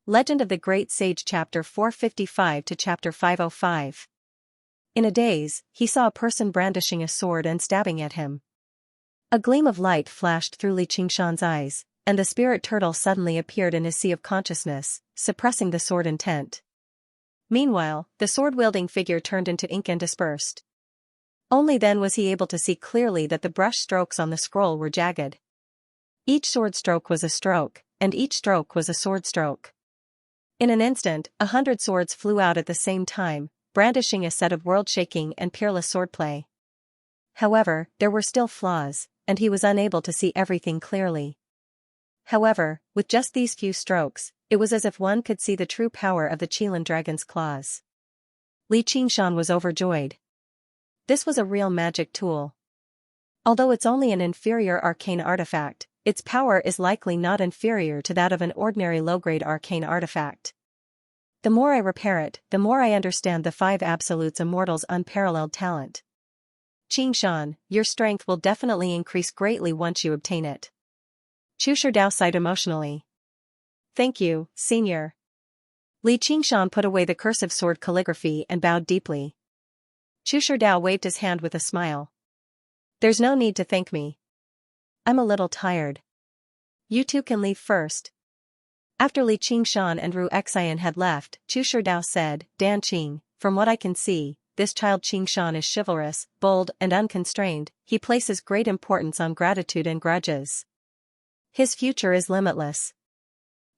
Legend of the Great Sage Chapter 455 to Chapter 505. In a daze, he saw a person brandishing a sword and stabbing at him. A gleam of light flashed through Li Qingshan's eyes, and the spirit turtle suddenly appeared in his sea of consciousness, suppressing the sword intent. Meanwhile, the sword-wielding figure turned into ink and dispersed. Only then was he able to see clearly that the brush strokes on the scroll were jagged. Each sword stroke was a stroke, and each stroke was a sword stroke. In an instant, 100 swords flew out at the same time, brandishing a set of world-shaking and peerless swordplay. However, there were still flaws, and he was unable to see everything clearly. However, with just these few strokes, it was as if one could see the true power of the Qilin dragon's claws. Li Qingshan was overjoyed. This was a real magic tool. Although it's only an inferior arcane artifact, its power is likely not inferior to that of an ordinary low-grade arcane artifact. The more I repair it, the more I understand the 5 Absolutes Immortal's unparalleled talent. Qingshan, your strength will definitely increase greatly once you obtain it. Chu Shidao sighed emotionally. Thank you, senior. Li Qingshan put away the cursive sword calligraphy and bowed deeply. Chu Shidao waved his hand with a smile. There's no need to thank me. I'm a little tired. You two can leave first. After Li Qingshan and Ru Xian had left, Chu Shidao said, Dan Qing, from what I can see, this child Qingshan is chivalrous, bold and unconstrained. He places great importance on gratitude and grudges. His future is limitless.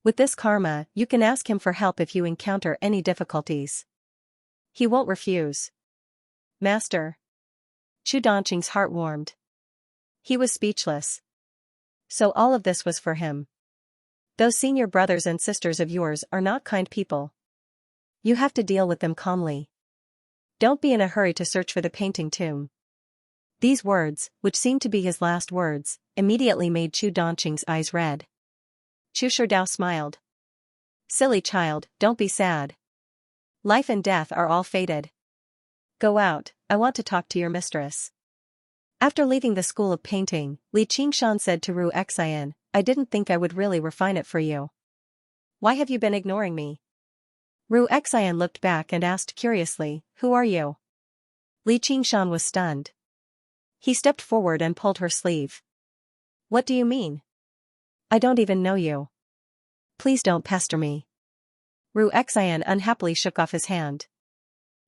With this karma, you can ask him for help if you encounter any difficulties. He won't refuse. Master. Chu Donqing's heart warmed. He was speechless. So all of this was for him. Those senior brothers and sisters of yours are not kind people. You have to deal with them calmly. Don't be in a hurry to search for the painting tomb. These words, which seemed to be his last words, immediately made Chu Donqing's eyes red. Chu Shidao smiled. Silly child, don't be sad. Life and death are all fated. Go out, I want to talk to your mistress. After leaving the school of painting, Li Qingshan said to Ru Xian, I didn't think I would really refine it for you. Why have you been ignoring me? Ru Xian looked back and asked curiously, Who are you? Li Qingshan was stunned. He stepped forward and pulled her sleeve. What do you mean? I don't even know you. Please don't pester me. Ru Xian unhappily shook off his hand.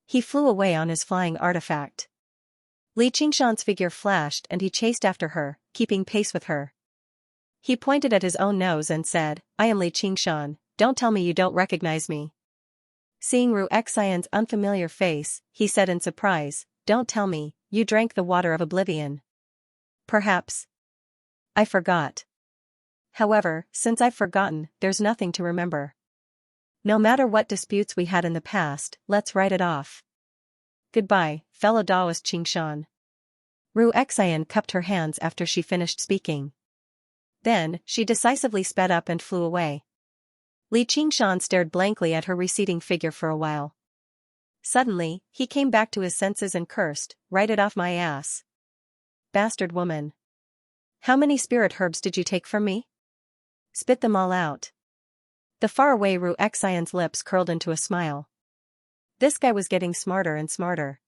He flew away on his flying artifact. Li Qingshan's figure flashed and he chased after her, keeping pace with her. He pointed at his own nose and said, I am Li Qingshan, don't tell me you don't recognize me. Seeing Ru Xian's unfamiliar face, he said in surprise, Don't tell me, you drank the water of oblivion. Perhaps. I forgot. However, since I've forgotten, there's nothing to remember. No matter what disputes we had in the past, let's write it off. Goodbye, fellow Taoist Qingshan. Ru Xian cupped her hands after she finished speaking. Then, she decisively sped up and flew away. Li Qingshan stared blankly at her receding figure for a while. Suddenly, he came back to his senses and cursed, Write it off my ass. Bastard woman. How many spirit herbs did you take from me? Spit them all out. The faraway Ru Xian's lips curled into a smile. This guy was getting smarter and smarter.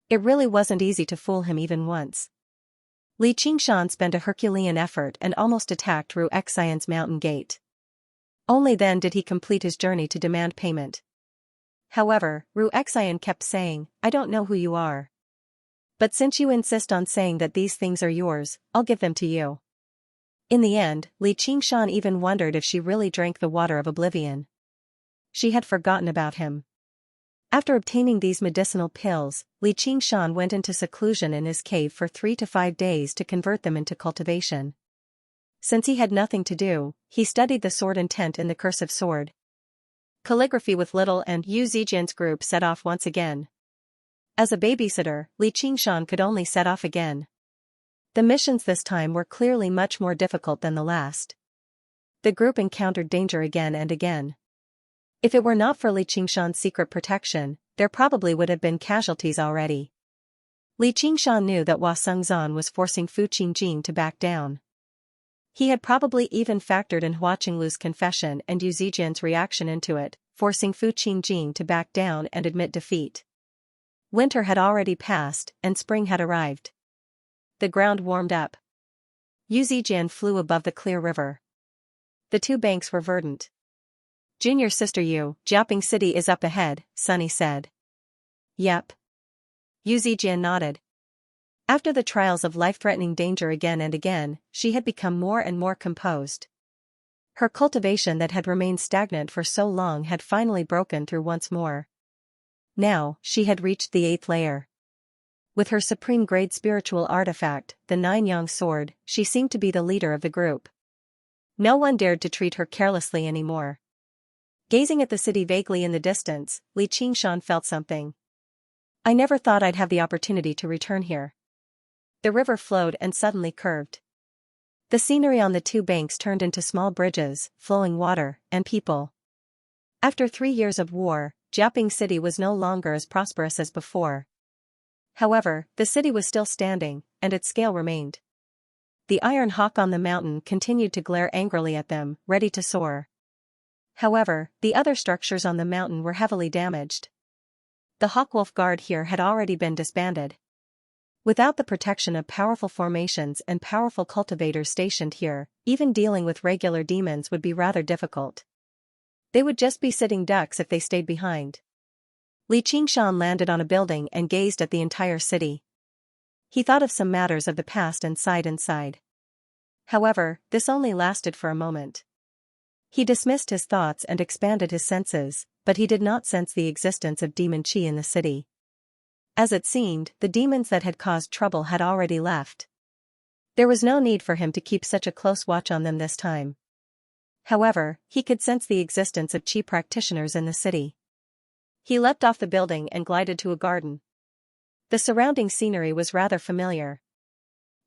It really wasn't easy to fool him even once. Li Qingshan spent a Herculean effort and almost attacked Ru Xian's mountain gate. Only then did he complete his journey to demand payment. However, Ru Xian kept saying, I don't know who you are. But since you insist on saying that these things are yours, I'll give them to you. In the end, Li Qingshan even wondered if she really drank the water of oblivion. She had forgotten about him. After obtaining these medicinal pills, Li Qingshan went into seclusion in his cave for 3 to 5 days to convert them into cultivation. Since he had nothing to do, he studied the sword intent in the cursive sword. Calligraphy with Little and Yu Zijian's group set off once again. As a babysitter, Li Qingshan could only set off again. The missions this time were clearly much more difficult than the last. The group encountered danger again and again. If it were not for Li Qingshan's secret protection, there probably would have been casualties already. Li Qingshan knew that Hua Sengzan was forcing Fu Qingjing to back down. He had probably even factored in watching Lu's confession and Yu Zijian's reaction into it, forcing Fu Qingjing to back down and admit defeat. Winter had already passed, and spring had arrived. The ground warmed up. Yu Zijian flew above the clear river. The two banks were verdant. "Junior sister Yu, Jiaoping City is up ahead," Sunny said. "Yep." Yu Zijian nodded. After the trials of life-threatening danger again and again, she had become more and more composed. Her cultivation that had remained stagnant for so long had finally broken through once more. Now, she had reached the 8th layer. With her supreme-grade spiritual artifact, the Nine-Yang sword, she seemed to be the leader of the group. No one dared to treat her carelessly anymore. Gazing at the city vaguely in the distance, Li Qingshan felt something. "I never thought I'd have the opportunity to return here." The river flowed and suddenly curved. The scenery on the two banks turned into small bridges, flowing water, and people. After 3 years of war, Jiaoping City was no longer as prosperous as before. However, the city was still standing, and its scale remained. The iron hawk on the mountain continued to glare angrily at them, ready to soar. However, the other structures on the mountain were heavily damaged. The Hawkwolf Guard here had already been disbanded. Without the protection of powerful formations and powerful cultivators stationed here, even dealing with regular demons would be rather difficult. They would just be sitting ducks if they stayed behind. Li Qingshan landed on a building and gazed at the entire city. He thought of some matters of the past and sighed inside. However, this only lasted for a moment. He dismissed his thoughts and expanded his senses, but he did not sense the existence of demon qi in the city. As it seemed, the demons that had caused trouble had already left. There was no need for him to keep such a close watch on them this time. However, he could sense the existence of qi practitioners in the city. He leapt off the building and glided to a garden. The surrounding scenery was rather familiar.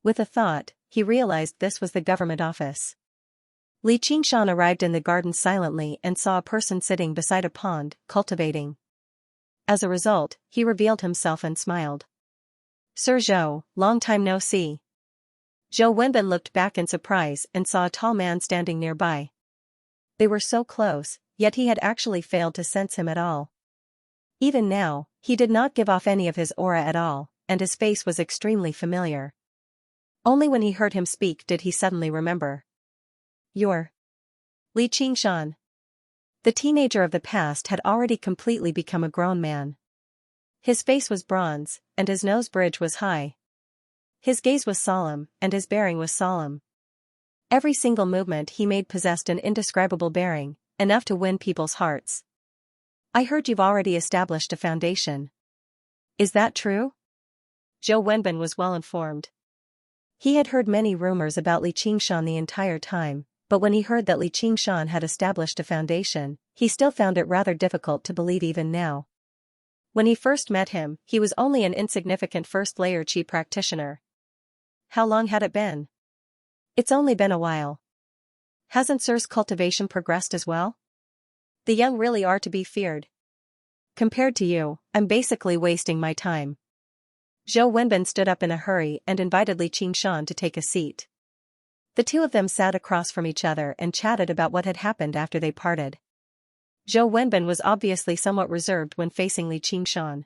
With a thought, he realized this was the government office. Li Qingshan arrived in the garden silently and saw a person sitting beside a pond, cultivating. As a result, he revealed himself and smiled. "Sir Zhou, long time no see." Zhou Wenbin looked back in surprise and saw a tall man standing nearby. They were so close, yet he had actually failed to sense him at all. Even now, he did not give off any of his aura at all, and his face was extremely familiar. Only when he heard him speak did he suddenly remember. "You're Li Qingshan." The teenager of the past had already completely become a grown man. His face was bronze, and his nose bridge was high. His gaze was solemn, and his bearing was solemn. Every single movement he made possessed an indescribable bearing, enough to win people's hearts. "I heard you've already established a foundation. Is that true?" Zhou Wenbin was well informed. He had heard many rumors about Li Qingshan the entire time, but when he heard that Li Qingshan had established a foundation, he still found it rather difficult to believe even now. When he first met him, he was only an insignificant first-layer qi practitioner. How long had it been? It's only been a while. Hasn't Sir's cultivation progressed as well? The young really are to be feared. Compared to you, I'm basically wasting my time. Zhou Wenbin stood up in a hurry and invited Li Qingshan to take a seat. The two of them sat across from each other and chatted about what had happened after they parted. Zhou Wenbin was obviously somewhat reserved when facing Li Qingshan.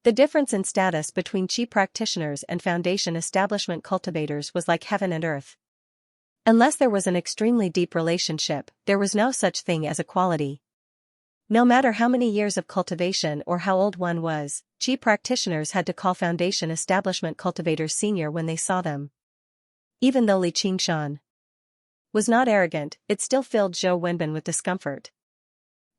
The difference in status between qi practitioners and foundation establishment cultivators was like heaven and earth. Unless there was an extremely deep relationship, there was no such thing as equality. No matter how many years of cultivation or how old one was, qi practitioners had to call foundation establishment cultivators senior when they saw them. Even though Li Qingshan was not arrogant, it still filled Zhou Wenbin with discomfort.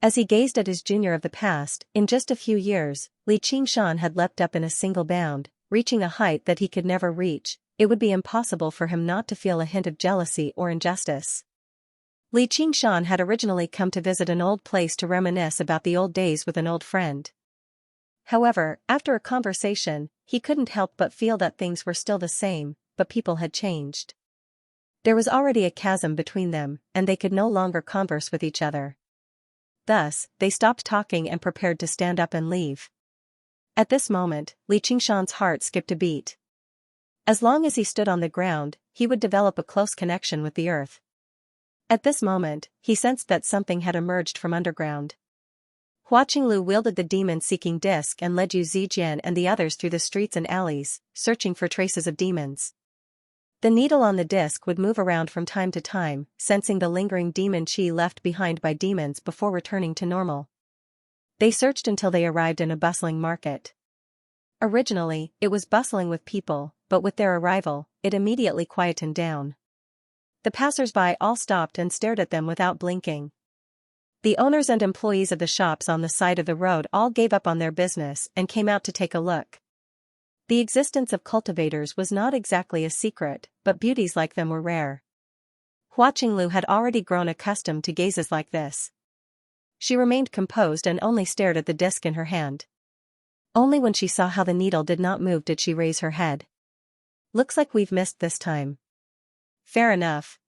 As he gazed at his junior of the past, in just a few years, Li Qingshan had leapt up in a single bound, reaching a height that he could never reach. It would be impossible for him not to feel a hint of jealousy or injustice. Li Qingshan had originally come to visit an old place to reminisce about the old days with an old friend. However, after a conversation, he couldn't help but feel that things were still the same, but people had changed. There was already a chasm between them, and they could no longer converse with each other. Thus, they stopped talking and prepared to stand up and leave. At this moment, Li Qingshan's heart skipped a beat. As long as he stood on the ground, he would develop a close connection with the earth. At this moment, he sensed that something had emerged from underground. Hua Qinglu wielded the demon-seeking disc and led Yu Zijian and the others through the streets and alleys, searching for traces of demons. The needle on the disc would move around from time to time, sensing the lingering demon qi left behind by demons before returning to normal. They searched until they arrived in a bustling market. Originally, it was bustling with people, but with their arrival, it immediately quietened down. The passers-by all stopped and stared at them without blinking. The owners and employees of the shops on the side of the road all gave up on their business and came out to take a look. The existence of cultivators was not exactly a secret, but beauties like them were rare. Hua Qinglu had already grown accustomed to gazes like this. She remained composed and only stared at the disc in her hand. Only when she saw how the needle did not move did she raise her head. "Looks like we've missed this time." "Fair enough.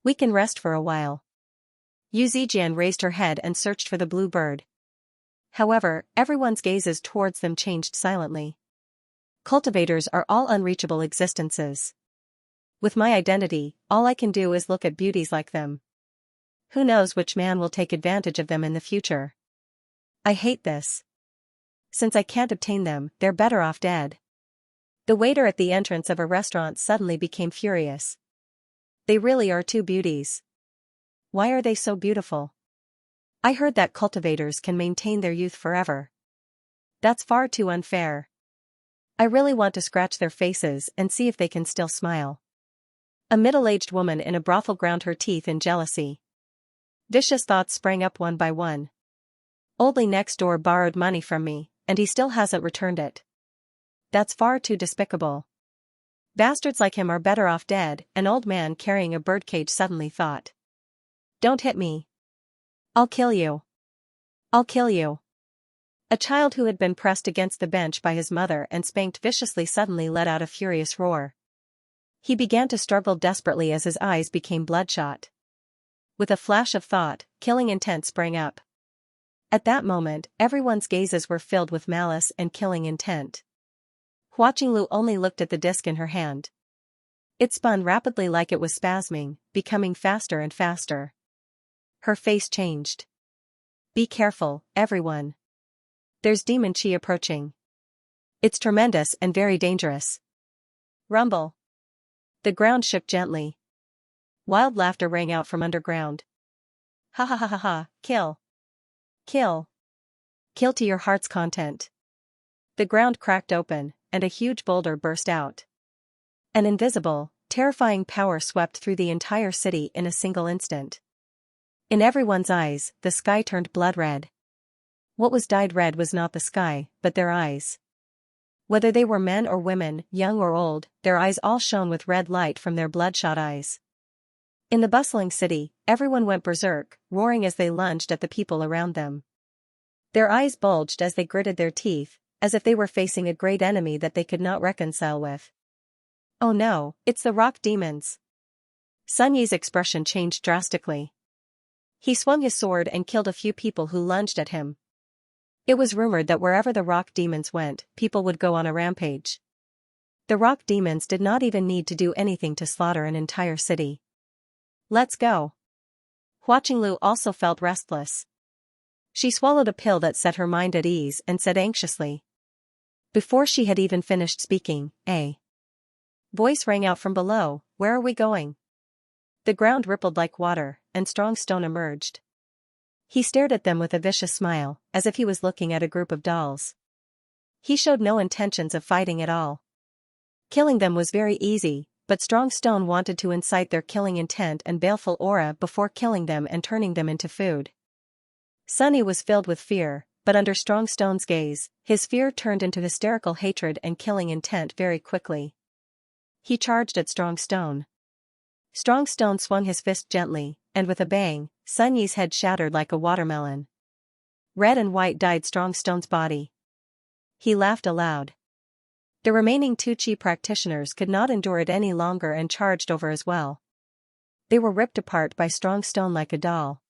We can rest for a while." Yu Zijian raised her head and searched for the blue bird. However, everyone's gazes towards them changed silently. Cultivators are all unreachable existences. With my identity, all I can do is look at beauties like them. Who knows which man will take advantage of them in the future? I hate this. Since I can't obtain them, they're better off dead. The waiter at the entrance of a restaurant suddenly became furious. They really are two beauties. Why are they so beautiful? I heard that cultivators can maintain their youth forever. That's far too unfair. I really want to scratch their faces and see if they can still smile. A middle-aged woman in a brothel ground her teeth in jealousy. Vicious thoughts sprang up one by one. Oldie next door borrowed money from me, and he still hasn't returned it. That's far too despicable. Bastards like him are better off dead, an old man carrying a birdcage suddenly thought. Don't hit me. I'll kill you. I'll kill you. A child who had been pressed against the bench by his mother and spanked viciously suddenly let out a furious roar. He began to struggle desperately as his eyes became bloodshot. With a flash of thought, killing intent sprang up. At that moment, everyone's gazes were filled with malice and killing intent. Hua Qinglu only looked at the disc in her hand. It spun rapidly like it was spasming, becoming faster and faster. Her face changed. Be careful, everyone. There's demon qi approaching. It's tremendous and very dangerous. Rumble. The ground shook gently. Wild laughter rang out from underground. Ha ha ha ha ha, kill. Kill. Kill to your heart's content. The ground cracked open, and a huge boulder burst out. An invisible, terrifying power swept through the entire city in a single instant. In everyone's eyes, the sky turned blood red. What was dyed red was not the sky, but their eyes. Whether they were men or women, young or old, their eyes all shone with red light from their bloodshot eyes. In the bustling city, everyone went berserk, roaring as they lunged at the people around them. Their eyes bulged as they gritted their teeth, as if they were facing a great enemy that they could not reconcile with. Oh no, it's the rock demons. Sun Yi's expression changed drastically. He swung his sword and killed a few people who lunged at him. It was rumored that wherever the rock demons went, people would go on a rampage. The rock demons did not even need to do anything to slaughter an entire city. Let's go. Hua Qinglu also felt restless. She swallowed a pill that set her mind at ease and said anxiously. Before she had even finished speaking, a voice rang out from below, "Where are we going?" The ground rippled like water, and Strong Stone emerged. He stared at them with a vicious smile, as if he was looking at a group of dolls. He showed no intentions of fighting at all. Killing them was very easy, but Strong Stone wanted to incite their killing intent and baleful aura before killing them and turning them into food. Sunny was filled with fear, but under Strong Stone's gaze, his fear turned into hysterical hatred and killing intent very quickly. He charged at Strong Stone. Strong Stone swung his fist gently, and with a bang, Sun Yi's head shattered like a watermelon. Red and white dyed Strong Stone's body. He laughed aloud. The remaining two Qi practitioners could not endure it any longer and charged over as well. They were ripped apart by Strong Stone like a doll.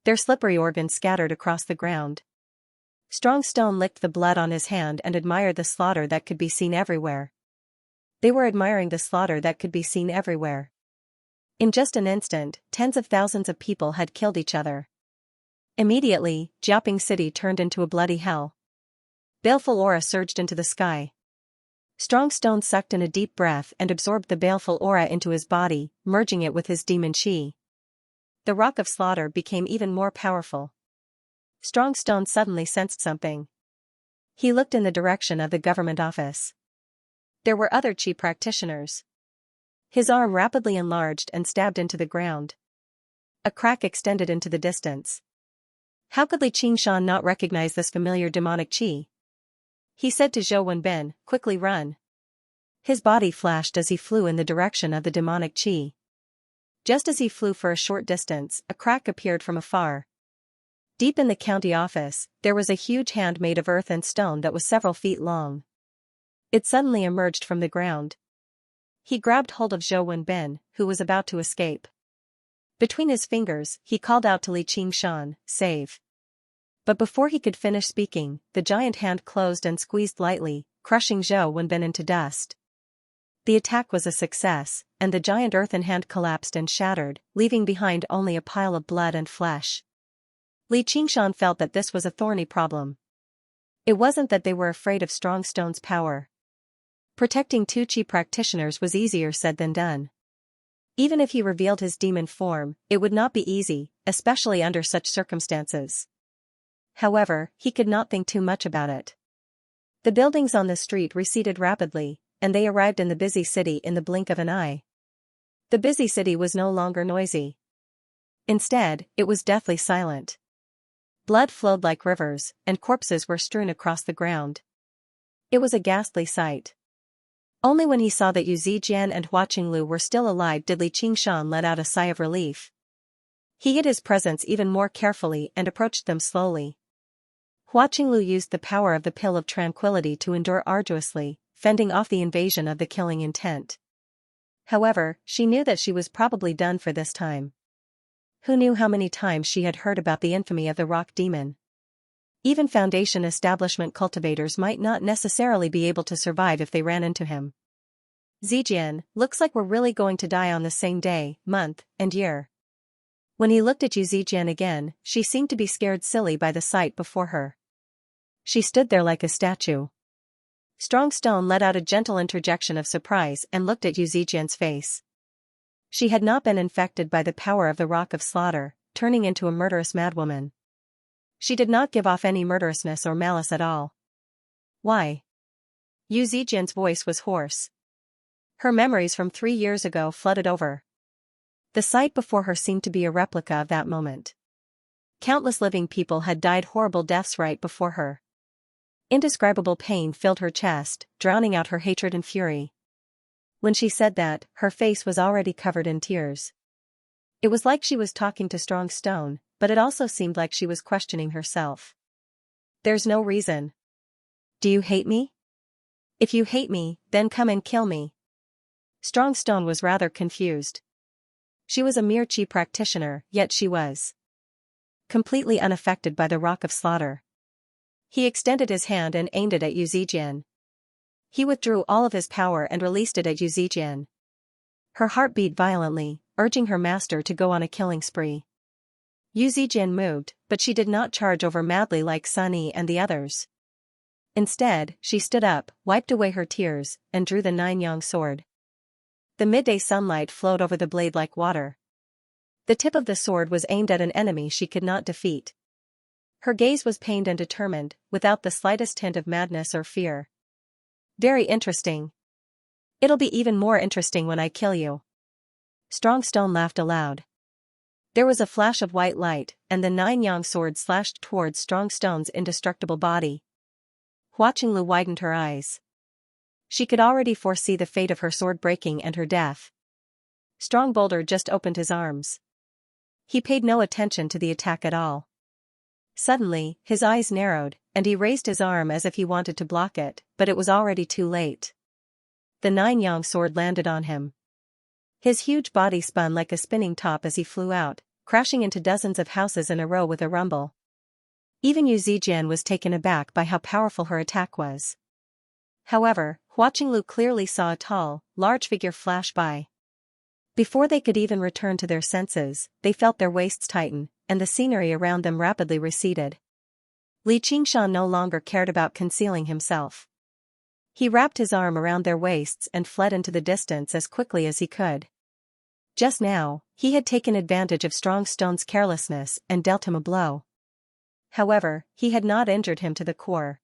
Their slippery organs scattered across the ground. Strong Stone licked the blood on his hand and admired the slaughter that could be seen everywhere. They were admiring the slaughter that could be seen everywhere. In just an instant, tens of thousands of people had killed each other. Immediately, Jiaoping City turned into a bloody hell. Baleful aura surged into the sky. Strong Stone sucked in a deep breath and absorbed the baleful aura into his body, merging it with his demon chi. The rock of slaughter became even more powerful. Strong Stone suddenly sensed something. He looked in the direction of the government office. There were other chi practitioners. His arm rapidly enlarged and stabbed into the ground. A crack extended into the distance. How could Li Qingshan not recognize this familiar demonic chi? He said to Zhou Wenbin, "Quickly run." His body flashed as he flew in the direction of the demonic chi. Just as he flew for a short distance, a crack appeared from afar. Deep in the county office, there was a huge hand made of earth and stone that was several feet long. It suddenly emerged from the ground. He grabbed hold of Zhou Wenbin, who was about to escape. Between his fingers, he called out to Li Qingshan, "Save." But before he could finish speaking, the giant hand closed and squeezed lightly, crushing Zhou Wenbin into dust. The attack was a success, and the giant earthen hand collapsed and shattered, leaving behind only a pile of blood and flesh. Li Qingshan felt that this was a thorny problem. It wasn't that they were afraid of Strong Stone's power. Protecting two chi practitioners was easier said than done. Even if he revealed his demon form, it would not be easy, especially under such circumstances. However, he could not think too much about it. The buildings on the street receded rapidly, and they arrived in the busy city in the blink of an eye. The busy city was no longer noisy. Instead, it was deathly silent. Blood flowed like rivers, and corpses were strewn across the ground. It was a ghastly sight. Only when he saw that Yu Zijian and Hua Qinglu were still alive did Li Qingshan let out a sigh of relief. He hid his presence even more carefully and approached them slowly. Hua Qinglu used the power of the Pill of Tranquility to endure arduously, fending off the invasion of the killing intent. However, she knew that she was probably done for this time. Who knew how many times she had heard about the infamy of the rock demon? Even Foundation establishment cultivators might not necessarily be able to survive if they ran into him. Zijian, looks like we're really going to die on the same day, month, and year. When he looked at Yu Zijian again, she seemed to be scared silly by the sight before her. She stood there like a statue. Strong Stone let out a gentle interjection of surprise and looked at Yu Zijian's face. She had not been infected by the power of the Rock of Slaughter, turning into a murderous madwoman. She did not give off any murderousness or malice at all. Why? Yu Zijian's voice was hoarse. Her memories from 3 years ago flooded over. The sight before her seemed to be a replica of that moment. Countless living people had died horrible deaths right before her. Indescribable pain filled her chest, drowning out her hatred and fury. When she said that, her face was already covered in tears. It was like she was talking to Strong Stone, but it also seemed like she was questioning herself. There's no reason. Do you hate me? If you hate me, then come and kill me. Strong Stone was rather confused. She was a mere chi practitioner, yet she was completely unaffected by the Rock of Slaughter. He extended his hand and aimed it at Yu Zijian. He withdrew all of his power and released it at Yu Zijian. Her heart beat violently, urging her master to go on a killing spree. Yu Zijian moved, but she did not charge over madly like Sun Yi and the others. Instead, she stood up, wiped away her tears, and drew the 9-yang sword. The midday sunlight flowed over the blade like water. The tip of the sword was aimed at an enemy she could not defeat. Her gaze was pained and determined, without the slightest hint of madness or fear. Very interesting. It'll be even more interesting when I kill you. Strong Stone laughed aloud. There was a flash of white light, and the 9-yang sword slashed towards Strong Stone's indestructible body. Hua Qinglu widened her eyes. She could already foresee the fate of her sword breaking and her death. Strong Boulder just opened his arms. He paid no attention to the attack at all. Suddenly, his eyes narrowed, and he raised his arm as if he wanted to block it, but it was already too late. The 9-yang sword landed on him. His huge body spun like a spinning top as he flew out, crashing into dozens of houses in a row with a rumble. Even Yu Zijian was taken aback by how powerful her attack was. However, Huaqing Lu clearly saw a tall, large figure flash by. Before they could even return to their senses, they felt their waists tighten, and the scenery around them rapidly receded. Li Qingshan no longer cared about concealing himself. He wrapped his arm around their waists and fled into the distance as quickly as he could. Just now, he had taken advantage of Strong Stone's carelessness and dealt him a blow. However, he had not injured him to the core.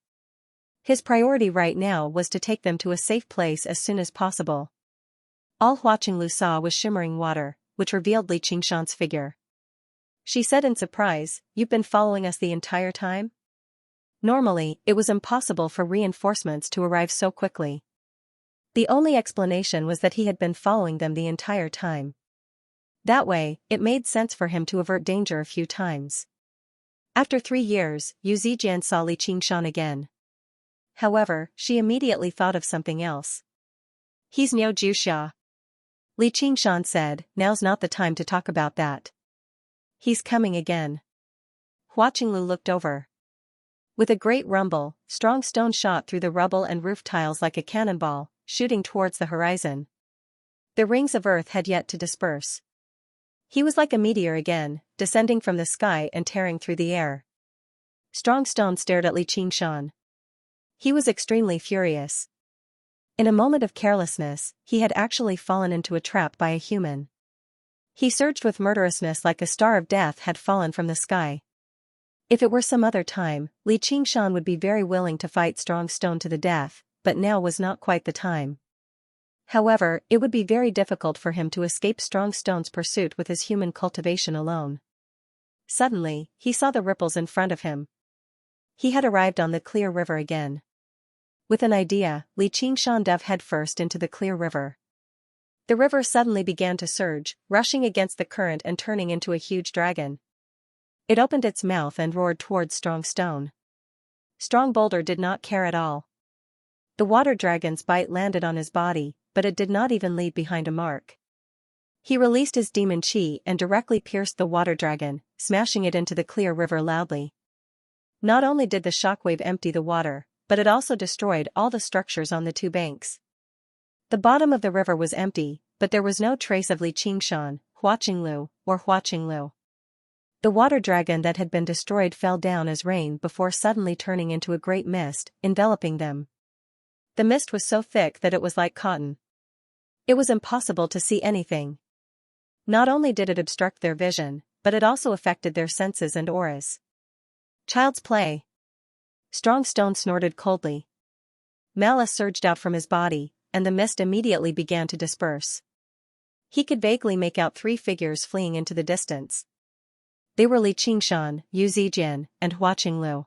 His priority right now was to take them to a safe place as soon as possible. All Huaqing Lu saw was shimmering water, which revealed Li Qingshan's figure. She said in surprise, "You've been following us the entire time?" Normally, it was impossible for reinforcements to arrive so quickly. The only explanation was that he had been following them the entire time. That way, it made sense for him to avert danger a few times. After 3 years, Yu Zijian saw Li Qingshan again. However, she immediately thought of something else. "He's Niu Juxia." Li Qingshan said, "Now's not the time to talk about that. He's coming again." Huaqing Lu looked over. With a great rumble, Strong Stone shot through the rubble and roof tiles like a cannonball, shooting towards the horizon. The rings of earth had yet to disperse. He was like a meteor again, descending from the sky and tearing through the air. Strong Stone stared at Li Qingshan. He was extremely furious. In a moment of carelessness, he had actually fallen into a trap by a human. He surged with murderousness like a star of death had fallen from the sky. If it were some other time, Li Qingshan would be very willing to fight Strong Stone to the death, but now was not quite the time. However, it would be very difficult for him to escape Strong Stone's pursuit with his human cultivation alone. Suddenly, he saw the ripples in front of him. He had arrived on the clear river again. With an idea, Li Qingshan dove headfirst into the clear river. The river suddenly began to surge, rushing against the current and turning into a huge dragon. It opened its mouth and roared towards Strong Stone. Strong Boulder did not care at all. The water dragon's bite landed on his body, but it did not even leave behind a mark. He released his demon chi and directly pierced the water dragon, smashing it into the clear river loudly. Not only did the shockwave empty the water, but it also destroyed all the structures on the 2 banks. The bottom of the river was empty, but there was no trace of Li Qingshan, Huaqing Lu, or Huaqing Lu. The water dragon that had been destroyed fell down as rain before suddenly turning into a great mist, enveloping them. The mist was so thick that it was like cotton. It was impossible to see anything. Not only did it obstruct their vision, but it also affected their senses and auras. Child's play. Strong Stone snorted coldly. Malice surged out from his body, and the mist immediately began to disperse. He could vaguely make out 3 figures fleeing into the distance. They were Li Qingshan, Yu Zijian, and Huaqing Lu.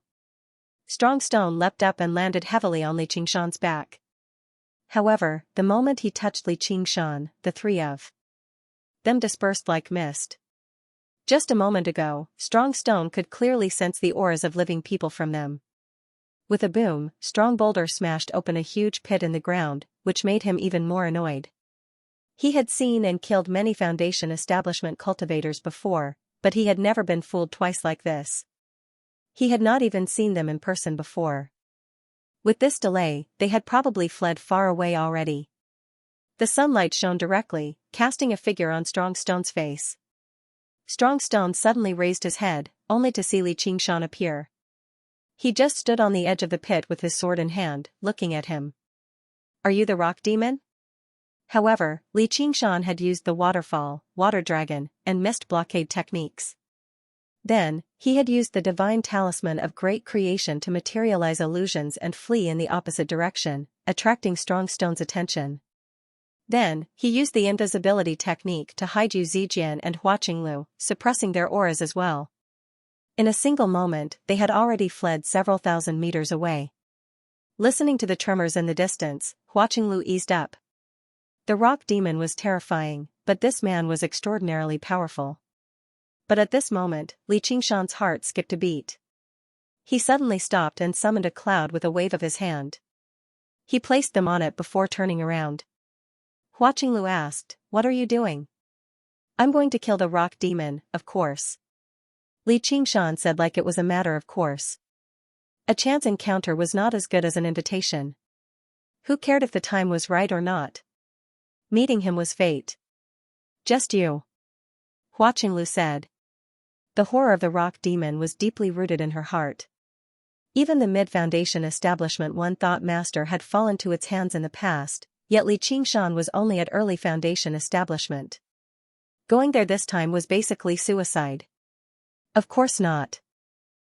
Strong Stone leapt up and landed heavily on Li Qingshan's back. However, the moment he touched Li Qingshan, the 3 of them dispersed like mist. Just a moment ago, Strong Stone could clearly sense the auras of living people from them. With a boom, Strong Boulder smashed open a huge pit in the ground, which made him even more annoyed. He had seen and killed many Foundation establishment cultivators before, but he had never been fooled twice like this. He had not even seen them in person before. With this delay, they had probably fled far away already. The sunlight shone directly, casting a figure on Strong Stone's face. Strong Stone suddenly raised his head, only to see Li Qingshan appear. He just stood on the edge of the pit with his sword in hand, looking at him. "Are you the rock demon?" However, Li Qingshan had used the waterfall, water dragon, and mist blockade techniques. Then, he had used the divine talisman of great creation to materialize illusions and flee in the opposite direction, attracting Strong Stone's attention. Then, he used the invisibility technique to hide Yu Zijian and Huaqing Lu, suppressing their auras as well. In a single moment, they had already fled several thousand meters away. Listening to the tremors in the distance, Huaqing Lu eased up. The rock demon was terrifying, but this man was extraordinarily powerful. But at this moment, Li Qingshan's heart skipped a beat. He suddenly stopped and summoned a cloud with a wave of his hand. He placed them on it before turning around. Huaqing Lu asked, "What are you doing?" "I'm going to kill the rock demon, of course." Li Qingshan said like it was a matter of course. A chance encounter was not as good as an invitation. Who cared if the time was right or not? Meeting him was fate. Just you. Hua Qinglu said. The horror of the rock demon was deeply rooted in her heart. Even the mid-foundation establishment one thought master had fallen to its hands in the past, yet Li Qingshan was only at early foundation establishment. Going there this time was basically suicide. Of course not.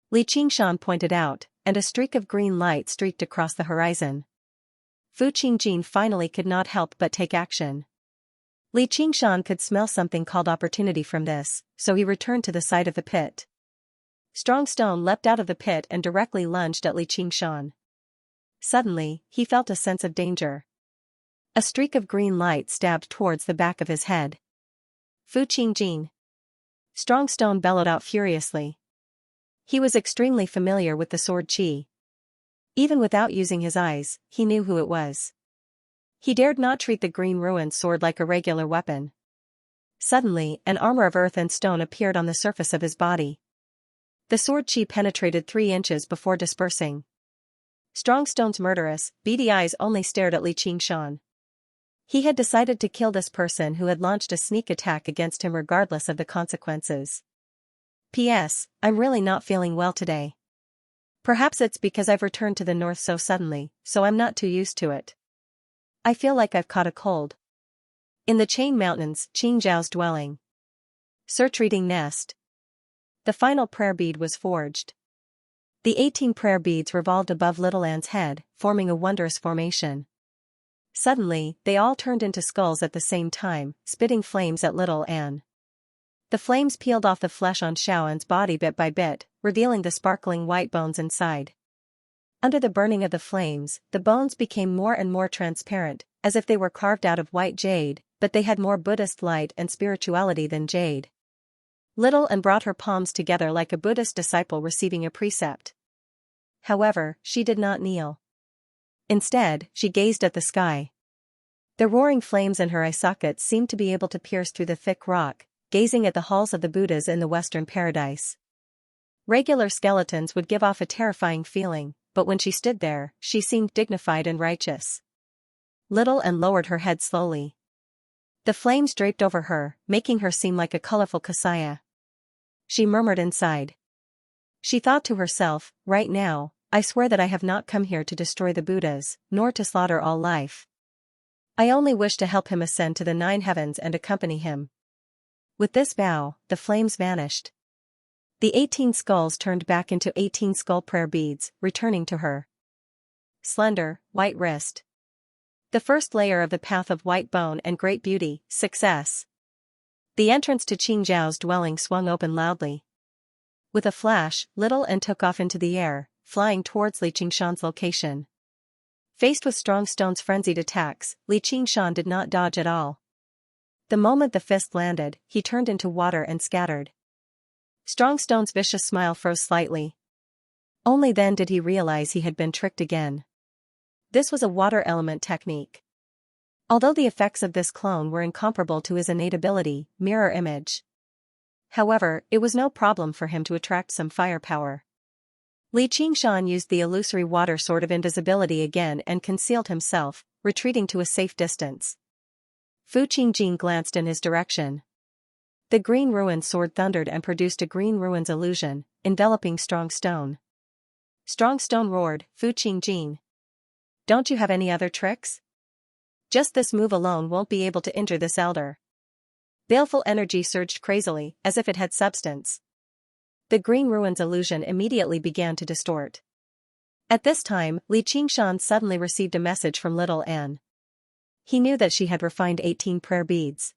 Li Qingshan pointed out, and a streak of green light streaked across the horizon. Fu Qingjin finally could not help but take action. Li Qingshan could smell something called opportunity from this, so he returned to the side of the pit. Strong Stone leapt out of the pit and directly lunged at Li Qingshan. Suddenly, he felt a sense of danger. A streak of green light stabbed towards the back of his head. Fu Qingjin. Strong Stone bellowed out furiously. He was extremely familiar with the sword qi. Even without using his eyes, he knew who it was. He dared not treat the green ruined sword like a regular weapon. Suddenly, an armor of earth and stone appeared on the surface of his body. The sword qi penetrated 3 inches before dispersing. Strong Stone's murderous, beady eyes only stared at Li Qingshan. He had decided to kill this person who had launched a sneak attack against him regardless of the consequences. P.S. I'm really not feeling well today. Perhaps it's because I've returned to the north so suddenly, so I'm not too used to it. I feel like I've caught a cold. In the Chain Mountains, Qingzhao's dwelling. Search reading nest. The final prayer bead was forged. The 18 prayer beads revolved above Little Anne's head, forming a wondrous formation. Suddenly, they all turned into skulls at the same time, spitting flames at Little Anne. The flames peeled off the flesh on Xiaoan's body bit by bit, revealing the sparkling white bones inside. Under the burning of the flames, the bones became more and more transparent, as if they were carved out of white jade, but they had more Buddhist light and spirituality than jade. Little Anne brought her palms together like a Buddhist disciple receiving a precept. However, she did not kneel. Instead, she gazed at the sky. The roaring flames in her eye sockets seemed to be able to pierce through the thick rock, gazing at the halls of the Buddhas in the Western paradise. Regular skeletons would give off a terrifying feeling, but when she stood there, she seemed dignified and righteous. Little Anne lowered her head slowly. The flames draped over her, making her seem like a colorful kasaya. She murmured inside. She thought to herself, right now, I swear that I have not come here to destroy the Buddhas, nor to slaughter all life. I only wish to help him ascend to the 9 heavens and accompany him. With this vow, the flames vanished. The 18 skulls turned back into 18 skull prayer beads, returning to her. Slender, white wrist. The first layer of the path of white bone and great beauty, success. The entrance to Qingzhao's dwelling swung open loudly. With a flash, Little Anne took off into the air, flying towards Li Qingshan's location. Faced with Strong Stone's frenzied attacks, Li Qingshan did not dodge at all. The moment the fist landed, he turned into water and scattered. Strong Stone's vicious smile froze slightly. Only then did he realize he had been tricked again. This was a water element technique. Although the effects of this clone were incomparable to his innate ability, mirror image. However, it was no problem for him to attract some firepower. Li Qingshan used the illusory water sword of invisibility again and concealed himself, retreating to a safe distance. Fu Qingjin glanced in his direction. The green ruin sword thundered and produced a green ruin's illusion, enveloping Strong Stone. Strong Stone roared, Fu Qingjin. Don't you have any other tricks? Just this move alone won't be able to injure this elder. Baleful energy surged crazily, as if it had substance. The green ruin's illusion immediately began to distort. At this time, Li Qingshan suddenly received a message from Little Anne. He knew that she had refined 18 prayer beads.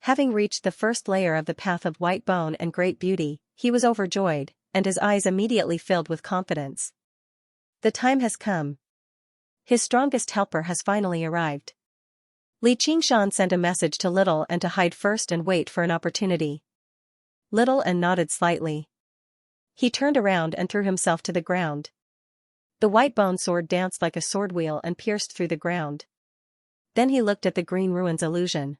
Having reached the first layer of the path of white bone and great beauty, he was overjoyed, and his eyes immediately filled with confidence. The time has come. His strongest helper has finally arrived. Li Qingshan sent a message to Little Anne to hide first and wait for an opportunity. Little Anne nodded slightly. He turned around and threw himself to the ground. The white bone sword danced like a sword wheel and pierced through the ground. Then he looked at the green ruin's illusion.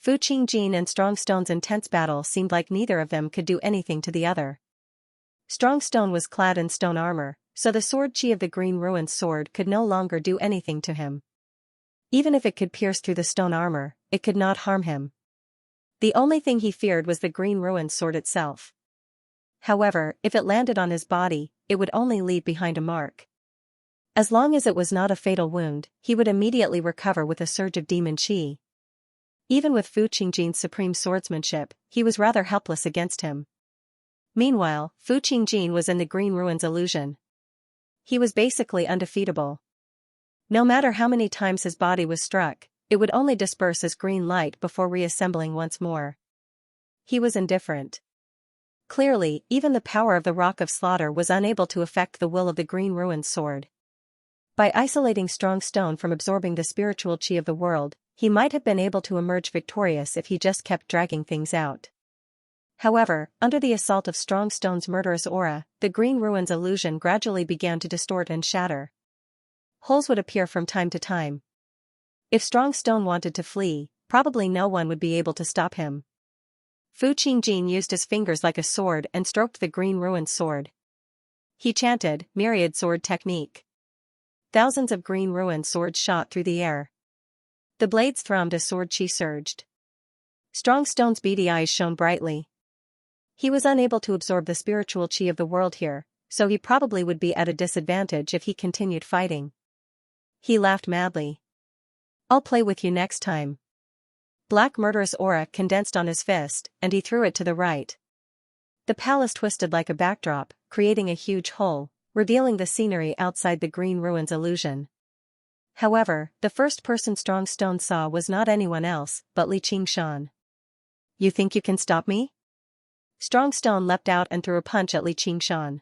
Fu Qingjin and Strong Stone's intense battle seemed like neither of them could do anything to the other. Strong Stone was clad in stone armor, so the sword chi of the Green Ruin's sword could no longer do anything to him. Even if it could pierce through the stone armor, it could not harm him. The only thing he feared was the Green Ruin's sword itself. However, if it landed on his body, it would only leave behind a mark. As long as it was not a fatal wound, he would immediately recover with a surge of demon chi. Even with Fu Qingjin's supreme swordsmanship, he was rather helpless against him. Meanwhile, Fu Qingjin was in the Green Ruin's illusion. He was basically undefeatable. No matter how many times his body was struck, it would only disperse as green light before reassembling once more. He was indifferent. Clearly, even the power of the Rock of Slaughter was unable to affect the will of the Green Ruin's sword. By isolating strong stone from absorbing the spiritual chi of the world, he might have been able to emerge victorious if he just kept dragging things out. However, under the assault of strong stone's murderous aura, the Green Ruin's illusion gradually began to distort and shatter. Holes would appear from time to time. If strong stone wanted to flee, probably no one would be able to stop him. Fu Qingjin used his fingers like a sword and stroked the Green Ruin's sword. He chanted, myriad sword technique. Thousands of Green Ruin swords shot through the air. The blades thrummed as sword chi surged. Strong stone's beady eyes shone brightly. He was unable to absorb the spiritual chi of the world here, so he probably would be at a disadvantage if he continued fighting. He laughed madly. I'll play with you next time. Black murderous aura condensed on his fist, and he threw it to the right. The palace twisted like a backdrop, creating a huge hole, revealing the scenery outside the Green Ruin's illusion. However, the first person Strong Stone saw was not anyone else, but Li Qingshan. You think you can stop me? Strong Stone leapt out and threw a punch at Li Qingshan.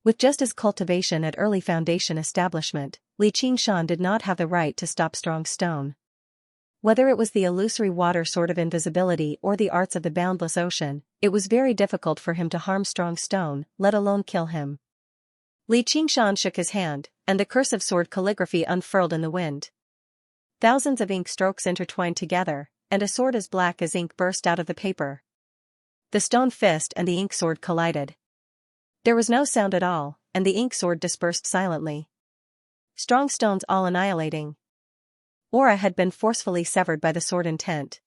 With just his cultivation at early foundation establishment, Li Qingshan did not have the right to stop Strong Stone. Whether it was the illusory water sword of invisibility or the arts of the boundless ocean, it was very difficult for him to harm Strong Stone, let alone kill him. Li Qingshan shook his hand, and the cursive sword calligraphy unfurled in the wind. Thousands of ink strokes intertwined together, and a sword as black as ink burst out of the paper. The stone fist and the ink sword collided. There was no sound at all, and the ink sword dispersed silently. Strong Stone's all-annihilating aura had been forcefully severed by the sword intent.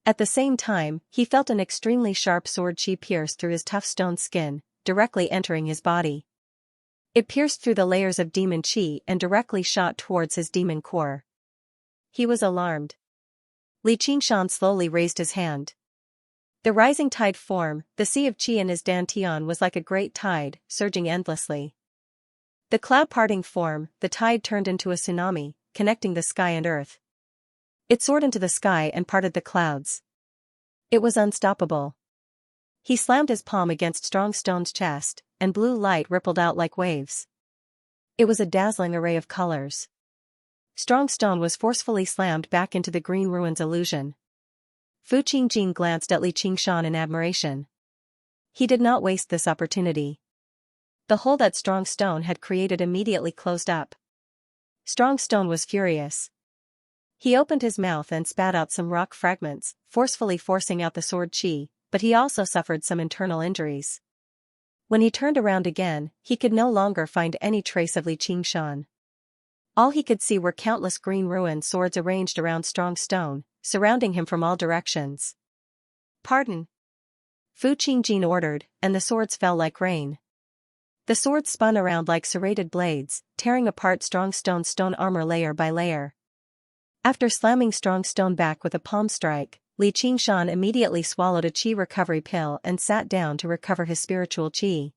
At the same time, he felt an extremely sharp sword chi pierce through his tough stone skin, directly entering his body. It pierced through the layers of demon chi and directly shot towards his demon core. He was alarmed. Li Qingshan slowly raised his hand. The rising tide form, the sea of chi in his dantian was like a great tide, surging endlessly. The cloud-parting form, the tide turned into a tsunami, connecting the sky and earth. It soared into the sky and parted the clouds. It was unstoppable. He slammed his palm against Strong Stone's chest, and blue light rippled out like waves. It was a dazzling array of colors. Strong Stone was forcefully slammed back into the Green Ruin's illusion. Fu Qingjin glanced at Li Qingshan in admiration. He did not waste this opportunity. The hole that Strong Stone had created immediately closed up. Strong Stone was furious. He opened his mouth and spat out some rock fragments, forcefully forcing out the sword chi, but he also suffered some internal injuries. When he turned around again, he could no longer find any trace of Li Qingshan. All he could see were countless Green Ruin swords arranged around Strong Stone, surrounding him from all directions. Pardon! Fu Qingjin ordered, and the swords fell like rain. The swords spun around like serrated blades, tearing apart Strong Stone's stone armor layer by layer. After slamming Strong Stone back with a palm strike, Li Qingshan immediately swallowed a chi recovery pill and sat down to recover his spiritual chi.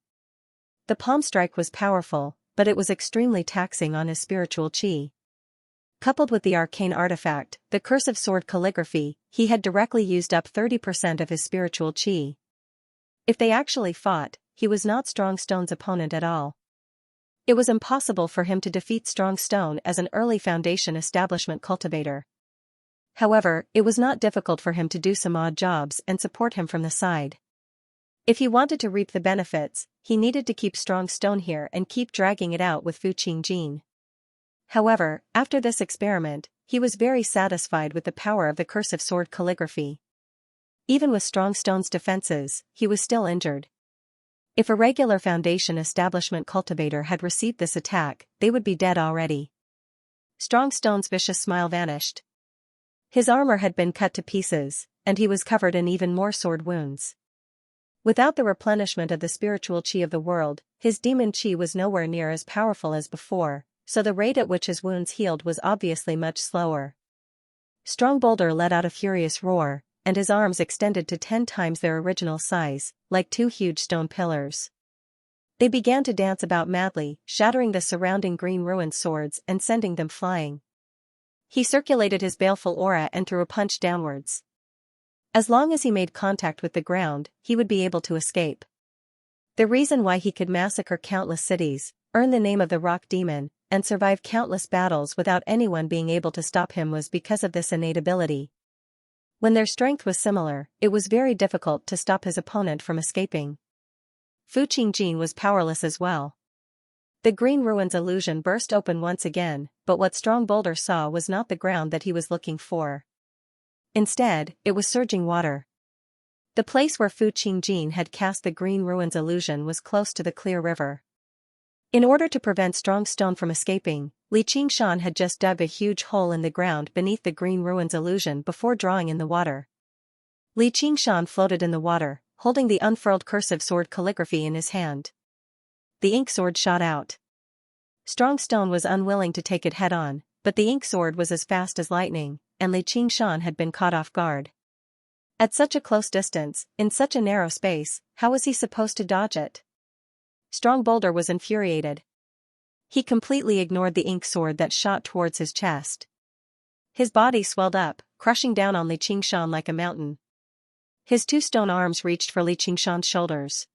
The palm strike was powerful, but it was extremely taxing on his spiritual chi. Coupled with the arcane artifact, the cursive sword calligraphy, he had directly used up 30% of his spiritual chi. If they actually fought, he was not Strong Stone's opponent at all. It was impossible for him to defeat Strong Stone as an early foundation establishment cultivator. However, it was not difficult for him to do some odd jobs and support him from the side. If he wanted to reap the benefits, he needed to keep Strong Stone here and keep dragging it out with Fu Qingjin. However, after this experiment, he was very satisfied with the power of the cursive sword calligraphy. Even with Strong Stone's defenses, he was still injured. If a regular Foundation establishment cultivator had received this attack, they would be dead already. Strong Stone's vicious smile vanished. His armor had been cut to pieces, and he was covered in even more sword wounds. Without the replenishment of the spiritual chi of the world, his demon chi was nowhere near as powerful as before, so the rate at which his wounds healed was obviously much slower. Strong Boulder let out a furious roar, and his arms extended to 10 times their original size, like 2 huge stone pillars. They began to dance about madly, shattering the surrounding green ruined swords and sending them flying. He circulated his baleful aura and threw a punch downwards. As long as he made contact with the ground, he would be able to escape. The reason why he could massacre countless cities, earn the name of the Rock Demon, and survive countless battles without anyone being able to stop him was because of this innate ability. When their strength was similar, it was very difficult to stop his opponent from escaping. Fu Qingjin was powerless as well. The green ruins illusion burst open once again, but what Strong Boulder saw was not the ground that he was looking for. Instead, it was surging water. The place where Fu Qingjin had cast the green ruins illusion was close to the clear river. In order to prevent Strong Stone from escaping, Li Qingshan had just dug a huge hole in the ground beneath the green ruins illusion before drawing in the water. Li Qingshan floated in the water, holding the unfurled cursive sword calligraphy in his hand. The ink sword shot out. Strong Stone was unwilling to take it head-on, but the ink sword was as fast as lightning, and Li Qingshan had been caught off guard. At such a close distance, in such a narrow space, how was he supposed to dodge it? Strong Boulder was infuriated. He completely ignored the ink sword that shot towards his chest. His body swelled up, crushing down on Li Qingshan like a mountain. His 2 stone arms reached for Li Qingshan's shoulders.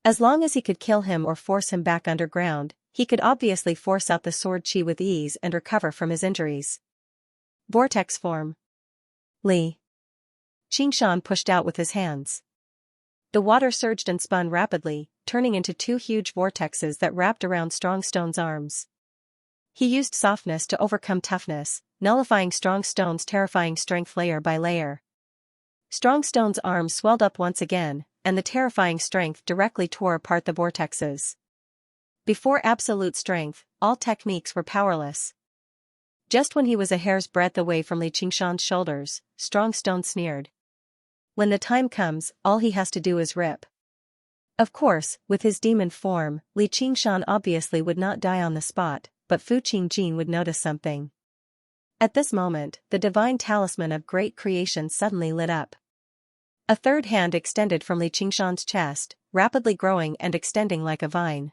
As long as he could kill him or force him back underground, he could obviously force out the sword chi with ease and recover from his injuries. Vortex form. Li Qingshan pushed out with his hands. The water surged and spun rapidly, turning into 2 huge vortexes that wrapped around Strong Stone's arms. He used softness to overcome toughness, nullifying Strong Stone's terrifying strength layer by layer. Strong Stone's arms swelled up once again, and the terrifying strength directly tore apart the vortexes. Before absolute strength, all techniques were powerless. Just when he was a hair's breadth away from Li Qingshan's shoulders, Strong Stone sneered. When the time comes, all he has to do is rip. Of course, with his demon form, Li Qingshan obviously would not die on the spot, but Fu Qingjin would notice something. At this moment, the divine talisman of great creation suddenly lit up. A third hand extended from Li Qingshan's chest, rapidly growing and extending like a vine.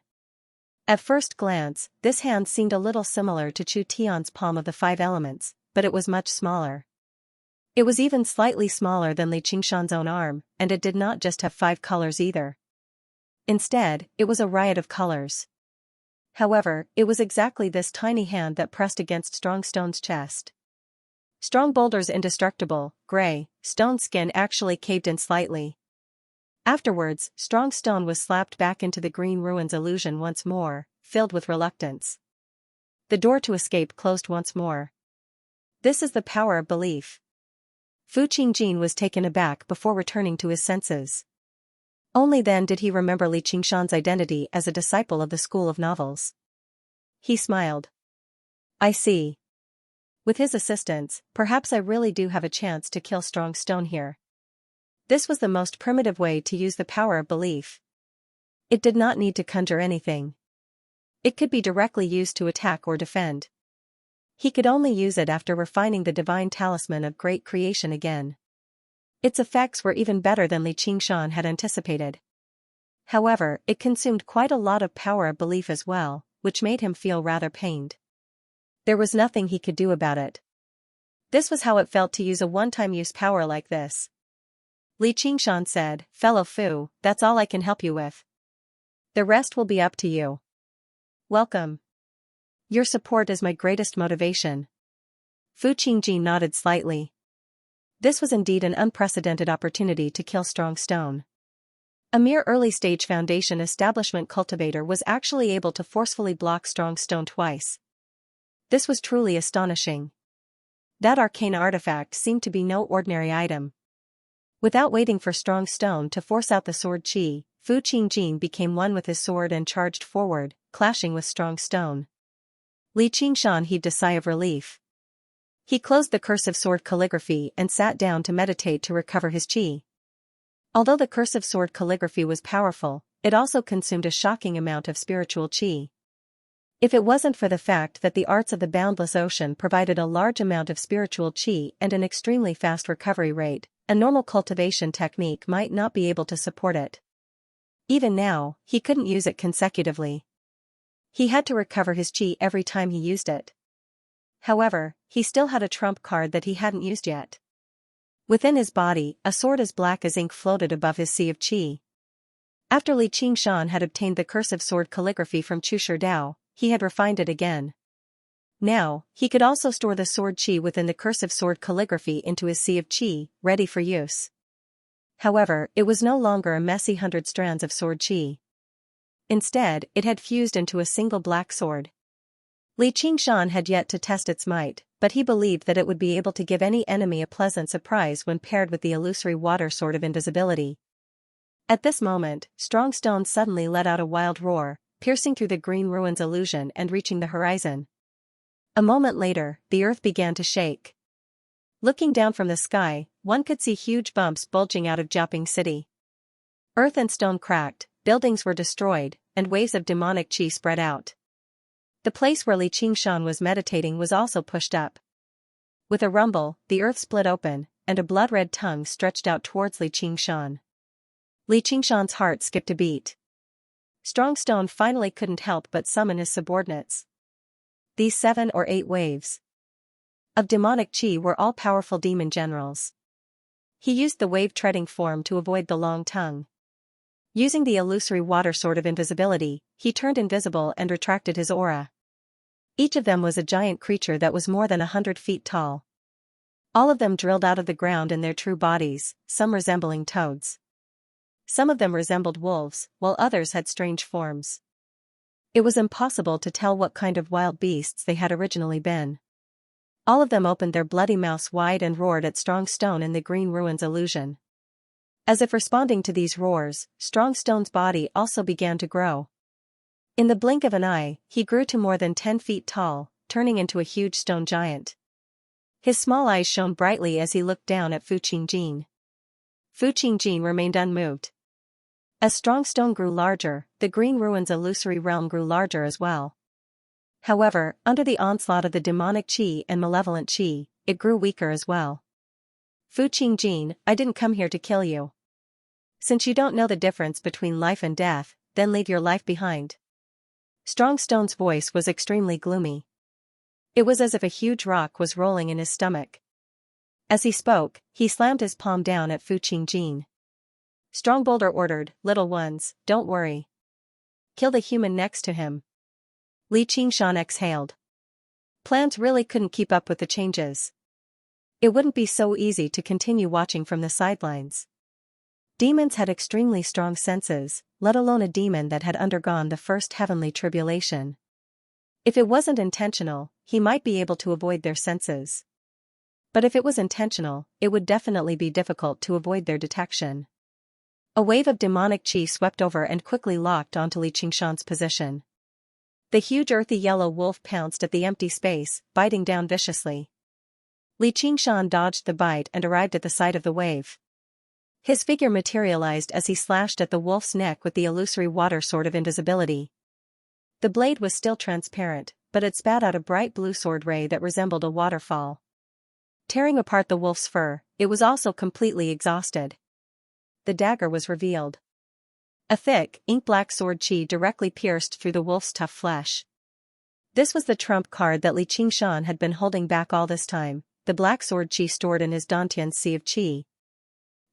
At first glance, this hand seemed a little similar to Chu Tian's palm of the 5 elements, but it was much smaller. It was even slightly smaller than Li Qingshan's own arm, and it did not just have 5 colors either. Instead, it was a riot of colors. However, it was exactly this tiny hand that pressed against Strong Stone's chest. Strong Boulder's indestructible, gray, stone skin actually caved in slightly. Afterwards, Strong Stone was slapped back into the green ruins illusion once more, filled with reluctance. The door to escape closed once more. This is the power of belief. Fu Qingjin was taken aback before returning to his senses. Only then did he remember Li Qingshan's identity as a disciple of the School of Novels. He smiled. I see. With his assistance, perhaps I really do have a chance to kill Strong Stone here. This was the most primitive way to use the power of belief. It did not need to conjure anything. It could be directly used to attack or defend. He could only use it after refining the divine talisman of great creation again. Its effects were even better than Li Qingshan had anticipated. However, it consumed quite a lot of power of belief as well, which made him feel rather pained. There was nothing he could do about it. This was how it felt to use a one-time use power like this. Li Qingshan said, "Fellow Fu, that's all I can help you with. The rest will be up to you. Welcome. Your support is my greatest motivation." Fu Qingjin nodded slightly. This was indeed an unprecedented opportunity to kill Strong Stone. A mere early-stage Foundation establishment cultivator was actually able to forcefully block Strong Stone twice. This was truly astonishing. That arcane artifact seemed to be no ordinary item. Without waiting for strong stone to force out the sword chi, Fu Qingjin became one with his sword and charged forward, clashing with strong stone. Li Qingshan heaved a sigh of relief. He closed the cursive sword calligraphy and sat down to meditate to recover his chi. Although the cursive sword calligraphy was powerful, it also consumed a shocking amount of spiritual chi. If it wasn't for the fact that the arts of the boundless ocean provided a large amount of spiritual chi and an extremely fast recovery rate, a normal cultivation technique might not be able to support it. Even now, he couldn't use it consecutively. He had to recover his chi every time he used it. However, he still had a trump card that he hadn't used yet. Within his body, a sword as black as ink floated above his sea of chi. After Li Qingshan had obtained the cursive sword calligraphy from Chushi Dao, he had refined it again. Now, he could also store the sword chi within the cursive sword calligraphy into his sea of chi, ready for use. However, it was no longer a messy 100 strands of sword chi. Instead, it had fused into a single black sword. Li Qingshan had yet to test its might, but he believed that it would be able to give any enemy a pleasant surprise when paired with the illusory water sword of invisibility. At this moment, Strong Stone suddenly let out a wild roar, piercing through the green ruins illusion and reaching the horizon. A moment later, the earth began to shake. Looking down from the sky, one could see huge bumps bulging out of Jiaoping City. Earth and stone cracked, buildings were destroyed, and waves of demonic chi spread out. The place where Li Qingshan was meditating was also pushed up. With a rumble, the earth split open, and a blood-red tongue stretched out towards Li Qingshan. Li Qingshan's heart skipped a beat. Strong Stone finally couldn't help but summon his subordinates. These 7 or 8 waves of demonic chi were all powerful demon generals. He used the wave-treading form to avoid the long tongue. Using the illusory water sword of invisibility, he turned invisible and retracted his aura. Each of them was a giant creature that was more than 100 feet tall. All of them drilled out of the ground in their true bodies, some resembling toads. Some of them resembled wolves, while others had strange forms. It was impossible to tell what kind of wild beasts they had originally been. All of them opened their bloody mouths wide and roared at Strong Stone in the green ruins illusion. As if responding to these roars, Strong Stone's body also began to grow. In the blink of an eye, he grew to more than 10 feet tall, turning into a huge stone giant. His small eyes shone brightly as he looked down at Fu Qingjin. Fu Qingjin remained unmoved. As Strong Stone grew larger, the green ruins illusory realm grew larger as well. However, under the onslaught of the demonic chi and malevolent chi, it grew weaker as well. Fu Qingjin, I didn't come here to kill you. Since you don't know the difference between life and death, then leave your life behind. Strong Stone's voice was extremely gloomy. It was as if a huge rock was rolling in his stomach. As he spoke, he slammed his palm down at Fu Qingjin. Strong Boulder ordered, "Little ones, don't worry. Kill the human next to him." Li Qingshan exhaled. Plans really couldn't keep up with the changes. It wouldn't be so easy to continue watching from the sidelines. Demons had extremely strong senses, let alone a demon that had undergone the first heavenly tribulation. If it wasn't intentional, he might be able to avoid their senses. But if it was intentional, it would definitely be difficult to avoid their detection. A wave of demonic chi swept over and quickly locked onto Li Qingshan's position. The huge earthy yellow wolf pounced at the empty space, biting down viciously. Li Qingshan dodged the bite and arrived at the side of the wave. His figure materialized as he slashed at the wolf's neck with the illusory water sword of invisibility. The blade was still transparent, but it spat out a bright blue sword ray that resembled a waterfall. Tearing apart the wolf's fur, it was also completely exhausted. The dagger was revealed. A thick, ink-black sword chi directly pierced through the wolf's tough flesh. This was the trump card that Li Qingshan had been holding back all this time, the black sword chi stored in his Dantian's sea of chi.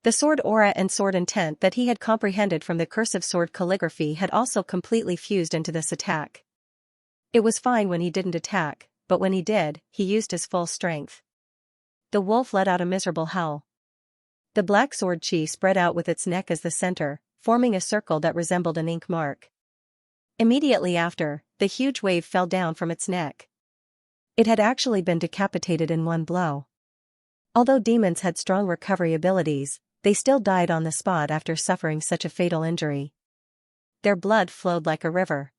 The sword aura and sword intent that he had comprehended from the cursive sword calligraphy had also completely fused into this attack. It was fine when he didn't attack, but when he did, he used his full strength. The wolf let out a miserable howl. The black sword chi spread out with its neck as the center, forming a circle that resembled an ink mark. Immediately after, the huge wave fell down from its neck. It had actually been decapitated in one blow. Although demons had strong recovery abilities, they still died on the spot after suffering such a fatal injury. Their blood flowed like a river.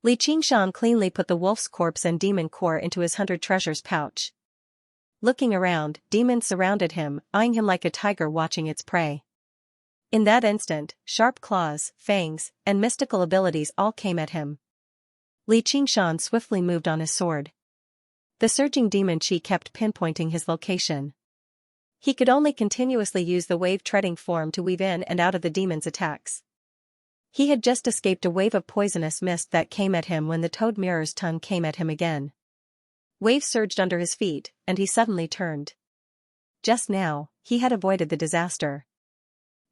Li Qingshan cleanly put the wolf's corpse and demon core into his 100 treasures pouch. Looking around, demons surrounded him, eyeing him like a tiger watching its prey. In that instant, sharp claws, fangs, and mystical abilities all came at him. Li Qingshan swiftly moved on his sword. The surging demon chi kept pinpointing his location. He could only continuously use the wave-treading form to weave in and out of the demon's attacks. He had just escaped a wave of poisonous mist that came at him when the toad mirror's tongue came at him again. Waves surged under his feet, and he suddenly turned. Just now, he had avoided the disaster.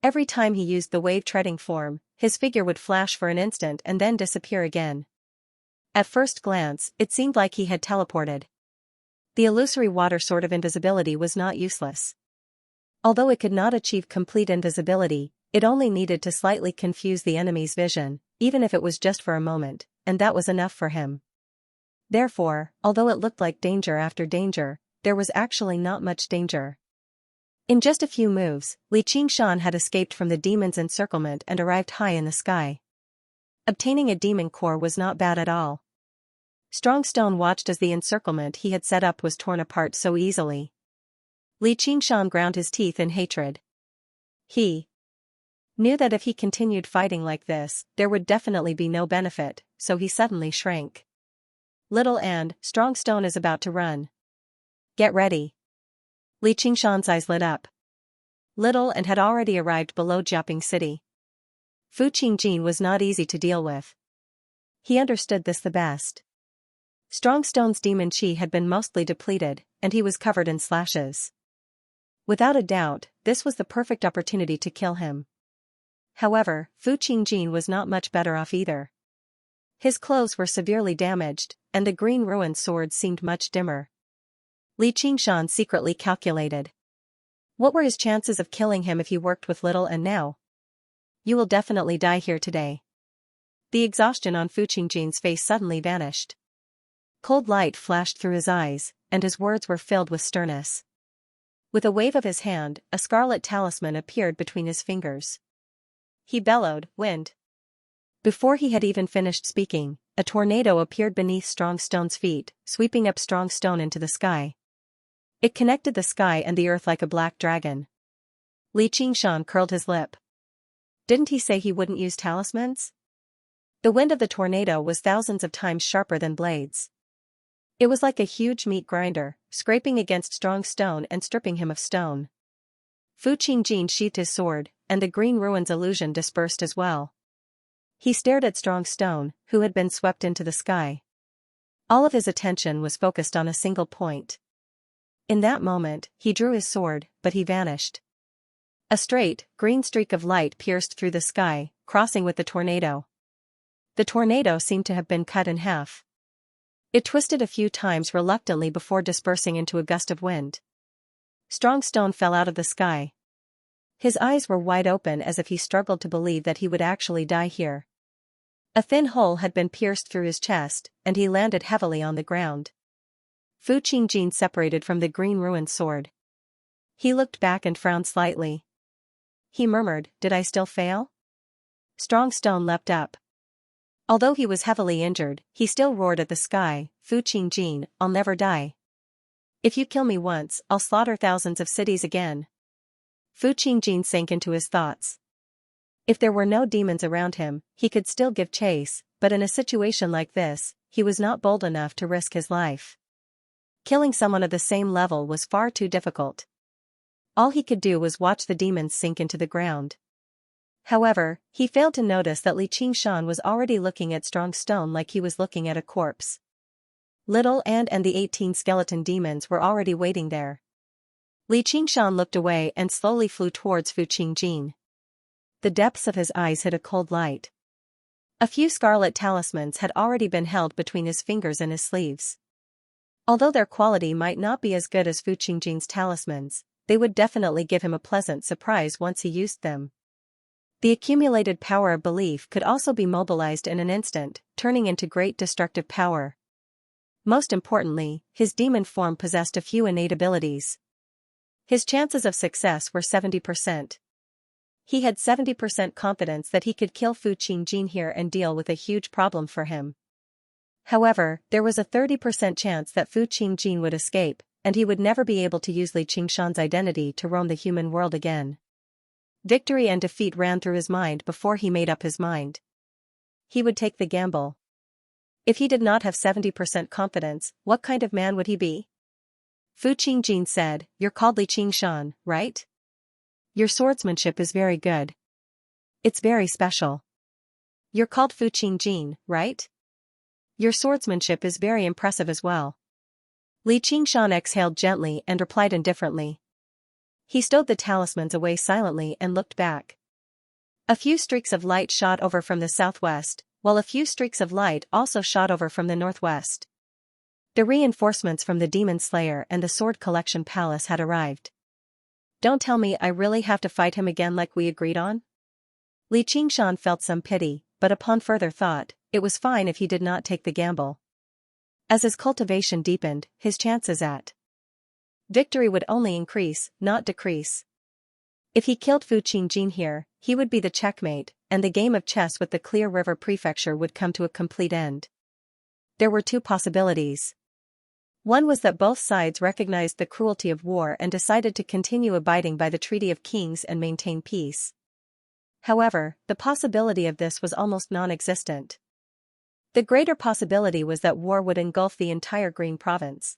Every time he used the wave-treading form, his figure would flash for an instant and then disappear again. At first glance, it seemed like he had teleported. The illusory water sort of invisibility was not useless. Although it could not achieve complete invisibility, it only needed to slightly confuse the enemy's vision, even if it was just for a moment, and that was enough for him. Therefore, although it looked like danger after danger, there was actually not much danger. In just a few moves, Li Qingshan had escaped from the demon's encirclement and arrived high in the sky. Obtaining a demon core was not bad at all. Strong Stone watched as the encirclement he had set up was torn apart so easily. Li Qingshan ground his teeth in hatred. He knew that if he continued fighting like this, there would definitely be no benefit, so he suddenly shrank. Little and Strong Stone is about to run. Get ready. Li Qingshan's eyes lit up. Little and had already arrived below Jiaping City. Fu Qingjin was not easy to deal with. He understood this the best. Strong Stone's demon chi had been mostly depleted, and he was covered in slashes. Without a doubt, this was the perfect opportunity to kill him. However, Fu Qingjin was not much better off either. His clothes were severely damaged, and the green ruined sword seemed much dimmer. Li Qingshan secretly calculated. What were his chances of killing him if he worked with little and now? You will definitely die here today. The exhaustion on Fu Qingjin's face suddenly vanished. Cold light flashed through his eyes, and his words were filled with sternness. With a wave of his hand, a scarlet talisman appeared between his fingers. He bellowed, "Wind!" Before he had even finished speaking, a tornado appeared beneath Strong Stone's feet, sweeping up Strong Stone into the sky. It connected the sky and the earth like a black dragon. Li Qingshan curled his lip. Didn't he say he wouldn't use talismans? The wind of the tornado was thousands of times sharper than blades. It was like a huge meat grinder, scraping against Strong Stone and stripping him of stone. Fu Qingjin sheathed his sword, and the green ruins illusion dispersed as well. He stared at Strong Stone, who had been swept into the sky. All of his attention was focused on a single point. In that moment, he drew his sword, but he vanished. A straight, green streak of light pierced through the sky, crossing with the tornado. The tornado seemed to have been cut in half. It twisted a few times reluctantly before dispersing into a gust of wind. Strong Stone fell out of the sky. His eyes were wide open as if he struggled to believe that he would actually die here. A thin hole had been pierced through his chest, and he landed heavily on the ground. Fu Qingjin separated from the green ruined sword. He looked back and frowned slightly. He murmured, "Did I still fail?" Strong Stone leapt up. Although he was heavily injured, he still roared at the sky, "Fu Qingjin, I'll never die. If you kill me once, I'll slaughter thousands of cities again." Fu Qingjin sank into his thoughts. If there were no demons around him, he could still give chase, but in a situation like this, he was not bold enough to risk his life. Killing someone of the same level was far too difficult. All he could do was watch the demons sink into the ground. However, he failed to notice that Li Qingshan was already looking at Strong Stone like he was looking at a corpse. Little and the 18 skeleton demons were already waiting there. Li Qingshan looked away and slowly flew towards Fu Qingjin. The depths of his eyes hid a cold light. A few scarlet talismans had already been held between his fingers and his sleeves. Although their quality might not be as good as Fu Qingjin's talismans, they would definitely give him a pleasant surprise once he used them. The accumulated power of belief could also be mobilized in an instant, turning into great destructive power. Most importantly, his demon form possessed a few innate abilities. His chances of success were 70%. He had 70% confidence that he could kill Fu Qingjin here and deal with a huge problem for him. However, there was a 30% chance that Fu Qingjin would escape, and he would never be able to use Li Qingshan's identity to roam the human world again. Victory and defeat ran through his mind before he made up his mind. He would take the gamble. If he did not have 70% confidence, what kind of man would he be? Fu Qingjin said, "You're called Li Qingshan, right? Your swordsmanship is very good. It's very special. You're called Fu Qingjin, right? Your swordsmanship is very impressive as well." Li Qingshan exhaled gently and replied indifferently. He stowed the talismans away silently and looked back. A few streaks of light shot over from the southwest, while a few streaks of light also shot over from the northwest. The reinforcements from the Demon Slayer and the Sword Collection Palace had arrived. Don't tell me I really have to fight him again like we agreed on? Li Qingshan felt some pity, but upon further thought, it was fine if he did not take the gamble. As his cultivation deepened, his chances at victory would only increase, not decrease. If he killed Fu Qingjin here, he would be the checkmate, and the game of chess with the Clear River Prefecture would come to a complete end. There were two possibilities. One was that both sides recognized the cruelty of war and decided to continue abiding by the Treaty of Kings and maintain peace. However, the possibility of this was almost non-existent. The greater possibility was that war would engulf the entire Green Province.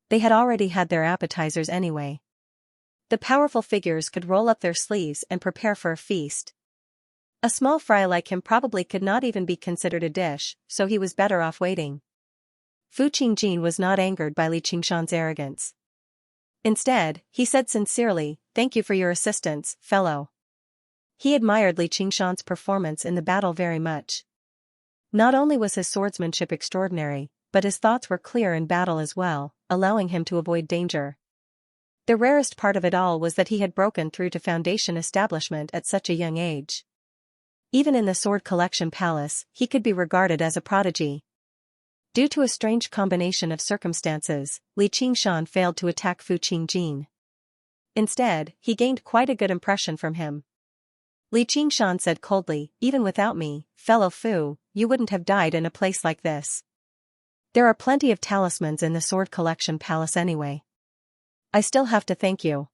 They had already had their appetizers anyway. The powerful figures could roll up their sleeves and prepare for a feast. A small fry like him probably could not even be considered a dish, so he was better off waiting. Fu Qingjin was not angered by Li Qingshan's arrogance. Instead, he said sincerely, "Thank you for your assistance, fellow." He admired Li Qingshan's performance in the battle very much. Not only was his swordsmanship extraordinary, but his thoughts were clear in battle as well, allowing him to avoid danger. The rarest part of it all was that he had broken through to foundation establishment at such a young age. Even in the Sword Collection Palace, he could be regarded as a prodigy. Due to a strange combination of circumstances, Li Qingshan failed to attack Fu Qingjin. Instead, he gained quite a good impression from him. Li Qingshan said coldly, "Even without me, fellow Fu, you wouldn't have died in a place like this. There are plenty of talismans in the Sword Collection Palace anyway. I still have to thank you."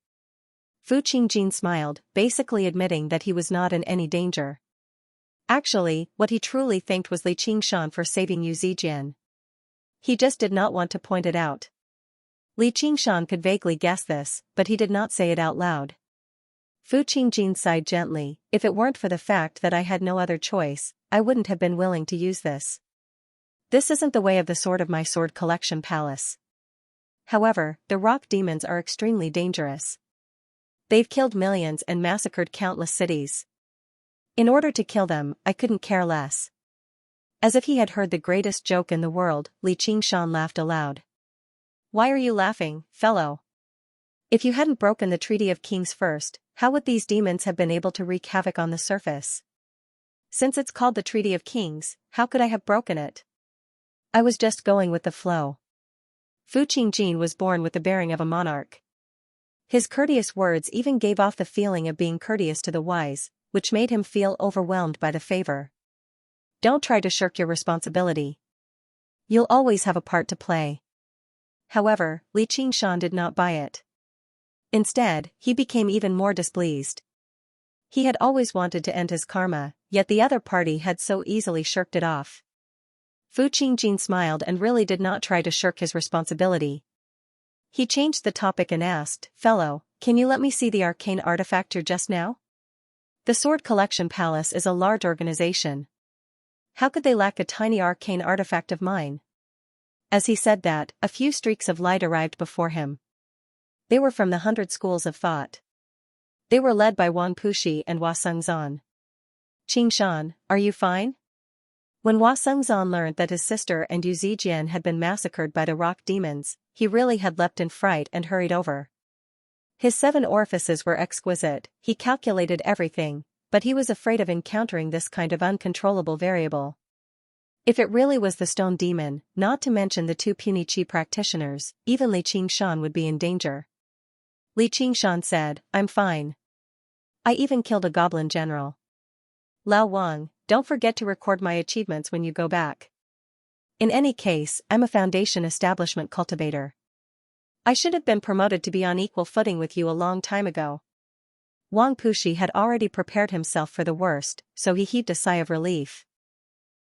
Fu Qingjin smiled, basically admitting that he was not in any danger. Actually, what he truly thanked was Li Qingshan for saving Yu Zijian. He just did not want to point it out. Li Qingshan could vaguely guess this, but he did not say it out loud. Fu Qingjin sighed gently, "If it weren't for the fact that I had no other choice, I wouldn't have been willing to use this. This isn't the way of the sword of my Sword Collection Palace. However, the rock demons are extremely dangerous. They've killed millions and massacred countless cities. In order to kill them, I couldn't care less." As if he had heard the greatest joke in the world, Li Qingshan laughed aloud. "Why are you laughing, fellow? If you hadn't broken the Treaty of Kings first, how would these demons have been able to wreak havoc on the surface? Since it's called the Treaty of Kings, how could I have broken it? I was just going with the flow." Fu Qingjin was born with the bearing of a monarch. His courteous words even gave off the feeling of being courteous to the wise, which made him feel overwhelmed by the favor. Don't try to shirk your responsibility. You'll always have a part to play. However, Li Qingshan did not buy it. Instead, he became even more displeased. He had always wanted to end his karma, yet the other party had so easily shirked it off. Fu Qingjin smiled and really did not try to shirk his responsibility. He changed the topic and asked, "Fellow, can you let me see the arcane artifact you're just now? The Sword Collection Palace is a large organization. How could they lack a tiny arcane artifact of mine?" As he said that, a few streaks of light arrived before him. They were from the 100 schools of thought. They were led by Wan Pushi and Hua Sengzan. "Qingshan, are you fine?" When Hua Sengzan learned that his sister and Yu Zijian had been massacred by the rock demons, he really had leapt in fright and hurried over. His 7 orifices were exquisite, he calculated everything, but he was afraid of encountering this kind of uncontrollable variable. If it really was the stone demon, not to mention the 2 puny chi practitioners, even Li Qingshan would be in danger. Li Qingshan said, I'm fine. I even killed a goblin general. Lao Wang, don't forget to record my achievements when you go back. In any case, I'm a Foundation establishment cultivator. I should have been promoted to be on equal footing with you a long time ago. Wang Pushi had already prepared himself for the worst, so he heaved a sigh of relief.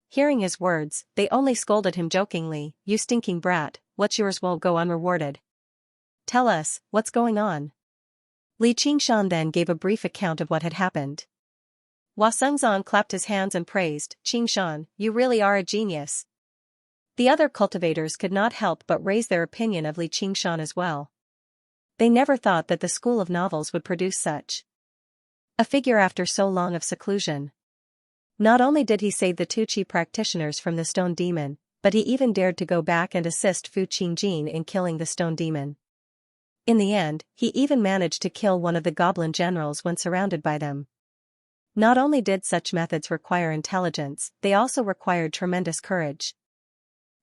Hearing his words, they only scolded him jokingly, you stinking brat, what's yours won't go unrewarded. Tell us, what's going on? Li Qingshan then gave a brief account of what had happened. Hua Sengzan clapped his hands and praised, Qingshan, you really are a genius. The other cultivators could not help but raise their opinion of Li Qingshan as well. They never thought that the school of novels would produce such a figure after so long of seclusion. Not only did he save the two Qi practitioners from the stone demon, but he even dared to go back and assist Fu Qingjin in killing the stone demon. In the end, he even managed to kill one of the goblin generals when surrounded by them. Not only did such methods require intelligence, they also required tremendous courage.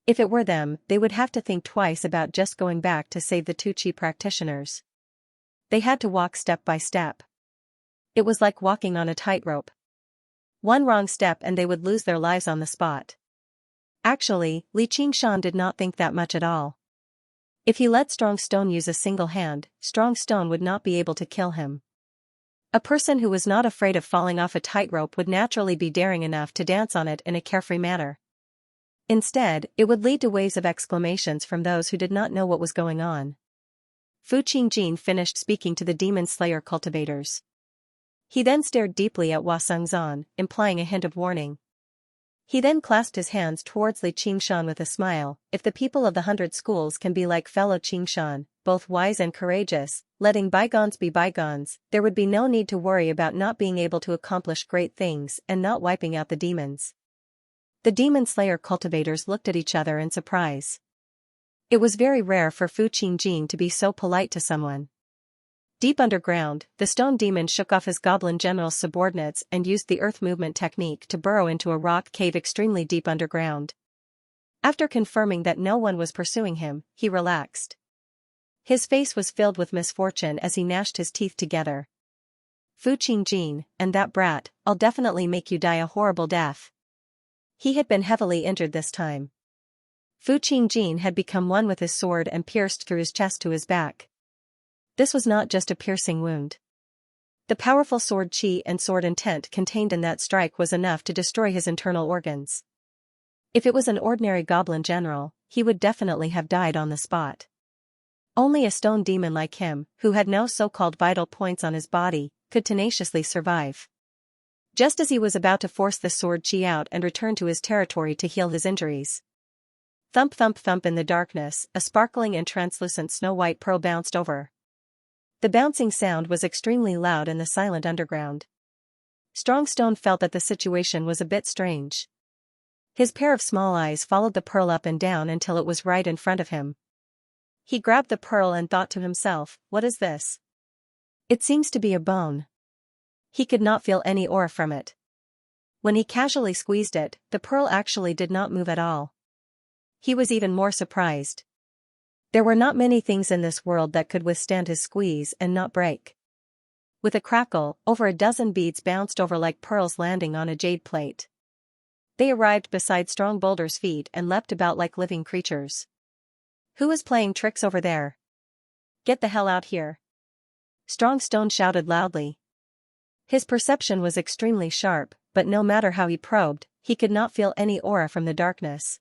If it were them, they would have to think twice about just going back to save the two Qi practitioners. They had to walk step by step. It was like walking on a tightrope. One wrong step and they would lose their lives on the spot. Actually, Li Qingshan did not think that much at all. If he let Strong Stone use a single hand, Strong Stone would not be able to kill him. A person who was not afraid of falling off a tightrope would naturally be daring enough to dance on it in a carefree manner. Instead, it would lead to waves of exclamations from those who did not know what was going on. Fu Qingjin finished speaking to the demon slayer cultivators. He then stared deeply at Hua Sengzan, implying a hint of warning. He then clasped his hands towards Li Qingshan with a smile, if the people of the 100 schools can be like fellow Qingshan, both wise and courageous, letting bygones be bygones, there would be no need to worry about not being able to accomplish great things and not wiping out the demons. The demon slayer cultivators looked at each other in surprise. It was very rare for Fu Qingjin to be so polite to someone. Deep underground, the stone demon shook off his goblin general's subordinates and used the earth movement technique to burrow into a rock cave extremely deep underground. After confirming that no one was pursuing him, he relaxed. His face was filled with misfortune as he gnashed his teeth together. Fu Qingjin, and that brat, I'll definitely make you die a horrible death. He had been heavily injured this time. Fu Qingjin had become one with his sword and pierced through his chest to his back. This was not just a piercing wound. The powerful sword chi and sword intent contained in that strike was enough to destroy his internal organs. If it was an ordinary goblin general, he would definitely have died on the spot. Only a stone demon like him, who had no so-called vital points on his body, could tenaciously survive. Just as he was about to force the sword chi out and return to his territory to heal his injuries. Thump thump thump in the darkness, a sparkling and translucent snow-white pearl bounced over. The bouncing sound was extremely loud in the silent underground. Strong Stone felt that the situation was a bit strange. His pair of small eyes followed the pearl up and down until it was right in front of him. He grabbed the pearl and thought to himself, what is this? It seems to be a bone. He could not feel any aura from it. When he casually squeezed it, the pearl actually did not move at all. He was even more surprised. There were not many things in this world that could withstand his squeeze and not break. With a crackle, over a dozen beads bounced over like pearls landing on a jade plate. They arrived beside Strong Boulder's feet and leapt about like living creatures. Who is playing tricks over there? Get the hell out here. Strong Stone shouted loudly. His perception was extremely sharp, but no matter how he probed, he could not feel any aura from the darkness.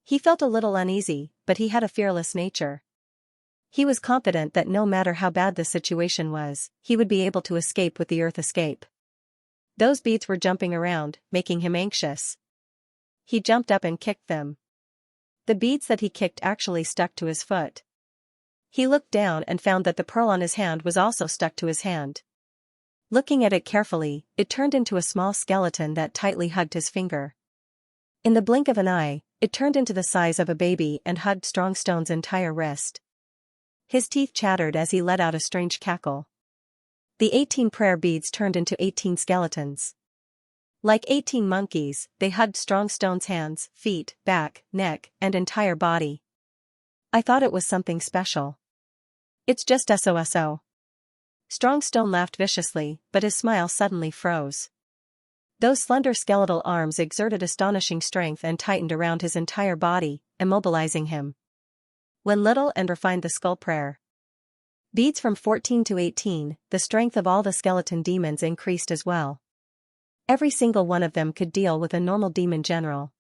He felt a little uneasy, but he had a fearless nature. He was confident that no matter how bad the situation was, he would be able to escape with the earth escape. Those beads were jumping around, making him anxious. He jumped up and kicked them. The beads that he kicked actually stuck to his foot. He looked down and found that the pearl on his hand was also stuck to his hand. Looking at it carefully, it turned into a small skeleton that tightly hugged his finger. In the blink of an eye, it turned into the size of a baby and hugged Strong Stone's entire wrist. His teeth chattered as he let out a strange cackle. The 18 prayer beads turned into 18 skeletons. Like 18 monkeys, they hugged Strong Stone's hands, feet, back, neck, and entire body. I thought it was something special. It's just SOSO. Strong Stone laughed viciously, but his smile suddenly froze. Those slender skeletal arms exerted astonishing strength and tightened around his entire body, immobilizing him. When Little and refined the skull prayer beads from 14 to 18, the strength of all the skeleton demons increased as well. Every single one of them could deal with a normal demon general.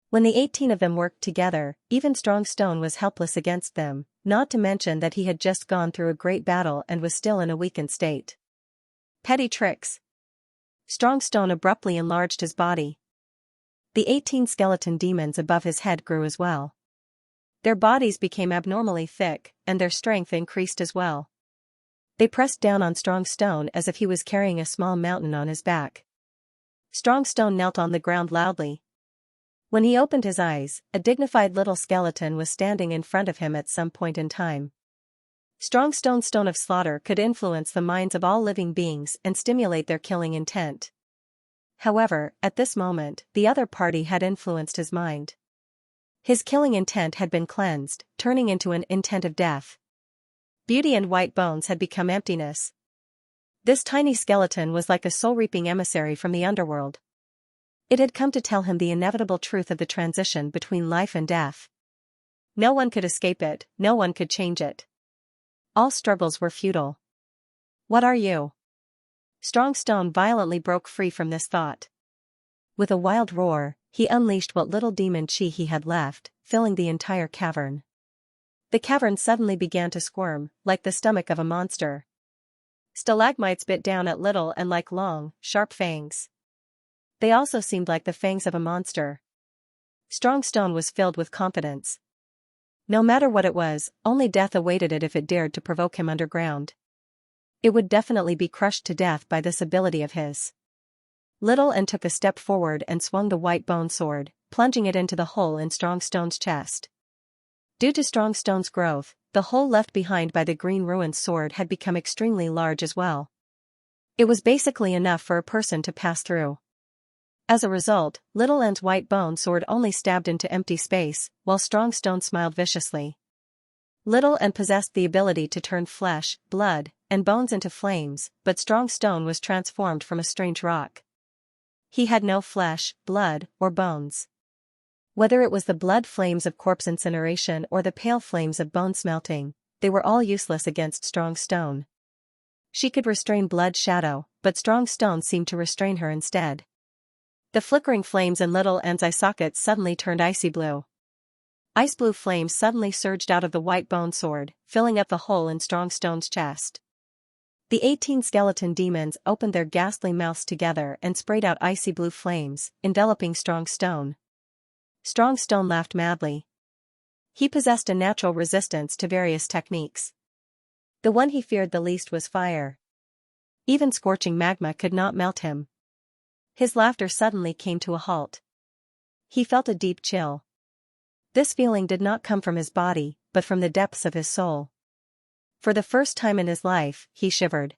When the 18 of them worked together, even Strong Stone was helpless against them, not to mention that he had just gone through a great battle and was still in a weakened state. Petty tricks. Strong Stone abruptly enlarged his body. The 18 skeleton demons above his head grew as well. Their bodies became abnormally thick, and their strength increased as well. They pressed down on Strong Stone as if he was carrying a small mountain on his back. Strong Stone knelt on the ground loudly. When he opened his eyes, a dignified little skeleton was standing in front of him at some point in time. Strong Stone's Stone of Slaughter could influence the minds of all living beings and stimulate their killing intent. However, at this moment, the other party had influenced his mind. His killing intent had been cleansed, turning into an intent of death. Beauty and white bones had become emptiness. This tiny skeleton was like a soul-reaping emissary from the underworld. It had come to tell him the inevitable truth of the transition between life and death. No one could escape it, no one could change it. All struggles were futile. What are you? Strong Stone violently broke free from this thought. With a wild roar, he unleashed what little demon chi he had left, filling the entire cavern. The cavern suddenly began to squirm, like the stomach of a monster. Stalagmites bit down at Little and like long, sharp fangs. They also seemed like the fangs of a monster. Strong Stone was filled with confidence. No matter what it was, only death awaited it if it dared to provoke him underground. It would definitely be crushed to death by this ability of his. Little and took a step forward and swung the white bone sword, plunging it into the hole in Strong Stone's chest. Due to Strong Stone's growth, the hole left behind by the green ruined sword had become extremely large as well. It was basically enough for a person to pass through. As a result, Little End's white bone sword only stabbed into empty space, while Strong Stone smiled viciously. Little End possessed the ability to turn flesh, blood, and bones into flames, but Strong Stone was transformed from a strange rock. He had no flesh, blood, or bones. Whether it was the blood flames of corpse incineration or the pale flames of bone smelting, they were all useless against Strong Stone. She could restrain Blood Shadow, but Strong Stone seemed to restrain her instead. The flickering flames in Little End's eye sockets suddenly turned icy blue. Ice blue flames suddenly surged out of the white bone sword, filling up the hole in Strong Stone's chest. The 18 skeleton demons opened their ghastly mouths together and sprayed out icy blue flames, enveloping Strong Stone. Strong Stone laughed madly. He possessed a natural resistance to various techniques. The one he feared the least was fire. Even scorching magma could not melt him. His laughter suddenly came to a halt. He felt a deep chill. This feeling did not come from his body, but from the depths of his soul. For the first time in his life, he shivered.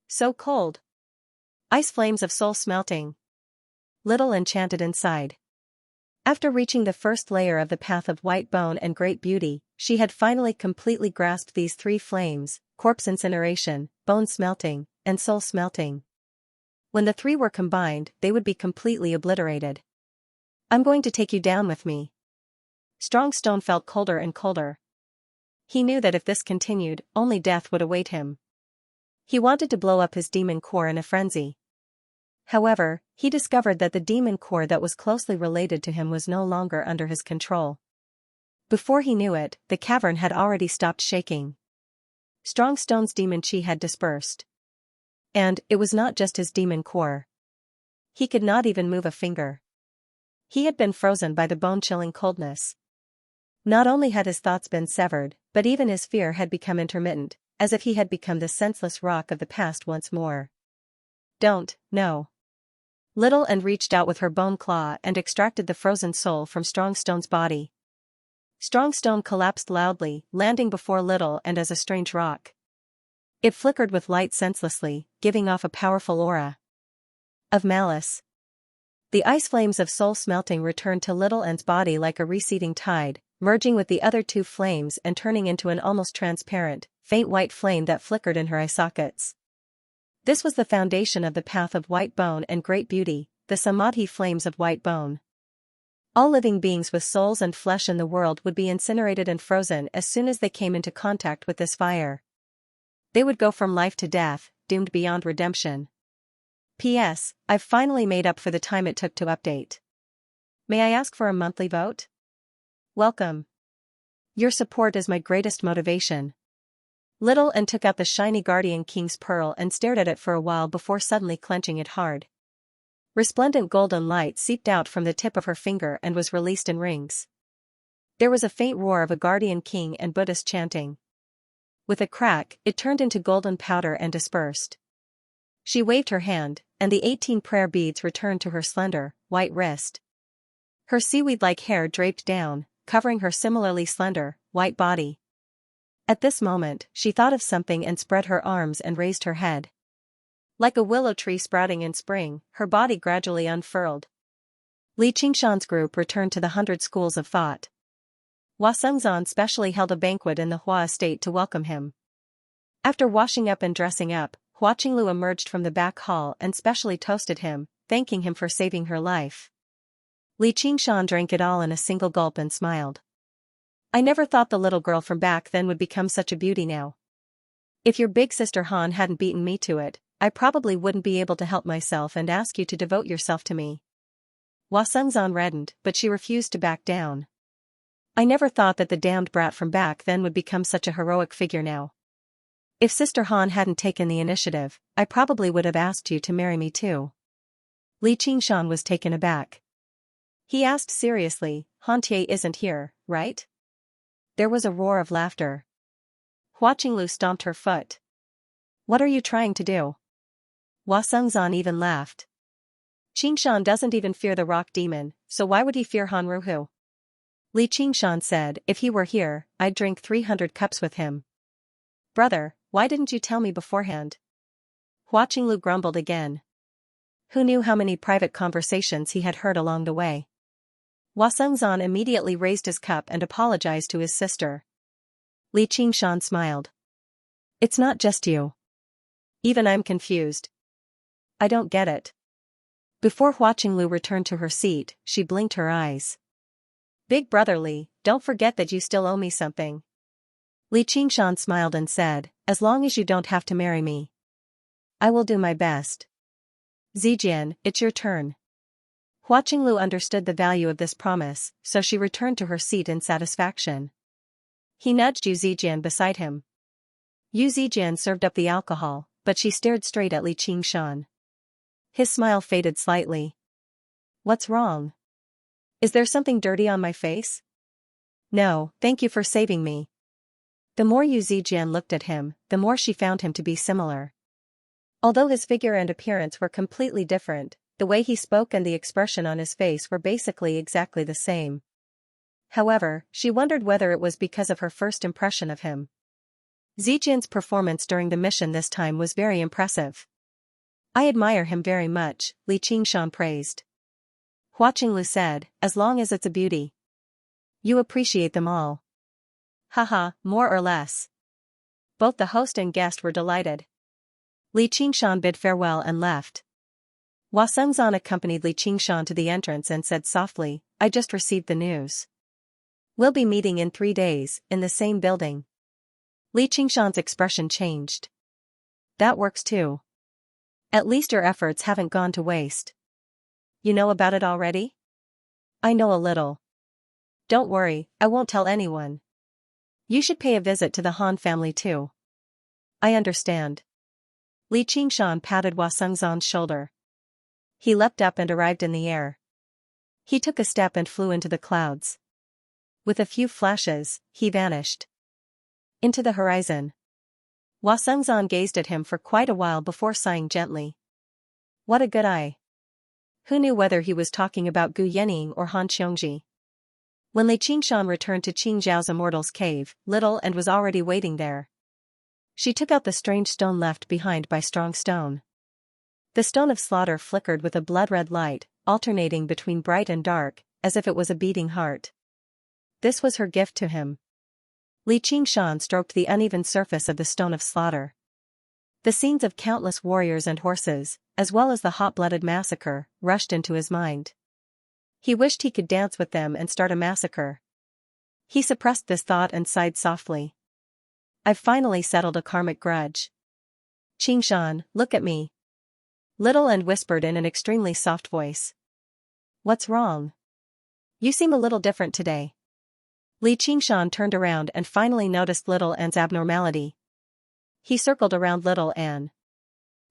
So cold. Ice flames of soul smelting. Little enchanted inside. After reaching the first layer of the path of white bone and great beauty, she had finally completely grasped these three flames: corpse incineration, bone smelting, and soul smelting. When the three were combined, they would be completely obliterated. I'm going to take you down with me. Strong Stone felt colder and colder. He knew that if this continued, only death would await him. He wanted to blow up his demon core in a frenzy. However, he discovered that the demon core that was closely related to him was no longer under his control. Before he knew it, the cavern had already stopped shaking. Strong Stone's demon chi had dispersed. And it was not just his demon core. He could not even move a finger. He had been frozen by the bone-chilling coldness. Not only had his thoughts been severed, but even his fear had become intermittent, as if he had become the senseless rock of the past once more. Don't, no. Little End reached out with her bone claw and extracted the frozen soul from Strong Stone's body. Strong Stone collapsed loudly, landing before Little End as a strange rock. It flickered with light senselessly, giving off a powerful aura of malice. The ice flames of soul smelting returned to Little End's body like a receding tide, merging with the other two flames and turning into an almost transparent, faint white flame that flickered in her eye sockets. This was the foundation of the path of white bone and great beauty, the Samadhi flames of white bone. All living beings with souls and flesh in the world would be incinerated and frozen as soon as they came into contact with this fire. They would go from life to death, doomed beyond redemption. P.S. I've finally made up for the time it took to update. May I ask for a monthly vote? Welcome. Your support is my greatest motivation. Little and took out the shiny Guardian King's pearl and stared at it for a while before suddenly clenching it hard. Resplendent golden light seeped out from the tip of her finger and was released in rings. There was a faint roar of a Guardian King and Buddhist chanting. With a crack, it turned into golden powder and dispersed. She waved her hand, and the 18 prayer beads returned to her slender, white wrist. Her seaweed-like hair draped down, covering her similarly slender, white body. At this moment, she thought of something and spread her arms and raised her head. Like a willow tree sprouting in spring, her body gradually unfurled. Li Qingshan's group returned to the 100 schools of thought. Hua Sengzan specially held a banquet in the Hua estate to welcome him. After washing up and dressing up, Hua Qinglu emerged from the back hall and specially toasted him, thanking him for saving her life. Li Qingshan drank it all in a single gulp and smiled. I never thought the little girl from back then would become such a beauty now. If your big sister Han hadn't beaten me to it, I probably wouldn't be able to help myself and ask you to devote yourself to me. Hua Sengzan reddened, but she refused to back down. I never thought that the damned brat from back then would become such a heroic figure now. If Sister Han hadn't taken the initiative, I probably would have asked you to marry me too. Li Qingshan was taken aback. He asked seriously, Han Tie isn't here, right? There was a roar of laughter. Hua Qinglu stomped her foot. What are you trying to do? Hua Sengzan even laughed. Qingshan doesn't even fear the rock demon, so why would he fear Han Ruhu? Li Qingshan said, if he were here, I'd drink 300 cups with him. Brother, why didn't you tell me beforehand? Hua Qinglu grumbled again. Who knew how many private conversations he had heard along the way? Hua Sengzan immediately raised his cup and apologized to his sister. Li Qingshan smiled. It's not just you. Even I'm confused. I don't get it. Before Hua Qinglu returned to her seat, she blinked her eyes. Big brother Li, don't forget that you still owe me something. Li Qingshan smiled and said, as long as you don't have to marry me. I will do my best. Zijian, it's your turn. Hua Qinglu understood the value of this promise, so she returned to her seat in satisfaction. He nudged Yu Zijian beside him. Yu Zijian served up the alcohol, but she stared straight at Li Qingshan. His smile faded slightly. What's wrong? Is there something dirty on my face? No, thank you for saving me. The more Yu Zijian looked at him, the more she found him to be similar. Although his figure and appearance were completely different, the way he spoke and the expression on his face were basically exactly the same. However, she wondered whether it was because of her first impression of him. Zijian's performance during the mission this time was very impressive. I admire him very much, Li Qingshan praised. Hua Qinglu said, as long as it's a beauty. You appreciate them all. Haha, more or less. Both the host and guest were delighted. Li Qingshan bid farewell and left. Hua Sengzan accompanied Li Qingshan to the entrance and said softly, I just received the news. We'll be meeting in 3 days, in the same building. Li Qingshan's expression changed. That works too. At least your efforts haven't gone to waste. You know about it already? I know a little. Don't worry, I won't tell anyone. You should pay a visit to the Han family too. I understand. Li Qingshan patted Hua Sengzan's shoulder. He leapt up and arrived in the air. He took a step and flew into the clouds. With a few flashes, he vanished. Into the horizon. Hua Sengzan gazed at him for quite a while before sighing gently. What a good eye. Who knew whether he was talking about Gu Yening or Han Xiongji? When Li Qingshan returned to Qing Zhao's immortal's cave, Little and was already waiting there. She took out the strange stone left behind by Strong Stone. The stone of slaughter flickered with a blood-red light, alternating between bright and dark, as if it was a beating heart. This was her gift to him. Li Qingshan stroked the uneven surface of the stone of slaughter. The scenes of countless warriors and horses, as well as the hot-blooded massacre, rushed into his mind. He wished he could dance with them and start a massacre. He suppressed this thought and sighed softly. I've finally settled a karmic grudge. Qingshan, look at me. Little and whispered in an extremely soft voice. What's wrong? You seem a little different today. Li Qingshan turned around and finally noticed Little Anne's abnormality. He circled around Little Anne.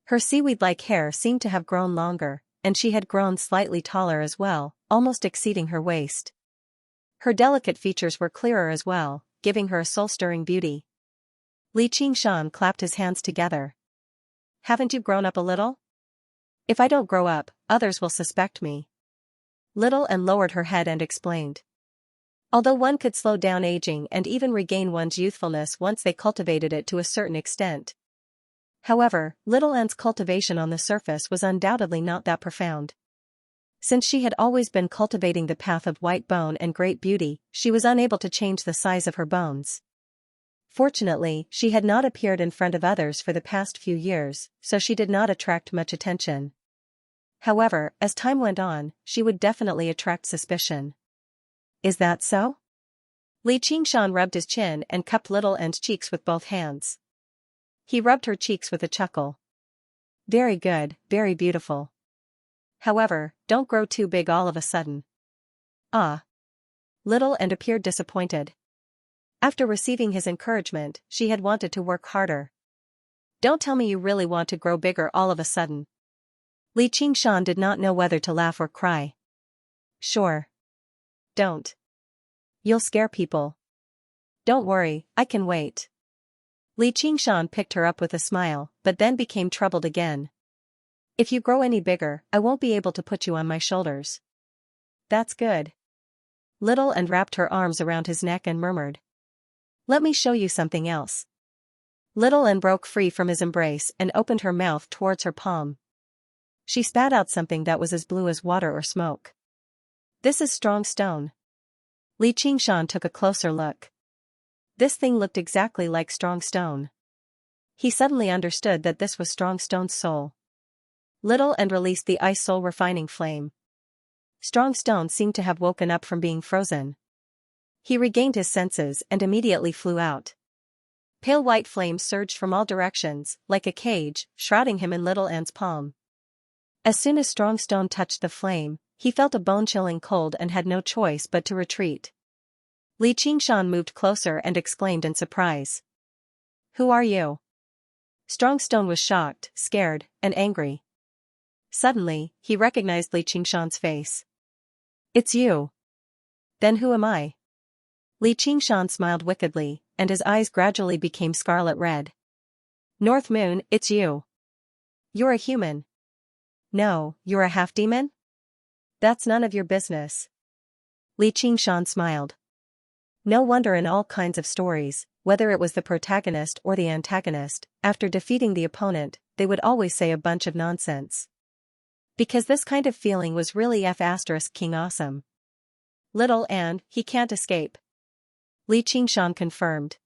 Her seaweed-like hair seemed to have grown longer, and she had grown slightly taller as well, almost exceeding her waist. Her delicate features were clearer as well, giving her a soul-stirring beauty. Li Qingshan clapped his hands together. Haven't you grown up a little? If I don't grow up, others will suspect me. Little Anne lowered her head and explained. Although one could slow down aging and even regain one's youthfulness once they cultivated it to a certain extent. However, Little Anne's cultivation on the surface was undoubtedly not that profound. Since she had always been cultivating the path of white bone and great beauty, she was unable to change the size of her bones. Fortunately, she had not appeared in front of others for the past few years, so she did not attract much attention. However, as time went on, she would definitely attract suspicion. Is that so? Li Qingshan rubbed his chin and cupped Little Anne's cheeks with both hands. He rubbed her cheeks with a chuckle. Very good, very beautiful. However, don't grow too big all of a sudden. Ah. Little Anne appeared disappointed. After receiving his encouragement, she had wanted to work harder. Don't tell me you really want to grow bigger all of a sudden. Li Qingshan did not know whether to laugh or cry. Sure. Don't. You'll scare people. Don't worry, I can wait. Li Qingshan picked her up with a smile, but then became troubled again. If you grow any bigger, I won't be able to put you on my shoulders. That's good. Little Anne wrapped her arms around his neck and murmured. Let me show you something else. Little Anne broke free from his embrace and opened her mouth towards her palm. She spat out something that was as blue as water or smoke. This is strong stone. Li Qingshan took a closer look. This thing looked exactly like strong stone. He suddenly understood that this was strong stone's soul. Little Anne released the ice soul refining flame. Strong stone seemed to have woken up from being frozen. He regained his senses and immediately flew out. Pale white flames surged from all directions, like a cage, shrouding him in Little Anne's palm. As soon as strong stone touched the flame, he felt a bone-chilling cold and had no choice but to retreat. Li Qingshan moved closer and exclaimed in surprise. Who are you? Strong stone was shocked, scared, and angry. Suddenly, he recognized Li Qingshan's face. It's you. Then who am I? Li Qingshan smiled wickedly, and his eyes gradually became scarlet red. North Moon, it's you. You're a human. No, you're a half-demon? That's none of your business. Li Qingshan smiled. No wonder in all kinds of stories, whether it was the protagonist or the antagonist, after defeating the opponent, they would always say a bunch of nonsense. Because this kind of feeling was really King awesome. Little Anne, he can't escape. Li Qingshan confirmed.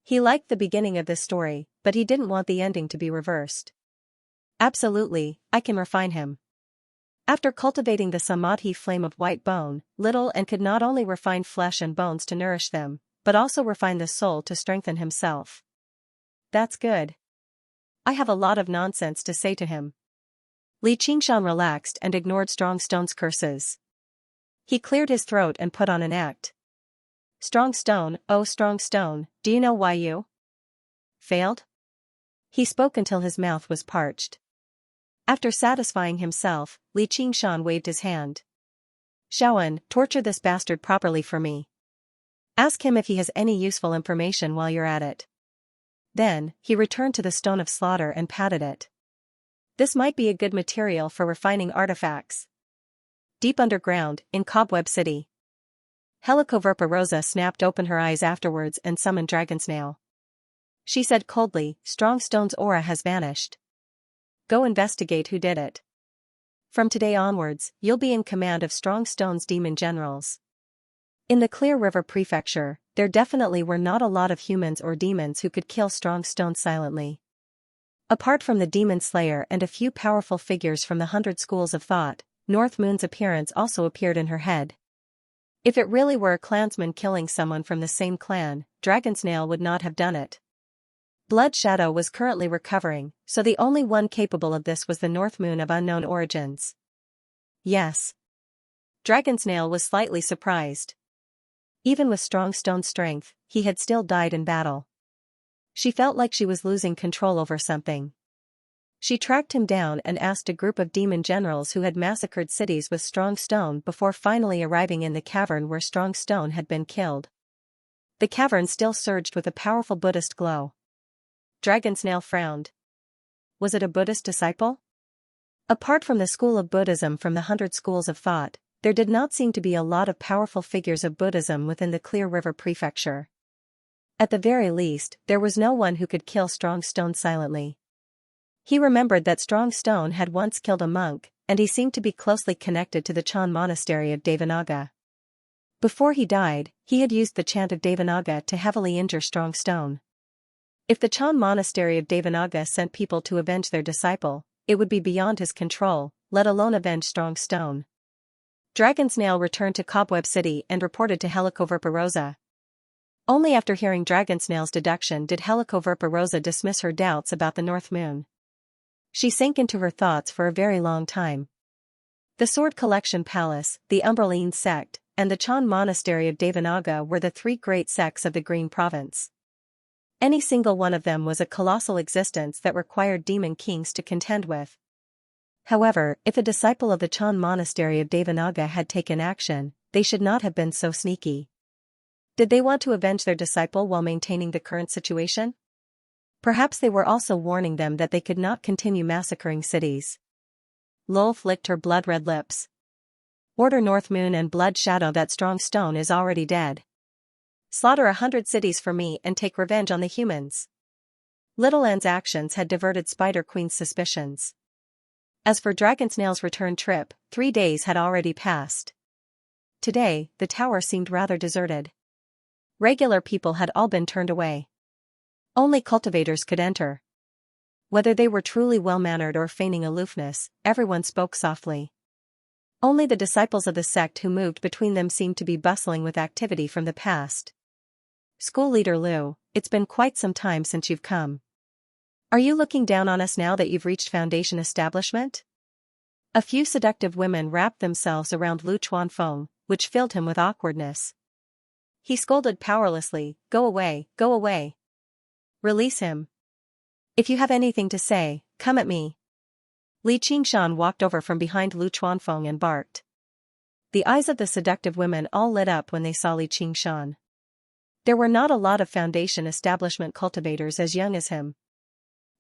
He liked the beginning of this story, but he didn't want the ending to be reversed. Absolutely, I can refine him. After cultivating the samadhi flame of white bone, Little Anne could not only refine flesh and bones to nourish them, but also refine the soul to strengthen himself. That's good. I have a lot of nonsense to say to him. Li Qingshan relaxed and ignored Strong Stone's curses. He cleared his throat and put on an act. Strong Stone, oh Strong Stone, do you know why you failed? He spoke until his mouth was parched. After satisfying himself, Li Qingshan waved his hand. Shaoan, torture this bastard properly for me. Ask him if he has any useful information while you're at it. Then, he returned to the stone of slaughter and patted it. This might be a good material for refining artifacts. Deep underground, in Cobweb City. Helicoverpa Rosa snapped open her eyes afterwards and summoned Dragonsnail. She said coldly, Strong Stone's aura has vanished. Go investigate who did it. From today onwards, you'll be in command of Strong Stone's demon generals. In the Clear River Prefecture, there definitely were not a lot of humans or demons who could kill strong stone silently. Apart from the demon slayer and a few powerful figures from the 100 schools of thought, North Moon's appearance also appeared in her head. If it really were a clansman killing someone from the same clan, Dragonsnail would not have done it. Blood Shadow was currently recovering, so the only one capable of this was the North Moon of unknown origins. Yes. Dragonsnail was slightly surprised. Even with strong stone strength, he had still died in battle. She felt like she was losing control over something. She tracked him down and asked a group of demon generals who had massacred cities with strong stone before finally arriving in the cavern where strong stone had been killed. The cavern still surged with a powerful Buddhist glow. Dragonsnail frowned. Was it a Buddhist disciple? Apart from the school of Buddhism from the 100 schools of thought, there did not seem to be a lot of powerful figures of Buddhism within the Clear River Prefecture. At the very least, there was no one who could kill strong stone silently. He remembered that strong stone had once killed a monk, and he seemed to be closely connected to the Chan monastery of Devanaga. Before he died, he had used the chant of Devanaga to heavily injure strong stone. If the Chan monastery of Devanaga sent people to avenge their disciple, it would be beyond his control, let alone avenge strong stone. Dragonsnail returned to Cobweb City and reported to Helicoverparosa. Only after hearing Dragonsnail's deduction did Helicoverparosa dismiss her doubts about the North Moon. She sank into her thoughts for a very long time. The Sword Collection Palace, the Umbraline sect, and the Chan monastery of Devanaga were the three great sects of the Green Province. Any single one of them was a colossal existence that required demon kings to contend with. However, if a disciple of the Chan monastery of Devanaga had taken action, they should not have been so sneaky. Did they want to avenge their disciple while maintaining the current situation? Perhaps they were also warning them that they could not continue massacring cities. Lolf licked her blood-red lips. Order North Moon and Blood Shadow that strong stone is already dead. Slaughter 100 cities for me and take revenge on the humans. Little Anne's actions had diverted Spider Queen's suspicions. As for Dragonsnail's return trip, 3 days had already passed. Today, the tower seemed rather deserted. Regular people had all been turned away. Only cultivators could enter. Whether they were truly well-mannered or feigning aloofness, everyone spoke softly. Only the disciples of the sect who moved between them seemed to be bustling with activity from the past. School leader Liu, it's been quite some time since you've come. Are you looking down on us now that you've reached Foundation establishment? A few seductive women wrapped themselves around Lu Chuanfeng, which filled him with awkwardness. He scolded powerlessly, "Go away, go away. Release him. If you have anything to say, come at me." Li Qingshan walked over from behind Lu Chuanfeng and barked. The eyes of the seductive women all lit up when they saw Li Qingshan. There were not a lot of Foundation establishment cultivators as young as him.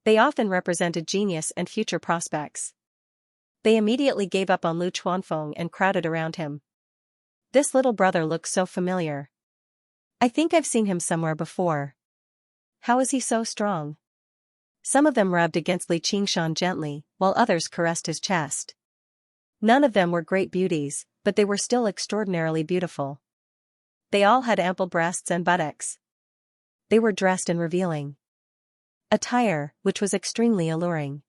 They often represented genius and future prospects. They immediately gave up on Lu Chuanfeng and crowded around him. This little brother looks so familiar. I think I've seen him somewhere before. How is he so strong? Some of them rubbed against Li Qingshan gently, while others caressed his chest. None of them were great beauties, but they were still extraordinarily beautiful. They all had ample breasts and buttocks. They were dressed in revealing attire, which was extremely alluring.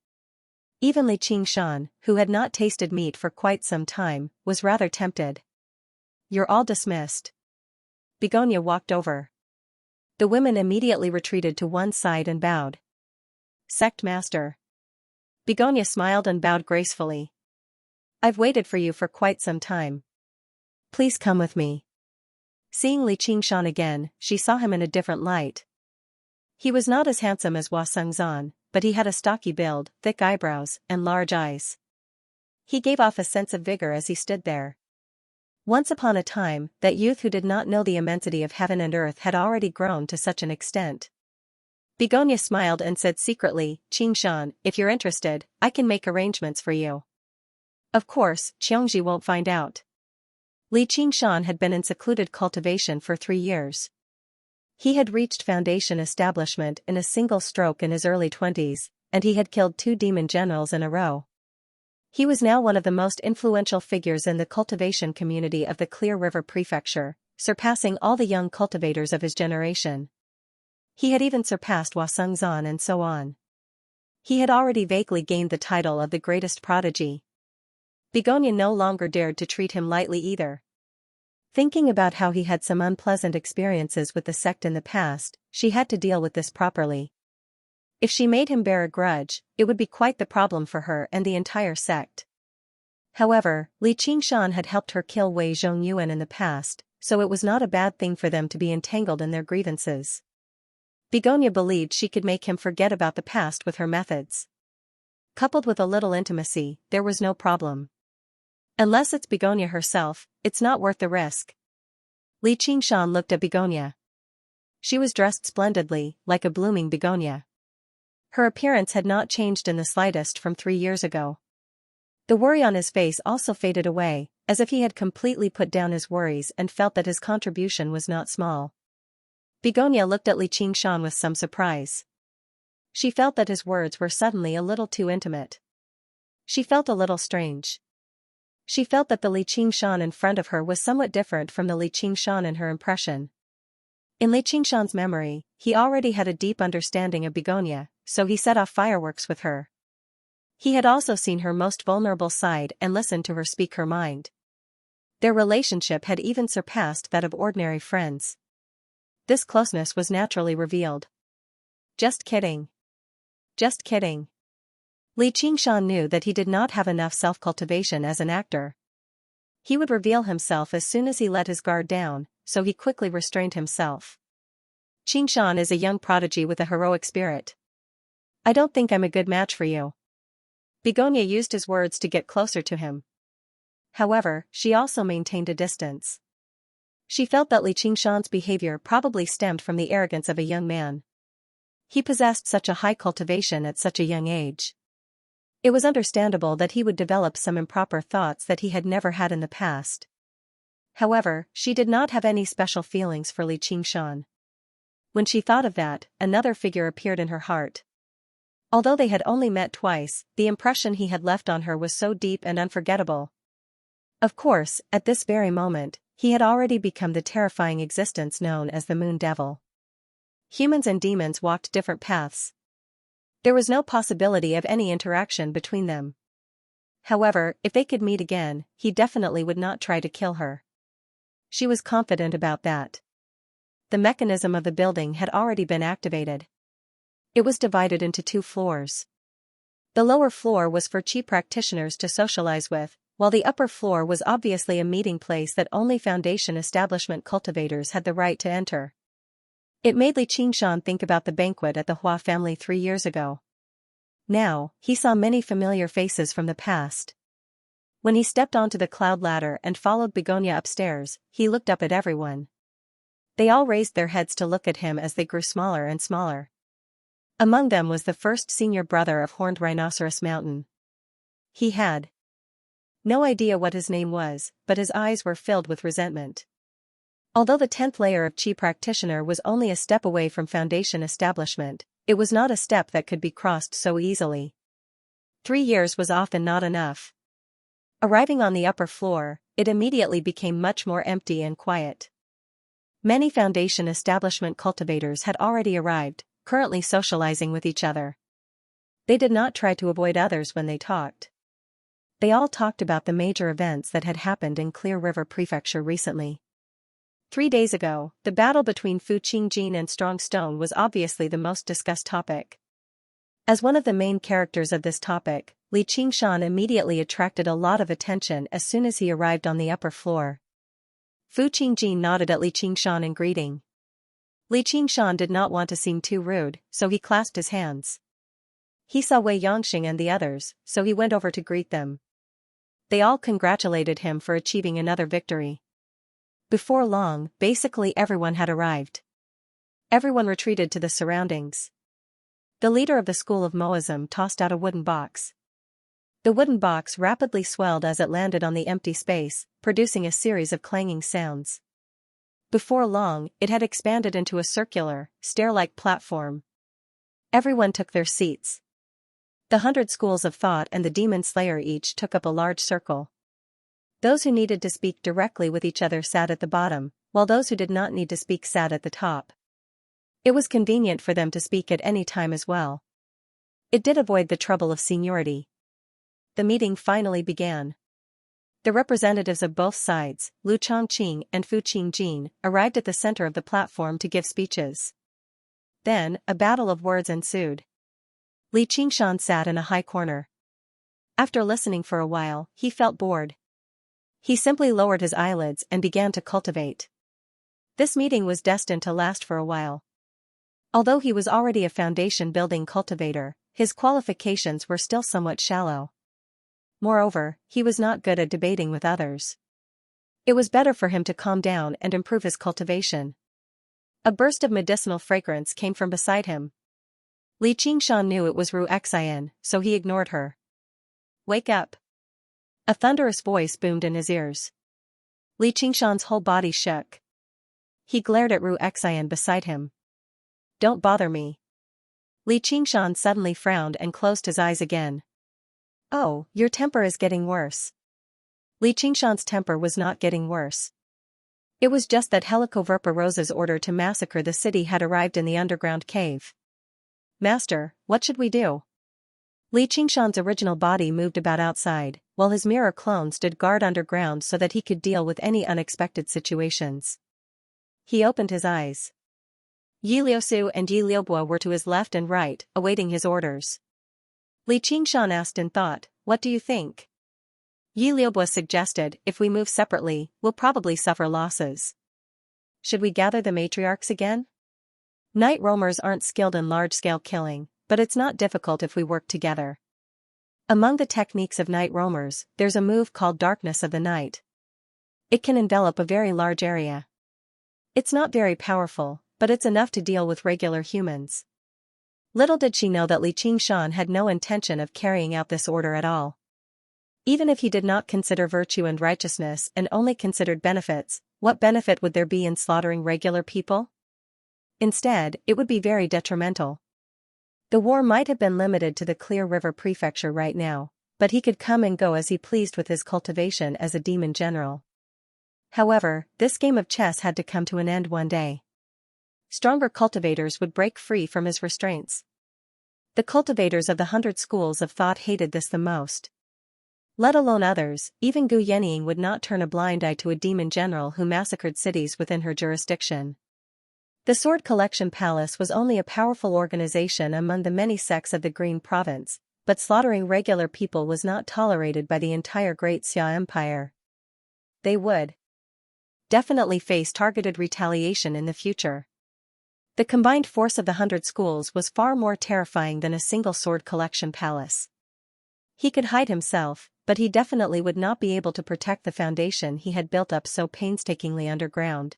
Even Li Qingshan, who had not tasted meat for quite some time, was rather tempted. You're all dismissed. Begonia walked over. The women immediately retreated to one side and bowed. Sect Master. Begonia smiled and bowed gracefully. I've waited for you for quite some time. Please come with me. Seeing Li Qingshan again, she saw him in a different light. He was not as handsome as Hua Sengzan, but he had a stocky build, thick eyebrows, and large eyes. He gave off a sense of vigor as he stood there. Once upon a time, that youth who did not know the immensity of heaven and earth had already grown to such an extent. Begonia smiled and said secretly, Qingshan, if you're interested, I can make arrangements for you. Of course, Qiongji won't find out. Li Qingshan had been in secluded cultivation for 3 years. He had reached Foundation establishment in a single stroke in his early 20s, and he had killed 2 demon generals in a row. He was now one of the most influential figures in the cultivation community of the Clear River Prefecture, surpassing all the young cultivators of his generation. He had even surpassed Hua Sengzan and so on. He had already vaguely gained the title of the greatest prodigy. Begonia no longer dared to treat him lightly either. Thinking about how he had some unpleasant experiences with the sect in the past, she had to deal with this properly. If she made him bear a grudge, it would be quite the problem for her and the entire sect. However, Li Qingshan had helped her kill Wei Zhongyuan in the past, so it was not a bad thing for them to be entangled in their grievances. Begonia believed she could make him forget about the past with her methods. Coupled with a little intimacy, there was no problem. Unless it's Begonia herself, it's not worth the risk. Li Qingshan looked at Begonia. She was dressed splendidly, like a blooming begonia. Her appearance had not changed in the slightest from 3 years ago. The worry on his face also faded away, as if he had completely put down his worries and felt that his contribution was not small. Begonia looked at Li Qingshan with some surprise. She felt that his words were suddenly a little too intimate. She felt a little strange. She felt that the Li Qingshan in front of her was somewhat different from the Li Qingshan in her impression. In Li Qingshan's memory, he already had a deep understanding of Begonia, so he set off fireworks with her. He had also seen her most vulnerable side and listened to her speak her mind. Their relationship had even surpassed that of ordinary friends. This closeness was naturally revealed. Just kidding. Just kidding. Li Qingshan knew that he did not have enough self-cultivation as an actor. He would reveal himself as soon as he let his guard down, so he quickly restrained himself. Qingshan is a young prodigy with a heroic spirit. I don't think I'm a good match for you. Begonia used his words to get closer to him. However, she also maintained a distance. She felt that Li Qingshan's behavior probably stemmed from the arrogance of a young man. He possessed such a high cultivation at such a young age. It was understandable that he would develop some improper thoughts that he had never had in the past. However, she did not have any special feelings for Li Qingshan. When she thought of that, another figure appeared in her heart. Although they had only met twice, the impression he had left on her was so deep and unforgettable. Of course, at this very moment, he had already become the terrifying existence known as the Moon Devil. Humans and demons walked different paths. There was no possibility of any interaction between them. However, if they could meet again, he definitely would not try to kill her. She was confident about that. The mechanism of the building had already been activated. It was divided into 2 floors. The lower floor was for Qi practitioners to socialize with, while the upper floor was obviously a meeting place that only Foundation establishment cultivators had the right to enter. It made Li Qingshan think about the banquet at the Hua family 3 years ago. Now, he saw many familiar faces from the past. When he stepped onto the cloud ladder and followed Begonia upstairs, he looked up at everyone. They all raised their heads to look at him as they grew smaller and smaller. Among them was the first senior brother of Horned Rhinoceros Mountain. He had no idea what his name was, but his eyes were filled with resentment. Although the 10th layer of Qi practitioner was only a step away from Foundation establishment, it was not a step that could be crossed so easily. 3 years was often not enough. Arriving on the upper floor, it immediately became much more empty and quiet. Many Foundation establishment cultivators had already arrived, currently socializing with each other. They did not try to avoid others when they talked. They all talked about the major events that had happened in Clear River Prefecture recently. 3 days ago, the battle between Fu Qingjin and Strong Stone was obviously the most discussed topic. As one of the main characters of this topic, Li Qingshan immediately attracted a lot of attention as soon as he arrived on the upper floor. Fu Qingjin nodded at Li Qingshan in greeting. Li Qingshan did not want to seem too rude, so he clasped his hands. He saw Wei Yongxing and the others, so he went over to greet them. They all congratulated him for achieving another victory. Before long, basically everyone had arrived. Everyone retreated to the surroundings. The leader of the school of Moism tossed out a wooden box. The wooden box rapidly swelled as it landed on the empty space, producing a series of clanging sounds. Before long, it had expanded into a circular, stair-like platform. Everyone took their seats. The 100 schools of thought and the demon slayer each took up a large circle. Those who needed to speak directly with each other sat at the bottom, while those who did not need to speak sat at the top. It was convenient for them to speak at any time as well. It did avoid the trouble of seniority. The meeting finally began. The representatives of both sides, Lu Chongqing and Fu Qingjin, arrived at the center of the platform to give speeches. Then, a battle of words ensued. Li Qingshan sat in a high corner. After listening for a while, he felt bored. He simply lowered his eyelids and began to cultivate. This meeting was destined to last for a while. Although he was already a foundation-building cultivator, his qualifications were still somewhat shallow. Moreover, he was not good at debating with others. It was better for him to calm down and improve his cultivation. A burst of medicinal fragrance came from beside him. Li Qingshan knew it was Ru Xian, so he ignored her. "Wake up!" A thunderous voice boomed in his ears. Li Qingshan's whole body shook. He glared at Ru Xian beside him. "Don't bother me." Li Qingshan suddenly frowned and closed his eyes again. "Oh, your temper is getting worse." Li Qingshan's temper was not getting worse. It was just that Helicoverpa-Rosa's order to massacre the city had arrived in the underground cave. "Master, what should we do?" Li Qingshan's original body moved about outside, while his mirror clone stood guard underground so that he could deal with any unexpected situations. He opened his eyes. Yi Liusu and Yi Liubo were to his left and right, awaiting his orders. Li Qingshan asked in thought, "What do you think?" Yi Liubo suggested, "If we move separately, we'll probably suffer losses. Should we gather the matriarchs again? Night roamers aren't skilled in large-scale killing, but it's not difficult if we work together. Among the techniques of night roamers, there's a move called Darkness of the Night. It can envelop a very large area. It's not very powerful, but it's enough to deal with regular humans." Little did she know that Li Qingshan had no intention of carrying out this order at all. Even if he did not consider virtue and righteousness and only considered benefits, what benefit would there be in slaughtering regular people? Instead, it would be very detrimental. The war might have been limited to the Clear River Prefecture right now, but he could come and go as he pleased with his cultivation as a demon general. However, this game of chess had to come to an end one day. Stronger cultivators would break free from his restraints. The cultivators of the 100 schools of thought hated this the most. Let alone others, even Gu Yenying would not turn a blind eye to a demon general who massacred cities within her jurisdiction. The Sword Collection Palace was only a powerful organization among the many sects of the Green Province, but slaughtering regular people was not tolerated by the entire Great Xia Empire. They would definitely face targeted retaliation in the future. The combined force of the 100 schools was far more terrifying than a single sword collection palace. He could hide himself, but he definitely would not be able to protect the foundation he had built up so painstakingly underground.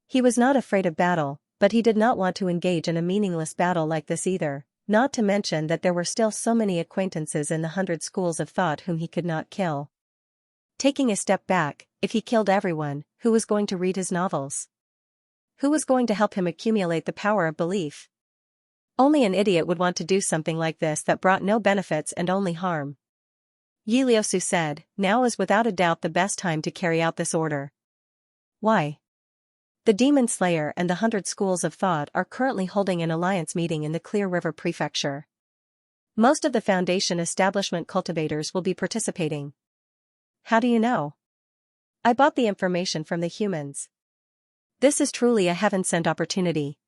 He was not afraid of battle, but he did not want to engage in a meaningless battle like this either, not to mention that there were still so many acquaintances in the 100 schools of thought whom he could not kill. Taking a step back, if he killed everyone, who was going to read his novels? Who was going to help him accumulate the power of belief? Only an idiot would want to do something like this that brought no benefits and only harm. Yi Liusu said, "Now is without a doubt the best time to carry out this order." "Why?" "The Demon Slayer and the 100 schools of thought are currently holding an alliance meeting in the Clear River Prefecture. Most of the Foundation establishment cultivators will be participating." "How do you know?" "I bought the information from the humans. This is truly a heaven-sent opportunity.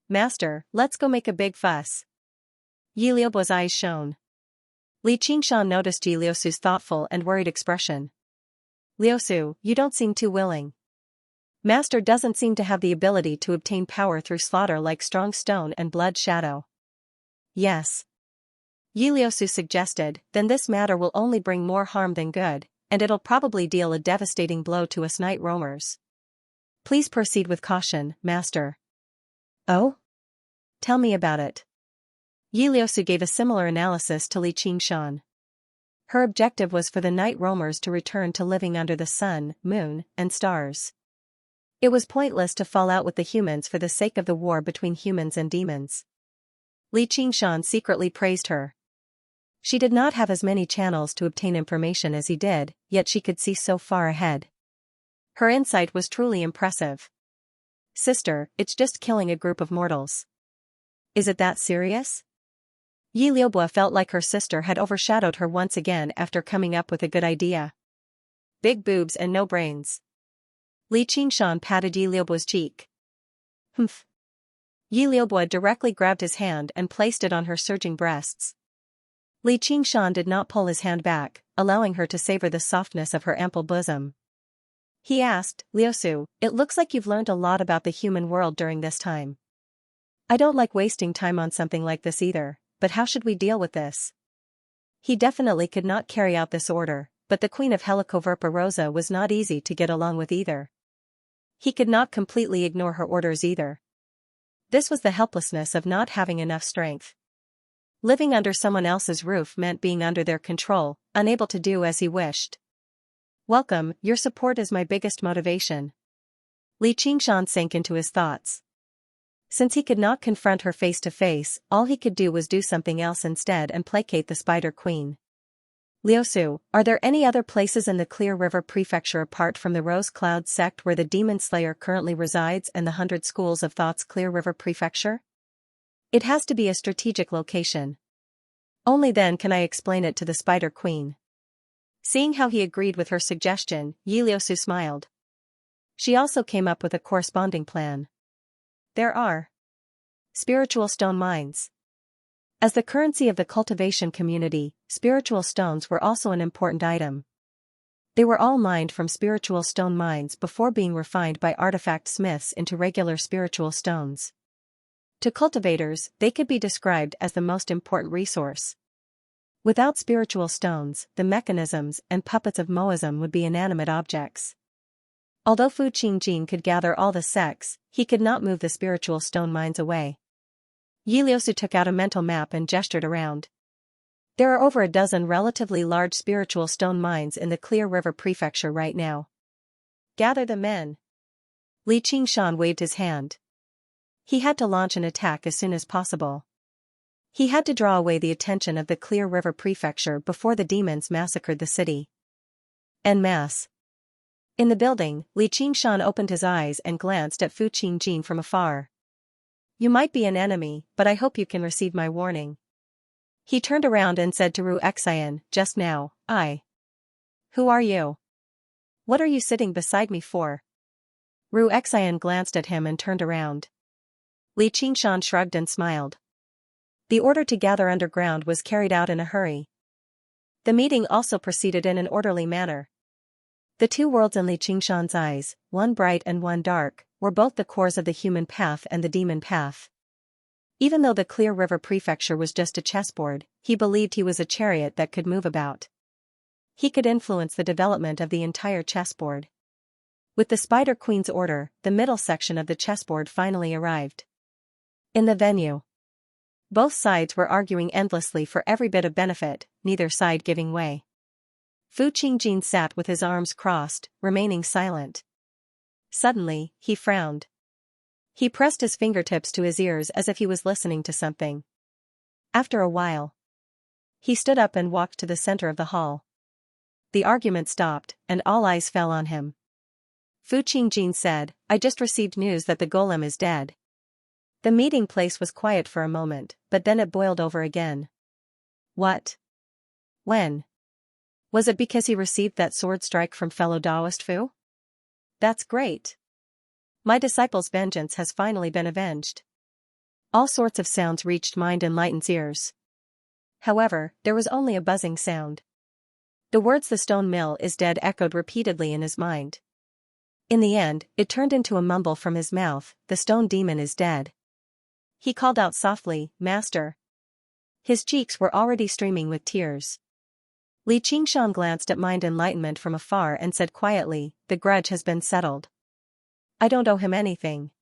Master, let's go make a big fuss." Yi Liubo's eyes shone. Li Qingshan noticed Yi Liusu's thoughtful and worried expression. "Liusu, you don't seem too willing. Master doesn't seem to have the ability to obtain power through slaughter like Strong Stone and Blood Shadow." "Yes," Yi Liusu suggested, "then this matter will only bring more harm than good, and it'll probably deal a devastating blow to us night roamers. Please proceed with caution, Master." "Oh? Tell me about it." Yi Liusu gave a similar analysis to Li Qingshan. Her objective was for the night roamers to return to living under the sun, moon, and stars. It was pointless to fall out with the humans for the sake of the war between humans and demons. Li Qingshan secretly praised her. She did not have as many channels to obtain information as he did, yet she could see so far ahead. Her insight was truly impressive. Sister, it's just killing a group of mortals. Is it that serious? Yi Liubo felt like her sister had overshadowed her once again after coming up with a good idea. Big boobs and no brains. Li Qingshan patted Yi Liubo's cheek. Humph. Yi Liubo directly grabbed his hand and placed it on her surging breasts. Li Qingshan did not pull his hand back, allowing her to savor the softness of her ample bosom. He asked, Liusu, it looks like you've learned a lot about the human world during this time. I don't like wasting time on something like this either, but how should we deal with this? He definitely could not carry out this order, but the Queen of Helicoverpa was not easy to get along with either. He could not completely ignore her orders either. This was the helplessness of not having enough strength. Living under someone else's roof meant being under their control, unable to do as he wished. Welcome, your support is my biggest motivation. Li Qingshan sank into his thoughts. Since he could not confront her face to face, all he could do was do something else instead and placate the Spider Queen. Liusu, are there any other places in the Clear River Prefecture apart from the Rose Cloud sect where the Demon Slayer currently resides and the 100 Schools of Thought's Clear River Prefecture? It has to be a strategic location. Only then can I explain it to the Spider Queen. Seeing how he agreed with her suggestion, Yi Liusu smiled. She also came up with a corresponding plan. There are spiritual stone mines. As the currency of the cultivation community, spiritual stones were also an important item. They were all mined from spiritual stone mines before being refined by artifact smiths into regular spiritual stones. To cultivators, they could be described as the most important resource. Without spiritual stones, the mechanisms and puppets of Moism would be inanimate objects. Although Fu Qingjin could gather all the sects, he could not move the spiritual stone mines away. Yi Liusu took out a mental map and gestured around. There are over a dozen relatively large spiritual stone mines in the Clear River Prefecture right now. Gather the men. Li Qingshan waved his hand. He had to launch an attack as soon as possible. He had to draw away the attention of the Clear River Prefecture before the demons massacred the city. En masse. In the building, Li Qingshan opened his eyes and glanced at Fu Qingjin from afar. You might be an enemy, but I hope you can receive my warning. He turned around and said to Ru Xian, just now, Who are you? What are you sitting beside me for? Ru Xian glanced at him and turned around. Li Qingshan shrugged and smiled. The order to gather underground was carried out in a hurry. The meeting also proceeded in an orderly manner. The two worlds in Li Qingshan's eyes, one bright and one dark, were both the cores of the human path and the demon path. Even though the Clear River Prefecture was just a chessboard, he believed he was a chariot that could move about. He could influence the development of the entire chessboard. With the Spider Queen's order, the middle section of the chessboard finally arrived. In the venue, both sides were arguing endlessly for every bit of benefit, neither side giving way. Fu Qingjin sat with his arms crossed, remaining silent. Suddenly, he frowned. He pressed his fingertips to his ears as if he was listening to something. After a while, he stood up and walked to the center of the hall. The argument stopped, and all eyes fell on him. Fu Qingjin said, I just received news that the golem is dead. The meeting place was quiet for a moment, but then it boiled over again. What? When? Was it because he received that sword strike from fellow Taoist Fu? That's great. My disciple's vengeance has finally been avenged. All sorts of sounds reached Mind Enlightened's ears. However, there was only a buzzing sound. The words "the stone mill is dead" echoed repeatedly in his mind. In the end, it turned into a mumble from his mouth, "The stone demon is dead." He called out softly, Master. His cheeks were already streaming with tears. Li Qingshan glanced at Mind Enlightenment from afar and said quietly, the grudge has been settled. I don't owe him anything.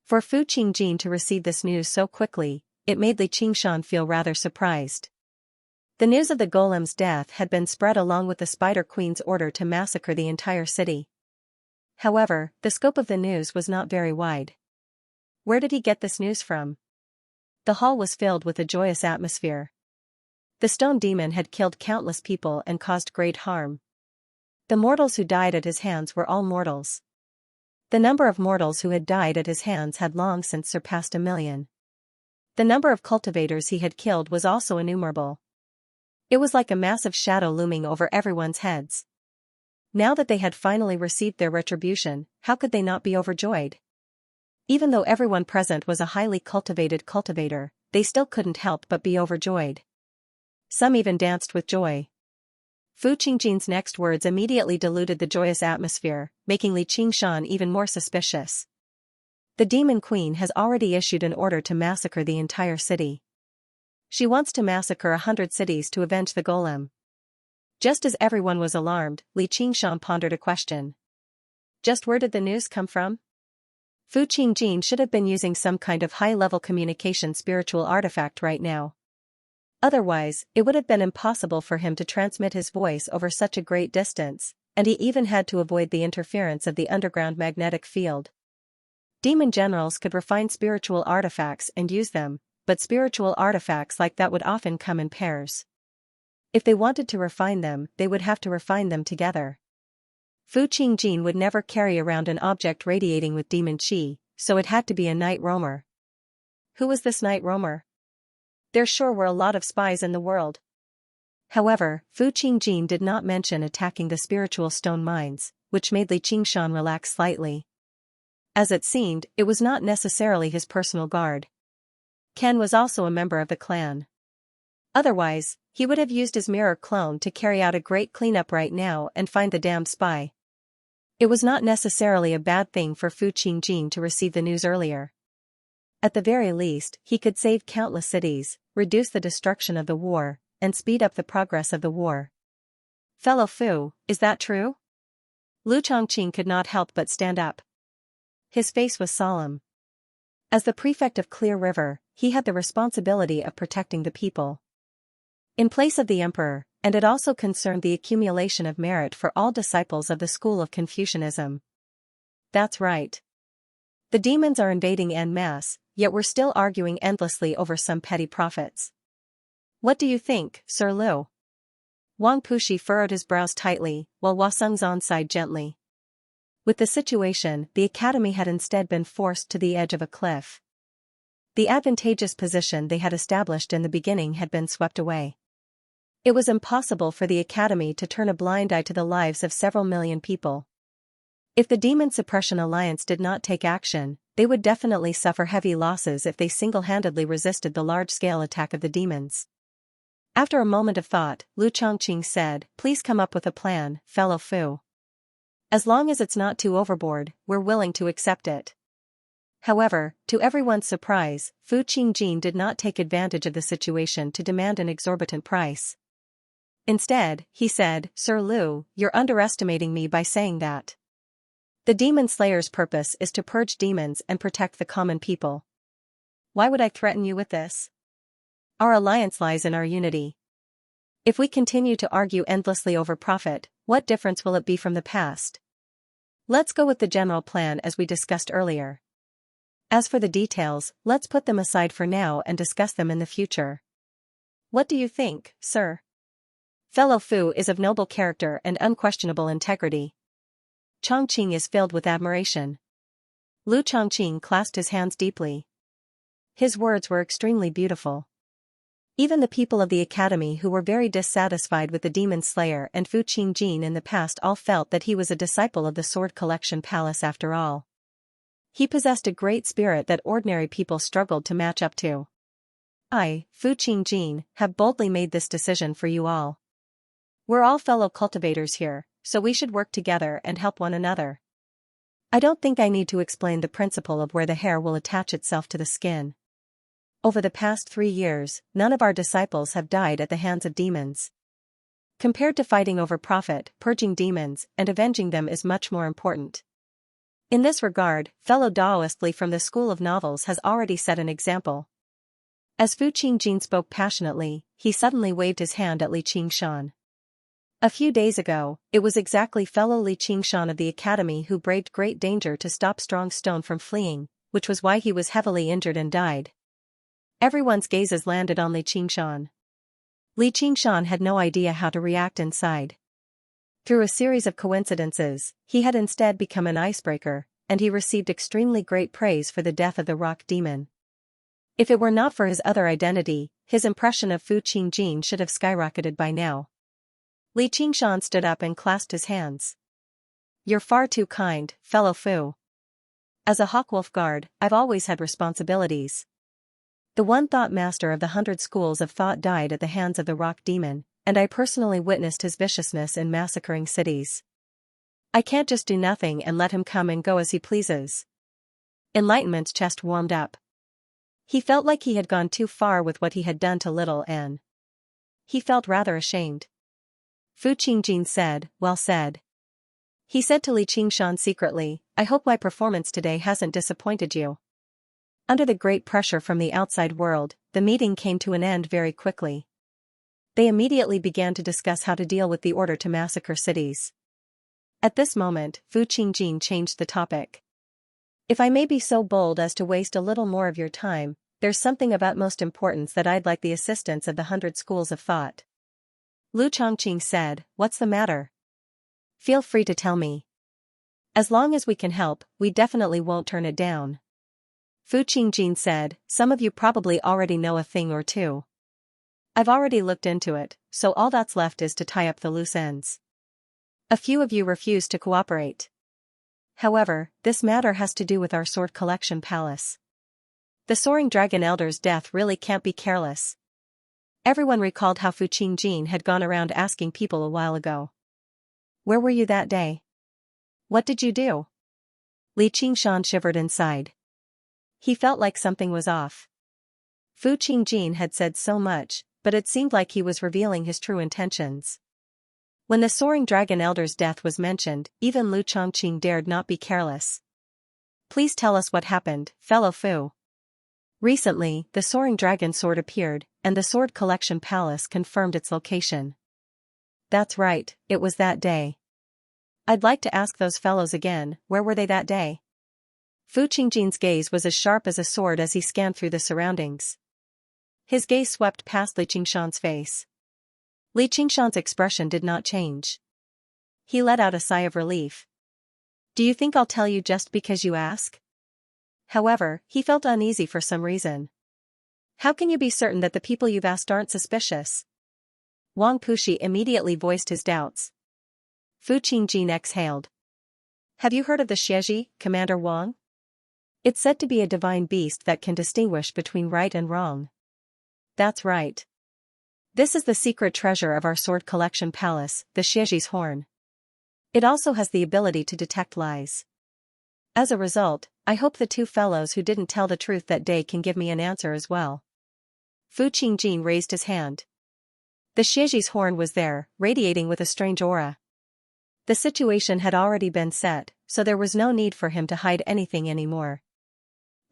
For Fu Qingjin to receive this news so quickly, it made Li Qingshan feel rather surprised. The news of the golem's death had been spread along with the Spider Queen's order to massacre the entire city. However, the scope of the news was not very wide. Where did he get this news from? The hall was filled with a joyous atmosphere. The stone demon had killed countless people and caused great harm. The mortals who died at his hands were all mortals. The number of mortals who had died at his hands had long since surpassed 1,000,000. The number of cultivators he had killed was also innumerable. It was like a massive shadow looming over everyone's heads. Now that they had finally received their retribution, how could they not be overjoyed? Even though everyone present was a highly cultivated cultivator, they still couldn't help but be overjoyed. Some even danced with joy. Fu Qingjin's next words immediately diluted the joyous atmosphere, making Li Qingshan even more suspicious. The Demon Queen has already issued an order to massacre the entire city. She wants to massacre 100 cities to avenge the golem. Just as everyone was alarmed, Li Qingshan pondered a question. Just where did the news come from? Fu Qingjin should have been using some kind of high-level communication spiritual artifact right now. Otherwise, it would have been impossible for him to transmit his voice over such a great distance, and he even had to avoid the interference of the underground magnetic field. Demon generals could refine spiritual artifacts and use them, but spiritual artifacts like that would often come in pairs. If they wanted to refine them, they would have to refine them together. Fu Qingjin would never carry around an object radiating with demon qi, so it had to be a night roamer. Who was this night roamer? There sure were a lot of spies in the world. However, Fu Qingjin did not mention attacking the spiritual stone mines, which made Li Qingshan relax slightly. As it seemed, it was not necessarily his personal guard. Ken was also a member of the clan. Otherwise, he would have used his mirror clone to carry out a great cleanup right now and find the damned spy. It was not necessarily a bad thing for Fu Qingjin to receive the news earlier. At the very least, he could save countless cities, reduce the destruction of the war, and speed up the progress of the war. Fellow Fu, is that true? Lu Chongqing could not help but stand up. His face was solemn. As the prefect of Clear River, he had the responsibility of protecting the people. In place of the emperor, and it also concerned the accumulation of merit for all disciples of the school of Confucianism. That's right. The demons are invading en masse, yet we're still arguing endlessly over some petty profits. What do you think, Sir Liu? Wang Pushi furrowed his brows tightly, while Wasungzan sighed gently. With the situation, the academy had instead been forced to the edge of a cliff. The advantageous position they had established in the beginning had been swept away. It was impossible for the academy to turn a blind eye to the lives of several million people. If the Demon Suppression Alliance did not take action, they would definitely suffer heavy losses if they single-handedly resisted the large-scale attack of the demons. After a moment of thought, Lu Chongqing said, "Please come up with a plan, fellow Fu. As long as it's not too overboard, we're willing to accept it." However, to everyone's surprise, Fu Qingjin did not take advantage of the situation to demand an exorbitant price. Instead, he said, "Sir Liu, you're underestimating me by saying that. The Demon Slayer's purpose is to purge demons and protect the common people. Why would I threaten you with this? Our alliance lies in our unity. If we continue to argue endlessly over profit, what difference will it be from the past? Let's go with the general plan as we discussed earlier. As for the details, let's put them aside for now and discuss them in the future. What do you think, sir? Fellow Fu is of noble character and unquestionable integrity." Chongqing is filled with admiration. Lu Chongqing clasped his hands deeply. His words were extremely beautiful. Even the people of the academy who were very dissatisfied with the Demon Slayer and Fu Qingjin in the past all felt that he was a disciple of the Sword Collection Palace after all. He possessed a great spirit that ordinary people struggled to match up to. I, Fu Qingjin, have boldly made this decision for you all. We're all fellow cultivators here, so we should work together and help one another. I don't think I need to explain the principle of where the hair will attach itself to the skin. Over the past 3 years, none of our disciples have died at the hands of demons. Compared to fighting over profit, purging demons and avenging them is much more important. In this regard, fellow Daoist Li from the School of Novels has already set an example. As Fu Qingjin spoke passionately, he suddenly waved his hand at Li Qingshan. A few days ago, it was exactly fellow Li Qingshan of the academy who braved great danger to stop Strong Stone from fleeing, which was why he was heavily injured and died. Everyone's gazes landed on Li Qingshan. Li Qingshan had no idea how to react inside. Through a series of coincidences, he had instead become an icebreaker, and he received extremely great praise for the death of the rock demon. If it were not for his other identity, his impression of Fu Qingjin should have skyrocketed by now. Li Qingshan stood up and clasped his hands. You're far too kind, fellow Fu. As a Hawkwolf guard, I've always had responsibilities. The one thought master of the 100 schools of thought died at the hands of the rock demon, and I personally witnessed his viciousness in massacring cities. I can't just do nothing and let him come and go as he pleases. Enlightenment's chest warmed up. He felt like he had gone too far with what he had done to little Anne. He felt rather ashamed. Fu Qingjin said, well said. He said to Li Qingshan secretly, I hope my performance today hasn't disappointed you. Under the great pressure from the outside world, the meeting came to an end very quickly. They immediately began to discuss how to deal with the order to massacre cities. At this moment, Fu Qingjin changed the topic. If I may be so bold as to waste a little more of your time, there's something of utmost importance that I'd like the assistance of the 100 schools of thought. Lu Chongqing said, what's the matter? Feel free to tell me. As long as we can help, we definitely won't turn it down. Fu Qingjin said, some of you probably already know a thing or two. I've already looked into it, so all that's left is to tie up the loose ends. A few of you refuse to cooperate. However, this matter has to do with our sword collection palace. The Soaring Dragon Elder's death really can't be careless. Everyone recalled how Fu Qingjin had gone around asking people a while ago. Where were you that day? What did you do? Li Qingshan shivered inside. He felt like something was off. Fu Qingjin had said so much, but it seemed like he was revealing his true intentions. When the Soaring Dragon Elder's death was mentioned, even Lu Chongqing dared not be careless. Please tell us what happened, fellow Fu. Recently, the Soaring Dragon sword appeared, and the Sword Collection Palace confirmed its location. That's right, it was that day. I'd like to ask those fellows again, where were they that day? Fu Qingjin's gaze was as sharp as a sword as he scanned through the surroundings. His gaze swept past Li Qingshan's face. Li Qingshan's expression did not change. He let out a sigh of relief. Do you think I'll tell you just because you ask? However, he felt uneasy for some reason. How can you be certain that the people you've asked aren't suspicious? Wang Pushi immediately voiced his doubts. Fu Qingjin exhaled. Have you heard of the Xieji, Commander Wang? It's said to be a divine beast that can distinguish between right and wrong. That's right. This is the secret treasure of our sword collection palace, the Xieji's horn. It also has the ability to detect lies. As a result, I hope the two fellows who didn't tell the truth that day can give me an answer as well. Fu Qingjin raised his hand. The Xieji's horn was there, radiating with a strange aura. The situation had already been set, so there was no need for him to hide anything anymore.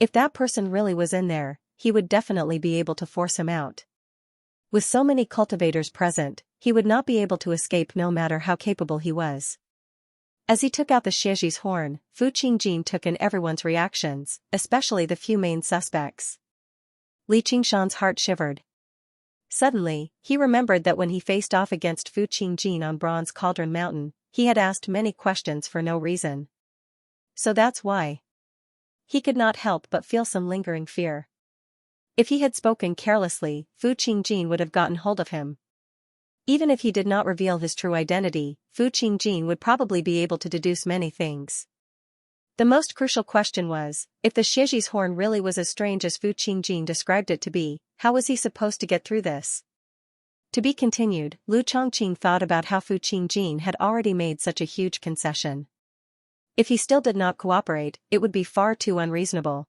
If that person really was in there, he would definitely be able to force him out. With so many cultivators present, he would not be able to escape no matter how capable he was. As he took out the Xieji's horn, Fu Qingjin took in everyone's reactions, especially the few main suspects. Li Qingshan's heart shivered. Suddenly, he remembered that when he faced off against Fu Qingjin on Bronze Cauldron Mountain, he had asked many questions for no reason. So that's why. He could not help but feel some lingering fear. If he had spoken carelessly, Fu Qingjin would have gotten hold of him. Even if he did not reveal his true identity, Fu Qingjin would probably be able to deduce many things. The most crucial question was, if the Xieji's horn really was as strange as Fu Qingjin described it to be, how was he supposed to get through this? To be continued, Lu Chongqing thought about how Fu Qingjin had already made such a huge concession. If he still did not cooperate, it would be far too unreasonable.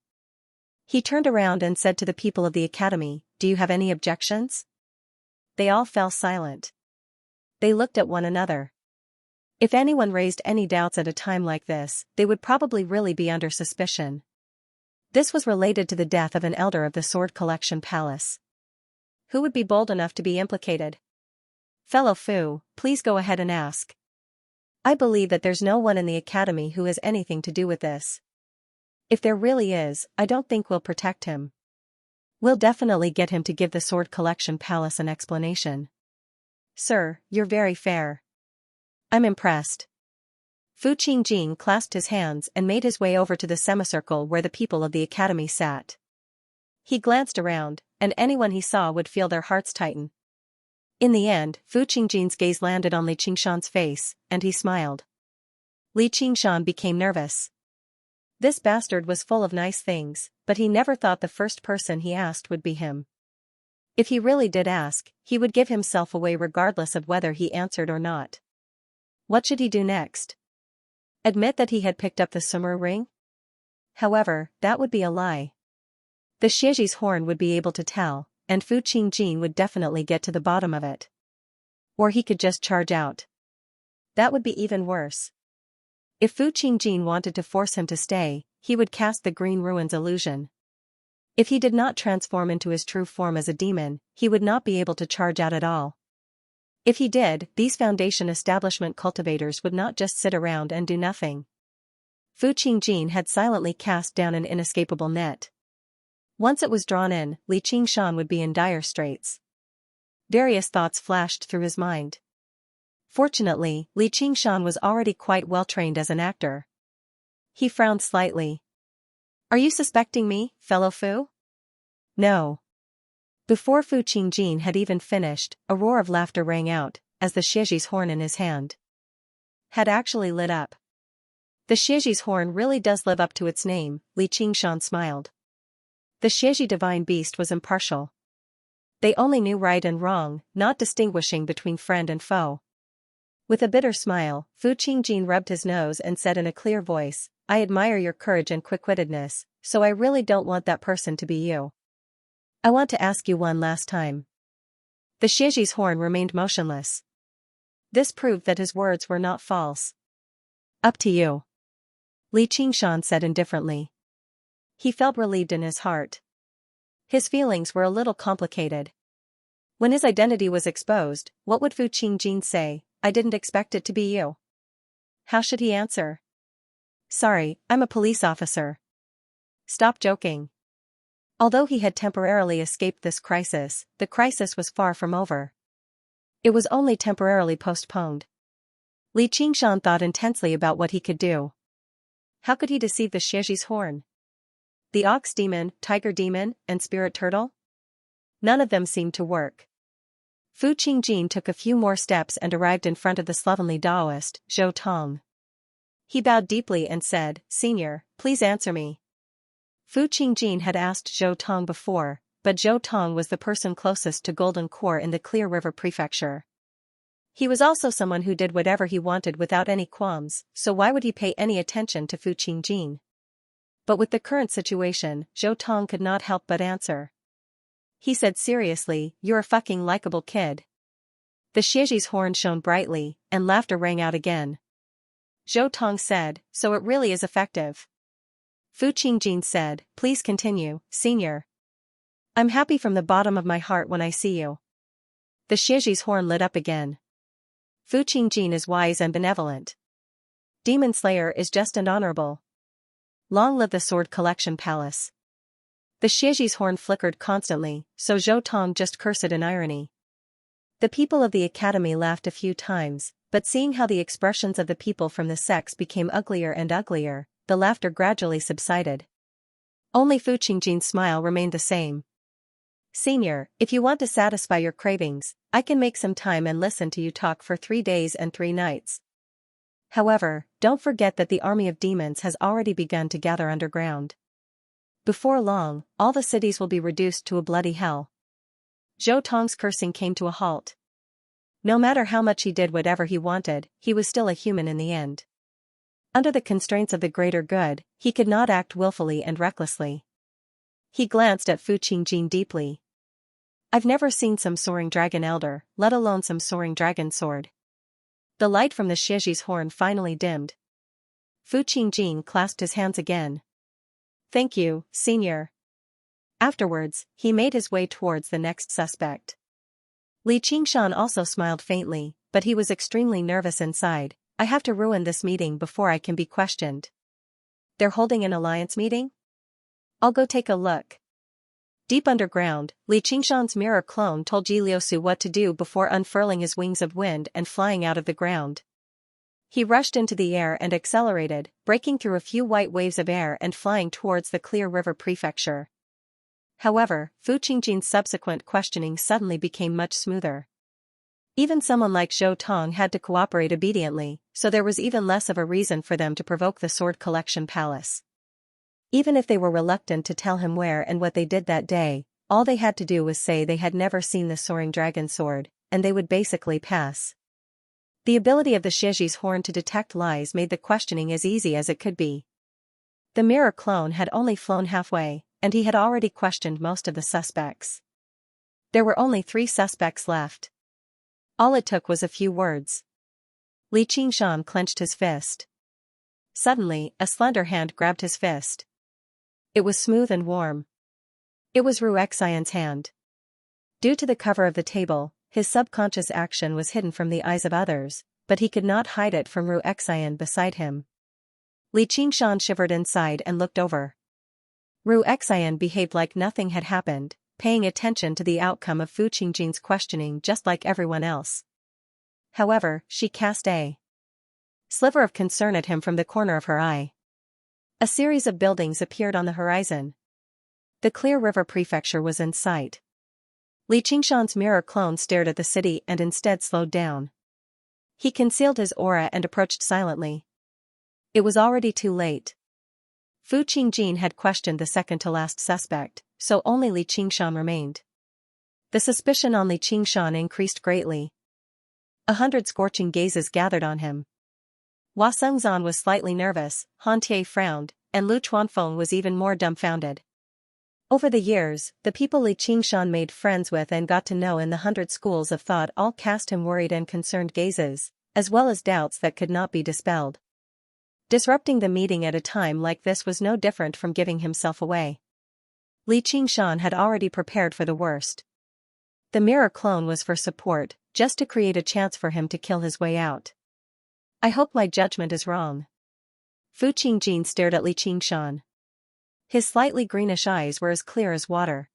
He turned around and said to the people of the academy, "Do you have any objections?" They all fell silent. They looked at one another. If anyone raised any doubts at a time like this, they would probably really be under suspicion. This was related to the death of an elder of the Sword Collection Palace. Who would be bold enough to be implicated? Fellow Fu, please go ahead and ask. I believe that there's no one in the academy who has anything to do with this. If there really is, I don't think we'll protect him. We'll definitely get him to give the Sword Collection Palace an explanation. Sir, you're very fair. I'm impressed. Fu Qingjin clasped his hands and made his way over to the semicircle where the people of the academy sat. He glanced around, and anyone he saw would feel their hearts tighten. In the end, Fu Qingjin's gaze landed on Li Qingshan's face, and he smiled. Li Qingshan became nervous. This bastard was full of nice things, but he never thought the first person he asked would be him. If he really did ask, he would give himself away regardless of whether he answered or not. What should he do next? Admit that he had picked up the sumer ring? However, that would be a lie. The Xieji's horn would be able to tell, and Fu Qingjin would definitely get to the bottom of it. Or he could just charge out. That would be even worse. If Fu Qingjin wanted to force him to stay, he would cast the Green Ruins illusion. If he did not transform into his true form as a demon, he would not be able to charge out at all. If he did, these Foundation establishment cultivators would not just sit around and do nothing. Fu Qingjin had silently cast down an inescapable net. Once it was drawn in, Li Qingshan would be in dire straits. Various thoughts flashed through his mind. Fortunately, Li Qingshan was already quite well trained as an actor. He frowned slightly. Are you suspecting me, fellow Fu? No. Before Fu Qingjin had even finished, a roar of laughter rang out, as the Xieji's horn in his hand had actually lit up. The Xieji's horn really does live up to its name, Li Qingshan smiled. The Xieji divine beast was impartial. They only knew right and wrong, not distinguishing between friend and foe. With a bitter smile, Fu Qingjin rubbed his nose and said in a clear voice, I admire your courage and quick-wittedness, so I really don't want that person to be you. I want to ask you one last time. The Xieji's horn remained motionless. This proved that his words were not false. Up to you. Li Qingshan said indifferently. He felt relieved in his heart. His feelings were a little complicated. When his identity was exposed, what would Fu Qingjin say? I didn't expect it to be you. How should he answer? Sorry, I'm a police officer. Stop joking. Although he had temporarily escaped this crisis, the crisis was far from over. It was only temporarily postponed. Li Qingshan thought intensely about what he could do. How could he deceive the Xieji's horn? The ox demon, tiger demon, and spirit turtle? None of them seemed to work. Fu Qingjin took a few more steps and arrived in front of the slovenly Taoist, Zhou Tong. He bowed deeply and said, Senior, please answer me. Fu Qingjin had asked Zhou Tong before, but Zhou Tong was the person closest to Golden Core in the Clear River Prefecture. He was also someone who did whatever he wanted without any qualms, so why would he pay any attention to Fu Qingjin? But with the current situation, Zhou Tong could not help but answer. He said seriously, You're a fucking likable kid. The Xieji's horn shone brightly, and laughter rang out again. Zhou Tong said, So it really is effective. Fu Qingjin said, Please continue, Senior. I'm happy from the bottom of my heart when I see you. The Xieji's horn lit up again. Fu Qingjin is wise and benevolent. Demon Slayer is just and honorable. Long live the Sword Collection Palace. The Xieji's horn flickered constantly, so Zhou Tong just cursed in irony. The people of the academy laughed a few times, but seeing how the expressions of the people from the sects became uglier and uglier, the laughter gradually subsided. Only Fu Qingjin's smile remained the same. Senior, if you want to satisfy your cravings, I can make some time and listen to you talk for 3 days and 3 nights. However, don't forget that the army of demons has already begun to gather underground. Before long, all the cities will be reduced to a bloody hell. Zhou Tong's cursing came to a halt. No matter how much he did whatever he wanted, he was still a human in the end. Under the constraints of the greater good, he could not act willfully and recklessly. He glanced at Fu Qingjin deeply. I've never seen some soaring dragon elder, let alone some soaring dragon sword. The light from the Xieji's horn finally dimmed. Fu Qingjin clasped his hands again. Thank you, Senior. Afterwards, he made his way towards the next suspect. Li Qingshan also smiled faintly, but he was extremely nervous inside. I have to ruin this meeting before I can be questioned. They're holding an alliance meeting? I'll go take a look. Deep underground, Li Qingshan's mirror clone told Ji Liusu what to do before unfurling his wings of wind and flying out of the ground. He rushed into the air and accelerated, breaking through a few white waves of air and flying towards the clear river prefecture. However, Fu Qingjin's subsequent questioning suddenly became much smoother. Even someone like Zhou Tong had to cooperate obediently, so there was even less of a reason for them to provoke the sword collection palace. Even if they were reluctant to tell him where and what they did that day, all they had to do was say they had never seen the soaring dragon sword, and they would basically pass. The ability of the Shiji's horn to detect lies made the questioning as easy as it could be. The mirror clone had only flown halfway, and he had already questioned most of the suspects. There were only 3 suspects left. All it took was a few words. Li Qingshan clenched his fist. Suddenly, a slender hand grabbed his fist. It was smooth and warm. It was Xianxia's hand. Due to the cover of the table, his subconscious action was hidden from the eyes of others, but he could not hide it from Xianxia beside him. Li Qingshan shivered inside and looked over. Xianxia behaved like nothing had happened, paying attention to the outcome of Fu Qingjin's questioning just like everyone else. However, she cast a sliver of concern at him from the corner of her eye. A series of buildings appeared on the horizon. The clear river prefecture was in sight. Li Qingshan's mirror clone stared at the city and instead slowed down. He concealed his aura and approached silently. It was already too late. Fu Qingjin had questioned the second-to-last suspect, so only Li Qingshan remained. The suspicion on Li Qingshan increased greatly. 100 scorching gazes gathered on him. Hua Sengzan was slightly nervous, Han Tie frowned, and Lu Chuanfeng was even more dumbfounded. Over the years, the people Li Qingshan made friends with and got to know in the 100 schools of thought all cast him worried and concerned gazes, as well as doubts that could not be dispelled. Disrupting the meeting at a time like this was no different from giving himself away. Li Qingshan had already prepared for the worst. The mirror clone was for support, just to create a chance for him to kill his way out. I hope my judgment is wrong. Fu Qingjin stared at Li Qingshan. His slightly greenish eyes were as clear as water.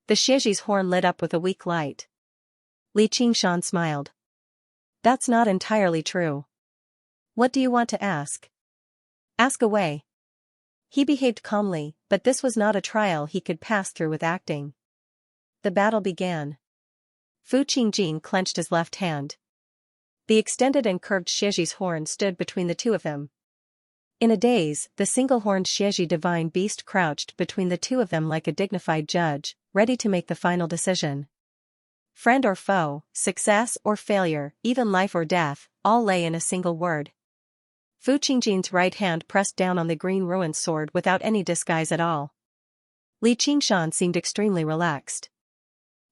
The Shiji's horn lit up with a weak light. Li Qingshan smiled. That's not entirely true. What do you want to ask? Ask away. He behaved calmly, but this was not a trial he could pass through with acting. The battle began. Fu Qingjin clenched his left hand. The extended and curved Shiji's horn stood between the two of them. In a daze, the single-horned Shiji divine beast crouched between the two of them like a dignified judge, ready to make the final decision. Friend or foe, success or failure, even life or death, all lay in a single word. Fu Qingjin's right hand pressed down on the green ruined sword without any disguise at all. Li Qingshan seemed extremely relaxed.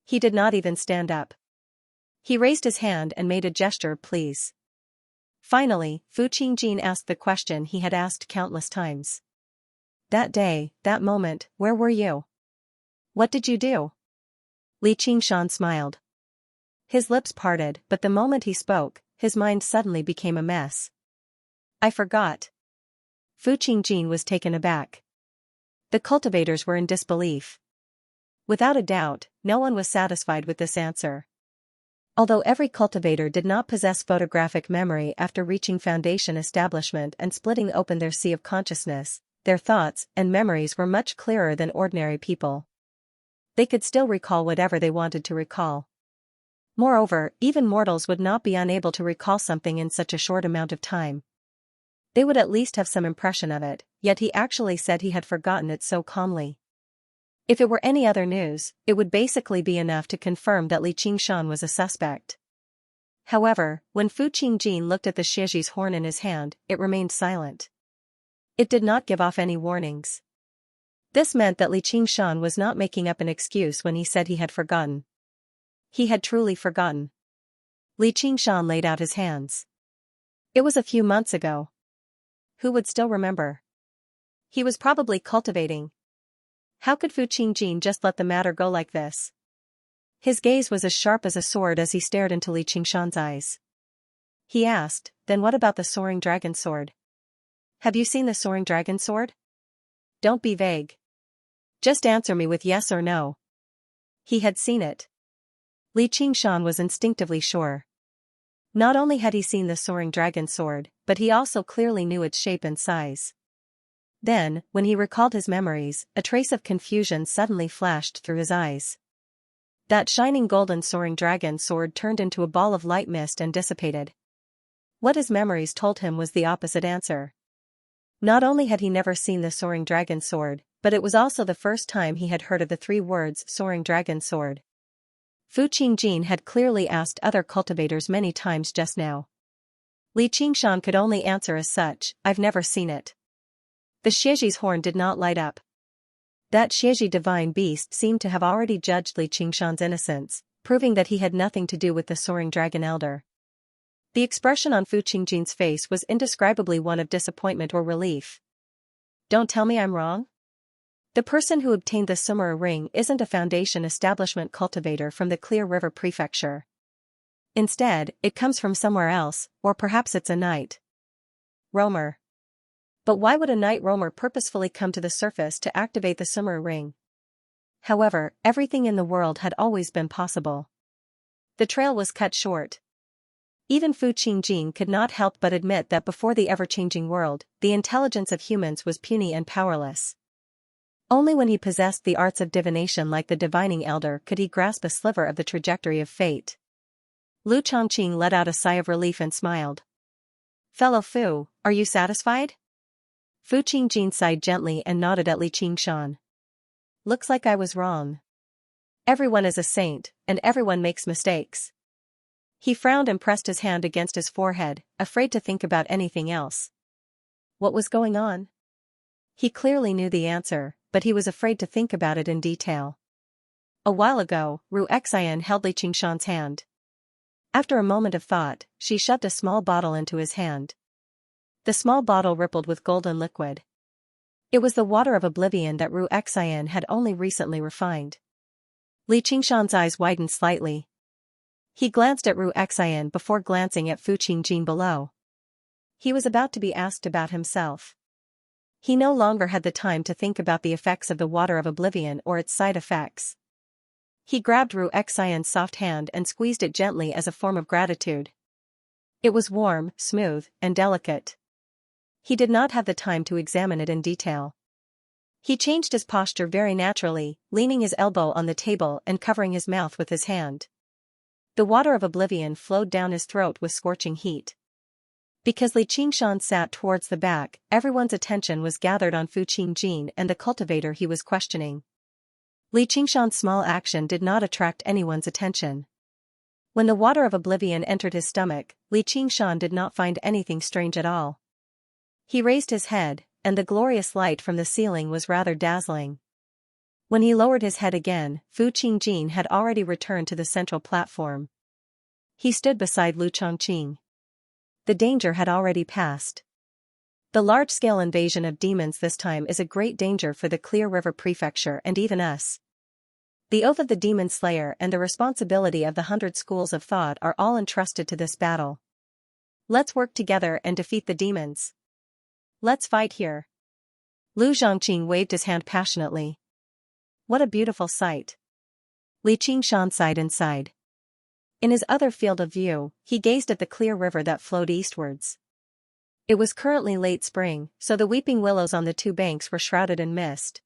He did not even stand up. He raised his hand and made a gesture of please. Finally, Fu Qingjin asked the question he had asked countless times. That day, that moment, where were you? What did you do? Li Qingshan smiled. His lips parted, but the moment he spoke, his mind suddenly became a mess. I forgot. Fu Qingjin was taken aback. The cultivators were in disbelief. Without a doubt, no one was satisfied with this answer. Although every cultivator did not possess photographic memory after reaching foundation establishment and splitting open their sea of consciousness, their thoughts and memories were much clearer than ordinary people. They could still recall whatever they wanted to recall. Moreover, even mortals would not be unable to recall something in such a short amount of time. They would at least have some impression of it, yet he actually said he had forgotten it so calmly. If it were any other news, it would basically be enough to confirm that Li Qingshan was a suspect. However, when Fu Qingjin looked at the Shiji's horn in his hand, it remained silent. It did not give off any warnings. This meant that Li Qingshan was not making up an excuse when he said he had forgotten. He had truly forgotten. Li Qingshan laid out his hands. It was a few months ago. Who would still remember? He was probably cultivating. How could Fu Qingjin just let the matter go like this? His gaze was as sharp as a sword as he stared into Li Qingshan's eyes. He asked, then what about the soaring dragon sword? Have you seen the soaring dragon sword? Don't be vague. Just answer me with yes or no. He had seen it. Li Qingshan was instinctively sure. Not only had he seen the soaring dragon sword, but he also clearly knew its shape and size. Then, when he recalled his memories, a trace of confusion suddenly flashed through his eyes. That shining golden soaring dragon sword turned into a ball of light mist and dissipated. What his memories told him was the opposite answer. Not only had he never seen the soaring dragon sword, but it was also the first time he had heard of the 3 words soaring dragon sword. Fu Qingjin had clearly asked other cultivators many times just now. Li Qingshan could only answer as such, "I've never seen it." The Xieji's horn did not light up. That Xieji divine beast seemed to have already judged Li Qingshan's innocence, proving that he had nothing to do with the soaring dragon elder. The expression on Fu Qingjin's face was indescribably one of disappointment or relief. Don't tell me I'm wrong? The person who obtained the Sumera ring isn't a Foundation establishment cultivator from the Clear River Prefecture. Instead, it comes from somewhere else, or perhaps it's a night roamer. But why would a night roamer purposefully come to the surface to activate the Sumera ring? However, everything in the world had always been possible. The trail was cut short. Even Fu Qingjin could not help but admit that before the ever-changing world, the intelligence of humans was puny and powerless. Only when he possessed the arts of divination like the divining elder could he grasp a sliver of the trajectory of fate. Lu Chongqing let out a sigh of relief and smiled. "Fellow Fu, are you satisfied?" Fu Qingjin sighed gently and nodded at Li Qingshan. "Looks like I was wrong. Everyone is a saint, and everyone makes mistakes." He frowned and pressed his hand against his forehead, afraid to think about anything else. What was going on? He clearly knew the answer, but he was afraid to think about it in detail. A while ago, Ru Xian held Li Qingshan's hand. After a moment of thought, she shoved a small bottle into his hand. The small bottle rippled with golden liquid. It was the water of oblivion that Ru Xian had only recently refined. Li Qingshan's eyes widened slightly. He glanced at Ru Xian before glancing at Fu Qingjin below. He was about to be asked about himself. He no longer had the time to think about the effects of the water of oblivion or its side effects. He grabbed Ru Xian's soft hand and squeezed it gently as a form of gratitude. It was warm, smooth, and delicate. He did not have the time to examine it in detail. He changed his posture very naturally, leaning his elbow on the table and covering his mouth with his hand. The water of oblivion flowed down his throat with scorching heat. Because Li Qingshan sat towards the back, everyone's attention was gathered on Fu Qingjin and the cultivator he was questioning. Li Qingshan's small action did not attract anyone's attention. When the water of oblivion entered his stomach, Li Qingshan did not find anything strange at all. He raised his head, and the glorious light from the ceiling was rather dazzling. When he lowered his head again, Fu Qingjin had already returned to the central platform. He stood beside Lu Chongqing. The danger had already passed. The large-scale invasion of demons this time is a great danger for the Clear River Prefecture and even us. The oath of the demon slayer and the responsibility of the 100 schools of thought are all entrusted to this battle. Let's work together and defeat the demons. Let's fight here. Lu Zhongqing waved his hand passionately. What a beautiful sight. Li Qingshan sighed and sighed. In his other field of view, he gazed at the clear river that flowed eastwards. It was currently late spring, so the weeping willows on the 2 banks were shrouded in mist.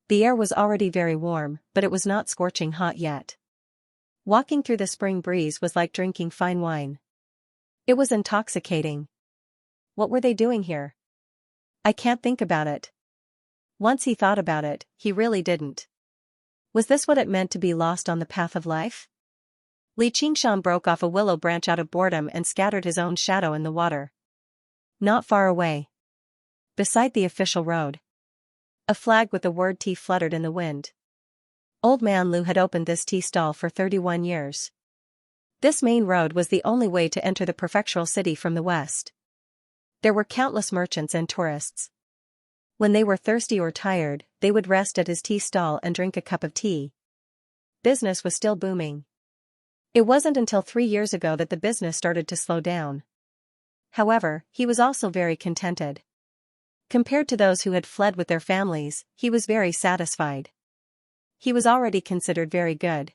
The air was already very warm, but it was not scorching hot yet. Walking through the spring breeze was like drinking fine wine. It was intoxicating. What were they doing here? I can't think about it. Once he thought about it, he really didn't. Was this what it meant to be lost on the path of life? Li Qingshan broke off a willow branch out of boredom and scattered his own shadow in the water. Not far away. Beside the official road. A flag with the word tea fluttered in the wind. Old Man Lu had opened this tea stall for 31 years. This main road was the only way to enter the prefectural city from the west. There were countless merchants and tourists. When they were thirsty or tired, they would rest at his tea stall and drink a cup of tea. Business was still booming. It wasn't until 3 years ago that the business started to slow down. However, he was also very contented. Compared to those who had fled with their families, he was very satisfied. He was already considered very good.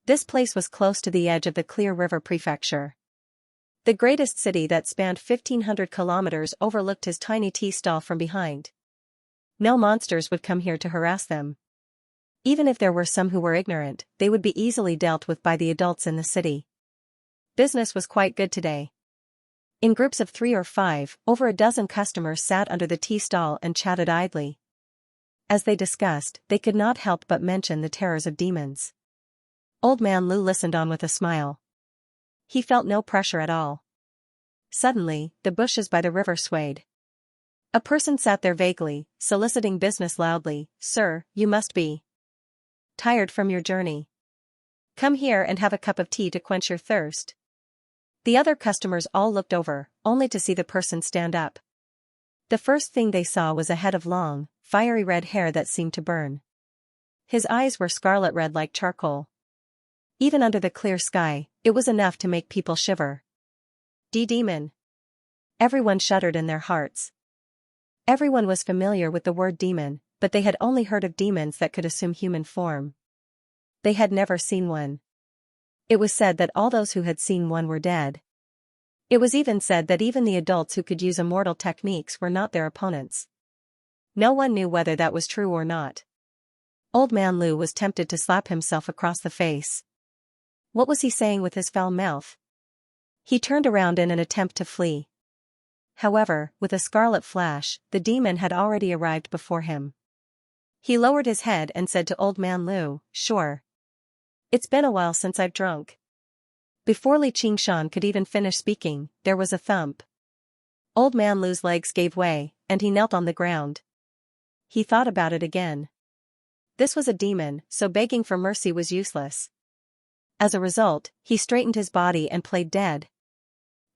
This place was close to the edge of the Clear River Prefecture. The greatest city that spanned 1,500 kilometers overlooked his tiny tea stall from behind. No monsters would come here to harass them. Even if there were some who were ignorant, they would be easily dealt with by the adults in the city. Business was quite good today. In groups of 3 or 5, over a dozen customers sat under the tea stall and chatted idly. As they discussed, they could not help but mention the terrors of demons. Old Man Lu listened on with a smile. He felt no pressure at all. Suddenly, the bushes by the river swayed. A person sat there vaguely, soliciting business loudly. "Sir, you must be tired from your journey. Come here and have a cup of tea to quench your thirst." The other customers all looked over, only to see the person stand up. The first thing they saw was a head of long, fiery red hair that seemed to burn. His eyes were scarlet red like charcoal. Even under the clear sky, it was enough to make people shiver. Demon. Everyone shuddered in their hearts. Everyone was familiar with the word demon, but they had only heard of demons that could assume human form. They had never seen one. It was said that all those who had seen one were dead. It was even said that even the adults who could use immortal techniques were not their opponents. No one knew whether that was true or not. Old Man Lu was tempted to slap himself across the face. What was he saying with his foul mouth? He turned around in an attempt to flee. However, with a scarlet flash, the demon had already arrived before him. He lowered his head and said to Old Man Lu, "Sure. It's been a while since I've drunk." Before Xianxia could even finish speaking, there was a thump. Old Man Lu's legs gave way, and he knelt on the ground. He thought about it again. This was a demon, so begging for mercy was useless. As a result, he straightened his body and played dead.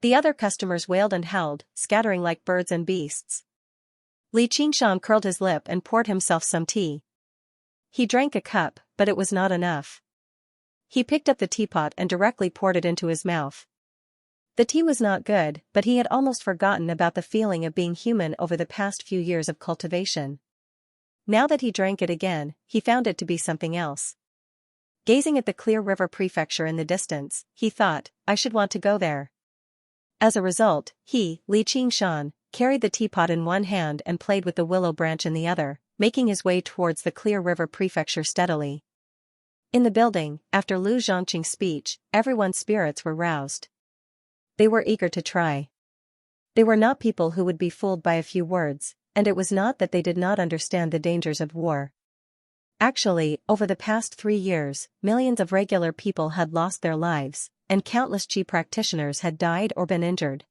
The other customers wailed and howled, scattering like birds and beasts. Xianxia curled his lip and poured himself some tea. He drank a cup, but it was not enough. He picked up the teapot and directly poured it into his mouth. The tea was not good, but he had almost forgotten about the feeling of being human over the past few years of cultivation. Now that he drank it again, he found it to be something else. Gazing at the clear river prefecture in the distance, he thought, "I should want to go there." As a result, Xianxia, carried the teapot in one hand and played with the willow branch in the other, making his way towards the clear river prefecture steadily. In the building, after Lu Zhongqing's speech, everyone's spirits were roused. They were eager to try. They were not people who would be fooled by a few words, and it was not that they did not understand the dangers of war. Actually, over the past 3 years, millions of regular people had lost their lives, and countless Qi practitioners had died or been injured.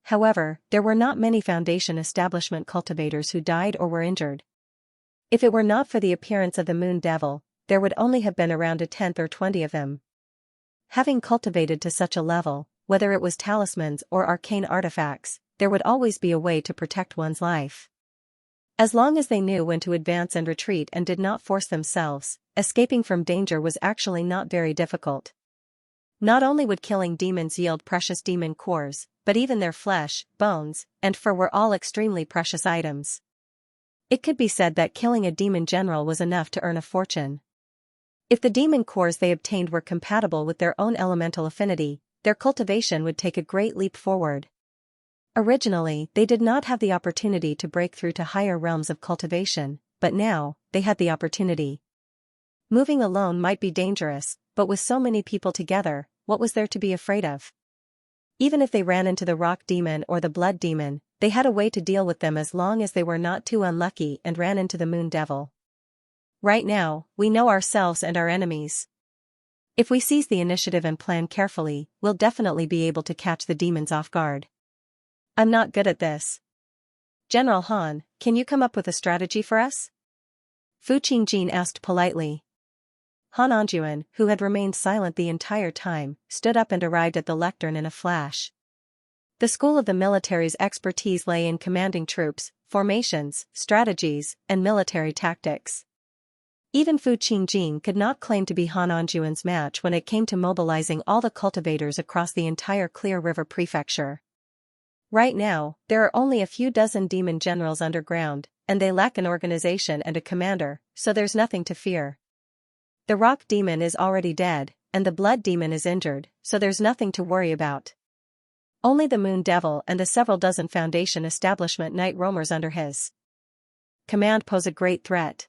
However, there were not many Foundation establishment cultivators who died or were injured. If it were not for the appearance of the Moon Devil, there would only have been around a 10th or 20 of them. Having cultivated to such a level, whether it was talismans or arcane artifacts, there would always be a way to protect one's life. As long as they knew when to advance and retreat and did not force themselves, escaping from danger was actually not very difficult. Not only would killing demons yield precious demon cores, but even their flesh, bones, and fur were all extremely precious items. It could be said that killing a demon general was enough to earn a fortune. If the demon cores they obtained were compatible with their own elemental affinity, their cultivation would take a great leap forward. Originally, they did not have the opportunity to break through to higher realms of cultivation, but now, they had the opportunity. Moving alone might be dangerous, but with so many people together, what was there to be afraid of? Even if they ran into the rock demon or the blood demon, they had a way to deal with them as long as they were not too unlucky and ran into the Moon Devil. Right now, we know ourselves and our enemies. If we seize the initiative and plan carefully, we'll definitely be able to catch the demons off guard. I'm not good at this. General Han, can you come up with a strategy for us? Fu Qingjin asked politely. Han Anjuan, who had remained silent the entire time, stood up and arrived at the lectern in a flash. The school of the military's expertise lay in commanding troops, formations, strategies, and military tactics. Even Fu Qingjin could not claim to be Han Anjuan's match when it came to mobilizing all the cultivators across the entire Clear River Prefecture. Right now, there are only a few dozen demon generals underground, and they lack an organization and a commander, so there's nothing to fear. The rock demon is already dead, and the blood demon is injured, so there's nothing to worry about. Only the Moon Devil and the several dozen Foundation establishment night roamers under his command pose a great threat.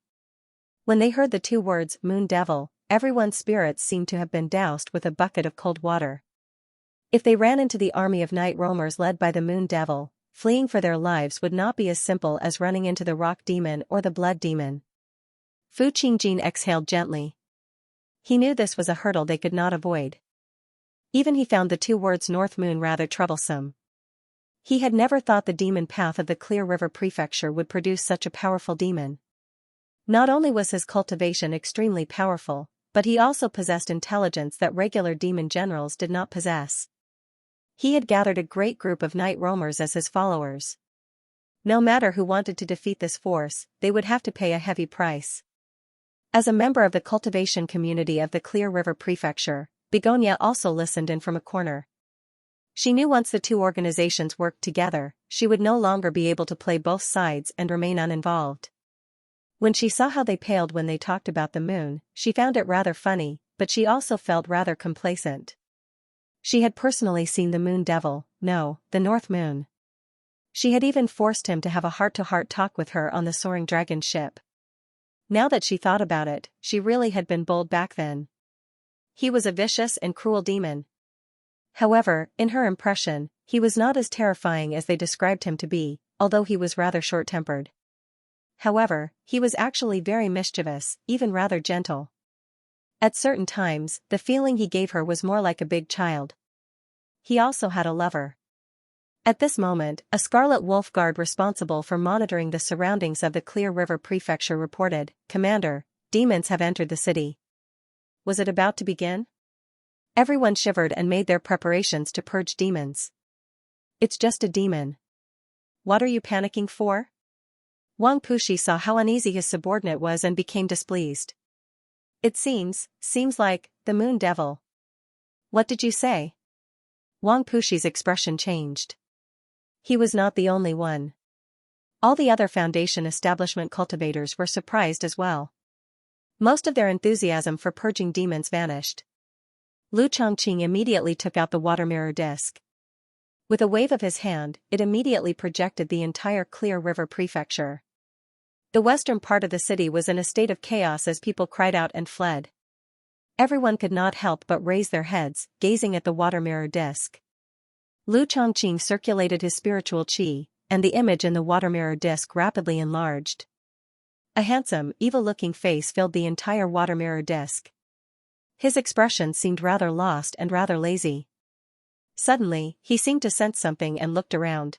When they heard the two words Moon Devil, everyone's spirits seemed to have been doused with a bucket of cold water. If they ran into the army of night roamers led by the Moon Devil, fleeing for their lives would not be as simple as running into the Rock Demon or the Blood Demon. Fu Qingjin exhaled gently. He knew this was a hurdle they could not avoid. Even he found the two words North Moon rather troublesome. He had never thought the demon path of the Clear River Prefecture would produce such a powerful demon. Not only was his cultivation extremely powerful, but he also possessed intelligence that regular demon generals did not possess. He had gathered a great group of night roamers as his followers. No matter who wanted to defeat this force, they would have to pay a heavy price. As a member of the cultivation community of the Clear River Prefecture, Begonia also listened in from a corner. She knew once the two organizations worked together, she would no longer be able to play both sides and remain uninvolved. When she saw how they paled when they talked about the moon, she found it rather funny, but she also felt rather complacent. She had personally seen the Moon Devil, no, the North Moon. She had even forced him to have a heart-to-heart talk with her on the soaring dragon ship. Now that she thought about it, she really had been bold back then. He was a vicious and cruel demon. However, in her impression, he was not as terrifying as they described him to be, although he was rather short-tempered. However, he was actually very mischievous, even rather gentle. At certain times, the feeling he gave her was more like a big child. He also had a lover. At this moment, a Scarlet Wolf guard responsible for monitoring the surroundings of the Clear River Prefecture reported, "Commander, demons have entered the city." Was it about to begin? Everyone shivered and made their preparations to purge demons. It's just a demon. What are you panicking for? Wang Pushi saw how uneasy his subordinate was and became displeased. It seems like, the Moon Devil. What did you say? Wang Pushi's expression changed. He was not the only one. All the other Foundation establishment cultivators were surprised as well. Most of their enthusiasm for purging demons vanished. Lu Chongqing immediately took out the water mirror disc. With a wave of his hand, it immediately projected the entire Clear River Prefecture. The western part of the city was in a state of chaos as people cried out and fled. Everyone could not help but raise their heads, gazing at the water mirror disc. Lu Chongqing circulated his spiritual qi, and the image in the water mirror disc rapidly enlarged. A handsome, evil-looking face filled the entire water mirror disc. His expression seemed rather lost and rather lazy. Suddenly, he seemed to sense something and looked around.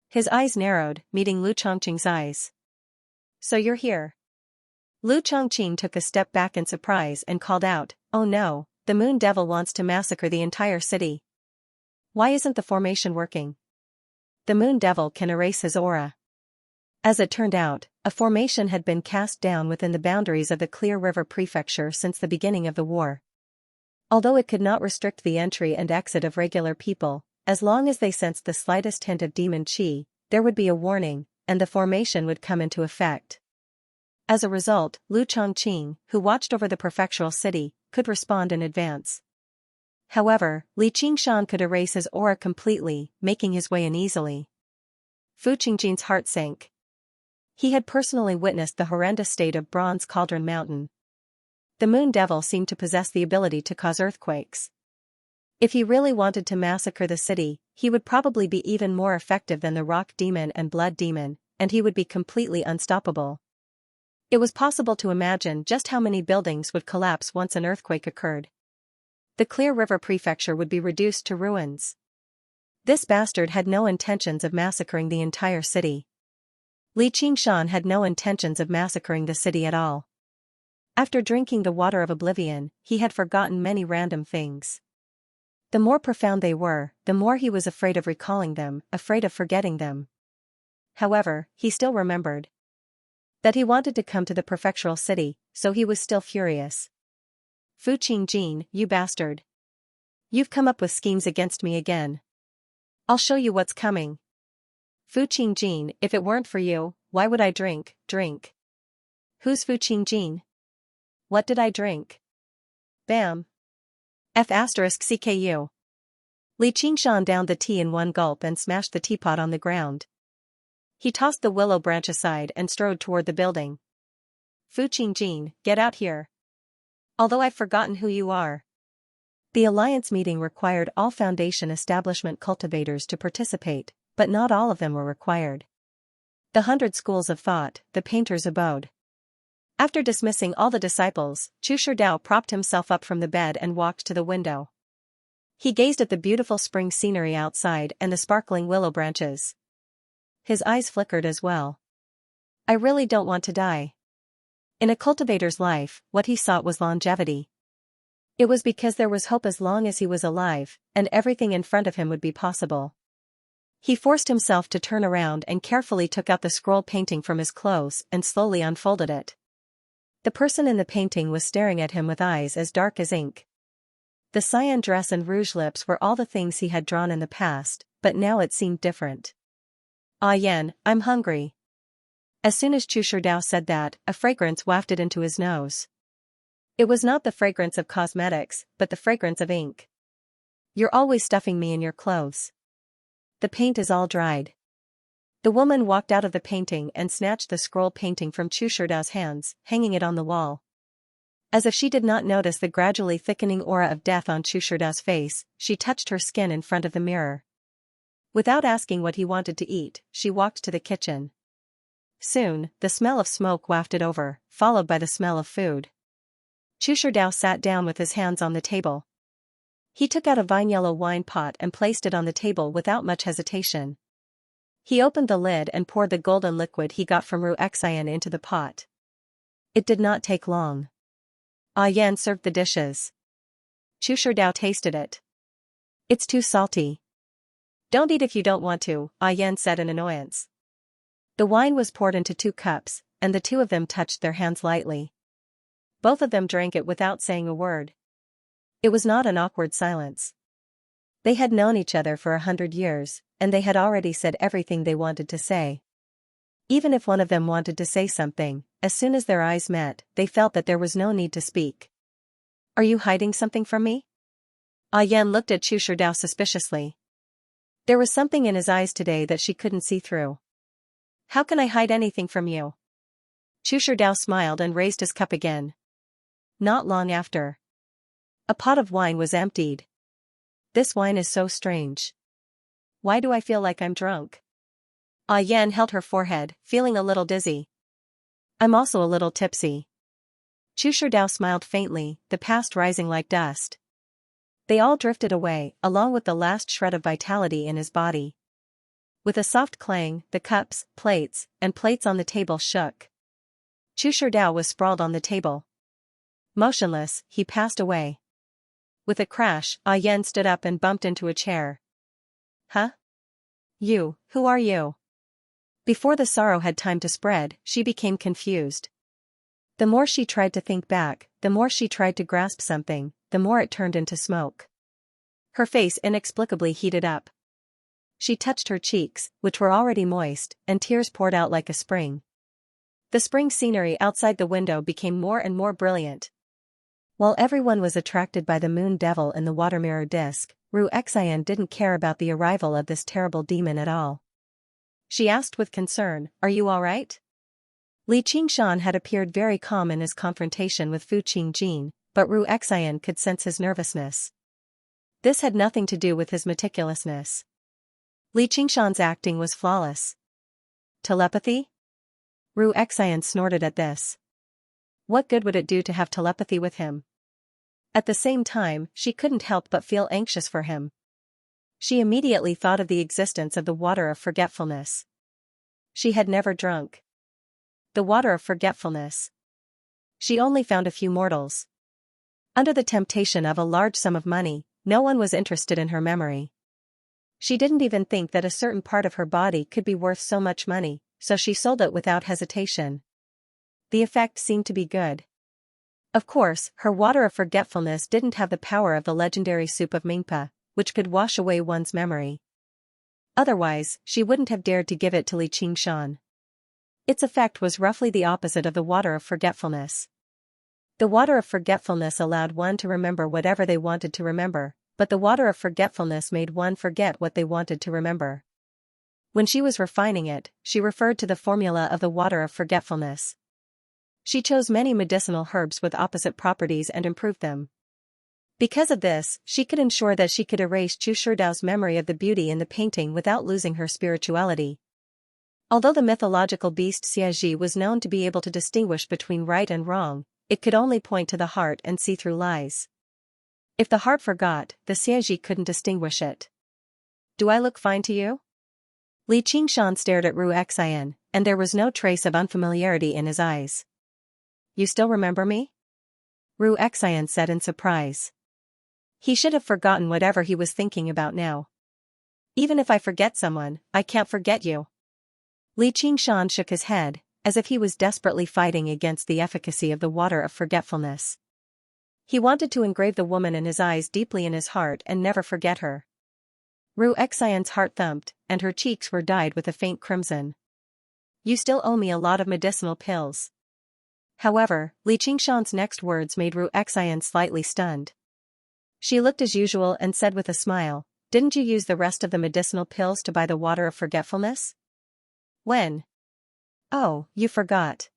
His eyes narrowed, meeting Lu Chongqing's eyes. "So you're here." Lu Chongqing took a step back in surprise and called out, "Oh no, the Moon Devil wants to massacre the entire city. Why isn't the formation working? The Moon Devil can erase his aura." As it turned out, a formation had been cast down within the boundaries of the Clear River Prefecture since the beginning of the war. Although it could not restrict the entry and exit of regular people, as long as they sensed the slightest hint of demon qi, there would be a warning, and the formation would come into effect. As a result, Lu Chongqing, who watched over the prefectural city, could respond in advance. However, Li Qingshan could erase his aura completely, making his way in easily. Fu Qingjin's heart sank. He had personally witnessed the horrendous state of Bronze Cauldron Mountain. The Moon Devil seemed to possess the ability to cause earthquakes. If he really wanted to massacre the city, he would probably be even more effective than the Rock Demon and Blood Demon, and he would be completely unstoppable. It was possible to imagine just how many buildings would collapse once an earthquake occurred. The Clear River Prefecture would be reduced to ruins. This bastard had no intentions of massacring the entire city. Li Qingshan had no intentions of massacring the city at all. After drinking the water of oblivion, he had forgotten many random things. The more profound they were, the more he was afraid of recalling them, afraid of forgetting them. However, he still remembered that he wanted to come to the prefectural city, so he was still furious. "Fu Qingjin, you bastard. You've come up with schemes against me again. I'll show you what's coming. Fu Qingjin, if it weren't for you, why would I drink? Who's Fu Qingjin? What did I drink? Bam. F*CKU. Li Qingshan downed the tea in one gulp and smashed the teapot on the ground. He tossed the willow branch aside and strode toward the building. Fu Qingjin, get out here. Although I've forgotten who you are. The alliance meeting required all Foundation establishment cultivators to participate, but not all of them were required. The 100 schools of thought, the painter's abode. After dismissing all the disciples, Chu Sherdao propped himself up from the bed and walked to the window. He gazed at the beautiful spring scenery outside and the sparkling willow branches. His eyes flickered as well. I really don't want to die. In a cultivator's life, what he sought was longevity. It was because there was hope as long as he was alive, and everything in front of him would be possible. He forced himself to turn around and carefully took out the scroll painting from his clothes and slowly unfolded it. The person in the painting was staring at him with eyes as dark as ink. The cyan dress and rouge lips were all the things he had drawn in the past, but now it seemed different. Ah Yan, I'm hungry. As soon as Chu Sherdao said that, a fragrance wafted into his nose. It was not the fragrance of cosmetics, but the fragrance of ink. You're always stuffing me in your clothes. The paint is all dried. The woman walked out of the painting and snatched the scroll painting from Chu Sherdao's hands, hanging it on the wall. As if she did not notice the gradually thickening aura of death on Chu Sherdao's face, she touched her skin in front of the mirror. Without asking what he wanted to eat, she walked to the kitchen. Soon, the smell of smoke wafted over, followed by the smell of food. Chu Sherdao sat down with his hands on the table. He took out a vine-yellow wine pot and placed it on the table without much hesitation. He opened the lid and poured the golden liquid he got from Xianxia into the pot. It did not take long. Ah Yan served the dishes. Chu Sherdao tasted it. It's too salty. Don't eat if you don't want to, Ah Yan said in annoyance. The wine was poured into 2 cups, and the two of them touched their hands lightly. Both of them drank it without saying a word. It was not an awkward silence. They had known each other for 100 years, and they had already said everything they wanted to say. Even if one of them wanted to say something, as soon as their eyes met, they felt that there was no need to speak. Are you hiding something from me? Ah Yan looked at Chu Sherdao suspiciously. There was something in his eyes today that she couldn't see through. How can I hide anything from you? Chu Sherdao smiled and raised his cup again. Not long after. A pot of wine was emptied. This wine is so strange. Why do I feel like I'm drunk? Ah Yan held her forehead, feeling a little dizzy. I'm also a little tipsy. Chu Sherdao smiled faintly, the past rising like dust. They all drifted away, along with the last shred of vitality in his body. With a soft clang, the cups, plates, and plates on the table shook. Chu Sherdao was sprawled on the table. Motionless, he passed away. With a crash, Ah Yan stood up and bumped into a chair. Huh? You, who are you? Before the sorrow had time to spread, she became confused. The more she tried to think back, the more she tried to grasp something, the more it turned into smoke. Her face inexplicably heated up. She touched her cheeks, which were already moist, and tears poured out like a spring. The spring scenery outside the window became more and more brilliant. While everyone was attracted by the moon devil in the water mirror disc, Xianxia didn't care about the arrival of this terrible demon at all. She asked with concern, "Are you all right?" Li Qingshan had appeared very calm in his confrontation with Fu Qingjin, but Xianxia could sense his nervousness. This had nothing to do with his meticulousness. Li Qingshan's acting was flawless. Telepathy? Xianxia snorted at this. What good would it do to have telepathy with him? At the same time, she couldn't help but feel anxious for him. She immediately thought of the existence of the water of forgetfulness. She had never drunk the water of forgetfulness. She only found a few mortals. Under the temptation of a large sum of money, no one was interested in her memory. She didn't even think that a certain part of her body could be worth so much money, so she sold it without hesitation. The effect seemed to be good. Of course, her water of forgetfulness didn't have the power of the legendary soup of Mingpa, which could wash away one's memory. Otherwise, she wouldn't have dared to give it to Li Qingshan. Its effect was roughly the opposite of the water of forgetfulness. The water of forgetfulness allowed one to remember whatever they wanted to remember, but the water of forgetfulness made one forget what they wanted to remember. When she was refining it, she referred to the formula of the water of forgetfulness. She chose many medicinal herbs with opposite properties and improved them. Because of this, she could ensure that she could erase Chu Shidao's memory of the beauty in the painting without losing her spirituality. Although the mythological beast Xianxia was known to be able to distinguish between right and wrong, it could only point to the heart and see through lies. If the heart forgot, the Xianxia couldn't distinguish it. Do I look fine to you? Li Qingshan stared at Ru Xian, and there was no trace of unfamiliarity in his eyes. You still remember me? Ru Xian said in surprise. He should have forgotten whatever he was thinking about now. Even if I forget someone, I can't forget you. Li Qingshan shook his head, as if he was desperately fighting against the efficacy of the water of forgetfulness. He wanted to engrave the woman in his eyes deeply in his heart and never forget her. Ru Xian's heart thumped, and her cheeks were dyed with a faint crimson. You still owe me a lot of medicinal pills. However, Li Qingshan's next words made Ru Xian slightly stunned. She looked as usual and said with a smile, didn't you use the rest of the medicinal pills to buy the water of forgetfulness? When? Oh, you forgot.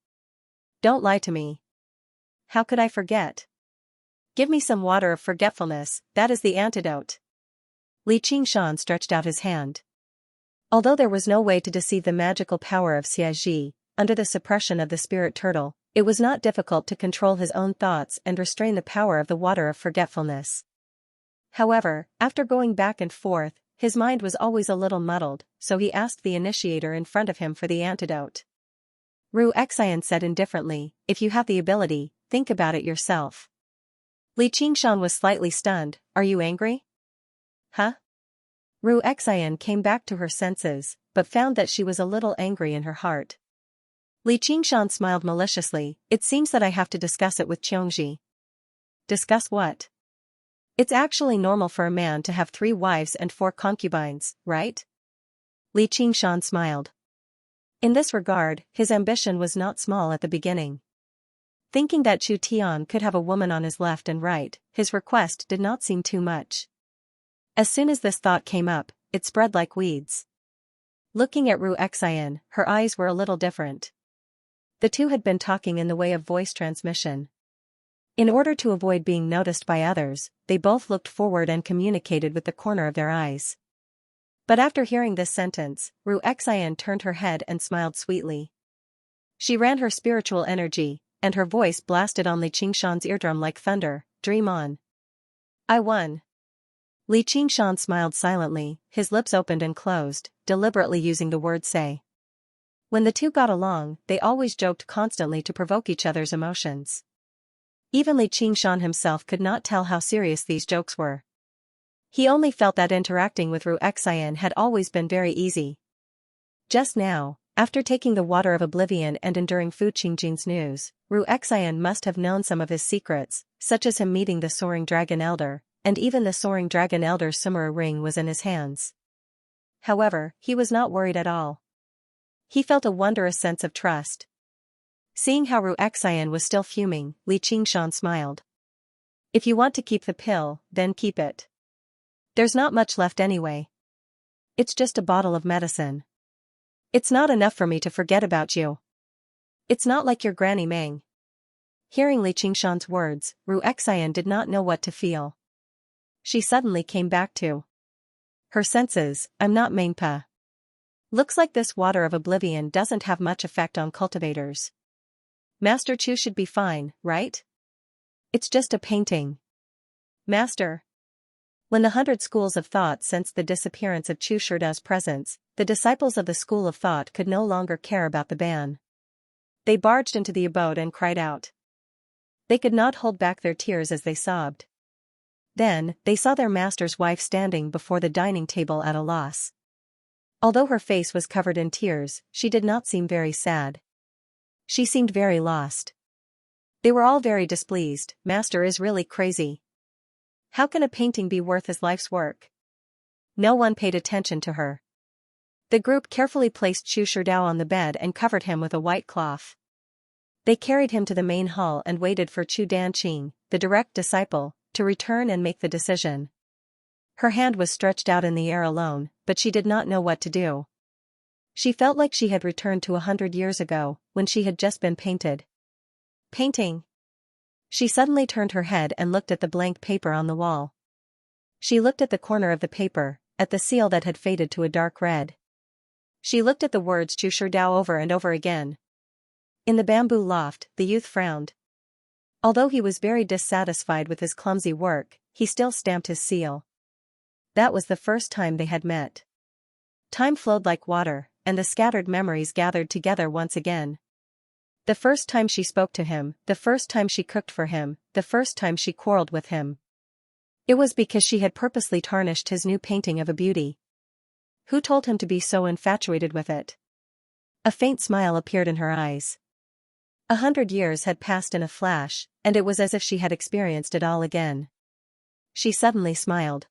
Don't lie to me. How could I forget? Give me some water of forgetfulness, that is the antidote. Li Qingshan stretched out his hand. Although there was no way to deceive the magical power of Xianxia, under the suppression of the spirit turtle, it was not difficult to control his own thoughts and restrain the power of the water of forgetfulness. However, after going back and forth, his mind was always a little muddled, so he asked the initiator in front of him for the antidote. Ru Xian said indifferently, if you have the ability, think about it yourself. Li Qingshan was slightly stunned, are you angry? Huh? Ru Xian came back to her senses, but found that she was a little angry in her heart. Li Qingshan smiled maliciously, it seems that I have to discuss it with Xianxia. Discuss what? It's actually normal for a man to have 3 wives and 4 concubines, right? Li Qingshan smiled. In this regard, his ambition was not small at the beginning. Thinking that Chu Tian could have a woman on his left and right, his request did not seem too much. As soon as this thought came up, it spread like weeds. Looking at Ru Xian, her eyes were a little different. The two had been talking in the way of voice transmission. In order to avoid being noticed by others, they both looked forward and communicated with the corner of their eyes. But after hearing this sentence, Ru Xian turned her head and smiled sweetly. She ran her spiritual energy, and her voice blasted on Li Qingshan's eardrum like thunder, dream on. I won. Li Qingshan smiled silently, his lips opened and closed, deliberately using the word say. When the two got along, they always joked constantly to provoke each other's emotions. Even Li Qingshan himself could not tell how serious these jokes were. He only felt that interacting with Ru Xian had always been very easy. Just now, after taking the water of oblivion and enduring Fu Qingjin's news, Ru Xian must have known some of his secrets, such as him meeting the Soaring Dragon Elder, and even the Soaring Dragon Elder's Sumera ring was in his hands. However, he was not worried at all. He felt a wondrous sense of trust. Seeing how Ru Xian was still fuming, Li Qingshan smiled. If you want to keep the pill, then keep it. There's not much left anyway. It's just a bottle of medicine. It's not enough for me to forget about you. It's not like your Granny Meng. Hearing Li Qingshan's words, Ru Xian did not know what to feel. She suddenly came back to her senses, I'm not Mengpa. Looks like this water of oblivion doesn't have much effect on cultivators. Master Chu should be fine, right? It's just a painting. Master. When the 100 schools of thought sensed the disappearance of Chu Shidao's presence, the disciples of the school of thought could no longer care about the ban. They barged into the abode and cried out. They could not hold back their tears as they sobbed. Then, they saw their master's wife standing before the dining table at a loss. Although her face was covered in tears, she did not seem very sad. She seemed very lost. They were all very displeased. Master is really crazy. How can a painting be worth his life's work? No one paid attention to her. The group carefully placed Chu Shidao on the bed and covered him with a white cloth. They carried him to the main hall and waited for Chu Danqing, the direct disciple, to return and make the decision. Her hand was stretched out in the air alone, but she did not know what to do. She felt like she had returned to 100 years ago, when she had just been painted. Painting. She suddenly turned her head and looked at the blank paper on the wall. She looked at the corner of the paper, at the seal that had faded to a dark red. She looked at the words Chu Sherdao over and over again. In the bamboo loft, the youth frowned. Although he was very dissatisfied with his clumsy work, he still stamped his seal. That was the first time they had met. Time flowed like water, and the scattered memories gathered together once again. The first time she spoke to him, the first time she cooked for him, the first time she quarreled with him. It was because she had purposely tarnished his new painting of a beauty. Who told him to be so infatuated with it? A faint smile appeared in her eyes. 100 years had passed in a flash, and it was as if she had experienced it all again. She suddenly smiled.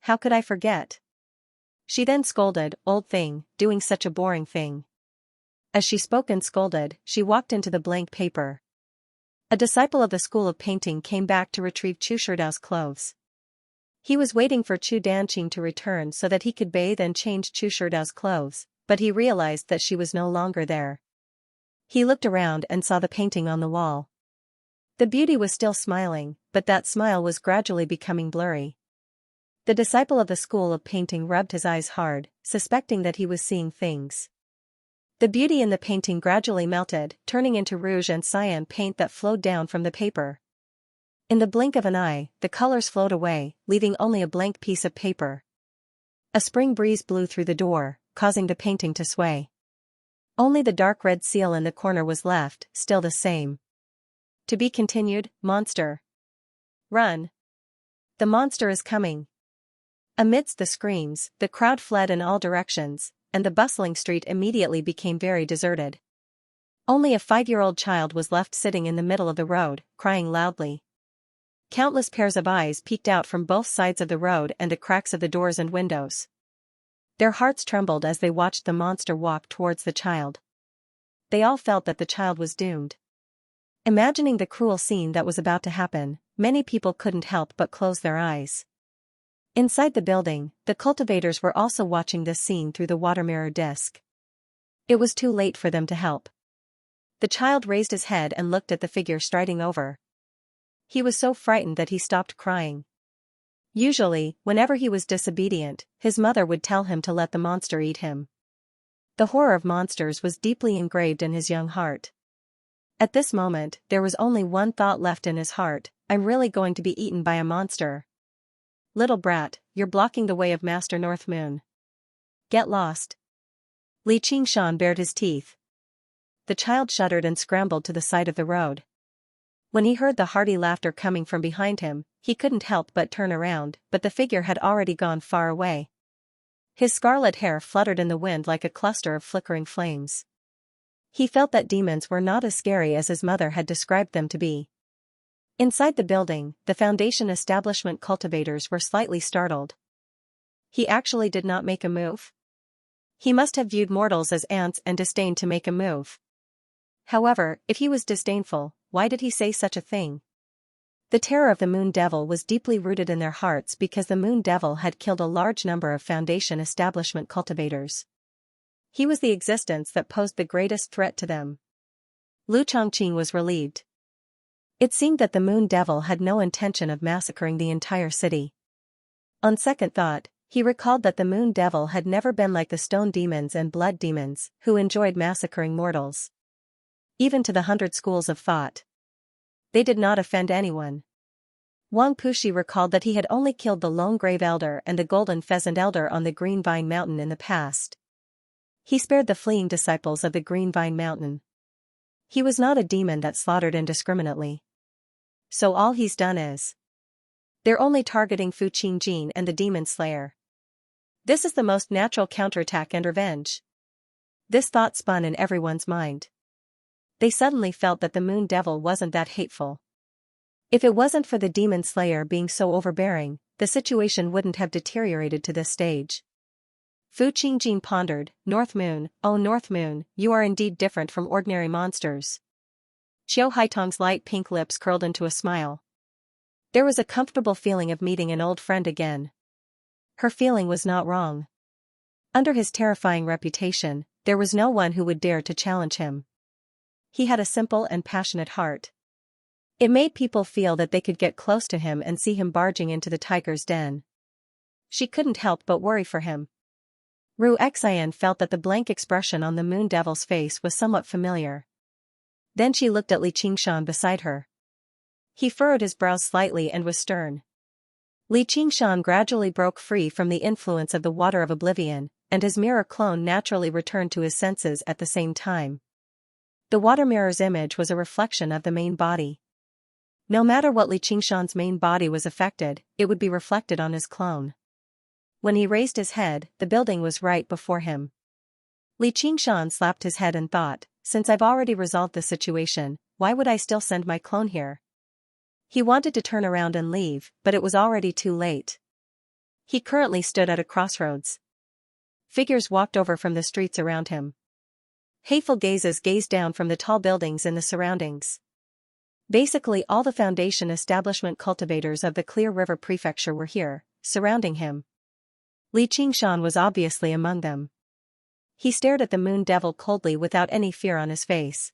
How could I forget? She then scolded, old thing, doing such a boring thing. As she spoke and scolded, she walked into the blank paper. A disciple of the school of painting came back to retrieve Chu Sherdao's clothes. He was waiting for Chu Danqing to return so that he could bathe and change Chu Sherdao's clothes, but he realized that she was no longer there. He looked around and saw the painting on the wall. The beauty was still smiling, but that smile was gradually becoming blurry. The disciple of the school of painting rubbed his eyes hard, suspecting that he was seeing things. The beauty in the painting gradually melted, turning into rouge and cyan paint that flowed down from the paper. In the blink of an eye, the colors flowed away, leaving only a blank piece of paper. A spring breeze blew through the door, causing the painting to sway. Only the dark red seal in the corner was left, still the same. To be continued, monster. Run. The monster is coming. Amidst the screams, the crowd fled in all directions, and the bustling street immediately became very deserted. Only a 5-year-old child was left sitting in the middle of the road, crying loudly. Countless pairs of eyes peeked out from both sides of the road and the cracks of the doors and windows. Their hearts trembled as they watched the monster walk towards the child. They all felt that the child was doomed. Imagining the cruel scene that was about to happen, many people couldn't help but close their eyes. Inside the building, the cultivators were also watching this scene through the water mirror disc. It was too late for them to help. The child raised his head and looked at the figure striding over. He was so frightened that he stopped crying. Usually, whenever he was disobedient, his mother would tell him to let the monster eat him. The horror of monsters was deeply engraved in his young heart. At this moment, there was only one thought left in his heart: I'm really going to be eaten by a monster. Little brat, you're blocking the way of Master North Moon. Get lost. Li Qingshan bared his teeth. The child shuddered and scrambled to the side of the road. When he heard the hearty laughter coming from behind him, he couldn't help but turn around, but the figure had already gone far away. His scarlet hair fluttered in the wind like a cluster of flickering flames. He felt that demons were not as scary as his mother had described them to be. Inside the building, the Foundation establishment cultivators were slightly startled. He actually did not make a move? He must have viewed mortals as ants and disdained to make a move. However, if he was disdainful, why did he say such a thing? The terror of the Moon Devil was deeply rooted in their hearts because the Moon Devil had killed a large number of Foundation establishment cultivators. He was the existence that posed the greatest threat to them. Lu Chongqing was relieved. It seemed that the Moon Devil had no intention of massacring the entire city. On second thought, he recalled that the Moon Devil had never been like the stone demons and blood demons, who enjoyed massacring mortals. Even to the 100 schools of thought, they did not offend anyone. Wang Puxi recalled that he had only killed the Lone Grave Elder and the Golden Pheasant Elder on the Green Vine Mountain in the past. He spared the fleeing disciples of the Green Vine Mountain. He was not a demon that slaughtered indiscriminately. So all he's done is, they're only targeting Fu Qingjin and the Demon Slayer. This is the most natural counterattack and revenge. This thought spun in everyone's mind. They suddenly felt that the Moon Devil wasn't that hateful. If it wasn't for the Demon Slayer being so overbearing, the situation wouldn't have deteriorated to this stage. Fu Qingjin pondered, North Moon, oh North Moon, you are indeed different from ordinary monsters. Qiu Haitong's light pink lips curled into a smile. There was a comfortable feeling of meeting an old friend again. Her feeling was not wrong. Under his terrifying reputation, there was no one who would dare to challenge him. He had a simple and passionate heart. It made people feel that they could get close to him and see him barging into the tiger's den. She couldn't help but worry for him. Xian felt that the blank expression on the moon devil's face was somewhat familiar. Then she looked at Xianxia beside her. He furrowed his brows slightly and was stern. Xianxia gradually broke free from the influence of the water of oblivion, and his mirror clone naturally returned to his senses at the same time. The water mirror's image was a reflection of the main body. No matter what Xianxia's main body was affected, it would be reflected on his clone. When he raised his head, the building was right before him. Xianxia slapped his head and thought, since I've already resolved the situation, why would I still send my clone here? He wanted to turn around and leave, but it was already too late. He currently stood at a crossroads. Figures walked over from the streets around him. Hateful gazes gazed down from the tall buildings in the surroundings. Basically all the Foundation establishment cultivators of the Clear River Prefecture were here, surrounding him. Xianxia was obviously among them. He stared at the moon devil coldly without any fear on his face.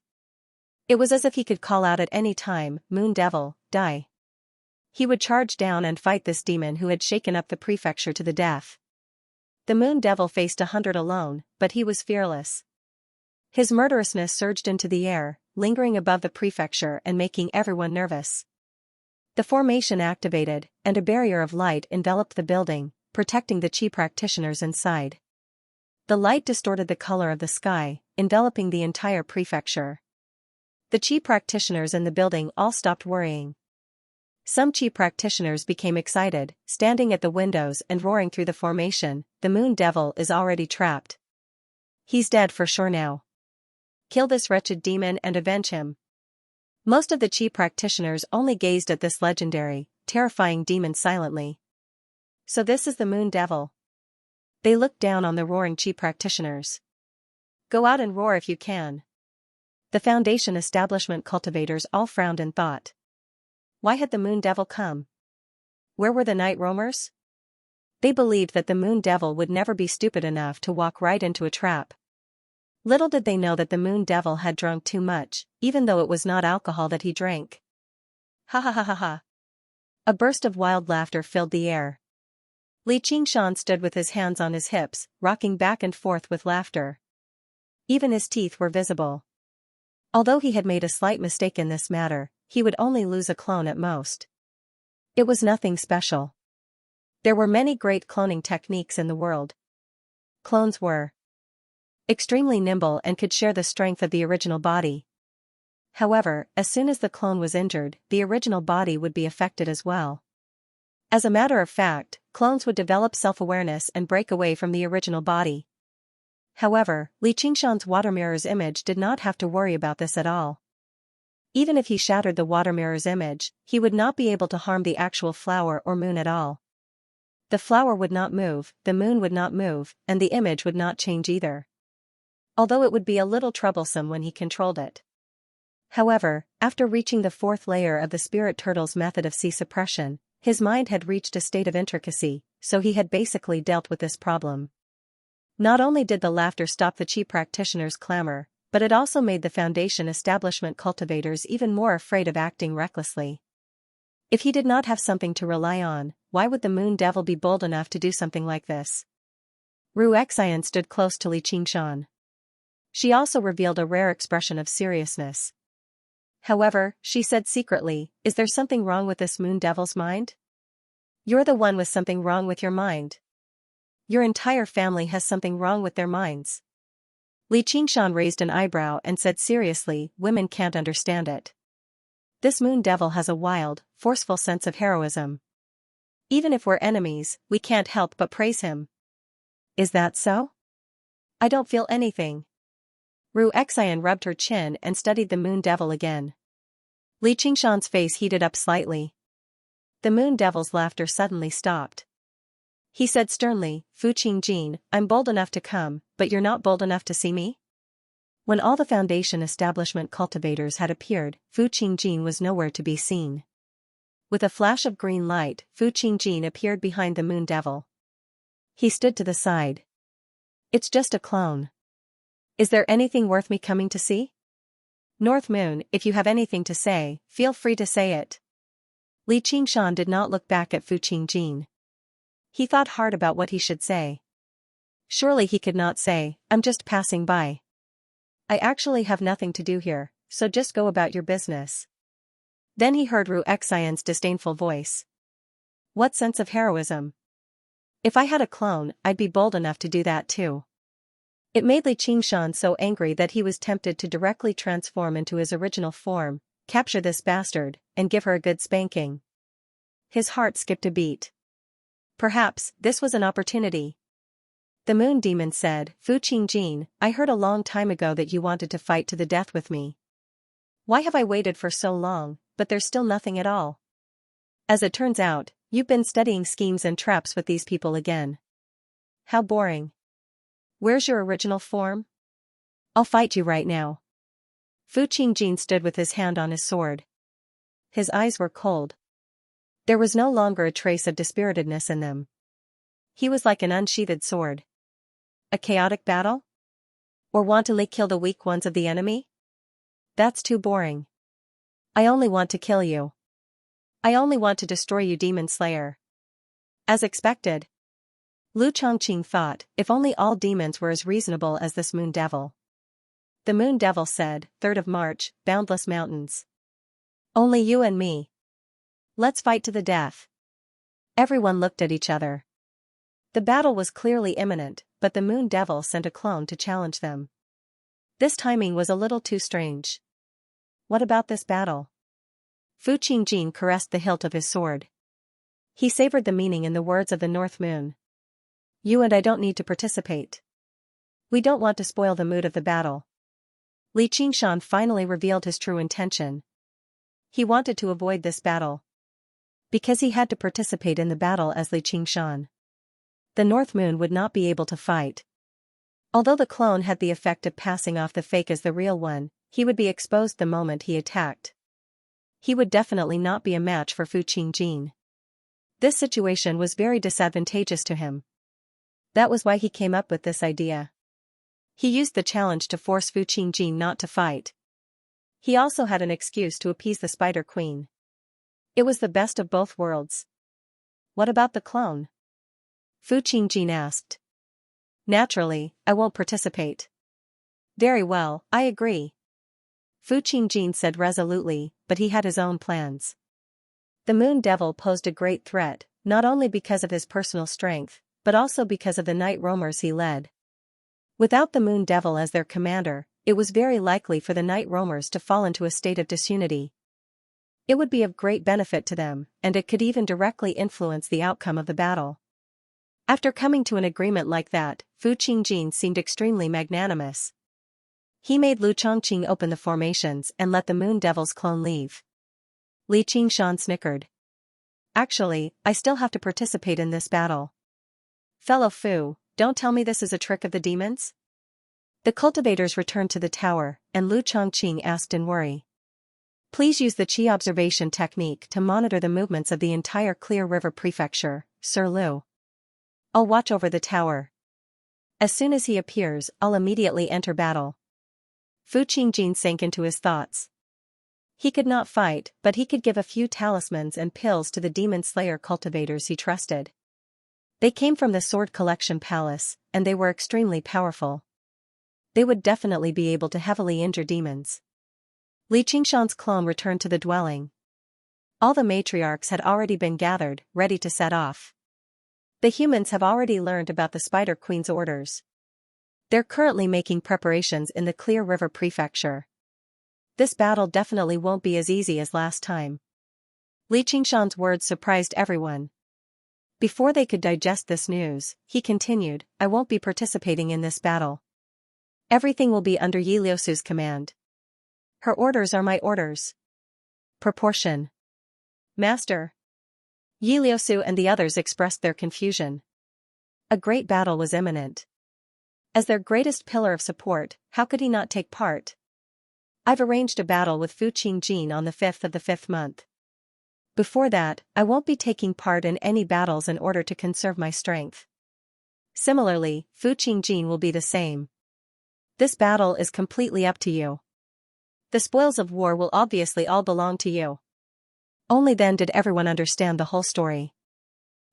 It was as if he could call out at any time, "Moon devil, die." He would charge down and fight this demon who had shaken up the prefecture to the death. The moon devil faced 100 alone, but he was fearless. His murderousness surged into the air, lingering above the prefecture and making everyone nervous. The formation activated, and a barrier of light enveloped the building, protecting the Qi practitioners inside. The light distorted the color of the sky, enveloping the entire prefecture. The Qi practitioners in the building all stopped worrying. Some Qi practitioners became excited, standing at the windows and roaring through the formation, "The moon devil is already trapped. He's dead for sure now. Kill this wretched demon and avenge him." Most of the Qi practitioners only gazed at this legendary, terrifying demon silently. So this is the moon devil. They looked down on the roaring Qi practitioners. Go out and roar if you can. The Foundation establishment cultivators all frowned in thought. Why had the moon devil come? Where were the night roamers? They believed that the moon devil would never be stupid enough to walk right into a trap. Little did they know that the moon devil had drunk too much, even though it was not alcohol that he drank. Ha ha ha ha ha. A burst of wild laughter filled the air. Xianxia stood with his hands on his hips, rocking back and forth with laughter. Even his teeth were visible. Although he had made a slight mistake in this matter, he would only lose a clone at most. It was nothing special. There were many great cloning techniques in the world. Clones were extremely nimble and could share the strength of the original body. However, as soon as the clone was injured, the original body would be affected as well. As a matter of fact, clones would develop self-awareness and break away from the original body. However, Xianxia's water mirror's image did not have to worry about this at all. Even if he shattered the water mirror's image, he would not be able to harm the actual flower or moon at all. The flower would not move, the moon would not move, and the image would not change either. Although it would be a little troublesome when he controlled it. However, after reaching the fourth layer of the spirit turtle's method of C suppression, his mind had reached a state of intricacy, so he had basically dealt with this problem. Not only did the laughter stop the Qi practitioners' clamor, but it also made the Foundation establishment cultivators even more afraid of acting recklessly. If he did not have something to rely on, why would the moon devil be bold enough to do something like this? Xian stood close to Xianxia. She also revealed a rare expression of seriousness. However, she said secretly, "Is there something wrong with this moon devil's mind? You're the one with something wrong with your mind. Your entire family has something wrong with their minds." Xianxia raised an eyebrow and said seriously, "Women can't understand it. This moon devil has a wild, forceful sense of heroism. Even if we're enemies, we can't help but praise him." "Is that so? I don't feel anything." Xian rubbed her chin and studied the moon devil again. Xianxia's face heated up slightly. The moon devil's laughter suddenly stopped. He said sternly, "Fu Qingjin, I'm bold enough to come, but you're not bold enough to see me?" When all the Foundation establishment cultivators had appeared, Fu Qingjin was nowhere to be seen. With a flash of green light, Fu Qingjin appeared behind the moon devil. He stood to the side. It's just a clone. Is there anything worth me coming to see? North Moon, if you have anything to say, feel free to say it. Li Qingshan did not look back at Fu Qingjin. He thought hard about what he should say. Surely he could not say, I'm just passing by. I actually have nothing to do here, so just go about your business. Then he heard Ru Xian's disdainful voice. What sense of heroism? If I had a clone, I'd be bold enough to do that too. It made Li Qingshan so angry that he was tempted to directly transform into his original form, capture this bastard, and give her a good spanking. His heart skipped a beat. Perhaps this was an opportunity. The Moon Demon said, Fu Qingjin, I heard a long time ago that you wanted to fight to the death with me. Why have I waited for so long, but there's still nothing at all? As it turns out, you've been studying schemes and traps with these people again. How boring. Where's your original form? I'll fight you right now. Fu Qingjin stood with his hand on his sword. His eyes were cold. There was no longer a trace of dispiritedness in them. He was like an unsheathed sword. A chaotic battle? Or wantonly kill the weak ones of the enemy? That's too boring. I only want to kill you. I only want to destroy you, Demon Slayer. As expected. Lu Chongqing thought, if only all demons were as reasonable as this Moon Devil. The Moon Devil said, 3rd of March, Boundless Mountains. Only you and me. Let's fight to the death. Everyone looked at each other. The battle was clearly imminent, but the Moon Devil sent a clone to challenge them. This timing was a little too strange. What about this battle? Fu Qingjin caressed the hilt of his sword. He savored the meaning in the words of the North Moon. You and I don't need to participate. We don't want to spoil the mood of the battle. Li Qingshan finally revealed his true intention. He wanted to avoid this battle. Because he had to participate in the battle as Li Qingshan. The North Moon would not be able to fight. Although the clone had the effect of passing off the fake as the real one, he would be exposed the moment he attacked. He would definitely not be a match for Fu Qingjin. This situation was very disadvantageous to him. That was why he came up with this idea. He used the challenge to force Fu Qingjin not to fight. He also had an excuse to appease the Spider Queen. It was the best of both worlds. What about the clone? Fu Qingjin asked. Naturally, I won't participate. Very well, I agree. Fu Qingjin said resolutely, but he had his own plans. The Moon Devil posed a great threat, not only because of his personal strength, but also because of the night roamers he led. Without the Moon Devil as their commander, it was very likely for the night roamers to fall into a state of disunity. It would be of great benefit to them, and it could even directly influence the outcome of the battle. After coming to an agreement like that, Fu Qingjin seemed extremely magnanimous. He made Lu Chongqing open the formations and let the Moon Devil's clone leave. Li Qingshan snickered. Actually, I still have to participate in this battle. Fellow Fu, don't tell me this is a trick of the demons? The cultivators returned to the tower, and Lu Chongqing asked in worry. Please use the Qi observation technique to monitor the movements of the entire Clear River Prefecture, Sir Lu. I'll watch over the tower. As soon as he appears, I'll immediately enter battle. Fu Qingjin sank into his thoughts. He could not fight, but he could give a few talismans and pills to the Demon Slayer cultivators he trusted. They came from the Sword Collection Palace, and they were extremely powerful. They would definitely be able to heavily injure demons. Li Qingshan's clone returned to the dwelling. All the matriarchs had already been gathered, ready to set off. The humans have already learned about the Spider Queen's orders. They're currently making preparations in the Clear River Prefecture. This battle definitely won't be as easy as last time. Li Qingshan's words surprised everyone. Before they could digest this news, he continued, I won't be participating in this battle. Everything will be under Yi Liusu's command. Her orders are my orders. Proportion. Master. Yi Liusu and the others expressed their confusion. A great battle was imminent. As their greatest pillar of support, how could he not take part? I've arranged a battle with Fu Qingjin on the 5th of the 5th month. Before that, I won't be taking part in any battles in order to conserve my strength. Similarly, Fu Qingjin will be the same. This battle is completely up to you. The spoils of war will obviously all belong to you. Only then did everyone understand the whole story.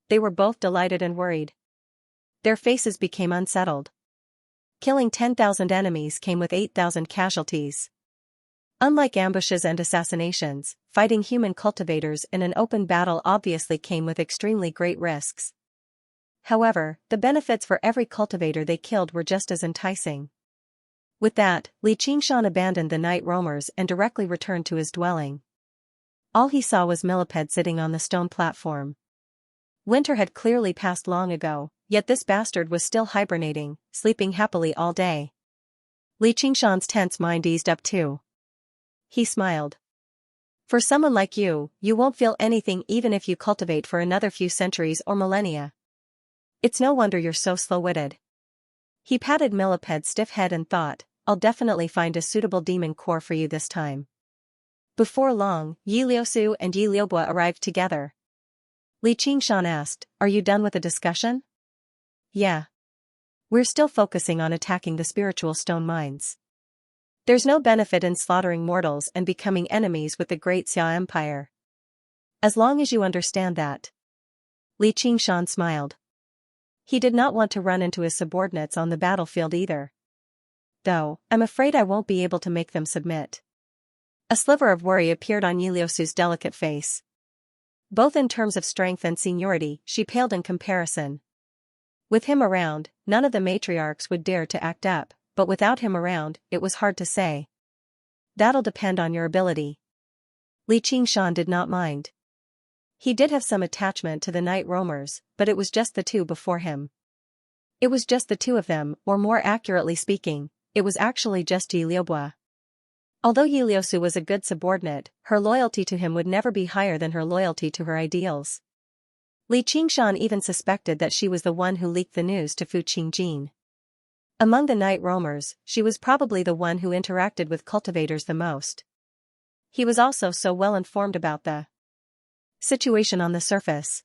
They were both delighted and worried. Their faces became unsettled. Killing 10,000 enemies came with 8,000 casualties. Unlike ambushes and assassinations, fighting human cultivators in an open battle obviously came with extremely great risks. However, the benefits for every cultivator they killed were just as enticing. With that, Li Qingshan abandoned the night roamers and directly returned to his dwelling. All he saw was Millipede sitting on the stone platform. Winter had clearly passed long ago, yet this bastard was still hibernating, sleeping happily all day. Li Qingshan's tense mind eased up too. He smiled. For someone like you, you won't feel anything even if you cultivate for another few centuries or millennia. It's no wonder you're so slow-witted. He patted Millipede's stiff head and thought, I'll definitely find a suitable demon core for you this time. Before long, Yi Liusu and Yi Liubo arrived together. Li Qingshan asked, are you done with the discussion? Yeah. We're still focusing on attacking the spiritual stone mines. There's no benefit in slaughtering mortals and becoming enemies with the great Xia Empire. As long as you understand that. Li Qingshan smiled. He did not want to run into his subordinates on the battlefield either. Though, I'm afraid I won't be able to make them submit. A sliver of worry appeared on Yi Liusu's delicate face. Both in terms of strength and seniority, she paled in comparison. With him around, none of the matriarchs would dare to act up, but without him around, it was hard to say. That'll depend on your ability. Li Qingshan did not mind. He did have some attachment to the night roamers, but it was just the two before him. It was just the two of them, or more accurately speaking, it was actually just Yi Liubo. Although Yi Liusu was a good subordinate, her loyalty to him would never be higher than her loyalty to her ideals. Li Qingshan even suspected that she was the one who leaked the news to Fu Qingjin. Among the night roamers, she was probably the one who interacted with cultivators the most. He was also so well informed about the situation on the surface.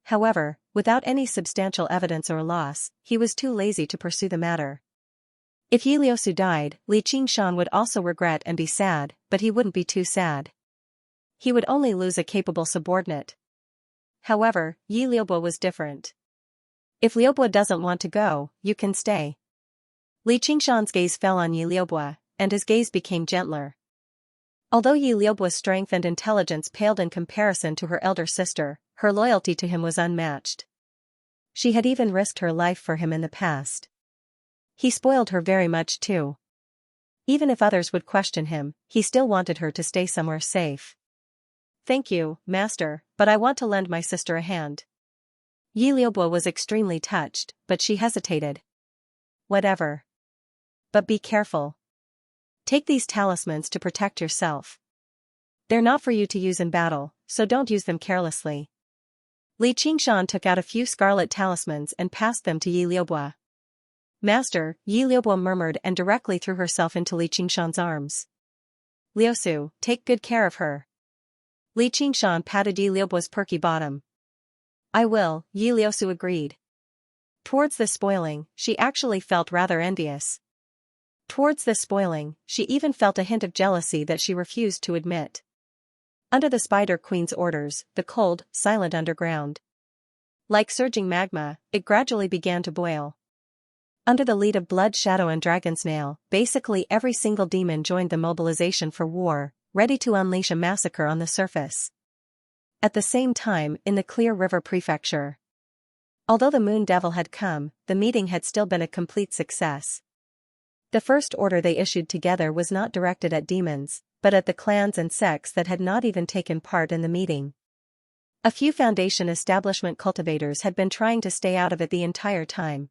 However, without any substantial evidence or loss, he was too lazy to pursue the matter. If Yi Liusu died, Li Qingshan would also regret and be sad, but he wouldn't be too sad. He would only lose a capable subordinate. However, Yi Liubo was different. If Liubo doesn't want to go, you can stay. Li Qingshan's gaze fell on Yi Liubo, and his gaze became gentler. Although Yi Liubo's strength and intelligence paled in comparison to her elder sister, her loyalty to him was unmatched. She had even risked her life for him in the past. He spoiled her very much too. Even if others would question him, he still wanted her to stay somewhere safe. Thank you, master, but I want to lend my sister a hand. Yi Liubo was extremely touched, but she hesitated. Whatever. But be careful. Take these talismans to protect yourself. They're not for you to use in battle, so don't use them carelessly. Li Qingshan took out a few scarlet talismans and passed them to Yi Liubo. Master, Yi Liubo murmured and directly threw herself into Li Qingshan's arms. Liusu, take good care of her. Li Qingshan patted Yi Liubo's perky bottom. I will, Yi Liusu agreed. Towards this spoiling, she actually felt rather envious. Towards this spoiling, she even felt a hint of jealousy that she refused to admit. Under the Spider Queen's orders, the cold, silent underground. Like surging magma, it gradually began to boil. Under the lead of Blood Shadow and Dragonsnail, basically every single demon joined the mobilization for war, ready to unleash a massacre on the surface. At the same time, in the Clear River Prefecture. Although the Moon Devil had come, the meeting had still been a complete success. The first order they issued together was not directed at demons, but at the clans and sects that had not even taken part in the meeting. A few Foundation establishment cultivators had been trying to stay out of it the entire time.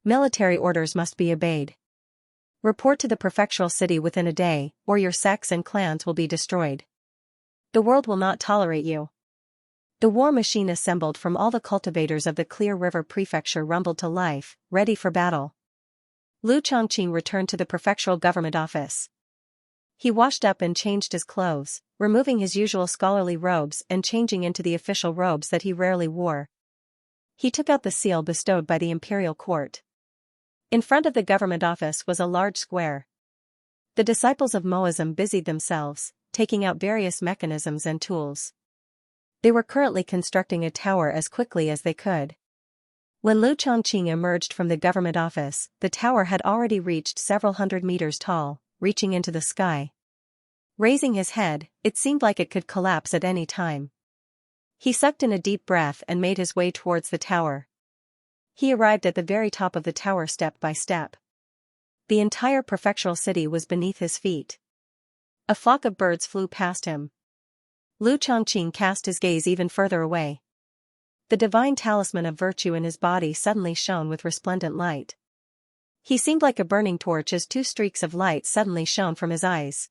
Military orders must be obeyed. Report to the prefectural city within a day, or your sects and clans will be destroyed. The world will not tolerate you. The war machine assembled from all the cultivators of the Clear River Prefecture rumbled to life, ready for battle. Lu Chongqing returned to the prefectural government office. He washed up and changed his clothes, removing his usual scholarly robes and changing into the official robes that he rarely wore. He took out the seal bestowed by the imperial court. In front of the government office was a large square. The disciples of Moism busied themselves, taking out various mechanisms and tools. They were currently constructing a tower as quickly as they could. When Lu Chongqing emerged from the government office, the tower had already reached several hundred meters tall, reaching into the sky. Raising his head, it seemed like it could collapse at any time. He sucked in a deep breath and made his way towards the tower. He arrived at the very top of the tower step by step. The entire prefectural city was beneath his feet. A flock of birds flew past him. Lu Chongqing cast his gaze even further away. The divine talisman of virtue in his body suddenly shone with resplendent light. He seemed like a burning torch as two streaks of light suddenly shone from his eyes.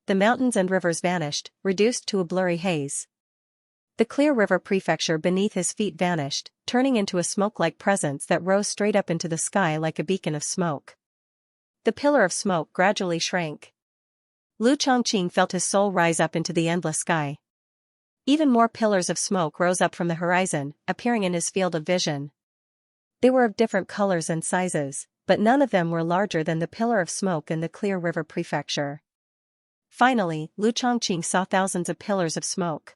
The mountains and rivers vanished, reduced to a blurry haze. The clear river prefecture beneath his feet vanished, turning into a smoke-like presence that rose straight up into the sky like a beacon of smoke. The pillar of smoke gradually shrank. Lu Chongqing felt his soul rise up into the endless sky. Even more pillars of smoke rose up from the horizon, appearing in his field of vision. They were of different colors and sizes, but none of them were larger than the pillar of smoke in the clear river prefecture. Finally, Lu Chongqing saw thousands of pillars of smoke.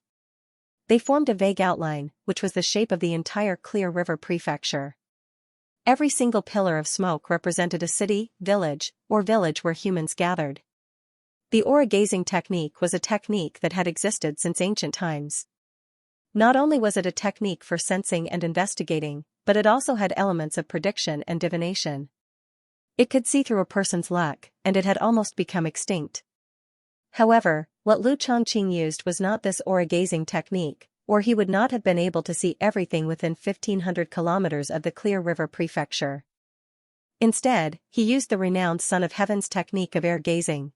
They formed a vague outline, which was the shape of the entire clear river prefecture. Every single pillar of smoke represented a city, village, or village where humans gathered. The aura-gazing technique was a technique that had existed since ancient times. Not only was it a technique for sensing and investigating, but it also had elements of prediction and divination. It could see through a person's luck, and it had almost become extinct. However, what Lu Chongqing used was not this aura-gazing technique, or he would not have been able to see everything within 1,500 kilometers of the clear river prefecture. Instead, he used the renowned Son of Heaven's technique of air-gazing.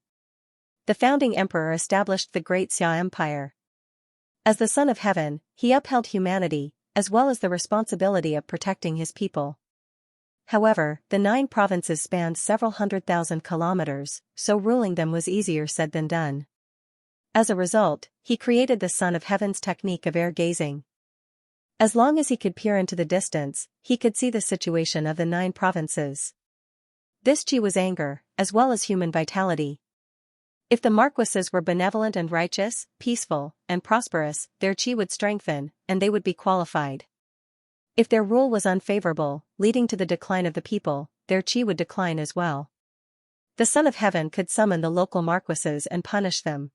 The founding emperor established the Great Xia Empire. As the Son of Heaven, he upheld humanity, as well as the responsibility of protecting his people. However, the 9 provinces spanned several 100,000 kilometers, so ruling them was easier said than done. As a result, he created the Son of Heaven's technique of air-gazing. As long as he could peer into the distance, he could see the situation of the 9 provinces. This qi was anger, as well as human vitality. If the marquises were benevolent and righteous, peaceful, and prosperous, their qi would strengthen, and they would be qualified. If their rule was unfavorable, leading to the decline of the people, their qi would decline as well. The Son of Heaven could summon the local marquises and punish them.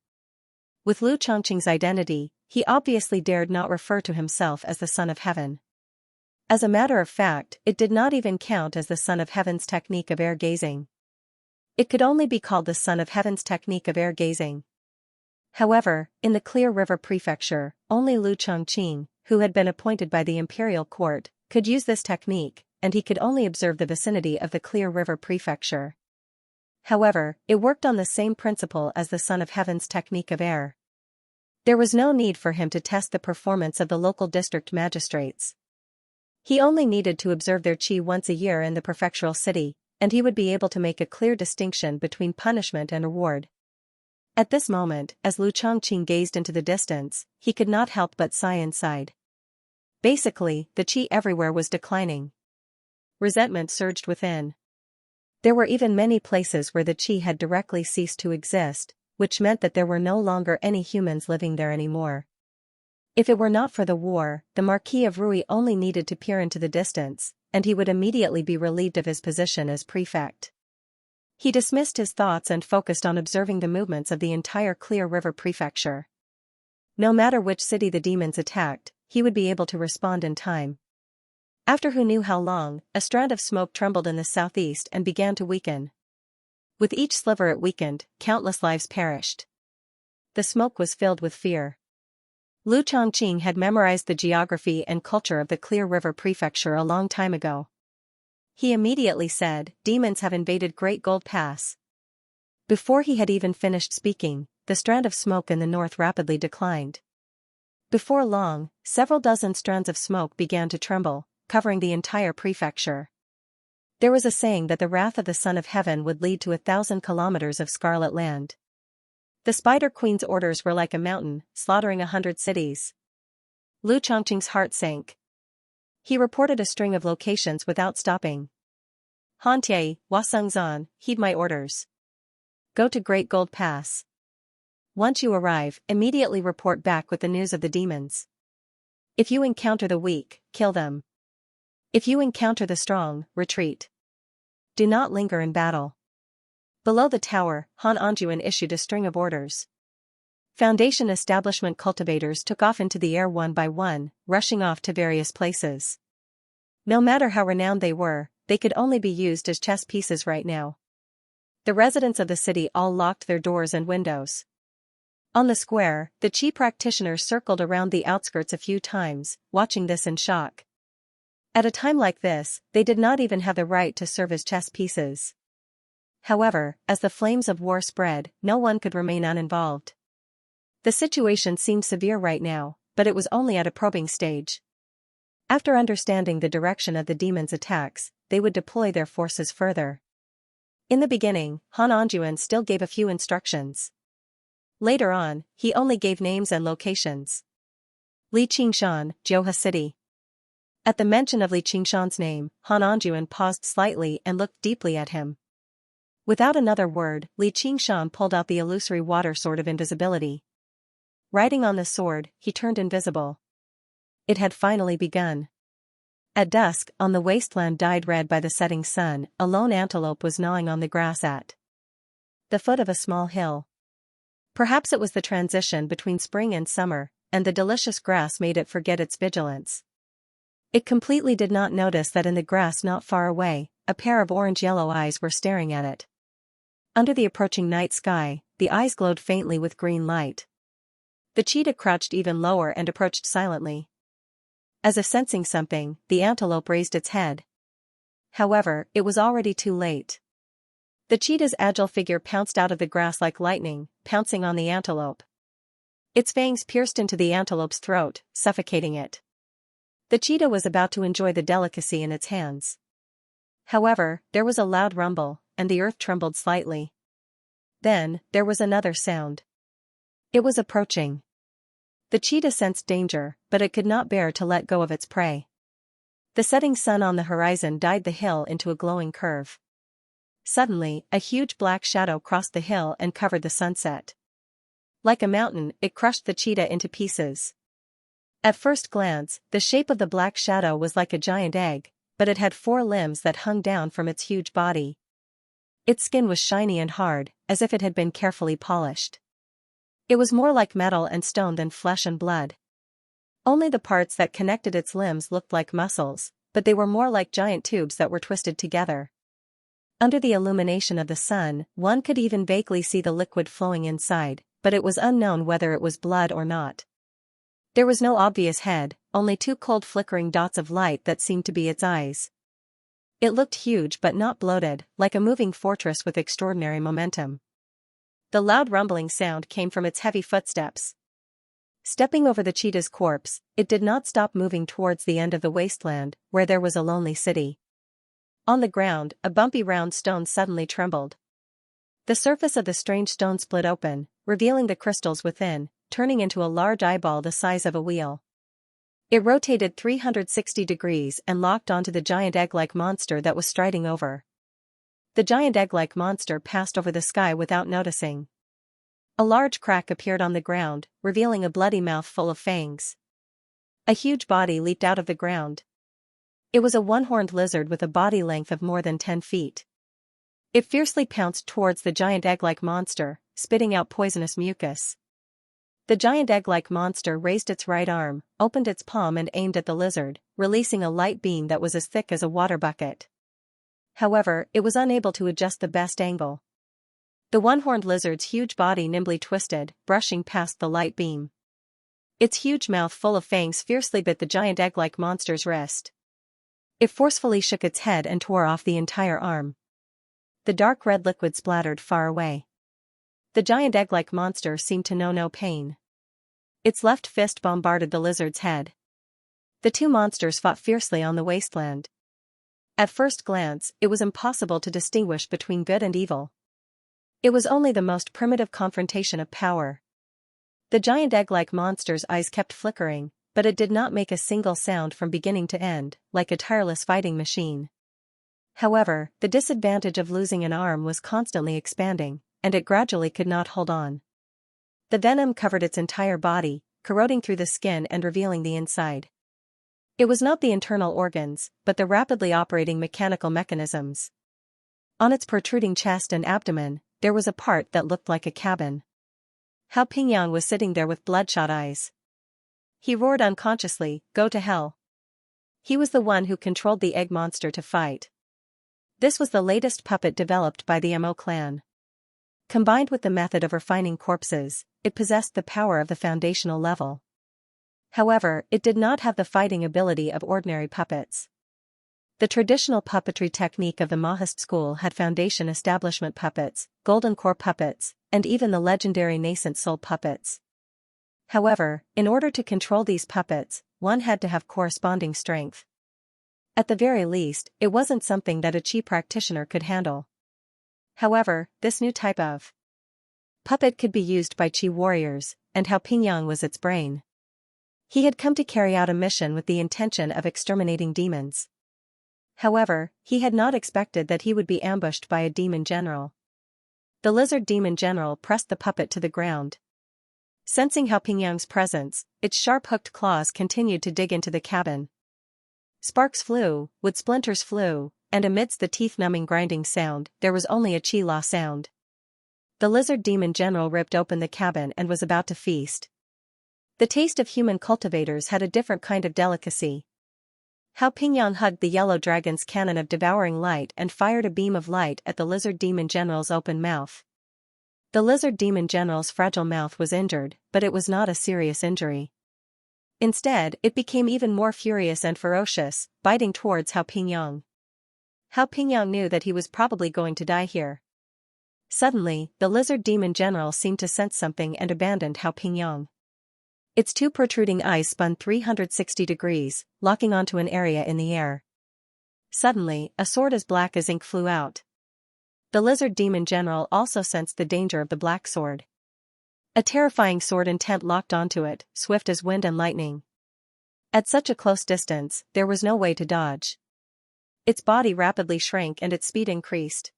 With Lu Chongqing's identity, he obviously dared not refer to himself as the Son of Heaven. As a matter of fact, it did not even count as the Son of Heaven's technique of air-gazing. It could only be called the Son of Heaven's technique of air-gazing. However, in the Clear River Prefecture, only Lu Chongqing, who had been appointed by the imperial court, could use this technique, and he could only observe the vicinity of the Clear River Prefecture. However, it worked on the same principle as the Son of Heaven's technique of air. There was no need for him to test the performance of the local district magistrates. He only needed to observe their qi once a year in the prefectural city, and he would be able to make a clear distinction between punishment and reward. At this moment, as Lu Chongqing gazed into the distance, he could not help but sigh inside. Basically, the qi everywhere was declining. Resentment surged within. There were even many places where the qi had directly ceased to exist, which meant that there were no longer any humans living there anymore. If it were not for the war, the Marquis of Rui only needed to peer into the distance, and he would immediately be relieved of his position as prefect. He dismissed his thoughts and focused on observing the movements of the entire Clear River Prefecture. No matter which city the demons attacked, he would be able to respond in time. After who knew how long, a strand of smoke trembled in the southeast and began to weaken. With each sliver it weakened, countless lives perished. The smoke was filled with fear. Lu Chongqing had memorized the geography and culture of the Clear River Prefecture a long time ago. He immediately said, "Demons have invaded Great Gold Pass." Before he had even finished speaking, the strand of smoke in the north rapidly declined. Before long, several dozen strands of smoke began to tremble, covering the entire prefecture. There was a saying that the wrath of the Son of Heaven would lead to 1,000 kilometers of scarlet land. The Spider Queen's orders were like a mountain, slaughtering 100 cities. Lu Chongqing's heart sank. He reported a string of locations without stopping. Hantie, Wasungzan, heed my orders. Go to Great Gold Pass. Once you arrive, immediately report back with the news of the demons. If you encounter the weak, kill them. If you encounter the strong, retreat. Do not linger in battle. Below the tower, Han Anjuan issued a string of orders. Foundation establishment cultivators took off into the air one by one, rushing off to various places. No matter how renowned they could only be used as chess pieces right now. The residents of the city all locked their doors and windows. On the square, the chi practitioners circled around the outskirts a few times, watching this in shock. At a time like this, they did not even have the right to serve as chess pieces. However, as the flames of war spread, no one could remain uninvolved. The situation seemed severe right now, but it was only at a probing stage. After understanding the direction of the demons' attacks, they would deploy their forces further. In the beginning, Han Anjuan still gave a few instructions. Later on, he only gave names and locations. Li Qingshan, Johua City. At the mention of Li Qingshan's name, Han Anjuan paused slightly and looked deeply at him. Without another word, Li Qingshan pulled out the illusory water sword of invisibility. Riding on the sword, he turned invisible. It had finally begun. At dusk, on the wasteland dyed red by the setting sun, a lone antelope was gnawing on the grass at the foot of a small hill. Perhaps it was the transition between spring and summer, and the delicious grass made it forget its vigilance. It completely did not notice that in the grass not far away, a pair of orange-yellow eyes were staring at it. Under the approaching night sky, the eyes glowed faintly with green light. The cheetah crouched even lower and approached silently. As if sensing something, the antelope raised its head. However, it was already too late. The cheetah's agile figure pounced out of the grass like lightning, pouncing on the antelope. Its fangs pierced into the antelope's throat, suffocating it. The cheetah was about to enjoy the delicacy in its hands. However, there was a loud rumble, and the earth trembled slightly. Then, there was another sound. It was approaching. The cheetah sensed danger, but it could not bear to let go of its prey. The setting sun on the horizon dyed the hill into a glowing curve. Suddenly, a huge black shadow crossed the hill and covered the sunset. Like a mountain, it crushed the cheetah into pieces. At first glance, the shape of the black shadow was like a giant egg, but it had 4 limbs that hung down from its huge body. Its skin was shiny and hard, as if it had been carefully polished. It was more like metal and stone than flesh and blood. Only the parts that connected its limbs looked like muscles, but they were more like giant tubes that were twisted together. Under the illumination of the sun, one could even vaguely see the liquid flowing inside, but it was unknown whether it was blood or not. There was no obvious head, only 2 cold flickering dots of light that seemed to be its eyes. It looked huge but not bloated, like a moving fortress with extraordinary momentum. The loud rumbling sound came from its heavy footsteps. Stepping over the cheetah's corpse, it did not stop moving towards the end of the wasteland, where there was a lonely city. On the ground, a bumpy round stone suddenly trembled. The surface of the strange stone split open, revealing the crystals within, turning into a large eyeball the size of a wheel. It rotated 360 degrees and locked onto the giant egg-like monster that was striding over. The giant egg-like monster passed over the sky without noticing. A large crack appeared on the ground, revealing a bloody mouth full of fangs. A huge body leaped out of the ground. It was a one-horned lizard with a body length of more than 10 feet. It fiercely pounced towards the giant egg-like monster, spitting out poisonous mucus. The giant egg-like monster raised its right arm, opened its palm and aimed at the lizard, releasing a light beam that was as thick as a water bucket. However, it was unable to adjust the best angle. The one-horned lizard's huge body nimbly twisted, brushing past the light beam. Its huge mouth full of fangs fiercely bit the giant egg-like monster's wrist. It forcefully shook its head and tore off the entire arm. The dark red liquid splattered far away. The giant egg-like monster seemed to know no pain. Its left fist bombarded the lizard's head. The 2 monsters fought fiercely on the wasteland. At first glance, it was impossible to distinguish between good and evil. It was only the most primitive confrontation of power. The giant egg-like monster's eyes kept flickering, but it did not make a single sound from beginning to end, like a tireless fighting machine. However, the disadvantage of losing an arm was constantly expanding, and it gradually could not hold on. The venom covered its entire body, corroding through the skin and revealing the inside. It was not the internal organs, but the rapidly operating mechanical mechanisms. On its protruding chest and abdomen, there was a part that looked like a cabin. Hao Pingyang was sitting there with bloodshot eyes. He roared unconsciously, "Go to hell." He was the one who controlled the egg monster to fight. This was the latest puppet developed by the Mo clan. Combined with the method of refining corpses, it possessed the power of the foundational level. However, it did not have the fighting ability of ordinary puppets. The traditional puppetry technique of the Mahist school had foundation establishment puppets, golden core puppets, and even the legendary nascent soul puppets. However, in order to control these puppets, one had to have corresponding strength. At the very least, it wasn't something that a Qi practitioner could handle. However, this new type of puppet could be used by Qi warriors, and Hao Pingyang was its brain. He had come to carry out a mission with the intention of exterminating demons. However, he had not expected that he would be ambushed by a demon general. The lizard demon general pressed the puppet to the ground. Sensing Hao Pingyang's presence, its sharp-hooked claws continued to dig into the cabin. Sparks flew, wood splinters flew, and amidst the teeth-numbing grinding sound, there was only a Qi law sound. The lizard demon general ripped open the cabin and was about to feast. The taste of human cultivators had a different kind of delicacy. Hao Pingyang hugged the yellow dragon's cannon of devouring light and fired a beam of light at the lizard demon general's open mouth. The lizard demon general's fragile mouth was injured, but it was not a serious injury. Instead, it became even more furious and ferocious, biting towards Hao Pingyang. Hao Pingyang knew that he was probably going to die here. Suddenly, the lizard demon general seemed to sense something and abandoned Hao Pingyang. Its two protruding eyes spun 360 degrees, locking onto an area in the air. Suddenly, a sword as black as ink flew out. The lizard demon general also sensed the danger of the black sword. A terrifying sword intent locked onto it, swift as wind and lightning. At such a close distance, there was no way to dodge. Its body rapidly shrank and its speed increased.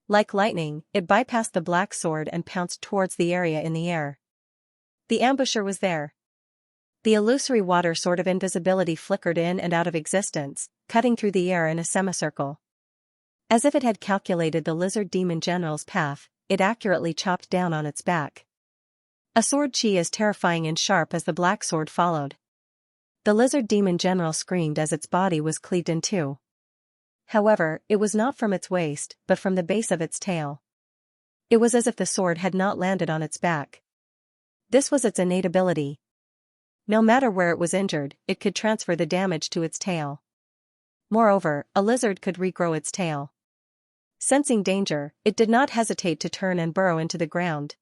Like lightning, it bypassed the black sword and pounced towards the area in the air. The ambusher was there. The illusory water sword of invisibility flickered in and out of existence, cutting through the air in a semicircle. As if it had calculated the lizard demon general's path, it accurately chopped down on its back. A sword Qi as terrifying and sharp as the black sword followed. The lizard demon general screamed as its body was cleaved in two. However, it was not from its waist, but from the base of its tail. It was as if the sword had not landed on its back. This was its innate ability. No matter where it was injured, it could transfer the damage to its tail. Moreover, a lizard could regrow its tail. Sensing danger, it did not hesitate to turn and burrow into the ground.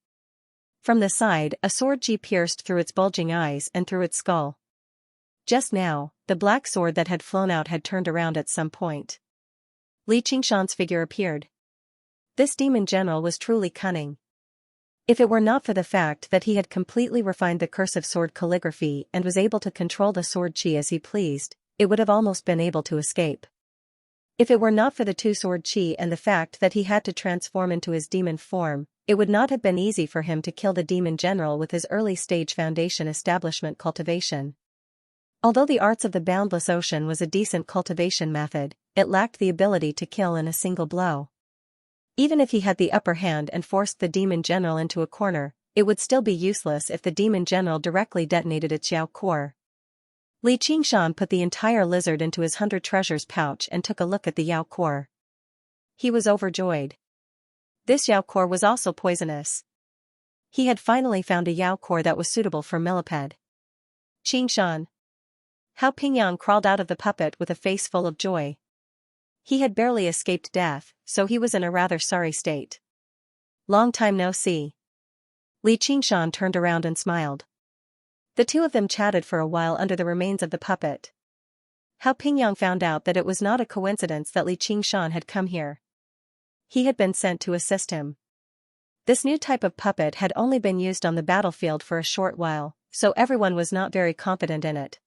From the side, a sword Qi pierced through its bulging eyes and through its skull. Just now, the black sword that had flown out had turned around at some point. Li Qingshan's figure appeared. This demon general was truly cunning. If it were not for the fact that he had completely refined the cursive sword calligraphy and was able to control the sword Qi as he pleased, it would have almost been able to escape. If it were not for the two-sword Qi and the fact that he had to transform into his demon form, it would not have been easy for him to kill the demon general with his early-stage foundation establishment cultivation. Although the arts of the boundless ocean was a decent cultivation method, it lacked the ability to kill in a single blow. Even if he had the upper hand and forced the demon general into a corner, it would still be useless if the demon general directly detonated its Yao core. Li Qingshan put the entire lizard into his 100 treasures pouch and took a look at the Yao core. He was overjoyed. This Yao core was also poisonous. He had finally found a Yao core that was suitable for millipede. Qingshan. Hao Pingyang crawled out of the puppet with a face full of joy. He had barely escaped death, so he was in a rather sorry state. Long time no see. Li Qingshan turned around and smiled. The two of them chatted for a while under the remains of the puppet. Hao Pingyang found out that it was not a coincidence that Li Qingshan had come here. He had been sent to assist him. This new type of puppet had only been used on the battlefield for a short while, so everyone was not very confident in it.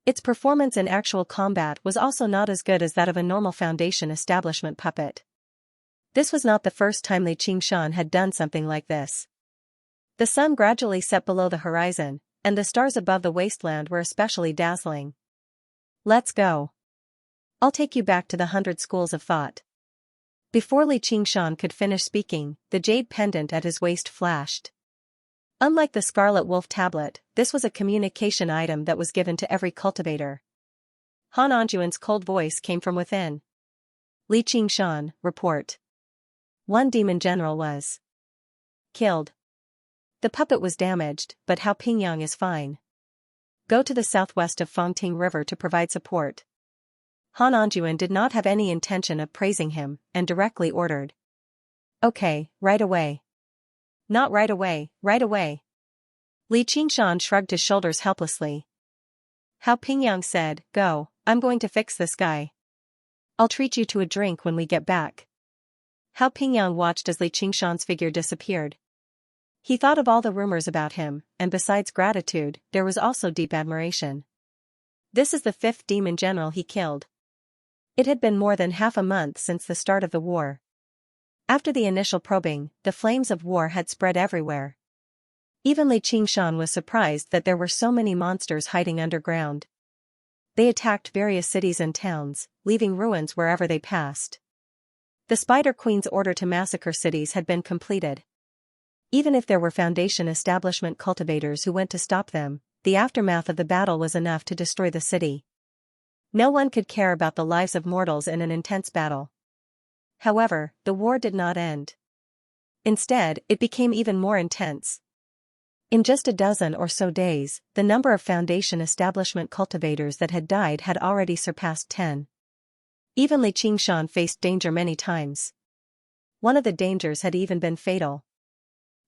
Its performance in actual combat was also not as good as that of a normal Foundation establishment puppet. This was not the first time Li Qingshan had done something like this. The sun gradually set below the horizon, and the stars above the wasteland were especially dazzling. Let's go. I'll take you back to the 100 schools of thought. Before Li Qingshan could finish speaking, the jade pendant at his waist flashed. Unlike the Scarlet Wolf tablet, this was a communication item that was given to every cultivator. Han Anjuan's cold voice came from within. Li Qingshan, report. One demon general was killed. The puppet was damaged, but Hao Pingyang is fine. Go to the southwest of Fangting River to provide support. Han Anjuan did not have any intention of praising him, and directly ordered. Okay, right away. Not right away, right away. Li Qingshan shrugged his shoulders helplessly. Hao Pingyang said, go, I'm going to fix this guy. I'll treat you to a drink when we get back. Hao Pingyang watched as Li Qingshan's figure disappeared. He thought of all the rumors about him, and besides gratitude, there was also deep admiration. This is the 5th demon general he killed. It had been more than half a month since the start of the war. After the initial probing, the flames of war had spread everywhere. Even Li Qingshan was surprised that there were so many monsters hiding underground. They attacked various cities and towns, leaving ruins wherever they passed. The Spider Queen's order to massacre cities had been completed. Even if there were Foundation establishment cultivators who went to stop them, the aftermath of the battle was enough to destroy the city. No one could care about the lives of mortals in an intense battle. However, the war did not end. Instead, it became even more intense. In just a dozen or so days, the number of Foundation establishment cultivators that had died had already surpassed 10. Even Li Qingshan faced danger many times. One of the dangers had even been fatal.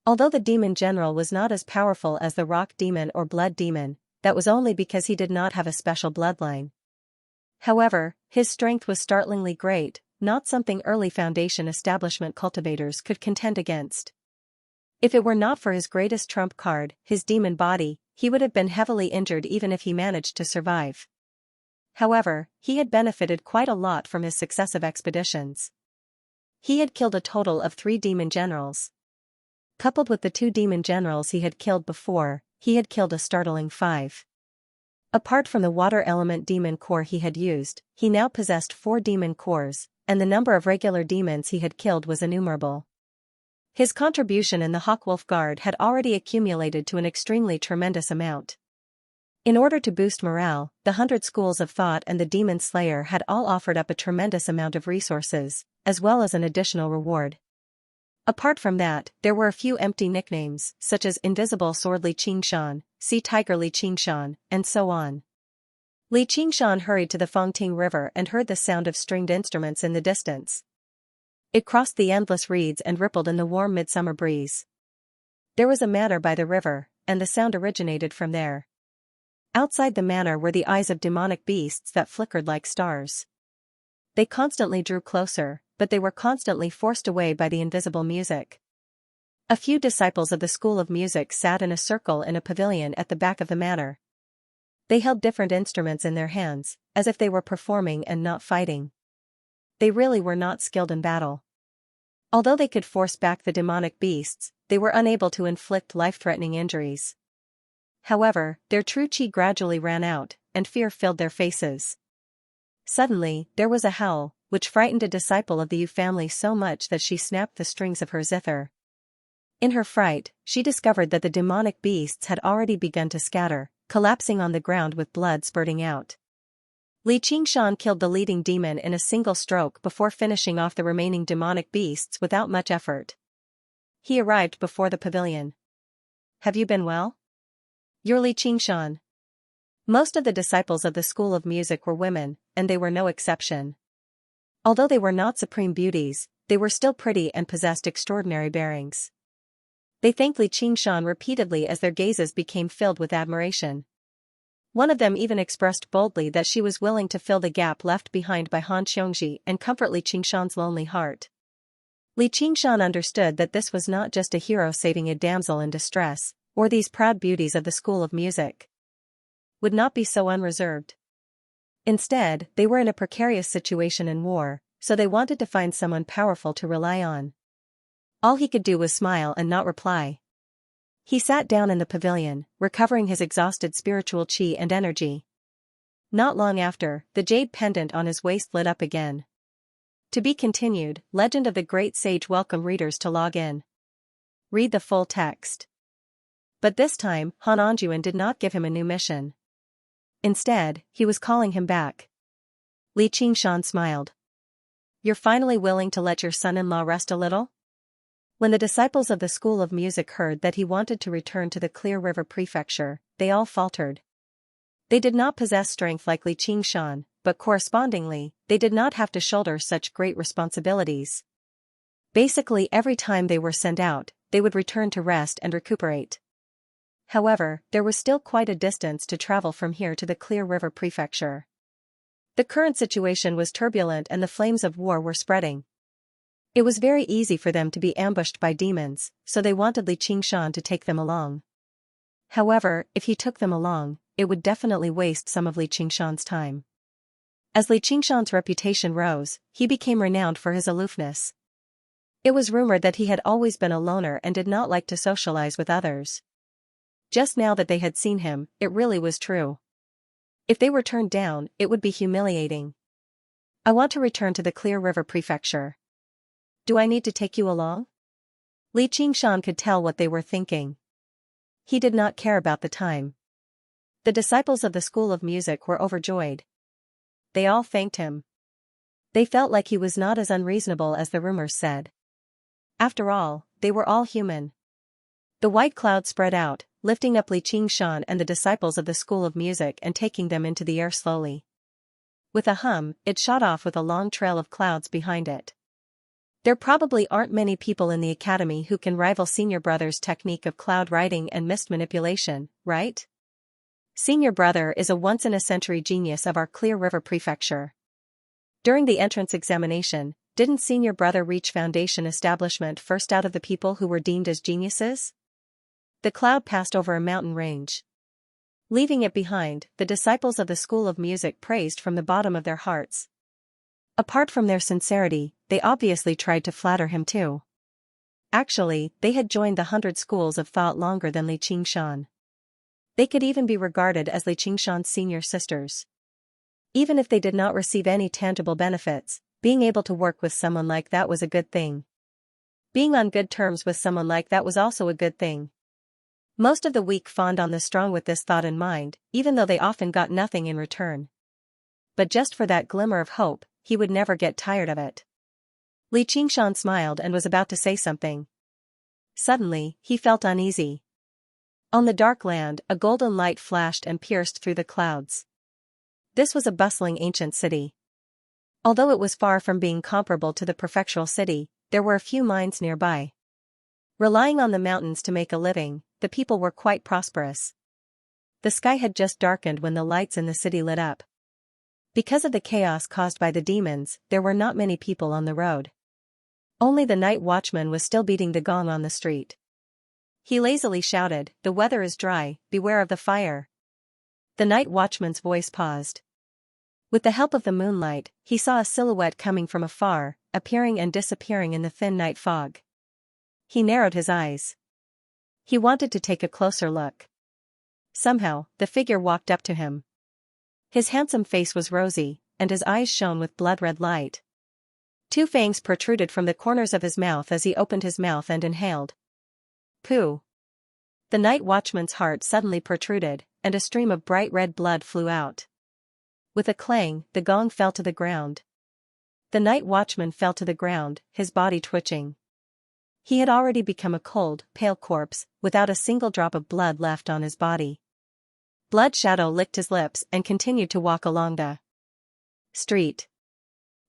Although the demon general was not as powerful as the rock demon or blood demon, that was only because he did not have a special bloodline. However, his strength was startlingly great, not something early Foundation establishment cultivators could contend against. If it were not for his greatest trump card, his demon body, he would have been heavily injured even if he managed to survive. However, he had benefited quite a lot from his successive expeditions. He had killed a total of 3 demon generals. Coupled with the 2 demon generals he had killed before, he had killed a startling 5. Apart from the water element demon core he had used, he now possessed 4 demon cores, and the number of regular demons he had killed was innumerable. His contribution in the Hawkwolf Guard had already accumulated to an extremely tremendous amount. In order to boost morale, the 100 schools of thought and the Demon Slayer had all offered up a tremendous amount of resources, as well as an additional reward. Apart from that, there were a few empty nicknames, such as Invisible Sword Li Qingshan, Sea Tiger Li Qingshan, and so on. Li Qingshan hurried to the Fangting River and heard the sound of stringed instruments in the distance. It crossed the endless reeds and rippled in the warm midsummer breeze. There was a manor by the river, and the sound originated from there. Outside the manor were the eyes of demonic beasts that flickered like stars. They constantly drew closer, but they were constantly forced away by the invisible music. A few disciples of the School of Music sat in a circle in a pavilion at the back of the manor. They held different instruments in their hands, as if they were performing and not fighting. They really were not skilled in battle. Although they could force back the demonic beasts, they were unable to inflict life-threatening injuries. However, their true qi gradually ran out, and fear filled their faces. Suddenly, there was a howl, which frightened a disciple of the Yu family so much that she snapped the strings of her zither. In her fright, she discovered that the demonic beasts had already begun to scatter, collapsing on the ground with blood spurting out. Li Qingshan killed the leading demon in a single stroke before finishing off the remaining demonic beasts without much effort. He arrived before the pavilion. Have you been well? You're Li Qingshan. Most of the disciples of the School of Music were women, and they were no exception. Although they were not supreme beauties, they were still pretty and possessed extraordinary bearings. They thanked Li Qingshan repeatedly as their gazes became filled with admiration. One of them even expressed boldly that she was willing to fill the gap left behind by Han Xiongji and comfort Li Qingshan's lonely heart. Li Qingshan understood that this was not just a hero saving a damsel in distress, or these proud beauties of the school of music, would not be so unreserved. Instead, they were in a precarious situation in war, so they wanted to find someone powerful to rely on. All he could do was smile and not reply. He sat down in the pavilion, recovering his exhausted spiritual chi and energy. Not long after, the jade pendant on his waist lit up again. To be continued, Legend of the Great Sage welcome readers to log in. Read the full text. But this time, Han Anjuan did not give him a new mission. Instead, he was calling him back. Li Qingshan smiled. You're finally willing to let your son-in-law rest a little? When the disciples of the School of Music heard that he wanted to return to the Clear River Prefecture, they all faltered. They did not possess strength like Li Qingshan, but correspondingly, they did not have to shoulder such great responsibilities. Basically every time they were sent out, they would return to rest and recuperate. However, there was still quite a distance to travel from here to the Clear River Prefecture. The current situation was turbulent and the flames of war were spreading. It was very easy for them to be ambushed by demons, so they wanted Li Qingshan to take them along. However, if he took them along, it would definitely waste some of Li Qingshan's time. As Li Qingshan's reputation rose, he became renowned for his aloofness. It was rumored that he had always been a loner and did not like to socialize with others. Just now that they had seen him, it really was true. If they were turned down, it would be humiliating. I want to return to the Clear River Prefecture. Do I need to take you along? Li Qingshan could tell what they were thinking. He did not care about the time. The disciples of the School of Music were overjoyed. They all thanked him. They felt like he was not as unreasonable as the rumors said. After all, they were all human. The white cloud spread out, lifting up Li Qingshan and the disciples of the School of Music and taking them into the air slowly. With a hum, it shot off with a long trail of clouds behind it. There probably aren't many people in the academy who can rival Senior Brother's technique of cloud riding and mist manipulation, right? Senior Brother is a once-in-a-century genius of our Clear River Prefecture. During the entrance examination, didn't Senior Brother reach Foundation establishment first out of the people who were deemed as geniuses? The cloud passed over a mountain range. Leaving it behind, the disciples of the School of Music praised from the bottom of their hearts. Apart from their sincerity, they obviously tried to flatter him too. Actually, they had joined the 100 schools of thought longer than Li Qingshan. They could even be regarded as Li Qingshan's senior sisters. Even if they did not receive any tangible benefits, being able to work with someone like that was a good thing. Being on good terms with someone like that was also a good thing. Most of the weak fawned on the strong with this thought in mind, even though they often got nothing in return. But just for that glimmer of hope, he would never get tired of it. Li Qingshan smiled and was about to say something. Suddenly, he felt uneasy. On the dark land, a golden light flashed and pierced through the clouds. This was a bustling ancient city. Although it was far from being comparable to the prefectural city, there were a few mines nearby. Relying on the mountains to make a living, the people were quite prosperous. The sky had just darkened when the lights in the city lit up. Because of the chaos caused by the demons, there were not many people on the road. Only the night watchman was still beating the gong on the street. He lazily shouted, "The weather is dry, beware of the fire." The night watchman's voice paused. With the help of the moonlight, he saw a silhouette coming from afar, appearing and disappearing in the thin night fog. He narrowed his eyes. He wanted to take a closer look. Somehow, the figure walked up to him. His handsome face was rosy, and his eyes shone with blood-red light. Two fangs protruded from the corners of his mouth as he opened his mouth and inhaled. Pooh! The night watchman's heart suddenly protruded, and a stream of bright red blood flew out. With a clang, the gong fell to the ground. The night watchman fell to the ground, his body twitching. He had already become a cold, pale corpse, without a single drop of blood left on his body. Blood Shadow licked his lips and continued to walk along the street.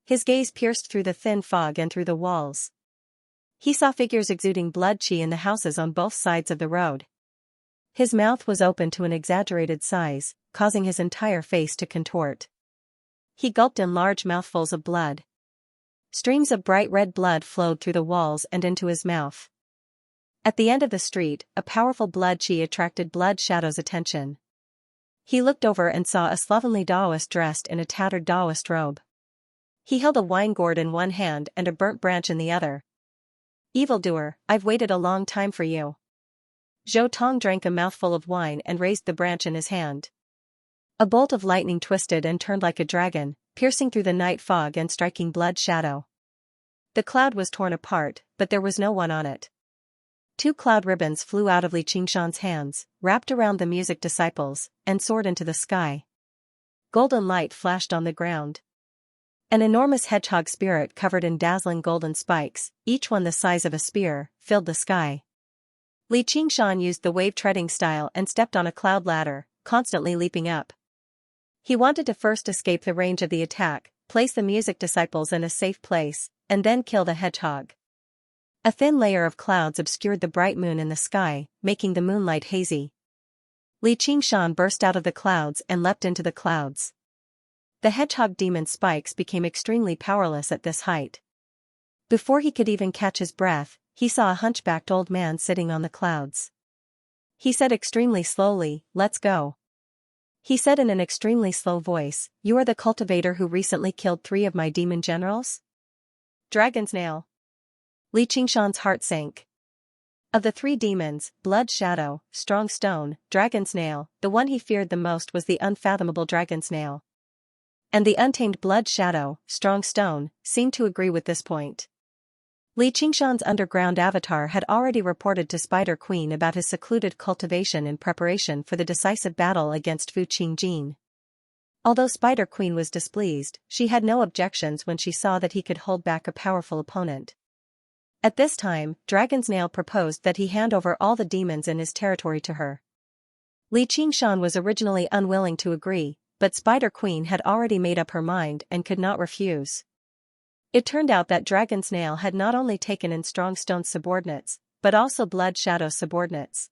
His gaze pierced through the thin fog and through the walls. He saw figures exuding blood chi in the houses on both sides of the road. His mouth was open to an exaggerated size, causing his entire face to contort. He gulped in large mouthfuls of blood. Streams of bright red blood flowed through the walls and into his mouth. At the end of the street, a powerful blood chi attracted Blood Shadow's attention. He looked over and saw a slovenly Taoist dressed in a tattered Taoist robe. He held a wine gourd in one hand and a burnt branch in the other. "Evildoer, I've waited a long time for you." Zhou Tong drank a mouthful of wine and raised the branch in his hand. A bolt of lightning twisted and turned like a dragon, piercing through the night fog and striking Blood Shadow. The cloud was torn apart, but there was no one on it. 2 cloud ribbons flew out of Li Qingshan's hands, wrapped around the music disciples, and soared into the sky. Golden light flashed on the ground. An enormous hedgehog spirit covered in dazzling golden spikes, each one the size of a spear, filled the sky. Li Qingshan used the wave-treading style and stepped on a cloud ladder, constantly leaping up. He wanted to first escape the range of the attack, place the music disciples in a safe place, and then kill the hedgehog. A thin layer of clouds obscured the bright moon in the sky, making the moonlight hazy. Li Qingshan burst out of the clouds and leapt into the clouds. The hedgehog demon's spikes became extremely powerless at this height. Before he could even catch his breath, he saw a hunchbacked old man sitting on the clouds. He said extremely slowly, "Let's go." He said in an extremely slow voice, "You are the cultivator who recently killed 3 of my demon generals?" Dragon's Nail. Li Qingshan's heart sank. Of the 3 demons, Blood Shadow, Strong Stone, Dragon's Nail, the one he feared the most was the unfathomable Dragon's Nail. And the untamed Blood Shadow, Strong Stone, seemed to agree with this point. Li Qingshan's underground avatar had already reported to Spider Queen about his secluded cultivation in preparation for the decisive battle against Fu Qingjin. Although Spider Queen was displeased, she had no objections when she saw that he could hold back a powerful opponent. At this time, Dragon's Nail proposed that he hand over all the demons in his territory to her. Li Qingshan was originally unwilling to agree, but Spider Queen had already made up her mind and could not refuse. It turned out that Dragon's Nail had not only taken in Strong Stone's subordinates, but also Blood Shadow's subordinates.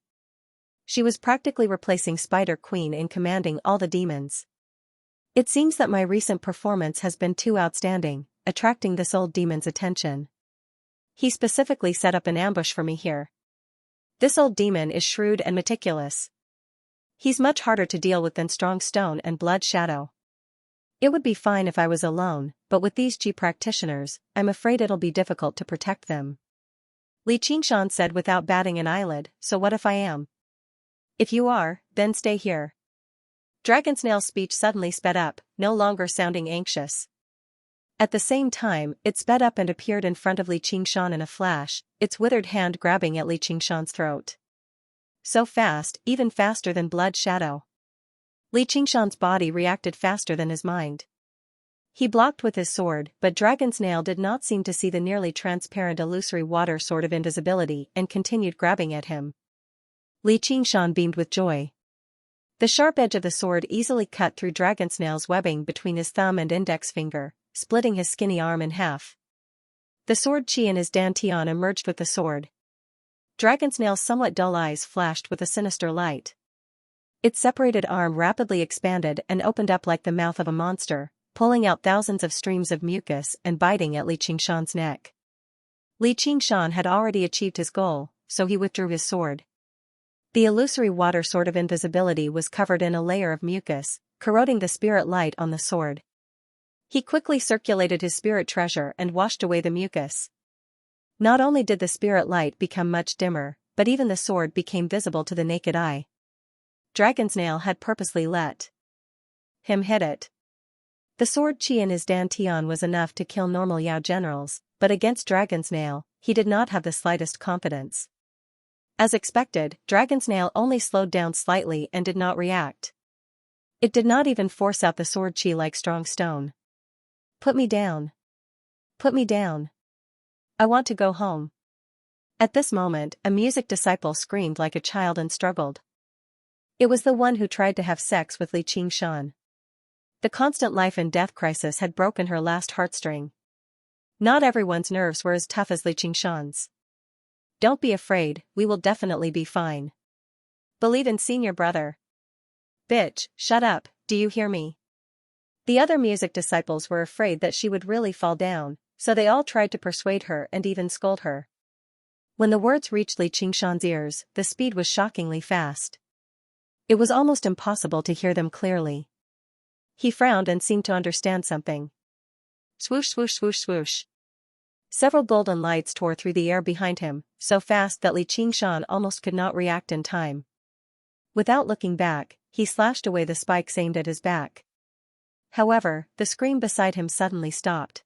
She was practically replacing Spider Queen in commanding all the demons. "It seems that my recent performance has been too outstanding, attracting this old demon's attention. He specifically set up an ambush for me here. This old demon is shrewd and meticulous. He's much harder to deal with than Strong Stone and Blood Shadow. It would be fine if I was alone, but with these G practitioners, I'm afraid it'll be difficult to protect them." Li Qingshan said without batting an eyelid, "So what if I am? If you are, then stay here." Dragon's Nail's speech suddenly sped up, no longer sounding anxious. At the same time, it sped up and appeared in front of Li Qingshan in a flash, its withered hand grabbing at Li Qingshan's throat. So fast, even faster than Blood Shadow. Li Qingshan's body reacted faster than his mind. He blocked with his sword, but Dragon's Nail did not seem to see the nearly transparent illusory water sword of invisibility and continued grabbing at him. Li Qingshan beamed with joy. The sharp edge of the sword easily cut through Dragon's Nail's webbing between his thumb and index finger, splitting his skinny arm in half. The sword chi in his dantian emerged with the sword. Dragon's Nail's somewhat dull eyes flashed with a sinister light. Its separated arm rapidly expanded and opened up like the mouth of a monster, pulling out thousands of streams of mucus and biting at Li Qingshan's neck. Li Qingshan had already achieved his goal, so he withdrew his sword. The illusory water sword of invisibility was covered in a layer of mucus, corroding the spirit light on the sword. He quickly circulated his spirit treasure and washed away the mucus. Not only did the spirit light become much dimmer, but even the sword became visible to the naked eye. Dragon's Nail had purposely let him hit it. The sword chi in his dantian was enough to kill normal Yao generals, but against Dragon's Nail, he did not have the slightest confidence. As expected, Dragon's Nail only slowed down slightly and did not react. It did not even force out the sword chi like Strong Stone. "Put me down. Put me down. I want to go home." At this moment, a music disciple screamed like a child and struggled. It was the one who tried to have sex with Li Qingshan. The constant life and death crisis had broken her last heartstring. Not everyone's nerves were as tough as Li Qingshan's. "Don't be afraid, we will definitely be fine. Believe in senior brother." "Bitch, shut up, do you hear me?" The other music disciples were afraid that she would really fall down, so they all tried to persuade her and even scold her. When the words reached Li Qingshan's ears, the speed was shockingly fast. It was almost impossible to hear them clearly. He frowned and seemed to understand something. Swoosh swoosh swoosh swoosh. Several golden lights tore through the air behind him, so fast that Li Qingshan almost could not react in time. Without looking back, he slashed away the spikes aimed at his back. However, the scream beside him suddenly stopped.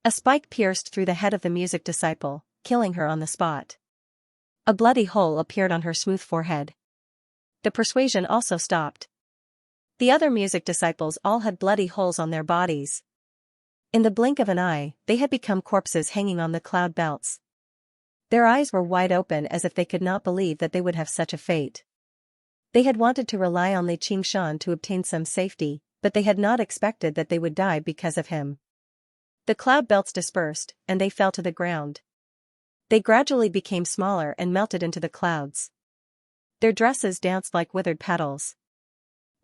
A spike pierced through the head of the music disciple, killing her on the spot. A bloody hole appeared on her smooth forehead. The persuasion also stopped. The other music disciples all had bloody holes on their bodies. In the blink of an eye, they had become corpses hanging on the cloud belts. Their eyes were wide open as if they could not believe that they would have such a fate. They had wanted to rely on Li Qingshan to obtain some safety, but they had not expected that they would die because of him. The cloud belts dispersed, and they fell to the ground. They gradually became smaller and melted into the clouds. Their dresses danced like withered petals.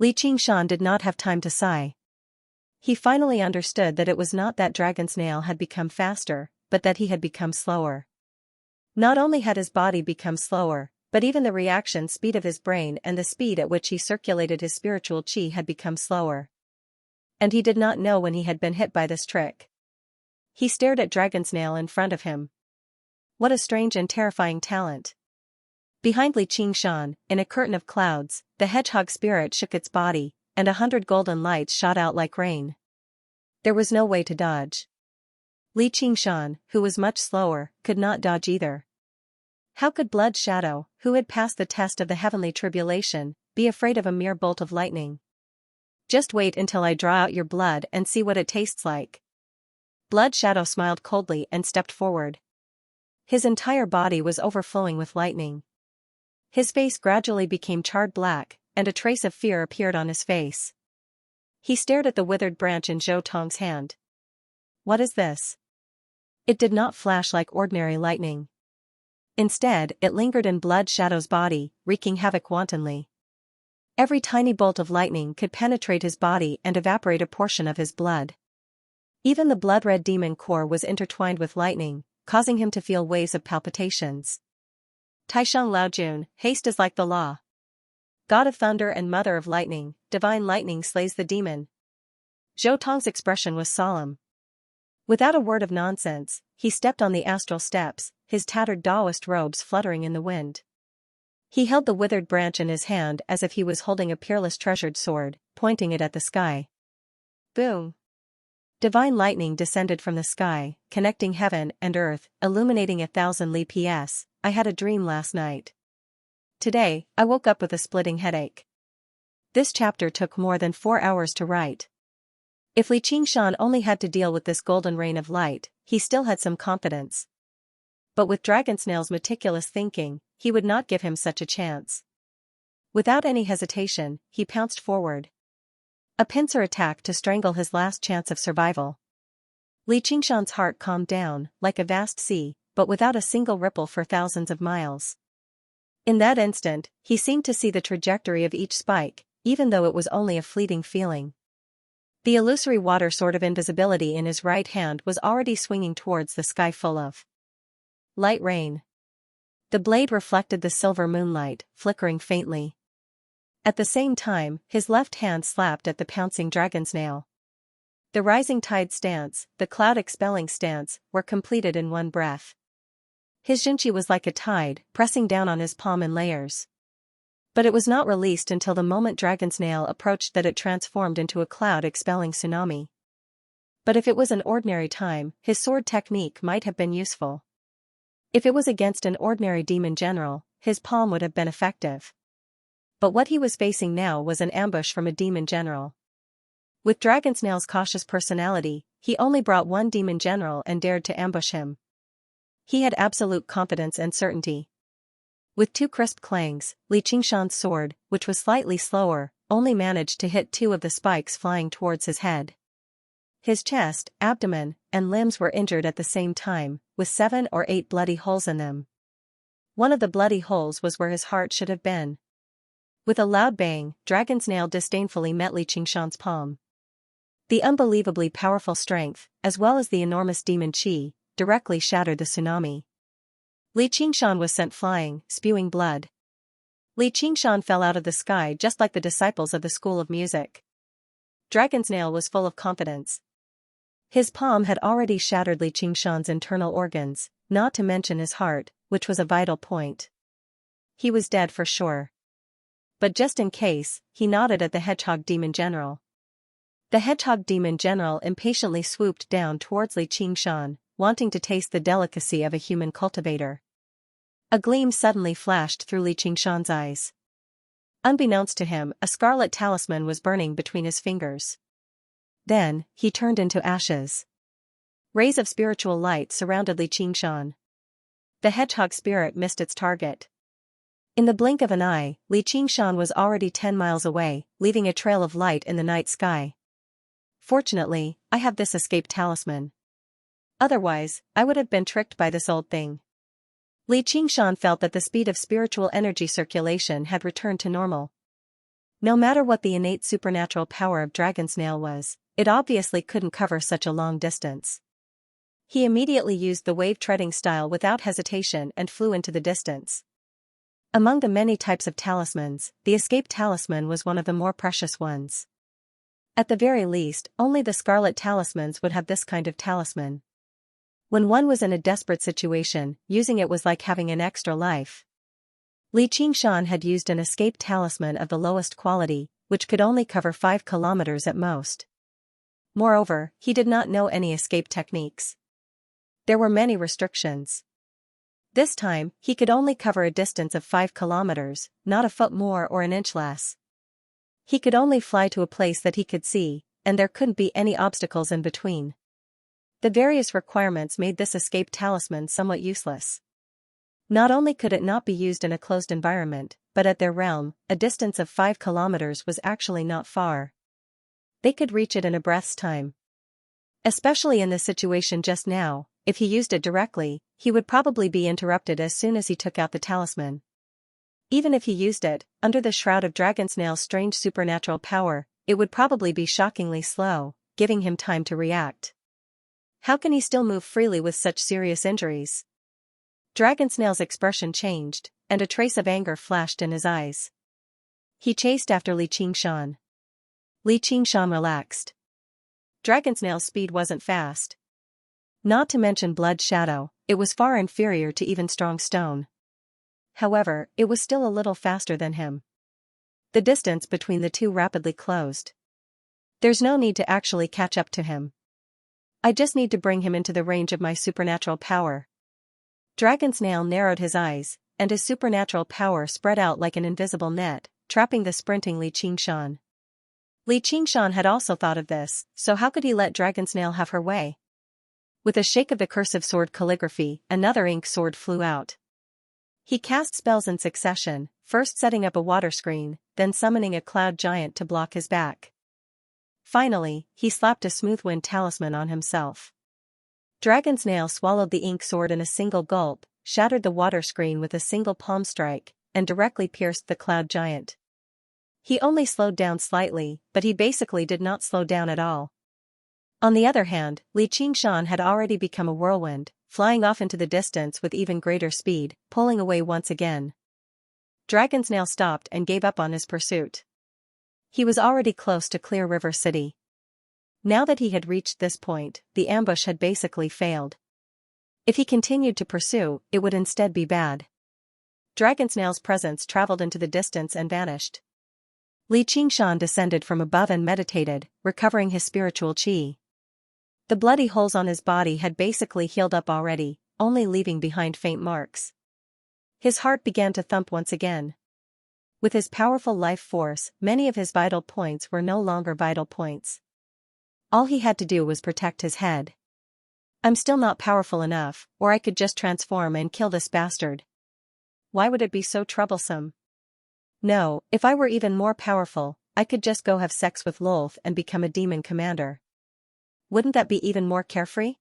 Li Qingshan did not have time to sigh. He finally understood that it was not that Dragon Snail had become faster, but that he had become slower. Not only had his body become slower, but even the reaction speed of his brain and the speed at which he circulated his spiritual qi had become slower. And he did not know when he had been hit by this trick. He stared at Dragon Snail in front of him. What a strange and terrifying talent. Behind Li Qingshan, in a curtain of clouds, the hedgehog spirit shook its body, and 100 golden lights shot out like rain. There was no way to dodge. Li Qingshan, who was much slower, could not dodge either. How could Blood Shadow, who had passed the test of the heavenly tribulation, be afraid of a mere bolt of lightning? Just wait until I draw out your blood and see what it tastes like. Blood Shadow smiled coldly and stepped forward. His entire body was overflowing with lightning. His face gradually became charred black, and a trace of fear appeared on his face. He stared at the withered branch in Zhou Tong's hand. What is this? It did not flash like ordinary lightning. Instead, it lingered in Blood Shadow's body, wreaking havoc wantonly. Every tiny bolt of lightning could penetrate his body and evaporate a portion of his blood. Even the blood-red demon core was intertwined with lightning, causing him to feel waves of palpitations. Taisheng Laojun, haste is like the law. God of thunder and mother of lightning, divine lightning slays the demon. Zhou Tong's expression was solemn. Without a word of nonsense, he stepped on the astral steps, his tattered Taoist robes fluttering in the wind. He held the withered branch in his hand as if he was holding a peerless treasured sword, pointing it at the sky. Boom! Divine lightning descended from the sky, connecting heaven and earth, illuminating 1,000 li ps. I had a dream last night. Today, I woke up with a splitting headache. This chapter took more than 4 hours to write. If Li Qingshan only had to deal with this golden rain of light, he still had some confidence. But with Dragon Snail's meticulous thinking, he would not give him such a chance. Without any hesitation, he pounced forward. A pincer attack to strangle his last chance of survival. Li Qingshan's heart calmed down, like a vast sea, but without a single ripple for thousands of miles. In that instant, he seemed to see the trajectory of each spike, even though it was only a fleeting feeling. The illusory water sword of invisibility in his right hand was already swinging towards the sky full of light rain. The blade reflected the silver moonlight, flickering faintly. At the same time, his left hand slapped at the pouncing dragon snail. The rising tide stance, the cloud-expelling stance, were completed in one breath. His Xianxia was like a tide, pressing down on his palm in layers. But it was not released until the moment dragon snail approached that it transformed into a cloud-expelling tsunami. But if it was an ordinary time, his sword technique might have been useful. If it was against an ordinary demon general, his palm would have been effective. But what he was facing now was an ambush from a demon general. With Dragon Snail's cautious personality, he only brought one demon general and dared to ambush him. He had absolute confidence and certainty. With 2 crisp clangs, Li Qingshan's sword, which was slightly slower, only managed to hit 2 of the spikes flying towards his head. His chest, abdomen, and limbs were injured at the same time, with 7 or 8 bloody holes in them. One of the bloody holes was where his heart should have been. With a loud bang, Dragon Snail disdainfully met Li Qingshan's palm. The unbelievably powerful strength, as well as the enormous demon qi, directly shattered the tsunami. Li Qingshan was sent flying, spewing blood. Li Qingshan fell out of the sky just like the disciples of the School of Music. Dragon's Nail was full of confidence. His palm had already shattered Li Qingshan's internal organs, not to mention his heart, which was a vital point. He was dead for sure. But just in case, he nodded at the Hedgehog Demon General. The Hedgehog Demon General impatiently swooped down towards Li Qingshan, wanting to taste the delicacy of a human cultivator. A gleam suddenly flashed through Li Qingshan's eyes. Unbeknownst to him, a scarlet talisman was burning between his fingers. Then, he turned into ashes. Rays of spiritual light surrounded Li Qingshan. The hedgehog spirit missed its target. In the blink of an eye, Li Qingshan was already 10 miles away, leaving a trail of light in the night sky. Fortunately, I have this escape talisman. Otherwise, I would have been tricked by this old thing. Li Qingshan felt that the speed of spiritual energy circulation had returned to normal. No matter what the innate supernatural power of Dragon's Nail was, it obviously couldn't cover such a long distance. He immediately used the wave-treading style without hesitation and flew into the distance. Among the many types of talismans, the escape talisman was one of the more precious ones. At the very least, only the scarlet talismans would have this kind of talisman. When one was in a desperate situation, using it was like having an extra life. Li Qingshan had used an escape talisman of the lowest quality, which could only cover 5 kilometers at most. Moreover, he did not know any escape techniques. There were many restrictions. This time, he could only cover a distance of 5 kilometers, not a foot more or an inch less. He could only fly to a place that he could see, and there couldn't be any obstacles in between. The various requirements made this escape talisman somewhat useless. Not only could it not be used in a closed environment, but at their realm, a distance of 5 kilometers was actually not far. They could reach it in a breath's time. Especially in the situation just now, if he used it directly, he would probably be interrupted as soon as he took out the talisman. Even if he used it, under the shroud of Dragon's Nail's strange supernatural power, it would probably be shockingly slow, giving him time to react. How can he still move freely with such serious injuries? Dragon's Nail's expression changed, and a trace of anger flashed in his eyes. He chased after Li Qingshan. Li Qingshan relaxed. Dragon's Nail's speed wasn't fast. Not to mention Blood Shadow, it was far inferior to even Strong Stone. However, it was still a little faster than him. The distance between the two rapidly closed. There's no need to actually catch up to him. I just need to bring him into the range of my supernatural power. Dragon's Nail narrowed his eyes, and his supernatural power spread out like an invisible net, trapping the sprinting Li Qingshan. Li Qingshan had also thought of this, so how could he let Dragon's Nail have her way? With a shake of the cursive sword calligraphy, another ink sword flew out. He cast spells in succession, first setting up a water screen, then summoning a cloud giant to block his back. Finally, he slapped a smooth wind talisman on himself. Dragon's Nail swallowed the ink sword in a single gulp, shattered the water screen with a single palm strike, and directly pierced the cloud giant. He only slowed down slightly, but he basically did not slow down at all. On the other hand, Li Qingshan had already become a whirlwind, flying off into the distance with even greater speed, pulling away once again. Dragon's Nail stopped and gave up on his pursuit. He was already close to Clear River City. Now that he had reached this point, the ambush had basically failed. If he continued to pursue, it would instead be bad. Dragon's Nail's presence traveled into the distance and vanished. Li Qingshan descended from above and meditated, recovering his spiritual qi. The bloody holes on his body had basically healed up already, only leaving behind faint marks. His heart began to thump once again. With his powerful life force, many of his vital points were no longer vital points. All he had to do was protect his head. I'm still not powerful enough, or I could just transform and kill this bastard. Why would it be so troublesome? No, if I were even more powerful, I could just go have sex with Lolth and become a demon commander. Wouldn't that be even more carefree?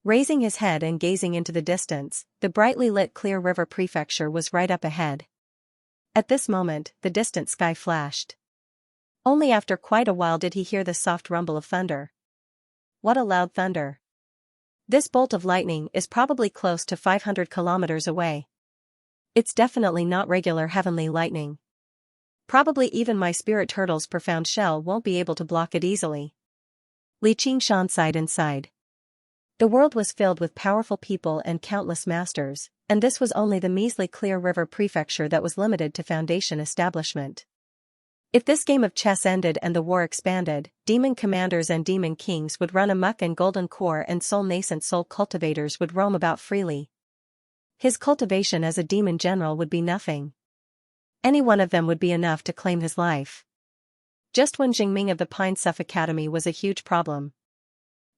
Raising his head and gazing into the distance, the brightly lit Clear River Prefecture was right up ahead. At this moment, the distant sky flashed. Only after quite a while did he hear the soft rumble of thunder. What a loud thunder! This bolt of lightning is probably close to 500 kilometers away. It's definitely not regular heavenly lightning. Probably even my spirit turtle's profound shell won't be able to block it easily. Xianxia sighed inside. The world was filled with powerful people and countless masters, and this was only the measly Clear River Prefecture that was limited to foundation establishment. If this game of chess ended and the war expanded, demon commanders and demon kings would run amok and golden core and nascent soul cultivators would roam about freely. His cultivation as a demon general would be nothing. Any one of them would be enough to claim his life. Just when Jingming of the Pine Suff Academy was a huge problem.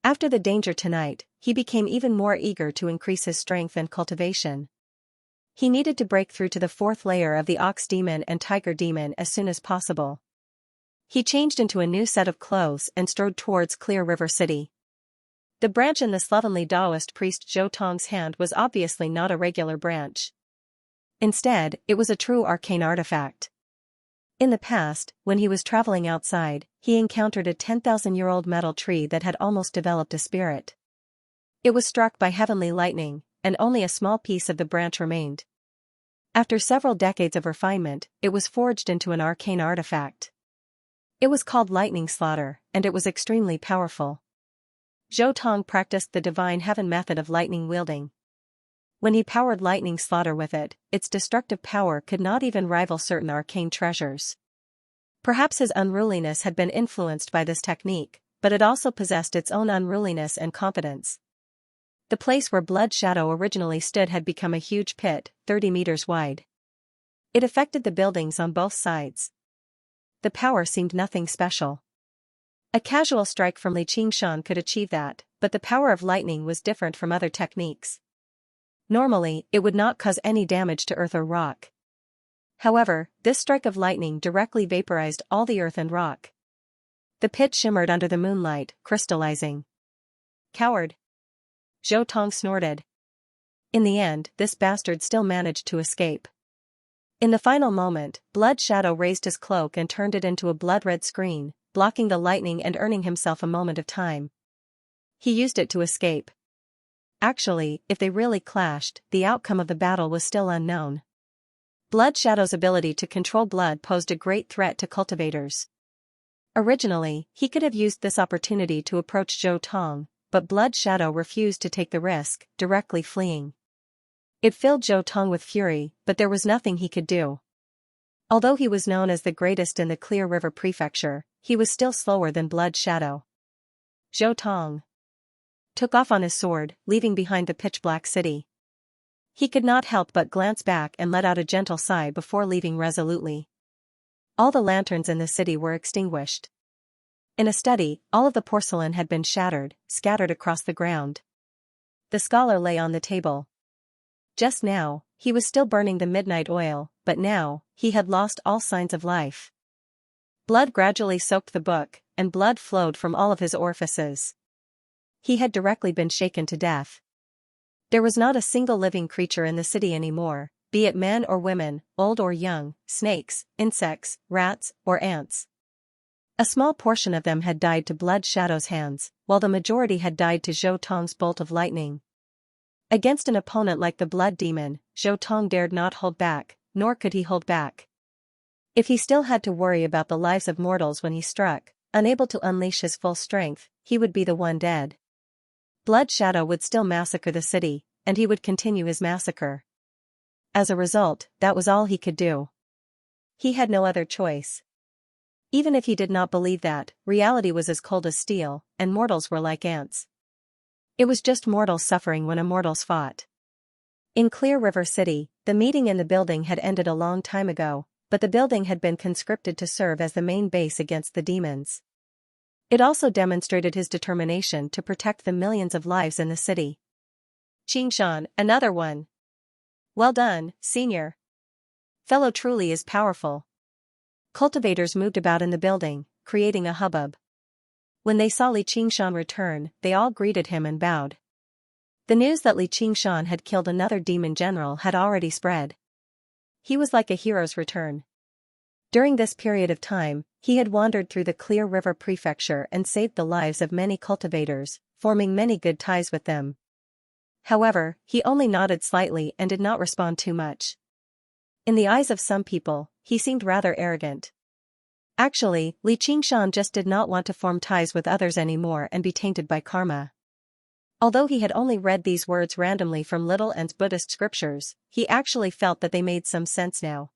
After the danger tonight, he became even more eager to increase his strength and cultivation. He needed to break through to the fourth layer of the Ox Demon and Tiger Demon as soon as possible. He changed into a new set of clothes and strode towards Clear River City. The branch in the slovenly Taoist priest Zhou Tong's hand was obviously not a regular branch. Instead, it was a true arcane artifact. In the past, when he was traveling outside, he encountered a 10,000-year-old metal tree that had almost developed a spirit. It was struck by heavenly lightning, and only a small piece of the branch remained. After several decades of refinement, it was forged into an arcane artifact. It was called Lightning Slaughter, and it was extremely powerful. Zhou Tong practiced the divine heaven method of lightning wielding. When he powered Lightning Slaughter with it, its destructive power could not even rival certain arcane treasures. Perhaps his unruliness had been influenced by this technique, but it also possessed its own unruliness and confidence. The place where Blood Shadow originally stood had become a huge pit, 30 meters wide. It affected the buildings on both sides. The power seemed nothing special. A casual strike from Xianxia could achieve that, but the power of lightning was different from other techniques. Normally, it would not cause any damage to earth or rock. However, this strike of lightning directly vaporized all the earth and rock. The pit shimmered under the moonlight, crystallizing. Coward! Zhou Tong snorted. In the end, this bastard still managed to escape. In the final moment, Blood Shadow raised his cloak and turned it into a blood-red screen, blocking the lightning and earning himself a moment of time. He used it to escape. Actually, if they really clashed, the outcome of the battle was still unknown. Blood Shadow's ability to control blood posed a great threat to cultivators. Originally, he could have used this opportunity to approach Zhou Tong, but Blood Shadow refused to take the risk, directly fleeing. It filled Zhou Tong with fury, but there was nothing he could do. Although he was known as the greatest in the Clear River Prefecture, he was still slower than Blood Shadow. Zhou Tong took off on his sword, leaving behind the pitch-black city. He could not help but glance back and let out a gentle sigh before leaving resolutely. All the lanterns in the city were extinguished. In a study, all of the porcelain had been shattered, scattered across the ground. The scholar lay on the table. Just now, he was still burning the midnight oil, but now, he had lost all signs of life. Blood gradually soaked the book, and blood flowed from all of his orifices. He had directly been shaken to death. There was not a single living creature in the city anymore, be it men or women, old or young, snakes, insects, rats, or ants. A small portion of them had died to Blood Shadow's hands, while the majority had died to Zhou Tong's bolt of lightning. Against an opponent like the Blood Demon, Zhou Tong dared not hold back, nor could he hold back. If he still had to worry about the lives of mortals when he struck, unable to unleash his full strength, he would be the one dead. Blood Shadow would still massacre the city, and he would continue his massacre. As a result, that was all he could do. He had no other choice. Even if he did not believe that, reality was as cold as steel, and mortals were like ants. It was just mortals suffering when immortals fought. In Clear River City, the meeting in the building had ended a long time ago, but the building had been conscripted to serve as the main base against the demons. It also demonstrated his determination to protect the millions of lives in the city. Xianxia, another one. Well done, senior. Fellow truly is powerful. Cultivators moved about in the building, creating a hubbub. When they saw Xianxia return, they all greeted him and bowed. The news that Xianxia had killed another demon general had already spread. He was like a hero's return. During this period of time, he had wandered through the Clear River Prefecture and saved the lives of many cultivators, forming many good ties with them. However, he only nodded slightly and did not respond too much. In the eyes of some people, he seemed rather arrogant. Actually, Li Qingshan just did not want to form ties with others anymore and be tainted by karma. Although he had only read these words randomly from Little N's Buddhist scriptures, he actually felt that they made some sense now.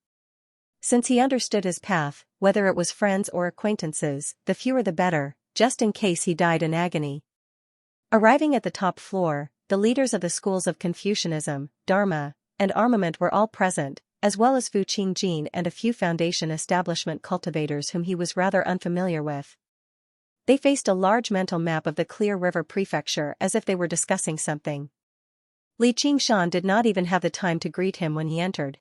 Since he understood his path, whether it was friends or acquaintances, the fewer the better, just in case he died in agony. Arriving at the top floor, the leaders of the schools of Confucianism, Dharma, and armament were all present, as well as Fu Qingjin and a few foundation establishment cultivators whom he was rather unfamiliar with. They faced a large mental map of the Clear River Prefecture as if they were discussing something. Li Qingshan did not even have the time to greet him when he entered.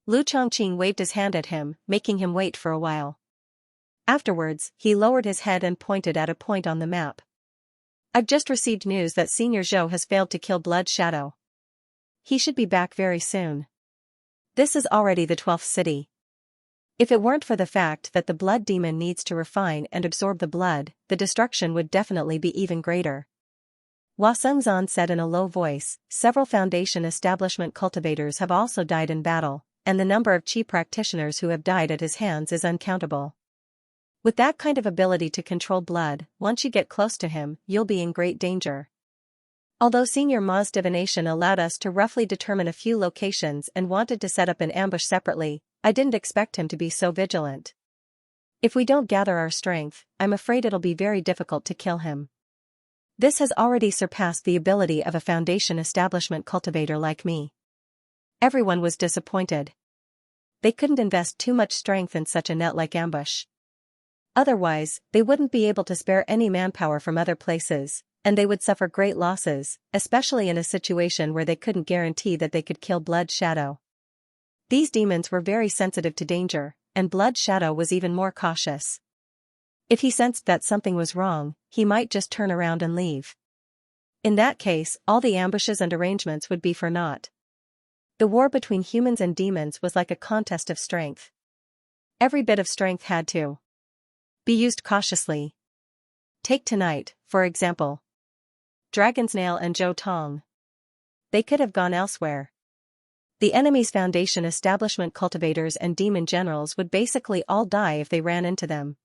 Lu Chongqing waved his hand at him, making him wait for a while. Afterwards, he lowered his head and pointed at a point on the map. "I've just received news that Senior Zhou has failed to kill Blood Shadow. He should be back very soon. This is already the 12th city. If it weren't for the fact that the blood demon needs to refine and absorb the blood, the destruction would definitely be even greater." Hua Sengzan said in a low voice, "Several foundation establishment cultivators have also died in battle, and the number of Qi practitioners who have died at his hands is uncountable. With that kind of ability to control blood, once you get close to him, you'll be in great danger. Although Senior Ma's divination allowed us to roughly determine a few locations and wanted to set up an ambush separately, I didn't expect him to be so vigilant. If we don't gather our strength, I'm afraid it'll be very difficult to kill him. This has already surpassed the ability of a foundation establishment cultivator like me." Everyone was disappointed. They couldn't invest too much strength in such a net-like ambush. Otherwise, they wouldn't be able to spare any manpower from other places, and they would suffer great losses, especially in a situation where they couldn't guarantee that they could kill Blood Shadow. These demons were very sensitive to danger, and Blood Shadow was even more cautious. If he sensed that something was wrong, he might just turn around and leave. In that case, all the ambushes and arrangements would be for naught. The war between humans and demons was like a contest of strength. Every bit of strength had to be used cautiously. Take tonight, for example. Dragon's Nail and Zhou Tong. They could have gone elsewhere. The enemy's foundation establishment cultivators and demon generals would basically all die if they ran into them.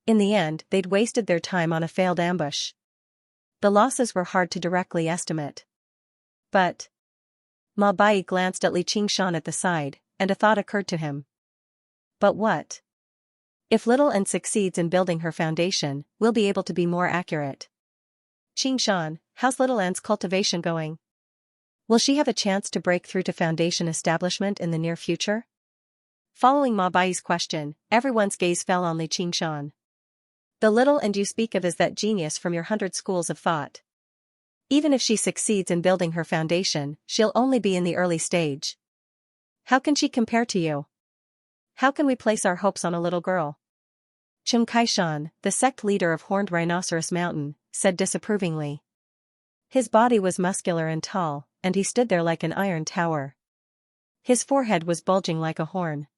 In the end, they'd wasted their time on a failed ambush. The losses were hard to directly estimate. But Ma Bai glanced at Li Qingshan at the side, and a thought occurred to him. But what? If Little N succeeds in building her foundation, we'll be able to be more accurate. Qingshan, how's Little N's cultivation going? Will she have a chance to break through to foundation establishment in the near future? Following Ma Bai's question, everyone's gaze fell on Li Qingshan. The Little N you speak of is that genius from your 100 schools of thought. Even if she succeeds in building her foundation, she'll only be in the early stage. How can she compare to you? How can we place our hopes on a little girl? Cheng Kaishan, the sect leader of Horned Rhinoceros Mountain, said disapprovingly. His body was muscular and tall, and he stood there like an iron tower. His forehead was bulging like a horn.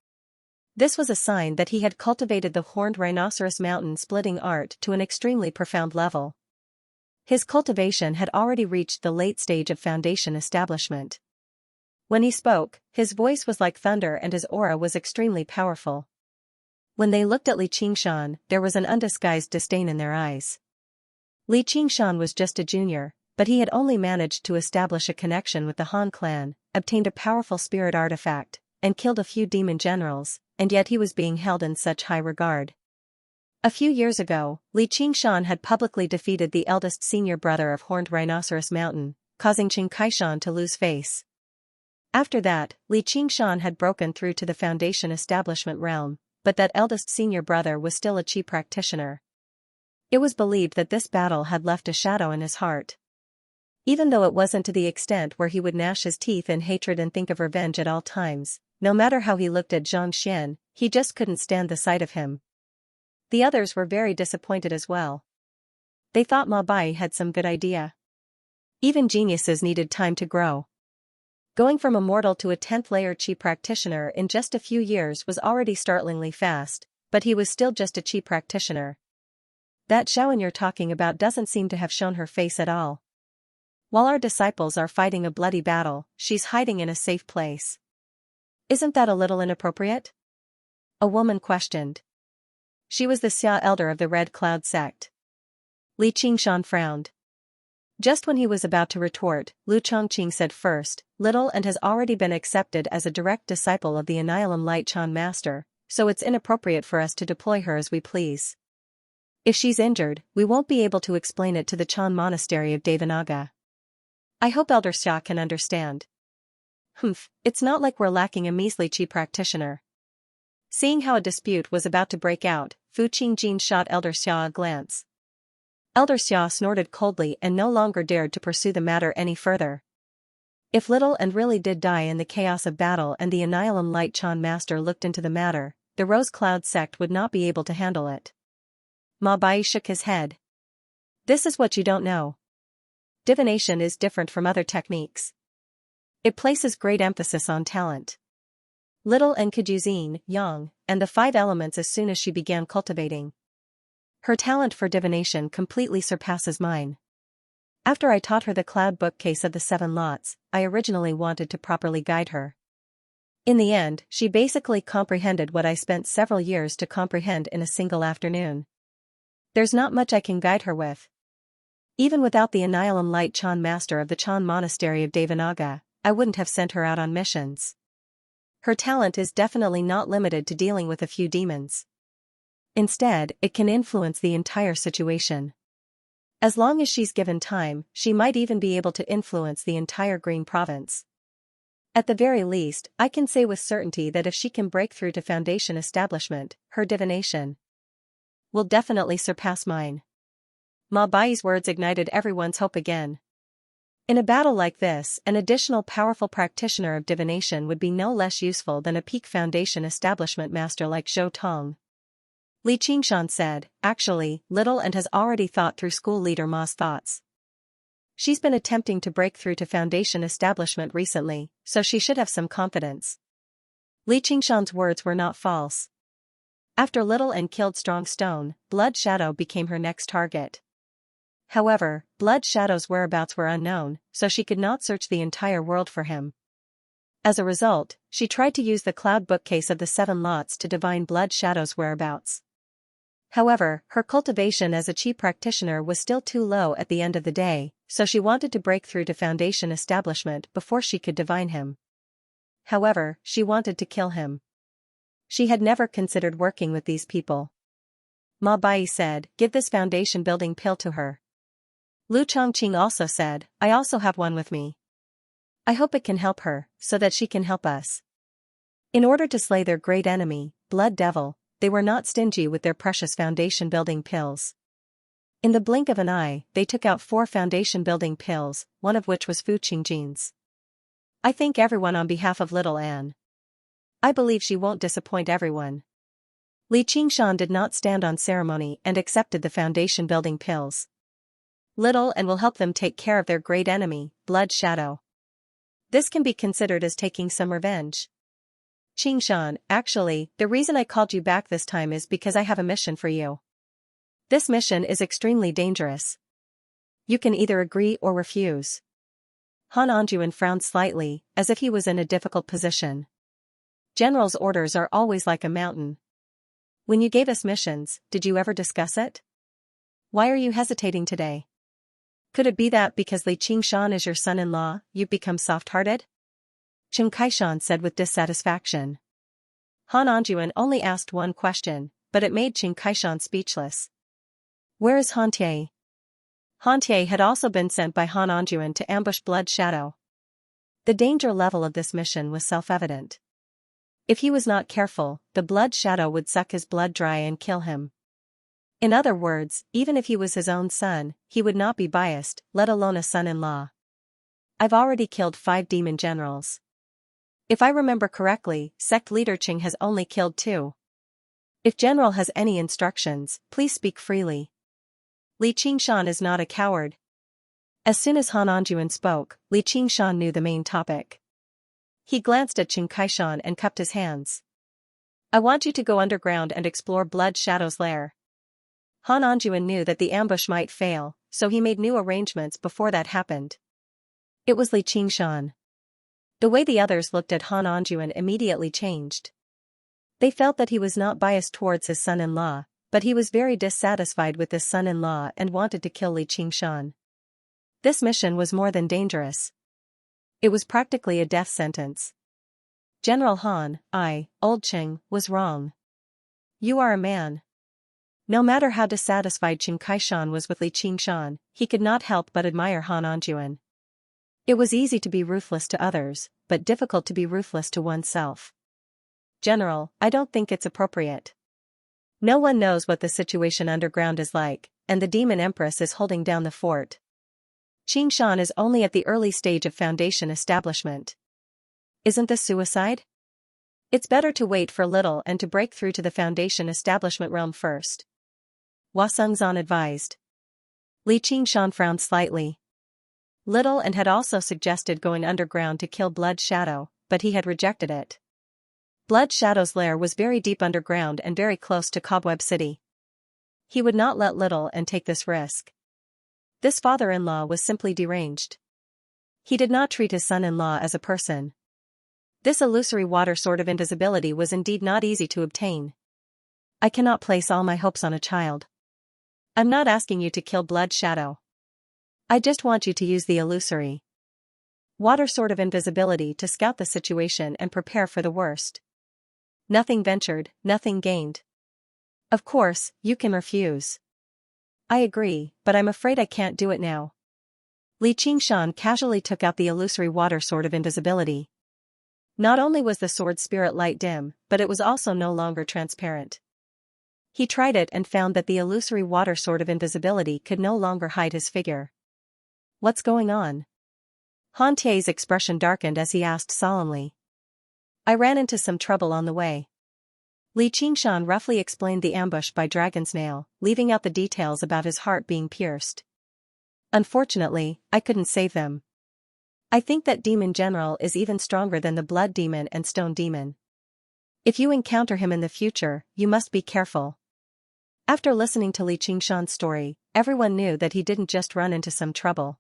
This was a sign that he had cultivated the Horned Rhinoceros Mountain splitting art to an extremely profound level. His cultivation had already reached the late stage of foundation establishment. When he spoke, his voice was like thunder and his aura was extremely powerful. When they looked at Li Qingshan, there was an undisguised disdain in their eyes. Li Qingshan was just a junior, but he had only managed to establish a connection with the Han clan, obtained a powerful spirit artifact, and killed a few demon generals, and yet he was being held in such high regard. A few years ago, Li Qingshan had publicly defeated the eldest senior brother of Horned Rhinoceros Mountain, causing Cheng Kaishan to lose face. After that, Li Qingshan had broken through to the foundation establishment realm, but that eldest senior brother was still a Qi practitioner. It was believed that this battle had left a shadow in his heart. Even though it wasn't to the extent where he would gnash his teeth in hatred and think of revenge at all times, no matter how he looked at Zhang Xian, he just couldn't stand the sight of him. The others were very disappointed as well. They thought Ma Bai had some good idea. Even geniuses needed time to grow. Going from a mortal to a 10th layer Qi practitioner in just a few years was already startlingly fast, but he was still just a Qi practitioner. That Xiaoan you're talking about doesn't seem to have shown her face at all. While our disciples are fighting a bloody battle, she's hiding in a safe place. Isn't that a little inappropriate? A woman questioned. She was the Xia elder of the Red Cloud sect. Li Qingshan frowned. Just when he was about to retort, Lu Chongqing said first, little and has already been accepted as a direct disciple of the Annihilum Light Chan Master, so it's inappropriate for us to deploy her as we please. If she's injured, we won't be able to explain it to the Chan Monastery of Devanaga. I hope Elder Xia can understand. It's not like we're lacking a measly chi practitioner. Seeing how a dispute was about to break out, Fu Qingjin shot Elder Xia a glance. Elder Xia snorted coldly and no longer dared to pursue the matter any further. If Little and really did die in the chaos of battle and the Annihilum Light Chan Master looked into the matter, the Rose Cloud sect would not be able to handle it. Ma Bai shook his head. This is what you don't know. Divination is different from other techniques. It places great emphasis on talent. Little and could use yin, yang, and the 5 elements as soon as she began cultivating. Her talent for divination completely surpasses mine. After I taught her the cloud bookcase of the 7 lots, I originally wanted to properly guide her. In the end, she basically comprehended what I spent several years to comprehend in a single afternoon. There's not much I can guide her with. Even without the Annihilum Light Chan Master of the Chan Monastery of Devanaga, I wouldn't have sent her out on missions. Her talent is definitely not limited to dealing with a few demons. Instead, it can influence the entire situation. As long as she's given time, she might even be able to influence the entire Green Province. At the very least, I can say with certainty that if she can break through to Foundation establishment, her divination will definitely surpass mine. Ma Bai's words ignited everyone's hope again. In a battle like this, an additional powerful practitioner of divination would be no less useful than a peak Foundation establishment master like Zhou Tong. Li Qingshan said, actually, Little and has already thought through school leader Ma's thoughts. She's been attempting to break through to Foundation establishment recently, so she should have some confidence. Li Qingshan's words were not false. After Little and killed Strong Stone, Blood Shadow became her next target. However, Blood Shadow's whereabouts were unknown, so she could not search the entire world for him. As a result, she tried to use the cloud bookcase of the 7 lots to divine Blood Shadow's whereabouts. However, her cultivation as a chi practitioner was still too low at the end of the day, so she wanted to break through to Foundation establishment before she could divine him. However, she wanted to kill him. She had never considered working with these people. Ma Bai said, give this Foundation building pill to her. Lu Chongqing also said, I also have one with me. I hope it can help her, so that she can help us. In order to slay their great enemy, Blood Devil, they were not stingy with their precious foundation-building pills. In the blink of an eye, they took out 4 foundation-building pills, one of which was Fu Qingjin's. I thank everyone on behalf of Little Anne. I believe she won't disappoint everyone. Li Qingshan did not stand on ceremony and accepted the foundation-building pills. Little Anne will help them take care of their great enemy, Blood Shadow. This can be considered as taking some revenge. Qingshan, actually, the reason I called you back this time is because I have a mission for you. This mission is extremely dangerous. You can either agree or refuse. Han Anjuan frowned slightly, as if he was in a difficult position. General's orders are always like a mountain. When you gave us missions, did you ever discuss it? Why are you hesitating today? Could it be that because Li Qingshan is your son-in-law, you've become soft-hearted? Chen Kaishan said with dissatisfaction. Han Anjuan only asked one question, but it made Chen Kaishan speechless. Where is Han Tie? Han Tie had also been sent by Han Anjuan to ambush Blood Shadow. The danger level of this mission was self-evident. If he was not careful, the Blood Shadow would suck his blood dry and kill him. In other words, even if he was his own son, he would not be biased, let alone a son-in-law. I've already killed 5 demon generals. If I remember correctly, sect leader Qing has only killed 2. If General has any instructions, please speak freely. Li Qingshan is not a coward. As soon as Han Anjuan spoke, Li Qingshan knew the main topic. He glanced at Chen Kaishan and cupped his hands. I want you to go underground and explore Blood Shadow's lair. Han Anjuan knew that the ambush might fail, so he made new arrangements before that happened. It was Li Qingshan. The way the others looked at Han Anjuan immediately changed. They felt that he was not biased towards his son-in-law, but he was very dissatisfied with his son-in-law and wanted to kill Li Qingshan. This mission was more than dangerous. It was practically a death sentence. General Han, Old Qing, was wrong. You are a man. No matter how dissatisfied Qin Kaishan was with Li Qingshan, he could not help but admire Han Anjuan. It was easy to be ruthless to others, but difficult to be ruthless to oneself. General, I don't think it's appropriate. No one knows what the situation underground is like, and the Demon Empress is holding down the fort. Qingshan is only at the early stage of Foundation establishment. Isn't this suicide? It's better to wait for a little and to break through to the Foundation establishment realm first. Hua Sengzan advised. Li Qingshan frowned slightly. Little and had also suggested going underground to kill Blood Shadow, but he had rejected it. Blood Shadow's lair was very deep underground and very close to Cobweb City. He would not let Little and take this risk. This father-in-law was simply deranged. He did not treat his son-in-law as a person. This illusory water sword of invisibility was indeed not easy to obtain. I cannot place all my hopes on a child. I'm not asking you to kill Blood Shadow. I just want you to use the illusory water sword of invisibility to scout the situation and prepare for the worst. Nothing ventured, nothing gained. Of course, you can refuse. I agree, but I'm afraid I can't do it now. Li Qingshan casually took out the illusory water sword of invisibility. Not only was the sword's spirit light dim, but it was also no longer transparent. He tried it and found that the illusory water sword of invisibility could no longer hide his figure. What's going on? Han Tie's expression darkened as he asked solemnly. I ran into some trouble on the way. Li Qingshan roughly explained the ambush by Dragon's Nail, leaving out the details about his heart being pierced. Unfortunately, I couldn't save them. I think that Demon General is even stronger than the Blood Demon and Stone Demon. If you encounter him in the future, you must be careful. After listening to Li Qingshan's story, everyone knew that he didn't just run into some trouble.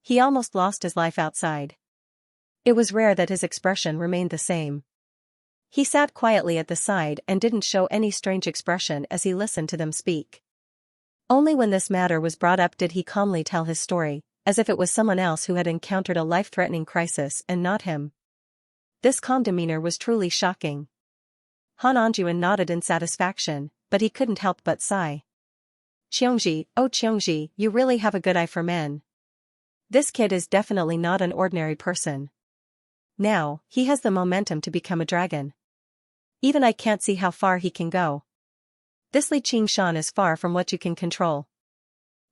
He almost lost his life outside. It was rare that his expression remained the same. He sat quietly at the side and didn't show any strange expression as he listened to them speak. Only when this matter was brought up did he calmly tell his story, as if it was someone else who had encountered a life-threatening crisis and not him. This calm demeanor was truly shocking. Han Anjuan nodded in satisfaction, but he couldn't help but sigh. Xianxia, oh Xianxia, you really have a good eye for men. This kid is definitely not an ordinary person. Now, he has the momentum to become a dragon. Even I can't see how far he can go. This Li Qingshan is far from what you can control.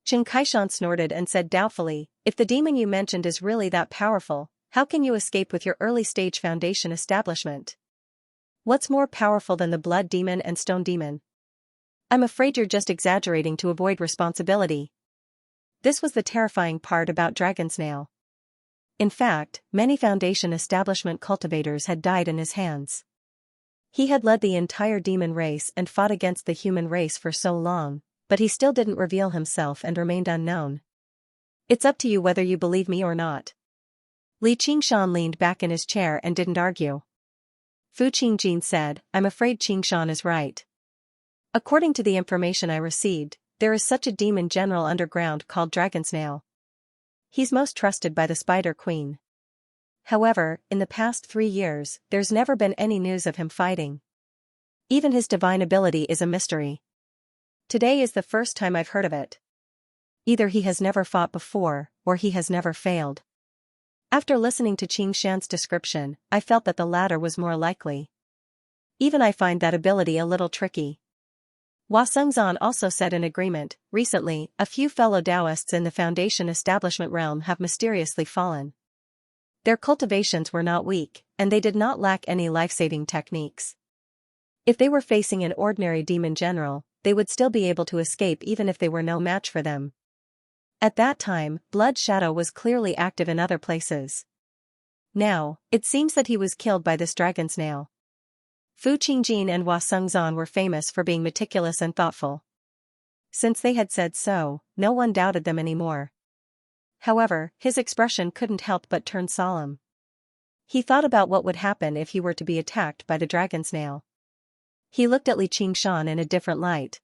Qin Kaishan snorted and said doubtfully, if the demon you mentioned is really that powerful, how can you escape with your early-stage Foundation establishment? What's more powerful than the Blood Demon and Stone Demon? I'm afraid you're just exaggerating to avoid responsibility. This was the terrifying part about Dragon's Nail. In fact, many Foundation establishment cultivators had died in his hands. He had led the entire demon race and fought against the human race for so long, but he still didn't reveal himself and remained unknown. It's up to you whether you believe me or not. Li Qingshan leaned back in his chair and didn't argue. Fu Qingjin said, I'm afraid Qingshan is right. According to the information I received, there is such a demon general underground called Dragon's Nail. He's most trusted by the Spider Queen. However, in the past 3 years, there's never been any news of him fighting. Even his divine ability is a mystery. Today is the first time I've heard of it. Either he has never fought before, or he has never failed. After listening to Qingshan's description, I felt that the latter was more likely. Even I find that ability a little tricky. Hua Sengzan also said in agreement, recently, a few fellow Taoists in the Foundation establishment realm have mysteriously fallen. Their cultivations were not weak, and they did not lack any life-saving techniques. If they were facing an ordinary demon general, they would still be able to escape even if they were no match for them. At that time, Blood Shadow was clearly active in other places. Now, it seems that he was killed by this Dragon's Nail. Fu Qingjin and Hua Sengzan were famous for being meticulous and thoughtful. Since they had said so, no one doubted them anymore. However, his expression couldn't help but turn solemn. He thought about what would happen if he were to be attacked by the dragon snail. He looked at Li Qingshan in a different light.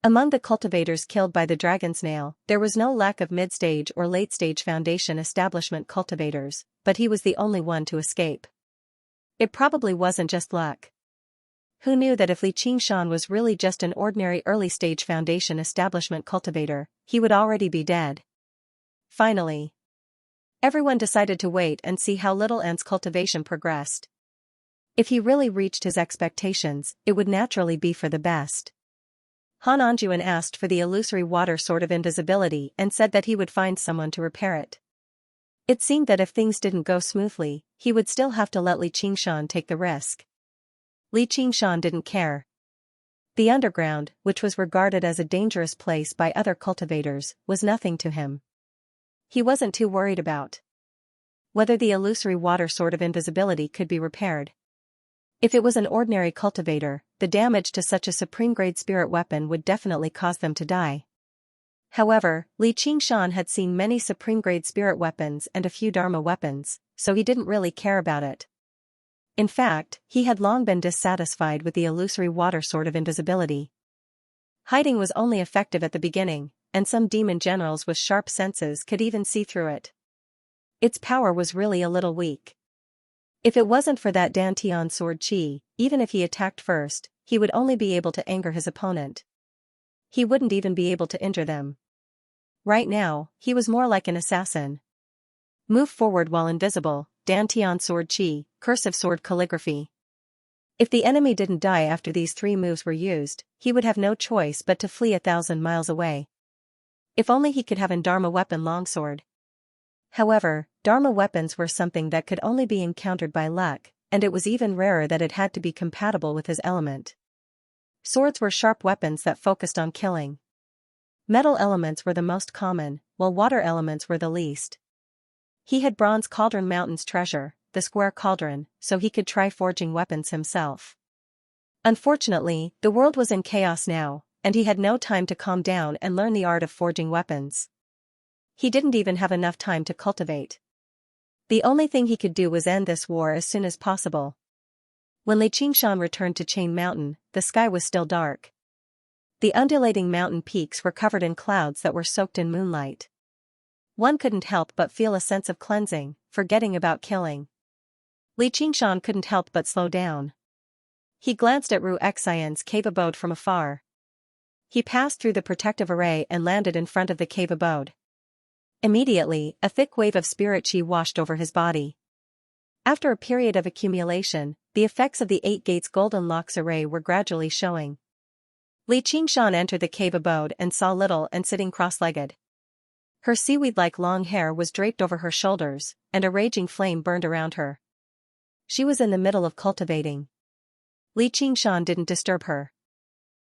Among the cultivators killed by the dragon snail, there was no lack of mid-stage or late-stage Foundation establishment cultivators, but he was the only one to escape. It probably wasn't just luck. Who knew that if Li Qingshan was really just an ordinary early-stage Foundation establishment cultivator, he would already be dead. Finally, everyone decided to wait and see how Little Ant's cultivation progressed. If he really reached his expectations, it would naturally be for the best. Han Anjuan asked for the illusory water sword of invisibility and said that he would find someone to repair it. It seemed that if things didn't go smoothly, he would still have to let Li Qingshan take the risk. Li Qingshan didn't care. The underground, which was regarded as a dangerous place by other cultivators, was nothing to him. He wasn't too worried about whether the illusory water sword of invisibility could be repaired. If it was an ordinary cultivator, the damage to such a supreme-grade spirit weapon would definitely cause them to die. However, Li Qingshan had seen many supreme-grade spirit weapons and a few Dharma weapons, so he didn't really care about it. In fact, he had long been dissatisfied with the illusory water sword of invisibility. Hiding was only effective at the beginning, and some demon generals with sharp senses could even see through it. Its power was really a little weak. If it wasn't for that Dantian sword chi, even if he attacked first, he would only be able to anger his opponent. He wouldn't even be able to injure them. Right now, he was more like an assassin. Move forward while invisible, Dantian sword chi, cursive sword calligraphy. If the enemy didn't die after these 3 moves were used, he would have no choice but to flee 1,000 miles away. If only he could have an Dharma weapon longsword. However, Dharma weapons were something that could only be encountered by luck, and it was even rarer that it had to be compatible with his element. Swords were sharp weapons that focused on killing. Metal elements were the most common, while water elements were the least. He had Bronze Cauldron Mountain's treasure, the square cauldron, so he could try forging weapons himself. Unfortunately, the world was in chaos now, and he had no time to calm down and learn the art of forging weapons. He didn't even have enough time to cultivate. The only thing he could do was end this war as soon as possible. When Li Qingshan returned to Chain Mountain, the sky was still dark. The undulating mountain peaks were covered in clouds that were soaked in moonlight. One couldn't help but feel a sense of cleansing, forgetting about killing. Li Qingshan couldn't help but slow down. He glanced at Ru Xian's cave abode from afar. He passed through the protective array and landed in front of the cave abode. Immediately, a thick wave of spirit chi washed over his body. After a period of accumulation, the effects of the 8 gates golden locks array were gradually showing. Li Qingshan entered the cave abode and saw Little Ant sitting cross-legged. Her seaweed-like long hair was draped over her shoulders, and a raging flame burned around her. She was in the middle of cultivating. Li Qingshan didn't disturb her.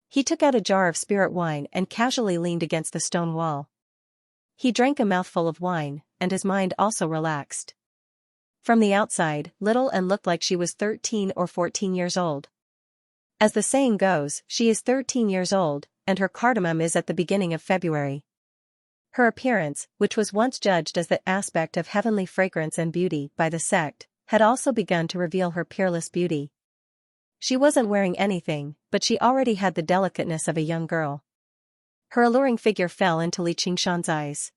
He took out a jar of spirit wine and casually leaned against the stone wall. He drank a mouthful of wine, and his mind also relaxed. From the outside, Little Ant looked like she was 13 or 14 years old. As the saying goes, she is 13 years old, and her cardamom is at the beginning of February. Her appearance, which was once judged as the aspect of heavenly fragrance and beauty by the sect, had also begun to reveal her peerless beauty. She wasn't wearing anything, but she already had the delicateness of a young girl. Her alluring figure fell into Li Qingshan's eyes.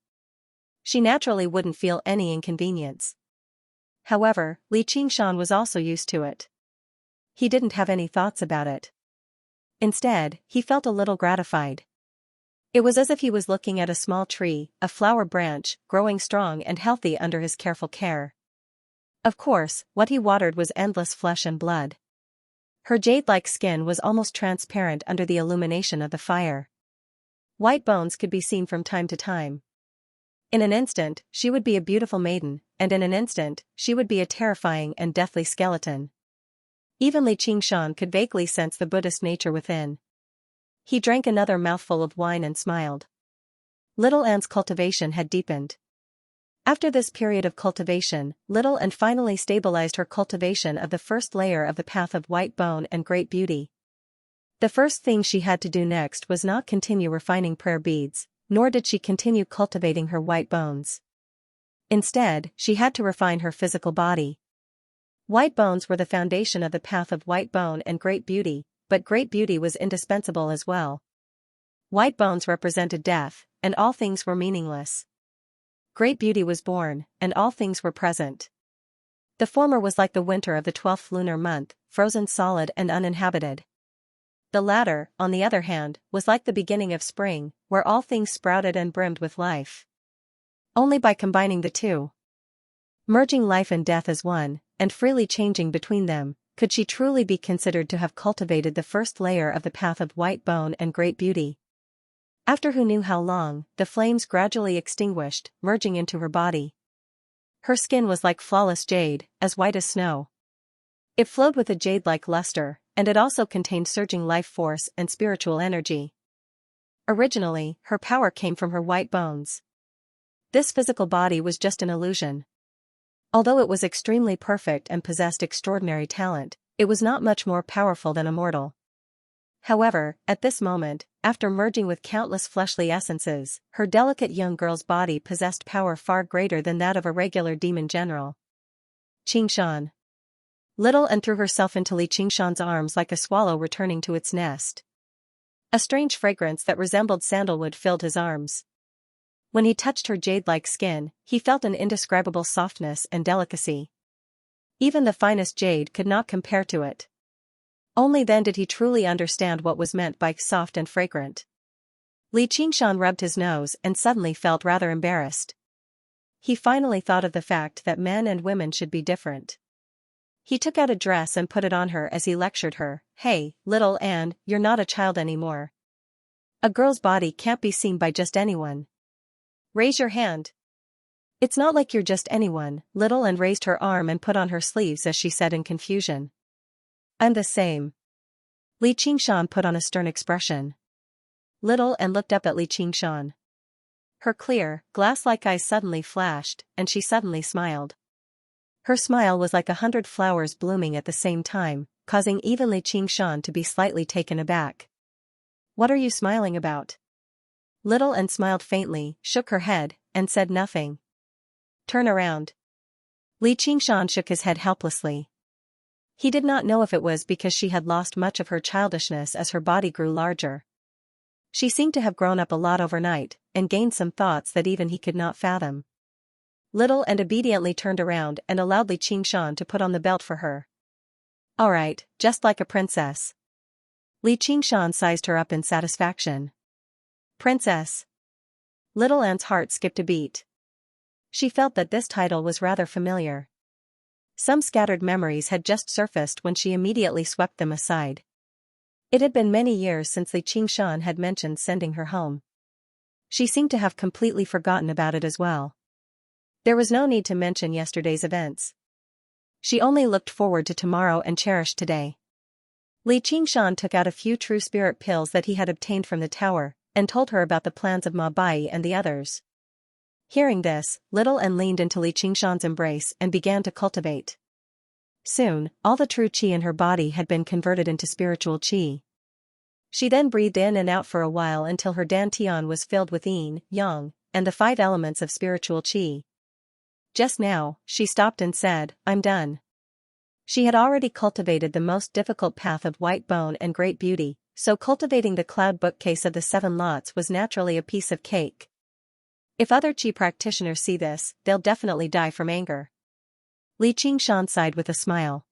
She naturally wouldn't feel any inconvenience. However, Li Qingshan was also used to it. He didn't have any thoughts about it. Instead, he felt a little gratified. It was as if he was looking at a small tree, a flower branch, growing strong and healthy under his careful care. Of course, what he watered was endless flesh and blood. Her jade-like skin was almost transparent under the illumination of the fire. White bones could be seen from time to time. In an instant, she would be a beautiful maiden, and in an instant, she would be a terrifying and deathly skeleton. Even Li Qingshan could vaguely sense the Buddhist nature within. He drank another mouthful of wine and smiled. Little Ant's cultivation had deepened. After this period of cultivation, Little Ant finally stabilized her cultivation of the first layer of the path of white bone and great beauty. The first thing she had to do next was not continue refining prayer beads, nor did she continue cultivating her white bones. Instead, she had to refine her physical body. White bones were the foundation of the path of white bone and great beauty, but great beauty was indispensable as well. White bones represented death, and all things were meaningless. Great beauty was born, and all things were present. The former was like the winter of the 12th lunar month, frozen solid and uninhabited. The latter, on the other hand, was like the beginning of spring, where all things sprouted and brimmed with life. Only by combining the two, merging life and death as one, and freely changing between them, could she truly be considered to have cultivated the first layer of the path of white bone and great beauty. After who knew how long, the flames gradually extinguished, merging into her body. Her skin was like flawless jade, as white as snow. It flowed with a jade-like luster, and it also contained surging life force and spiritual energy. Originally, her power came from her white bones. This physical body was just an illusion. Although it was extremely perfect and possessed extraordinary talent, it was not much more powerful than a mortal. However, at this moment, after merging with countless fleshly essences, her delicate young girl's body possessed power far greater than that of a regular demon general. Xianxia. Little Anne threw herself into Li Qingshan's arms like a swallow returning to its nest. A strange fragrance that resembled sandalwood filled his arms. When he touched her jade-like skin, he felt an indescribable softness and delicacy. Even the finest jade could not compare to it. Only then did he truly understand what was meant by soft and fragrant. Li Qingshan rubbed his nose and suddenly felt rather embarrassed. He finally thought of the fact that men and women should be different. He took out a dress and put it on her as he lectured her. "Hey, little Anne, you're not a child anymore. A girl's body can't be seen by just anyone. Raise your hand. It's not like you're just anyone." Little Anne raised her arm and put on her sleeves as she said in confusion. "I'm the same." Li Qingshan put on a stern expression. Little Anne looked up at Li Qingshan. Her clear, glass-like eyes suddenly flashed, and she suddenly smiled. Her smile was like 100 flowers blooming at the same time, causing even Li Qingshan to be slightly taken aback. "What are you smiling about?" Little Anne smiled faintly, shook her head, and said nothing. "Turn around." Li Qingshan shook his head helplessly. He did not know if it was because she had lost much of her childishness as her body grew larger. She seemed to have grown up a lot overnight, and gained some thoughts that even he could not fathom. Little Anne obediently turned around and allowed Li Qingshan to put on the belt for her. "All right, just like a princess." Li Qingshan sized her up in satisfaction. "Princess." Little Anne's heart skipped a beat. She felt that this title was rather familiar. Some scattered memories had just surfaced when she immediately swept them aside. It had been many years since Li Qingshan had mentioned sending her home. She seemed to have completely forgotten about it as well. There was no need to mention yesterday's events. She only looked forward to tomorrow and cherished today. Li Qingshan took out a few true spirit pills that he had obtained from the tower, and told her about the plans of Ma Bai and the others. Hearing this, Little Anne leaned into Li Qingshan's embrace and began to cultivate. Soon, all the true qi in her body had been converted into spiritual qi. She then breathed in and out for a while until her dantian was filled with yin, yang, and the 5 elements of spiritual qi. Just now, she stopped and said, "I'm done." She had already cultivated the most difficult path of white bone and great beauty, so cultivating the cloud bookcase of the 7 lots was naturally a piece of cake. If other qi practitioners see this, they'll definitely die from anger. Li Qingshan sighed with a smile.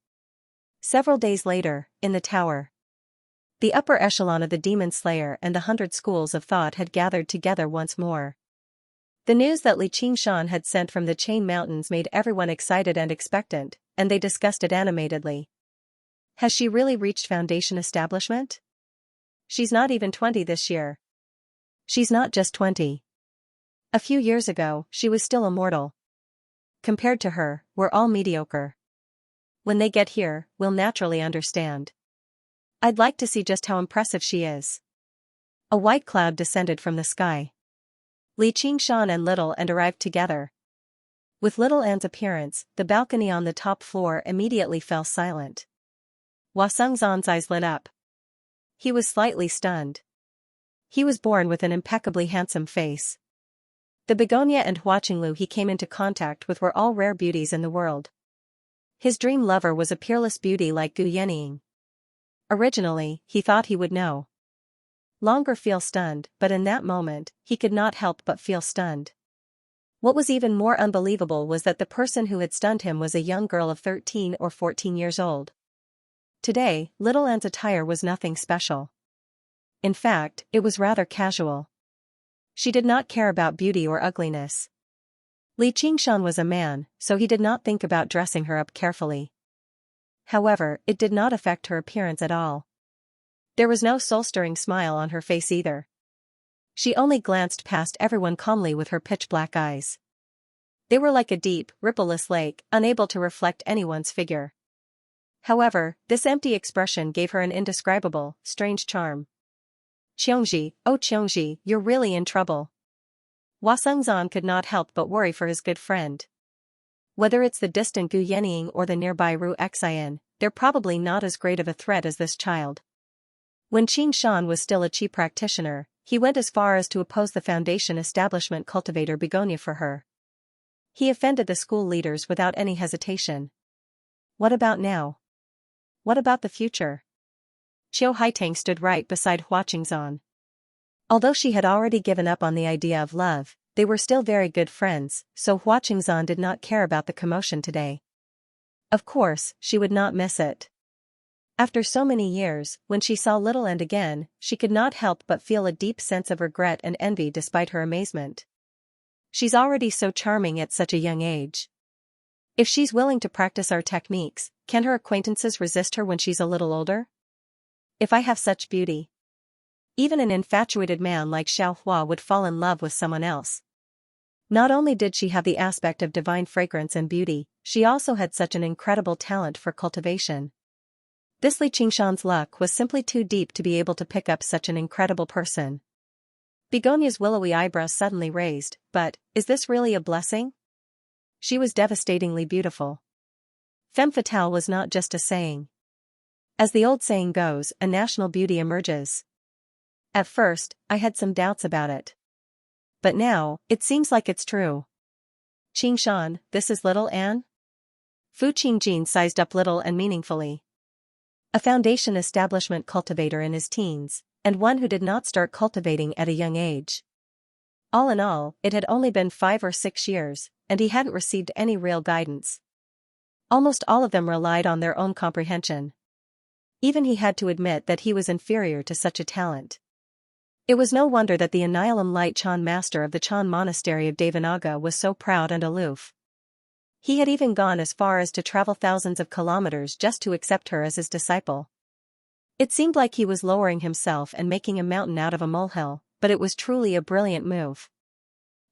Several days later, in the tower, the upper echelon of the demon slayer and the 100 schools of thought had gathered together once more. The news that Li Qingshan had sent from the Chain Mountains made everyone excited and expectant, and they discussed it animatedly. Has she really reached foundation establishment? She's not even 20 this year. She's not just 20. A few years ago, she was still a mortal. Compared to her, we're all mediocre. When they get here, we'll naturally understand. I'd like to see just how impressive she is. A white cloud descended from the sky. Li Qingshan and Little Anne arrived together. With Little Anne's appearance, the balcony on the top floor immediately fell silent. Hua Sengzhan's eyes lit up. He was slightly stunned. He was born with an impeccably handsome face. The begonia and Huaqinglu he came into contact with were all rare beauties in the world. His dream lover was a peerless beauty like Gu Yenying. Originally, he thought he would no longer feel stunned, but in that moment, he could not help but feel stunned. What was even more unbelievable was that the person who had stunned him was a young girl of 13 or 14 years old. Today, Little Anne's attire was nothing special. In fact, it was rather casual. She did not care about beauty or ugliness. Li Qingshan was a man, so he did not think about dressing her up carefully. However, it did not affect her appearance at all. There was no soul-stirring smile on her face either. She only glanced past everyone calmly with her pitch-black eyes. They were like a deep, rippleless lake, unable to reflect anyone's figure. However, this empty expression gave her an indescribable, strange charm. Xianxia, oh Xianxia, you're really in trouble. Hua Sengzan could not help but worry for his good friend. Whether it's the distant Gu Yenying or the nearby Ru Xian, they're probably not as great of a threat as this child. When Qing Shan was still a chi practitioner, he went as far as to oppose the foundation establishment cultivator begonia for her. He offended the school leaders without any hesitation. What about now? What about the future? Qiu Haitang stood right beside Hua Qingzan. Although she had already given up on the idea of love, they were still very good friends, so Hua Qingzan did not care about the commotion today. Of course, she would not miss it. After so many years, when she saw Little Anne again, she could not help but feel a deep sense of regret and envy despite her amazement. She's already so charming at such a young age. If she's willing to practice our techniques, can her acquaintances resist her when she's a little older? If I have such beauty, even an infatuated man like Xiao Hua would fall in love with someone else. Not only did she have the aspect of divine fragrance and beauty, she also had such an incredible talent for cultivation. This Li Qingshan's luck was simply too deep to be able to pick up such an incredible person. Begonia's willowy eyebrows suddenly raised, but, is this really a blessing? She was devastatingly beautiful. Femme fatale was not just a saying. As the old saying goes, a national beauty emerges. At first, I had some doubts about it. But now, it seems like it's true. Qingshan, this is Little Anne? Fu Qingjin sized up Little Anne meaningfully. A foundation establishment cultivator in his teens, and one who did not start cultivating at a young age. All in all, it had only been 5 or 6 years, and he hadn't received any real guidance. Almost all of them relied on their own comprehension. Even he had to admit that he was inferior to such a talent. It was no wonder that the Anilam Light Chan master of the Chan monastery of Devanaga was so proud and aloof. He had even gone as far as to travel thousands of kilometers just to accept her as his disciple. It seemed like he was lowering himself and making a mountain out of a molehill, but it was truly a brilliant move.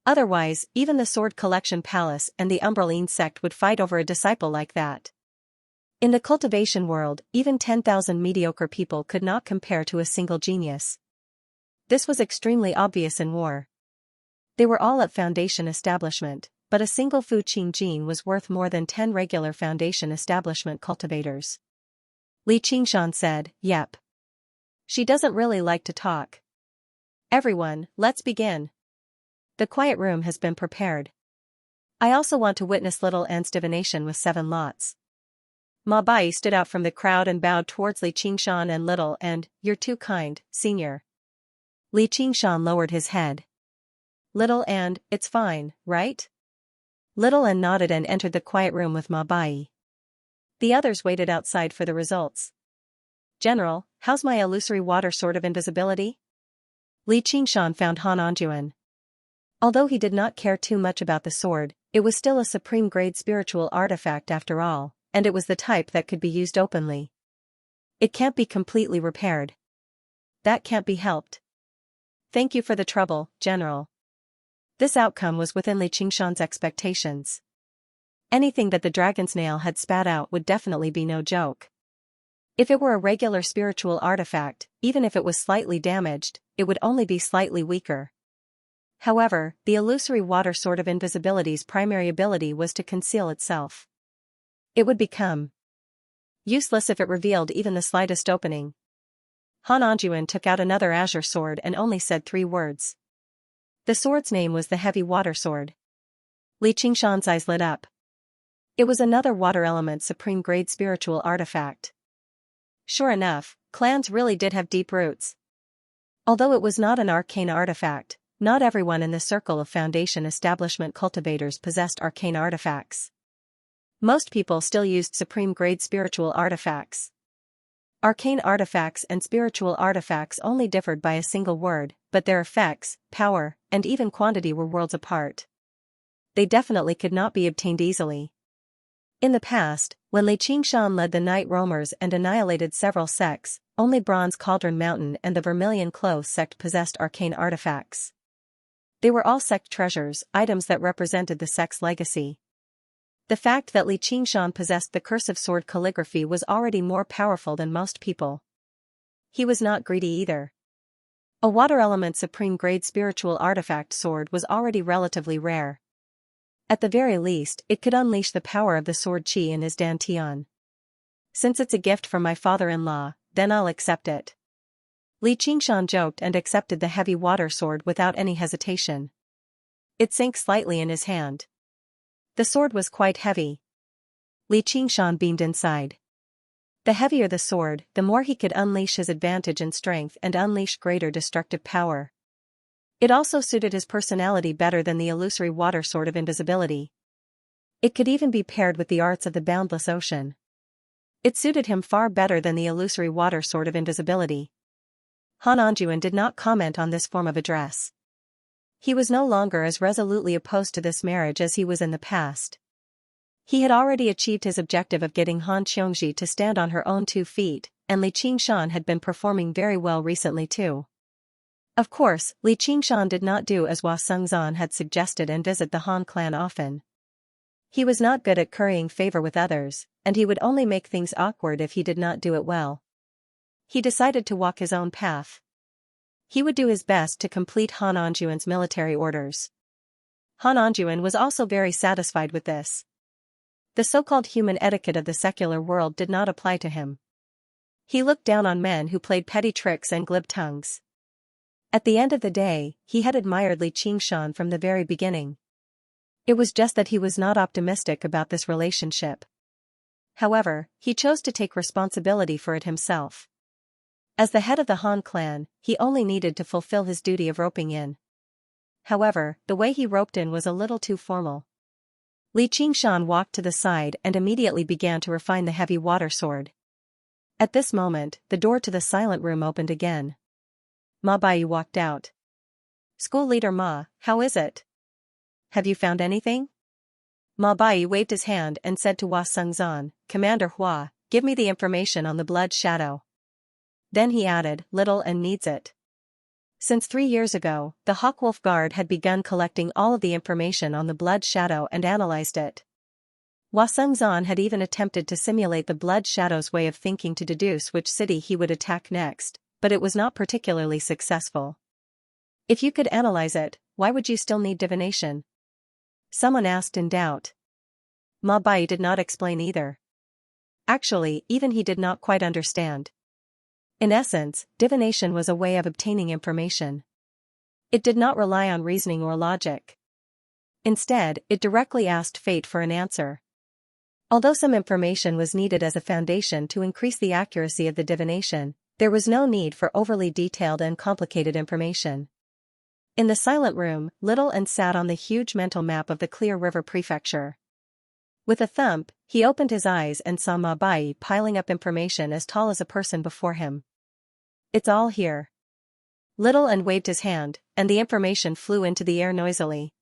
Otherwise, even the Sword Collection Palace and the Umbraline sect would fight over a disciple like that. In the cultivation world, even 10,000 mediocre people could not compare to a single genius. This was extremely obvious in war. They were all at foundation establishment, but a single Fu Qingjin was worth more than 10 regular foundation establishment cultivators. Li Qingshan said, "Yep. She doesn't really like to talk. Everyone, let's begin. The quiet room has been prepared. I also want to witness Little Anne's divination with 7 lots." Ma Bai stood out from the crowd and bowed towards Li Qingshan and Little Anne. "You're too kind, senior." Li Qingshan lowered his head. "Little Anne, it's fine, right?" Little Anne nodded and entered the quiet room with Ma Bai. The others waited outside for the results. "General, how's my illusory water sword of invisibility?" Li Qingshan found Han Anjuan. Although he did not care too much about the sword, it was still a supreme-grade spiritual artifact after all, and it was the type that could be used openly. It can't be completely repaired. That can't be helped. Thank you for the trouble, General. This outcome was within Li Qingshan's expectations. Anything that the dragon snail had spat out would definitely be no joke. If it were a regular spiritual artifact, even if it was slightly damaged, it would only be slightly weaker. However, the illusory water sword of invisibility's primary ability was to conceal itself. It would become useless if it revealed even the slightest opening. Han Anjuan took out another azure sword and only said 3 words. The sword's name was the Heavy Water Sword. Li Qingshan's eyes lit up. It was another water element supreme grade spiritual artifact. Sure enough, clans really did have deep roots. Although it was not an arcane artifact, not everyone in the circle of Foundation establishment cultivators possessed arcane artifacts. Most people still used supreme grade spiritual artifacts. Arcane artifacts and spiritual artifacts only differed by a single word, but their effects, power, and even quantity were worlds apart. They definitely could not be obtained easily. In the past, when Li Qingshan led the Night Roamers and annihilated several sects, only Bronze Cauldron Mountain and the Vermilion Cloth sect possessed arcane artifacts. They were all sect treasures, items that represented the sect's legacy. The fact that Li Qingshan possessed the cursive sword calligraphy was already more powerful than most people. He was not greedy either. A water element supreme grade spiritual artifact sword was already relatively rare. At the very least, it could unleash the power of the sword qi in his dantian. Since it's a gift from my father-in-law, then I'll accept it. Li Qingshan joked and accepted the heavy water sword without any hesitation. It sank slightly in his hand. The sword was quite heavy. Li Qingshan beamed inside. The heavier the sword, the more he could unleash his advantage and strength and unleash greater destructive power. It also suited his personality better than the illusory water sword of invisibility. It could even be paired with the arts of the boundless ocean. It suited him far better than the illusory water sword of invisibility. Han Anjuan did not comment on this form of address. He was no longer as resolutely opposed to this marriage as he was in the past. He had already achieved his objective of getting Han Xianxia to stand on her own 2 feet, and Li Qingshan had been performing very well recently too. Of course, Li Qingshan did not do as Hua Sengzan had suggested and visit the Han clan often. He was not good at currying favor with others, and he would only make things awkward if he did not do it well. He decided to walk his own path. He would do his best to complete Han Anjuan's military orders. Han Anjuan was also very satisfied with this. The so-called human etiquette of the secular world did not apply to him. He looked down on men who played petty tricks and glib tongues. At the end of the day, he had admired Li Qingshan from the very beginning. It was just that he was not optimistic about this relationship. However, he chose to take responsibility for it himself. As the head of the Han clan, he only needed to fulfill his duty of roping in. However, the way he roped in was a little too formal. Li Qingshan walked to the side and immediately began to refine the heavy water sword. At this moment, the door to the silent room opened again. Ma Baiyu walked out. "School leader Ma, how is it? Have you found anything?" Ma Baiyu waved his hand and said to Hua Sengzan, "Commander Hua, give me the information on the blood shadow." Then he added, "Little and needs it." Since 3 years ago, the Hawkwolf Guard had begun collecting all of the information on the blood shadow and analyzed it. Hua Sengzan had even attempted to simulate the blood shadow's way of thinking to deduce which city he would attack next, but it was not particularly successful. "If you could analyze it, why would you still need divination?" someone asked in doubt. Ma Baiyu did not explain either. Actually, even he did not quite understand. In essence, divination was a way of obtaining information. It did not rely on reasoning or logic. Instead, it directly asked fate for an answer. Although some information was needed as a foundation to increase the accuracy of the divination, there was no need for overly detailed and complicated information. In the silent room, Little and sat on the huge mental map of the Clear River Prefecture. With a thump, he opened his eyes and saw Ma Baiyu piling up information as tall as a person before him. "It's all here." Little and waved his hand, and the information flew into the air noisily.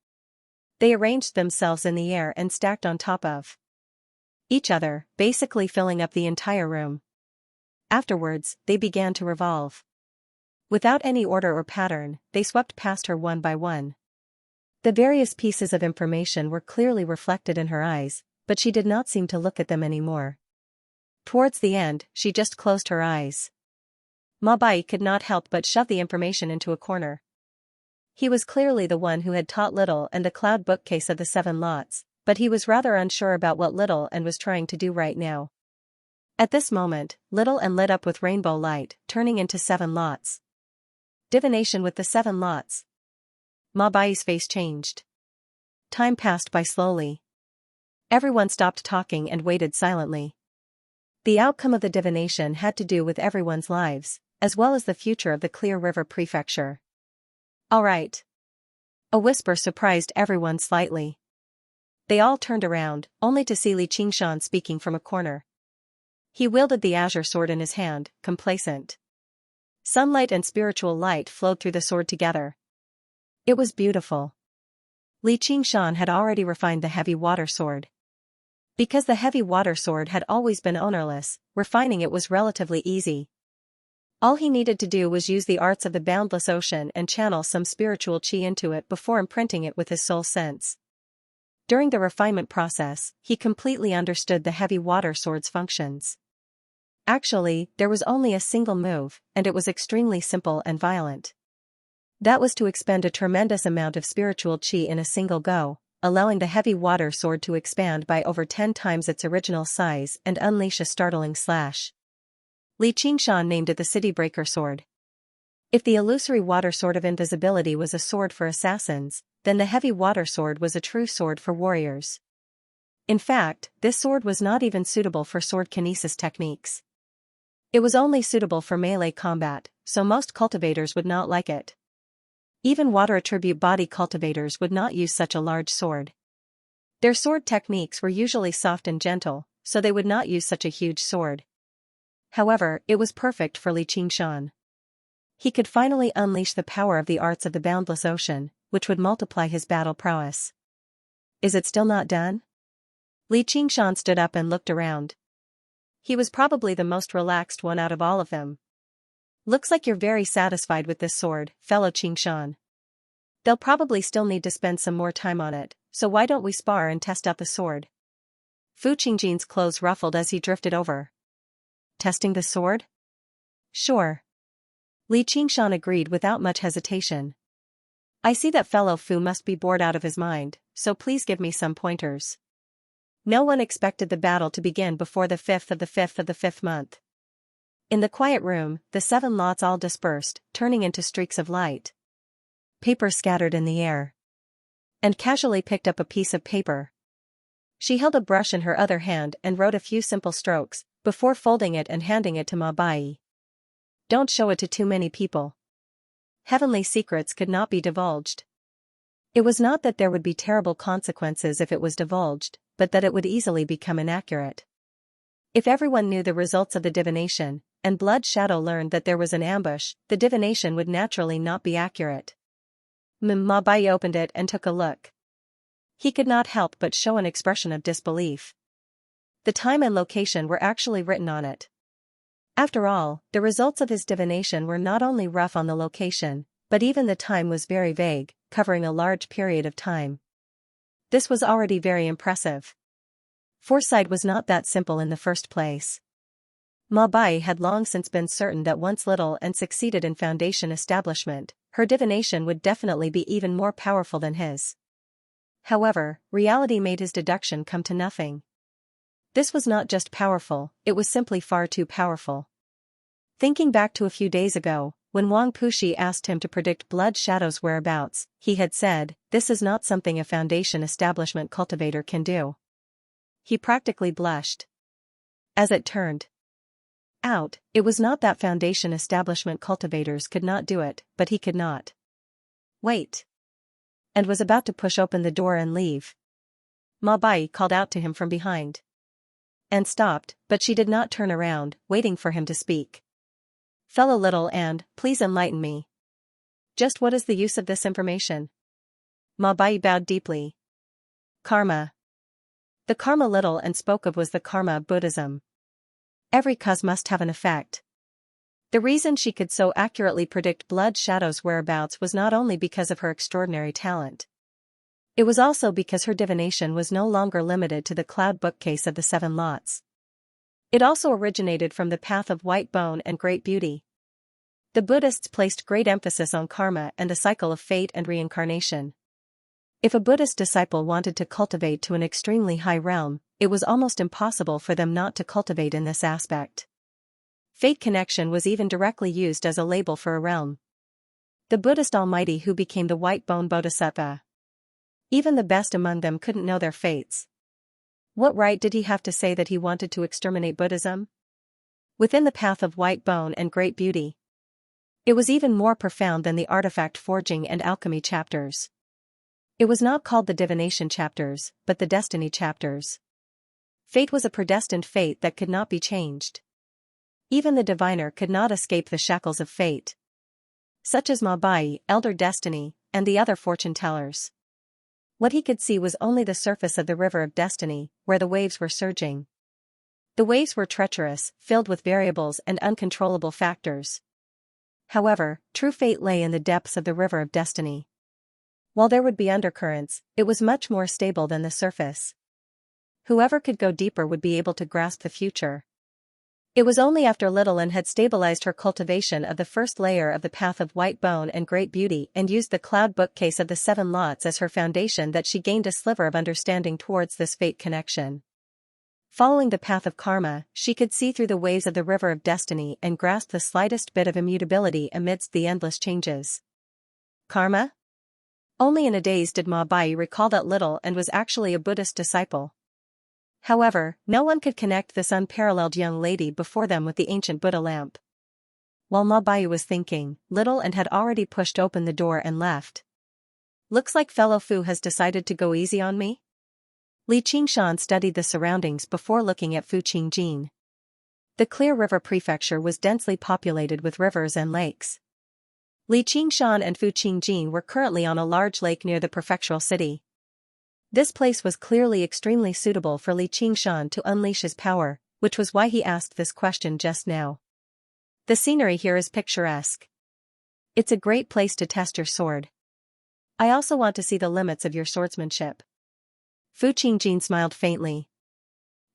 They arranged themselves in the air and stacked on top of each other, basically filling up the entire room. Afterwards, they began to revolve. Without any order or pattern, they swept past her one by one. The various pieces of information were clearly reflected in her eyes, but she did not seem to look at them anymore. Towards the end, she just closed her eyes. Ma Baiyu could not help but shove the information into a corner. He was clearly the one who had taught Little and the cloud bookcase of the 7 lots, but he was rather unsure about what Little and was trying to do right now. At this moment, Little and lit up with rainbow light, turning into 7 lots. Divination with the 7 lots. Ma Bai's face changed. Time passed by slowly. Everyone stopped talking and waited silently. The outcome of the divination had to do with everyone's lives, as well as the future of the Clear River Prefecture. All right. A whisper surprised everyone slightly. They all turned around, only to see Li Qingshan speaking from a corner. He wielded the azure sword in his hand, complacent. Sunlight and spiritual light flowed through the sword together. It was beautiful. Li Qingshan had already refined the heavy water sword. Because the heavy water sword had always been ownerless, refining it was relatively easy. All he needed to do was use the arts of the boundless ocean and channel some spiritual chi into it before imprinting it with his soul sense. During the refinement process, he completely understood the heavy water sword's functions. Actually, there was only a single move, and it was extremely simple and violent. That was to expend a tremendous amount of spiritual chi in a single go, allowing the heavy water sword to expand by over 10 times its original size and unleash a startling slash. Li Qingshan named it the City Breaker Sword. If the illusory water sword of invisibility was a sword for assassins, then the heavy water sword was a true sword for warriors. In fact, this sword was not even suitable for sword kinesis techniques. It was only suitable for melee combat, so most cultivators would not like it. Even water attribute body cultivators would not use such a large sword. Their sword techniques were usually soft and gentle, so they would not use such a huge sword. However, it was perfect for Li Qingshan. He could finally unleash the power of the arts of the boundless ocean, which would multiply his battle prowess. Is it still not done? Li Qingshan stood up and looked around. He was probably the most relaxed one out of all of them. Looks like you're very satisfied with this sword, fellow Qingshan. They'll probably still need to spend some more time on it, so why don't we spar and test out the sword? Fu Qingjin's clothes ruffled as he drifted over. Testing the sword? Sure. Li Qingshan agreed without much hesitation. I see that fellow Fu must be bored out of his mind, so please give me some pointers. No one expected the battle to begin before the 5th of the 5th of the 5th month. In the quiet room, the 7 lots all dispersed, turning into streaks of light. Paper scattered in the air. And casually picked up a piece of paper. She held a brush in her other hand and wrote a few simple strokes, before folding it and handing it to Ma Bai. Don't show it to too many people. Heavenly secrets could not be divulged. It was not that there would be terrible consequences if it was divulged, but that it would easily become inaccurate. If everyone knew the results of the divination, and Blood Shadow learned that there was an ambush, the divination would naturally not be accurate. Ma Bai opened it and took a look. He could not help but show an expression of disbelief. The time and location were actually written on it. After all, the results of his divination were not only rough on the location, but even the time was very vague, covering a large period of time. This was already very impressive. Foresight was not that simple in the first place. Ma Bai had long since been certain that once Little and succeeded in foundation establishment, her divination would definitely be even more powerful than his. However, reality made his deduction come to nothing. This was not just powerful, it was simply far too powerful. Thinking back to a few days ago, when Wang Puxi asked him to predict Blood Shadow's whereabouts, he had said, "This is not something a foundation establishment cultivator can do." He practically blushed. As it turned out, it was not that foundation establishment cultivators could not do it, but he could not. Wait. And was about to push open the door and leave. Ma Bai called out to him from behind. And stopped, but she did not turn around, waiting for him to speak. Fellow Little and, please enlighten me. Just what is the use of this information? Ma Bai bowed deeply. Karma. The karma Little and spoke of was the karma of Buddhism. Every cause must have an effect. The reason she could so accurately predict Blood Shadow's whereabouts was not only because of her extraordinary talent. It was also because her divination was no longer limited to the cloud bookcase of the 7 lots. It also originated from the path of white bone and great beauty. The Buddhists placed great emphasis on karma and the cycle of fate and reincarnation. If a Buddhist disciple wanted to cultivate to an extremely high realm, it was almost impossible for them not to cultivate in this aspect. Fate connection was even directly used as a label for a realm. The Buddhist almighty who became the white bone bodhisattva. Even the best among them couldn't know their fates. What right did he have to say that he wanted to exterminate Buddhism? Within the path of white bone and great beauty. It was even more profound than the artifact forging and alchemy chapters. It was not called the divination chapters, but the destiny chapters. Fate was a predestined fate that could not be changed. Even the diviner could not escape the shackles of fate. Such as Mabai, Elder Destiny, and the other fortune-tellers. What he could see was only the surface of the river of destiny, where the waves were surging. The waves were treacherous, filled with variables and uncontrollable factors. However, true fate lay in the depths of the river of destiny. While there would be undercurrents, it was much more stable than the surface. Whoever could go deeper would be able to grasp the future. It was only after Little Anne had stabilized her cultivation of the first layer of the path of white bone and great beauty and used the cloud bookcase of the 7 lots as her foundation that she gained a sliver of understanding towards this fate connection. Following the path of karma, she could see through the waves of the river of destiny and grasp the slightest bit of immutability amidst the endless changes. Karma? Only in a daze did Ma Bai recall that Little Anne was actually a Buddhist disciple. However, no one could connect this unparalleled young lady before them with the ancient Buddha lamp. While Ma Bai was thinking, Little Anne had already pushed open the door and left. Looks like fellow Fu has decided to go easy on me? Li Qingshan studied the surroundings before looking at Fu Qingjin. The Clear River Prefecture was densely populated with rivers and lakes. Li Qingshan and Fu Qingjin were currently on a large lake near the prefectural city. This place was clearly extremely suitable for Li Qingshan to unleash his power, which was why he asked this question just now. The scenery here is picturesque. It's a great place to test your sword. I also want to see the limits of your swordsmanship. Fu Qingjin smiled faintly.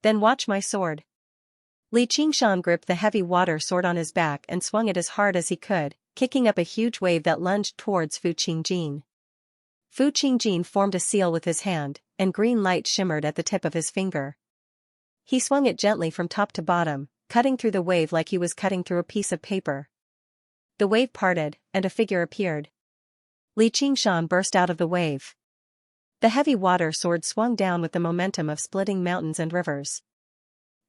Then watch my sword. Li Qingshan gripped the heavy water sword on his back and swung it as hard as he could, kicking up a huge wave that lunged towards Fu Qingjin. Fu Qingjin formed a seal with his hand, and green light shimmered at the tip of his finger. He swung it gently from top to bottom, cutting through the wave like he was cutting through a piece of paper. The wave parted, and a figure appeared. Li Qingshan burst out of the wave. The heavy water sword swung down with the momentum of splitting mountains and rivers.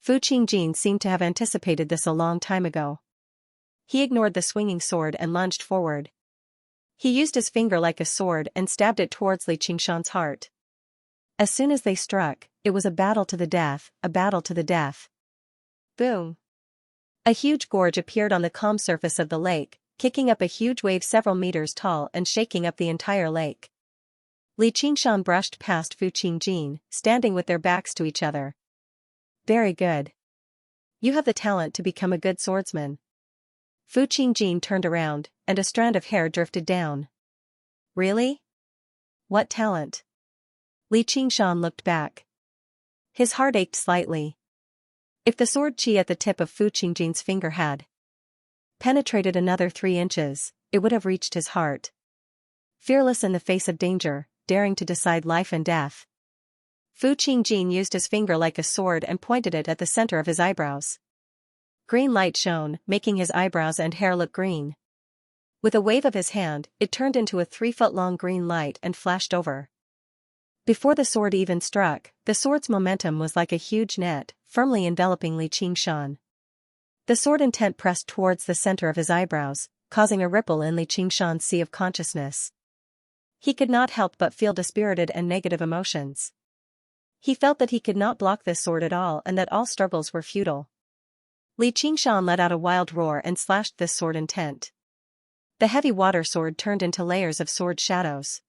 Fu Qingjin seemed to have anticipated this a long time ago. He ignored the swinging sword and lunged forward. He used his finger like a sword and stabbed it towards Li Qingshan's heart. As soon as they struck, it was a battle to the death, a battle to the death. Boom! A huge gorge appeared on the calm surface of the lake, kicking up a huge wave several meters tall and shaking up the entire lake. Li Qingshan brushed past Fu Qingjin, standing with their backs to each other. Very good. You have the talent to become a good swordsman. Fu Qingjin turned around, and a strand of hair drifted down. Really? What talent? Li Qingshan looked back. His heart ached slightly. If the sword chi at the tip of Fu Qingjin's finger had penetrated another 3 inches, it would have reached his heart. Fearless in the face of danger, daring to decide life and death. Fu Qingjin used his finger like a sword and pointed it at the center of his eyebrows. Green light shone, making his eyebrows and hair look green. With a wave of his hand, it turned into a 3-foot-long green light and flashed over. Before the sword even struck, the sword's momentum was like a huge net, firmly enveloping Li Qingshan. The sword intent pressed towards the center of his eyebrows, causing a ripple in Li Qingshan's sea of consciousness. He could not help but feel dispirited and negative emotions. He felt that he could not block this sword at all and that all struggles were futile. Li Qingshan let out a wild roar and slashed this sword intent. The heavy water sword turned into layers of sword shadows.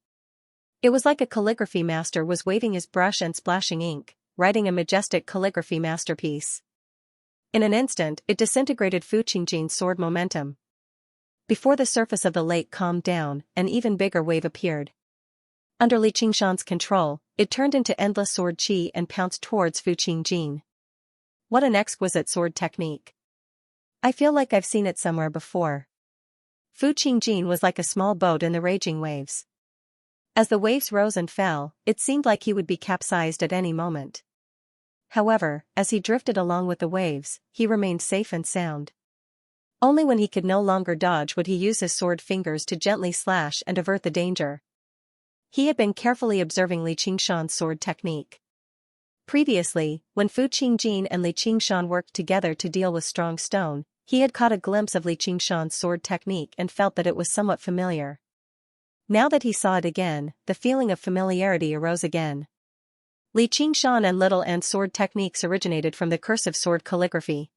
It was like a calligraphy master was waving his brush and splashing ink, writing a majestic calligraphy masterpiece. In an instant, it disintegrated Fu Qingjin's sword momentum. Before the surface of the lake calmed down, an even bigger wave appeared. Under Li Qingshan's control, it turned into endless sword chi and pounced towards Fu Qingjin. What an exquisite sword technique. I feel like I've seen it somewhere before. Fu Qingjin was like a small boat in the raging waves. As the waves rose and fell, it seemed like he would be capsized at any moment. However, as he drifted along with the waves, he remained safe and sound. Only when he could no longer dodge would he use his sword fingers to gently slash and avert the danger. He had been carefully observing Li Qingshan's sword technique. Previously, when Fu Qingjin and Li Qingshan worked together to deal with strong stone, he had caught a glimpse of Li Qingshan's sword technique and felt that it was somewhat familiar. Now that he saw it again, the feeling of familiarity arose again. Li Qingshan and Little An's sword techniques originated from the cursive sword calligraphy.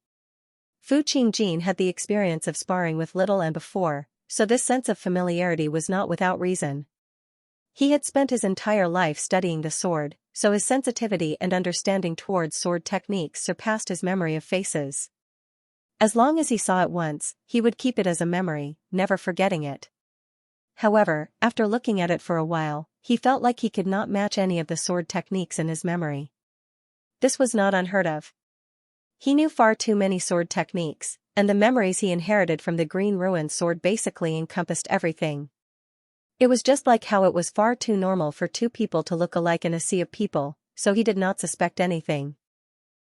Fu Qingjin had the experience of sparring with Little An before, so this sense of familiarity was not without reason. He had spent his entire life studying the sword, so his sensitivity and understanding towards sword techniques surpassed his memory of faces. As long as he saw it once, he would keep it as a memory, never forgetting it. However, after looking at it for a while, he felt like he could not match any of the sword techniques in his memory. This was not unheard of. He knew far too many sword techniques, and the memories he inherited from the Green Ruin sword basically encompassed everything. It was just like how it was far too normal for two people to look alike in a sea of people, so he did not suspect anything.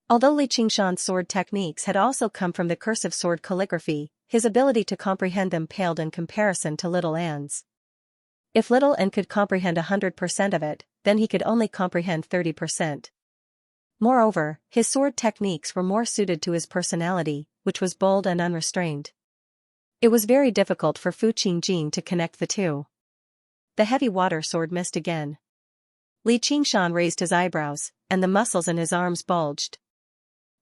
Although Li Qingshan's sword techniques had also come from the cursive sword calligraphy, his ability to comprehend them paled in comparison to Little An's. If Little An could comprehend 100% of it, then he could only comprehend 30%. Moreover, his sword techniques were more suited to his personality, which was bold and unrestrained. It was very difficult for Fu Qingjin to connect the two. The heavy water sword missed again. Li Qingshan raised his eyebrows, and the muscles in his arms bulged.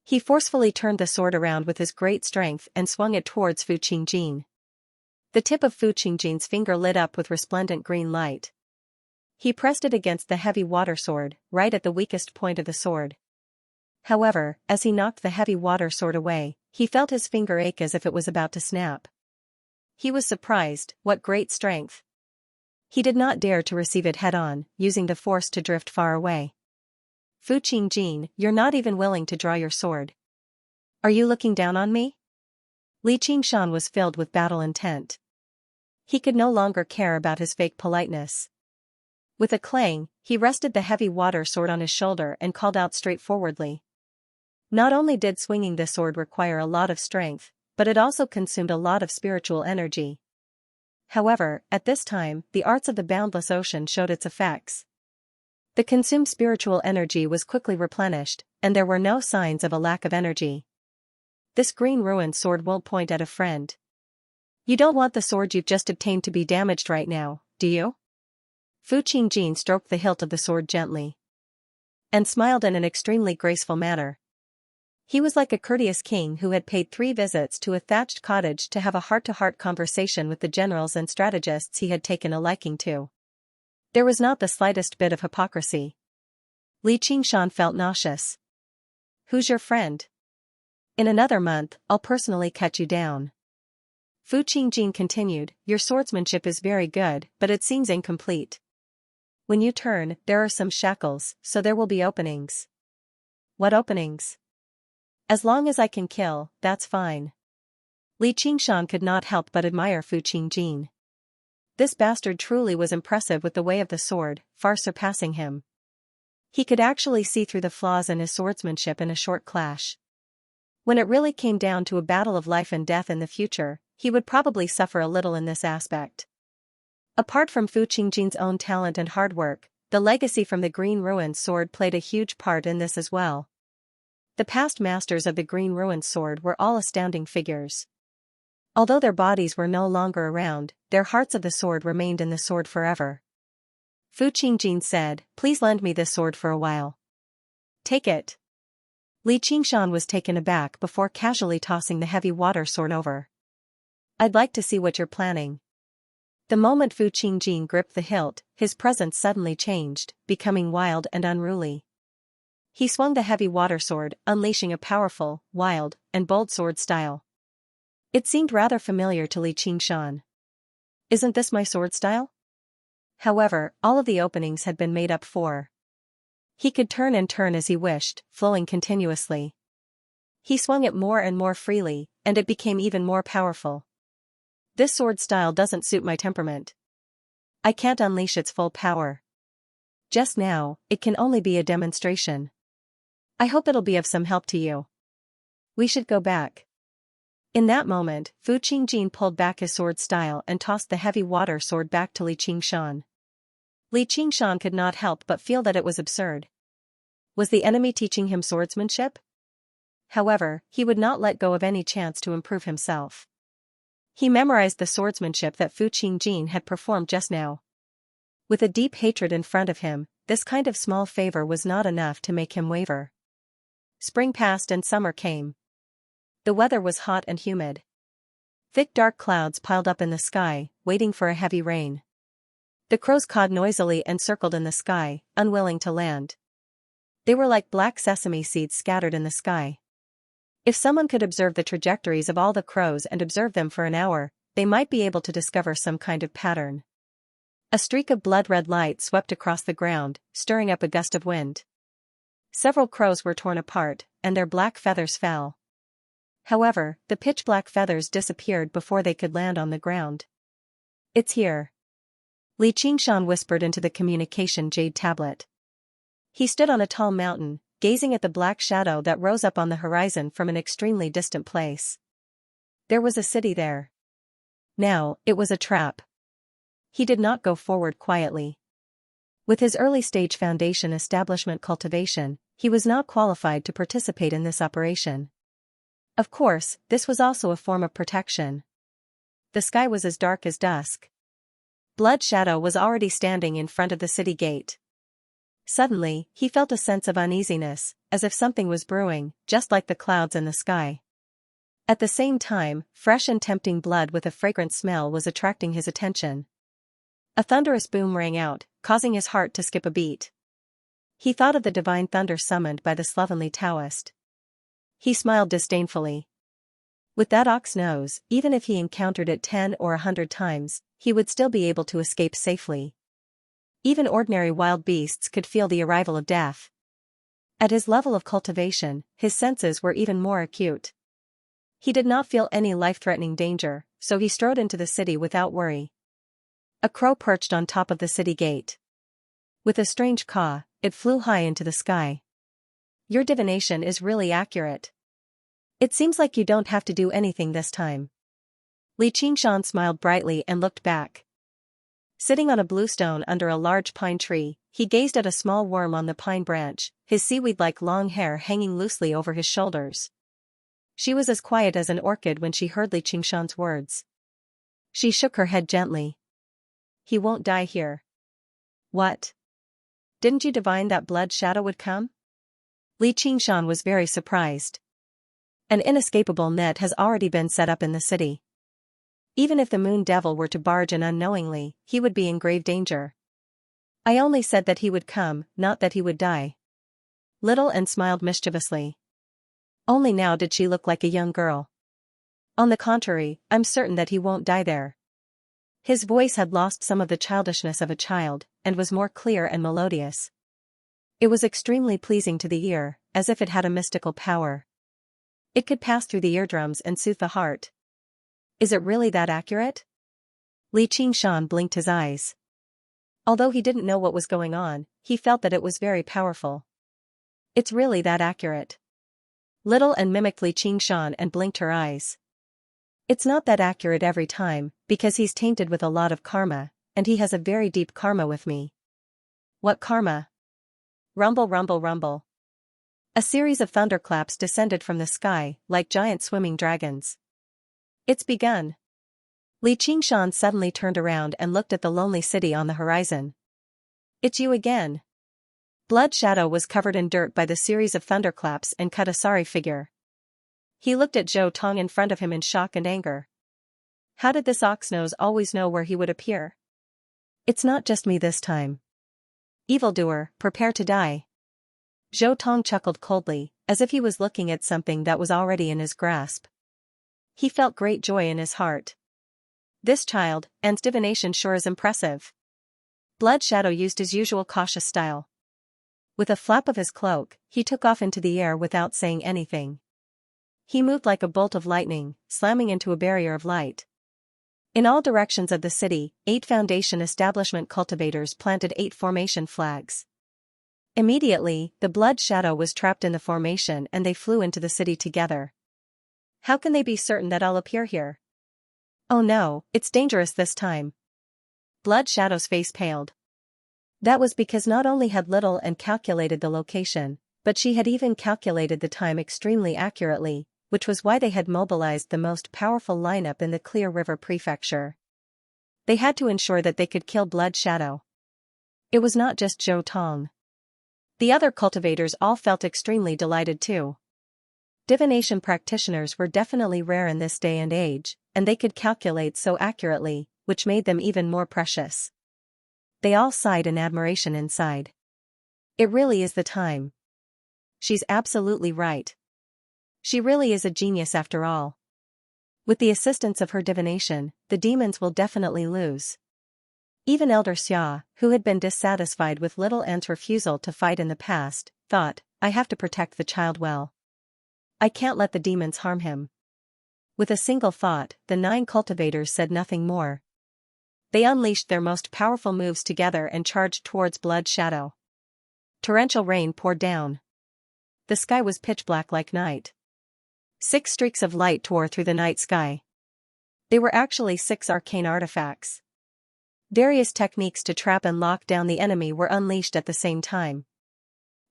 He forcefully turned the sword around with his great strength and swung it towards Fu Qingjin. The tip of Fu Qingjin's finger lit up with resplendent green light. He pressed it against the heavy water sword, right at the weakest point of the sword. However, as he knocked the heavy water sword away, he felt his finger ache as if it was about to snap. He was surprised. What great strength! He did not dare to receive it head-on, using the force to drift far away. Fu Qingjin, you're not even willing to draw your sword. Are you looking down on me? Li Qingshan was filled with battle intent. He could no longer care about his fake politeness. With a clang, he rested the heavy water sword on his shoulder and called out straightforwardly. Not only did swinging the sword require a lot of strength, but it also consumed a lot of spiritual energy. However, at this time, the arts of the boundless ocean showed its effects. The consumed spiritual energy was quickly replenished, and there were no signs of a lack of energy. This green ruined sword won't point at a friend. You don't want the sword you've just obtained to be damaged right now, do you? Fu Qingjin stroked the hilt of the sword gently. And smiled in an extremely graceful manner. He was like a courteous king who had paid 3 visits to a thatched cottage to have a heart-to-heart conversation with the generals and strategists he had taken a liking to. There was not the slightest bit of hypocrisy. Li Qingshan felt nauseous. Who's your friend? In another month, I'll personally cut you down. Fu Qingjin continued, your swordsmanship is very good, but it seems incomplete. When you turn, there are some shackles, so there will be openings. What openings? As long as I can kill, that's fine. Li Qingshan could not help but admire Fu Qingjin. This bastard truly was impressive with the way of the sword, far surpassing him. He could actually see through the flaws in his swordsmanship in a short clash. When it really came down to a battle of life and death in the future, he would probably suffer a little in this aspect. Apart from Fu Qingjin's own talent and hard work, the legacy from the Green Ruined sword played a huge part in this as well. The past masters of the Green Ruined sword were all astounding figures. Although their bodies were no longer around, their hearts of the sword remained in the sword forever. Fu Qingjin said, please lend me this sword for a while. Take it. Li Qingshan was taken aback before casually tossing the heavy water sword over. I'd like to see what you're planning. The moment Fu Qingjin gripped the hilt, his presence suddenly changed, becoming wild and unruly. He swung the heavy water sword, unleashing a powerful, wild, and bold sword style. It seemed rather familiar to Li Qingshan. Isn't this my sword style? However, all of the openings had been made up for. He could turn and turn as he wished, flowing continuously. He swung it more and more freely, and it became even more powerful. This sword style doesn't suit my temperament. I can't unleash its full power. Just now, it can only be a demonstration. I hope it'll be of some help to you. We should go back. In that moment, Fu Qingjin pulled back his sword style and tossed the heavy water sword back to Li Qingshan. Li Qingshan could not help but feel that it was absurd. Was the enemy teaching him swordsmanship? However, he would not let go of any chance to improve himself. He memorized the swordsmanship that Fu Qingjin had performed just now. With a deep hatred in front of him, this kind of small favor was not enough to make him waver. Spring passed and summer came. The weather was hot and humid. Thick dark clouds piled up in the sky, waiting for a heavy rain. The crows cawed noisily and circled in the sky, unwilling to land. They were like black sesame seeds scattered in the sky. If someone could observe the trajectories of all the crows and observe them for an hour, they might be able to discover some kind of pattern. A streak of blood-red light swept across the ground, stirring up a gust of wind. Several crows were torn apart, and their black feathers fell. However, the pitch-black feathers disappeared before they could land on the ground. It's here. Li Qingshan whispered into the communication jade tablet. He stood on a tall mountain, gazing at the black shadow that rose up on the horizon from an extremely distant place. There was a city there. Now, it was a trap. He did not go forward quietly. With his early-stage foundation establishment cultivation, he was not qualified to participate in this operation. Of course, this was also a form of protection. The sky was as dark as dusk. Blood Shadow was already standing in front of the city gate. Suddenly, he felt a sense of uneasiness, as if something was brewing, just like the clouds in the sky. At the same time, fresh and tempting blood with a fragrant smell was attracting his attention. A thunderous boom rang out, causing his heart to skip a beat. He thought of the divine thunder summoned by the slovenly Taoist. He smiled disdainfully. With that ox nose, even if he encountered it 10 or 100 times, he would still be able to escape safely. Even ordinary wild beasts could feel the arrival of death. At his level of cultivation, his senses were even more acute. He did not feel any life-threatening danger, so he strode into the city without worry. A crow perched on top of the city gate. With a strange caw, it flew high into the sky. Your divination is really accurate. It seems like you don't have to do anything this time. Li Qingshan smiled brightly and looked back. Sitting on a blue stone under a large pine tree, he gazed at a small worm on the pine branch, his seaweed-like long hair hanging loosely over his shoulders. She was as quiet as an orchid when she heard Li Qingshan's words. She shook her head gently. He won't die here. What? Didn't you divine that Blood Shadow would come? Li Qingshan was very surprised. An inescapable net has already been set up in the city. Even if the Moon Devil were to barge in unknowingly, he would be in grave danger. I only said that he would come, not that he would die. Little and smiled mischievously. Only now did she look like a young girl. On the contrary, I'm certain that he won't die there. His voice had lost some of the childishness of a child, and was more clear and melodious. It was extremely pleasing to the ear, as if it had a mystical power. It could pass through the eardrums and soothe the heart. Is it really that accurate? Li Qingshan blinked his eyes. Although he didn't know what was going on, he felt that it was very powerful. It's really that accurate. Little and mimicked Li Qingshan and blinked her eyes. It's not that accurate every time, because he's tainted with a lot of karma, and he has a very deep karma with me. What karma? Rumble, rumble, rumble. A series of thunderclaps descended from the sky, like giant swimming dragons. It's begun. Li Qingshan suddenly turned around and looked at the lonely city on the horizon. It's you again. Blood Shadow was covered in dirt by the series of thunderclaps and cut a sorry figure. He looked at Zhou Tong in front of him in shock and anger. How did this oxnose always know where he would appear? It's not just me this time. Evildoer, prepare to die. Zhou Tong chuckled coldly, as if he was looking at something that was already in his grasp. He felt great joy in his heart. This child, and divination sure is impressive. Blood Shadow used his usual cautious style. With a flap of his cloak, he took off into the air without saying anything. He moved like a bolt of lightning, slamming into a barrier of light. In all directions of the city, 8 foundation establishment cultivators planted 8 formation flags. Immediately, the blood shadow was trapped in the formation and they flew into the city together. How can they be certain that I'll appear here? Oh no, it's dangerous this time. Blood Shadow's face paled. That was because not only had Little and calculated the location, but she had even calculated the time extremely accurately, which was why they had mobilized the most powerful lineup in the Clear River Prefecture. They had to ensure that they could kill Blood Shadow. It was not just Zhou Tong. The other cultivators all felt extremely delighted too. Divination practitioners were definitely rare in this day and age, and they could calculate so accurately, which made them even more precious. They all sighed in admiration inside. It really is the time. She's absolutely right. She really is a genius after all. With the assistance of her divination, the demons will definitely lose. Even Elder Xia, who had been dissatisfied with Little Ant's refusal to fight in the past, thought, I have to protect the child well. I can't let the demons harm him. With a single thought, the 9 cultivators said nothing more. They unleashed their most powerful moves together and charged towards Blood Shadow. Torrential rain poured down. The sky was pitch black like night. 6 streaks of light tore through the night sky. They were actually 6 arcane artifacts. Various techniques to trap and lock down the enemy were unleashed at the same time.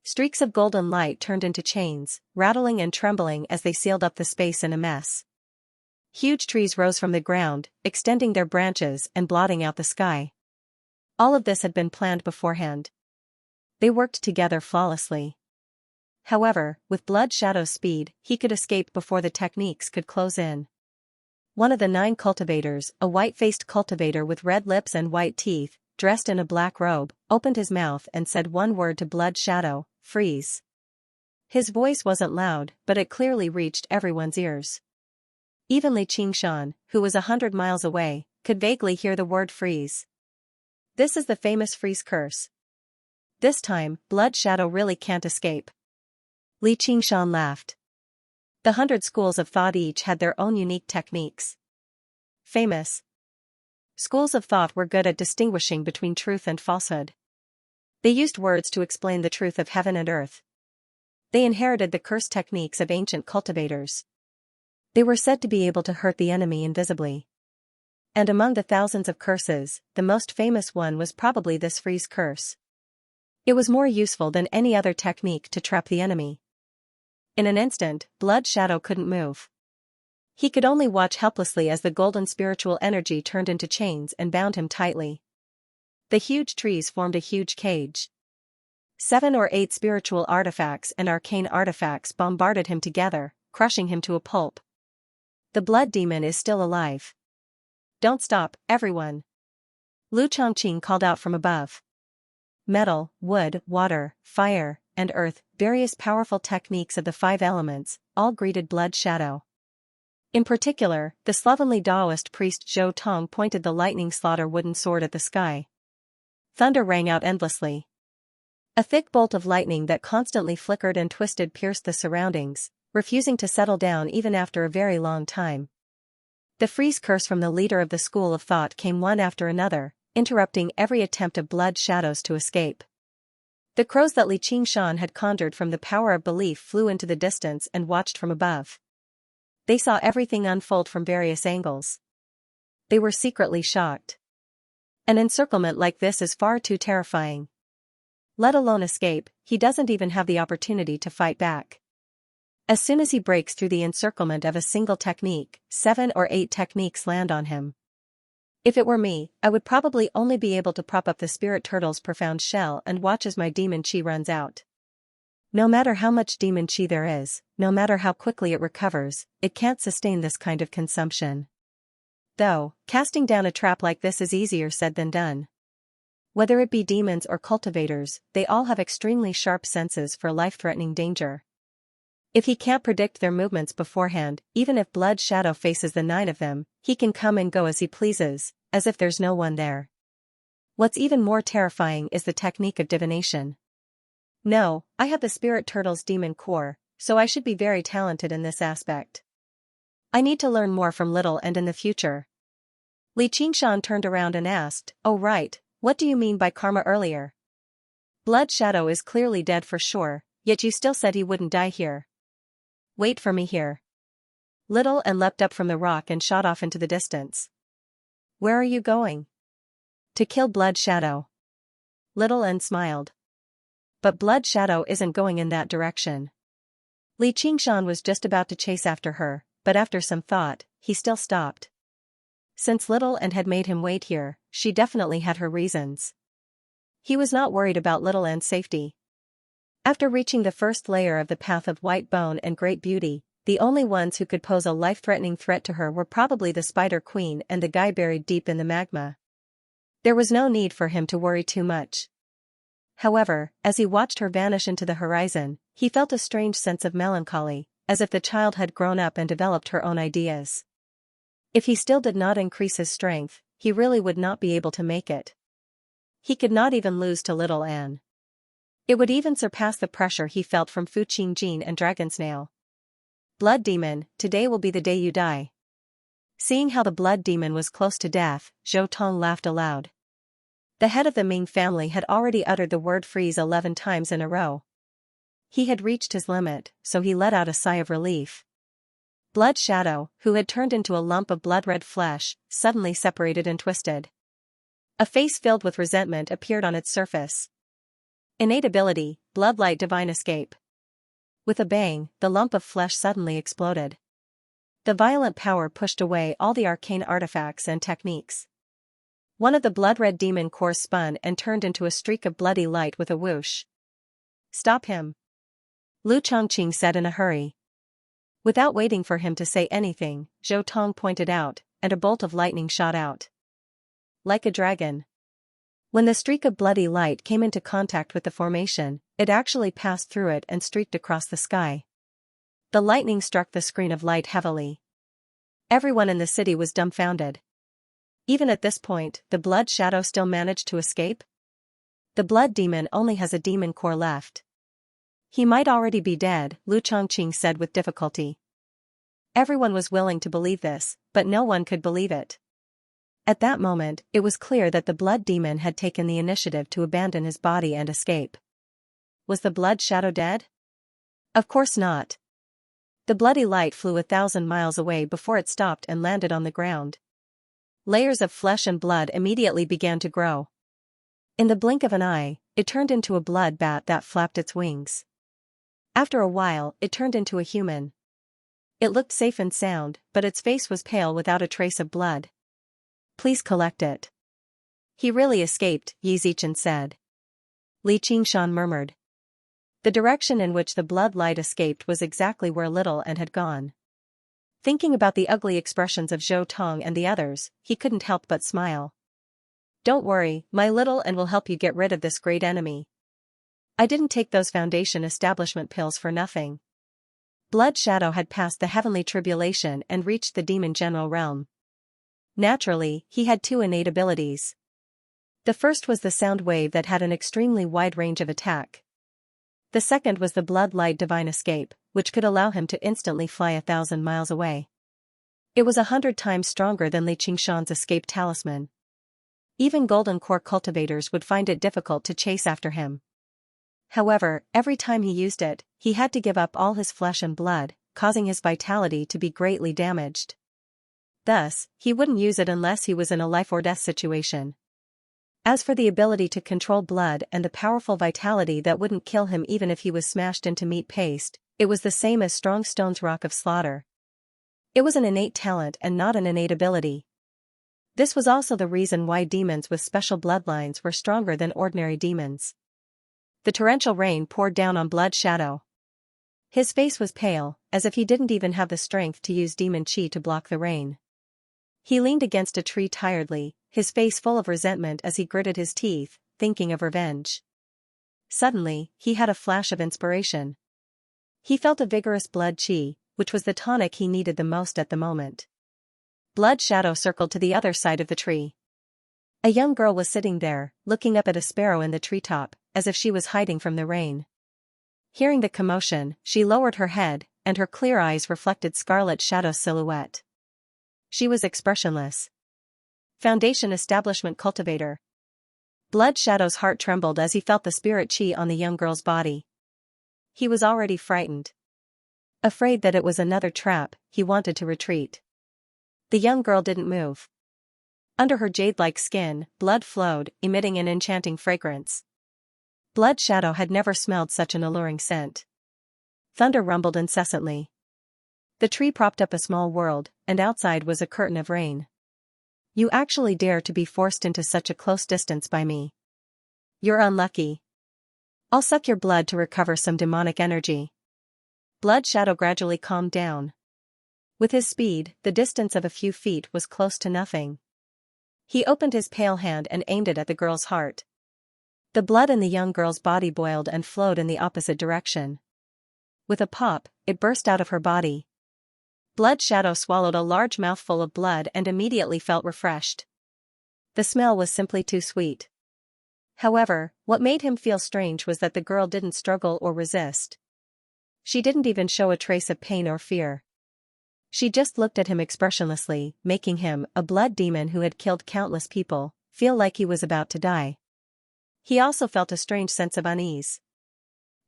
Streaks of golden light turned into chains, rattling and trembling as they sealed up the space in a mess. Huge trees rose from the ground, extending their branches and blotting out the sky. All of this had been planned beforehand. They worked together flawlessly. However, with Blood Shadow's speed, he could escape before the techniques could close in. One of the 9 cultivators, a white-faced cultivator with red lips and white teeth, dressed in a black robe, opened his mouth and said one word to Blood Shadow, freeze. His voice wasn't loud, but it clearly reached everyone's ears. Even Li Qingshan, who was 100 miles away, could vaguely hear the word freeze. This is the famous freeze curse. This time, Blood Shadow really can't escape. Li Qingshan laughed. The 100 schools of thought each had their own unique techniques. Famous schools of thought were good at distinguishing between truth and falsehood. They used words to explain the truth of heaven and earth. They inherited the curse techniques of ancient cultivators. They were said to be able to hurt the enemy invisibly. And among the thousands of curses, the most famous one was probably this freeze curse. It was more useful than any other technique to trap the enemy. In an instant, Blood Shadow couldn't move. He could only watch helplessly as the golden spiritual energy turned into chains and bound him tightly. The huge trees formed a huge cage. 7 or 8 spiritual artifacts and arcane artifacts bombarded him together, crushing him to a pulp. The blood demon is still alive. Don't stop, everyone. Lu Chongqing called out from above. Metal, wood, water, fire, and earth, various powerful techniques of the 5 elements, all greeted Blood Shadow. In particular, the slovenly Taoist priest Zhou Tong pointed the lightning slaughter wooden sword at the sky. Thunder rang out endlessly. A thick bolt of lightning that constantly flickered and twisted pierced the surroundings, refusing to settle down even after a very long time. The freeze curse from the leader of the school of thought came one after another, interrupting every attempt of Blood Shadows to escape. The crows that Li Qingshan had conjured from the power of belief flew into the distance and watched from above. They saw everything unfold from various angles. They were secretly shocked. An encirclement like this is far too terrifying. Let alone escape, he doesn't even have the opportunity to fight back. As soon as he breaks through the encirclement of a single technique, 7 or 8 techniques land on him. If it were me, I would probably only be able to prop up the spirit turtle's profound shell and watch as my demon chi runs out. No matter how much demon chi there is, no matter how quickly it recovers, it can't sustain this kind of consumption. Though, casting down a trap like this is easier said than done. Whether it be demons or cultivators, they all have extremely sharp senses for life-threatening danger. If he can't predict their movements beforehand, even if Blood Shadow faces the 9 of them, he can come and go as he pleases, as if there's no one there. What's even more terrifying is the technique of divination. No, I have the spirit turtle's demon core, so I should be very talented in this aspect. I need to learn more from Little and in the future. Li Qingshan turned around and asked, "Oh right, what do you mean by karma earlier? Blood Shadow is clearly dead for sure, yet you still said he wouldn't die here. Wait for me here." Little N leapt up from the rock and shot off into the distance. "Where are you going?" "To kill Blood Shadow." Little N smiled. "But Blood Shadow isn't going in that direction." Li Qingshan was just about to chase after her, but after some thought, he still stopped. Since Little N had made him wait here, she definitely had her reasons. He was not worried about Little N's safety. After reaching the first layer of the path of white bone and great beauty, the only ones who could pose a life-threatening threat to her were probably the Spider Queen and the guy buried deep in the magma. There was no need for him to worry too much. However, as he watched her vanish into the horizon, he felt a strange sense of melancholy, as if the child had grown up and developed her own ideas. If he still did not increase his strength, he really would not be able to make it. He could not even lose to Little Anne. It would even surpass the pressure he felt from Fu Qingjin and Dragonsnail. "Blood Demon, today will be the day you die." Seeing how the Blood Demon was close to death, Zhou Tong laughed aloud. The head of the Ming family had already uttered the word freeze 11 times in a row. He had reached his limit, so he let out a sigh of relief. Blood Shadow, who had turned into a lump of blood-red flesh, suddenly separated and twisted. A face filled with resentment appeared on its surface. Innate ability, Bloodlight Divine Escape. With a bang, the lump of flesh suddenly exploded. The violent power pushed away all the arcane artifacts and techniques. One of the blood-red demon cores spun and turned into a streak of bloody light with a whoosh. "Stop him," Lu Chongqing said in a hurry. Without waiting for him to say anything, Zhou Tong pointed out, and a bolt of lightning shot out. Like a dragon. When the streak of bloody light came into contact with the formation, it actually passed through it and streaked across the sky. The lightning struck the screen of light heavily. Everyone in the city was dumbfounded. Even at this point, the Blood Shadow still managed to escape? The Blood Demon only has a demon core left. He might already be dead, Lu Chongqing said with difficulty. Everyone was willing to believe this, but no one could believe it. At that moment, it was clear that the Blood Demon had taken the initiative to abandon his body and escape. Was the Blood Shadow dead? Of course not. The bloody light flew 1,000 miles away before it stopped and landed on the ground. Layers of flesh and blood immediately began to grow. In the blink of an eye, it turned into a blood bat that flapped its wings. After a while, it turned into a human. It looked safe and sound, but its face was pale without a trace of blood. "Please collect it." "He really escaped," Yi Zichen said. Li Qingshan murmured. The direction in which the blood light escaped was exactly where Little N had gone. Thinking about the ugly expressions of Zhou Tong and the others, he couldn't help but smile. "Don't worry, my Little N will help you get rid of this great enemy. I didn't take those Foundation establishment pills for nothing." Blood Shadow had passed the heavenly tribulation and reached the demon general realm. Naturally, he had two innate abilities. The first was the sound wave that had an extremely wide range of attack. The second was the Blood Light Divine Escape, which could allow him to instantly fly 1,000 miles away. It was 100 times stronger than Li Qingshan's escape talisman. Even Golden Core cultivators would find it difficult to chase after him. However, every time he used it, he had to give up all his flesh and blood, causing his vitality to be greatly damaged. Thus, he wouldn't use it unless he was in a life-or-death situation. As for the ability to control blood and the powerful vitality that wouldn't kill him even if he was smashed into meat paste, it was the same as Strong Stone's Rock of Slaughter. It was an innate talent and not an innate ability. This was also the reason why demons with special bloodlines were stronger than ordinary demons. The torrential rain poured down on Blood Shadow. His face was pale, as if he didn't even have the strength to use demon chi to block the rain. He leaned against a tree tiredly, his face full of resentment as he gritted his teeth, thinking of revenge. Suddenly, he had a flash of inspiration. He felt a vigorous blood chi, which was the tonic he needed the most at the moment. Blood Shadow circled to the other side of the tree. A young girl was sitting there, looking up at a sparrow in the treetop, as if she was hiding from the rain. Hearing the commotion, she lowered her head, and her clear eyes reflected Scarlet Shadow's silhouette. She was expressionless. Foundation Establishment Cultivator. Blood Shadow's heart trembled as he felt the spirit chi on the young girl's body. He was already frightened. Afraid that it was another trap, he wanted to retreat. The young girl didn't move. Under her jade-like skin, blood flowed, emitting an enchanting fragrance. Blood Shadow had never smelled such an alluring scent. Thunder rumbled incessantly. The tree propped up a small world, and outside was a curtain of rain. You actually dare to be forced into such a close distance by me. You're unlucky. I'll suck your blood to recover some demonic energy. Blood Shadow gradually calmed down. With his speed, the distance of a few feet was close to nothing. He opened his pale hand and aimed it at the girl's heart. The blood in the young girl's body boiled and flowed in the opposite direction. With a pop, it burst out of her body. Blood Shadow swallowed a large mouthful of blood and immediately felt refreshed. The smell was simply too sweet. However, what made him feel strange was that the girl didn't struggle or resist. She didn't even show a trace of pain or fear. She just looked at him expressionlessly, making him, a blood demon who had killed countless people, feel like he was about to die. He also felt a strange sense of unease.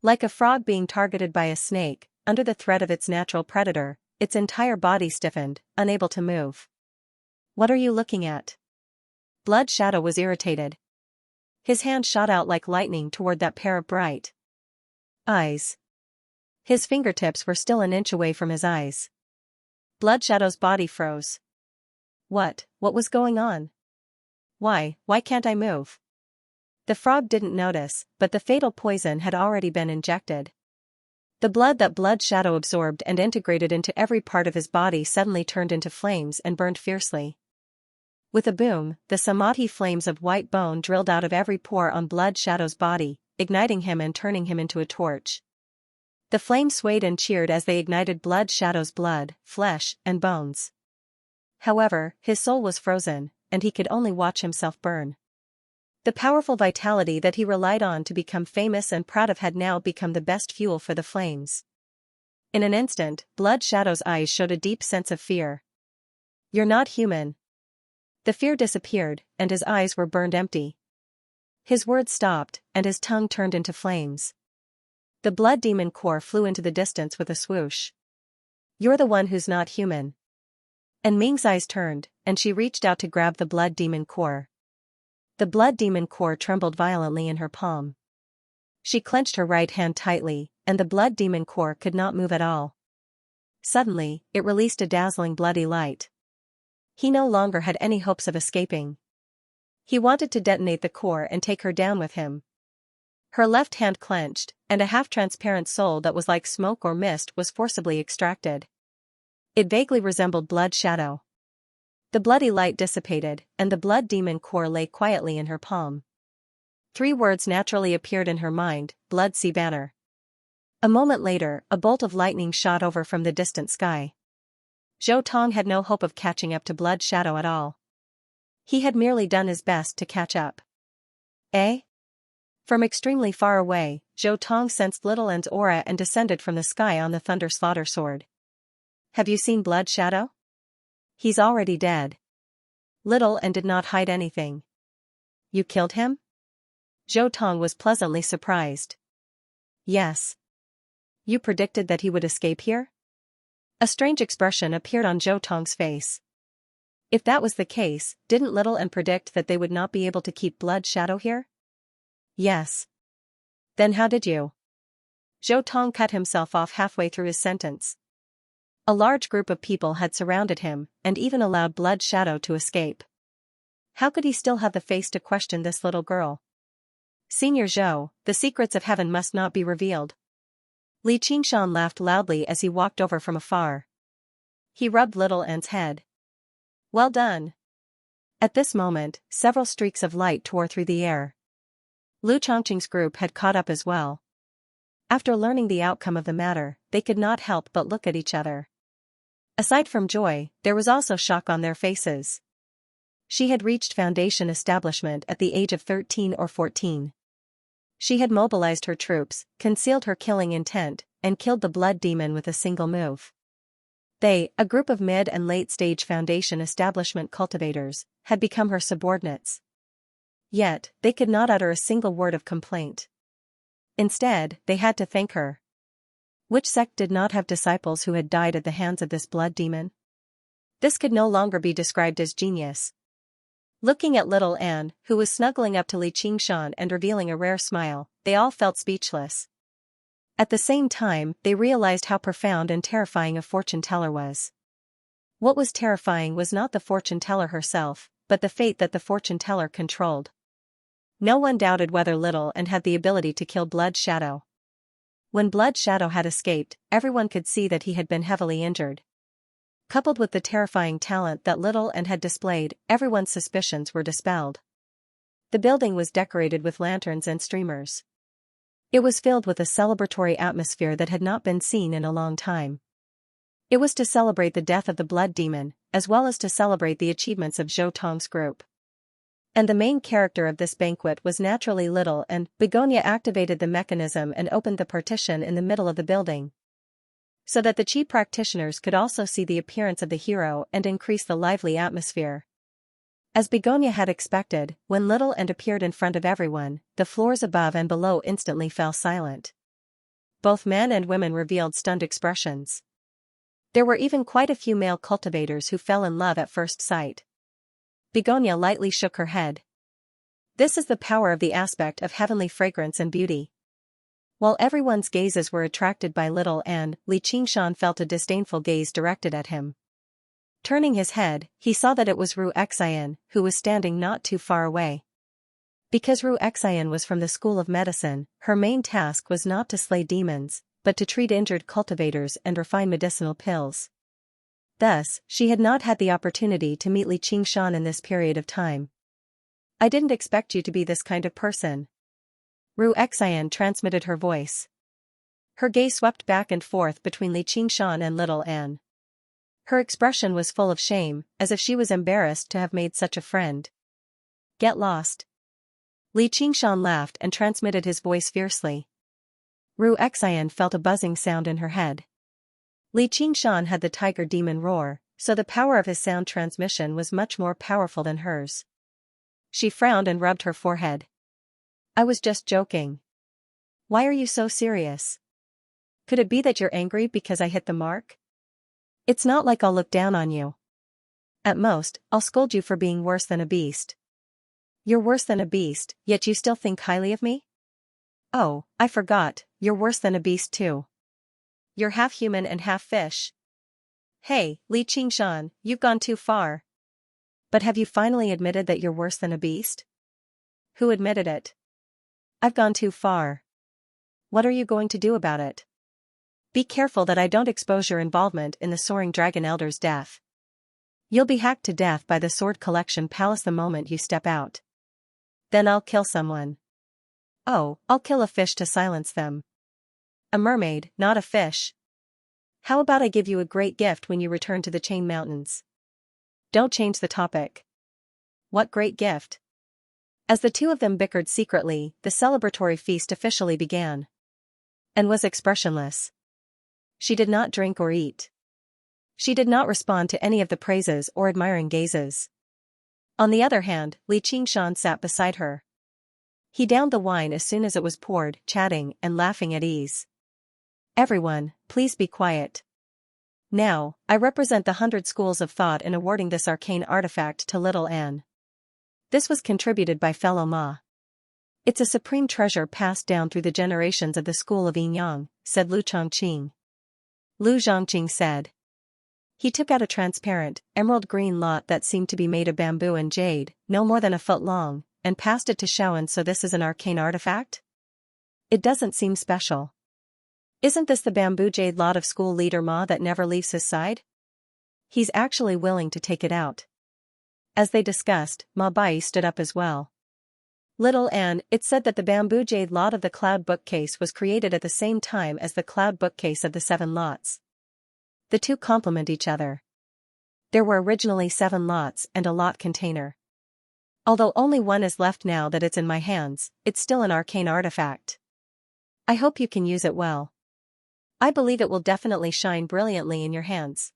Like a frog being targeted by a snake, under the threat of its natural predator, its entire body stiffened, unable to move. What are you looking at? Blood Shadow was irritated. His hand shot out like lightning toward that pair of bright eyes. His fingertips were still an inch away from his eyes. Blood Shadow's body froze. What was going on? Why can't I move? The frog didn't notice, but the fatal poison had already been injected. The blood that Blood Shadow absorbed and integrated into every part of his body suddenly turned into flames and burned fiercely. With a boom, the samadhi flames of white bone drilled out of every pore on Blood Shadow's body, igniting him and turning him into a torch. The flames swayed and cheered as they ignited Blood Shadow's blood, flesh, and bones. However, his soul was frozen, and he could only watch himself burn. The powerful vitality that he relied on to become famous and proud of had now become the best fuel for the flames. In an instant, Blood Shadow's eyes showed a deep sense of fear. You're not human. The fear disappeared, and his eyes were burned empty. His words stopped, and his tongue turned into flames. The blood demon core flew into the distance with a swoosh. You're the one who's not human. And Ming's eyes turned, and she reached out to grab the blood demon core. The blood demon core trembled violently in her palm. She clenched her right hand tightly, and the blood demon core could not move at all. Suddenly, it released a dazzling bloody light. He no longer had any hopes of escaping. He wanted to detonate the core and take her down with him. Her left hand clenched, and a half-transparent soul that was like smoke or mist was forcibly extracted. It vaguely resembled Blood Shadow. The bloody light dissipated, and the blood demon core lay quietly in her palm. 3 words naturally appeared in her mind: Blood Sea Banner. A moment later, a bolt of lightning shot over from the distant sky. Zhou Tong had no hope of catching up to Blood Shadow at all. He had merely done his best to catch up. Eh? From extremely far away, Zhou Tong sensed Little N's aura and descended from the sky on the Thunder Slaughter Sword. Have you seen Blood Shadow? He's already dead. Little N did not hide anything. You killed him? Zhou Tong was pleasantly surprised. Yes. You predicted that he would escape here? A strange expression appeared on Zhou Tong's face. If that was the case, didn't Little N predict that they would not be able to keep Blood Shadow here? Yes. Then how did you? Zhou Tong cut himself off halfway through his sentence. A large group of people had surrounded him, and even allowed Blood Shadow to escape. How could he still have the face to question this little girl? Senior Zhou, the secrets of heaven must not be revealed. Li Qingshan laughed loudly as he walked over from afar. He rubbed Little N's head. Well done. At this moment, several streaks of light tore through the air. Lu Chongqing's group had caught up as well. After learning the outcome of the matter, they could not help but look at each other. Aside from joy, there was also shock on their faces. She had reached Foundation establishment at the age of 13 or 14. She had mobilized her troops, concealed her killing intent, and killed the blood demon with a single move. They, a group of mid- and late-stage foundation establishment cultivators, had become her subordinates. Yet, they could not utter a single word of complaint. Instead, they had to thank her. Which sect did not have disciples who had died at the hands of this blood demon? This could no longer be described as genius. Looking at little Anne, who was snuggling up to Li Qingshan and revealing a rare smile, they all felt speechless. At the same time, they realized how profound and terrifying a fortune-teller was. What was terrifying was not the fortune-teller herself, but the fate that the fortune-teller controlled. No one doubted whether Little Anne had the ability to kill Blood Shadow. When Blood Shadow had escaped, everyone could see that he had been heavily injured. Coupled with the terrifying talent that Little Anne had displayed, everyone's suspicions were dispelled. The building was decorated with lanterns and streamers. It was filled with a celebratory atmosphere that had not been seen in a long time. It was to celebrate the death of the blood demon, as well as to celebrate the achievements of Zhou Tong's group. And the main character of this banquet was naturally Little Anne. Begonia activated the mechanism and opened the partition in the middle of the building, so that the chi practitioners could also see the appearance of the hero and increase the lively atmosphere. As Begonia had expected, when Little Anne appeared in front of everyone, the floors above and below instantly fell silent. Both men and women revealed stunned expressions. There were even quite a few male cultivators who fell in love at first sight. Begonia lightly shook her head. This is the power of the aspect of heavenly fragrance and beauty. While everyone's gazes were attracted by Little Anne, Li Qingshan felt a disdainful gaze directed at him. Turning his head, he saw that it was Ru Xian, who was standing not too far away. Because Ru Xian was from the School of Medicine, her main task was not to slay demons, but to treat injured cultivators and refine medicinal pills. Thus, she had not had the opportunity to meet Li Qingshan in this period of time. "I didn't expect you to be this kind of person." Ru Xian transmitted her voice. Her gaze swept back and forth between Li Qingshan and Little Anne. Her expression was full of shame, as if she was embarrassed to have made such a friend. "Get lost." Li Qingshan laughed and transmitted his voice fiercely. Ru Xian felt a buzzing sound in her head. Li Qingshan had the tiger demon roar, so the power of his sound transmission was much more powerful than hers. She frowned and rubbed her forehead. "I was just joking." "Why are you so serious? Could it be that you're angry because I hit the mark?" "It's not like I'll look down on you. At most, I'll scold you for being worse than a beast." "You're worse than a beast, yet you still think highly of me?" "Oh, I forgot, you're worse than a beast too. You're half human and half fish." "Hey, Li Qingshan, you've gone too far." "But have you finally admitted that you're worse than a beast?" "Who admitted it?" "I've gone too far." "What are you going to do about it?" "Be careful that I don't expose your involvement in the Soaring Dragon Elder's death. You'll be hacked to death by the Sword Collection Palace the moment you step out. Then I'll kill someone." "Oh, I'll kill a fish to silence them." "A mermaid, not a fish." "How about I give you a great gift when you return to the Chain Mountains?" "Don't change the topic." "What great gift?" As the two of them bickered secretly, the celebratory feast officially began. And was expressionless. She did not drink or eat. She did not respond to any of the praises or admiring gazes. On the other hand, Li Qingshan sat beside her. He downed the wine as soon as it was poured, chatting and laughing at ease. "Everyone, please be quiet. Now, I represent the 100 schools of thought in awarding this arcane artifact to Little Anne. This was contributed by fellow Ma. It's a supreme treasure passed down through the generations of the school of Yin-Yang," said Lu Chongqing. Lu Zhongqing said. He took out a transparent, emerald-green lot that seemed to be made of bamboo and jade, no more than a foot long, and passed it to Xiaoan. "So this is an arcane artifact? It doesn't seem special. Isn't this the bamboo jade lot of school leader Ma that never leaves his side? He's actually willing to take it out." As they discussed, Ma Bai stood up as well. "Little Anne, it's said that the bamboo jade lot of the cloud bookcase was created at the same time as the cloud bookcase of the 7 lots. The two complement each other. There were originally 7 lots and a lot container. Although only one is left now that it's in my hands, it's still an arcane artifact. I hope you can use it well. I believe it will definitely shine brilliantly in your hands."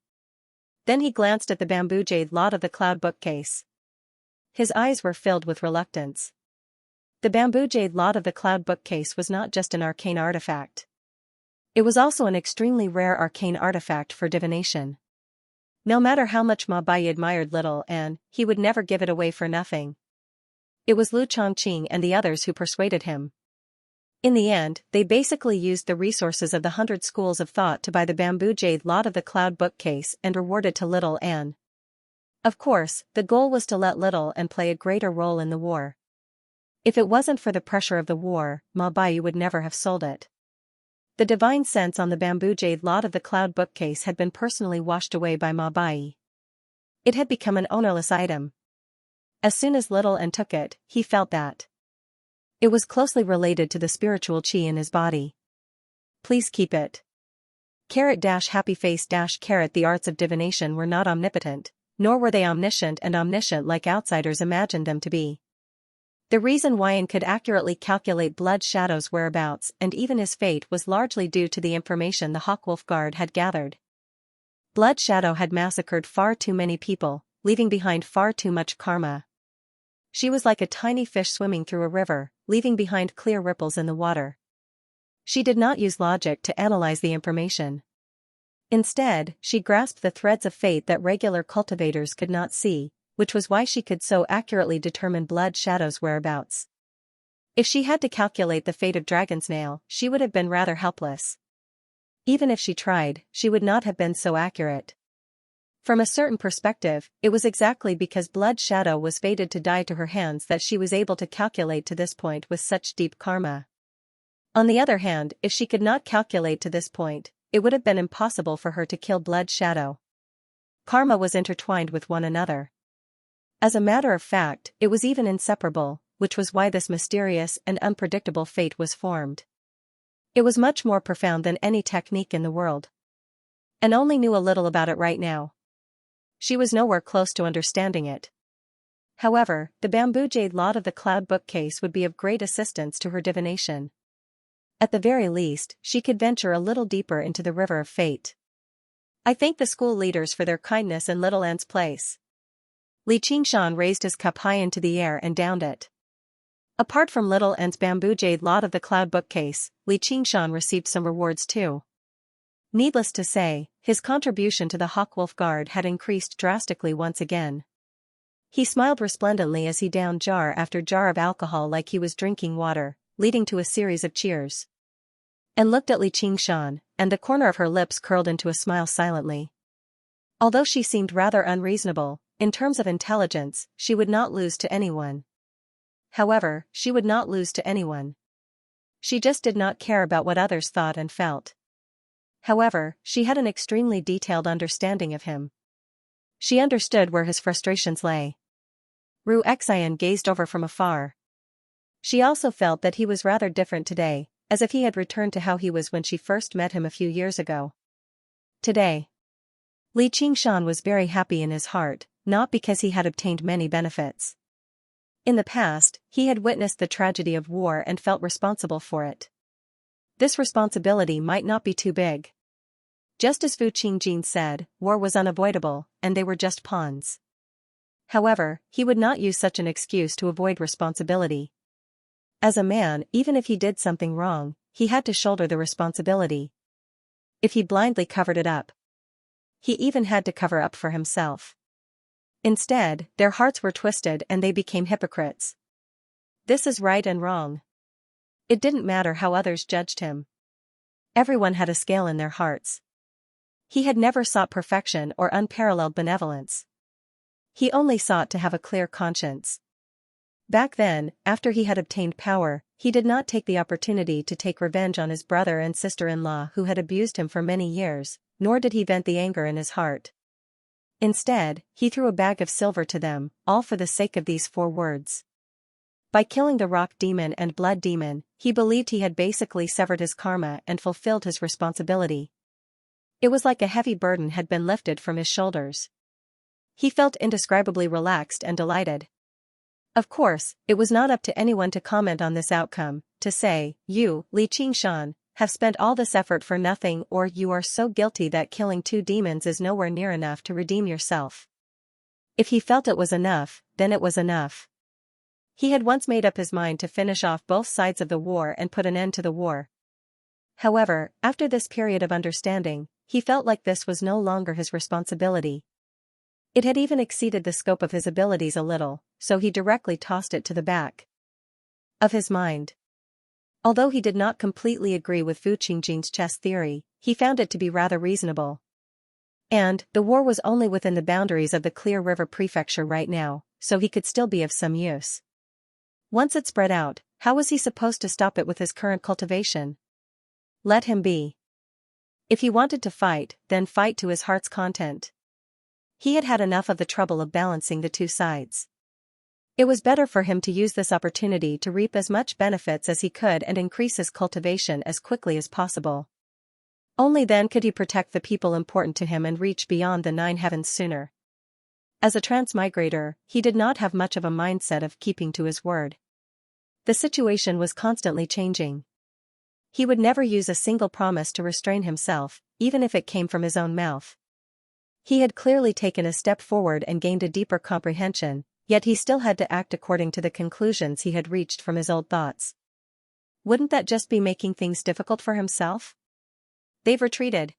Then he glanced at the bamboo jade lot of the cloud bookcase. His eyes were filled with reluctance. The bamboo jade lot of the cloud bookcase was not just an arcane artifact. It was also an extremely rare arcane artifact for divination. No matter how much Ma Bai admired Little An, he would never give it away for nothing. It was Lu Chongqing and the others who persuaded him. In the end, they basically used the resources of the 100 schools of thought to buy the bamboo jade lot of the cloud bookcase and reward it to Little An. Of course, the goal was to let Little An play a greater role in the war. If it wasn't for the pressure of the war, Ma Bai would never have sold it. The divine sense on the bamboo jade lot of the cloud bookcase had been personally washed away by Ma Bai. It had become an ownerless item. As soon as Little An took it, he felt that it was closely related to the spiritual qi in his body. Please keep it. Happy face The arts of divination were not omnipotent, nor were they omniscient like outsiders imagined them to be. The reason Wyan could accurately calculate Blood Shadow's whereabouts and even his fate was largely due to the information the Hawkwolf Guard had gathered. Blood Shadow had massacred far too many people, leaving behind far too much karma. She was like a tiny fish swimming through a river, leaving behind clear ripples in the water. She did not use logic to analyze the information. Instead, she grasped the threads of fate that regular cultivators could not see, which was why she could so accurately determine Blood Shadow's whereabouts. If she had to calculate the fate of Dragonsnail, she would have been rather helpless. Even if she tried, she would not have been so accurate. From a certain perspective, it was exactly because Blood Shadow was fated to die to her hands that she was able to calculate to this point with such deep karma. On the other hand, if she could not calculate to this point, it would have been impossible for her to kill Blood Shadow. Karma was intertwined with one another. As a matter of fact, it was even inseparable, which was why this mysterious and unpredictable fate was formed. It was much more profound than any technique in the world. And only knew a little about it right now. She was nowhere close to understanding it. However, the bamboo jade lot of the cloud bookcase would be of great assistance to her divination. At the very least, she could venture a little deeper into the river of fate. I thank the school leaders for their kindness in Little An's place. Li Qingshan raised his cup high into the air and downed it. Apart from Little An's bamboo jade lot of the cloud bookcase, Li Qingshan received some rewards too. Needless to say, his contribution to the Hawkwolf Guard had increased drastically once again. He smiled resplendently as he downed jar after jar of alcohol like he was drinking water, leading to a series of cheers. And looked at Li Qingshan, and the corner of her lips curled into a smile silently. Although she seemed rather unreasonable, in terms of intelligence, she would not lose to anyone. However, she would not lose to anyone. She just did not care about what others thought and felt. However, she had an extremely detailed understanding of him. She understood where his frustrations lay. Ru Xian gazed over from afar. She also felt that he was rather different today, as if he had returned to how he was when she first met him a few years ago. Today, Li Qingshan was very happy in his heart, not because he had obtained many benefits. In the past, he had witnessed the tragedy of war and felt responsible for it. This responsibility might not be too big. Just as Fu Qingjin said, war was unavoidable, and they were just pawns. However, he would not use such an excuse to avoid responsibility. As a man, even if he did something wrong, he had to shoulder the responsibility. If he blindly covered it up, he even had to cover up for himself. Instead, their hearts were twisted and they became hypocrites. This is right and wrong. It didn't matter how others judged him. Everyone had a scale in their hearts. He had never sought perfection or unparalleled benevolence. He only sought to have a clear conscience. Back then, after he had obtained power, he did not take the opportunity to take revenge on his brother and sister-in-law who had abused him for many years, nor did he vent the anger in his heart. Instead, he threw a bag of silver to them, all for the sake of these 4 words. By killing the rock demon and blood demon, he believed he had basically severed his karma and fulfilled his responsibility. It was like a heavy burden had been lifted from his shoulders. He felt indescribably relaxed and delighted. Of course, it was not up to anyone to comment on this outcome, to say, "You, Li Qingshan, have spent all this effort for nothing, or you are so guilty that killing 2 demons is nowhere near enough to redeem yourself. If he felt it was enough, then it was enough. He had once made up his mind to finish off both sides of the war and put an end to the war. However, after this period of understanding, he felt like this was no longer his responsibility. It had even exceeded the scope of his abilities a little, so he directly tossed it to the back of his mind. Although he did not completely agree with Fu Qingjin's chess theory, he found it to be rather reasonable. And, the war was only within the boundaries of the Clear River Prefecture right now, so he could still be of some use. Once it spread out, how was he supposed to stop it with his current cultivation? Let him be. If he wanted to fight, then fight to his heart's content. He had had enough of the trouble of balancing the 2 sides. It was better for him to use this opportunity to reap as much benefits as he could and increase his cultivation as quickly as possible. Only then could he protect the people important to him and reach beyond the 9 heavens sooner. As a transmigrator, he did not have much of a mindset of keeping to his word. The situation was constantly changing. He would never use a single promise to restrain himself, even if it came from his own mouth. He had clearly taken a step forward and gained a deeper comprehension, yet he still had to act according to the conclusions he had reached from his old thoughts. Wouldn't that just be making things difficult for himself? They've retreated.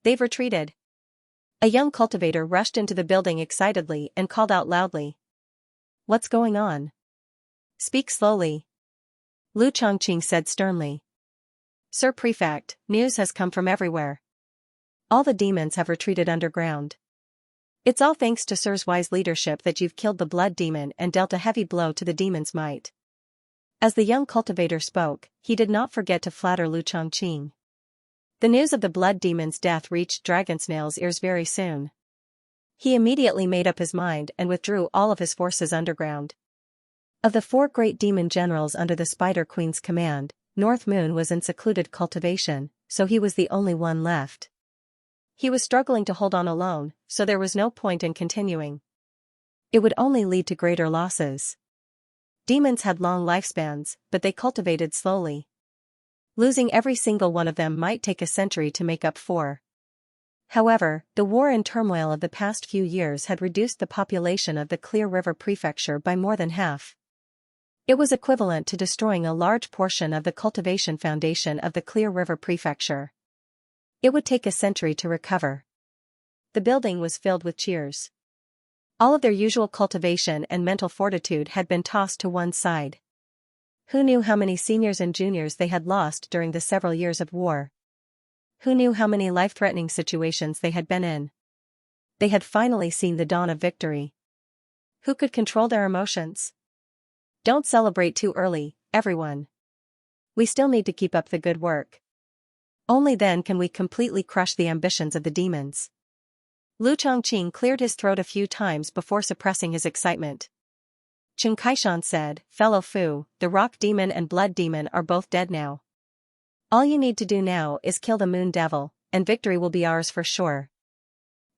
They've retreated. A young cultivator rushed into the building excitedly and called out loudly. What's going on? Speak slowly. Lu Chongqing said sternly. Sir Prefect, news has come from everywhere. All the demons have retreated underground. It's all thanks to Sir's wise leadership that you've killed the blood demon and dealt a heavy blow to the demon's might. As the young cultivator spoke, he did not forget to flatter Lu Chongqing. The news of the blood demon's death reached Dragonsnail's ears very soon. He immediately made up his mind and withdrew all of his forces underground. Of the 4 great demon generals under the Spider Queen's command, North Moon was in secluded cultivation, so he was the only one left. He was struggling to hold on alone, so there was no point in continuing. It would only lead to greater losses. Demons had long lifespans, but they cultivated slowly. Losing every single one of them might take a century to make up for. However, the war and turmoil of the past few years had reduced the population of the Clear River Prefecture by more than half. It was equivalent to destroying a large portion of the cultivation foundation of the Clear River Prefecture. It would take a century to recover. The building was filled with cheers. All of their usual cultivation and mental fortitude had been tossed to one side. Who knew how many seniors and juniors they had lost during the several years of war? Who knew how many life-threatening situations they had been in? They had finally seen the dawn of victory. Who could control their emotions? Don't celebrate too early, everyone. We still need to keep up the good work. Only then can we completely crush the ambitions of the demons. Lu Chongqing cleared his throat a few times before suppressing his excitement. Chun Kaishan said, Fellow Fu, the rock demon and blood demon are both dead now. All you need to do now is kill the moon devil, and victory will be ours for sure.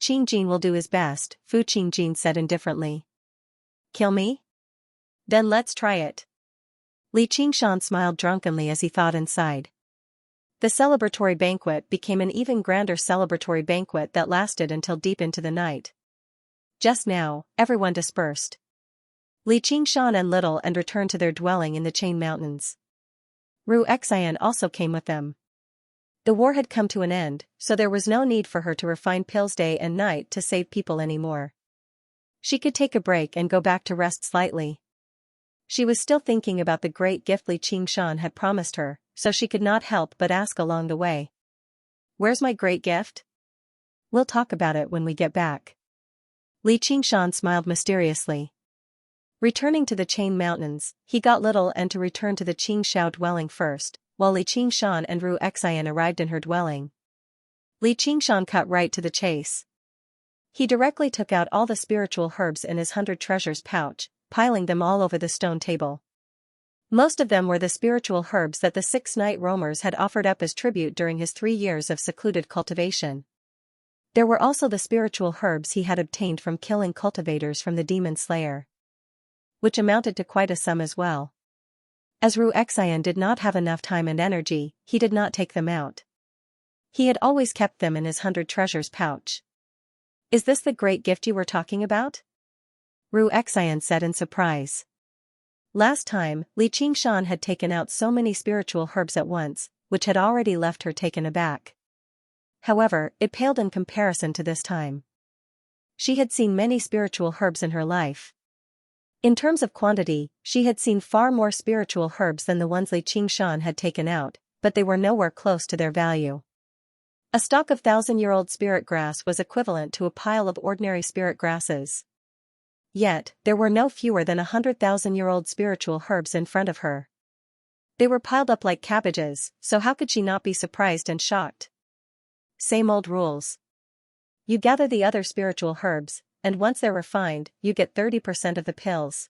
Qingjin will do his best, Fu Qingjin said indifferently. Kill me? Then let's try it. Li Qingshan smiled drunkenly as he thought inside. The celebratory banquet became an even grander celebratory banquet that lasted until deep into the night. Just now, everyone dispersed. Li Qingshan and Little and returned to their dwelling in the Chain Mountains. Ru Xian also came with them. The war had come to an end, so there was no need for her to refine pills day and night to save people anymore. She could take a break and go back to rest slightly. She was still thinking about the great gift Li Qingshan had promised her, so she could not help but ask along the way. Where's my great gift? We'll talk about it when we get back. Li Qingshan smiled mysteriously. Returning to the Chain Mountains, he got Little and to return to the Qingxiao dwelling first, while Li Qingshan and Ru Xian arrived in her dwelling. Li Qingshan cut right to the chase. He directly took out all the spiritual herbs in his 100 treasures pouch, piling them all over the stone table. Most of them were the spiritual herbs that the 6 night roamers had offered up as tribute during his 3 years of secluded cultivation. There were also the spiritual herbs he had obtained from killing cultivators from the Demon Slayer, which amounted to quite a sum as well. As Ru Xian did not have enough time and energy, he did not take them out. He had always kept them in his 100 treasures pouch. Is this the great gift you were talking about? Ru Xian said in surprise. Last time, Li Qingshan had taken out so many spiritual herbs at once, which had already left her taken aback. However, it paled in comparison to this time. She had seen many spiritual herbs in her life. In terms of quantity, she had seen far more spiritual herbs than the ones Li Qingshan had taken out, but they were nowhere close to their value. A stalk of 1,000-year-old spirit grass was equivalent to a pile of ordinary spirit grasses. Yet, there were no fewer than 100,000-year-old spiritual herbs in front of her. They were piled up like cabbages, so how could she not be surprised and shocked? Same old rules. You gather the other spiritual herbs, and once they're refined, you get 30% of the pills.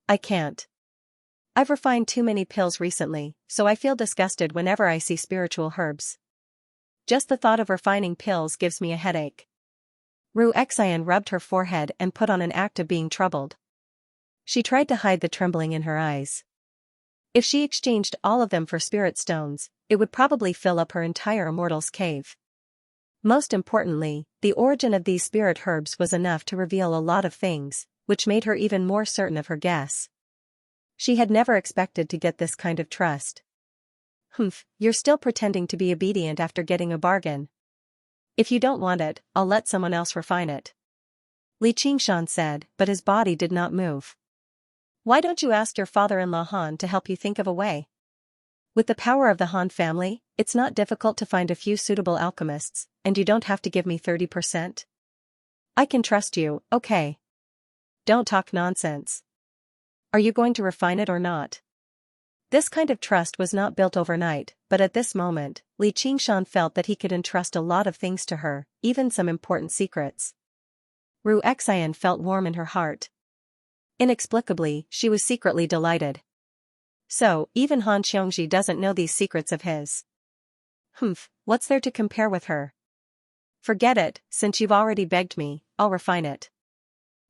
I can't. I've refined too many pills recently, so I feel disgusted whenever I see spiritual herbs. Just the thought of refining pills gives me a headache. Ru Xian rubbed her forehead and put on an act of being troubled. She tried to hide the trembling in her eyes. If she exchanged all of them for spirit stones, it would probably fill up her entire immortal's cave. Most importantly, the origin of these spirit herbs was enough to reveal a lot of things, which made her even more certain of her guess. She had never expected to get this kind of trust. Humph, you're still pretending to be obedient after getting a bargain. If you don't want it, I'll let someone else refine it. Li Qingshan said, but his body did not move. Why don't you ask your father-in-law Han to help you think of a way? With the power of the Han family, it's not difficult to find a few suitable alchemists, and you don't have to give me 30%. I can trust you, okay? Don't talk nonsense. Are you going to refine it or not? This kind of trust was not built overnight, but at this moment, Li Qingshan felt that he could entrust a lot of things to her, even some important secrets. Ru Xian felt warm in her heart. Inexplicably, she was secretly delighted. So, even Han Xiongji doesn't know these secrets of his. Humph, what's there to compare with her? Forget it, since you've already begged me, I'll refine it.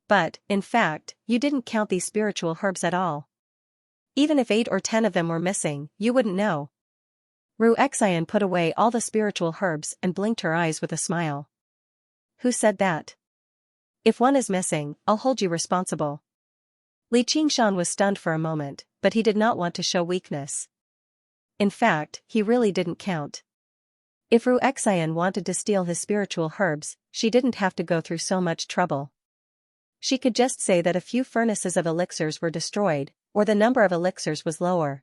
But, in fact, you didn't count these spiritual herbs at all. Even if 8 or 10 of them were missing, you wouldn't know. Ru Xian put away all the spiritual herbs and blinked her eyes with a smile. Who said that? If one is missing, I'll hold you responsible. Li Qingshan was stunned for a moment, but he did not want to show weakness. In fact, he really didn't count. If Ru Xian wanted to steal his spiritual herbs, she didn't have to go through so much trouble. She could just say that a few furnaces of elixirs were destroyed, or the number of elixirs was lower.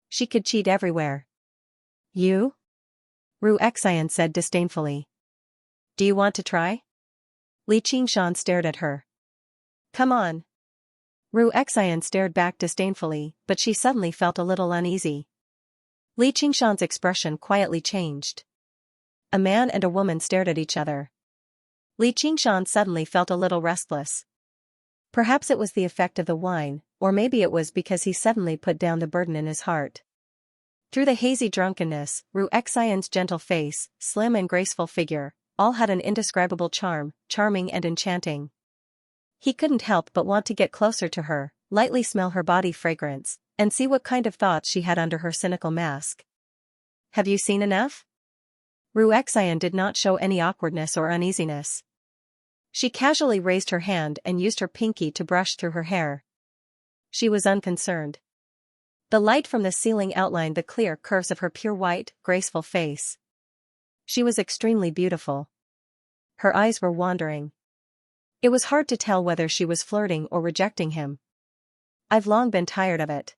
She could cheat everywhere. You? Ru Xian said disdainfully. Do you want to try? Li Qingshan stared at her. Come on. Ru Xian stared back disdainfully, but she suddenly felt a little uneasy. Li Qingshan's expression quietly changed. A man and a woman stared at each other. Li Qingshan suddenly felt a little restless. Perhaps it was the effect of the wine, or maybe it was because he suddenly put down the burden in his heart. Through the hazy drunkenness, Ru Xian's gentle face, slim and graceful figure, all had an indescribable charm, charming and enchanting. He couldn't help but want to get closer to her, lightly smell her body fragrance, and see what kind of thoughts she had under her cynical mask. Have you seen enough? Ru Xian did not show any awkwardness or uneasiness. She casually raised her hand and used her pinky to brush through her hair. She was unconcerned. The light from the ceiling outlined the clear curves of her pure white, graceful face. She was extremely beautiful. Her eyes were wandering. It was hard to tell whether she was flirting or rejecting him. I've long been tired of it.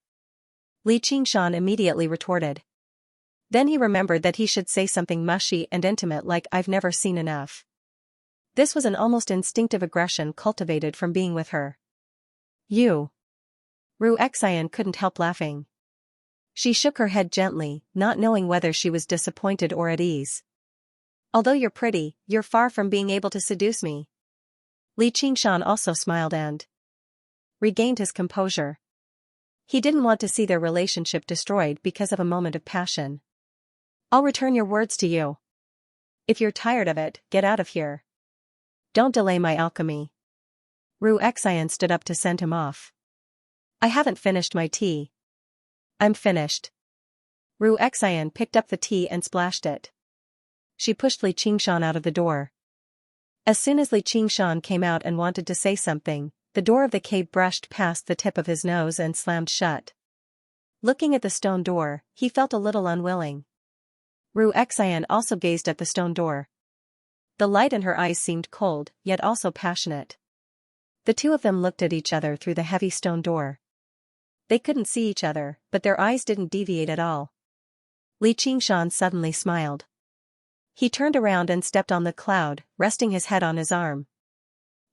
Li Qingshan immediately retorted. Then he remembered that he should say something mushy and intimate like I've never seen enough. This was an almost instinctive aggression cultivated from being with her. You. Ru Xian couldn't help laughing. She shook her head gently, not knowing whether she was disappointed or at ease. Although you're pretty, you're far from being able to seduce me. Li Qingshan also smiled and regained his composure. He didn't want to see their relationship destroyed because of a moment of passion. I'll return your words to you. If you're tired of it, get out of here. Don't delay my alchemy. Ru Xian stood up to send him off. I haven't finished my tea. I'm finished. Ru Xian picked up the tea and splashed it. She pushed Li Qingshan out of the door. As soon as Li Qingshan came out and wanted to say something, the door of the cave brushed past the tip of his nose and slammed shut. Looking at the stone door, he felt a little unwilling. Ru Xian also gazed at the stone door. The light in her eyes seemed cold, yet also passionate. The two of them looked at each other through the heavy stone door. They couldn't see each other, but their eyes didn't deviate at all. Li Qingshan suddenly smiled. He turned around and stepped on the cloud, resting his head on his arm.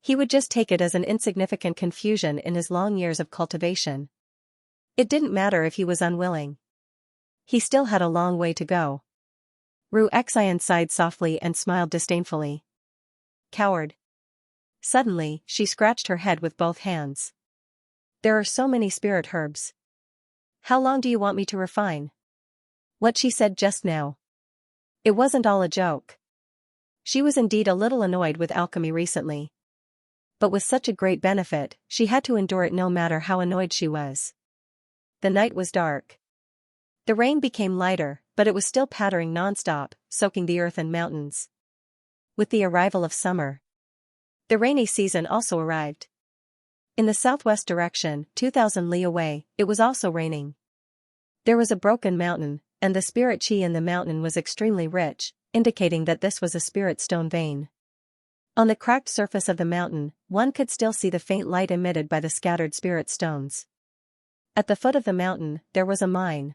He would just take it as an insignificant confusion in his long years of cultivation. It didn't matter if he was unwilling. He still had a long way to go. Ru Xian sighed softly and smiled disdainfully. Coward. Suddenly, she scratched her head with both hands. There are so many spirit herbs. How long do you want me to refine? What she said just now. It wasn't all a joke. She was indeed a little annoyed with alchemy recently. But with such a great benefit, she had to endure it no matter how annoyed she was. The night was dark. The rain became lighter, but it was still pattering non-stop, soaking the earth and mountains. With the arrival of summer, the rainy season also arrived. In the southwest direction, 2,000 li away, it was also raining. There was a broken mountain, and the spirit chi in the mountain was extremely rich, indicating that this was a spirit stone vein. On the cracked surface of the mountain, one could still see the faint light emitted by the scattered spirit stones. At the foot of the mountain, there was a mine.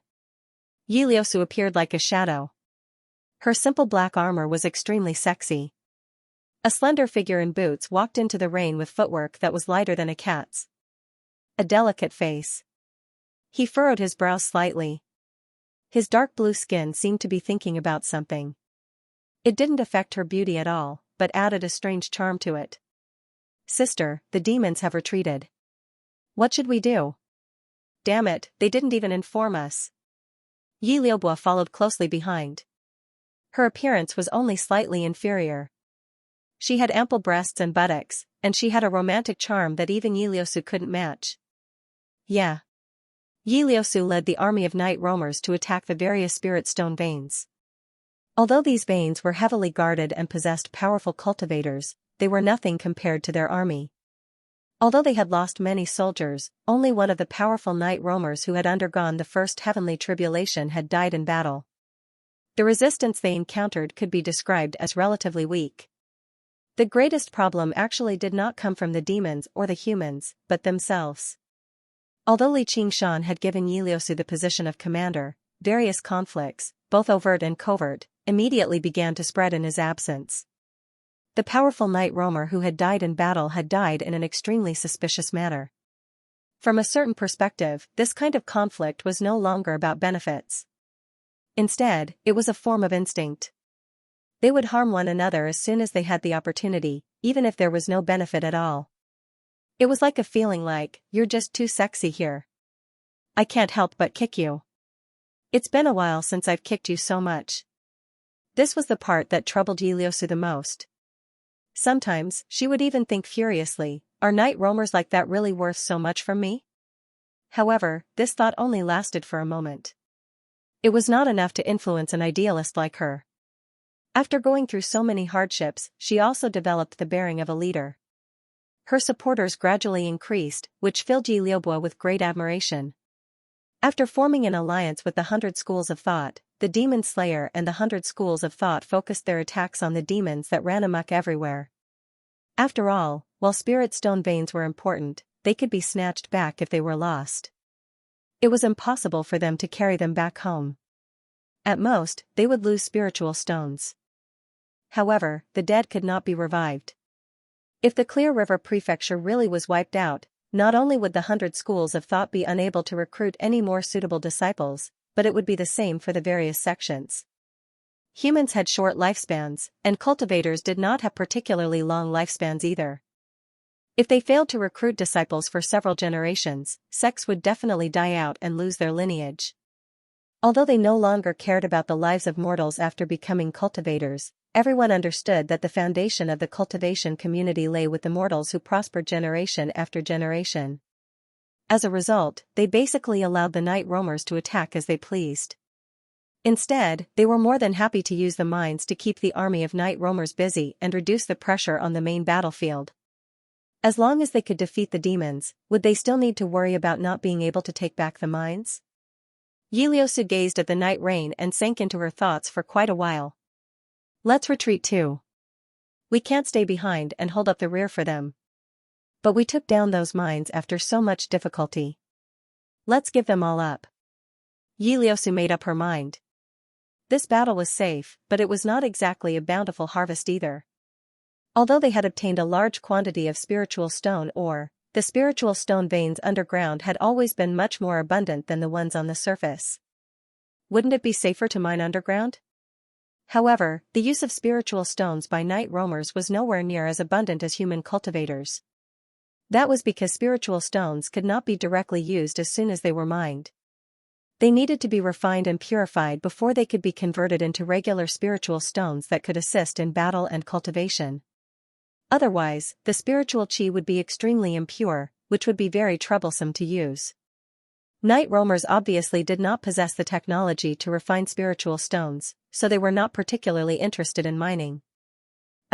Yi Liusu appeared like a shadow. Her simple black armor was extremely sexy. A slender figure in boots walked into the rain with footwork that was lighter than a cat's. A delicate face. He furrowed his brows slightly. His dark blue skin seemed to be thinking about something. It didn't affect her beauty at all, but added a strange charm to it. Sister, the demons have retreated. What should we do? Damn it, they didn't even inform us. Yi Liubo followed closely behind. Her appearance was only slightly inferior. She had ample breasts and buttocks, and she had a romantic charm that even Yi Liusu couldn't match. Yeah. Yi Liusu led the army of night roamers to attack the various spirit stone veins. Although these veins were heavily guarded and possessed powerful cultivators, they were nothing compared to their army. Although they had lost many soldiers, only one of the powerful night roamers who had undergone the first heavenly tribulation had died in battle. The resistance they encountered could be described as relatively weak. The greatest problem actually did not come from the demons or the humans, but themselves. Although Li Qingshan had given Yi Liusu the position of commander, various conflicts, both overt and covert, immediately began to spread in his absence. The powerful night roamer who had died in battle had died in an extremely suspicious manner. From a certain perspective, this kind of conflict was no longer about benefits. Instead, it was a form of instinct. They would harm one another as soon as they had the opportunity, even if there was no benefit at all. It was like a feeling like, you're just too sexy here. I can't help but kick you. It's been a while since I've kicked you so much. This was the part that troubled Yi Liusu the most. Sometimes, she would even think furiously, are night roamers like that really worth so much from me? However, this thought only lasted for a moment. It was not enough to influence an idealist like her. After going through so many hardships, she also developed the bearing of a leader. Her supporters gradually increased, which filled Yi Liubo with great admiration. After forming an alliance with the 100 Schools of Thought, the Demon Slayer and the 100 Schools of Thought focused their attacks on the demons that ran amok everywhere. After all, while spirit stone veins were important, they could be snatched back if they were lost. It was impossible for them to carry them back home. At most, they would lose spiritual stones. However, the dead could not be revived. If the Clear River Prefecture really was wiped out, not only would the 100 Schools of Thought be unable to recruit any more suitable disciples, but it would be the same for the various sections. Humans had short lifespans, and cultivators did not have particularly long lifespans either. If they failed to recruit disciples for several generations, sects would definitely die out and lose their lineage. Although they no longer cared about the lives of mortals after becoming cultivators, everyone understood that the foundation of the cultivation community lay with the mortals who prospered generation after generation. As a result, they basically allowed the night roamers to attack as they pleased. Instead, they were more than happy to use the mines to keep the army of night roamers busy and reduce the pressure on the main battlefield. As long as they could defeat the demons, would they still need to worry about not being able to take back the mines? Yiliosu gazed at the night rain and sank into her thoughts for quite a while. Let's retreat too. We can't stay behind and hold up the rear for them. But we took down those mines after so much difficulty. Let's give them all up. Yiliosu made up her mind. This battle was safe, but it was not exactly a bountiful harvest either. Although they had obtained a large quantity of spiritual stone ore, the spiritual stone veins underground had always been much more abundant than the ones on the surface. Wouldn't it be safer to mine underground? However, the use of spiritual stones by night roamers was nowhere near as abundant as human cultivators. That was because spiritual stones could not be directly used as soon as they were mined. They needed to be refined and purified before they could be converted into regular spiritual stones that could assist in battle and cultivation. Otherwise, the spiritual chi would be extremely impure, which would be very troublesome to use. Night roamers obviously did not possess the technology to refine spiritual stones, so they were not particularly interested in mining.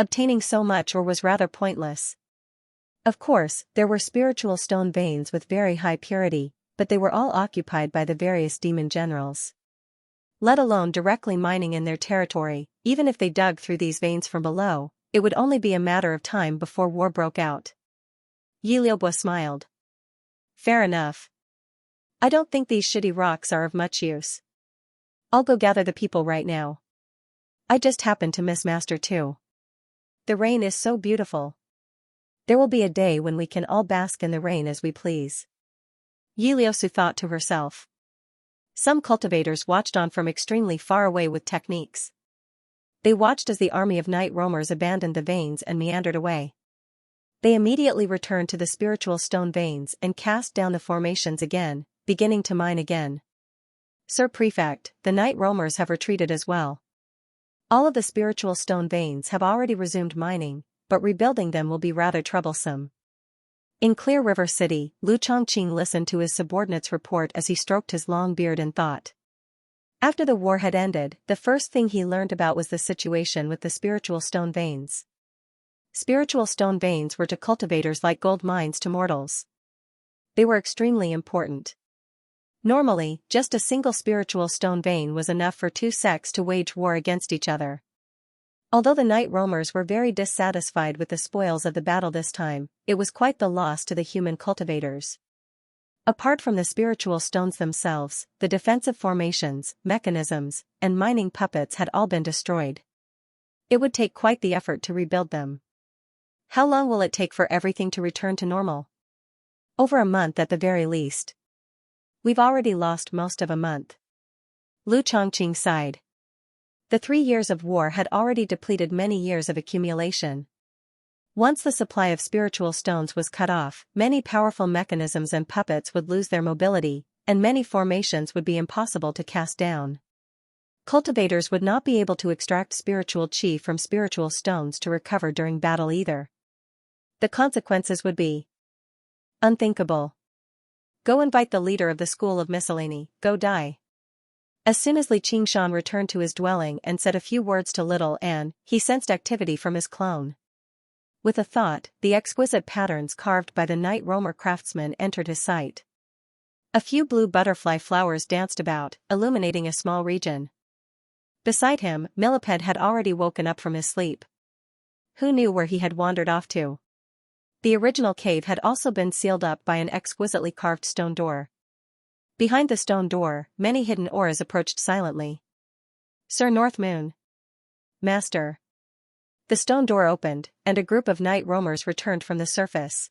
Obtaining so much ore was rather pointless. Of course, there were spiritual stone veins with very high purity, but they were all occupied by the various demon generals. Let alone directly mining in their territory, even if they dug through these veins from below, it would only be a matter of time before war broke out. Yiliobu smiled. Fair enough. I don't think these shitty rocks are of much use. I'll go gather the people right now. I just happen to miss Master too. The rain is so beautiful. There will be a day when we can all bask in the rain as we please. Yiliosu thought to herself. Some cultivators watched on from extremely far away with techniques. They watched as the army of night roamers abandoned the veins and meandered away. They immediately returned to the spiritual stone veins and cast down the formations again, beginning to mine again. Sir Prefect, the night roamers have retreated as well. All of the spiritual stone veins have already resumed mining, but rebuilding them will be rather troublesome. In Clear River City, Lu Chongqing listened to his subordinate's report as he stroked his long beard in thought. After the war had ended, the first thing he learned about was the situation with the spiritual stone veins. Spiritual stone veins were to cultivators like gold mines to mortals. They were extremely important. Normally, just a single spiritual stone vein was enough for two sects to wage war against each other. Although the night roamers were very dissatisfied with the spoils of the battle this time, it was quite the loss to the human cultivators. Apart from the spiritual stones themselves, the defensive formations, mechanisms, and mining puppets had all been destroyed. It would take quite the effort to rebuild them. How long will it take for everything to return to normal? Over a month at the very least. We've already lost most of a month. Lu Chongqing sighed. The 3 years of war had already depleted many years of accumulation. Once the supply of spiritual stones was cut off, many powerful mechanisms and puppets would lose their mobility, and many formations would be impossible to cast down. Cultivators would not be able to extract spiritual chi from spiritual stones to recover during battle either. The consequences would be unthinkable. Go invite the leader of the school of miscellany, go die. As soon as Li Qingshan returned to his dwelling and said a few words to little Anne, he sensed activity from his clone. With a thought, the exquisite patterns carved by the night roamer craftsman entered his sight. A few blue butterfly flowers danced about, illuminating a small region. Beside him, Millipede had already woken up from his sleep. Who knew where he had wandered off to? The original cave had also been sealed up by an exquisitely carved stone door. Behind the stone door, many hidden auras approached silently. Sir North Moon. Master. The stone door opened, and a group of night roamers returned from the surface.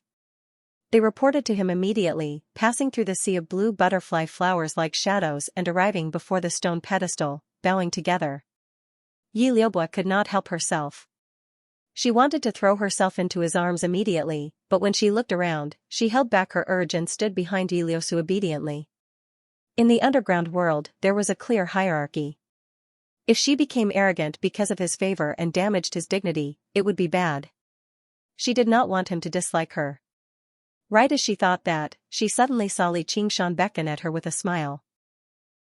They reported to him immediately, passing through the sea of blue butterfly flowers like shadows and arriving before the stone pedestal, bowing together. Yi Liuba could not help herself. She wanted to throw herself into his arms immediately, but when she looked around, she held back her urge and stood behind Yiliosu obediently. In the underground world, there was a clear hierarchy. If she became arrogant because of his favor and damaged his dignity, it would be bad. She did not want him to dislike her. Right as she thought that, she suddenly saw Li Qingshan beckon at her with a smile.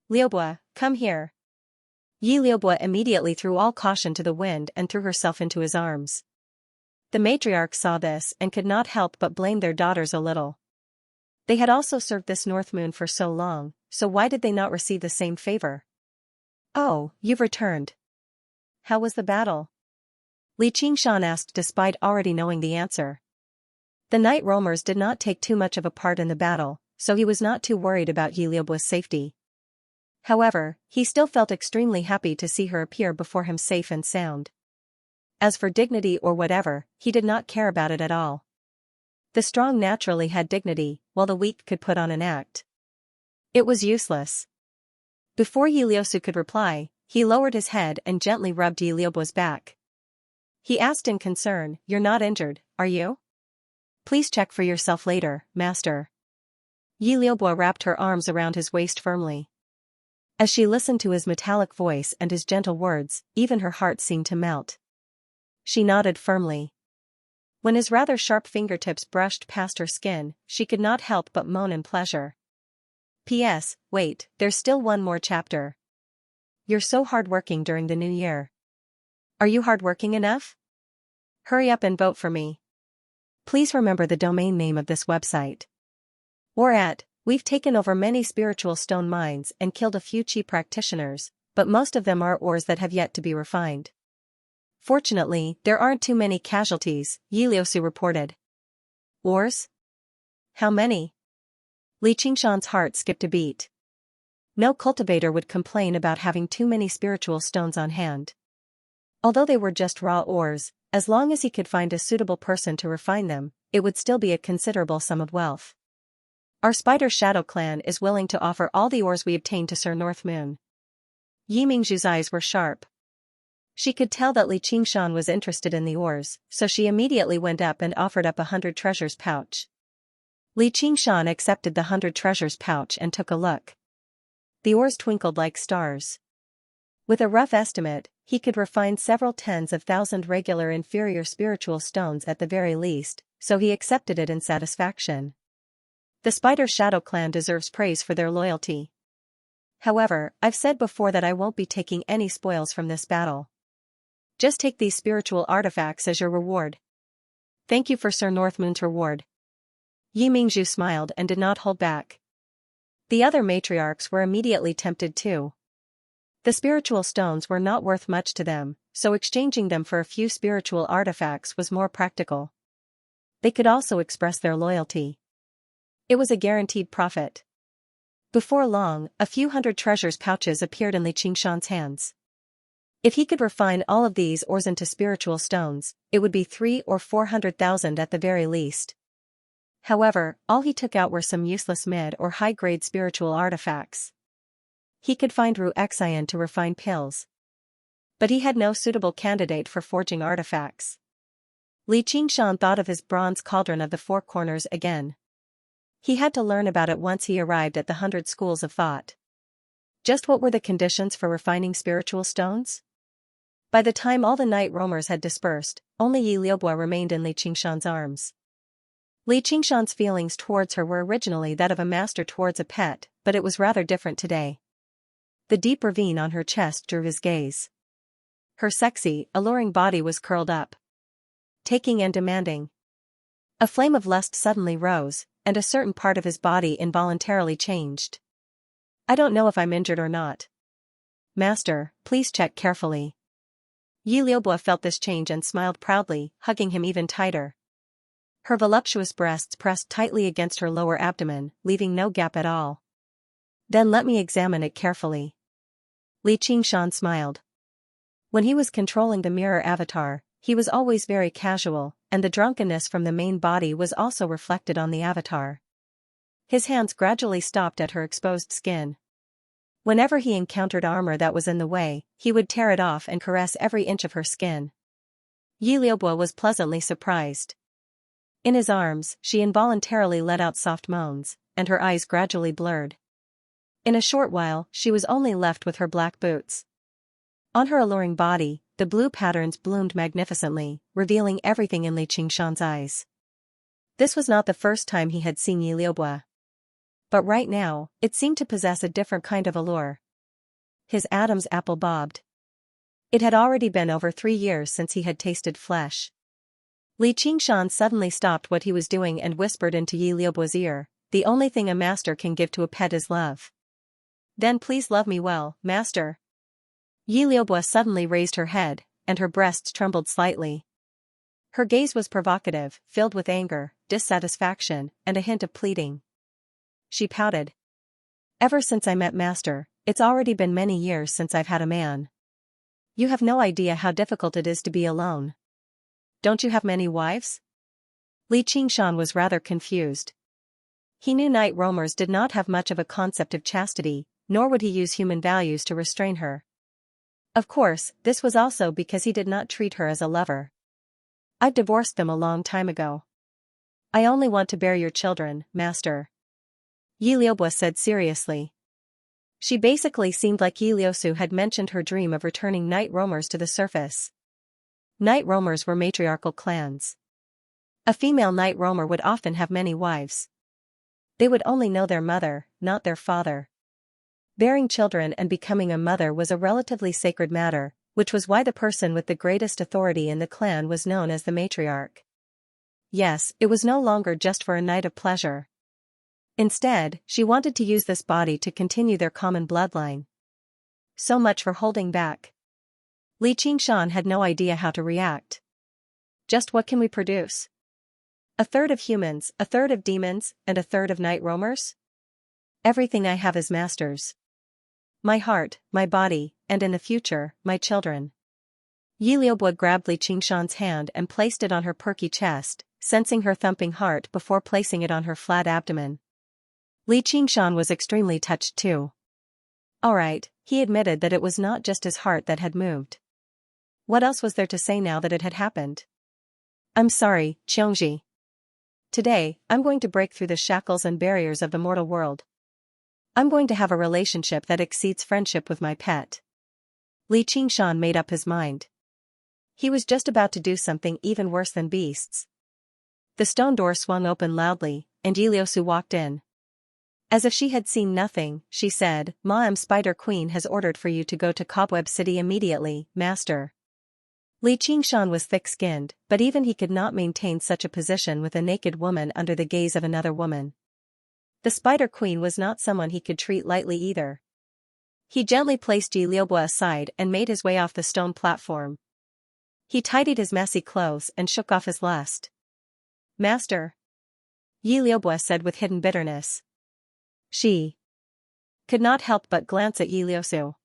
Liubo, come here. Yi Liubo immediately threw all caution to the wind and threw herself into his arms. The matriarchs saw this and could not help but blame their daughters a little. They had also served this North Moon for so long, so why did they not receive the same favor? Oh, you've returned. How was the battle? Li Qingshan asked despite already knowing the answer. The night roamers did not take too much of a part in the battle, so he was not too worried about Yi Liubo's safety. However, he still felt extremely happy to see her appear before him safe and sound. As for dignity or whatever, he did not care about it at all. The strong naturally had dignity, while the weak could put on an act. It was useless. Before Yi Liusu could reply, he lowered his head and gently rubbed Yi Liubo's back. He asked in concern, "You're not injured, are you? Please check for yourself later, master." Yi Liubo wrapped her arms around his waist firmly. As she listened to his metallic voice and his gentle words, even her heart seemed to melt. She nodded firmly. When his rather sharp fingertips brushed past her skin, she could not help but moan in pleasure. P.S. Wait, there's still one more chapter. You're so hardworking during the new year. Are you hardworking enough? Hurry up and vote for me. Please remember the domain name of this website. We've taken over many spiritual stone mines and killed a few cheap practitioners, but most of them are ores that have yet to be refined. Fortunately, there aren't too many casualties, Yi Liusu reported. Ores? How many? Li Qingshan's heart skipped a beat. No cultivator would complain about having too many spiritual stones on hand. Although they were just raw ores, as long as he could find a suitable person to refine them, it would still be a considerable sum of wealth. Our Spider Shadow clan is willing to offer all the ores we obtained to Sir North Moon. Yi Mingzhu's eyes were sharp. She could tell that Li Qingshan was interested in the ores, so she immediately went up and offered up 100 treasures pouch. Li Qingshan accepted the 100 treasures pouch and took a look. The ores twinkled like stars. With a rough estimate, he could refine several tens of thousand regular inferior spiritual stones at the very least, so he accepted it in satisfaction. The Spider Shadow clan deserves praise for their loyalty. However, I've said before that I won't be taking any spoils from this battle. Just take these spiritual artifacts as your reward. Thank you for Sir North Moon's reward. Yi Mingzhu smiled and did not hold back. The other matriarchs were immediately tempted too. The spiritual stones were not worth much to them, so exchanging them for a few spiritual artifacts was more practical. They could also express their loyalty. It was a guaranteed profit. Before long, a few hundred treasures pouches appeared in Li Qingshan's hands. If he could refine all of these ores into spiritual stones, it would be 300,000 or 400,000 at the very least. However, all he took out were some useless mid or high-grade spiritual artifacts. He could find Xianxia to refine pills. But he had no suitable candidate for forging artifacts. Li Qingshan thought of his bronze cauldron of the four corners again. He had to learn about it once he arrived at the 100 schools of thought. Just what were the conditions for refining spiritual stones? By the time all the night roamers had dispersed, only Yi Liubo remained in Li Qingshan's arms. Li Qingshan's feelings towards her were originally that of a master towards a pet, but it was rather different today. The deep ravine on her chest drew his gaze. Her sexy, alluring body was curled up, taking and demanding. A flame of lust suddenly rose, and a certain part of his body involuntarily changed. I don't know if I'm injured or not. Master, please check carefully. Yi Liubo felt this change and smiled proudly, hugging him even tighter. Her voluptuous breasts pressed tightly against her lower abdomen, leaving no gap at all. Then let me examine it carefully. Li Qingshan smiled. When he was controlling the mirror avatar, he was always very casual, and the drunkenness from the main body was also reflected on the avatar. His hands gradually stopped at her exposed skin. Whenever he encountered armor that was in the way, he would tear it off and caress every inch of her skin. Yi Liubo was pleasantly surprised. In his arms, she involuntarily let out soft moans, and her eyes gradually blurred. In a short while, she was only left with her black boots. On her alluring body, the blue patterns bloomed magnificently, revealing everything in Li Qingshan's eyes. This was not the first time he had seen Yi Liuba. But right now, it seemed to possess a different kind of allure. His Adam's apple bobbed. It had already been over 3 years since he had tasted flesh. Li Qingshan suddenly stopped what he was doing and whispered into Yi Liuba's ear, "The only thing a master can give to a pet is love. Then please love me well, master." Yi Liuba suddenly raised her head, and her breasts trembled slightly. Her gaze was provocative, filled with anger, dissatisfaction, and a hint of pleading. She pouted. "Ever since I met master, it's already been many years since I've had a man. You have no idea how difficult it is to be alone. Don't you have many wives?" Li Qingshan was rather confused. He knew night roamers did not have much of a concept of chastity, nor would he use human values to restrain her. Of course, this was also because he did not treat her as a lover. "I've divorced them a long time ago. I only want to bear your children, master," Yi Liuba said seriously. She basically seemed like Yi Liusu had mentioned her dream of returning night roamers to the surface. Night roamers were matriarchal clans. A female night roamer would often have many wives. They would only know their mother, not their father. Bearing children and becoming a mother was a relatively sacred matter, which was why the person with the greatest authority in the clan was known as the matriarch. Yes, it was no longer just for a night of pleasure. Instead, she wanted to use this body to continue their common bloodline. So much for holding back. Li Qingshan had no idea how to react. "Just what can we produce? A third of humans, a third of demons, and a third of night roamers? Everything I have is master's. My heart, my body, and in the future, my children." Yi Liuba grabbed Li Qingshan's hand and placed it on her perky chest, sensing her thumping heart before placing it on her flat abdomen. Li Qingshan was extremely touched too. Alright, he admitted that it was not just his heart that had moved. What else was there to say now that it had happened? "I'm sorry, Xianxia. Today, I'm going to break through the shackles and barriers of the mortal world. I'm going to have a relationship that exceeds friendship with my pet." Li Qingshan made up his mind. He was just about to do something even worse than beasts. The stone door swung open loudly, and Yi Liusu walked in. As if she had seen nothing, she said, "Ma'am Spider Queen has ordered for you to go to Cobweb City immediately, master." Li Qingshan was thick-skinned, but even he could not maintain such a position with a naked woman under the gaze of another woman. The Spider Queen was not someone he could treat lightly either. He gently placed Yi Liuba aside and made his way off the stone platform. He tidied his messy clothes and shook off his lust. "Master," Yi Liuba said with hidden bitterness. She could not help but glance at Yi Liusu.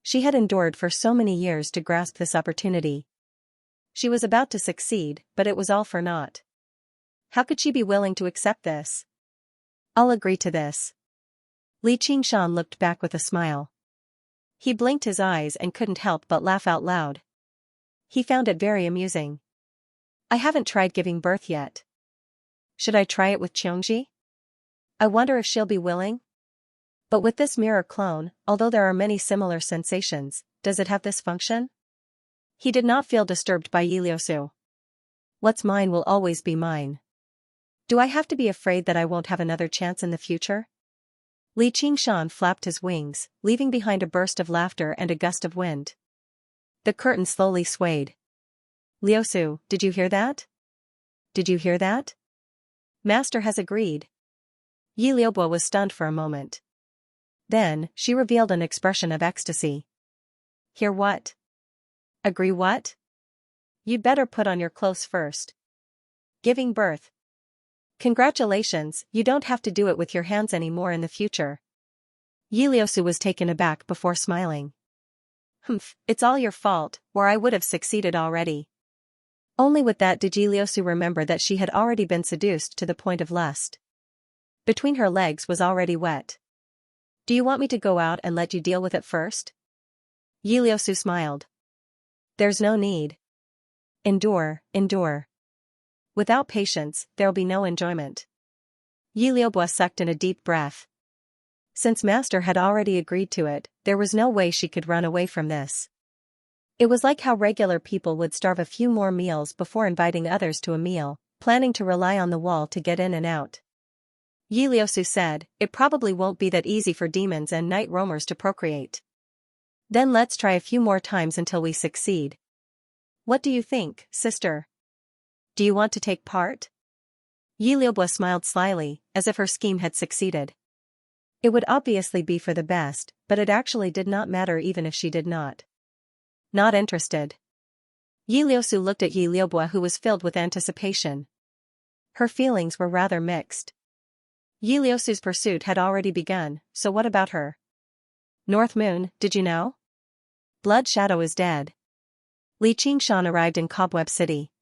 She had endured for so many years to grasp this opportunity. She was about to succeed, but it was all for naught. How could she be willing to accept this? "I'll agree to this." Li Qingshan looked back with a smile. He blinked his eyes and couldn't help but laugh out loud. He found it very amusing. "I haven't tried giving birth yet. Should I try it with Xianxia? I wonder if she'll be willing? But with this mirror clone, although there are many similar sensations, does it have this function?" He did not feel disturbed by Yi Liusu. "What's mine will always be mine. Do I have to be afraid that I won't have another chance in the future?" Li Qingshan flapped his wings, leaving behind a burst of laughter and a gust of wind. The curtain slowly swayed. "Liusu, did you hear that? Did you hear that? Master has agreed." Yi Liuba was stunned for a moment. Then, she revealed an expression of ecstasy. "Hear what? Agree what? You'd better put on your clothes first. Giving birth. Congratulations, you don't have to do it with your hands anymore in the future." Yi Liusu was taken aback before smiling. "Humph, it's all your fault, or I would have succeeded already." Only with that did Yi Liusu remember that she had already been seduced to the point of lust. Between her legs was already wet. "Do you want me to go out and let you deal with it first?" Yi Liusu smiled. "There's no need. Endure, endure. Without patience, there'll be no enjoyment." Yi Liuba sucked in a deep breath. Since Master had already agreed to it, there was no way she could run away from this. It was like how regular people would starve a few more meals before inviting others to a meal, planning to rely on the wall to get in and out. Yi Liusu said, "It probably won't be that easy for demons and night roamers to procreate. Then let's try a few more times until we succeed. What do you think, sister? Do you want to take part?" Yi Liubu smiled slyly, as if her scheme had succeeded. It would obviously be for the best, but it actually did not matter even if she did not. Not interested. Yi Liusu looked at Yi Liubu, who was filled with anticipation. Her feelings were rather mixed. Yi Liusu's pursuit had already begun, so what about her? North Moon, did you know? Blood Shadow is dead. Li Qingshan arrived in Cobweb City.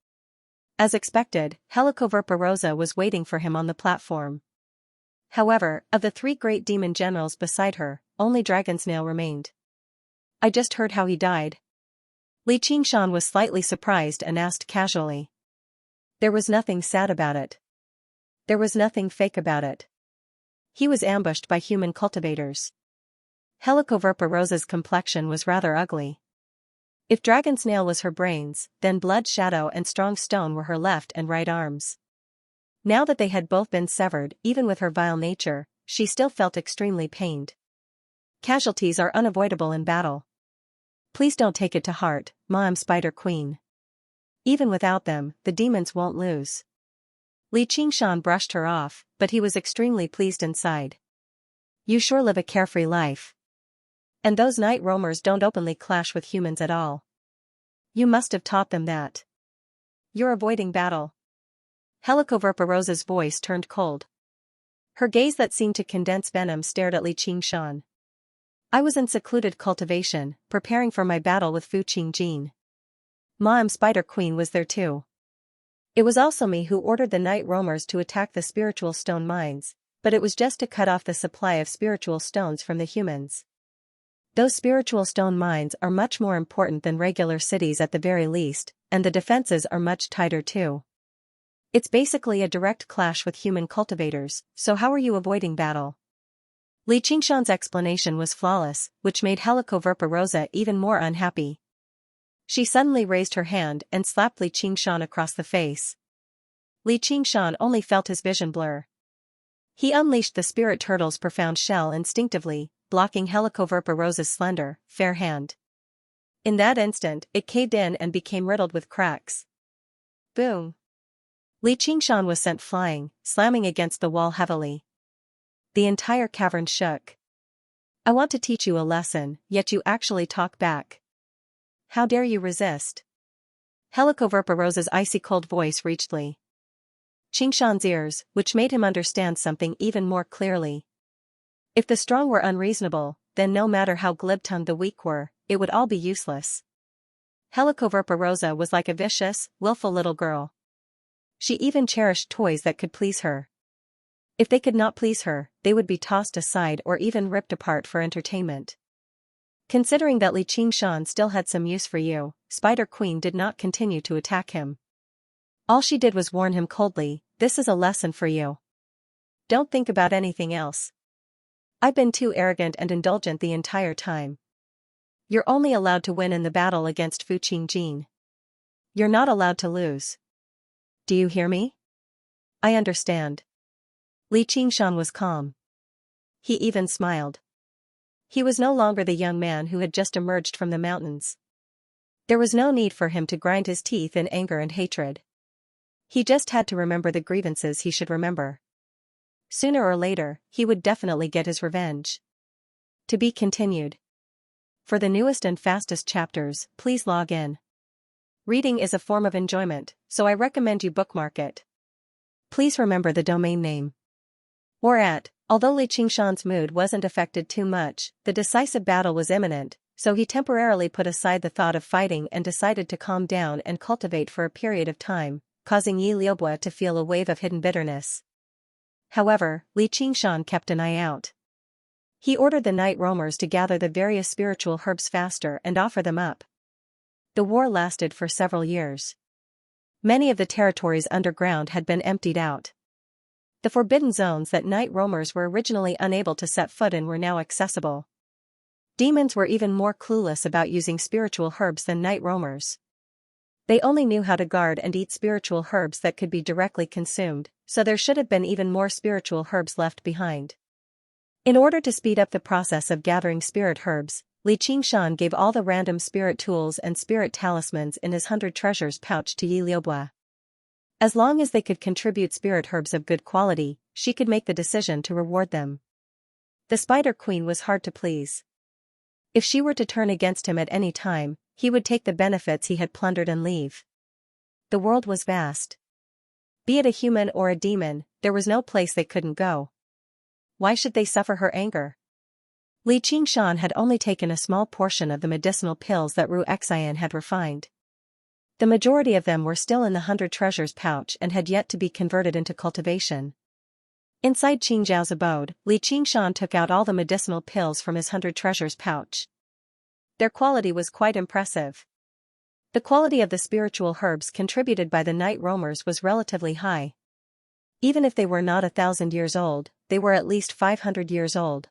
As expected, Helicoverpa Rosa was waiting for him on the platform. However, of the 3 great demon generals beside her, only Dragonsnail remained. "I just heard how he died." Li Qingshan was slightly surprised and asked casually. There was nothing sad about it. There was nothing fake about it. He was ambushed by human cultivators. Helicoverpa Rosa's complexion was rather ugly. If Dragonsnail was her brains, then Blood Shadow and Strong Stone were her left and right arms. Now that they had both been severed, even with her vile nature, she still felt extremely pained. Casualties are unavoidable in battle. Please don't take it to heart, Ma'am Spider Queen. Even without them, the demons won't lose. Li Qingshan brushed her off, but he was extremely pleased inside. You sure live a carefree life. And those night roamers don't openly clash with humans at all. You must have taught them that. You're avoiding battle. Helicoverpa Rosa's voice turned cold. Her gaze that seemed to condense venom stared at Li Qingshan. I was in secluded cultivation, preparing for my battle with Fu Qingjin. Ma'am Spider Queen was there too. It was also me who ordered the night roamers to attack the spiritual stone mines, but it was just to cut off the supply of spiritual stones from the humans. Those spiritual stone mines are much more important than regular cities at the very least, and the defenses are much tighter too. It's basically a direct clash with human cultivators, so how are you avoiding battle? Li Qingshan's explanation was flawless, which made Helicoverpa Rosa even more unhappy. She suddenly raised her hand and slapped Li Qingshan across the face. Li Qingshan only felt his vision blur. He unleashed the spirit turtle's profound shell instinctively, blocking Helicoverpa Rosa's slender, fair hand. In that instant, it caved in and became riddled with cracks. Boom! Li Qingshan was sent flying, slamming against the wall heavily. The entire cavern shook. I want to teach you a lesson, yet you actually talk back. How dare you resist? Helicoverpa Rosa's icy cold voice reached Li Qingshan's ears, which made him understand something even more clearly. If the strong were unreasonable, then no matter how glib-tongued the weak were, it would all be useless. Helicoverpa Rosa was like a vicious, willful little girl. She even cherished toys that could please her. If they could not please her, they would be tossed aside or even ripped apart for entertainment. Considering that Li Qingshan still had some use for you, Spider Queen did not continue to attack him. All she did was warn him coldly, "This is a lesson for you. Don't think about anything else. I've been too arrogant and indulgent the entire time. You're only allowed to win in the battle against Fu Qingjin. You're not allowed to lose. Do you hear me?" "I understand." Li Qingshan was calm. He even smiled. He was no longer the young man who had just emerged from the mountains. There was no need for him to grind his teeth in anger and hatred. He just had to remember the grievances he should remember. Sooner or later, he would definitely get his revenge. To be continued. For the newest and fastest chapters, please log in. Reading is a form of enjoyment, so I recommend you bookmark it. Please remember the domain name. Although Li Qingshan's mood wasn't affected too much, the decisive battle was imminent, so he temporarily put aside the thought of fighting and decided to calm down and cultivate for a period of time, causing Yi Liubu to feel a wave of hidden bitterness. However, Li Qingshan kept an eye out. He ordered the night roamers to gather the various spiritual herbs faster and offer them up. The war lasted for several years. Many of the territories underground had been emptied out. The forbidden zones that night roamers were originally unable to set foot in were now accessible. Demons were even more clueless about using spiritual herbs than night roamers. They only knew how to guard and eat spiritual herbs that could be directly consumed, so there should have been even more spiritual herbs left behind. In order to speed up the process of gathering spirit herbs, Li Qingshan gave all the random spirit tools and spirit talismans in his 100 treasures pouch to Yi Liuba. As long as they could contribute spirit herbs of good quality, she could make the decision to reward them. The Spider Queen was hard to please. If she were to turn against him at any time, he would take the benefits he had plundered and leave. The world was vast. Be it a human or a demon, there was no place they couldn't go. Why should they suffer her anger? Li Qingshan had only taken a small portion of the medicinal pills that Xianxia had refined. The majority of them were still in the 100 treasures pouch and had yet to be converted into cultivation. Inside Qingzhao's abode, Li Qingshan took out all the medicinal pills from his 100 treasures pouch. Their quality was quite impressive. The quality of the spiritual herbs contributed by the night roamers was relatively high. Even if they were not 1,000 years old, they were at least 500 years old.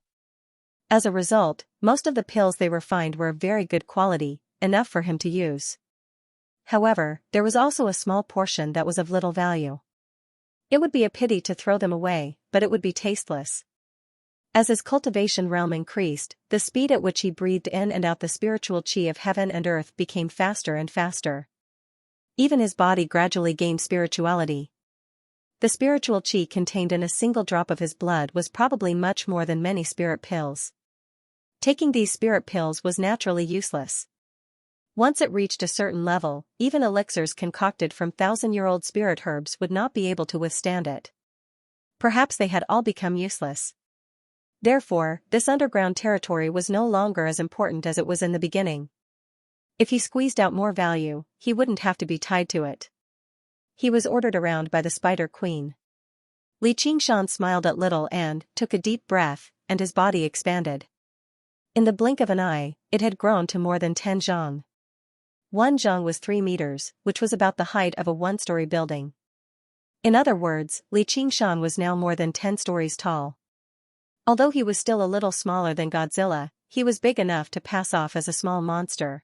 As a result, most of the pills they refined were of very good quality, enough for him to use. However, there was also a small portion that was of little value. It would be a pity to throw them away, but it would be tasteless. As his cultivation realm increased, the speed at which he breathed in and out the spiritual chi of heaven and earth became faster and faster. Even his body gradually gained spirituality. The spiritual chi contained in a single drop of his blood was probably much more than many spirit pills. Taking these spirit pills was naturally useless. Once it reached a certain level, even elixirs concocted from 1,000-year-old spirit herbs would not be able to withstand it. Perhaps they had all become useless. Therefore, this underground territory was no longer as important as it was in the beginning. If he squeezed out more value, he wouldn't have to be tied to it. He was ordered around by the Spider Queen. Li Qingshan smiled a little and took a deep breath, and his body expanded. In the blink of an eye, it had grown to more than 10 zhang. 1 zhang was 3 meters, which was about the height of a one-story building. In other words, Li Qingshan was now more than 10 stories tall. Although he was still a little smaller than Godzilla, he was big enough to pass off as a small monster.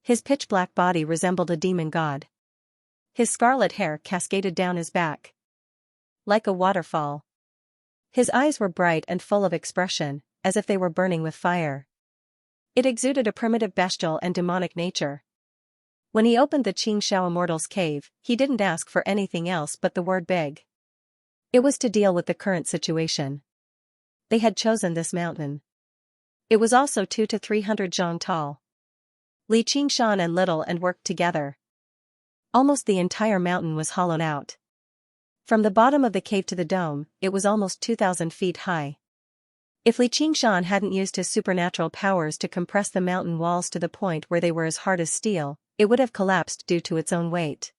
His pitch-black body resembled a demon god. His scarlet hair cascaded down his back like a waterfall. His eyes were bright and full of expression, as if they were burning with fire. It exuded a primitive bestial and demonic nature. When he opened the Qingxiao Immortal's cave, he didn't ask for anything else but the word big. It was to deal with the current situation. They had chosen this mountain. It was also 200 to 300 zhang tall. Li Qingshan and Little and worked together. Almost the entire mountain was hollowed out. From the bottom of the cave to the dome, it was almost 2,000 feet high. If Li Qingshan hadn't used his supernatural powers to compress the mountain walls to the point where they were as hard as steel, it would have collapsed due to its own weight.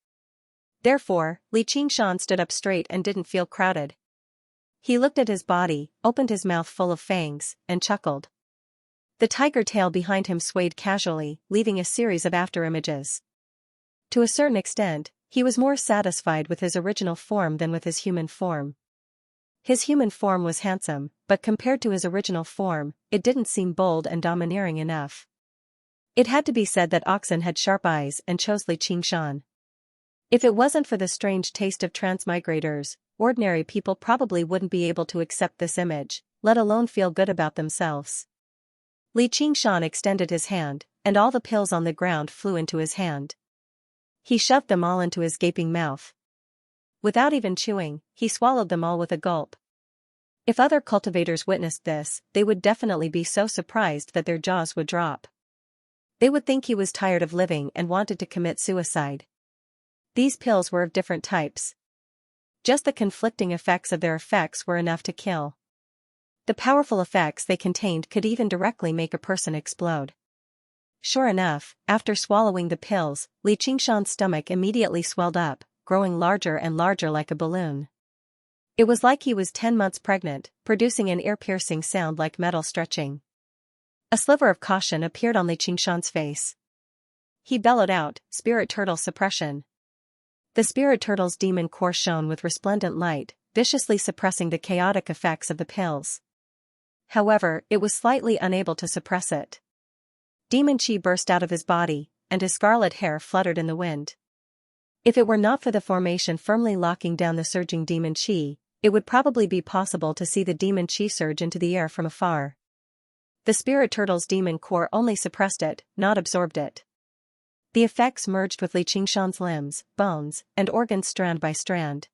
Therefore, Li Qingshan stood up straight and didn't feel crowded. He looked at his body, opened his mouth full of fangs, and chuckled. The tiger tail behind him swayed casually, leaving a series of afterimages. To a certain extent, he was more satisfied with his original form than with his human form. His human form was handsome, but compared to his original form, it didn't seem bold and domineering enough. It had to be said that oxen had sharp eyes and chose Li Qingshan. If it wasn't for the strange taste of transmigrators, ordinary people probably wouldn't be able to accept this image, let alone feel good about themselves. Li Qingshan extended his hand, and all the pills on the ground flew into his hand. He shoved them all into his gaping mouth. Without even chewing, he swallowed them all with a gulp. If other cultivators witnessed this, they would definitely be so surprised that their jaws would drop. They would think he was tired of living and wanted to commit suicide. These pills were of different types. Just the conflicting effects of their effects were enough to kill. The powerful effects they contained could even directly make a person explode. Sure enough, after swallowing the pills, Li Qingshan's stomach immediately swelled up, growing larger and larger like a balloon. It was like he was 10 months pregnant, producing an ear-piercing sound like metal stretching. A sliver of caution appeared on Li Qingshan's face. He bellowed out, "Spirit Turtle Suppression." The Spirit Turtle's demon core shone with resplendent light, viciously suppressing the chaotic effects of the pills. However, it was slightly unable to suppress it. Demon chi burst out of his body, and his scarlet hair fluttered in the wind. If it were not for the formation firmly locking down the surging demon chi, it would probably be possible to see the demon chi surge into the air from afar. The spirit turtle's demon core only suppressed it, not absorbed it. The effects merged with Li Qingshan's limbs, bones, and organs strand by strand.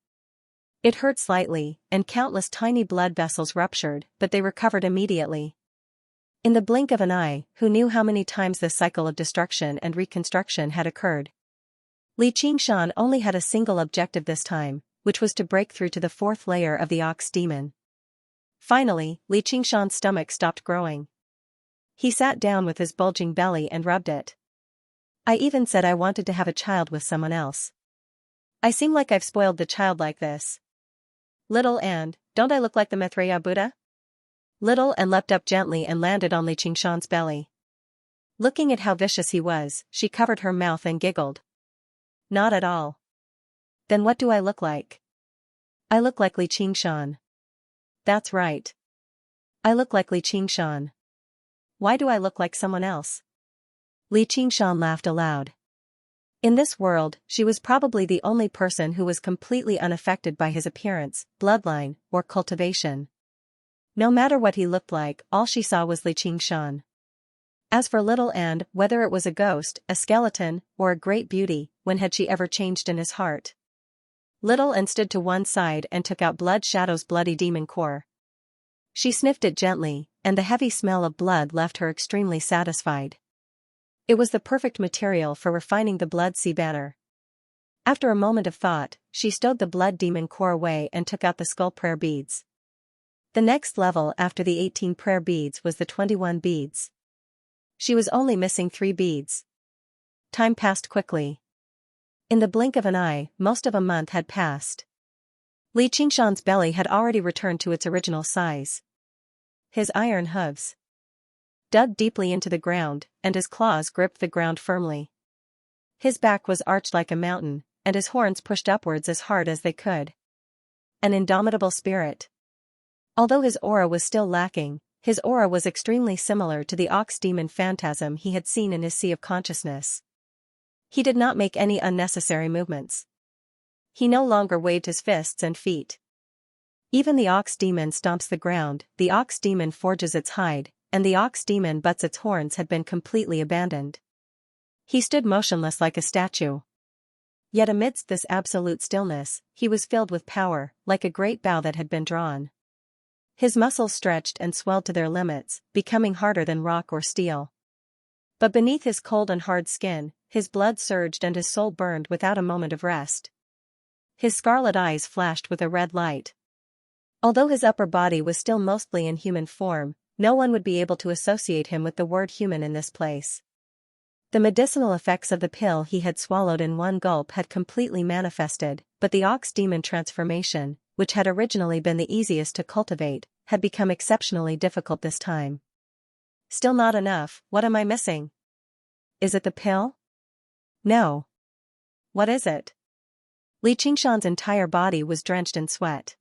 It hurt slightly, and countless tiny blood vessels ruptured, but they recovered immediately. In the blink of an eye, who knew how many times this cycle of destruction and reconstruction had occurred? Li Qingshan only had a single objective this time, which was to break through to the fourth layer of the ox demon. Finally, Li Qingshan's stomach stopped growing. He sat down with his bulging belly and rubbed it. I even said I wanted to have a child with someone else. I seem like I've spoiled the child like this. Little and, don't I look like the Maitreya Buddha? Little and leapt up gently and landed on Li Qingshan's belly. Looking at how vicious he was, she covered her mouth and giggled. Not at all. Then what do I look like? I look like Li Qingshan. That's right. I look like Li Qingshan. Why do I look like someone else? Li Qingshan laughed aloud. In this world, she was probably the only person who was completely unaffected by his appearance, bloodline, or cultivation. No matter what he looked like, all she saw was Li Qingshan. As for little and, whether it was a ghost, a skeleton, or a great beauty, when had she ever changed in his heart? Little and stood to one side and took out Blood Shadow's bloody demon core. She sniffed it gently, and the heavy smell of blood left her extremely satisfied. It was the perfect material for refining the blood sea banner. After a moment of thought, she stowed the blood demon core away and took out the skull prayer beads. The next level after the 18 prayer beads was the 21 beads. She was only missing 3 beads. Time passed quickly. In the blink of an eye, most of a month had passed. Li Qingshan's belly had already returned to its original size. His iron hooves dug deeply into the ground, and his claws gripped the ground firmly. His back was arched like a mountain, and his horns pushed upwards as hard as they could. An indomitable spirit. Although his aura was still lacking, his aura was extremely similar to the ox demon phantasm he had seen in his sea of consciousness. He did not make any unnecessary movements. He no longer waved his fists and feet. Even the ox demon stomps the ground, the ox demon forges its hide, and the ox demon butts its horns had been completely abandoned. He stood motionless like a statue. Yet amidst this absolute stillness, he was filled with power, like a great bow that had been drawn. His muscles stretched and swelled to their limits, becoming harder than rock or steel. But beneath his cold and hard skin, his blood surged and his soul burned without a moment of rest. His scarlet eyes flashed with a red light. Although his upper body was still mostly in human form, no one would be able to associate him with the word human in this place. The medicinal effects of the pill he had swallowed in one gulp had completely manifested, but the ox demon transformation, which had originally been the easiest to cultivate, had become exceptionally difficult this time. Still not enough. What am I missing? Is it the pill? No. What is it? Li Qingshan's entire body was drenched in sweat.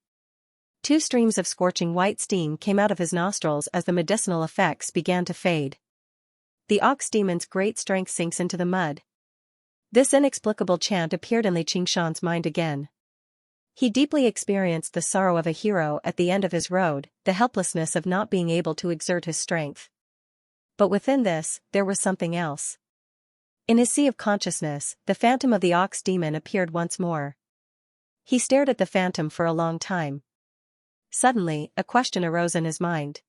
2 streams of scorching white steam came out of his nostrils as the medicinal effects began to fade. The ox demon's great strength sinks into the mud. This inexplicable chant appeared in Li Qingshan's mind again. He deeply experienced the sorrow of a hero at the end of his road, the helplessness of not being able to exert his strength. But within this, there was something else. In his sea of consciousness, the phantom of the ox demon appeared once more. He stared at the phantom for a long time. Suddenly, a question arose in his mind.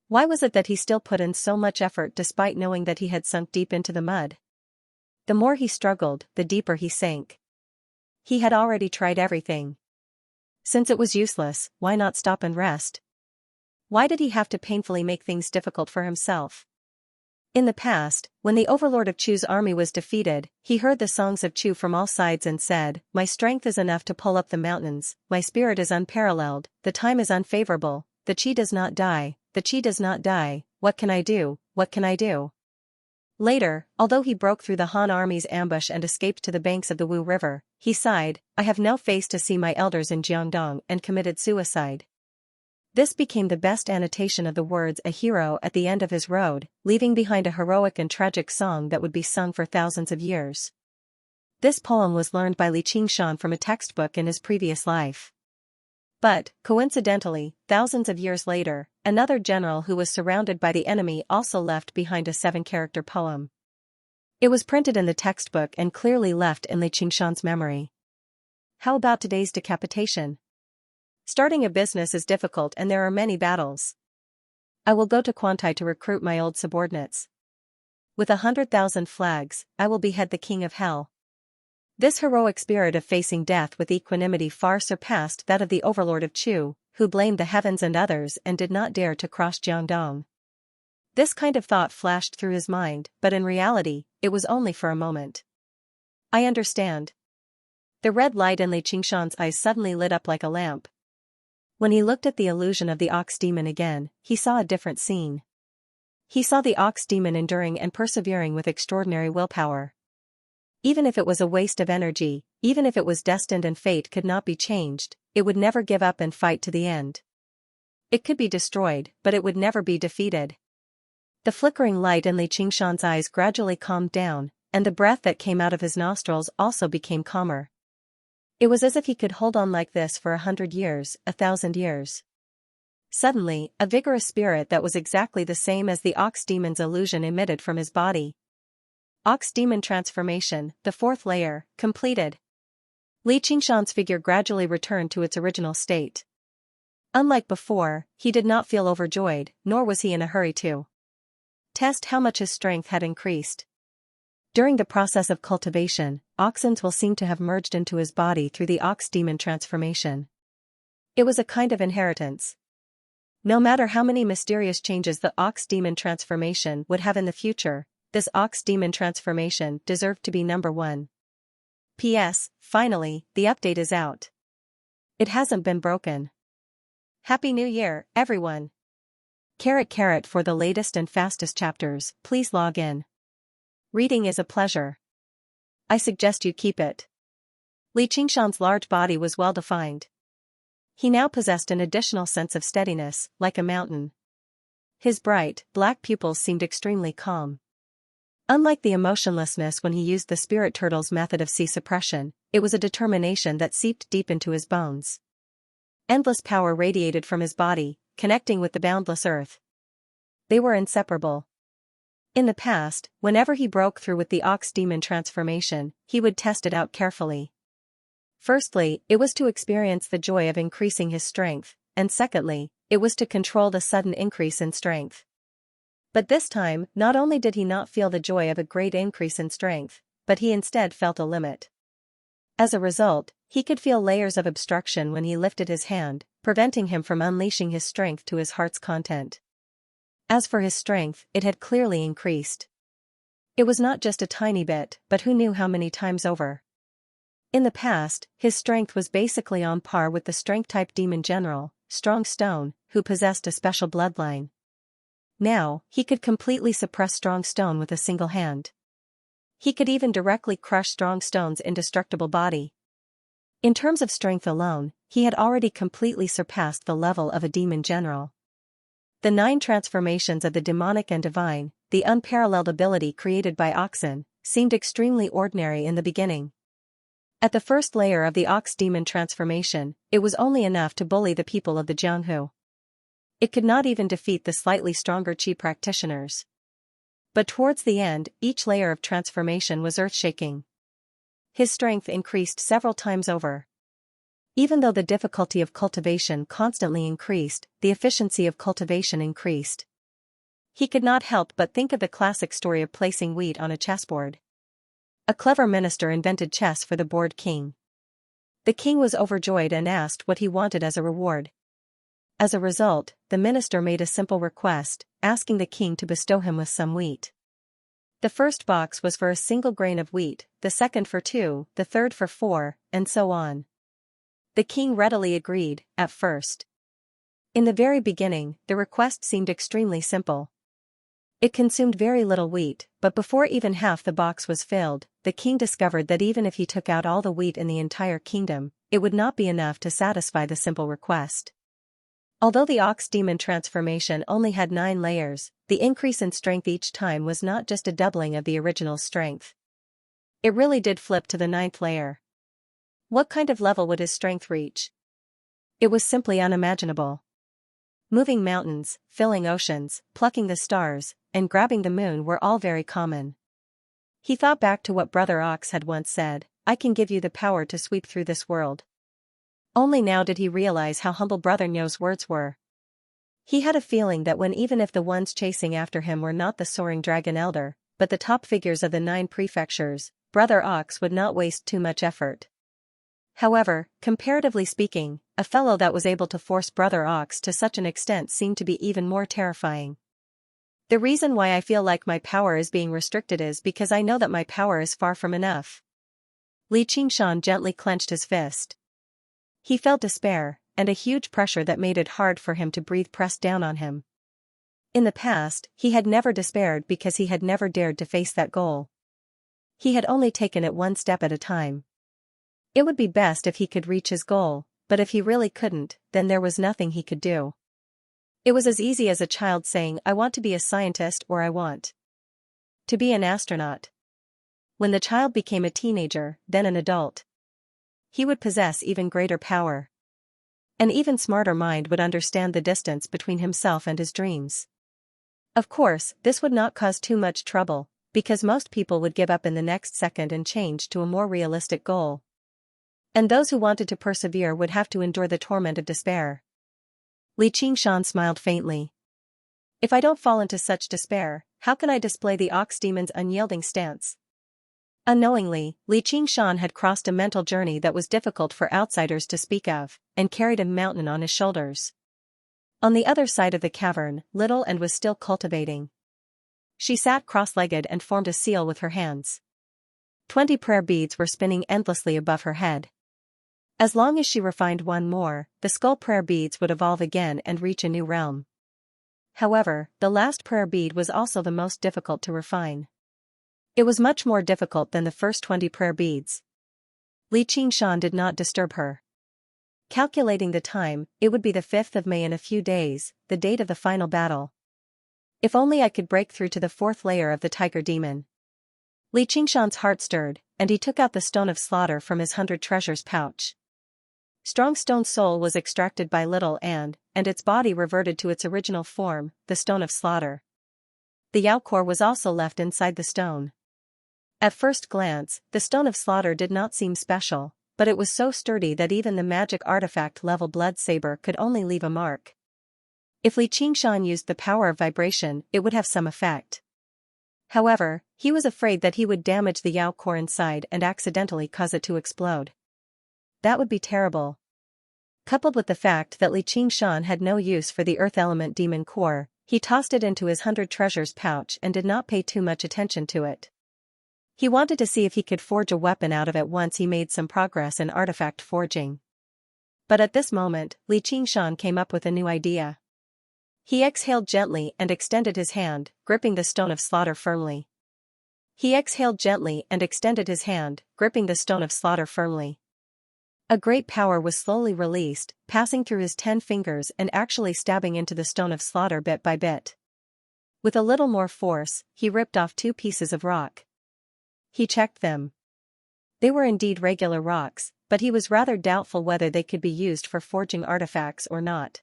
Why was it that he still put in so much effort despite knowing that he had sunk deep into the mud? The more he struggled, the deeper he sank. He had already tried everything. Since it was useless, why not stop and rest? Why did he have to painfully make things difficult for himself? In the past, when the overlord of Chu's army was defeated, he heard the songs of Chu from all sides and said, "My strength is enough to pull up the mountains, my spirit is unparalleled, the time is unfavorable, the Chi does not die, the Chi does not die, what can I do, what can I do?" Later, although he broke through the Han army's ambush and escaped to the banks of the Wu River, he sighed, "I have no face to see my elders in Jiangdong," and committed suicide. This became the best annotation of the words "a hero" at the end of his road, leaving behind a heroic and tragic song that would be sung for thousands of years. This poem was learned by Li Qingshan from a textbook in his previous life. But, coincidentally, thousands of years later, another general who was surrounded by the enemy also left behind a 7-character poem. It was printed in the textbook and clearly left in Li Qingshan's memory. How about today's decapitation? Starting a business is difficult and there are many battles. I will go to Quantai to recruit my old subordinates. With 100,000 flags, I will behead the king of hell. This heroic spirit of facing death with equanimity far surpassed that of the overlord of Chu, who blamed the heavens and others and did not dare to cross Jiangdong. This kind of thought flashed through his mind, but in reality, it was only for a moment. I understand. The red light in Li Qingshan's eyes suddenly lit up like a lamp. When he looked at the illusion of the ox demon again, he saw a different scene. He saw the ox demon enduring and persevering with extraordinary willpower. Even if it was a waste of energy, even if it was destined and fate could not be changed, it would never give up and fight to the end. It could be destroyed, but it would never be defeated. The flickering light in Li Qingshan's eyes gradually calmed down, and the breath that came out of his nostrils also became calmer. It was as if he could hold on like this for 100 years, 1,000 years. Suddenly, a vigorous spirit that was exactly the same as the ox demon's illusion emitted from his body. Ox demon transformation, the 4th layer, completed. Li Qingshan's figure gradually returned to its original state. Unlike before, he did not feel overjoyed, nor was he in a hurry to test how much his strength had increased. During the process of cultivation, oxens will seem to have merged into his body through the ox demon transformation. It was a kind of inheritance. No matter how many mysterious changes the ox demon transformation would have in the future, this ox demon transformation deserved to be number 1. P.S. Finally, the update is out. It hasn't been broken. Happy New Year, everyone! For the latest and fastest chapters, please log in. Reading is a pleasure. I suggest you keep it. Li Qingshan's large body was well defined. He now possessed an additional sense of steadiness, like a mountain. His bright, black pupils seemed extremely calm. Unlike the emotionlessness when he used the spirit turtle's method of sea suppression, it was a determination that seeped deep into his bones. Endless power radiated from his body, connecting with the boundless earth. They were inseparable. In the past, whenever he broke through with the ox demon transformation, he would test it out carefully. Firstly, it was to experience the joy of increasing his strength, and secondly, it was to control the sudden increase in strength. But this time, not only did he not feel the joy of a great increase in strength, but he instead felt a limit. As a result, he could feel layers of obstruction when he lifted his hand, preventing him from unleashing his strength to his heart's content. As for his strength, it had clearly increased. It was not just a tiny bit, but who knew how many times over. In the past, his strength was basically on par with the strength-type demon general, Strong Stone, who possessed a special bloodline. Now, he could completely suppress Strong Stone with a single hand. He could even directly crush Strong Stone's indestructible body. In terms of strength alone, he had already completely surpassed the level of a demon general. The 9 transformations of the demonic and divine, the unparalleled ability created by Oxen, seemed extremely ordinary in the beginning. At the first layer of the ox demon transformation, it was only enough to bully the people of the Jianghu. It could not even defeat the slightly stronger Qi practitioners. But towards the end, each layer of transformation was earth-shaking. His strength increased several times over. Even though the difficulty of cultivation constantly increased, the efficiency of cultivation increased. He could not help but think of the classic story of placing wheat on a chessboard. A clever minister invented chess for the bored king. The king was overjoyed and asked what he wanted as a reward. As a result, the minister made a simple request, asking the king to bestow him with some wheat. The first box was for a single grain of wheat, the second for 2, the third for 4, and so on. The king readily agreed, at first. In the very beginning, the request seemed extremely simple. It consumed very little wheat, but before even half the box was filled, the king discovered that even if he took out all the wheat in the entire kingdom, it would not be enough to satisfy the simple request. Although the ox demon transformation only had 9 layers, the increase in strength each time was not just a doubling of the original strength. It really did flip to the 9th layer. What kind of level would his strength reach? It was simply unimaginable. Moving mountains, filling oceans, plucking the stars, and grabbing the moon were all very common. He thought back to what Brother Ox had once said, "I can give you the power to sweep through this world." Only now did he realize how humble Brother Nyo's words were. He had a feeling that even if the ones chasing after him were not the soaring dragon elder, but the top figures of the 9 prefectures, Brother Ox would not waste too much effort. However, comparatively speaking, a fellow that was able to force Brother Ox to such an extent seemed to be even more terrifying. The reason why I feel like my power is being restricted is because I know that my power is far from enough. Li Qingshan gently clenched his fist. He felt despair, and a huge pressure that made it hard for him to breathe pressed down on him. In the past, he had never despaired because he had never dared to face that goal. He had only taken it one step at a time. It would be best if he could reach his goal, but if he really couldn't, then there was nothing he could do. It was as easy as a child saying, "I want to be a scientist," or "I want to be an astronaut." When the child became a teenager, then an adult, he would possess even greater power. An even smarter mind would understand the distance between himself and his dreams. Of course, this would not cause too much trouble, because most people would give up in the next second and change to a more realistic goal. And those who wanted to persevere would have to endure the torment of despair. Li Qingshan smiled faintly. If I don't fall into such despair, how can I display the ox demon's unyielding stance? Unknowingly, Li Qingshan had crossed a mental journey that was difficult for outsiders to speak of, and carried a mountain on his shoulders. On the other side of the cavern, Little and was still cultivating. She sat cross-legged and formed a seal with her hands. 20 prayer beads were spinning endlessly above her head. As long as she refined one more, the skull prayer beads would evolve again and reach a new realm. However, the last prayer bead was also the most difficult to refine. It was much more difficult than the first 20 prayer beads. Li Qingshan did not disturb her. Calculating the time, it would be the 5th of May in a few days, the date of the final battle. If only I could break through to the 4th layer of the tiger demon. Li Qingshan's heart stirred, and he took out the stone of slaughter from his 100 treasures pouch. Strong stone soul was extracted by Little and its body reverted to its original form, the stone of slaughter. The Yao core was also left inside the stone. At first glance, the stone of slaughter did not seem special, but it was so sturdy that even the magic artifact level blood saber could only leave a mark. If Li Qingshan used the power of vibration, it would have some effect. However, he was afraid that he would damage the Yao core inside and accidentally cause it to explode. That would be terrible. Coupled with the fact that Li Qingshan had no use for the earth element demon core, he tossed it into his 100 treasures pouch and did not pay too much attention to it. He wanted to see if he could forge a weapon out of it once he made some progress in artifact forging. But at this moment, Li Qingshan came up with a new idea. He exhaled gently and extended his hand, gripping the stone of slaughter firmly. He exhaled gently and extended his hand, gripping the stone of slaughter firmly. A great power was slowly released, passing through his 10 fingers and actually stabbing into the stone of slaughter bit by bit. With a little more force, he ripped off 2 pieces of rock. He checked them. They were indeed regular rocks, but he was rather doubtful whether they could be used for forging artifacts or not.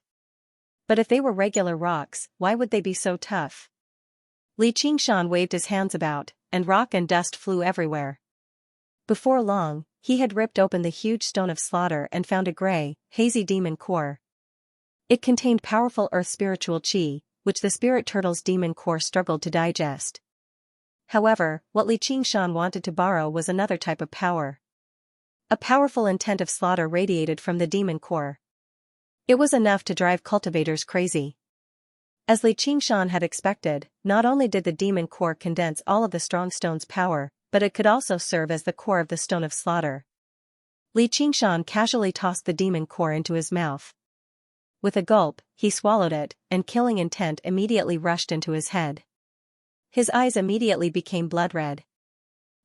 But if they were regular rocks, why would they be so tough? Li Qingshan waved his hands about, and rock and dust flew everywhere. Before long, he had ripped open the huge stone of slaughter and found a gray, hazy demon core. It contained powerful earth spiritual chi, which the spirit turtle's demon core struggled to digest. However, what Li Qingshan wanted to borrow was another type of power. A powerful intent of slaughter radiated from the demon core. It was enough to drive cultivators crazy. As Li Qingshan had expected, not only did the demon core condense all of the strong stone's power, but it could also serve as the core of the stone of slaughter. Li Qingshan casually tossed the demon core into his mouth. With a gulp, he swallowed it, and killing intent immediately rushed into his head. His eyes immediately became blood red.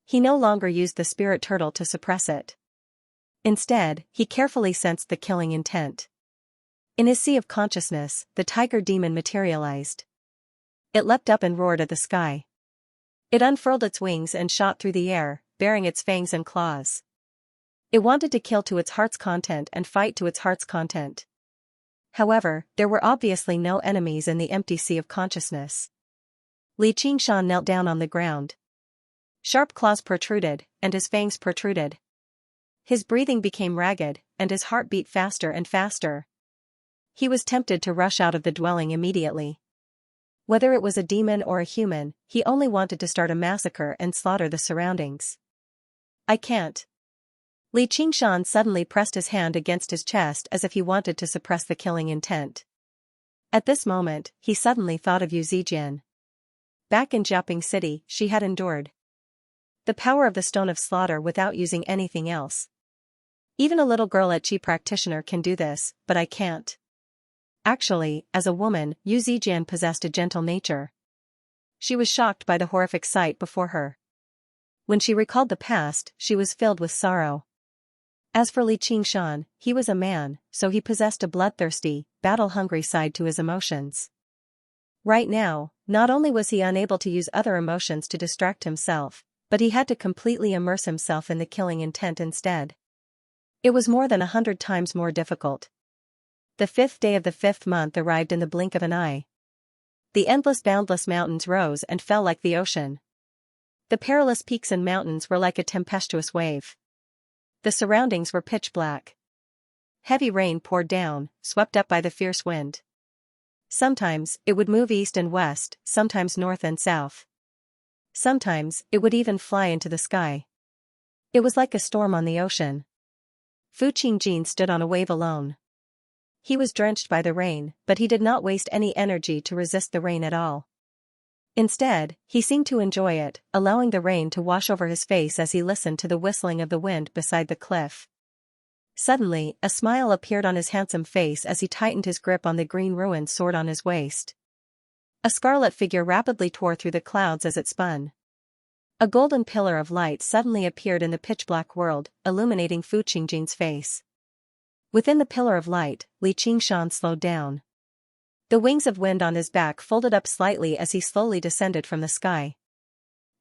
He no longer used the spirit turtle to suppress it. Instead, he carefully sensed the killing intent. In his sea of consciousness, the tiger demon materialized. It leapt up and roared at the sky. It unfurled its wings and shot through the air, baring its fangs and claws. It wanted to kill to its heart's content and fight to its heart's content. However, there were obviously no enemies in the empty sea of consciousness. Li Qingshan knelt down on the ground. Sharp claws protruded, and his fangs protruded. His breathing became ragged, and his heart beat faster and faster. He was tempted to rush out of the dwelling immediately. Whether it was a demon or a human, he only wanted to start a massacre and slaughter the surroundings. I can't. Li Qingshan suddenly pressed his hand against his chest as if he wanted to suppress the killing intent. At this moment, he suddenly thought of Yu Zijian. Back in Jiaoping City, she had endured the power of the Stone of Slaughter without using anything else. Even a little girl at Qi practitioner can do this, but I can't. Actually, as a woman, Yu Zijian possessed a gentle nature. She was shocked by the horrific sight before her. When she recalled the past, she was filled with sorrow. As for Li Qingshan, he was a man, so he possessed a bloodthirsty, battle-hungry side to his emotions. Right now, not only was he unable to use other emotions to distract himself, but he had to completely immerse himself in the killing intent instead. It was more than 100 times more difficult. The 5th day of the 5th month arrived in the blink of an eye. The endless boundless mountains rose and fell like the ocean. The perilous peaks and mountains were like a tempestuous wave. The surroundings were pitch black. Heavy rain poured down, swept up by the fierce wind. Sometimes, it would move east and west, sometimes north and south. Sometimes, it would even fly into the sky. It was like a storm on the ocean. Fu Qingjin stood on a wave alone. He was drenched by the rain, but he did not waste any energy to resist the rain at all. Instead, he seemed to enjoy it, allowing the rain to wash over his face as he listened to the whistling of the wind beside the cliff. Suddenly, a smile appeared on his handsome face as he tightened his grip on the green ruined sword on his waist. A scarlet figure rapidly tore through the clouds as it spun. A golden pillar of light suddenly appeared in the pitch-black world, illuminating Fu Qingjin's face. Within the pillar of light, Li Qingshan slowed down. The wings of wind on his back folded up slightly as he slowly descended from the sky.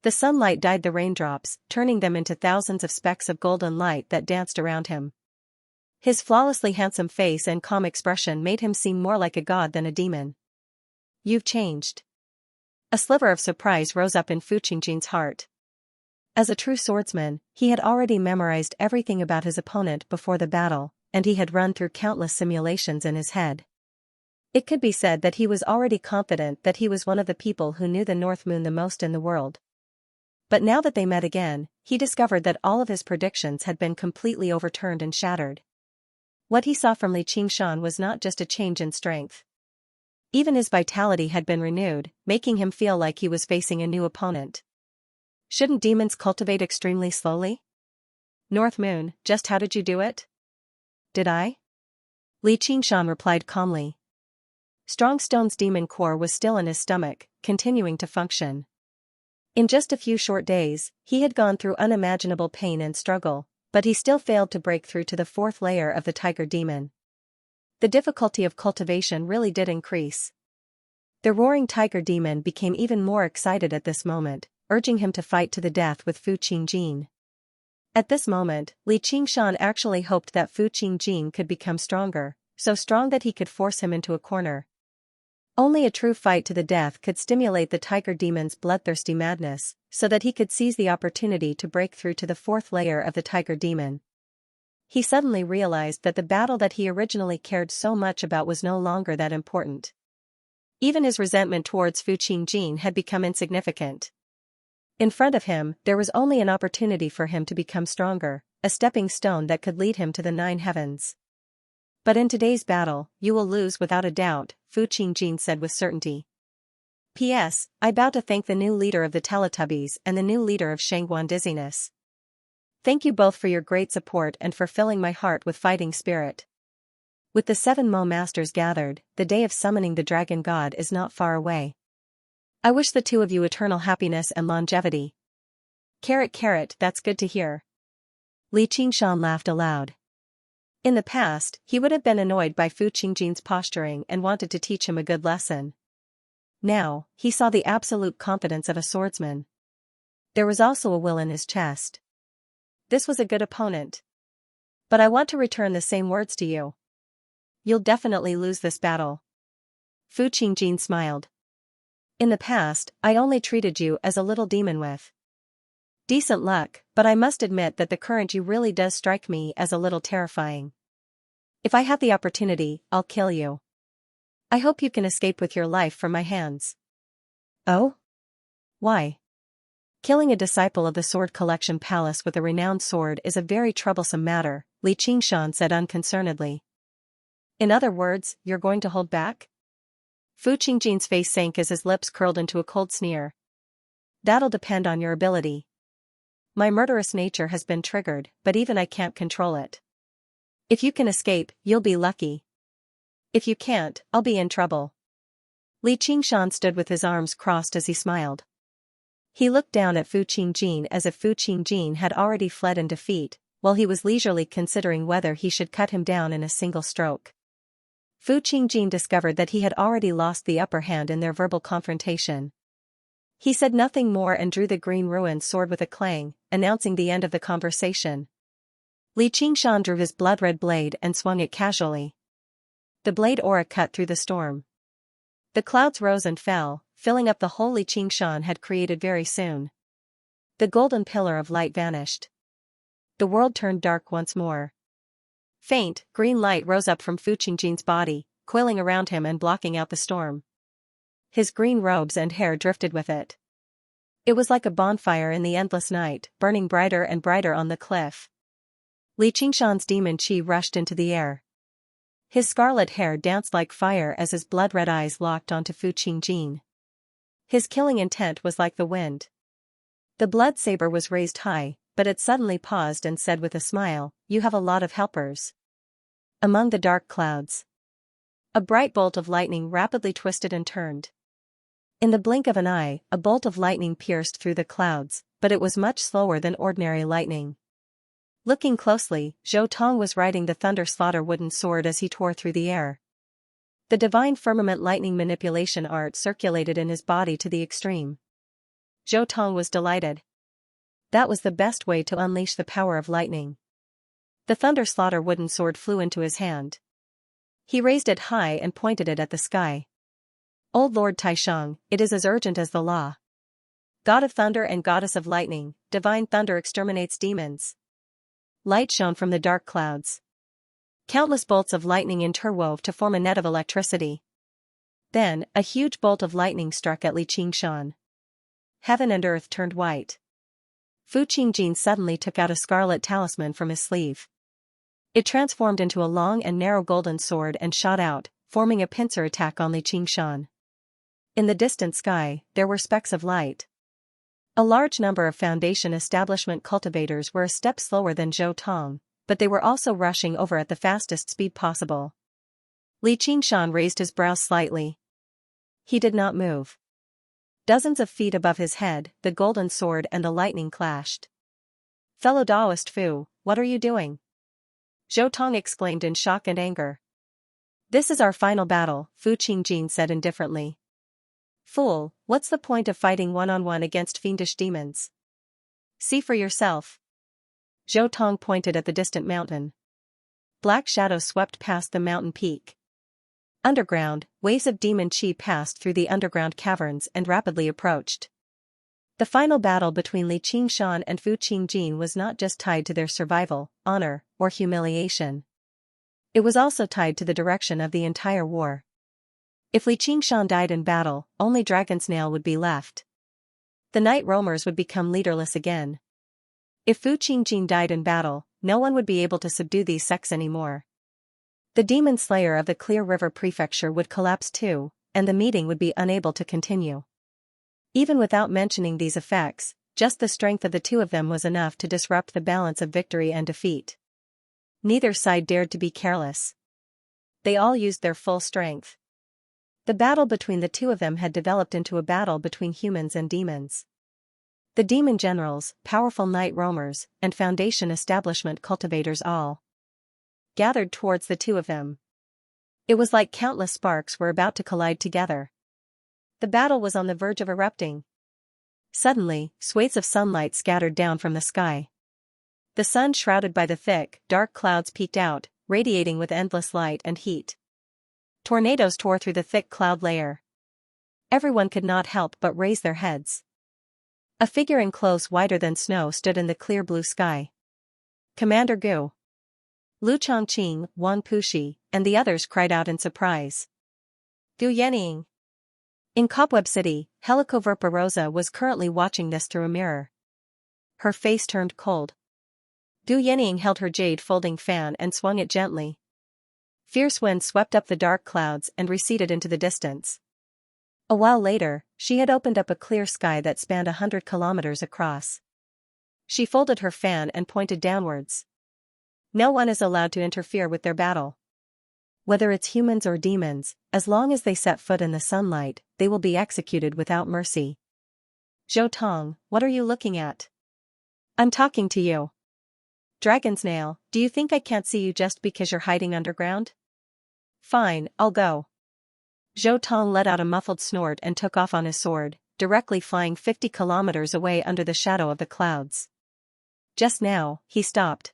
The sunlight dyed the raindrops, turning them into thousands of specks of golden light that danced around him. His flawlessly handsome face and calm expression made him seem more like a god than a demon. You've changed. A sliver of surprise rose up in Fu Qingjin's heart. As a true swordsman, he had already memorized everything about his opponent before the battle, and he had run through countless simulations in his head. It could be said that he was already confident that he was one of the people who knew the North Moon the most in the world. But now that they met again, he discovered that all of his predictions had been completely overturned and shattered. What he saw from Li Qingshan was not just a change in strength. Even his vitality had been renewed, making him feel like he was facing a new opponent. Shouldn't demons cultivate extremely slowly? North Moon, just how did you do it? Did I? Li Qingshan replied calmly. Strongstone's demon core was still in his stomach, continuing to function. In just a few short days, he had gone through unimaginable pain and struggle, but he still failed to break through to the 4th layer of the tiger demon. The difficulty of cultivation really did increase. The roaring tiger demon became even more excited at this moment, urging him to fight to the death with Fu Qingjin. At this moment, Li Qingshan actually hoped that Fu Qingjin could become stronger, so strong that he could force him into a corner. Only a true fight to the death could stimulate the tiger demon's bloodthirsty madness, so that he could seize the opportunity to break through to the 4th layer of the tiger demon. He suddenly realized that the battle that he originally cared so much about was no longer that important. Even his resentment towards Fu Qingjin had become insignificant. In front of him, there was only an opportunity for him to become stronger, a stepping stone that could lead him to the 9 heavens. But in today's battle, you will lose without a doubt, Fu Qingjin said with certainty. P.S. I bow to thank the new leader of the Teletubbies and the new leader of Shangguan Dizziness. Thank you both for your great support and for filling my heart with fighting spirit. With the 7 Mo Masters gathered, the day of summoning the Dragon God is not far away. I wish the two of you eternal happiness and longevity. Carrot, that's good to hear. Li Qingshan laughed aloud. In the past, he would have been annoyed by Fu Qingjin's posturing and wanted to teach him a good lesson. Now, he saw the absolute confidence of a swordsman. There was also a will in his chest. This was a good opponent. But I want to return the same words to you. You'll definitely lose this battle. Fu Qingjin smiled. In the past, I only treated you as a little demon with decent luck, but I must admit that the current you really does strike me as a little terrifying. If I have the opportunity, I'll kill you. I hope you can escape with your life from my hands. Oh? Why? Killing a disciple of the Sword Collection Palace with a renowned sword is a very troublesome matter, Li Qingshan said unconcernedly. In other words, you're going to hold back? Fu Qingjin's face sank as his lips curled into a cold sneer. That'll depend on your ability. My murderous nature has been triggered, but even I can't control it. If you can escape, you'll be lucky. If you can't, I'll be in trouble. Li Qingshan stood with his arms crossed as he smiled. He looked down at Fu Qingjin as if Fu Qingjin had already fled in defeat, while he was leisurely considering whether he should cut him down in a single stroke. Fu Qingjin discovered that he had already lost the upper hand in their verbal confrontation. He said nothing more and drew the green ruined sword with a clang, announcing the end of the conversation. Li Qingshan drew his blood-red blade and swung it casually. The blade aura cut through the storm. The clouds rose and fell, filling up the hole Li Qingshan had created very soon. The golden pillar of light vanished. The world turned dark once more. Faint, green light rose up from Fu Qingjin's body, coiling around him and blocking out the storm. His green robes and hair drifted with it. It was like a bonfire in the endless night, burning brighter and brighter on the cliff. Li Qingshan's demon chi rushed into the air. His scarlet hair danced like fire as his blood-red eyes locked onto Fu Qingjin. His killing intent was like the wind. The blood saber was raised high, but it suddenly paused and said with a smile, "You have a lot of helpers." Among the dark clouds, a bright bolt of lightning rapidly twisted and turned. In the blink of an eye, a bolt of lightning pierced through the clouds, but it was much slower than ordinary lightning. Looking closely, Zhou Tong was riding the thunder slaughter wooden sword as he tore through the air. The divine firmament lightning manipulation art circulated in his body to the extreme. Zhou Tong was delighted. That was the best way to unleash the power of lightning. The thunder slaughter wooden sword flew into his hand. He raised it high and pointed it at the sky. Old Lord Taisheng, it is as urgent as the law. God of thunder and goddess of lightning, divine thunder exterminates demons. Light shone from the dark clouds. Countless bolts of lightning interwove to form a net of electricity. Then, a huge bolt of lightning struck at Li Qingshan. Heaven and earth turned white. Fu Qingjin suddenly took out a scarlet talisman from his sleeve. It transformed into a long and narrow golden sword and shot out, forming a pincer attack on Li Qingshan. In the distant sky, there were specks of light. A large number of Foundation establishment cultivators were a step slower than Zhou Tong, but they were also rushing over at the fastest speed possible. Li Qingshan raised his brows slightly. He did not move. Dozens of feet above his head, the golden sword and the lightning clashed. "Fellow Taoist Fu, what are you doing?" Zhou Tong exclaimed in shock and anger. "This is our final battle," Fu Qingjin said indifferently. "Fool, what's the point of fighting one-on-one against fiendish demons? See for yourself." Zhou Tong pointed at the distant mountain. Black shadows swept past the mountain peak. Underground, waves of demon chi passed through the underground caverns and rapidly approached. The final battle between Li Qingshan and Fu Qingjin was not just tied to their survival, honor, or humiliation. It was also tied to the direction of the entire war. If Li Qingshan died in battle, only Dragonsnail would be left. The night roamers would become leaderless again. If Fu Qingjin died in battle, no one would be able to subdue these sects anymore. The demon slayer of the Clear River Prefecture would collapse too, and the meeting would be unable to continue. Even without mentioning these effects, just the strength of the two of them was enough to disrupt the balance of victory and defeat. Neither side dared to be careless. They all used their full strength. The battle between the two of them had developed into a battle between humans and demons. The demon generals, powerful night roamers, and Foundation establishment cultivators all gathered towards the two of them. It was like countless sparks were about to collide together. The battle was on the verge of erupting. Suddenly, swathes of sunlight scattered down from the sky. The sun, shrouded by the thick, dark clouds, peeked out, radiating with endless light and heat. Tornadoes tore through the thick cloud layer. Everyone could not help but raise their heads. A figure in clothes whiter than snow stood in the clear blue sky. Commander Gu. Lu Chongqing, Wang Puxi, and the others cried out in surprise. Gu Yanning. In Cobweb City, Helicoverpa Rosa was currently watching this through a mirror. Her face turned cold. Gu Yanning held her jade folding fan and swung it gently. Fierce wind swept up the dark clouds and receded into the distance. A while later, she had opened up a clear sky that spanned 100 kilometers across. She folded her fan and pointed downwards. No one is allowed to interfere with their battle. Whether it's humans or demons, as long as they set foot in the sunlight, they will be executed without mercy. Zhou Tong, what are you looking at? I'm talking to you. Dragonsnail, do you think I can't see you just because you're hiding underground? Fine, I'll go. Zhou Tong let out a muffled snort and took off on his sword, directly flying 50 kilometers away under the shadow of the clouds. Just now, he stopped.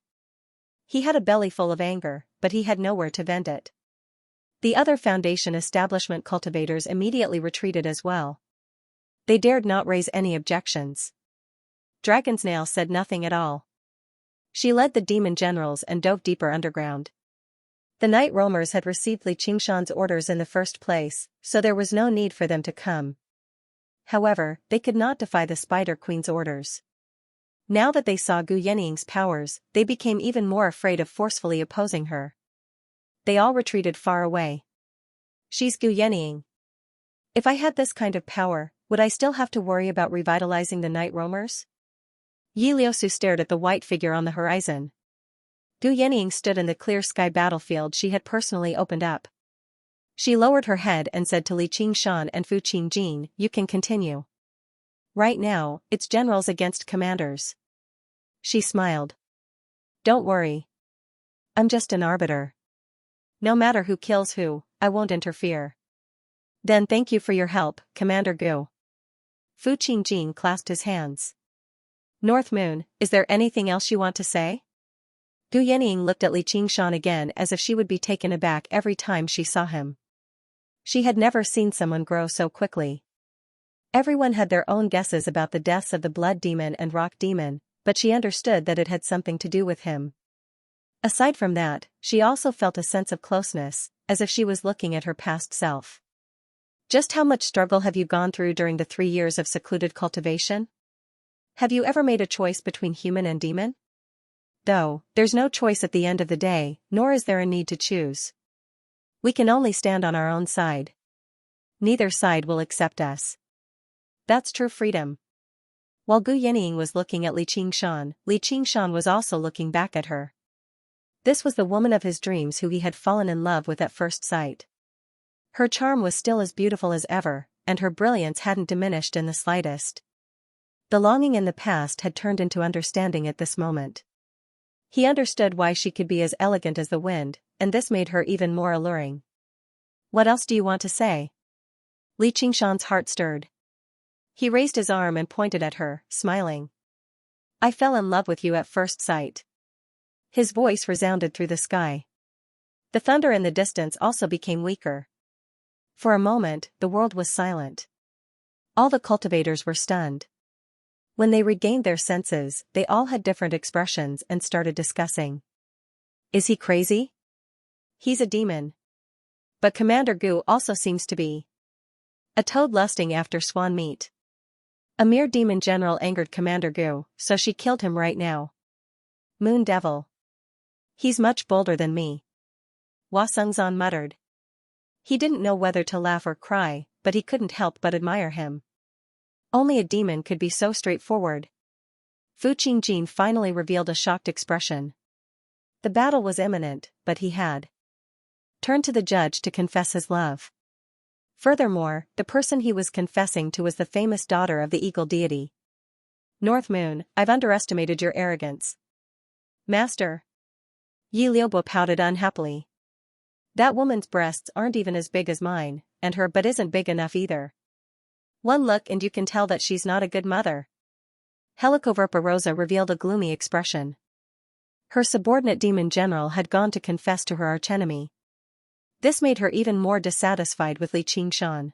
He had a belly full of anger, but he had nowhere to vent it. The other Foundation establishment cultivators immediately retreated as well. They dared not raise any objections. Dragonsnail said nothing at all. She led the demon generals and dove deeper underground. The night roamers had received Li Qingshan's orders in the first place, so there was no need for them to come. However, they could not defy the Spider Queen's orders. Now that they saw Gu Yanning's powers, they became even more afraid of forcefully opposing her. They all retreated far away. She's Gu Yanning. If I had this kind of power, would I still have to worry about revitalizing the night roamers? Yi Liusu stared at the white figure on the horizon. Gu Yanning stood in the clear sky battlefield she had personally opened up. She lowered her head and said to Li Qingshan and Fu Qingjin, "You can continue. Right now, it's generals against commanders." She smiled. "Don't worry. I'm just an arbiter. No matter who kills who, I won't interfere." "Then thank you for your help, Commander Gu." Fu Qingjin clasped his hands. "North Moon, is there anything else you want to say?" Gu Yanning looked at Li Qingshan again as if she would be taken aback every time she saw him. She had never seen someone grow so quickly. Everyone had their own guesses about the deaths of the Blood Demon and Rock Demon, but she understood that it had something to do with him. Aside from that, she also felt a sense of closeness, as if she was looking at her past self. "Just how much struggle have you gone through during the 3 years of secluded cultivation? Have you ever made a choice between human and demon? Though, there's no choice at the end of the day, nor is there a need to choose. We can only stand on our own side. Neither side will accept us. That's true freedom." While Gu Yanning was looking at Li Qingshan was also looking back at her. This was the woman of his dreams who he had fallen in love with at first sight. Her charm was still as beautiful as ever, and her brilliance hadn't diminished in the slightest. The longing in the past had turned into understanding at this moment. He understood why she could be as elegant as the wind, and this made her even more alluring. "What else do you want to say?" Li Qingshan's heart stirred. He raised his arm and pointed at her, smiling. "I fell in love with you at first sight." His voice resounded through the sky. The thunder in the distance also became weaker. For a moment, the world was silent. All the cultivators were stunned. When they regained their senses, they all had different expressions and started discussing. "Is he crazy? He's a demon. But Commander Gu also seems to be a toad lusting after swan meat. A mere demon general angered Commander Gu, so she killed him right now. Moon Devil. He's much bolder than me." Hua Sengzan muttered. He didn't know whether to laugh or cry, but he couldn't help but admire him. Only a demon could be so straightforward. Fu Qingjin finally revealed a shocked expression. The battle was imminent, but he had turned to the judge to confess his love. Furthermore, the person he was confessing to was the famous daughter of the eagle deity. "North Moon, I've underestimated your arrogance." "Master." Yi Liubo pouted unhappily. That woman's breasts aren't even as big as mine, and her butt isn't big enough either. One look and you can tell that she's not a good mother. Helicoverpa Rosa revealed a gloomy expression. Her subordinate demon general had gone to confess to her archenemy. This made her even more dissatisfied with Li Qingshan.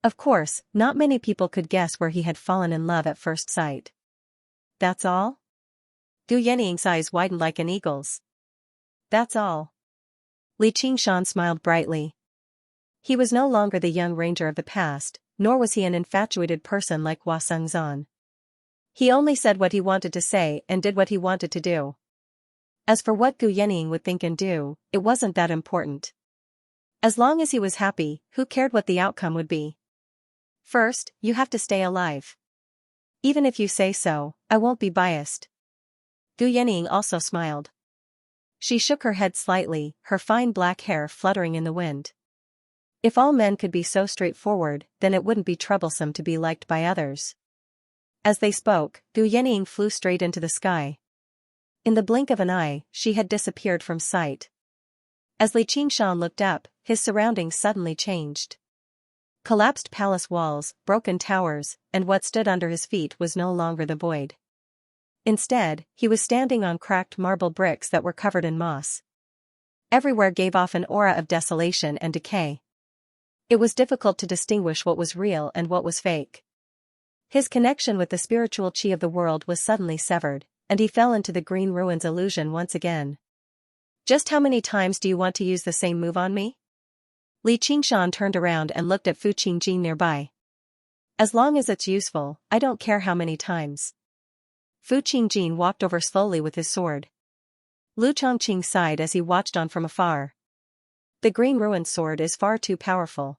Of course, not many people could guess where he had fallen in love at first sight. That's all? Gu Yanniang's eyes widened like an eagle's. That's all. Li Qingshan smiled brightly. He was no longer the young ranger of the past, nor was he an infatuated person like Hua Sengzan. He only said what he wanted to say and did what he wanted to do. As for what Gu Yanniang would think and do, it wasn't that important. As long as he was happy, who cared what the outcome would be? First, you have to stay alive. Even if you say so, I won't be biased. Gu Yanniang also smiled. She shook her head slightly, her fine black hair fluttering in the wind. If all men could be so straightforward, then it wouldn't be troublesome to be liked by others. As they spoke, Gu Yanniang flew straight into the sky. In the blink of an eye, she had disappeared from sight. As Li Qingshan looked up, his surroundings suddenly changed. Collapsed palace walls, broken towers, and what stood under his feet was no longer the void. Instead, he was standing on cracked marble bricks that were covered in moss. Everywhere gave off an aura of desolation and decay. It was difficult to distinguish what was real and what was fake. His connection with the spiritual chi of the world was suddenly severed, and he fell into the green ruins illusion once again. Just how many times do you want to use the same move on me? Li Qingshan turned around and looked at Fu Qingjin nearby. As long as it's useful, I don't care how many times. Fu Qingjin walked over slowly with his sword. Lu Chongqing sighed as he watched on from afar. The green ruined sword is far too powerful.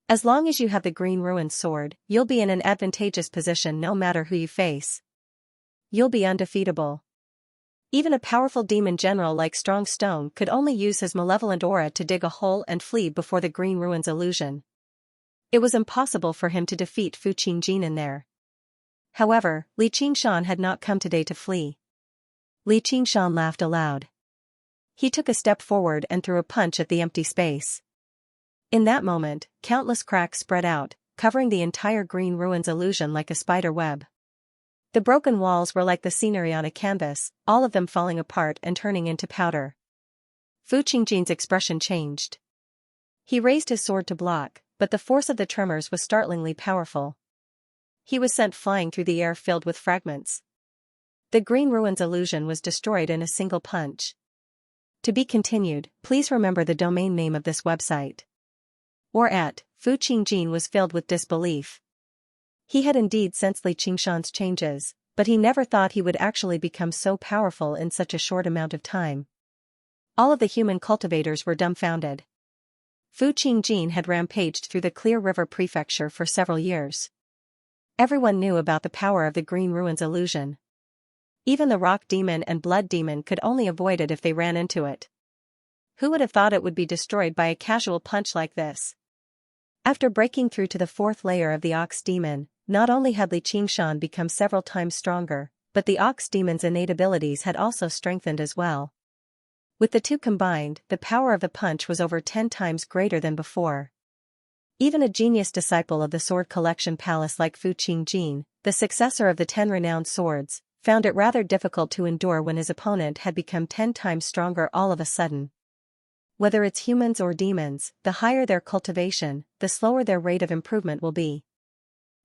As long as you have the green ruined sword, you'll be in an advantageous position no matter who you face. You'll be undefeatable. Even a powerful demon general like Strong Stone could only use his malevolent aura to dig a hole and flee before the green ruins illusion. It was impossible for him to defeat Fu Qingjin in there. However, Li Qingshan had not come today to flee. Li Qingshan laughed aloud. He took a step forward and threw a punch at the empty space. In that moment, countless cracks spread out, covering the entire green ruins illusion like a spider web. The broken walls were like the scenery on a canvas, all of them falling apart and turning into powder. Fu Qingjin's expression changed. He raised his sword to block, but the force of the tremors was startlingly powerful. He was sent flying through the air filled with fragments. The green ruins illusion was destroyed in a single punch. To be continued, please remember the domain name of this website. Or at, Fu Qingjin was filled with disbelief. He had indeed sensed Li Qingshan's changes, but he never thought he would actually become so powerful in such a short amount of time. All of the human cultivators were dumbfounded. Fu Qingjin had rampaged through the Clear River Prefecture for several years. Everyone knew about the power of the green ruins illusion. Even the rock demon and blood demon could only avoid it if they ran into it. Who would have thought it would be destroyed by a casual punch like this? After breaking through to the fourth layer of the ox demon, not only had Li Qingshan become several times stronger, but the ox demon's innate abilities had also strengthened as well. With the two combined, the power of the punch was over 10 times greater than before. Even a genius disciple of the sword collection palace like Fu Qingjin, the successor of the 10 renowned swords, found it rather difficult to endure when his opponent had become 10 times stronger all of a sudden. Whether it's humans or demons, the higher their cultivation, the slower their rate of improvement will be.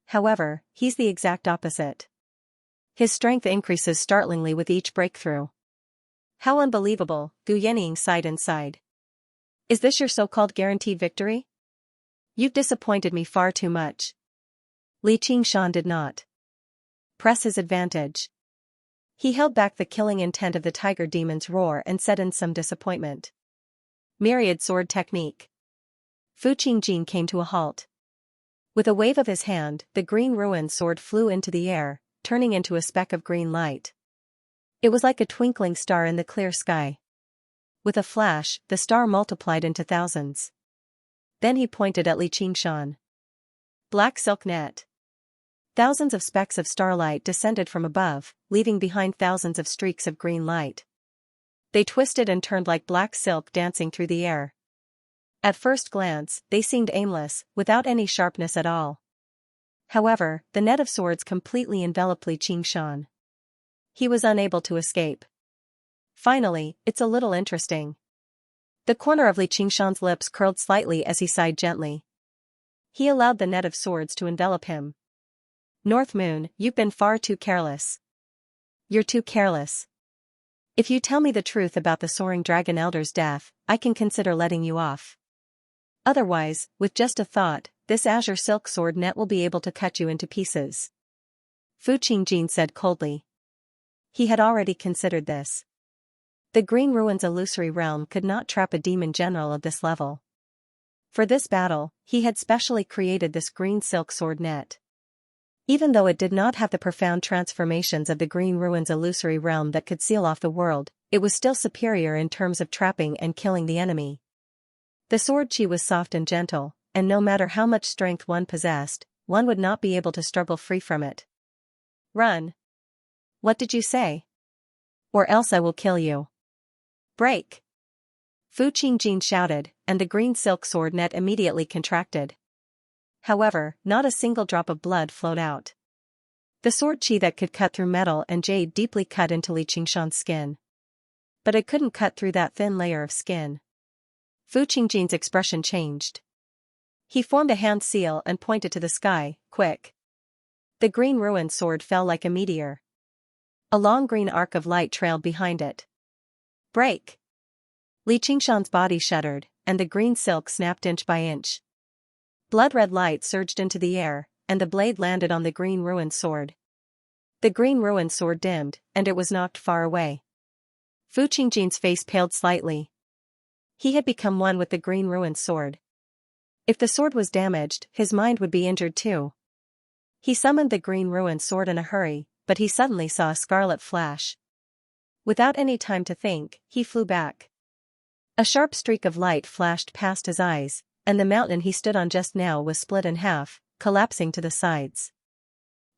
However, he's the exact opposite. His strength increases startlingly with each breakthrough. How unbelievable, Gu Yanniang sighed inside. Is this your so-called guaranteed victory? You've disappointed me far too much. Li Qingshan did not press his advantage. He held back the killing intent of the tiger demon's roar and said in some disappointment. Myriad sword technique. Fu Qingjin came to a halt. With a wave of his hand, the green ruined sword flew into the air, turning into a speck of green light. It was like a twinkling star in the clear sky. With a flash, the star multiplied into thousands. Then he pointed at Li Qingshan. Black silk net. Thousands of specks of starlight descended from above, leaving behind thousands of streaks of green light. They twisted and turned like black silk dancing through the air. At first glance, they seemed aimless, without any sharpness at all. However, the net of swords completely enveloped Li Qingshan. He was unable to escape. Finally, it's a little interesting. The corner of Li Qingshan's lips curled slightly as he sighed gently. He allowed the net of swords to envelop him. North Moon, you've been far too careless. You're too careless. If you tell me the truth about the Soaring Dragon Elder's death, I can consider letting you off. Otherwise, with just a thought, this azure silk sword net will be able to cut you into pieces. Fu Qingjin said coldly. He had already considered this. The Green Ruins illusory realm could not trap a demon general of this level. For this battle, he had specially created this green silk sword net. Even though it did not have the profound transformations of the Green Ruins illusory realm that could seal off the world, it was still superior in terms of trapping and killing the enemy. The sword chi was soft and gentle, and no matter how much strength one possessed, one would not be able to struggle free from it. Run. What did you say? Or else I will kill you. Break. Fu Qingjin shouted, and the green silk sword net immediately contracted. However, not a single drop of blood flowed out. The sword chi that could cut through metal and jade deeply cut into Li Qingshan's skin. But it couldn't cut through that thin layer of skin. Fu Qingjin's expression changed. He formed a hand seal and pointed to the sky, quick. The green ruined sword fell like a meteor. A long green arc of light trailed behind it. Break! Li Qingshan's body shuddered, and the green silk snapped inch by inch. Blood-red light surged into the air, and the blade landed on the green ruined sword. The green ruined sword dimmed, and it was knocked far away. Fu Qingjin's face paled slightly. He had become one with the green ruined sword. If the sword was damaged, his mind would be injured too. He summoned the green ruined sword in a hurry, but he suddenly saw a scarlet flash. Without any time to think, he flew back. A sharp streak of light flashed past his eyes, and the mountain he stood on just now was split in half, collapsing to the sides.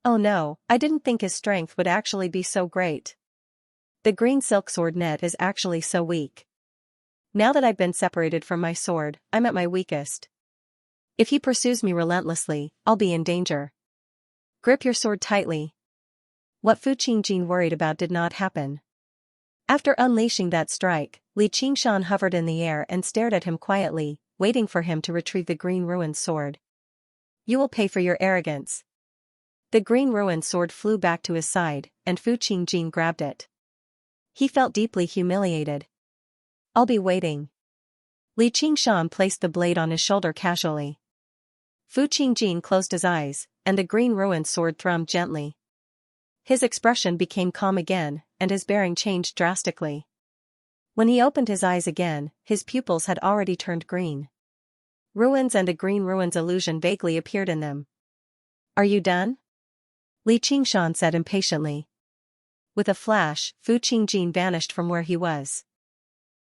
Oh no, I didn't think his strength would actually be so great. The green silk sword net is actually so weak. Now that I've been separated from my sword, I'm at my weakest. If he pursues me relentlessly, I'll be in danger. Grip your sword tightly. What Fu Qingjin worried about did not happen. After unleashing that strike, Li Qingshan hovered in the air and stared at him quietly, waiting for him to retrieve the green ruined sword. You will pay for your arrogance. The green ruined sword flew back to his side, and Fu Qingjin grabbed it. He felt deeply humiliated. I'll be waiting. Li Qingshan placed the blade on his shoulder casually. Fu Qingjin closed his eyes, and the green ruined sword thrummed gently. His expression became calm again, and his bearing changed drastically. When he opened his eyes again, his pupils had already turned green. Ruins and a green ruins illusion vaguely appeared in them. Are you done? Li Qingshan said impatiently. With a flash, Fu Qingjin vanished from where he was.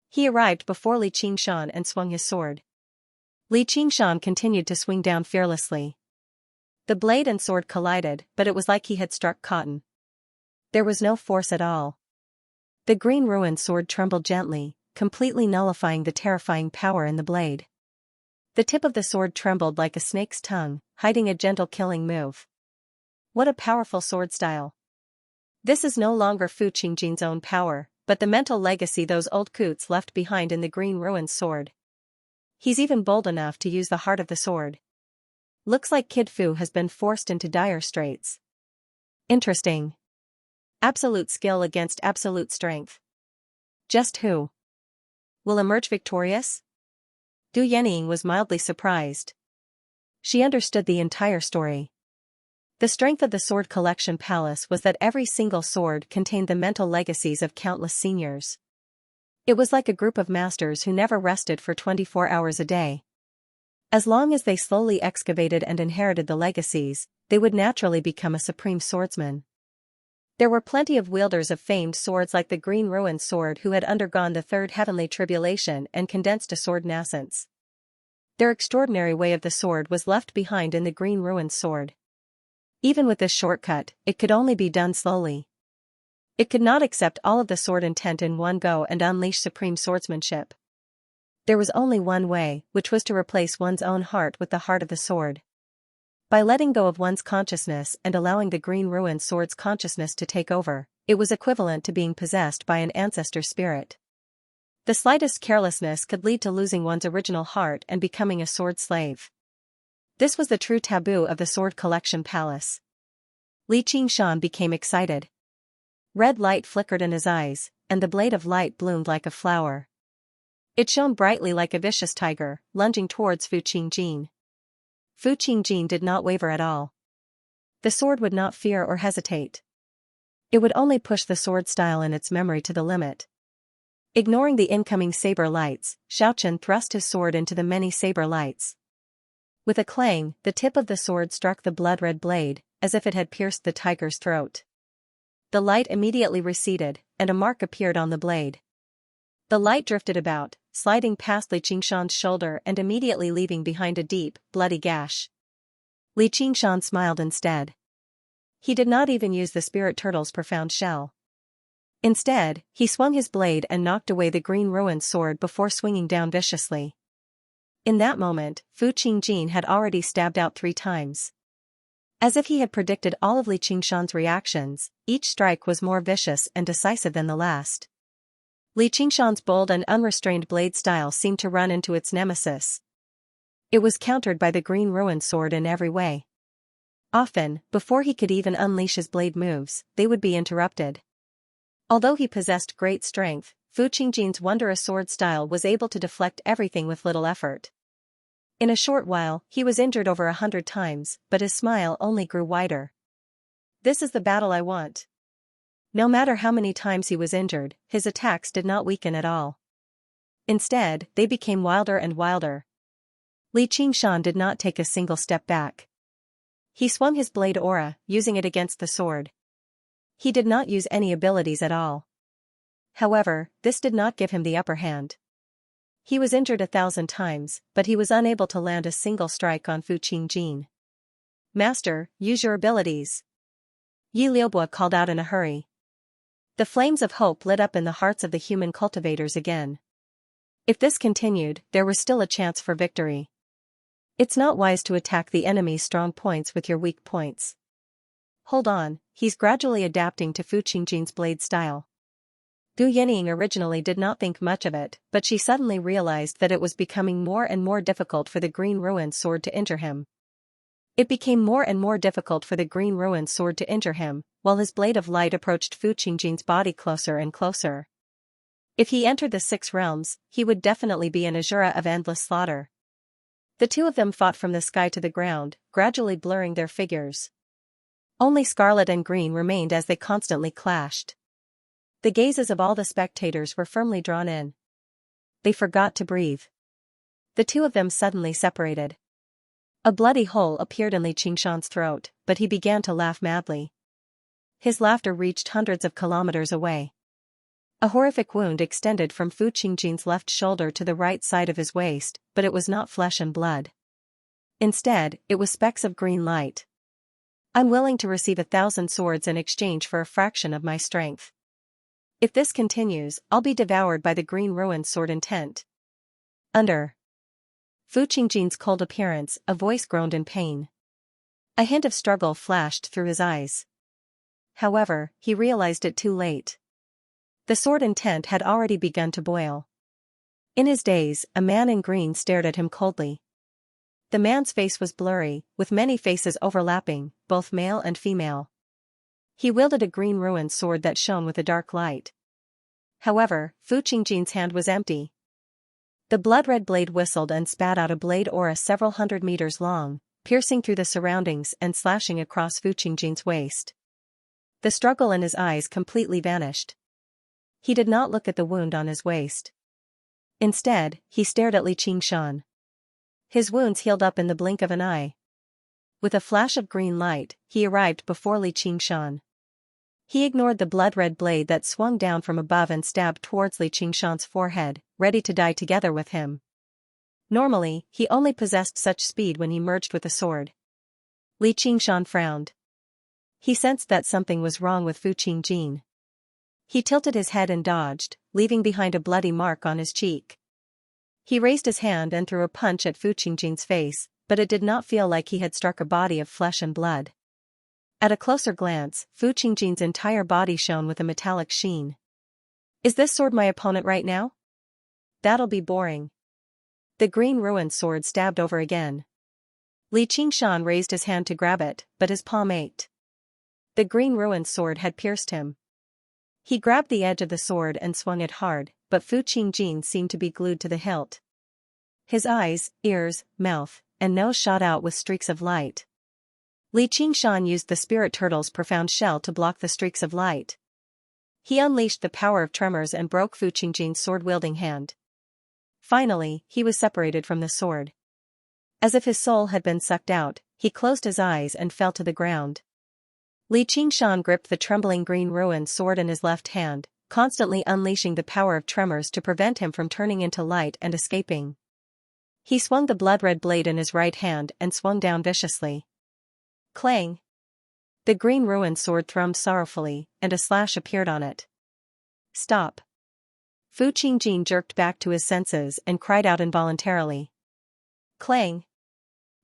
He arrived before Li Qingshan and swung his sword. Li Qingshan continued to swing down fearlessly. The blade and sword collided, but it was like he had struck cotton. There was no force at all. The green ruined sword trembled gently, completely nullifying the terrifying power in the blade. The tip of the sword trembled like a snake's tongue, hiding a gentle killing move. What a powerful sword style. This is no longer Fu Qingjin's own power, but the mental legacy those old coots left behind in the green ruined sword. He's even bold enough to use the heart of the sword. Looks like Kid Fu has been forced into dire straits. Interesting. Absolute skill against absolute strength. Just who will emerge victorious? Du Yening was mildly surprised. She understood the entire story. The strength of the Sword Collection Palace was that every single sword contained the mental legacies of countless seniors. It was like a group of masters who never rested for 24 hours a day. As long as they slowly excavated and inherited the legacies, they would naturally become a supreme swordsman. There were plenty of wielders of famed swords like the Green Ruined Sword who had undergone the Third Heavenly Tribulation and condensed to sword nascence. Their extraordinary way of the sword was left behind in the Green Ruined Sword. Even with this shortcut, it could only be done slowly. It could not accept all of the sword intent in one go and unleash supreme swordsmanship. There was only one way, which was to replace one's own heart with the heart of the sword. By letting go of one's consciousness and allowing the green ruined sword's consciousness to take over, it was equivalent to being possessed by an ancestor spirit. The slightest carelessness could lead to losing one's original heart and becoming a sword slave. This was the true taboo of the Sword Collection Palace. Li Qingshan became excited. Red light flickered in his eyes, and the blade of light bloomed like a flower. It shone brightly like a vicious tiger, lunging towards Fu Qingjin. Fu Qingjin did not waver at all. The sword would not fear or hesitate. It would only push the sword style in its memory to the limit. Ignoring the incoming saber lights, Xiaochen thrust his sword into the many saber lights. With a clang, the tip of the sword struck the blood-red blade, as if it had pierced the tiger's throat. The light immediately receded, and a mark appeared on the blade. The light drifted about, sliding past Li Qingshan's shoulder and immediately leaving behind a deep, bloody gash. Li Qingshan smiled instead. He did not even use the spirit turtle's profound shell. Instead, he swung his blade and knocked away the green ruined sword before swinging down viciously. In that moment, Fu Qingjin had already stabbed out 3 times. As if he had predicted all of Li Qingshan's reactions, each strike was more vicious and decisive than the last. Li Qingshan's bold and unrestrained blade style seemed to run into its nemesis. It was countered by the green ruined sword in every way. Often, before he could even unleash his blade moves, they would be interrupted. Although he possessed great strength, Fu Qingjin's wondrous sword style was able to deflect everything with little effort. In a short while, he was injured over 100 times, but his smile only grew wider. This is the battle I want. No matter how many times he was injured, his attacks did not weaken at all. Instead, they became wilder and wilder. Li Qingshan did not take a single step back. He swung his blade aura, using it against the sword. He did not use any abilities at all. However, this did not give him the upper hand. He was injured 1,000 times, but he was unable to land a single strike on Fu Qingjin. Master, use your abilities. Yi Liubo called out in a hurry. The flames of hope lit up in the hearts of the human cultivators again. If this continued, there was still a chance for victory. It's not wise to attack the enemy's strong points with your weak points. Hold on, he's gradually adapting to Fu Qingjin's blade style. Gu Yinying originally did not think much of it, but she suddenly realized that it was becoming more and more difficult for the green ruined sword to injure him. It became more and more difficult for the green ruined sword to injure him, while his blade of light approached Fu Qingjin's body closer and closer. If he entered the 6 realms, he would definitely be an Azura of endless slaughter. The two of them fought from the sky to the ground, gradually blurring their figures. Only scarlet and green remained as they constantly clashed. The gazes of all the spectators were firmly drawn in. They forgot to breathe. The two of them suddenly separated. A bloody hole appeared in Li Qingshan's throat, but he began to laugh madly. His laughter reached hundreds of kilometers away. A horrific wound extended from Fu Qingjin's left shoulder to the right side of his waist, but it was not flesh and blood. Instead, it was specks of green light. I'm willing to receive 1,000 swords in exchange for a fraction of my strength. If this continues, I'll be devoured by the green ruined sword intent. Under Fu Qingjin's cold appearance, a voice groaned in pain. A hint of struggle flashed through his eyes. However, he realized it too late. The sword intent had already begun to boil. In his daze, a man in green stared at him coldly. The man's face was blurry, with many faces overlapping, both male and female. He wielded a green ruined sword that shone with a dark light. However, Fu Qingjin's hand was empty. The blood-red blade whistled and spat out a blade aura several hundred meters long, piercing through the surroundings and slashing across Fu Qingjin's waist. The struggle in his eyes completely vanished. He did not look at the wound on his waist. Instead, he stared at Li Qingshan. His wounds healed up in the blink of an eye. With a flash of green light, he arrived before Li Qingshan. He ignored the blood-red blade that swung down from above and stabbed towards Li Qingshan's forehead, ready to die together with him. Normally, he only possessed such speed when he merged with the sword. Li Qingshan frowned. He sensed that something was wrong with Fu Qingjin. He tilted his head and dodged, leaving behind a bloody mark on his cheek. He raised his hand and threw a punch at Fu Qingjin's face, but it did not feel like he had struck a body of flesh and blood. At a closer glance, Fu Qingjin's entire body shone with a metallic sheen. Is this sword my opponent right now? That'll be boring. The green ruined sword stabbed over again. Li Qingshan raised his hand to grab it, but his palm ached. The green ruined sword had pierced him. He grabbed the edge of the sword and swung it hard, but Fu Qingjin seemed to be glued to the hilt. His eyes, ears, mouth, and nose shot out with streaks of light. Li Qingshan used the spirit turtle's profound shell to block the streaks of light. He unleashed the power of tremors and broke Fu Qingjin's sword-wielding hand. Finally, he was separated from the sword. As if his soul had been sucked out, he closed his eyes and fell to the ground. Li Qingshan gripped the trembling green ruined sword in his left hand, constantly unleashing the power of tremors to prevent him from turning into light and escaping. He swung the blood-red blade in his right hand and swung down viciously. Clang! The green ruined sword thrummed sorrowfully, and a slash appeared on it. Stop! Fu Qingjin jerked back to his senses and cried out involuntarily. Clang!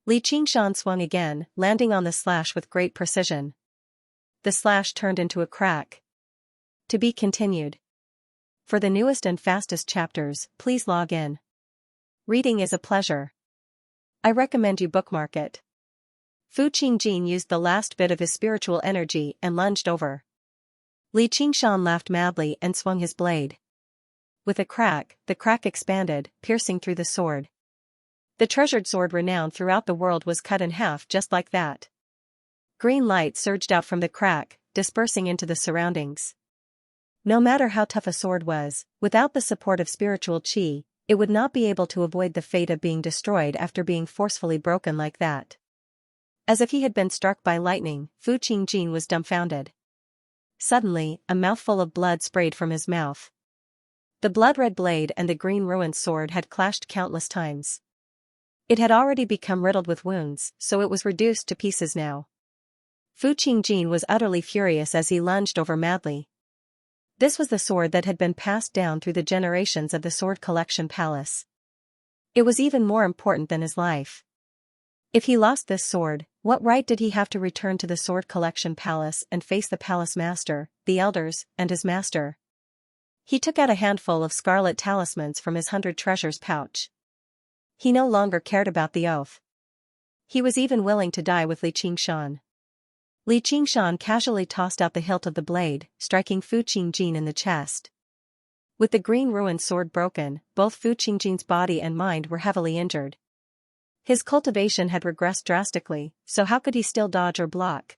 Li Qingshan swung again, landing on the slash with great precision. The slash turned into a crack. To be continued. For the newest and fastest chapters, please log in. Reading is a pleasure. I recommend you bookmark it. Fu Qingjin used the last bit of his spiritual energy and lunged over. Li Qingshan laughed madly and swung his blade. With a crack, the crack expanded, piercing through the sword. The treasured sword renowned throughout the world was cut in half just like that. Green light surged out from the crack, dispersing into the surroundings. No matter how tough a sword was, without the support of spiritual qi, it would not be able to avoid the fate of being destroyed after being forcefully broken like that. As if he had been struck by lightning, Fu Qingjin was dumbfounded. Suddenly, a mouthful of blood sprayed from his mouth. The blood-red blade and the green ruined sword had clashed countless times. It had already become riddled with wounds, so it was reduced to pieces now. Fu Qingjin was utterly furious as he lunged over madly. This was the sword that had been passed down through the generations of the Sword Collection Palace. It was even more important than his life. If he lost this sword, what right did he have to return to the Sword Collection Palace and face the palace master, the elders, and his master? He took out a handful of scarlet talismans from his 100 treasures pouch. He no longer cared about the oath. He was even willing to die with Li Qingshan. Li Qingshan casually tossed out the hilt of the blade, striking Fu Qingjin in the chest. With the green ruined sword broken, both Fu Qingjin's body and mind were heavily injured. His cultivation had regressed drastically, so how could he still dodge or block?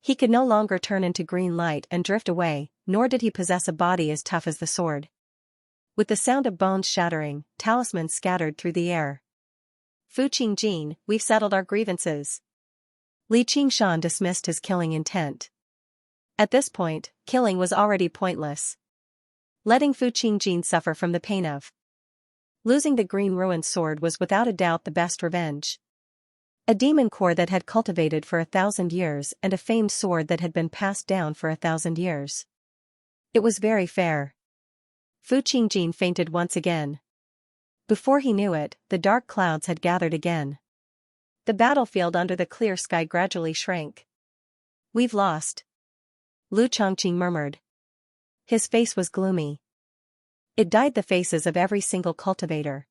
He could no longer turn into green light and drift away, nor did he possess a body as tough as the sword. With the sound of bones shattering, talismans scattered through the air. Fu Qingjin, we've settled our grievances. Li Qingshan dismissed his killing intent. At this point, killing was already pointless. Letting Fu Qingjin suffer from the pain of losing the green ruined sword was without a doubt the best revenge. A demon core that had cultivated for 1,000 years and a famed sword that had been passed down for 1,000 years. It was very fair. Fu Qingjin fainted once again. Before he knew it, the dark clouds had gathered again. The battlefield under the clear sky gradually shrank. We've lost. Lu Chongqing murmured. His face was gloomy. It dyed the faces of every single cultivator.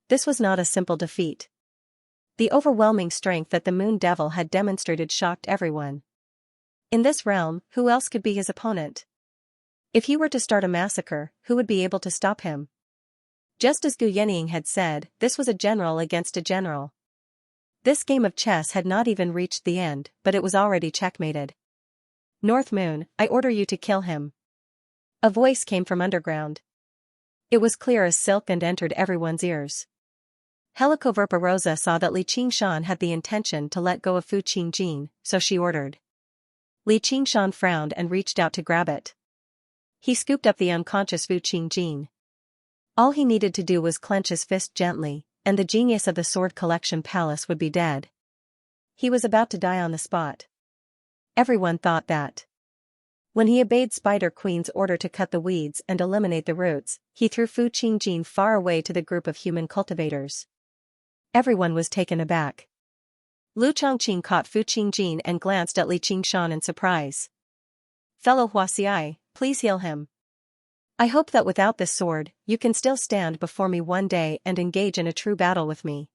This was not a simple defeat. The overwhelming strength that the Moon Devil had demonstrated shocked everyone. In this realm, who else could be his opponent? If he were to start a massacre, who would be able to stop him? Just as Gu Yenying had said, this was a general against a general. This game of chess had not even reached the end, but it was already checkmated. North Moon, I order you to kill him. A voice came from underground. It was clear as silk and entered everyone's ears. Helicoverpa Rosa saw that Li Qingshan had the intention to let go of Fu Qingjin, so she ordered. Li Qingshan frowned and reached out to grab it. He scooped up the unconscious Fu Qingjin. All he needed to do was clench his fist gently, and the genius of the Sword Collection Palace would be dead. He was about to die on the spot. Everyone thought that. When he obeyed Spider Queen's order to cut the weeds and eliminate the roots, he threw Fu Qingjin far away to the group of human cultivators. Everyone was taken aback. Lu Chongqing caught Fu Qingjin and glanced at Li Qingshan in surprise. "Fellow Huaxiai, please heal him. I hope that without this sword, you can still stand before me one day and engage in a true battle with me."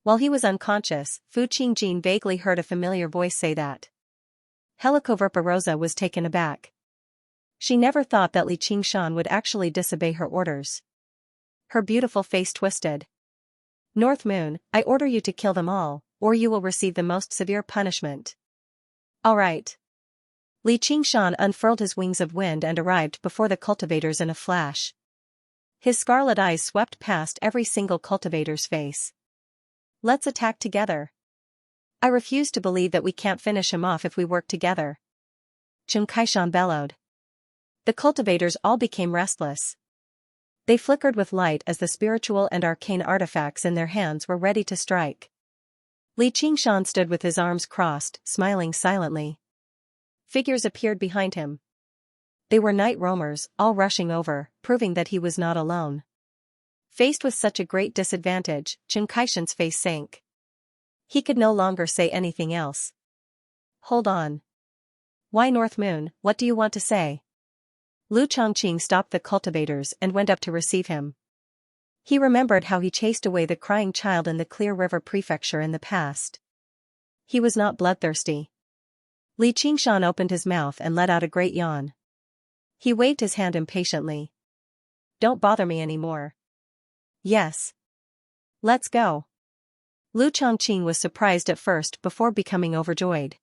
While he was unconscious, Fu Qingjin vaguely heard a familiar voice say that. Helicoverpa was taken aback. She never thought that Li Qingshan would actually disobey her orders. Her beautiful face twisted. "North Moon, I order you to kill them all, or you will receive the most severe punishment." "All right." Li Qingshan unfurled his wings of wind and arrived before the cultivators in a flash. His scarlet eyes swept past every single cultivator's face. "Let's attack together. I refuse to believe that we can't finish him off if we work together." Chen Kaishan bellowed. The cultivators all became restless. They flickered with light as the spiritual and arcane artifacts in their hands were ready to strike. Li Qingshan stood with his arms crossed, smiling silently. Figures appeared behind him. They were night roamers, all rushing over, proving that he was not alone. Faced with such a great disadvantage, Chen Kaishan's face sank. He could no longer say anything else. "Hold on. Why North Moon, what do you want to say?" Lu Chongqing stopped the cultivators and went up to receive him. He remembered how he chased away the crying child in the Clear River Prefecture in the past. He was not bloodthirsty. Li Qingshan opened his mouth and let out a great yawn. He waved his hand impatiently. "Don't bother me anymore." "Yes. Let's go." Lu Chongqing was surprised at first before becoming overjoyed.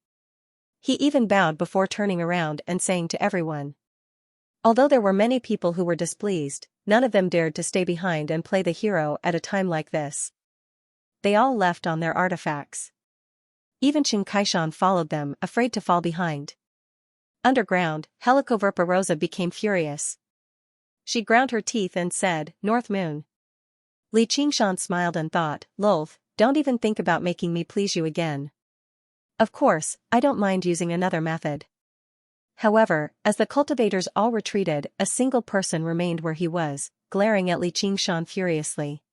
He even bowed before turning around and saying to everyone. Although there were many people who were displeased, none of them dared to stay behind and play the hero at a time like this. They all left on their artifacts. Even Chen Kaishan followed them, afraid to fall behind. Underground, Helicoverpa became furious. She ground her teeth and said, "North Moon." Li Qingshan smiled and thought, "Lolth, don't even think about making me please you again. Of course, I don't mind using another method." However, as the cultivators all retreated, a single person remained where he was, glaring at Li Qingshan furiously.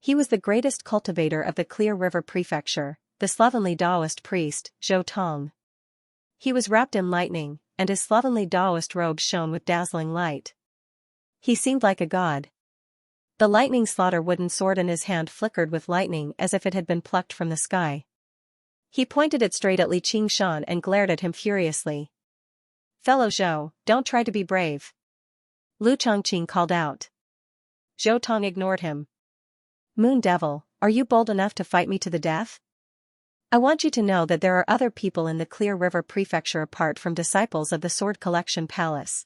He was the greatest cultivator of the Clear River Prefecture, the slovenly Taoist priest, Zhou Tong. He was wrapped in lightning, and his slovenly Taoist robes shone with dazzling light. He seemed like a god. The lightning slaughter wooden sword in his hand flickered with lightning as if it had been plucked from the sky. He pointed it straight at Li Qingshan and glared at him furiously. "Fellow Zhou, don't try to be brave." Lu Chongqing called out. Zhou Tong ignored him. "Moon Devil, are you bold enough to fight me to the death? I want you to know that there are other people in the Clear River Prefecture apart from disciples of the Sword Collection Palace."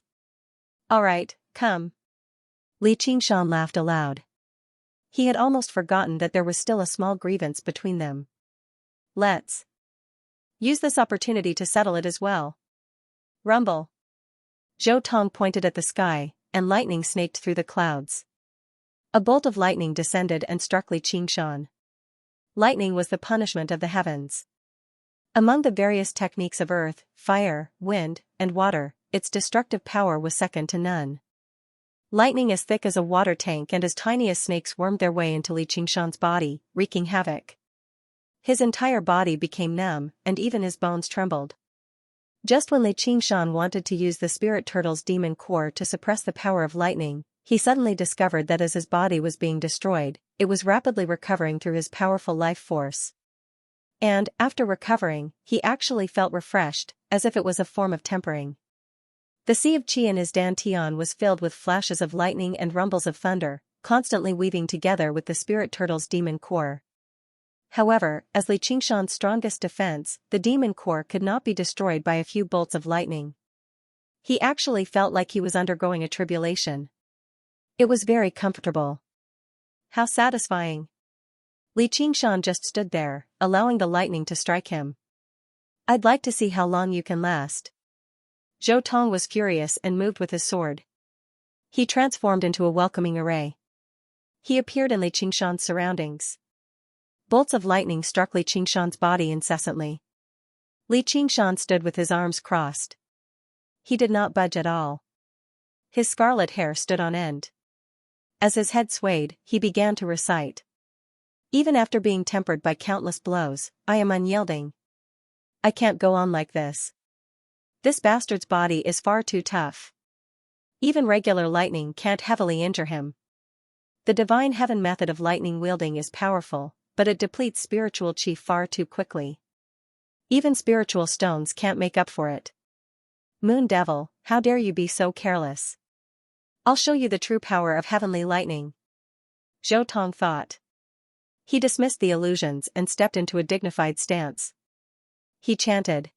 "All right, come." Li Qingshan laughed aloud. He had almost forgotten that there was still a small grievance between them. "Let's use this opportunity to settle it as well." Rumble. Zhou Tong pointed at the sky, and lightning snaked through the clouds. A bolt of lightning descended and struck Li Qingshan. Lightning was the punishment of the heavens. Among the various techniques of earth, fire, wind, and water, its destructive power was second to none. Lightning as thick as a water tank and as tiny as snakes wormed their way into Li Qingshan's body, wreaking havoc. His entire body became numb, and even his bones trembled. Just when Li Qingshan wanted to use the spirit turtle's demon core to suppress the power of lightning, he suddenly discovered that as his body was being destroyed, it was rapidly recovering through his powerful life force. And, after recovering, he actually felt refreshed, as if it was a form of tempering. The sea of qi in his dantian was filled with flashes of lightning and rumbles of thunder, constantly weaving together with the spirit turtle's demon core. However, as Li Qingshan's strongest defense, the demon core could not be destroyed by a few bolts of lightning. He actually felt like he was undergoing a tribulation. It was very comfortable. How satisfying. Li Qingshan just stood there, allowing the lightning to strike him. "I'd like to see how long you can last." Zhou Tong was furious and moved with his sword. He transformed into a welcoming array. He appeared in Li Qingshan's surroundings. Bolts of lightning struck Li Qingshan's body incessantly. Li Qingshan stood with his arms crossed. He did not budge at all. His scarlet hair stood on end. As his head swayed, he began to recite. Even after being tempered by countless blows, I am unyielding. I can't go on like this. This bastard's body is far too tough. Even regular lightning can't heavily injure him. The divine heaven method of lightning wielding is powerful, but it depletes spiritual chi far too quickly. Even spiritual stones can't make up for it. Moon Devil, how dare you be so careless? I'll show you the true power of heavenly lightning. Zhou Tong thought. He dismissed the illusions and stepped into a dignified stance. He chanted.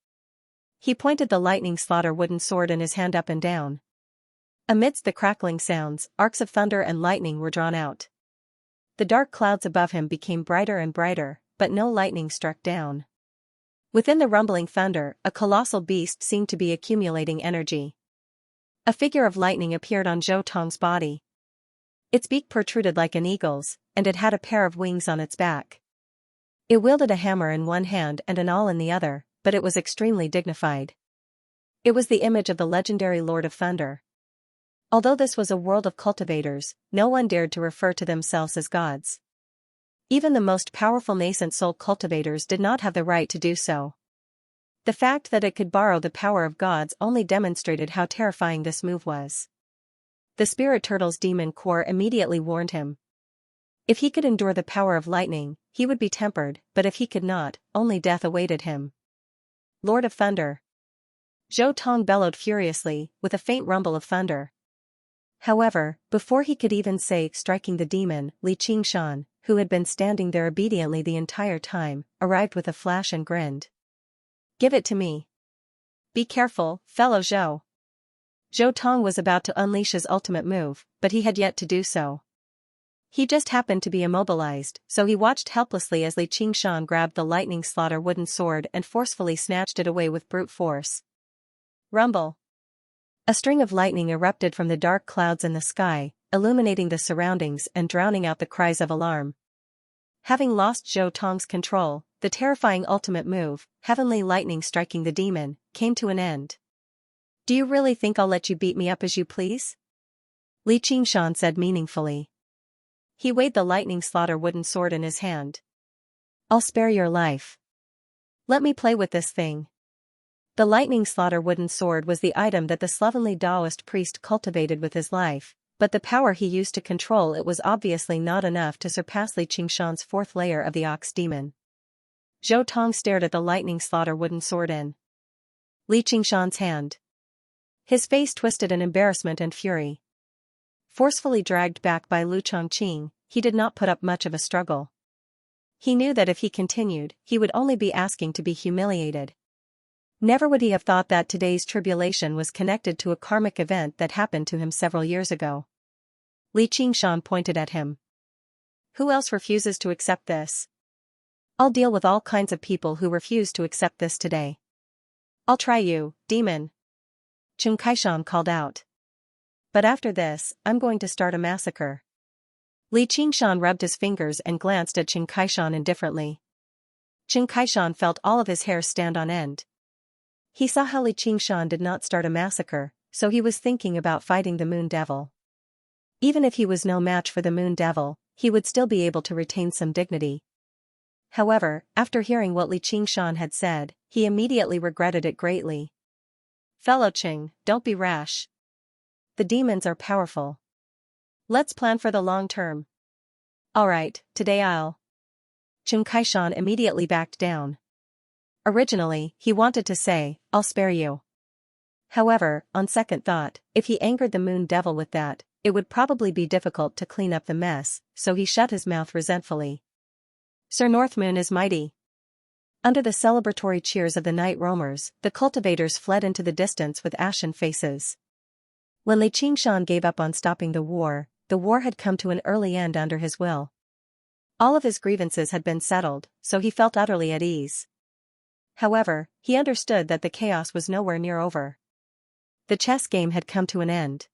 He pointed the lightning slaughter wooden sword in his hand up and down. Amidst the crackling sounds, arcs of thunder and lightning were drawn out. The dark clouds above him became brighter and brighter, but no lightning struck down. Within the rumbling thunder, a colossal beast seemed to be accumulating energy. A figure of lightning appeared on Zhou Tong's body. Its beak protruded like an eagle's, and it had a pair of wings on its back. It wielded a hammer in one hand and an awl in the other, but it was extremely dignified. It was the image of the legendary Lord of Thunder. Although this was a world of cultivators, no one dared to refer to themselves as gods. Even the most powerful nascent soul cultivators did not have the right to do so. The fact that it could borrow the power of gods only demonstrated how terrifying this move was. The spirit turtle's demon core immediately warned him. If he could endure the power of lightning, he would be tempered, but if he could not, only death awaited him. Lord of Thunder. Zhou Tong bellowed furiously, with a faint rumble of thunder. However, before he could even say striking the demon, Li Qingshan, who had been standing there obediently the entire time, arrived with a flash and grinned. Give it to me. Be careful, fellow Zhou. Zhou Tong was about to unleash his ultimate move, but he had yet to do so. He just happened to be immobilized, so he watched helplessly as Li Qingshan grabbed the lightning slaughter wooden sword and forcefully snatched it away with brute force. Rumble. A string of lightning erupted from the dark clouds in the sky, illuminating the surroundings and drowning out the cries of alarm. Having lost Zhou Tong's control, the terrifying ultimate move, heavenly lightning striking the demon, came to an end. Do you really think I'll let you beat me up as you please? Li Qingshan said meaningfully. He weighed the lightning slaughter wooden sword in his hand. I'll spare your life. Let me play with this thing. The lightning slaughter wooden sword was the item that the slovenly Taoist priest cultivated with his life, but the power he used to control it was obviously not enough to surpass Li Qingshan's fourth layer of the ox demon. Zhou Tong stared at the lightning slaughter wooden sword in Li Qingshan's hand. His face twisted in embarrassment and fury. Forcefully dragged back by Lu Chongqing, he did not put up much of a struggle. He knew that if he continued, he would only be asking to be humiliated. Never would he have thought that today's tribulation was connected to a karmic event that happened to him several years ago. Li Qingshan pointed at him. Who else refuses to accept this? I'll deal with all kinds of people who refuse to accept this today. I'll try you, demon. Chun Kaishan called out. But after this, I'm going to start a massacre. Li Qingshan rubbed his fingers and glanced at Chun Kaishan indifferently. Chun Kaishan felt all of his hair stand on end. He saw how Li Qingshan did not start a massacre, so he was thinking about fighting the Moon Devil. Even if he was no match for the Moon Devil, he would still be able to retain some dignity. However, after hearing what Li Qingshan had said, he immediately regretted it greatly. Fellow Qing, don't be rash. The demons are powerful. Let's plan for the long term. Alright, today I'll. Chun Kaishan immediately backed down. Originally, he wanted to say, I'll spare you. However, on second thought, if he angered the Moon Devil with that, it would probably be difficult to clean up the mess, so he shut his mouth resentfully. Sir Northmoon is mighty. Under the celebratory cheers of the night roamers, the cultivators fled into the distance with ashen faces. When Li Qingshan gave up on stopping the war had come to an early end under his will. All of his grievances had been settled, so he felt utterly at ease. However, he understood that the chaos was nowhere near over. The chess game had come to an end.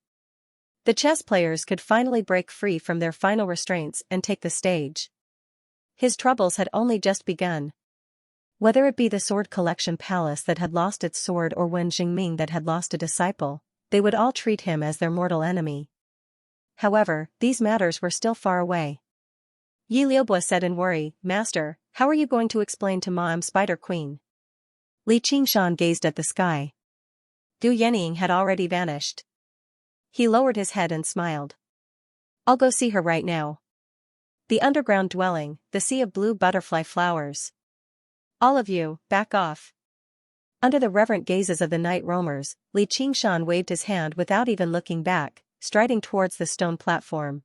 The chess players could finally break free from their final restraints and take the stage. His troubles had only just begun. Whether it be the sword collection palace that had lost its sword or Wen Jingming that had lost a disciple, they would all treat him as their mortal enemy. However, these matters were still far away. Yi Liubo said in worry, "Master, how are you going to explain to Ma'am Spider Queen?" Li Qingshan gazed at the sky. Du Yenying had already vanished. He lowered his head and smiled. "I'll go see her right now." The underground dwelling, the sea of blue butterfly flowers. "All of you, back off." Under the reverent gazes of the night roamers, Li Qingshan waved his hand without even looking back, striding towards the stone platform.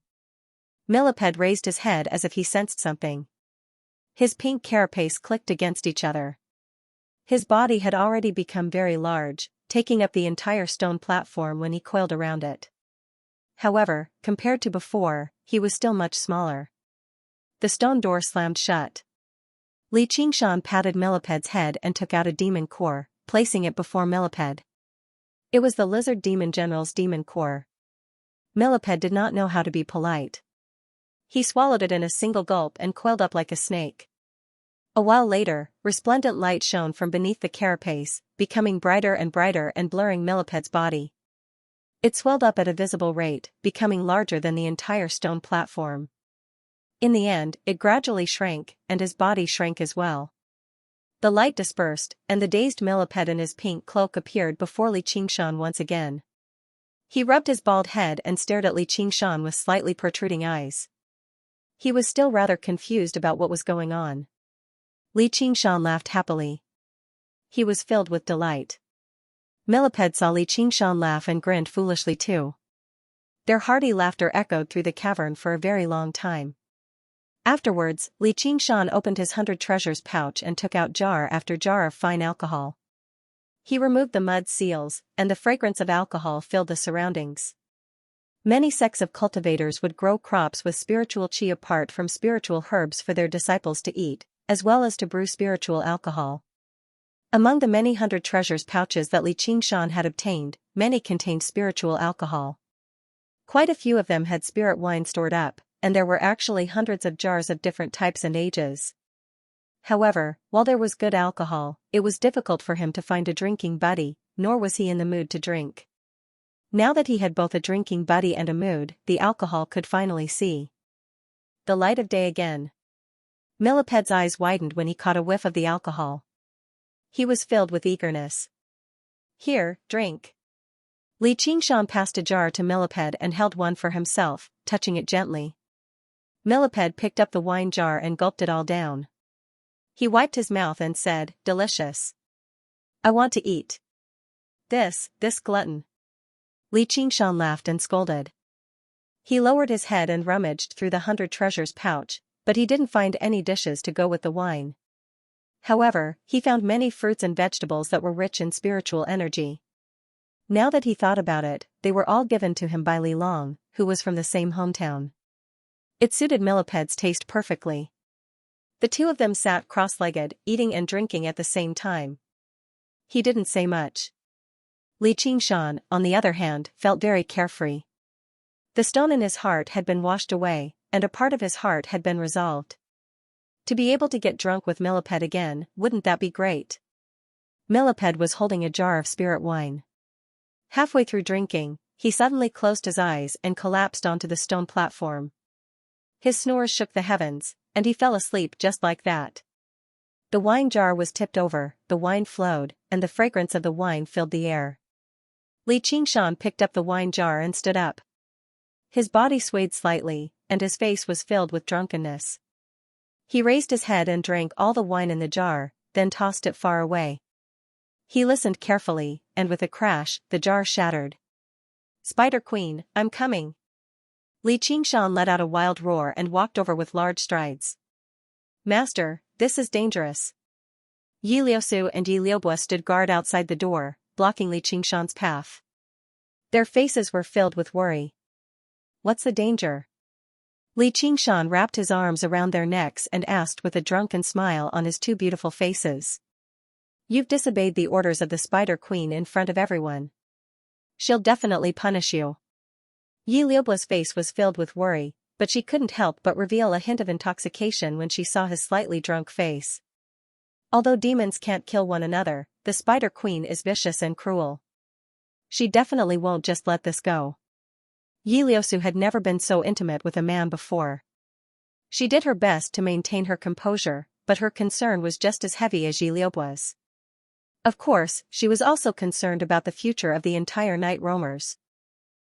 Millipede raised his head as if he sensed something. His pink carapace clicked against each other. His body had already become very large, taking up the entire stone platform when he coiled around it. However, compared to before, he was still much smaller. The stone door slammed shut. Li Qingshan patted Millipede's head and took out a demon core, placing it before Millipede. It was the lizard demon general's demon core. Millipede did not know how to be polite. He swallowed it in a single gulp and coiled up like a snake. A while later, resplendent light shone from beneath the carapace, becoming brighter and blurring Millipede's body. It swelled up at a visible rate, becoming larger than the entire stone platform. In the end, it gradually shrank, and his body shrank as well. The light dispersed, and the dazed Millipede in his pink cloak appeared before Li Qingshan once again. He rubbed his bald head and stared at Li Qingshan with slightly protruding eyes. He was still rather confused about what was going on. Li Qingshan laughed happily. He was filled with delight. Millipede saw Li Qingshan laugh and grinned foolishly too. Their hearty laughter echoed through the cavern for a very long time. Afterwards, Li Qingshan opened his 100 treasures pouch and took out jar after jar of fine alcohol. He removed the mud seals, and the fragrance of alcohol filled the surroundings. Many sects of cultivators would grow crops with spiritual qi apart from spiritual herbs for their disciples to eat, as well as to brew spiritual alcohol. Among the many 100 treasures pouches that Li Qingshan had obtained, many contained spiritual alcohol. Quite a few of them had spirit wine stored up, and there were actually hundreds of jars of different types and ages. However, while there was good alcohol, it was difficult for him to find a drinking buddy, nor was he in the mood to drink. Now that he had both a drinking buddy and a mood, the alcohol could finally see the light of day again. Millipede's eyes widened when he caught a whiff of the alcohol. He was filled with eagerness. "Here, drink." Li Qingshan passed a jar to Millipede and held one for himself, touching it gently. Millipede picked up the wine jar and gulped it all down. He wiped his mouth and said, "Delicious. I want to eat." This glutton." Li Qingshan laughed and scolded. He lowered his head and rummaged through the 100 treasures pouch, but he didn't find any dishes to go with the wine. However, he found many fruits and vegetables that were rich in spiritual energy. Now that he thought about it, they were all given to him by Li Long, who was from the same hometown. It suited Millipede's taste perfectly. The two of them sat cross-legged, eating and drinking at the same time. He didn't say much. Li Qingshan, on the other hand, felt very carefree. The stone in his heart had been washed away, and a part of his heart had been resolved. To be able to get drunk with Millipede again, wouldn't that be great? Millipede was holding a jar of spirit wine. Halfway through drinking, he suddenly closed his eyes and collapsed onto the stone platform. His snores shook the heavens, and he fell asleep just like that. The wine jar was tipped over, the wine flowed, and the fragrance of the wine filled the air. Li Qingshan picked up the wine jar and stood up. His body swayed slightly, and his face was filled with drunkenness. He raised his head and drank all the wine in the jar, then tossed it far away. He listened carefully, and with a crash, the jar shattered. "Spider Queen, I'm coming." Li Qingshan let out a wild roar and walked over with large strides. "Master, this is dangerous." Yi Liusu and Yi Liubo stood guard outside the door, blocking Li Qingshan's path. Their faces were filled with worry. "What's the danger?" Li Qingshan wrapped his arms around their necks and asked with a drunken smile on his two beautiful faces. "You've disobeyed the orders of the Spider Queen in front of everyone. She'll definitely punish you." Yi Liubo's face was filled with worry, but she couldn't help but reveal a hint of intoxication when she saw his slightly drunk face. Although demons can't kill one another, the Spider Queen is vicious and cruel. She definitely won't just let this go. Yi Liusu had never been so intimate with a man before. She did her best to maintain her composure, but her concern was just as heavy as Yi Liu's. Of course, she was also concerned about the future of the entire Night Roamers.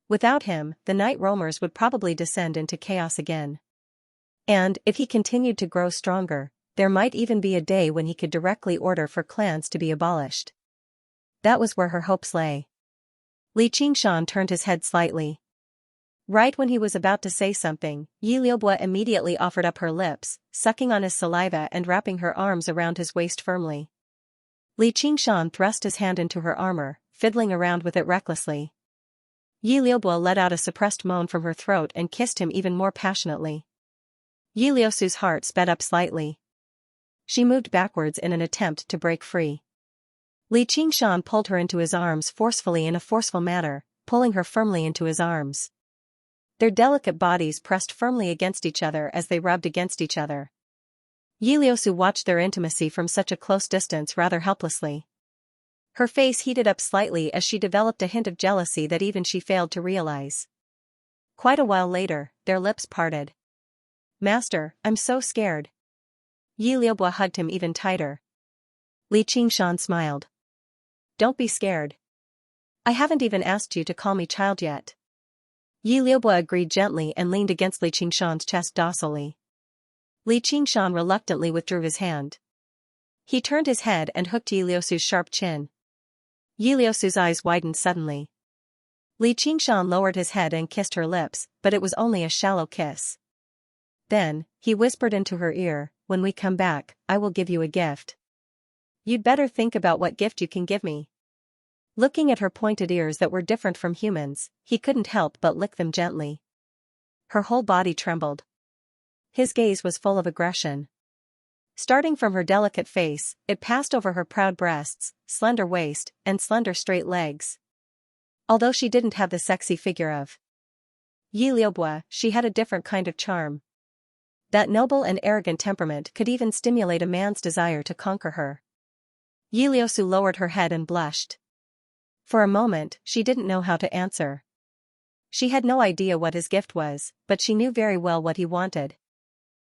Without him, the Night Roamers would probably descend into chaos again. And, if he continued to grow stronger, there might even be a day when he could directly order for clans to be abolished. That was where her hopes lay. Li Qingshan turned his head slightly. Right when he was about to say something, Yi Liubo immediately offered up her lips, sucking on his saliva and wrapping her arms around his waist firmly. Li Qingshan thrust his hand into her armor, fiddling around with it recklessly. Yi Liubo let out a suppressed moan from her throat and kissed him even more passionately. Yi Liusu's heart sped up slightly. She moved backwards in an attempt to break free. Li Qingshan pulled her into his arms forcefully in a forceful manner, pulling her firmly into his arms. Their delicate bodies pressed firmly against each other as they rubbed against each other. Yi Liusu watched their intimacy from such a close distance rather helplessly. Her face heated up slightly as she developed a hint of jealousy that even she failed to realize. Quite a while later, their lips parted. "Master, I'm so scared." Yi Liubo hugged him even tighter. Li Qingshan smiled. "Don't be scared. I haven't even asked you to call me child yet." Yi Liubo agreed gently and leaned against Li Qingshan's chest docilely. Li Qingshan reluctantly withdrew his hand. He turned his head and hooked Yi Liusu's sharp chin. Yi Liusu's eyes widened suddenly. Li Qingshan lowered his head and kissed her lips, but it was only a shallow kiss. Then, he whispered into her ear, "When we come back, I will give you a gift. You'd better think about what gift you can give me." Looking at her pointed ears that were different from humans, he couldn't help but lick them gently. Her whole body trembled. His gaze was full of aggression. Starting from her delicate face, it passed over her proud breasts, slender waist, and slender straight legs. Although she didn't have the sexy figure of Yi Liubo, she had a different kind of charm. That noble and arrogant temperament could even stimulate a man's desire to conquer her. Yi Liusu lowered her head and blushed. For a moment, she didn't know how to answer. She had no idea what his gift was, but she knew very well what he wanted.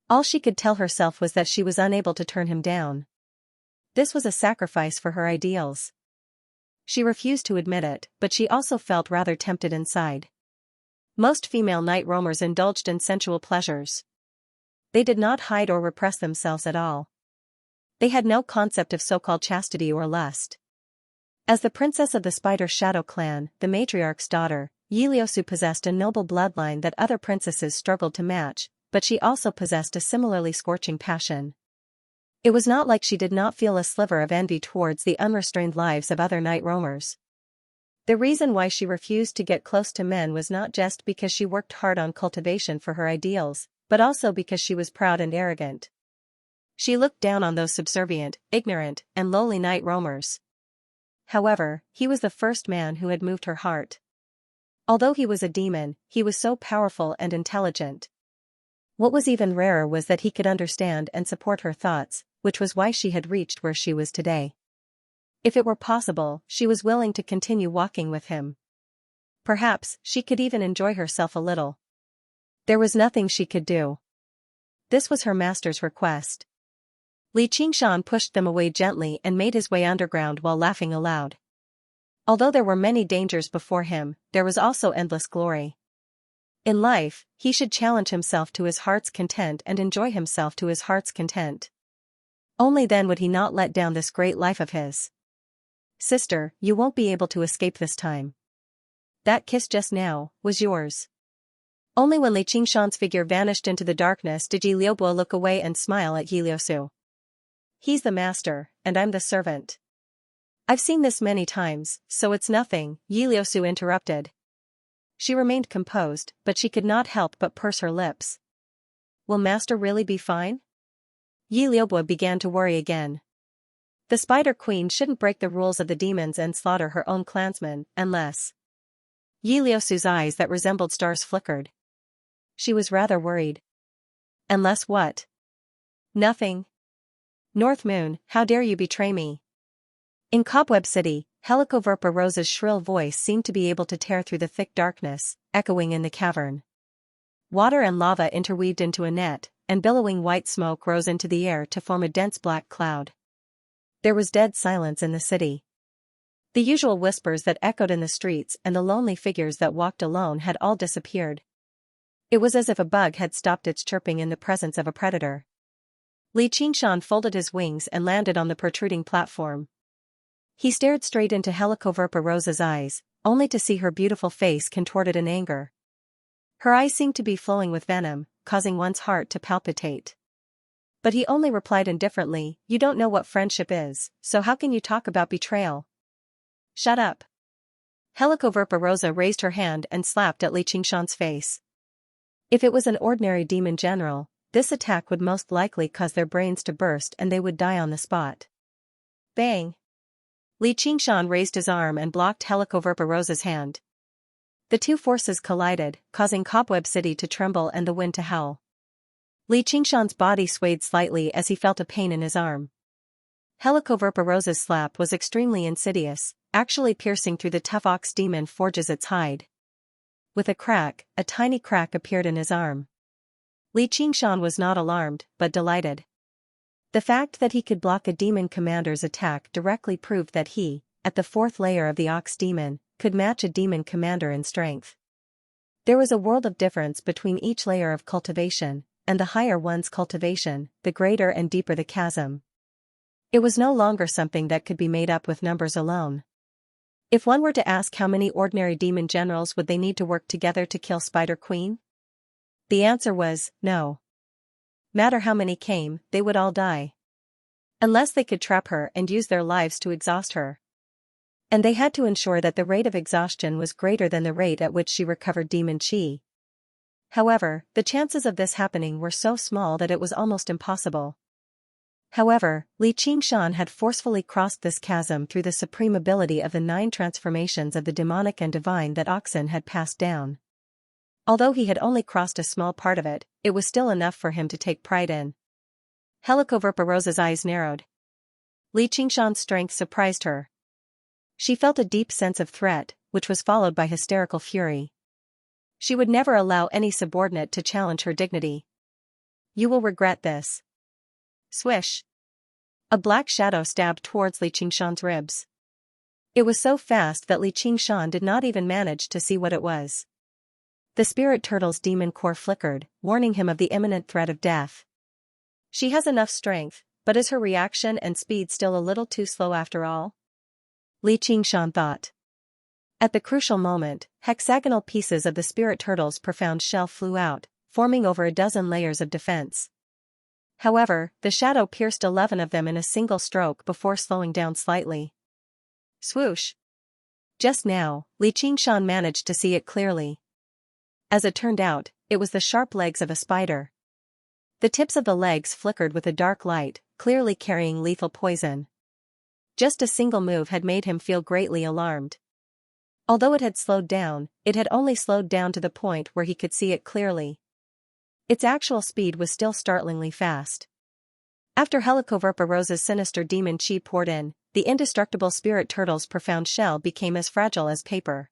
All she could tell herself was that she was unable to turn him down. This was a sacrifice for her ideals. She refused to admit it, but she also felt rather tempted inside. Most female night roamers indulged in sensual pleasures. They did not hide or repress themselves at all. They had no concept of so-called chastity or lust. As the princess of the Spider Shadow clan, the matriarch's daughter, Yi Liusu possessed a noble bloodline that other princesses struggled to match, but she also possessed a similarly scorching passion. It was not like she did not feel a sliver of envy towards the unrestrained lives of other night roamers. The reason why she refused to get close to men was not just because she worked hard on cultivation for her ideals, but also because she was proud and arrogant. She looked down on those subservient, ignorant, and lowly night roamers. However, he was the first man who had moved her heart. Although he was a demon, he was so powerful and intelligent. What was even rarer was that he could understand and support her thoughts, which was why she had reached where she was today. If it were possible, she was willing to continue walking with him. Perhaps she could even enjoy herself a little. There was nothing she could do. This was her master's request. Li Qingshan pushed them away gently and made his way underground while laughing aloud. Although there were many dangers before him, there was also endless glory. In life, he should challenge himself to his heart's content and enjoy himself to his heart's content. Only then would he not let down this great life of his. "Sister, you won't be able to escape this time. That kiss just now was yours." Only when Li Qingshan's figure vanished into the darkness did Yi Liubo look away and smile at Yi Liusu. "He's the master, and I'm the servant. I've seen this many times, so it's nothing," Yi Liusu interrupted. She remained composed, but she could not help but purse her lips. "Will master really be fine?" Yi Liubo began to worry again. The Spider Queen shouldn't break the rules of the demons and slaughter her own clansmen, unless... Yi Liusu's eyes that resembled stars flickered. She was rather worried. Unless what? Nothing. North Moon, how dare you betray me? In Cobweb City, Helicoverpa Rosa's shrill voice seemed to be able to tear through the thick darkness, echoing in the cavern. Water and lava interweaved into a net, and billowing white smoke rose into the air to form a dense black cloud. There was dead silence in the city. The usual whispers that echoed in the streets and the lonely figures that walked alone had all disappeared. It was as if a bug had stopped its chirping in the presence of a predator. Li Qingshan folded his wings and landed on the protruding platform. He stared straight into Helicoverpa Rosa's eyes, only to see her beautiful face contorted in anger. Her eyes seemed to be flowing with venom, causing one's heart to palpitate. But he only replied indifferently, "You don't know what friendship is, so how can you talk about betrayal?" "Shut up." Helicoverpa Rosa raised her hand and slapped at Li Qingshan's face. If it was an ordinary demon general, this attack would most likely cause their brains to burst and they would die on the spot. Bang! Li Qingshan raised his arm and blocked Helicoverpa Rosa's hand. The two forces collided, causing Cobweb City to tremble and the wind to howl. Li Qingshan's body swayed slightly as he felt a pain in his arm. Helicoverpa Rosa's slap was extremely insidious, actually piercing through the tough ox demon forges its hide. With a tiny crack appeared in his arm. Li Qingshan was not alarmed, but delighted. The fact that he could block a demon commander's attack directly proved that he, at the fourth layer of the ox demon, could match a demon commander in strength. There was a world of difference between each layer of cultivation, and the higher one's cultivation, the greater and deeper the chasm. It was no longer something that could be made up with numbers alone. If one were to ask how many ordinary demon generals would they need to work together to kill Spider Queen? The answer was, no. Matter how many came, they would all die. Unless they could trap her and use their lives to exhaust her. And they had to ensure that the rate of exhaustion was greater than the rate at which she recovered demon chi. However, the chances of this happening were so small that it was almost impossible. However, Li Qingshan had forcefully crossed this chasm through the supreme ability of the 9 transformations of the demonic and divine that Oxen had passed down. Although he had only crossed a small part of it, it was still enough for him to take pride in. Helicoverpa Rosa's eyes narrowed. Li Qingshan's strength surprised her. She felt a deep sense of threat, which was followed by hysterical fury. She would never allow any subordinate to challenge her dignity. "You will regret this." Swish! A black shadow stabbed towards Li Qingshan's ribs. It was so fast that Li Qingshan did not even manage to see what it was. The spirit turtle's demon core flickered, warning him of the imminent threat of death. She has enough strength, but is her reaction and speed still a little too slow after all? Li Qingshan thought. At the crucial moment, hexagonal pieces of the spirit turtle's profound shell flew out, forming over a dozen layers of defense. However, the shadow pierced 11 of them in a single stroke before slowing down slightly. Swoosh! Just now, Li Qingshan managed to see it clearly. As it turned out, it was the sharp legs of a spider. The tips of the legs flickered with a dark light, clearly carrying lethal poison. Just a single move had made him feel greatly alarmed. Although it had slowed down, it had only slowed down to the point where he could see it clearly. Its actual speed was still startlingly fast. After Helicoverpa Rosa's sinister demon chi poured in, the indestructible spirit turtle's profound shell became as fragile as paper.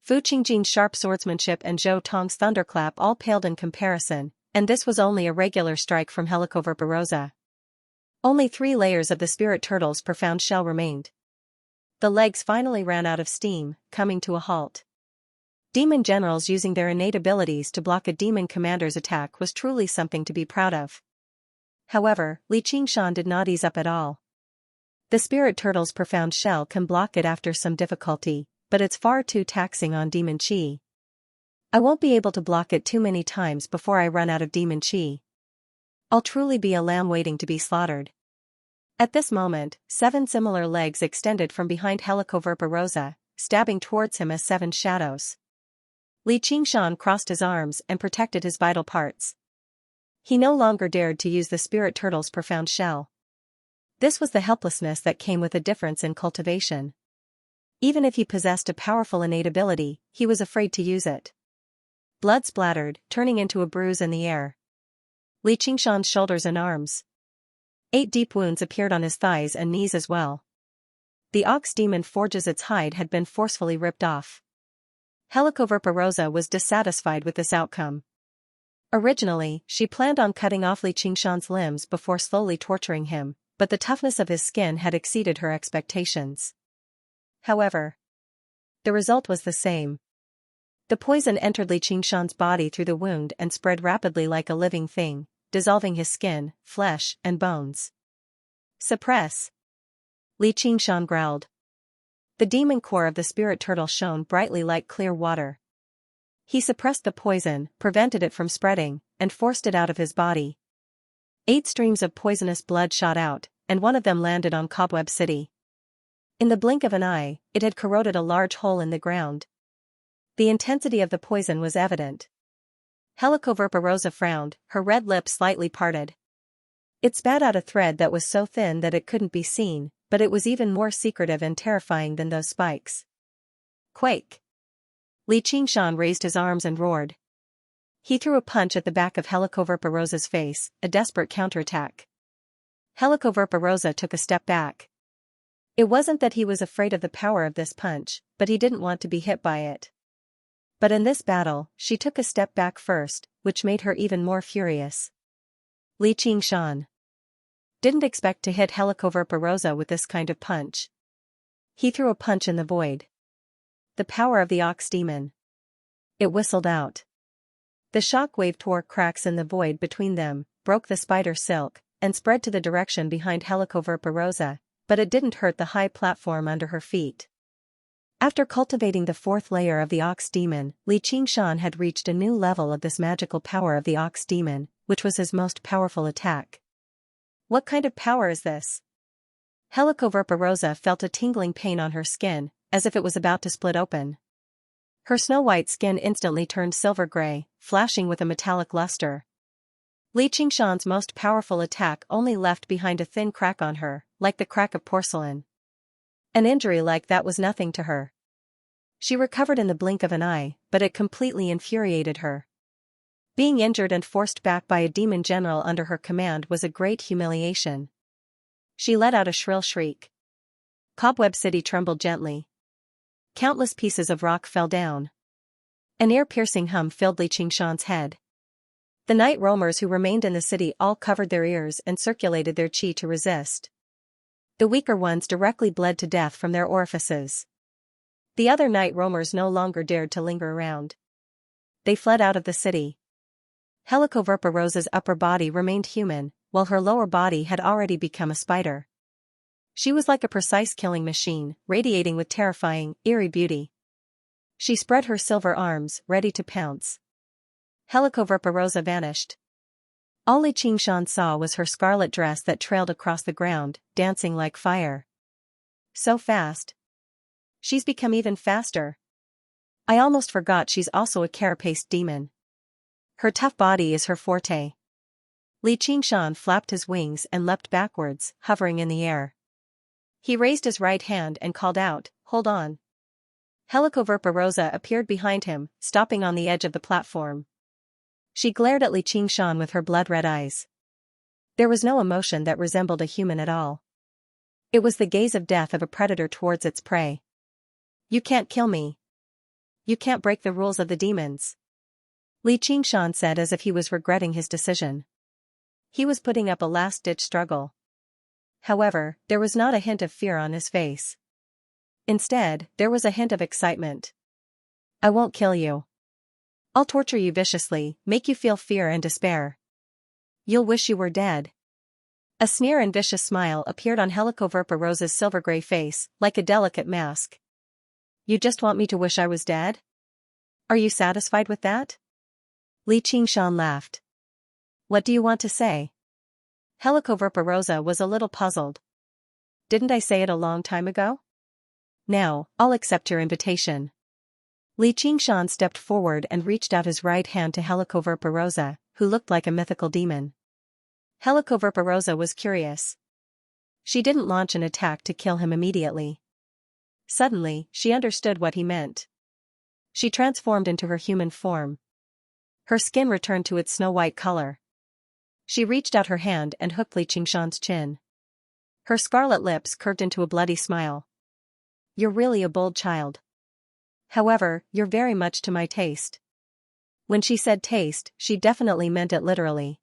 Fu Qingjin's sharp swordsmanship and Zhou Tong's thunderclap all paled in comparison, and this was only a regular strike from Helicoverpa Rosa. Only 3 layers of the spirit turtle's profound shell remained. The legs finally ran out of steam, coming to a halt. Demon generals using their innate abilities to block a demon commander's attack was truly something to be proud of. However, Li Qingshan did not ease up at all. The spirit turtle's profound shell can block it after some difficulty, but it's far too taxing on demon chi. I won't be able to block it too many times before I run out of demon chi. I'll truly be a lamb waiting to be slaughtered. At this moment, 7 similar legs extended from behind Helicoverpa Rosa, stabbing towards him as 7 shadows. Li Qingshan crossed his arms and protected his vital parts. He no longer dared to use the spirit turtle's profound shell. This was the helplessness that came with a difference in cultivation. Even if he possessed a powerful innate ability, he was afraid to use it. Blood splattered, turning into a bruise in the air. Li Qingshan's shoulders and arms. 8 deep wounds appeared on his thighs and knees as well. The ox demon Forge's its hide had been forcefully ripped off. Helicoverpa was dissatisfied with this outcome. Originally, she planned on cutting off Li Qingshan's limbs before slowly torturing him, but the toughness of his skin had exceeded her expectations. However, the result was the same. The poison entered Li Qingshan's body through the wound and spread rapidly like a living thing, dissolving his skin, flesh, and bones. Suppress! Li Qingshan growled. The demon core of the spirit turtle shone brightly like clear water. He suppressed the poison, prevented it from spreading, and forced it out of his body. 8 streams of poisonous blood shot out, and one of them landed on Cobweb City. In the blink of an eye, it had corroded a large hole in the ground. The intensity of the poison was evident. Helicoverpa frowned, her red lips slightly parted. It spat out a thread that was so thin that it couldn't be seen, but it was even more secretive and terrifying than those spikes. Quake! Li Qingshan raised his arms and roared. He threw a punch at the back of Helicoverpa face, a desperate counterattack. Helicoverpa took a step back. It wasn't that he was afraid of the power of this punch, but he didn't want to be hit by it. But in this battle, she took a step back first, which made her even more furious. Li Qingshan didn't expect to hit Helicoverpa with this kind of punch. He threw a punch in the void. The power of the ox demon. It whistled out. The shock wave tore cracks in the void between them, broke the spider silk, and spread to the direction behind Helicoverpa, but it didn't hurt the high platform under her feet. After cultivating the 4th layer of the ox demon, Li Qingshan had reached a new level of this magical power of the ox demon, which was his most powerful attack. What kind of power is this? Helicoverpa felt a tingling pain on her skin, as if it was about to split open. Her snow-white skin instantly turned silver-gray, flashing with a metallic luster. Li Qingshan's most powerful attack only left behind a thin crack on her, like the crack of porcelain. An injury like that was nothing to her. She recovered in the blink of an eye, but it completely infuriated her. Being injured and forced back by a demon general under her command was a great humiliation. She let out a shrill shriek. Cobweb City trembled gently. Countless pieces of rock fell down. An ear-piercing hum filled Li Qingshan's head. The night roamers who remained in the city all covered their ears and circulated their qi to resist. The weaker ones directly bled to death from their orifices. The other night roamers no longer dared to linger around. They fled out of the city. Helicoverpa upper body remained human, while her lower body had already become a spider. She was like a precise killing machine, radiating with terrifying, eerie beauty. She spread her silver arms, ready to pounce. Helicoverpa vanished. All Li Qingshan saw was her scarlet dress that trailed across the ground, dancing like fire. So fast. She's become even faster. I almost forgot she's also a carapace demon. Her tough body is her forte. Li Qingshan flapped his wings and leapt backwards, hovering in the air. He raised his right hand and called out, "Hold on." Helicoverpa appeared behind him, stopping on the edge of the platform. She glared at Li Qingshan with her blood-red eyes. There was no emotion that resembled a human at all. It was the gaze of death of a predator towards its prey. "You can't kill me. You can't break the rules of the demons," Li Qingshan said as if he was regretting his decision. He was putting up a last-ditch struggle. However, there was not a hint of fear on his face. Instead, there was a hint of excitement. "I won't kill you. I'll torture you viciously, make you feel fear and despair. You'll wish you were dead." A sneer and vicious smile appeared on Helicoverpa silver-gray face, like a delicate mask. "You just want me to wish I was dead? Are you satisfied with that?" Li Qingshan laughed. "What do you want to say?" Helicoverpa was a little puzzled. "Didn't I say it a long time ago? Now, I'll accept your invitation." Li Qingshan stepped forward and reached out his right hand to Helicoverpa, who looked like a mythical demon. Helicoverpa was curious. She didn't launch an attack to kill him immediately. Suddenly, she understood what he meant. She transformed into her human form. Her skin returned to its snow-white color. She reached out her hand and hooked Li Qingshan's chin. Her scarlet lips curved into a bloody smile. You're really a bold child. However, you're very much to my taste. When she said taste, she definitely meant it literally.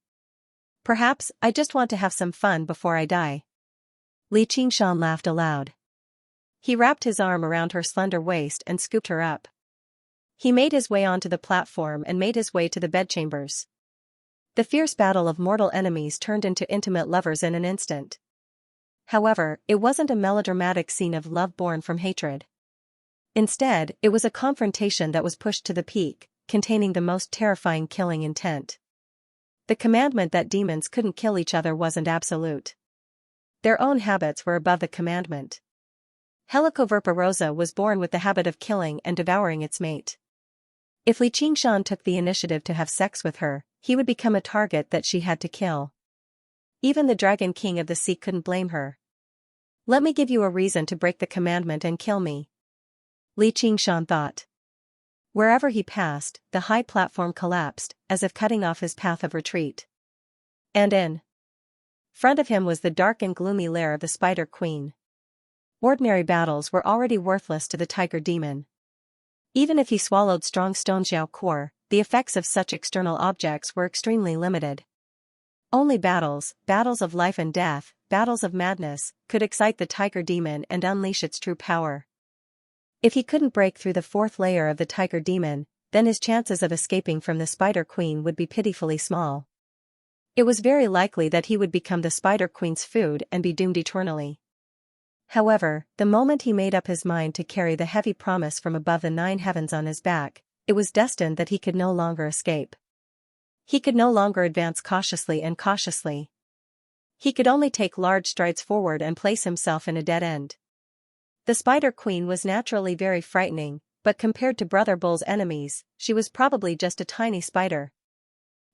Perhaps, I just want to have some fun before I die. Li Qingshan laughed aloud. He wrapped his arm around her slender waist and scooped her up. He made his way onto the platform and made his way to the bedchambers. The fierce battle of mortal enemies turned into intimate lovers in an instant. However, it wasn't a melodramatic scene of love born from hatred. Instead, it was a confrontation that was pushed to the peak, containing the most terrifying killing intent. The commandment that demons couldn't kill each other wasn't absolute. Their own habits were above the commandment. Helicoverpa rosa was born with the habit of killing and devouring its mate. If Li Qingshan took the initiative to have sex with her, he would become a target that she had to kill. Even the Dragon King of the Sea couldn't blame her. Let me give you a reason to break the commandment and kill me. Li Qingshan thought. Wherever he passed, the high platform collapsed, as if cutting off his path of retreat. And in front of him was the dark and gloomy lair of the Spider Queen. Ordinary battles were already worthless to the tiger demon. Even if he swallowed strong stone Xiao core, the effects of such external objects were extremely limited. Only battles of life and death, battles of madness, could excite the tiger demon and unleash its true power. If he couldn't break through the fourth layer of the tiger demon, then his chances of escaping from the Spider Queen would be pitifully small. It was very likely that he would become the Spider Queen's food and be doomed eternally. However, the moment he made up his mind to carry the heavy promise from above the 9 heavens on his back, it was destined that he could no longer escape. He could no longer advance cautiously and cautiously. He could only take large strides forward and place himself in a dead end. The Spider Queen was naturally very frightening, but compared to Brother Bull's enemies, she was probably just a tiny spider.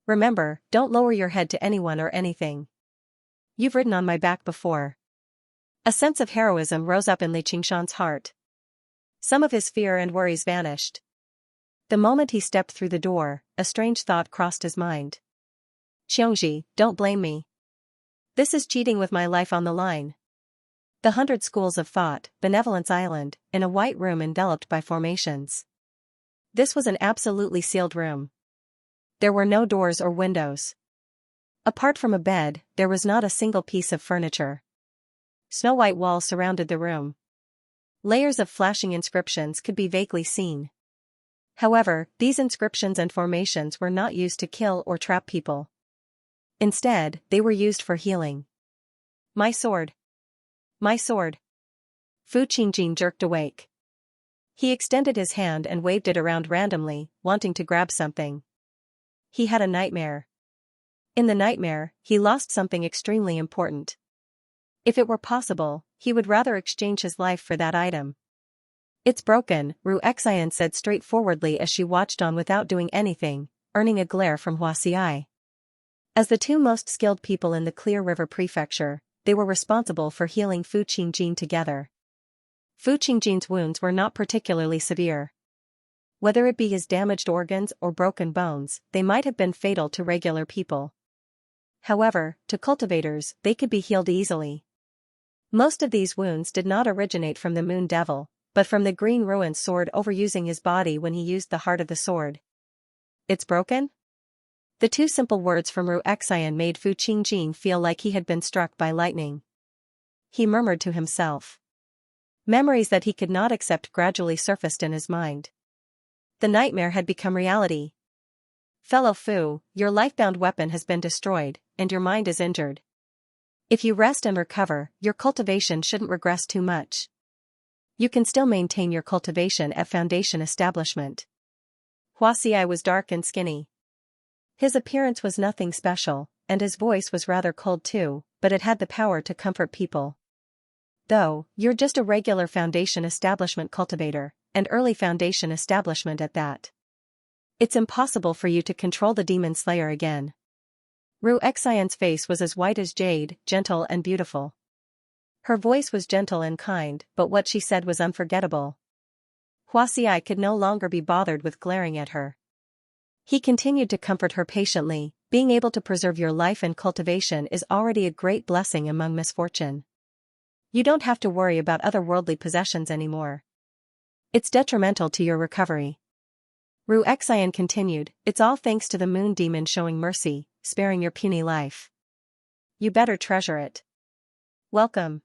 Remember, don't lower your head to anyone or anything. You've ridden on my back before. A sense of heroism rose up in Li Qingshan's heart. Some of his fear and worries vanished. The moment he stepped through the door, a strange thought crossed his mind. Xianxia, don't blame me. This is cheating with my life on the line. The 100 schools of thought, Benevolence Island, in a white room enveloped by formations. This was an absolutely sealed room. There were no doors or windows. Apart from a bed, there was not a single piece of furniture. Snow-white walls surrounded the room. Layers of flashing inscriptions could be vaguely seen. However, these inscriptions and formations were not used to kill or trap people. Instead, they were used for healing. My sword. My sword. Fu Qingjin jerked awake. He extended his hand and waved it around randomly, wanting to grab something. He had a nightmare. In the nightmare, he lost something extremely important. If it were possible, he would rather exchange his life for that item. It's broken, Xianxia said straightforwardly as she watched on without doing anything, earning a glare from Huaxi. As the 2 most skilled people in the Clear River Prefecture, they were responsible for healing Fu Qingjin together. Fu Qingjin's wounds were not particularly severe. Whether it be his damaged organs or broken bones, they might have been fatal to regular people. However, to cultivators, they could be healed easily. Most of these wounds did not originate from the Moon Devil, but from the Green Ruin's sword overusing his body when he used the heart of the sword. It's broken? The 2 simple words from Xianxia made Fu Qingjin feel like he had been struck by lightning. He murmured to himself. Memories that he could not accept gradually surfaced in his mind. The nightmare had become reality. Fellow Fu, your life-bound weapon has been destroyed, and your mind is injured. If you rest and recover, your cultivation shouldn't regress too much. You can still maintain your cultivation at Foundation Establishment. Huaxi was dark and skinny. His appearance was nothing special, and his voice was rather cold too, but it had the power to comfort people. Though, you're just a regular Foundation Establishment cultivator, and early Foundation Establishment at that. It's impossible for you to control the Demon Slayer again. Xianxia's face was as white as jade, gentle and beautiful. Her voice was gentle and kind, but what she said was unforgettable. Huaxi could no longer be bothered with glaring at her. He continued to comfort her patiently, Being able to preserve your life and cultivation is already a great blessing among misfortune. You don't have to worry about otherworldly possessions anymore. It's detrimental to your recovery. Xian continued, it's all thanks to the moon demon showing mercy, sparing your puny life. You better treasure it. Welcome.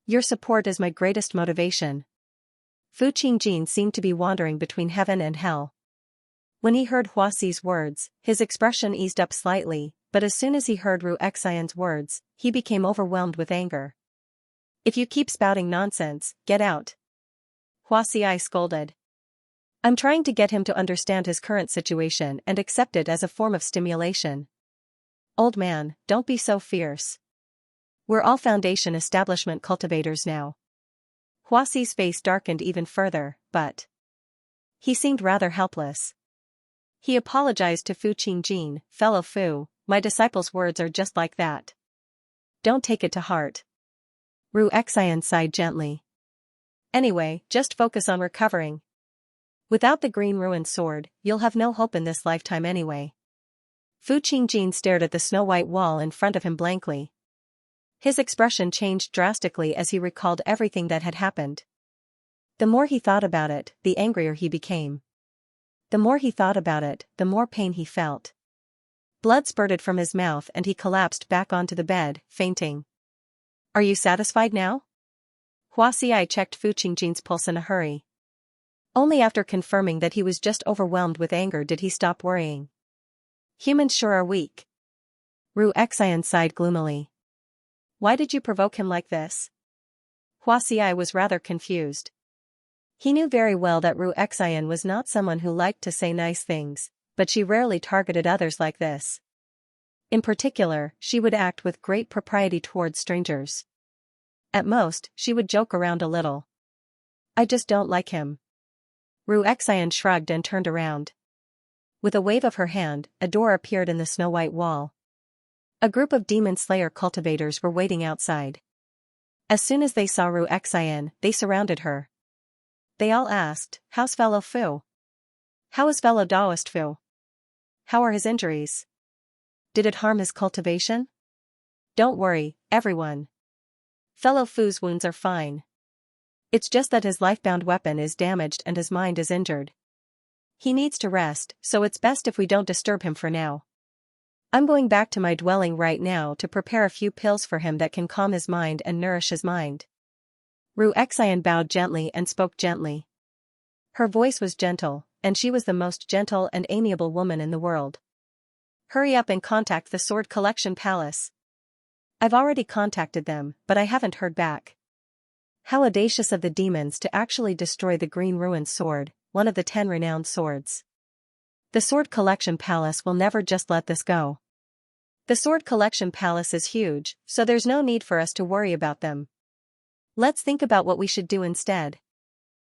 Your support is my greatest motivation. Fu Qingjin seemed to be wandering between heaven and hell. When he heard Huaxi's words, his expression eased up slightly, but as soon as he heard Xian's words, he became overwhelmed with anger. If you keep spouting nonsense, get out. Huaxi scolded. I'm trying to get him to understand his current situation and accept it as a form of stimulation. Old man, don't be so fierce. We're all foundation establishment cultivators now. Huaxi's face darkened even further, but he seemed rather helpless. He apologized to Fu Qingjin, fellow Fu, my disciple's words are just like that. Don't take it to heart. Xian sighed gently. Anyway, just focus on recovering. Without the green ruined sword, you'll have no hope in this lifetime anyway. Fu Qingjin stared at the snow-white wall in front of him blankly. His expression changed drastically as he recalled everything that had happened. The more he thought about it, the angrier he became. The more he thought about it, the more pain he felt. Blood spurted from his mouth and he collapsed back onto the bed, fainting. Are you satisfied now? Huaxi checked Fu Qingjin's pulse in a hurry. Only after confirming that he was just overwhelmed with anger did he stop worrying. Humans sure are weak. Xian sighed gloomily. Why did you provoke him like this? Huaxi was rather confused. He knew very well that Xian was not someone who liked to say nice things, but she rarely targeted others like this. In particular, she would act with great propriety towards strangers. At most, she would joke around a little. I just don't like him. Xian shrugged and turned around. With a wave of her hand, a door appeared in the snow-white wall. A group of demon slayer cultivators were waiting outside. As soon as they saw Xian, they surrounded her. They all asked, how's fellow Fu? How is fellow Daoist Fu? How are his injuries? Did it harm his cultivation? Don't worry, everyone. Fellow Fu's wounds are fine. It's just that his life-bound weapon is damaged and his mind is injured. He needs to rest, so it's best if we don't disturb him for now. I'm going back to my dwelling right now to prepare a few pills for him that can calm his mind and nourish his mind. Xian bowed gently and spoke gently. Her voice was gentle, and she was the most gentle and amiable woman in the world. Hurry up and contact the Sword Collection Palace. I've already contacted them, but I haven't heard back. How audacious of the demons to actually destroy the Green Ruined Sword, one of the 10 renowned swords. The Sword Collection Palace will never just let this go. The Sword Collection Palace is huge, so there's no need for us to worry about them. Let's think about what we should do instead.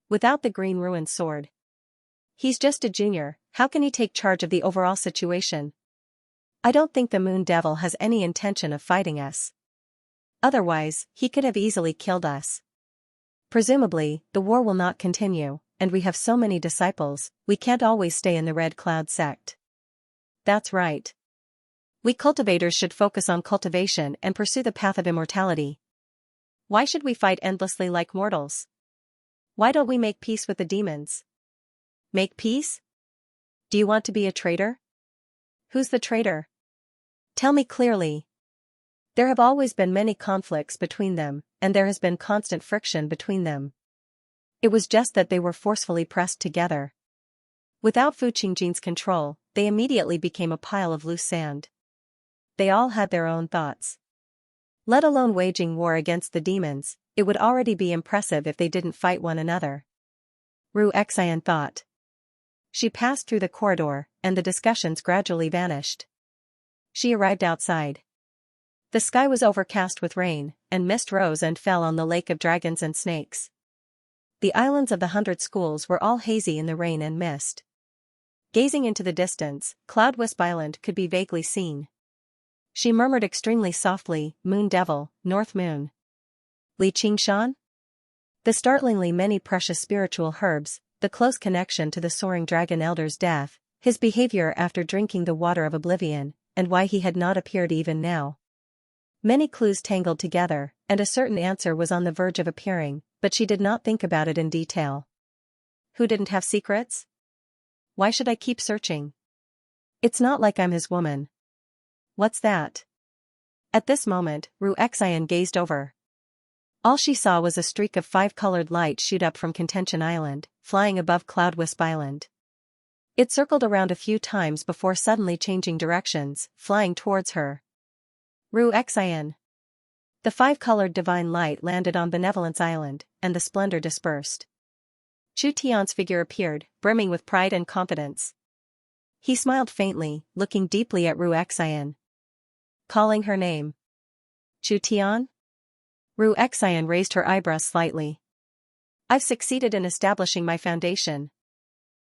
Without the Green Ruined Sword. He's just a junior, how can he take charge of the overall situation? I don't think the Moon Devil has any intention of fighting us. Otherwise, he could have easily killed us. Presumably, the war will not continue, and we have so many disciples, we can't always stay in the Red Cloud sect. That's right. We cultivators should focus on cultivation and pursue the path of immortality. Why should we fight endlessly like mortals? Why don't we make peace with the demons? Make peace? Do you want to be a traitor? Who's the traitor? Tell me clearly. There have always been many conflicts between them, and there has been constant friction between them. It was just that they were forcefully pressed together. Without Fu Qingjin's control, they immediately became a pile of loose sand. They all had their own thoughts. Let alone waging war against the demons, it would already be impressive if they didn't fight one another. Xian thought. She passed through the corridor, and the discussions gradually vanished. She arrived outside. The sky was overcast with rain, and mist rose and fell on the lake of dragons and snakes. The islands of the 100 schools were all hazy in the rain and mist. Gazing into the distance, Cloud Wisp Island could be vaguely seen. She murmured extremely softly, Moon Devil, North Moon. Li Qingshan? The startlingly many precious spiritual herbs, the close connection to the soaring dragon elder's death, his behavior after drinking the water of oblivion, and why he had not appeared even now. Many clues tangled together, and a certain answer was on the verge of appearing, but she did not think about it in detail. Who didn't have secrets? Why should I keep searching? It's not like I'm his woman. What's that? At this moment, Xian gazed over. All she saw was a streak of 5-colored light shoot up from Contention Island, flying above Cloudwisp Island. It circled around a few times before suddenly changing directions, flying towards her. Xian. The 5-colored divine light landed on Benevolence Island, and the splendor dispersed. Chu Tian's figure appeared, brimming with pride and confidence. He smiled faintly, looking deeply at Xian. Calling her name. Chu Tian? Xian raised her eyebrows slightly. I've succeeded in establishing my foundation.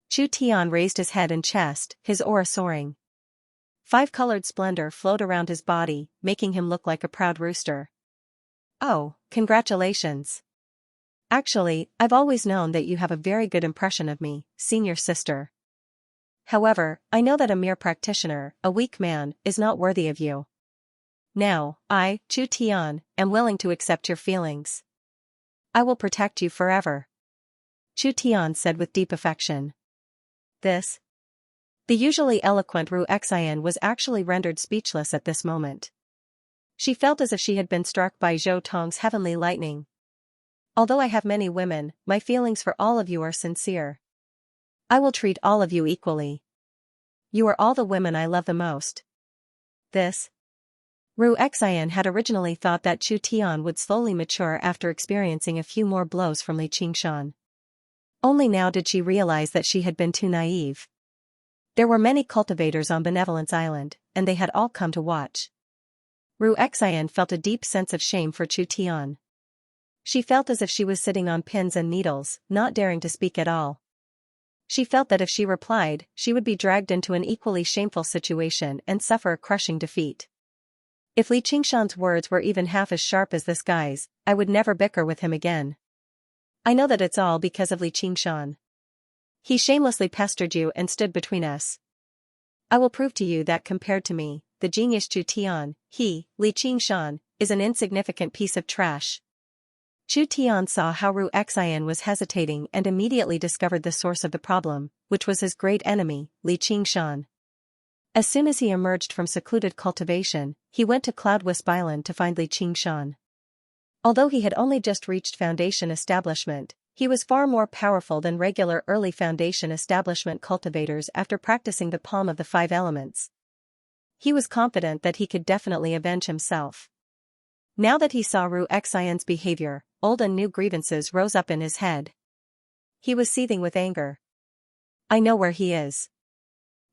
Chu Tian raised his head and chest, his aura soaring. 5-colored splendor flowed around his body, making him look like a proud rooster. Oh, congratulations. Actually, I've always known that you have a very good impression of me, senior sister. However, I know that a mere practitioner, a weak man, is not worthy of you. Now, I, Chu Tian, am willing to accept your feelings. I will protect you forever. Chu Tian said with deep affection. This? The usually eloquent Xian was actually rendered speechless at this moment. She felt as if she had been struck by Zhou Tong's heavenly lightning. Although I have many women, my feelings for all of you are sincere. I will treat all of you equally. You are all the women I love the most. This? Xian had originally thought that Chu Tian would slowly mature after experiencing a few more blows from Li Qingshan. Only now did she realize that she had been too naive. There were many cultivators on Benevolence Island, and they had all come to watch. Xian felt a deep sense of shame for Chu Tian. She felt as if she was sitting on pins and needles, not daring to speak at all. She felt that if she replied, she would be dragged into an equally shameful situation and suffer a crushing defeat. If Li Qingshan's words were even half as sharp as this guy's, I would never bicker with him again. I know that it's all because of Li Qingshan. He shamelessly pestered you and stood between us. I will prove to you that compared to me, the genius Chu Tian, he, Li Qingshan, is an insignificant piece of trash. Chu Tian saw how Xian was hesitating and immediately discovered the source of the problem, which was his great enemy, Li Qingshan. As soon as he emerged from secluded cultivation, he went to Cloudwisp Island to find Li Qingshan. Although he had only just reached Foundation establishment, he was far more powerful than regular early Foundation establishment cultivators after practicing the palm of the 5 elements. He was confident that he could definitely avenge himself. Now that he saw Xian's behavior, old and new grievances rose up in his head. He was seething with anger. I know where he is.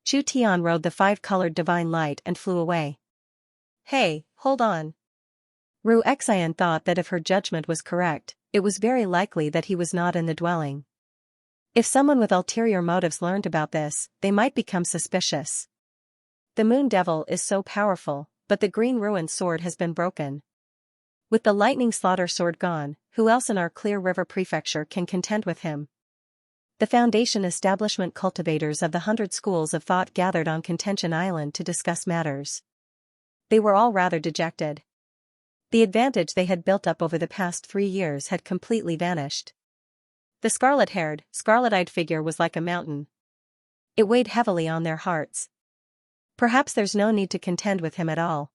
Chu Tian rode the 5-colored divine light and flew away. Hey, hold on. Xian thought that if her judgment was correct, it was very likely that he was not in the dwelling. If someone with ulterior motives learned about this, they might become suspicious. The Moon Devil is so powerful, but the Green Ruin Sword has been broken. With the Lightning Slaughter Sword gone, who else in our Clear River Prefecture can contend with him? The Foundation establishment cultivators of the 100 schools of thought gathered on Contention Island to discuss matters. They were all rather dejected. The advantage they had built up over the past 3 years had completely vanished. The scarlet-haired, scarlet-eyed figure was like a mountain. It weighed heavily on their hearts. Perhaps there's no need to contend with him at all.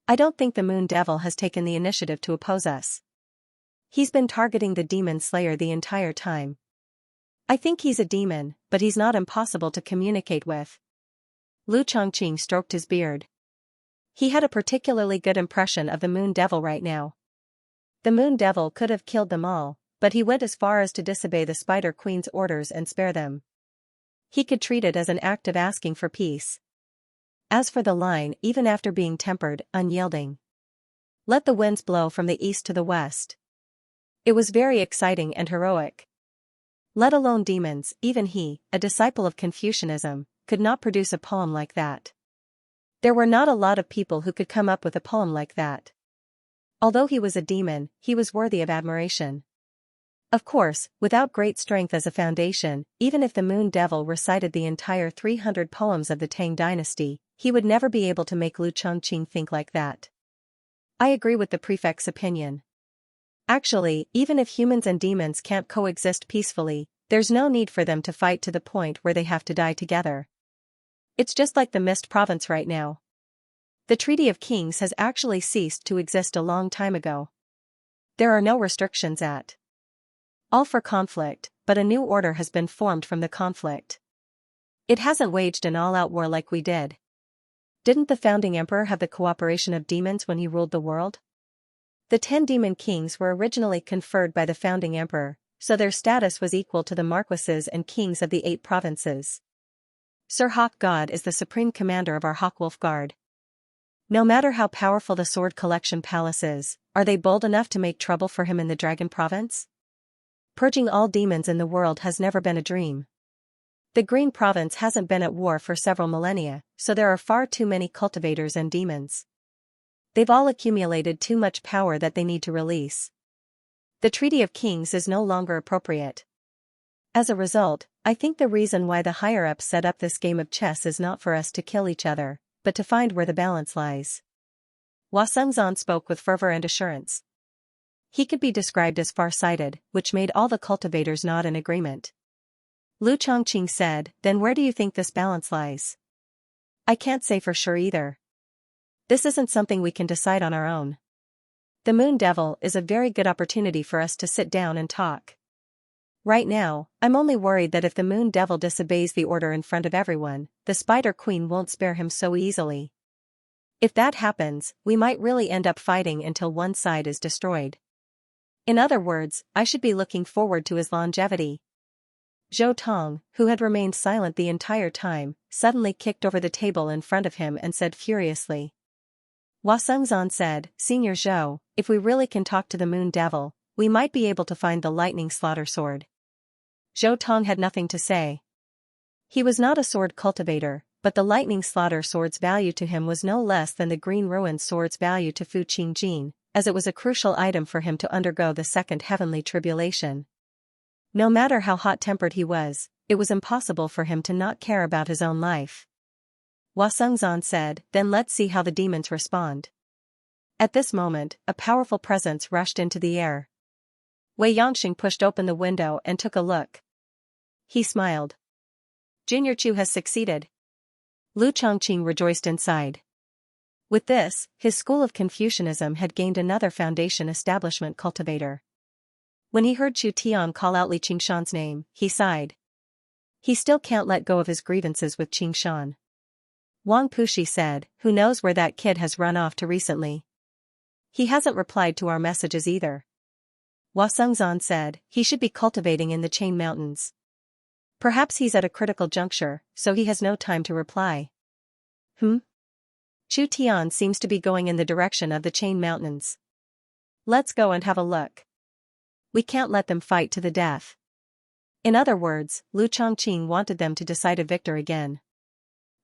I don't think the Moon Devil has taken the initiative to oppose us. He's been targeting the Demon Slayer the entire time. I think he's a demon, but he's not impossible to communicate with. Lu Chongqing stroked his beard. He had a particularly good impression of the Moon Devil right now. The Moon Devil could have killed them all, but he went as far as to disobey the Spider Queen's orders and spare them. He could treat it as an act of asking for peace. As for the line, even after being tempered, unyielding. Let the winds blow from the east to the west. It was very exciting and heroic. Let alone demons, even he, a disciple of Confucianism, could not produce a poem like that. There were not a lot of people who could come up with a poem like that. Although he was a demon, he was worthy of admiration. Of course, without great strength as a foundation, even if the Moon Devil recited the entire 300 poems of the Tang dynasty, he would never be able to make Lu Chongqing think like that. I agree with the prefect's opinion. Actually, even if humans and demons can't coexist peacefully, there's no need for them to fight to the point where they have to die together. It's just like the Mist Province right now. The Treaty of Kings has actually ceased to exist a long time ago. There are no restrictions at all for conflict, but a new order has been formed from the conflict. It hasn't waged an all-out war like we did. Didn't the founding emperor have the cooperation of demons when he ruled the world? The 10 demon kings were originally conferred by the founding emperor, so their status was equal to the marquises and kings of the 8 provinces. Sir Hawk God is the supreme commander of our Hawkwolf Guard. No matter how powerful the Sword Collection Palace is, are they bold enough to make trouble for him in the Dragon Province? Purging all demons in the world has never been a dream. The Green Province hasn't been at war for several millennia, so there are far too many cultivators and demons. They've all accumulated too much power that they need to release. The Treaty of Kings is no longer appropriate. As a result, I think the reason why the higher-ups set up this game of chess is not for us to kill each other, but to find where the balance lies. Hua Sengzan spoke with fervor and assurance. He could be described as far-sighted, which made all the cultivators nod in agreement. Lu Chongqing said, "Then where do you think this balance lies?" "I can't say for sure either. This isn't something we can decide on our own. The Moon Devil is a very good opportunity for us to sit down and talk. Right now, I'm only worried that if the Moon Devil disobeys the order in front of everyone, the Spider Queen won't spare him so easily. If that happens, we might really end up fighting until one side is destroyed. In other words, I should be looking forward to his longevity." Zhou Tong, who had remained silent the entire time, suddenly kicked over the table in front of him and said furiously. Hua Sengzan said, "Senior Zhou, if we really can talk to the Moon Devil, we might be able to find the Lightning Slaughter Sword." Zhou Tong had nothing to say. He was not a sword cultivator, but the Lightning Slaughter Sword's value to him was no less than the Green Ruin Sword's value to Fu Qingjin, as it was a crucial item for him to undergo the second heavenly tribulation. No matter how hot-tempered he was, it was impossible for him to not care about his own life. Hua Sengzan said, "Then let's see how the demons respond." At this moment, a powerful presence rushed into the air. Wei Yangxing pushed open the window and took a look. He smiled. Junior Chu has succeeded. Lu Chongqing rejoiced inside. With this, his school of Confucianism had gained another foundation establishment cultivator. When he heard Chu Tian call out Li Qingshan's name, he sighed. He still can't let go of his grievances with Qingshan. Wang Pushi said, "Who knows where that kid has run off to recently? He hasn't replied to our messages either." Hua Sengzan said, "He should be cultivating in the Chain Mountains. Perhaps he's at a critical juncture, so he has no time to reply." Chu Tian seems to be going in the direction of the Chain Mountains. Let's go and have a look. We can't let them fight to the death. In other words, Lu Chongqing wanted them to decide a victor again.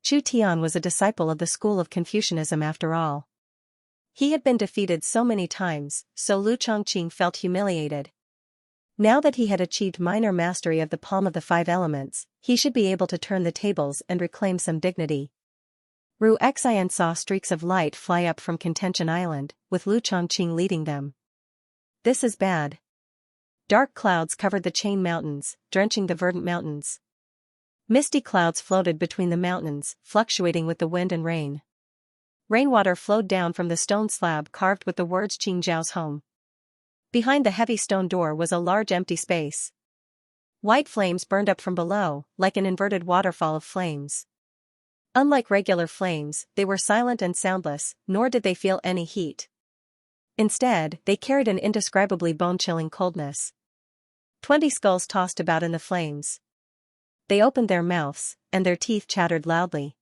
Chu Tian was a disciple of the school of Confucianism after all. He had been defeated so many times, so Lu Chongqing felt humiliated. Now that he had achieved minor mastery of the palm of the 5 elements, he should be able to turn the tables and reclaim some dignity. Ru Xian saw streaks of light fly up from Contention Island, with Lu Chongqing leading them. This is bad. Dark clouds covered the Chain Mountains, drenching the verdant mountains. Misty clouds floated between the mountains, fluctuating with the wind and rain. Rainwater flowed down from the stone slab carved with the words Qingzhao's home. Behind the heavy stone door was a large empty space. White flames burned up from below, like an inverted waterfall of flames. Unlike regular flames, they were silent and soundless, nor did they feel any heat. Instead, they carried an indescribably bone-chilling coldness. 20 skulls tossed about in the flames. They opened their mouths, and their teeth chattered loudly.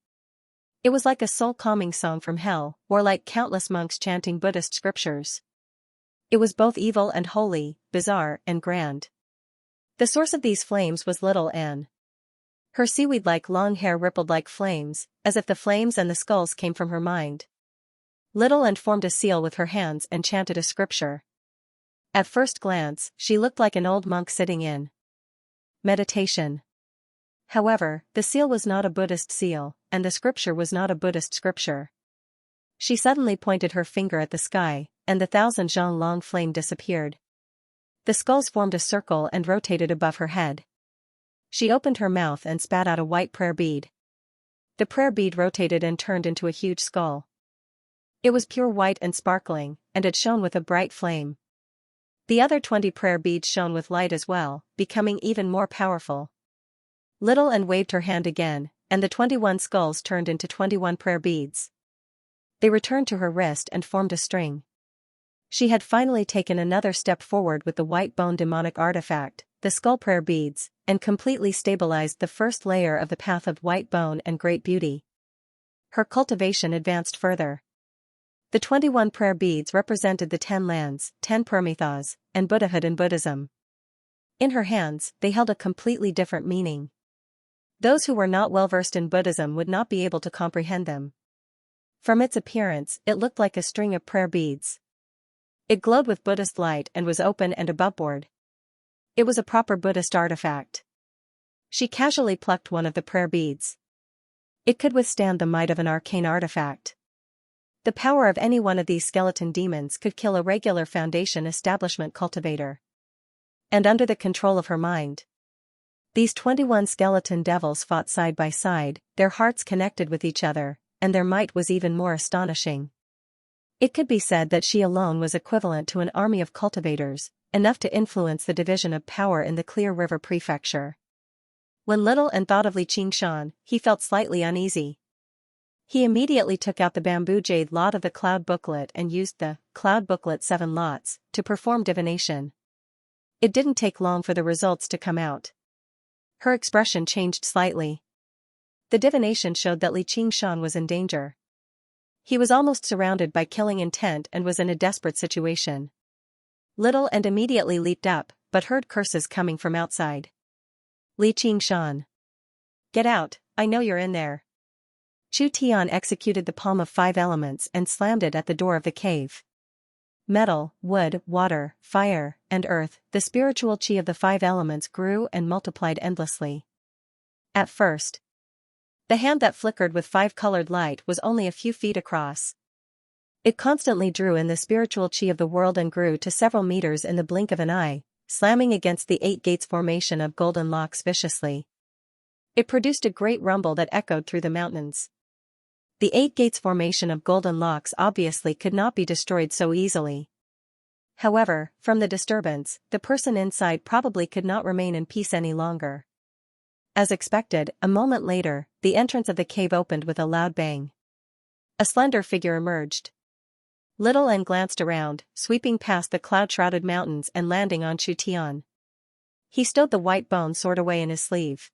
It was like a soul-calming song from hell, or like countless monks chanting Buddhist scriptures. It was both evil and holy, bizarre and grand. The source of these flames was little Anne. Her seaweed-like long hair rippled like flames, as if the flames and the skulls came from her mind. Little Anne formed a seal with her hands and chanted a scripture. At first glance, she looked like an old monk sitting in meditation. However, the seal was not a Buddhist seal, and the scripture was not a Buddhist scripture. She suddenly pointed her finger at the sky, and the 1,000-jean-long flame disappeared. The skulls formed a circle and rotated above her head. She opened her mouth and spat out a white prayer bead. The prayer bead rotated and turned into a huge skull. It was pure white and sparkling, and it shone with a bright flame. The other 20 prayer beads shone with light as well, becoming even more powerful. Little Anne waved her hand again, and the 21 skulls turned into 21 prayer beads. They returned to her wrist and formed a string. She had finally taken another step forward with the white bone demonic artifact, the skull prayer beads, and completely stabilized the first layer of the path of white bone and great beauty. Her cultivation advanced further. The 21 prayer beads represented the 10 lands, 10 Paramathas, and Buddhahood in Buddhism. In her hands, they held a completely different meaning. Those who were not well versed in Buddhism would not be able to comprehend them. From its appearance, it looked like a string of prayer beads. It glowed with Buddhist light and was open and aboveboard. It was a proper Buddhist artifact. She casually plucked one of the prayer beads. It could withstand the might of an arcane artifact. The power of any one of these skeleton demons could kill a regular Foundation establishment cultivator. And under the control of her mind, these 21 skeleton devils fought side by side, their hearts connected with each other, and their might was even more astonishing. It could be said that she alone was equivalent to an army of cultivators, enough to influence the division of power in the Clear River Prefecture. When Little Anne thought of Xianxia, he felt slightly uneasy. He immediately took out the bamboo jade lot of the Cloud Booklet and used the Cloud Booklet 7 lots to perform divination. It didn't take long for the results to come out. Her expression changed slightly. The divination showed that Xianxia was in danger. He was almost surrounded by killing intent and was in a desperate situation. Little Anne immediately leaped up, but heard curses coming from outside. Xianxia. Get out, I know you're in there. Chu Tian executed the palm of 5 elements and slammed it at the door of the cave. Metal, wood, water, fire, and earth, the spiritual chi of the 5 elements grew and multiplied endlessly. At first, the hand that flickered with 5-colored light was only a few feet across. It constantly drew in the spiritual chi of the world and grew to several meters in the blink of an eye, slamming against the 8 gates formation of golden locks viciously. It produced a great rumble that echoed through the mountains. The 8 gates formation of golden locks obviously could not be destroyed so easily. However, from the disturbance, the person inside probably could not remain in peace any longer. As expected, a moment later, the entrance of the cave opened with a loud bang. A slender figure emerged. Little Anne glanced around, sweeping past the cloud-shrouded mountains and landing on Chu Tian. He stowed the white bone sword away in his sleeve.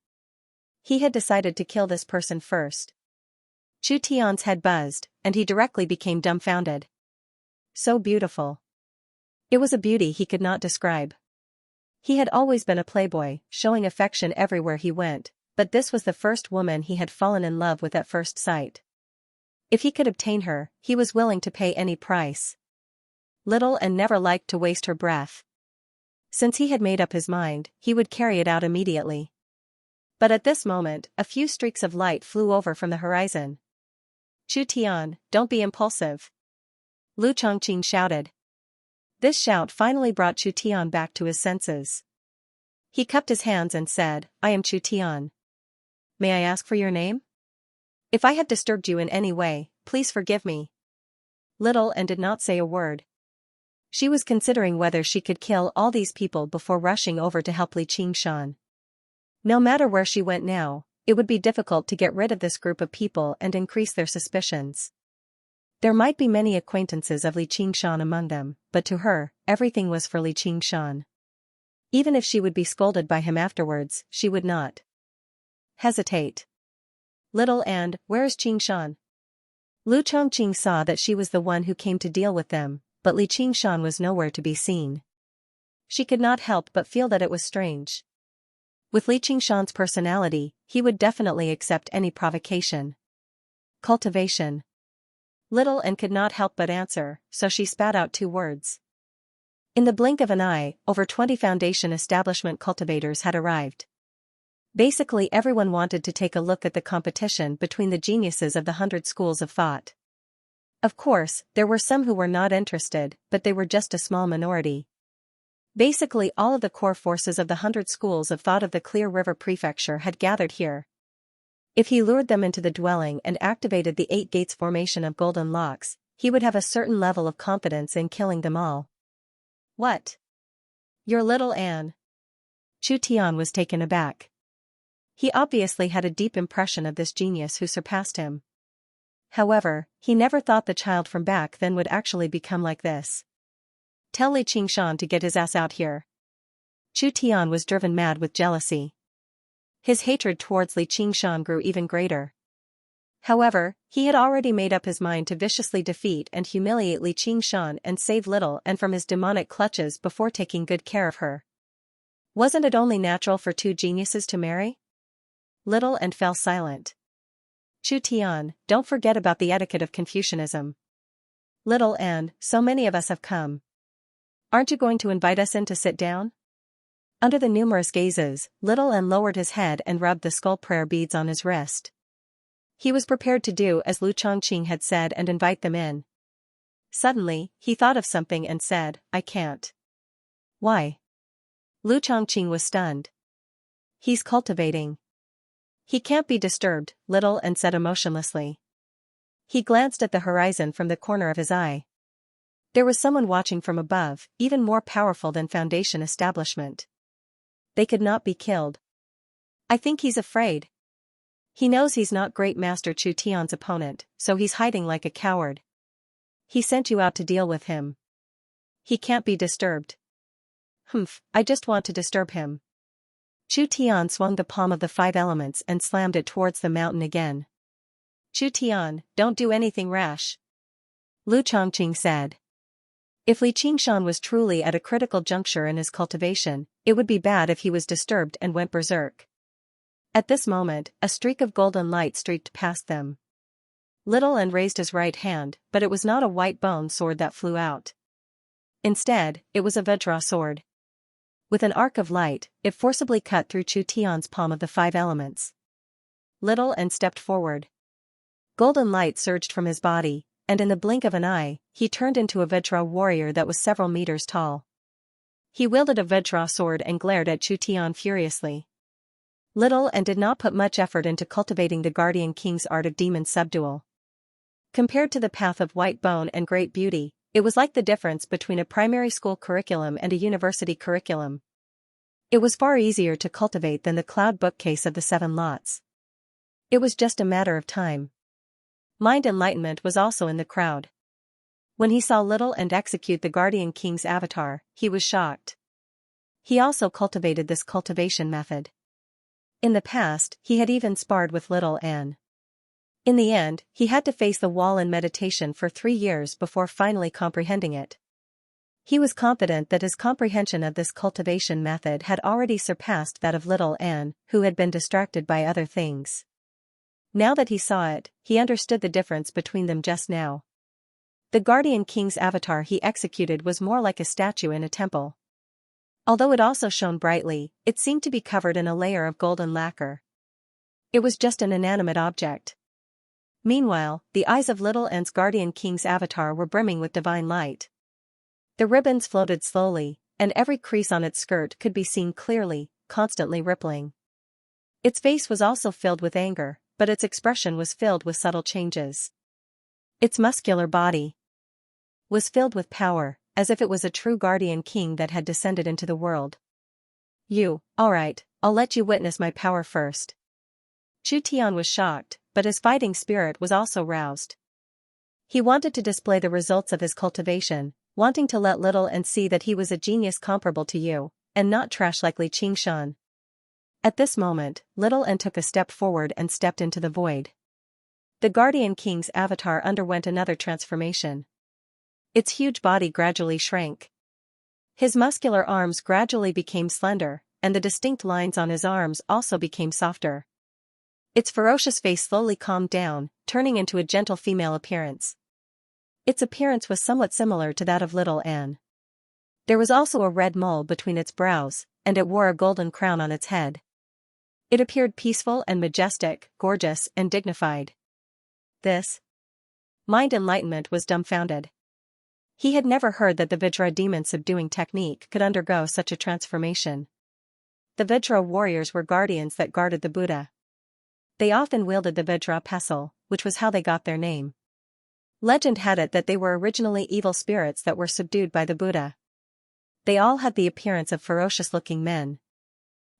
He had decided to kill this person first. Chu Tian's head buzzed, and he directly became dumbfounded. So beautiful. It was a beauty he could not describe. He had always been a playboy, showing affection everywhere he went, but this was the first woman he had fallen in love with at first sight. If he could obtain her, he was willing to pay any price. Little Anne never liked to waste her breath. Since he had made up his mind, he would carry it out immediately. But at this moment, a few streaks of light flew over from the horizon. Chu Tian, don't be impulsive. Lu Chongqing shouted. This shout finally brought Chu Tian back to his senses. He cupped his hands and said, I am Chu Tian. May I ask for your name? If I have disturbed you in any way, please forgive me. Little Anne did not say a word. She was considering whether she could kill all these people before rushing over to help Xianxia. No matter where she went now, it would be difficult to get rid of this group of people and increase their suspicions. There might be many acquaintances of Xianxia among them, but to her, everything was for Xianxia. Even if she would be scolded by him afterwards, she would not hesitate. Little Anne, where is Xianxia? Lu Chongqing saw that she was the one who came to deal with them, but Xianxia was nowhere to be seen. She could not help but feel that it was strange. With Xianxia's personality, he would definitely accept any provocation. Cultivation. Little Anne could not help but answer, so she spat out 2 words. In the blink of an eye, over 20 Foundation establishment cultivators had arrived. Basically everyone wanted to take a look at the competition between the geniuses of the 100 schools of thought. Of course, there were some who were not interested, but they were just a small minority. Basically all of the core forces of the 100 schools of thought of the Clear River Prefecture had gathered here. If he lured them into the dwelling and activated the 8 gates formation of golden locks, he would have a certain level of confidence in killing them all. What? You're little Anne. Chu Tian was taken aback. He obviously had a deep impression of this genius who surpassed him. However, he never thought the child from back then would actually become like this. Tell Li Qingshan to get his ass out here. Chu Tian was driven mad with jealousy. His hatred towards Li Qingshan grew even greater. However, he had already made up his mind to viciously defeat and humiliate Li Qingshan and save little Anne from his demonic clutches before taking good care of her. Wasn't it only natural for 2 geniuses to marry? Little Anne fell silent. Chu Tian, don't forget about the etiquette of Confucianism. Little Anne, so many of us have come. Aren't you going to invite us in to sit down? Under the numerous gazes, little Anne lowered his head and rubbed the skull prayer beads on his wrist. He was prepared to do as Lu Chongqing had said and invite them in. Suddenly, he thought of something and said, I can't. Why? Lu Chongqing was stunned. He's cultivating. He can't be disturbed, little Anne said emotionlessly. He glanced at the horizon from the corner of his eye. There was someone watching from above, even more powerful than Foundation establishment. They could not be killed. I think he's afraid. He knows he's not Great Master Chu Tian's opponent, so he's hiding like a coward. He sent you out to deal with him. He can't be disturbed. Humph, I just want to disturb him. Chu Tian swung the palm of the 5 elements and slammed it towards the mountain again. Chu Tian, don't do anything rash. Lu Chongqing said. If Li Qingshan was truly at a critical juncture in his cultivation, it would be bad if he was disturbed and went berserk. At this moment, a streak of golden light streaked past them. Little Anne raised his right hand, but it was not a white bone sword that flew out. Instead, it was a Vajra sword. With an arc of light, it forcibly cut through Chu Tian's palm of the 5 elements. Little Anne stepped forward. Golden light surged from his body, and in the blink of an eye, he turned into a Vajra warrior that was several meters tall. He wielded a Vajra sword and glared at Chu Tian furiously. Little Anne did not put much effort into cultivating the Guardian King's art of demon subdual. Compared to the path of white bone and great beauty, it was like the difference between a primary school curriculum and a university curriculum. It was far easier to cultivate than the cloud bookcase of the 7 lots. It was just a matter of time. Mind Enlightenment was also in the crowd. When he saw Little and execute the Guardian King's avatar, he was shocked. He also cultivated this cultivation method. In the past, he had even sparred with Little Anne. In the end, he had to face the wall in meditation for 3 years before finally comprehending it. He was confident that his comprehension of this cultivation method had already surpassed that of Little Anne, who had been distracted by other things. Now that he saw it, he understood the difference between them just now. The Guardian King's avatar he executed was more like a statue in a temple. Although it also shone brightly, it seemed to be covered in a layer of golden lacquer. It was just an inanimate object. Meanwhile, the eyes of Little Anne's Guardian King's avatar were brimming with divine light. The ribbons floated slowly, and every crease on its skirt could be seen clearly, constantly rippling. Its face was also filled with anger, but its expression was filled with subtle changes. Its muscular body was filled with power, as if it was a true Guardian King that had descended into the world. Alright, I'll let you witness my power first. Chu Tian was shocked, but his fighting spirit was also roused. He wanted to display the results of his cultivation, wanting to let Little Anne see that he was a genius comparable to you, and not trash like Li Qingshan. At this moment, Little Anne took a step forward and stepped into the void. The Guardian King's avatar underwent another transformation. Its huge body gradually shrank. His muscular arms gradually became slender, and the distinct lines on his arms also became softer. Its ferocious face slowly calmed down, turning into a gentle female appearance. Its appearance was somewhat similar to that of Little Anne. There was also a red mole between its brows, and it wore a golden crown on its head. It appeared peaceful and majestic, gorgeous and dignified. This mind enlightenment was dumbfounded. He had never heard that the Vajra demon subduing technique could undergo such a transformation. The Vajra warriors were guardians that guarded the Buddha. They often wielded the Vajra pestle, which was how they got their name. Legend had it that they were originally evil spirits that were subdued by the Buddha. They all had the appearance of ferocious-looking men.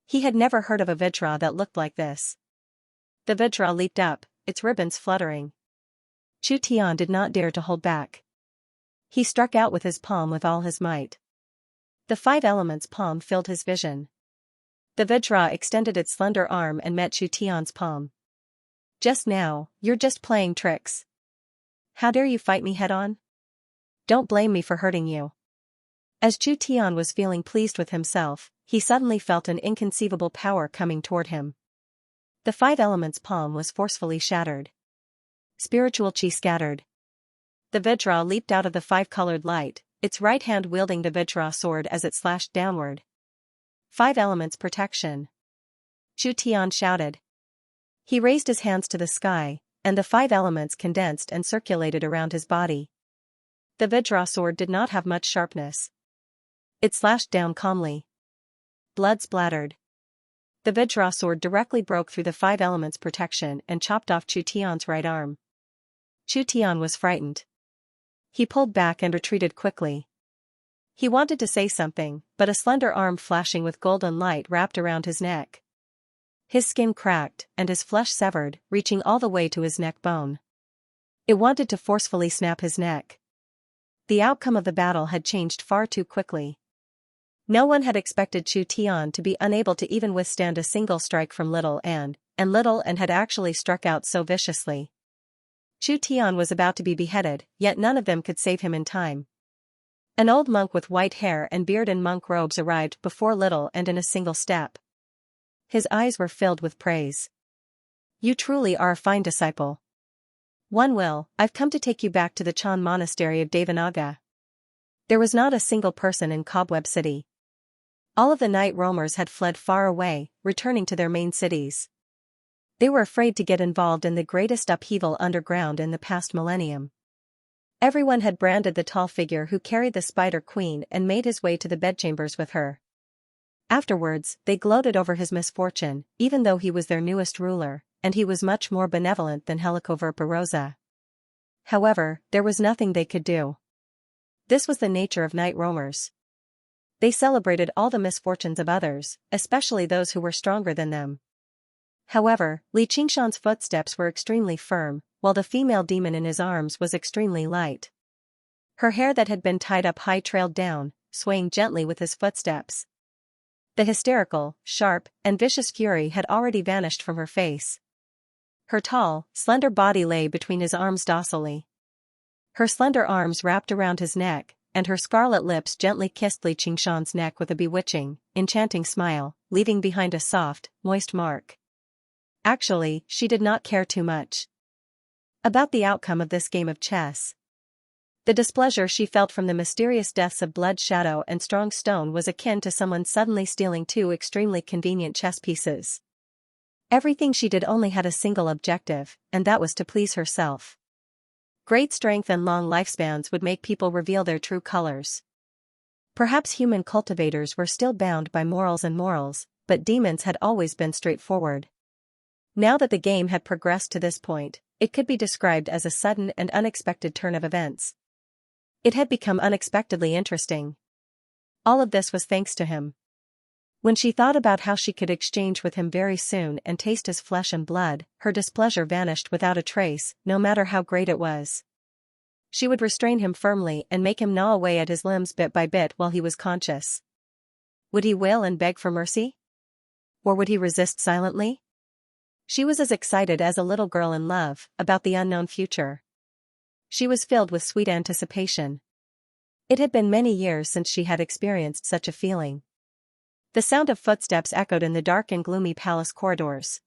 He had never heard of a Vajra that looked like this. The Vajra leaped up, its ribbons fluttering. Chu Tian did not dare to hold back. He struck out with his palm with all his might. The 5 elements palm filled his vision. The Vajra extended its slender arm and met Chu Tian's palm. Just now, you're just playing tricks. How dare you fight me head-on? Don't blame me for hurting you. As Chu Tian was feeling pleased with himself, he suddenly felt an inconceivable power coming toward him. The 5 elements palm was forcefully shattered. Spiritual chi scattered. The Vajra leaped out of the 5-colored light, its right hand wielding the Vajra sword as it slashed downward. 5 elements protection. Chu Tian shouted. He raised his hands to the sky, and the 5 elements condensed and circulated around his body. The Vajra sword did not have much sharpness. It slashed down calmly. Blood splattered. The Vajra sword directly broke through the 5 elements protection and chopped off Chu Tian's right arm. Chu Tian was frightened. He pulled back and retreated quickly. He wanted to say something, but a slender arm flashing with golden light wrapped around his neck. His skin cracked, and his flesh severed, reaching all the way to his neck bone. It wanted to forcefully snap his neck. The outcome of the battle had changed far too quickly. No one had expected Chu Tian to be unable to even withstand a single strike from Little and had actually struck out so viciously. Chu Tian was about to be beheaded, yet none of them could save him in time. An old monk with white hair and beard in monk robes arrived before Little and in a single step. His eyes were filled with praise. You truly are a fine disciple. I've come to take you back to the Chan monastery of Devanaga. There was not a single person in Cobweb City. All of the night roamers had fled far away, returning to their main cities. They were afraid to get involved in the greatest upheaval underground in the past millennium. Everyone had branded the tall figure who carried the Spider Queen and made his way to the bedchambers with her. Afterwards, they gloated over his misfortune, even though he was their newest ruler, and he was much more benevolent than Helicoverpa. However, there was nothing they could do. This was the nature of night roamers. They celebrated all the misfortunes of others, especially those who were stronger than them. However, Li Qingshan's footsteps were extremely firm, while the female demon in his arms was extremely light. Her hair that had been tied up high trailed down, swaying gently with his footsteps. The hysterical, sharp, and vicious fury had already vanished from her face. Her tall, slender body lay between his arms docilely. Her slender arms wrapped around his neck, and her scarlet lips gently kissed Li Qingshan's neck with a bewitching, enchanting smile, leaving behind a soft, moist mark. Actually, she did not care too much about the outcome of this game of chess. The displeasure she felt from the mysterious deaths of Blood Shadow and Strong Stone was akin to someone suddenly stealing 2 extremely convenient chess pieces. Everything she did only had a single objective, and that was to please herself. Great strength and long lifespans would make people reveal their true colors. Perhaps human cultivators were still bound by morals, but demons had always been straightforward. Now that the game had progressed to this point, it could be described as a sudden and unexpected turn of events. It had become unexpectedly interesting. All of this was thanks to him. When she thought about how she could exchange with him very soon and taste his flesh and blood, her displeasure vanished without a trace, no matter how great it was. She would restrain him firmly and make him gnaw away at his limbs bit by bit while he was conscious. Would he wail and beg for mercy? Or would he resist silently? She was as excited as a little girl in love, about the unknown future. She was filled with sweet anticipation. It had been many years since she had experienced such a feeling. The sound of footsteps echoed in the dark and gloomy palace corridors.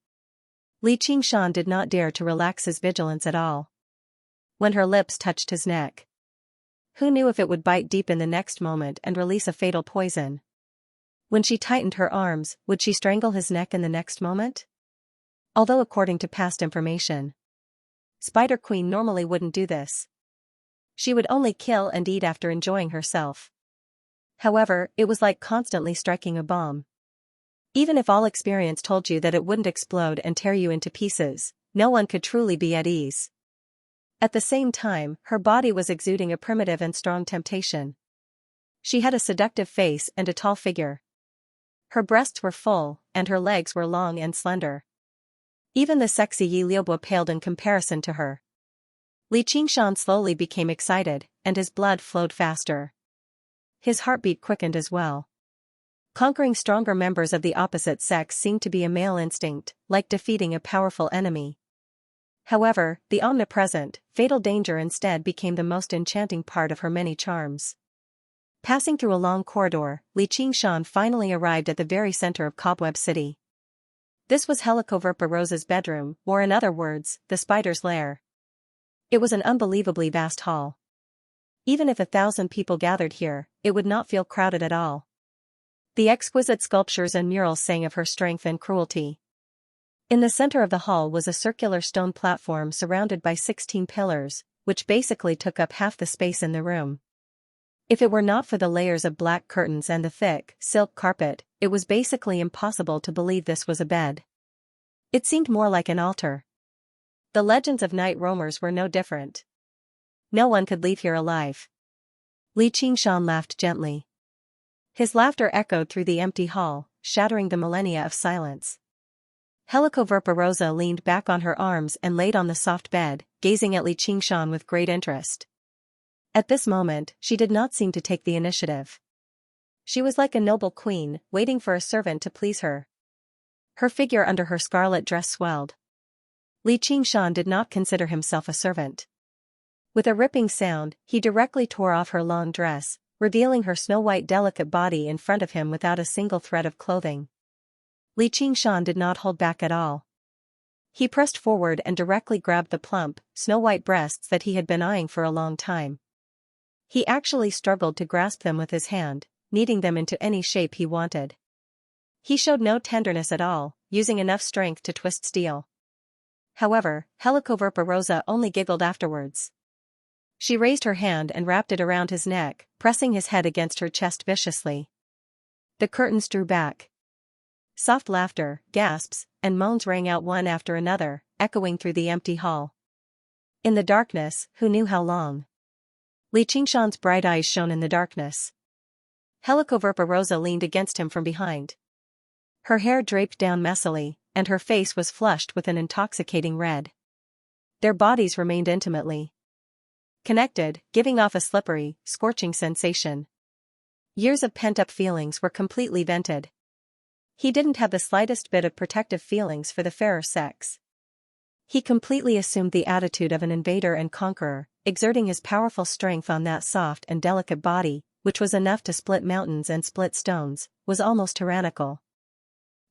Li Qingshan did not dare to relax his vigilance at all. When her lips touched his neck. Who knew if it would bite deep in the next moment and release a fatal poison? When she tightened her arms, would she strangle his neck in the next moment? Although according to past information, Spider Queen normally wouldn't do this. She would only kill and eat after enjoying herself. However, it was like constantly striking a bomb. Even if all experience told you that it wouldn't explode and tear you into pieces, no one could truly be at ease. At the same time, her body was exuding a primitive and strong temptation. She had a seductive face and a tall figure. Her breasts were full, and her legs were long and slender. Even the sexy Yi Liubo paled in comparison to her. Li Qingshan slowly became excited, and his blood flowed faster. His heartbeat quickened as well. Conquering stronger members of the opposite sex seemed to be a male instinct, like defeating a powerful enemy. However, the omnipresent, fatal danger instead became the most enchanting part of her many charms. Passing through a long corridor, Li Qingshan finally arrived at the very center of Cobweb City. This was Helicoverpa Rosa's bedroom, or in other words, the spider's lair. It was an unbelievably vast hall. Even if 1,000 people gathered here, it would not feel crowded at all. The exquisite sculptures and murals sang of her strength and cruelty. In the center of the hall was a circular stone platform surrounded by 16 pillars, which basically took up half the space in the room. If it were not for the layers of black curtains and the thick, silk carpet, it was basically impossible to believe this was a bed. It seemed more like an altar. The legends of night roamers were no different. No one could leave here alive. Li Qingshan laughed gently. His laughter echoed through the empty hall, shattering the millennia of silence. Helicoverpa Rosa leaned back on her arms and laid on the soft bed, gazing at Li Qingshan with great interest. At this moment, she did not seem to take the initiative. She was like a noble queen, waiting for a servant to please her. Her figure under her scarlet dress swelled. Li Qingshan did not consider himself a servant. With a ripping sound, he directly tore off her long dress, revealing her snow-white delicate body in front of him without a single thread of clothing. Li Qingshan did not hold back at all. He pressed forward and directly grabbed the plump, snow-white breasts that he had been eyeing for a long time. He actually struggled to grasp them with his hand, kneading them into any shape he wanted. He showed no tenderness at all, using enough strength to twist steel. However, Helicoverpa Rosa only giggled afterwards. She raised her hand and wrapped it around his neck, pressing his head against her chest viciously. The curtains drew back. Soft laughter, gasps, and moans rang out one after another, echoing through the empty hall. In the darkness, who knew how long? Li Qingshan's bright eyes shone in the darkness. Helicoverpa Rosa leaned against him from behind. Her hair draped down messily, and her face was flushed with an intoxicating red. Their bodies remained intimately connected, giving off a slippery, scorching sensation. Years of pent-up feelings were completely vented. He didn't have the slightest bit of protective feelings for the fairer sex. He completely assumed the attitude of an invader and conqueror, exerting his powerful strength on that soft and delicate body, which was enough to split mountains and split stones, was almost tyrannical.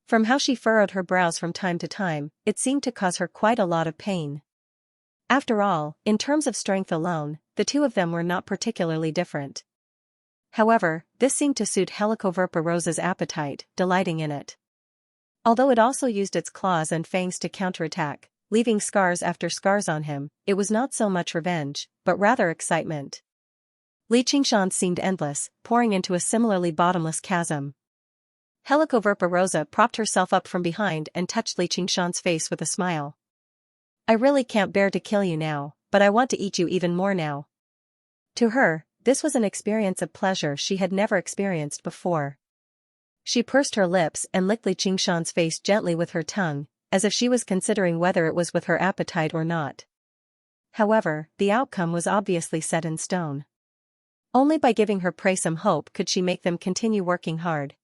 From how she furrowed her brows from time to time, it seemed to cause her quite a lot of pain. After all, in terms of strength alone, the two of them were not particularly different. However, this seemed to suit Helicoverpa Rosa's appetite, delighting in it. Although it also used its claws and fangs to counterattack, leaving scars after scars on him, it was not so much revenge, but rather excitement. Li Qingshan seemed endless, pouring into a similarly bottomless chasm. Helicoverpa Rosa propped herself up from behind and touched Li Qingshan's face with a smile. I really can't bear to kill you now, but I want to eat you even more now. To her, this was an experience of pleasure she had never experienced before. She pursed her lips and licked Li Qingshan's face gently with her tongue, as if she was considering whether it was with her appetite or not. However, the outcome was obviously set in stone. Only by giving her prey some hope could she make them continue working hard.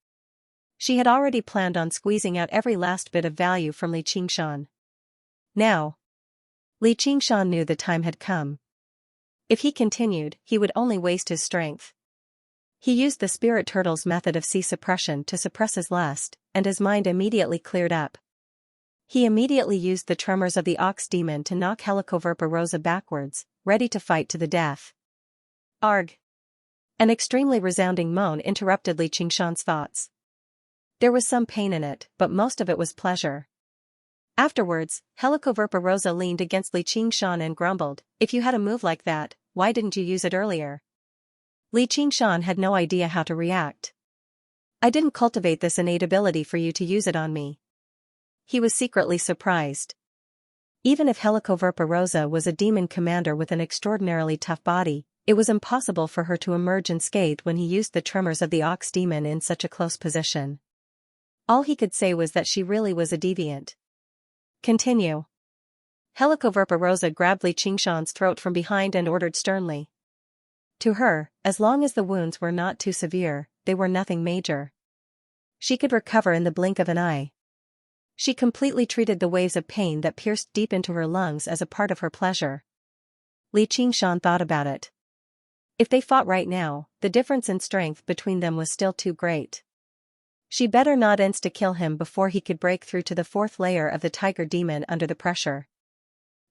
She had already planned on squeezing out every last bit of value from Li Qingshan. Now, Li Qingshan knew the time had come. If he continued, he would only waste his strength. He used the spirit turtle's method of sea suppression to suppress his lust, and his mind immediately cleared up. He immediately used the tremors of the ox demon to knock Helicoverpa Rosa backwards, ready to fight to the death. Arg! An extremely resounding moan interrupted Li Qingshan's thoughts. There was some pain in it, but most of it was pleasure. Afterwards, Helicoverpa leaned against Li Qingshan and grumbled, "If you had a move like that, why didn't you use it earlier?" Li Qingshan had no idea how to react. "I didn't cultivate this innate ability for you to use it on me." He was secretly surprised. Even if Helicoverpa was a demon commander with an extraordinarily tough body, it was impossible for her to emerge unscathed when he used the tremors of the ox demon in such a close position. All he could say was that she really was a deviant. "Continue." Helicoverpa grabbed Li Qingshan's throat from behind and ordered sternly. To her, as long as the wounds were not too severe, they were nothing major. She could recover in the blink of an eye. She completely treated the waves of pain that pierced deep into her lungs as a part of her pleasure. Li Qingshan thought about it. If they fought right now, the difference in strength between them was still too great. She better not insta-kill him before he could break through to the fourth layer of the tiger demon under the pressure.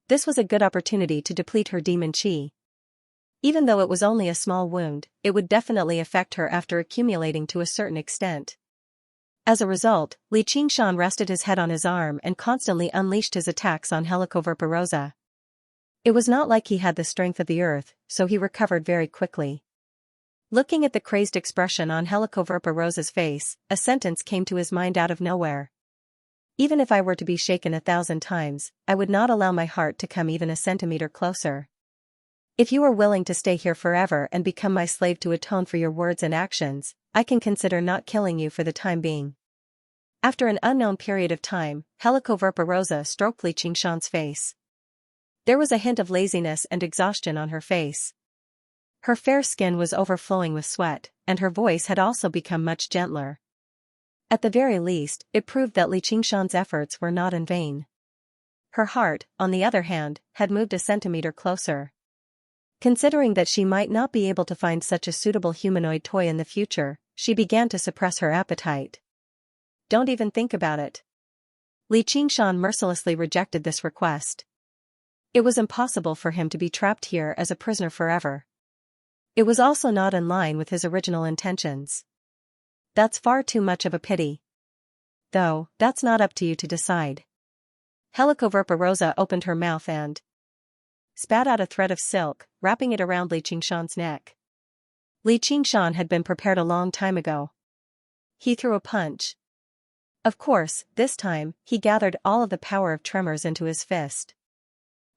This was a good opportunity to deplete her demon chi. Even though it was only a small wound, it would definitely affect her after accumulating to a certain extent. As a result, Li Qingshan rested his head on his arm and constantly unleashed his attacks on Helicoverpa. It was not like he had the strength of the earth, so he recovered very quickly. Looking at the crazed expression on Helicoverpa's face, a sentence came to his mind out of nowhere. "Even if I were to be shaken 1,000 times, I would not allow my heart to come even a centimeter closer. If you are willing to stay here forever and become my slave to atone for your words and actions, I can consider not killing you for the time being." After an unknown period of time, Helicoverpa stroked Li Qingshan's face. There was a hint of laziness and exhaustion on her face. Her fair skin was overflowing with sweat, and her voice had also become much gentler. At the very least, it proved that Li Qingshan's efforts were not in vain. Her heart, on the other hand, had moved a centimeter closer. Considering that she might not be able to find such a suitable humanoid toy in the future, she began to suppress her appetite. "Don't even think about it." Li Qingshan mercilessly rejected this request. It was impossible for him to be trapped here as a prisoner forever. It was also not in line with his original intentions. "That's far too much of a pity. Though, that's not up to you to decide." Helicoverpa opened her mouth and spat out a thread of silk, wrapping it around Li Qingshan's neck. Li Qingshan had been prepared a long time ago. He threw a punch. Of course, this time, he gathered all of the power of tremors into his fist.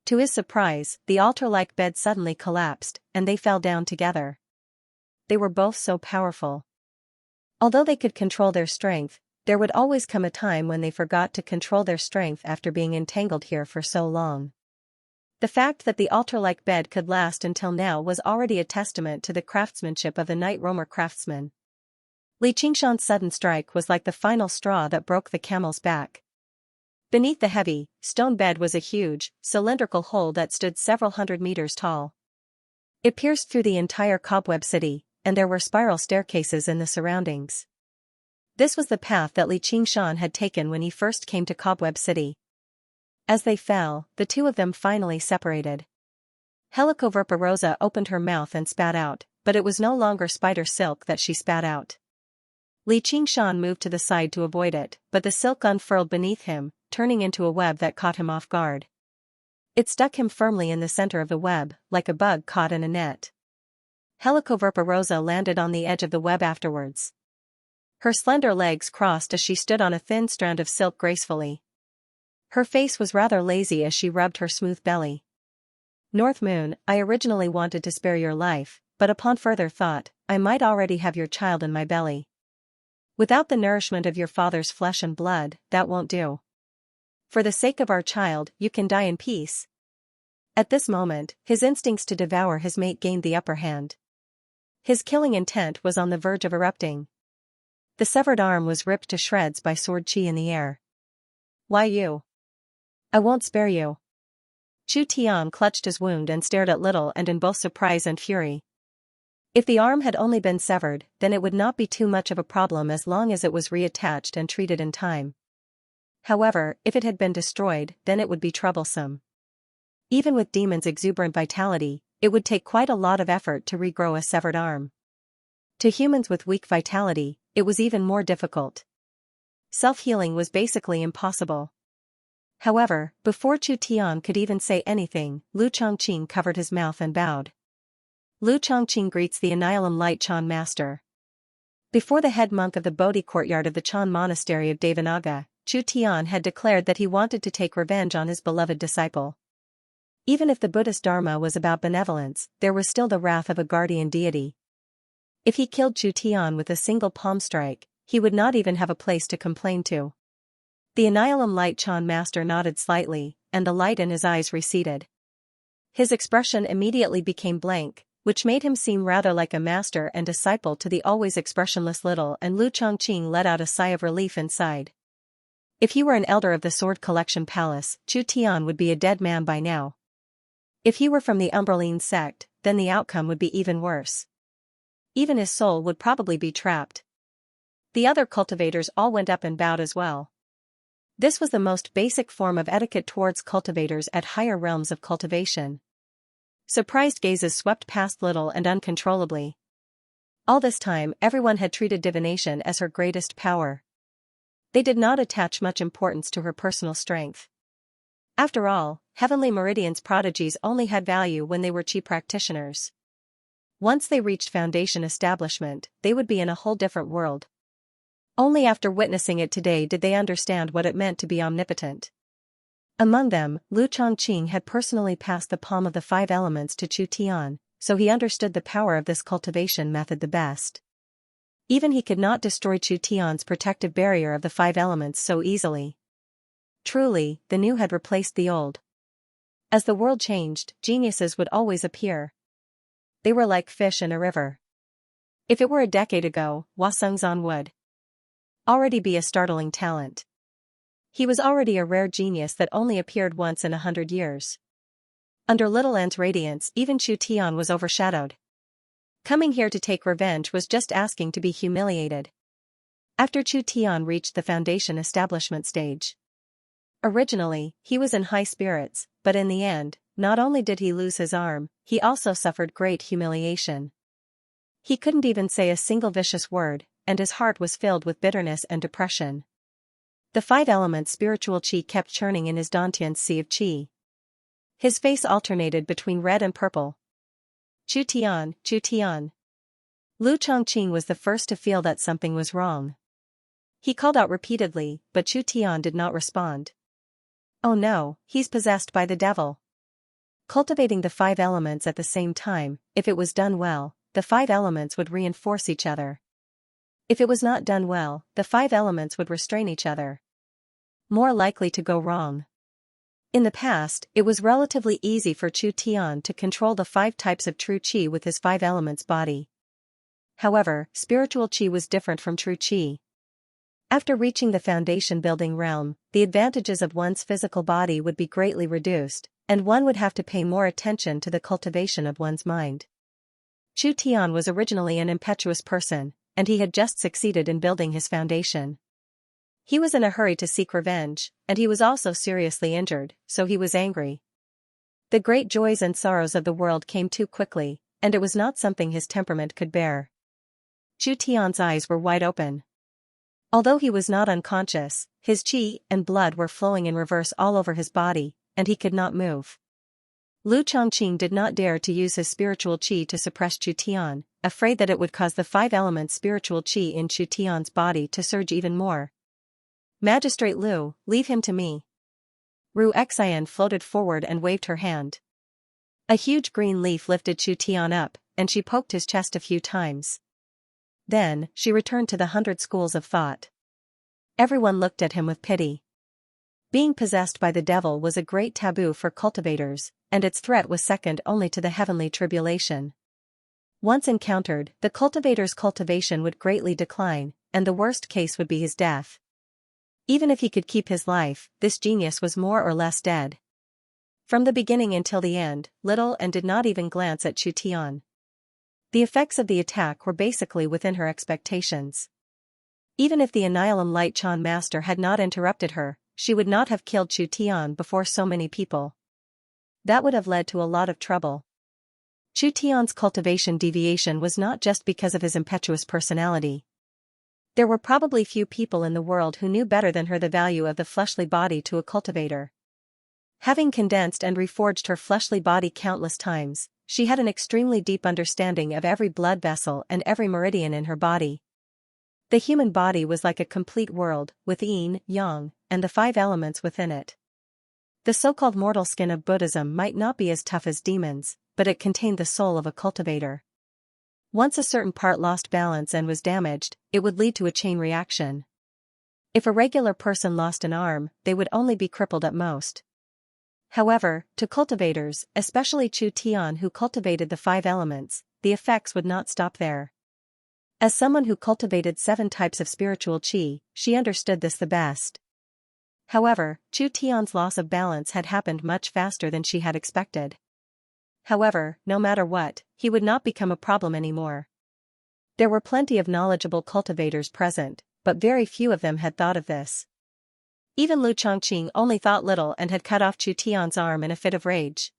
To his surprise, the altar-like bed suddenly collapsed, and they fell down together. They were both so powerful. Although they could control their strength, there would always come a time when they forgot to control their strength after being entangled here for so long. The fact that the altar-like bed could last until now was already a testament to the craftsmanship of the Night Roamer craftsman. Li Qingshan's sudden strike was like the final straw that broke the camel's back. Beneath the heavy, stone bed was a huge, cylindrical hole that stood several hundred meters tall. It pierced through the entire cobweb city, and there were spiral staircases in the surroundings. This was the path that Li Qingshan had taken when he first came to Cobweb City. As they fell, the two of them finally separated. Helicoverpa opened her mouth and spat out, but it was no longer spider silk that she spat out. Li Qingshan moved to the side to avoid it, but the silk unfurled beneath him, turning into a web that caught him off guard. It stuck him firmly in the center of the web, like a bug caught in a net. Helicoverpa landed on the edge of the web afterwards. Her slender legs crossed as she stood on a thin strand of silk gracefully. Her face was rather lazy as she rubbed her smooth belly. "North Moon, I originally wanted to spare your life, but upon further thought, I might already have your child in my belly. Without the nourishment of your father's flesh and blood, that won't do. For the sake of our child, you can die in peace." At this moment, his instincts to devour his mate gained the upper hand. His killing intent was on the verge of erupting. The severed arm was ripped to shreds by sword chi in the air. "Why you? I won't spare you." Chu Tian clutched his wound and stared at Little and in both surprise and fury. If the arm had only been severed, then it would not be too much of a problem as long as it was reattached and treated in time. However, if it had been destroyed, then it would be troublesome. Even with Demon's exuberant vitality, it would take quite a lot of effort to regrow a severed arm. To humans with weak vitality, it was even more difficult. Self-healing was basically impossible. However, before Chu Tian could even say anything, Lu Chongqing covered his mouth and bowed. Lu Chongqing greets the Annihilum Light Chan master. Before the head monk of the Bodhi courtyard of the Chan monastery of Devanaga, Chu Tian had declared that he wanted to take revenge on his beloved disciple. Even if the Buddhist Dharma was about benevolence, there was still the wrath of a guardian deity. If he killed Chu Tian with a single palm strike, he would not even have a place to complain to. The Annihilum Light Chan master nodded slightly, and the light in his eyes receded. His expression immediately became blank, which made him seem rather like a master and disciple to the always expressionless little, and Lu Chongqing let out a sigh of relief inside. If he were an elder of the Sword Collection Palace, Chu Tian would be a dead man by now. If he were from the Umbraline sect, then the outcome would be even worse. Even his soul would probably be trapped. The other cultivators all went up and bowed as well. This was the most basic form of etiquette towards cultivators at higher realms of cultivation. Surprised gazes swept past Little and uncontrollably. All this time, everyone had treated divination as her greatest power. They did not attach much importance to her personal strength. After all, Heavenly Meridian's prodigies only had value when they were chi practitioners. Once they reached foundation establishment, they would be in a whole different world. Only after witnessing it today did they understand what it meant to be omnipotent. Among them, Lu Chongqing had personally passed the palm of the 5 elements to Chu Tian, so he understood the power of this cultivation method the best. Even he could not destroy Chu Tian's protective barrier of the 5 elements so easily. Truly, the new had replaced the old. As the world changed, geniuses would always appear. They were like fish in a river. If it were a decade ago, Hua Sengzan would already be a startling talent. He was already a rare genius that only appeared once in 100 years. Under Little N's radiance, even Chu Tian was overshadowed. Coming here to take revenge was just asking to be humiliated. After Chu Tian reached the foundation establishment stage. Originally, he was in high spirits, but in the end, not only did he lose his arm, he also suffered great humiliation. He couldn't even say a single vicious word, and his heart was filled with bitterness and depression. The 5 elements spiritual qi kept churning in his Dantian sea of qi. His face alternated between red and purple. Chu Tian, Chu Tian. Lu Chongqing was the first to feel that something was wrong. He called out repeatedly, but Chu Tian did not respond. Oh no, he's possessed by the devil. Cultivating the 5 elements at the same time, if it was done well, the 5 elements would reinforce each other. If it was not done well, the 5 elements would restrain each other. More likely to go wrong. In the past, it was relatively easy for Chu Tian to control the 5 types of true qi with his 5 elements body. However, spiritual qi was different from true qi. After reaching the foundation building realm, the advantages of one's physical body would be greatly reduced, and one would have to pay more attention to the cultivation of one's mind. Chu Tian was originally an impetuous person, and he had just succeeded in building his foundation. He was in a hurry to seek revenge, and he was also seriously injured, so he was angry. The great joys and sorrows of the world came too quickly, and it was not something his temperament could bear. Chu Tian's eyes were wide open. Although he was not unconscious, his qi and blood were flowing in reverse all over his body, and he could not move. Lu Chongqing did not dare to use his spiritual qi to suppress Chu Tian, afraid that it would cause the 5 elements spiritual qi in Chu Tian's body to surge even more. Magistrate Lu, leave him to me. Ru Xian floated forward and waved her hand. A huge green leaf lifted Chu Tian up, and she poked his chest a few times. Then, she returned to the 100 schools of thought. Everyone looked at him with pity. Being possessed by the devil was a great taboo for cultivators, and its threat was second only to the heavenly tribulation. Once encountered, the cultivator's cultivation would greatly decline, and the worst case would be his death. Even if he could keep his life, this genius was more or less dead. From the beginning until the end, Little N did not even glance at Chu Tian. The effects of the attack were basically within her expectations. Even if the Annihilum Light Chan master had not interrupted her, she would not have killed Chu Tian before so many people. That would have led to a lot of trouble. Chu Tian's cultivation deviation was not just because of his impetuous personality. There were probably few people in the world who knew better than her the value of the fleshly body to a cultivator. Having condensed and reforged her fleshly body countless times, she had an extremely deep understanding of every blood vessel and every meridian in her body. The human body was like a complete world, with yin, yang, and the 5 elements within it. The so-called mortal skin of Buddhism might not be as tough as demons, but it contained the soul of a cultivator. Once a certain part lost balance and was damaged, it would lead to a chain reaction. If a regular person lost an arm, they would only be crippled at most. However, to cultivators, especially Chu Tian who cultivated the 5 elements, the effects would not stop there. As someone who cultivated 7 types of spiritual qi, she understood this the best. However, Chu Tian's loss of balance had happened much faster than she had expected. However, no matter what, he would not become a problem anymore. There were plenty of knowledgeable cultivators present, but very few of them had thought of this. Even Lu Chongqing only thought little and had cut off Chu Tian's arm in a fit of rage.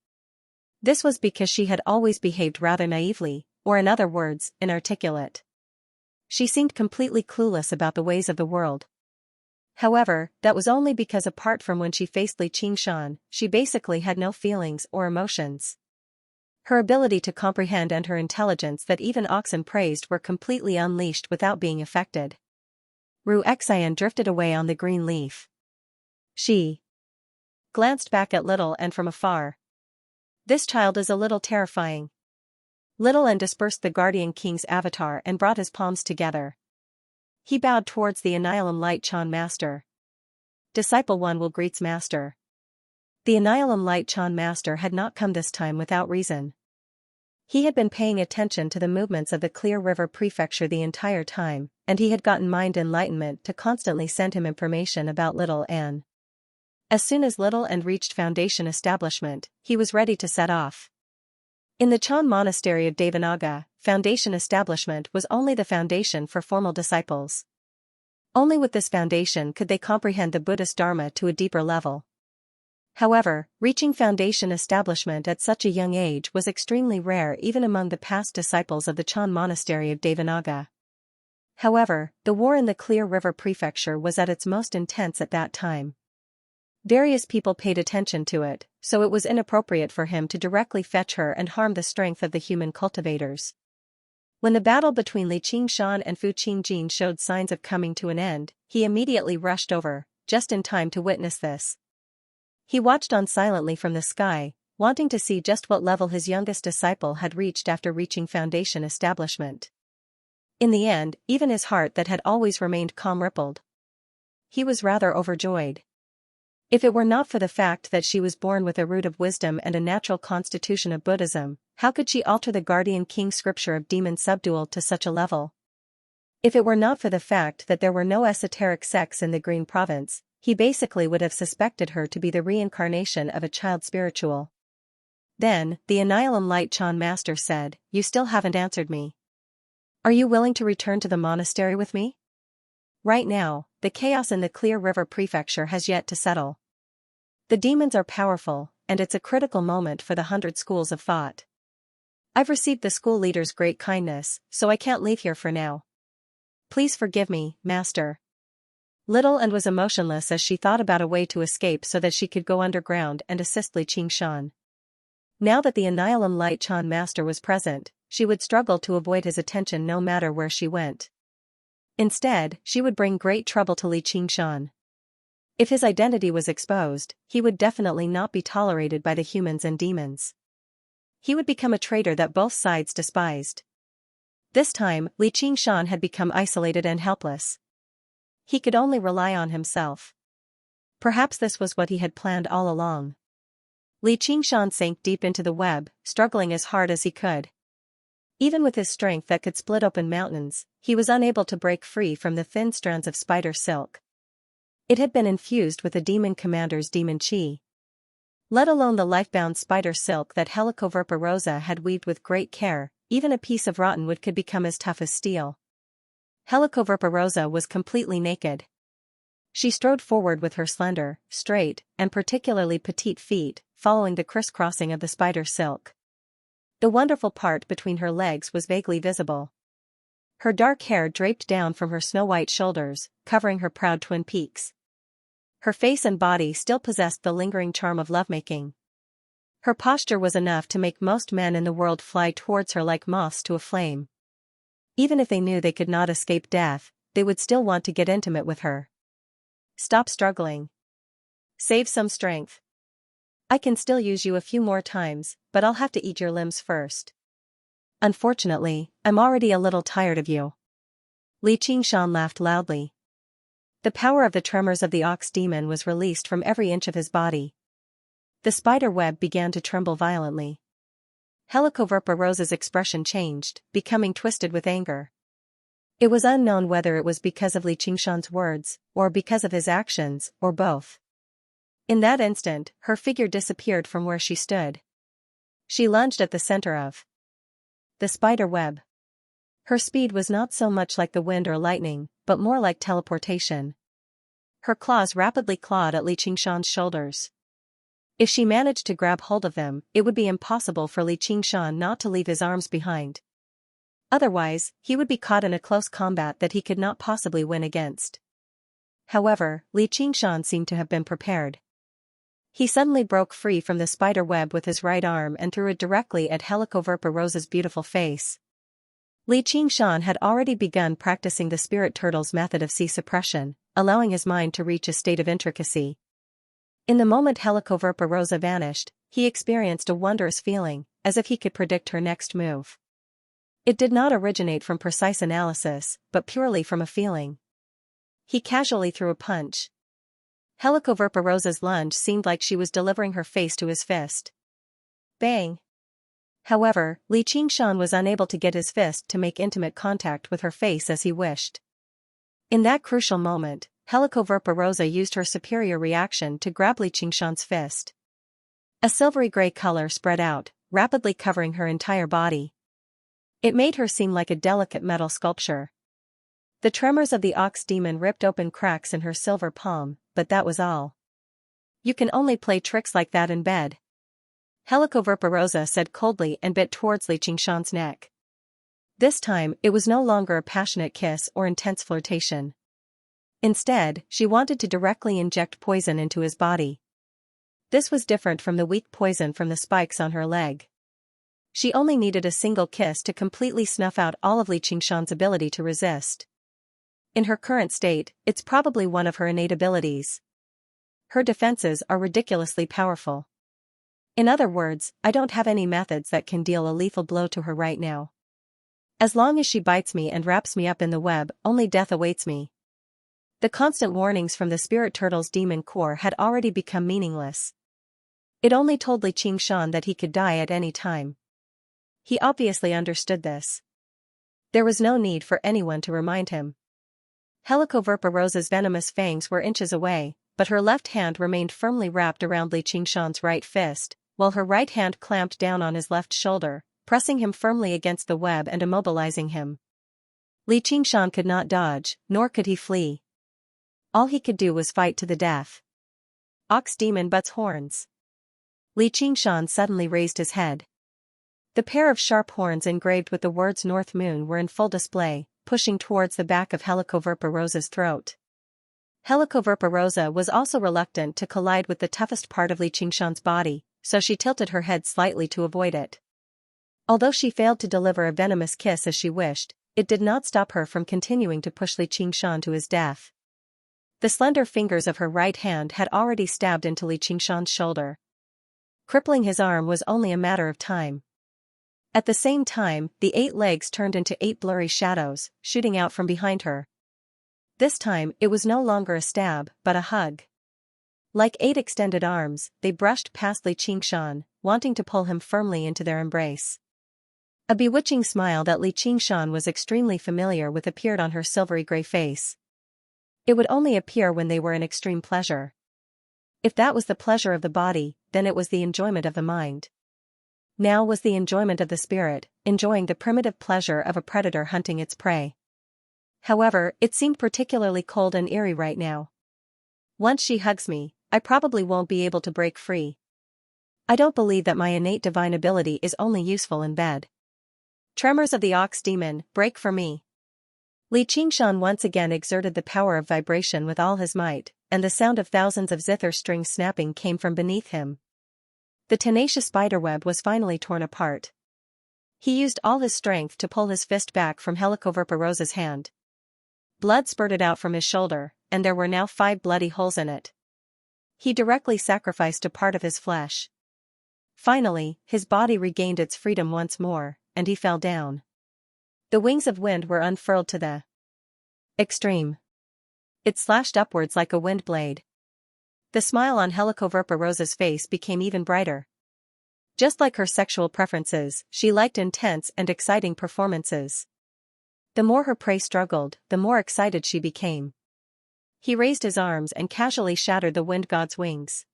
This was because she had always behaved rather naively, or in other words, inarticulate. She seemed completely clueless about the ways of the world. However, that was only because apart from when she faced Li Qingshan, she basically had no feelings or emotions. Her ability to comprehend and her intelligence that even oxen praised were completely unleashed without being affected. Ru Xian drifted away on the green leaf. She glanced back at Little and from afar. This child is a little terrifying. Little and dispersed the Guardian King's avatar and brought his palms together. He bowed towards the Annihilum Light Chan Master. Disciple 1 will greets Master. The Annihilum Light Chan Master had not come this time without reason. He had been paying attention to the movements of the Clear River Prefecture the entire time, and he had gotten mind enlightenment to constantly send him information about Little Anne. As soon as Little Anne reached Foundation establishment, he was ready to set off. In the Chan Monastery of Devanaga, Foundation establishment was only the foundation for formal disciples. Only with this foundation could they comprehend the Buddhist Dharma to a deeper level. However, reaching Foundation establishment at such a young age was extremely rare even among the past disciples of the Chan Monastery of Devanaga. However, the war in the Clear River Prefecture was at its most intense at that time. Various people paid attention to it, so it was inappropriate for him to directly fetch her and harm the strength of the human cultivators. When the battle between Li Qingshan and Fu Qingjin showed signs of coming to an end, he immediately rushed over, just in time to witness this. He watched on silently from the sky, wanting to see just what level his youngest disciple had reached after reaching Foundation establishment. In the end, even his heart that had always remained calm rippled. He was rather overjoyed. If it were not for the fact that she was born with a root of wisdom and a natural constitution of Buddhism, how could she alter the Guardian King scripture of demon subdual to such a level? If it were not for the fact that there were no esoteric sects in the Green Province, he basically would have suspected her to be the reincarnation of a child spiritual. Then, the Annihilum Light Chan Master said, "You still haven't answered me. Are you willing to return to the monastery with me? Right now, the chaos in the Clear River Prefecture has yet to settle. The demons are powerful, and it's a critical moment for the 100 schools of thought. I've received the school leader's great kindness, so I can't leave here for now. Please forgive me, Master." Little and was emotionless as she thought about a way to escape so that she could go underground and assist Li Qingshan. Now that the Annihilum Light Chan Master was present, she would struggle to avoid his attention no matter where she went. Instead, she would bring great trouble to Li Qingshan. If his identity was exposed, he would definitely not be tolerated by the humans and demons. He would become a traitor that both sides despised. This time, Li Qingshan had become isolated and helpless. He could only rely on himself. Perhaps this was what he had planned all along. Li Qingshan sank deep into the web, struggling as hard as he could. Even with his strength that could split open mountains, he was unable to break free from the thin strands of spider silk. It had been infused with the demon commander's demon chi. Let alone the life-bound spider silk that Helicoverpa rosa had weaved with great care, even a piece of rotten wood could become as tough as steel. Helicoverpa rosa was completely naked. She strode forward with her slender, straight, and particularly petite feet, following the crisscrossing of the spider silk. The wonderful part between her legs was vaguely visible. Her dark hair draped down from her snow-white shoulders, covering her proud twin peaks. Her face and body still possessed the lingering charm of lovemaking. Her posture was enough to make most men in the world fly towards her like moths to a flame. Even if they knew they could not escape death, they would still want to get intimate with her. Stop struggling. Save some strength. I can still use you a few more times, but I'll have to eat your limbs first. Unfortunately, I'm already a little tired of you. Li Qingshan laughed loudly. The power of the tremors of the ox demon was released from every inch of his body. The spider web began to tremble violently. Helicoverpa Rosa's expression changed, becoming twisted with anger. It was unknown whether it was because of Li Qingshan's words, or because of his actions, or both. In that instant, her figure disappeared from where she stood. She lunged at the center of the spider web. Her speed was not so much like the wind or lightning, but more like teleportation. Her claws rapidly clawed at Li Qingshan's shoulders. If she managed to grab hold of them, it would be impossible for Li Qingshan not to leave his arms behind. Otherwise, he would be caught in a close combat that he could not possibly win against. However, Li Qingshan seemed to have been prepared. He suddenly broke free from the spider web with his right arm and threw it directly at Helicoverpa Rosa's beautiful face. Li Qingshan had already begun practicing the spirit turtle's method of sea suppression, allowing his mind to reach a state of intricacy. In the moment Helicoverpa Rosa vanished, he experienced a wondrous feeling, as if he could predict her next move. It did not originate from precise analysis, but purely from a feeling. He casually threw a punch. Helicoverpa Rosa's lunge seemed like she was delivering her face to his fist. Bang! However, Li Qingshan was unable to get his fist to make intimate contact with her face as he wished. In that crucial moment, Helicoverpa Rosa used her superior reaction to grab Li Qingshan's fist. A silvery gray color spread out, rapidly covering her entire body. It made her seem like a delicate metal sculpture. The tremors of the ox demon ripped open cracks in her silver palm, but that was all. You can only play tricks like that in bed. Helicoverpa Rosa said coldly and bit towards Li Qingshan's neck. This time, it was no longer a passionate kiss or intense flirtation. Instead, she wanted to directly inject poison into his body. This was different from the weak poison from the spikes on her leg. She only needed a single kiss to completely snuff out all of Li Qingshan's ability to resist. In her current state, it's probably one of her innate abilities. Her defenses are ridiculously powerful. In other words, I don't have any methods that can deal a lethal blow to her right now. As long as she bites me and wraps me up in the web, only death awaits me. The constant warnings from the spirit turtle's demon core had already become meaningless. It only told Li Qingshan that he could die at any time. He obviously understood this. There was no need for anyone to remind him. Helicoverpa Rosa's venomous fangs were inches away, but her left hand remained firmly wrapped around Li Qingshan's right fist, while her right hand clamped down on his left shoulder, pressing him firmly against the web and immobilizing him. Li Qingshan could not dodge, nor could he flee. All he could do was fight to the death. Ox demon butts horns. Li Qingshan suddenly raised his head. The pair of sharp horns engraved with the words North Moon were in full display, pushing towards the back of Helicoverpa Rosa's throat. Helicoverpa Rosa was also reluctant to collide with the toughest part of Li Qingshan's body, so she tilted her head slightly to avoid it. Although she failed to deliver a venomous kiss as she wished, it did not stop her from continuing to push Li Qingshan to his death. The slender fingers of her right hand had already stabbed into Li Qingshan's shoulder. Crippling his arm was only a matter of time. At the same time, the 8 legs turned into 8 blurry shadows, shooting out from behind her. This time, it was no longer a stab, but a hug. Like 8 extended arms, they brushed past Li Qingshan, wanting to pull him firmly into their embrace. A bewitching smile that Li Qingshan was extremely familiar with appeared on her silvery gray face. It would only appear when they were in extreme pleasure. If that was the pleasure of the body, then it was the enjoyment of the mind. Now was the enjoyment of the spirit, enjoying the primitive pleasure of a predator hunting its prey. However, it seemed particularly cold and eerie right now. Once she hugs me, I probably won't be able to break free. I don't believe that my innate divine ability is only useful in bed. Tremors of the ox demon, break for me. Li Qingshan once again exerted the power of vibration with all his might, and the sound of thousands of zither strings snapping came from beneath him. The tenacious spiderweb was finally torn apart. He used all his strength to pull his fist back from Helicoverparosa's hand. Blood spurted out from his shoulder, and there were now 5 bloody holes in it. He directly sacrificed a part of his flesh. Finally, his body regained its freedom once more, and he fell down. The wings of wind were unfurled to the extreme. It slashed upwards like a wind blade. The smile on Helicoverparosa's face became even brighter. Just like her sexual preferences, she liked intense and exciting performances. The more her prey struggled, the more excited she became. He raised his arms and casually shattered the wind god's wings.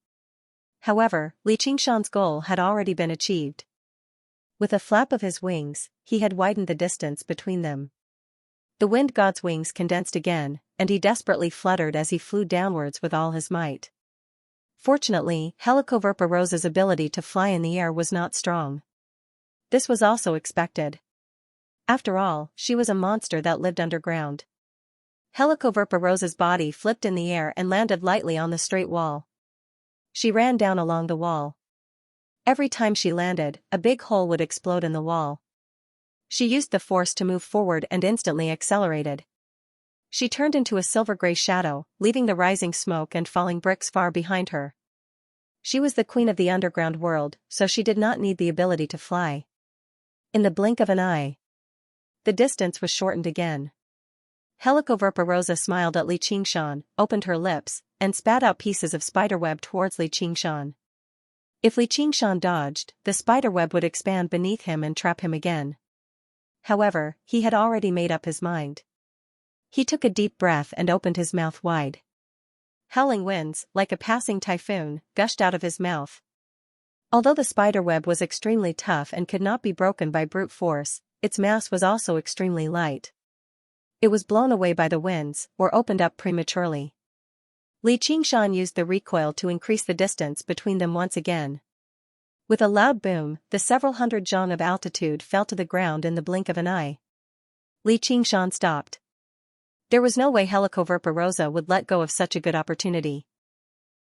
However, Li Qingshan's goal had already been achieved. With a flap of his wings, he had widened the distance between them. The wind god's wings condensed again, and he desperately fluttered as he flew downwards with all his might. Fortunately, Helicoverparosa's ability to fly in the air was not strong. This was also expected. After all, she was a monster that lived underground. Helicoverparosa's body flipped in the air and landed lightly on the straight wall. She ran down along the wall. Every time she landed, a big hole would explode in the wall. She used the force to move forward and instantly accelerated. She turned into a silver-gray shadow, leaving the rising smoke and falling bricks far behind her. She was the queen of the underground world, so she did not need the ability to fly. In the blink of an eye, the distance was shortened again. Helicoverparosa smiled at Li Qingshan, opened her lips, and spat out pieces of spiderweb towards Li Qingshan. If Li Qingshan dodged, the spiderweb would expand beneath him and trap him again. However, he had already made up his mind. He took a deep breath and opened his mouth wide. Howling winds, like a passing typhoon, gushed out of his mouth. Although the spiderweb was extremely tough and could not be broken by brute force, its mass was also extremely light. It was blown away by the winds, or opened up prematurely. Li Qingshan used the recoil to increase the distance between them once again. With a loud boom, the several hundred zhang of altitude fell to the ground in the blink of an eye. Li Qingshan stopped. There was no way Helicoverparosa would let go of such a good opportunity.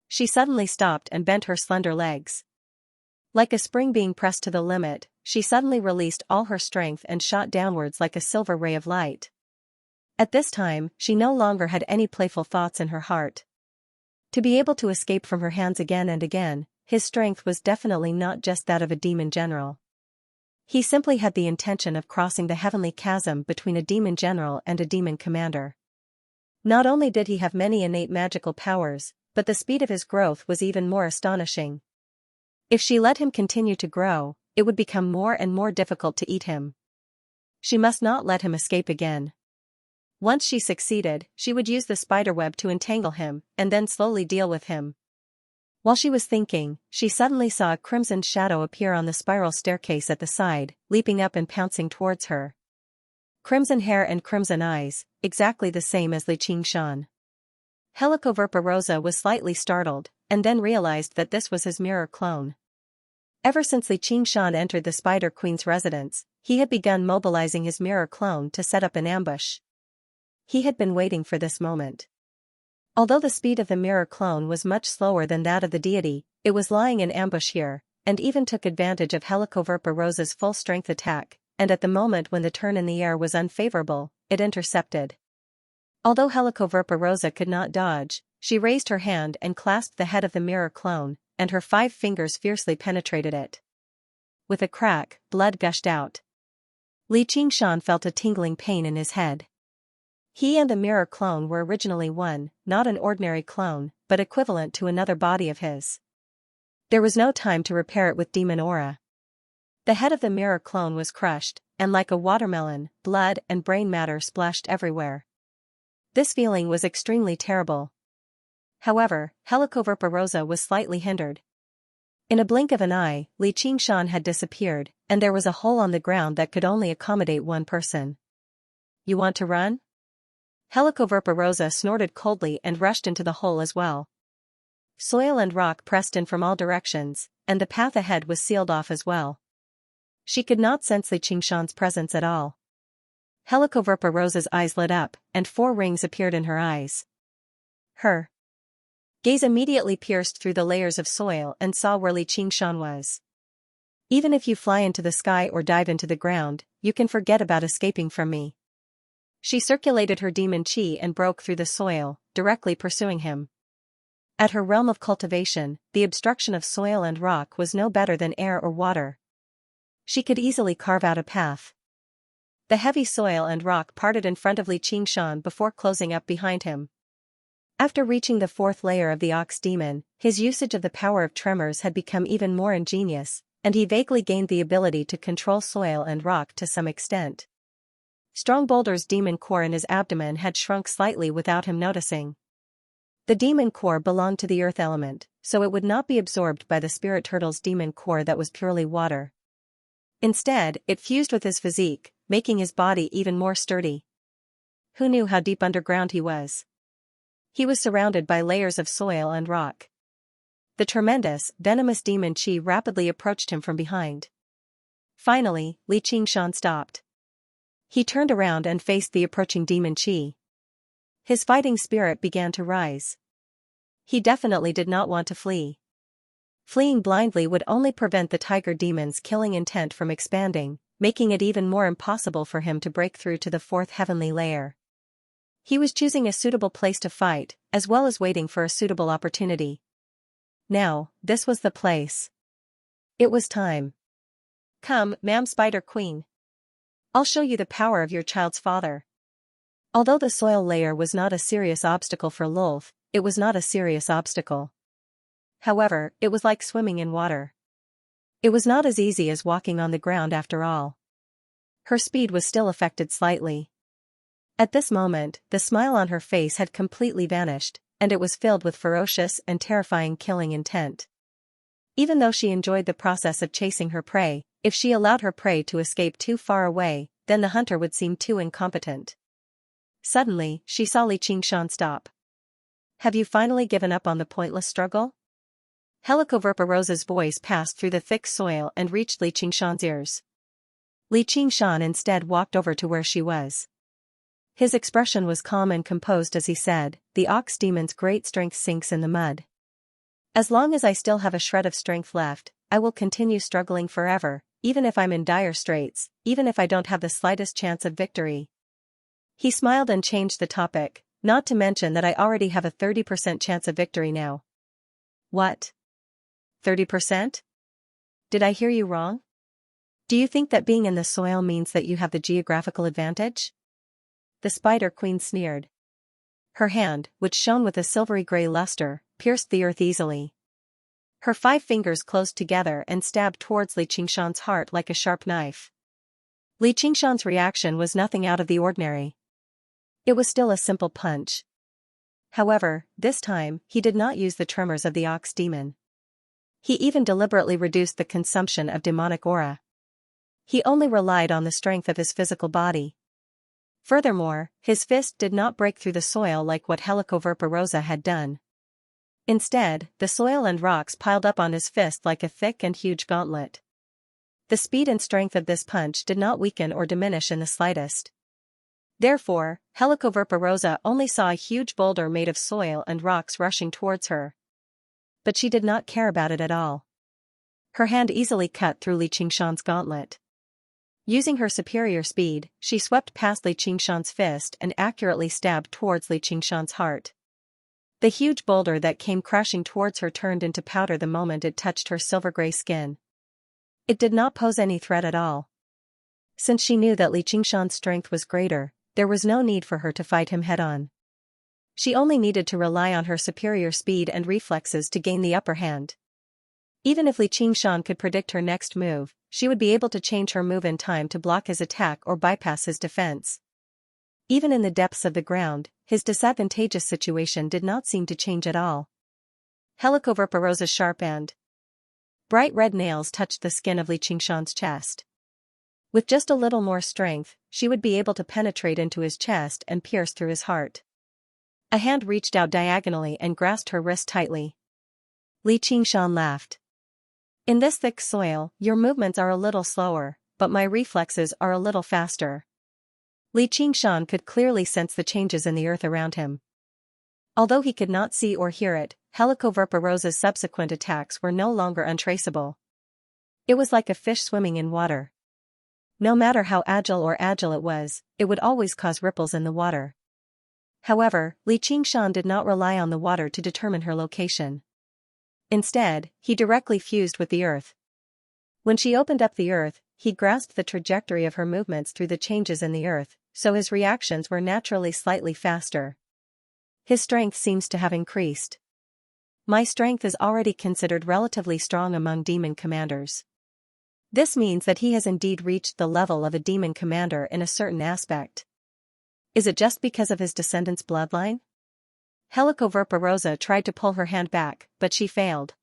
She suddenly stopped and bent her slender legs. Like a spring being pressed to the limit, she suddenly released all her strength and shot downwards like a silver ray of light. At this time, she no longer had any playful thoughts in her heart. To be able to escape from her hands again and again, his strength was definitely not just that of a demon general. He simply had the intention of crossing the heavenly chasm between a demon general and a demon commander. Not only did he have many innate magical powers, but the speed of his growth was even more astonishing. If she let him continue to grow, it would become more and more difficult to eat him. She must not let him escape again. Once she succeeded, she would use the spiderweb to entangle him, and then slowly deal with him. While she was thinking, she suddenly saw a crimson shadow appear on the spiral staircase at the side, leaping up and pouncing towards her. Crimson hair and crimson eyes, exactly the same as Li Qingshan. Helicoverparosa was slightly startled, and then realized that this was his mirror clone. Ever since Li Qingshan entered the Spider Queen's residence, he had begun mobilizing his mirror clone to set up an ambush. He had been waiting for this moment. Although the speed of the mirror clone was much slower than that of the deity, it was lying in ambush here, and even took advantage of Helicoverparosa's full-strength attack, and at the moment when the turn in the air was unfavorable, it intercepted. Although Helicoverparosa could not dodge, she raised her hand and clasped the head of the mirror clone, and her 5 fingers fiercely penetrated it. With a crack, blood gushed out. Li Qingshan felt a tingling pain in his head. He and the mirror clone were originally one, not an ordinary clone, but equivalent to another body of his. There was no time to repair it with demon aura. The head of the mirror clone was crushed, and like a watermelon, blood and brain matter splashed everywhere. This feeling was extremely terrible. However, Helicoverparosa was slightly hindered. In a blink of an eye, Li Qingshan had disappeared, and there was a hole on the ground that could only accommodate one person. You want to run? Helicoverparosa snorted coldly and rushed into the hole as well. soil and rock pressed in from all directions, and the path ahead was sealed off as well. She could not sense Li Qingshan's presence at all. Helicoverpa Rosa's eyes lit up, and 4 rings appeared in her eyes. Her gaze immediately pierced through the layers of soil and saw where Li Qingshan was. Even if you fly into the sky or dive into the ground, you can forget about escaping from me. She circulated her demon chi and broke through the soil, directly pursuing him. At her realm of cultivation, the obstruction of soil and rock was no better than air or water. She could easily carve out a path. The heavy soil and rock parted in front of Li Qingshan before closing up behind him. After reaching the 4th layer of the ox demon, his usage of the power of tremors had become even more ingenious, and he vaguely gained the ability to control soil and rock to some extent. Strong Boulder's demon core in his abdomen had shrunk slightly without him noticing. The demon core belonged to the earth element, so it would not be absorbed by the spirit turtle's demon core that was purely water. Instead, it fused with his physique, making his body even more sturdy. Who knew how deep underground he was? He was surrounded by layers of soil and rock. The tremendous, venomous demon chi rapidly approached him from behind. Finally, Li Qingshan stopped. He turned around and faced the approaching demon chi. His fighting spirit began to rise. He definitely did not want to flee. Fleeing blindly would only prevent the tiger demon's killing intent from expanding, making it even more impossible for him to break through to the 4th heavenly layer. He was choosing a suitable place to fight, as well as waiting for a suitable opportunity. Now, this was the place. It was time. Come, Ma'am Spider Queen. I'll show you the power of your child's father. Although the soil layer was not a serious obstacle for Lolth, it was not a serious obstacle. However, it was like swimming in water. It was not as easy as walking on the ground after all. Her speed was still affected slightly. At this moment, the smile on her face had completely vanished, and it was filled with ferocious and terrifying killing intent. Even though she enjoyed the process of chasing her prey, if she allowed her prey to escape too far away, then the hunter would seem too incompetent. Suddenly, she saw Li Qingshan stop. Have you finally given up on the pointless struggle? Helicoverpa Rosa's voice passed through the thick soil and reached Li Qingshan's ears. Li Qingshan instead walked over to where she was. His expression was calm and composed as he said, "The ox demon's great strength sinks in the mud. As long as I still have a shred of strength left, I will continue struggling forever, even if I'm in dire straits, even if I don't have the slightest chance of victory." He smiled and changed the topic, "Not to mention that I already have a 30% chance of victory now." What? 30%? Did I hear you wrong? Do you think that being in the soil means that you have the geographical advantage? The Spider Queen sneered. Her hand, which shone with a silvery gray luster, pierced the earth easily. Her 5 fingers closed together and stabbed towards Li Qingshan's heart like a sharp knife. Li Qingshan's reaction was nothing out of the ordinary. It was still a simple punch. However, this time, he did not use the tremors of the ox demon. He even deliberately reduced the consumption of demonic aura. He only relied on the strength of his physical body. Furthermore, his fist did not break through the soil like what Helicoverpa Rosa had done. Instead, the soil and rocks piled up on his fist like a thick and huge gauntlet. The speed and strength of this punch did not weaken or diminish in the slightest. Therefore, Helicoverpa Rosa only saw a huge boulder made of soil and rocks rushing towards her. But she did not care about it at all. Her hand easily cut through Li Qingshan's gauntlet. Using her superior speed, she swept past Li Qingshan's fist and accurately stabbed towards Li Qingshan's heart. The huge boulder that came crashing towards her turned into powder the moment it touched her silver-gray skin. It did not pose any threat at all. Since she knew that Li Qingshan's strength was greater, there was no need for her to fight him head-on. She only needed to rely on her superior speed and reflexes to gain the upper hand. Even if Li Qingshan could predict her next move, she would be able to change her move in time to block his attack or bypass his defense. Even in the depths of the ground, his disadvantageous situation did not seem to change at all. Helicoverpa Rosa's sharp and bright red nails touched the skin of Li Qingshan's chest. With just a little more strength, she would be able to penetrate into his chest and pierce through his heart. A hand reached out diagonally and grasped her wrist tightly. Li Qingshan laughed. In this thick soil, your movements are a little slower, but my reflexes are a little faster. Li Qingshan could clearly sense the changes in the earth around him. Although he could not see or hear it, Helicoverparosa's subsequent attacks were no longer untraceable. It was like a fish swimming in water. No matter how agile it would always cause ripples in the water. However, Li Qingshan did not rely on the water to determine her location. Instead, he directly fused with the earth. When she opened up the earth, he grasped the trajectory of her movements through the changes in the earth, so his reactions were naturally slightly faster. His strength seems to have increased. My strength is already considered relatively strong among demon commanders. This means that he has indeed reached the level of a demon commander in a certain aspect. Is it just because of his descendants' bloodline? Helicoverparosa tried to pull her hand back, but she failed.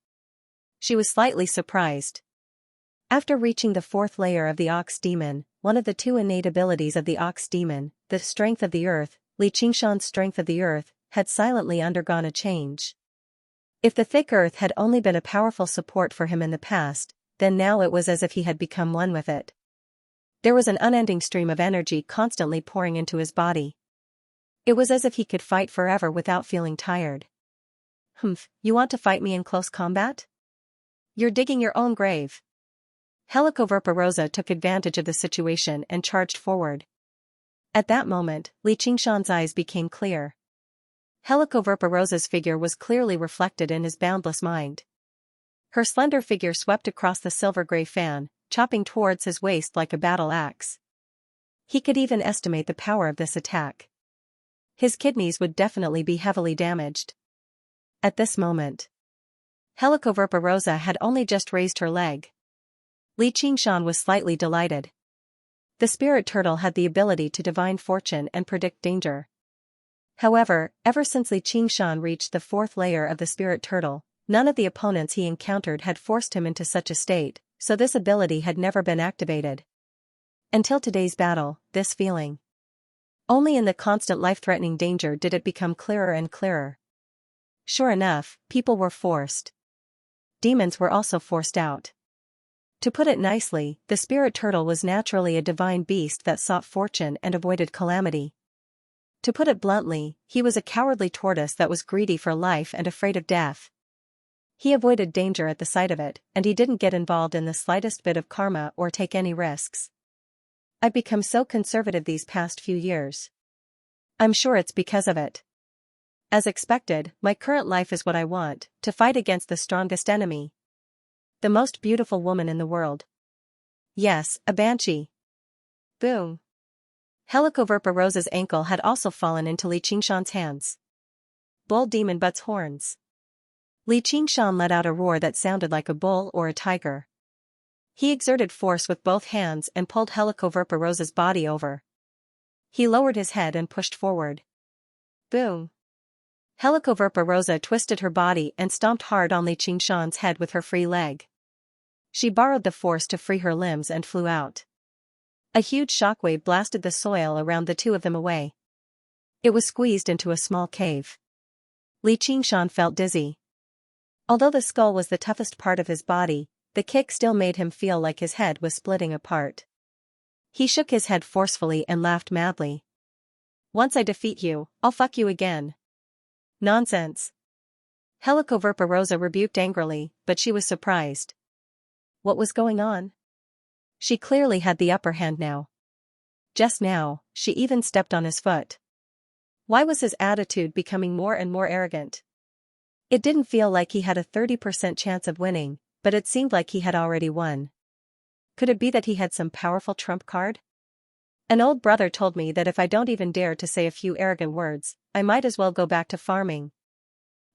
She was slightly surprised. After reaching the fourth layer of the Ox Demon, one of the two innate abilities of the Ox Demon, the Strength of the Earth, Li Qingshan's Strength of the Earth, had silently undergone a change. If the thick earth had only been a powerful support for him in the past, then now it was as if he had become one with it. There was an unending stream of energy constantly pouring into his body. It was as if he could fight forever without feeling tired. Humph, you want to fight me in close combat? You're digging your own grave. Helicoverparosa took advantage of the situation and charged forward. At that moment, Li Qingshan's eyes became clear. Helicoverparosa's figure was clearly reflected in his boundless mind. Her slender figure swept across the silver-gray fan, chopping towards his waist like a battle axe. He could even estimate the power of this attack. His kidneys would definitely be heavily damaged. At this moment, Helicoverparosa had only just raised her leg. Li Qingshan was slightly delighted. The spirit turtle had the ability to divine fortune and predict danger. However, ever since Li Qingshan reached the fourth layer of the spirit turtle, none of the opponents he encountered had forced him into such a state, so this ability had never been activated. Until today's battle, this feeling. Only in the constant life-threatening danger did it become clearer and clearer. Sure enough, people were forced. Demons were also forced out. To put it nicely, the spirit turtle was naturally a divine beast that sought fortune and avoided calamity. To put it bluntly, he was a cowardly tortoise that was greedy for life and afraid of death. He avoided danger at the sight of it, and he didn't get involved in the slightest bit of karma or take any risks. I've become so conservative these past few years. I'm sure it's because of it. As expected, my current life is what I want, to fight against the strongest enemy. The most beautiful woman in the world. Yes, a banshee. Boom. Helicoverparosa's ankle had also fallen into Li Qingshan's hands. Bull demon butts horns. Li Qingshan let out a roar that sounded like a bull or a tiger. He exerted force with both hands and pulled Helicoverparosa's body over. He lowered his head and pushed forward. Boom. Helicoverparosa twisted her body and stomped hard on Li Qingshan's head with her free leg. She borrowed the force to free her limbs and flew out. A huge shockwave blasted the soil around the two of them away. It was squeezed into a small cave. Li Qingshan felt dizzy. Although the skull was the toughest part of his body, the kick still made him feel like his head was splitting apart. He shook his head forcefully and laughed madly. Once I defeat you, I'll fuck you again. Nonsense. Helicoverparosa rebuked angrily, but she was surprised. What was going on? She clearly had the upper hand now. Just now, she even stepped on his foot. Why was his attitude becoming more and more arrogant? It didn't feel like he had a 30% chance of winning, but it seemed like he had already won. Could it be that he had some powerful trump card? An old brother told me that if I don't even dare to say a few arrogant words, I might as well go back to farming.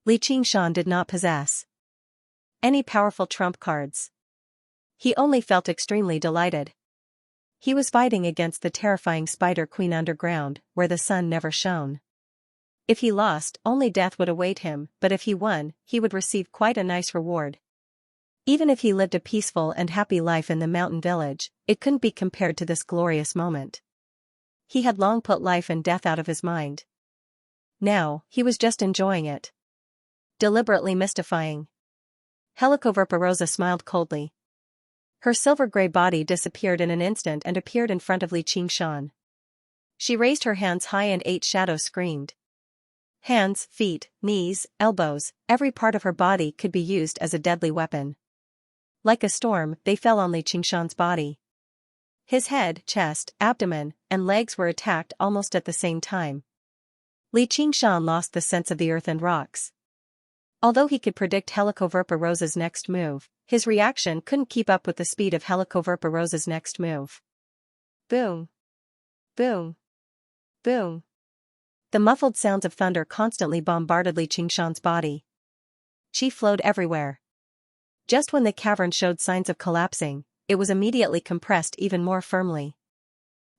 Li Qingshan did not possess any powerful trump cards. He only felt extremely delighted. He was fighting against the terrifying Spider Queen underground, where the sun never shone. If he lost, only death would await him, but if he won, he would receive quite a nice reward. Even if he lived a peaceful and happy life in the mountain village, it couldn't be compared to this glorious moment. He had long put life and death out of his mind. Now, he was just enjoying it. Deliberately mystifying. Helicoverpa smiled coldly. Her silver-gray body disappeared in an instant and appeared in front of Li Qingshan. She raised her hands high and 8 shadows screamed. Hands, feet, knees, elbows, every part of her body could be used as a deadly weapon. Like a storm, they fell on Li Qingshan's body. His head, chest, abdomen, and legs were attacked almost at the same time. Li Qingshan lost the sense of the earth and rocks. Although he could predict Helicoverpa's next move, his reaction couldn't keep up with the speed of Helicoverpa's next move. Boom! Boom! Boom! The muffled sounds of thunder constantly bombarded Li Qingshan's body. Chi flowed everywhere. Just when the cavern showed signs of collapsing, it was immediately compressed even more firmly.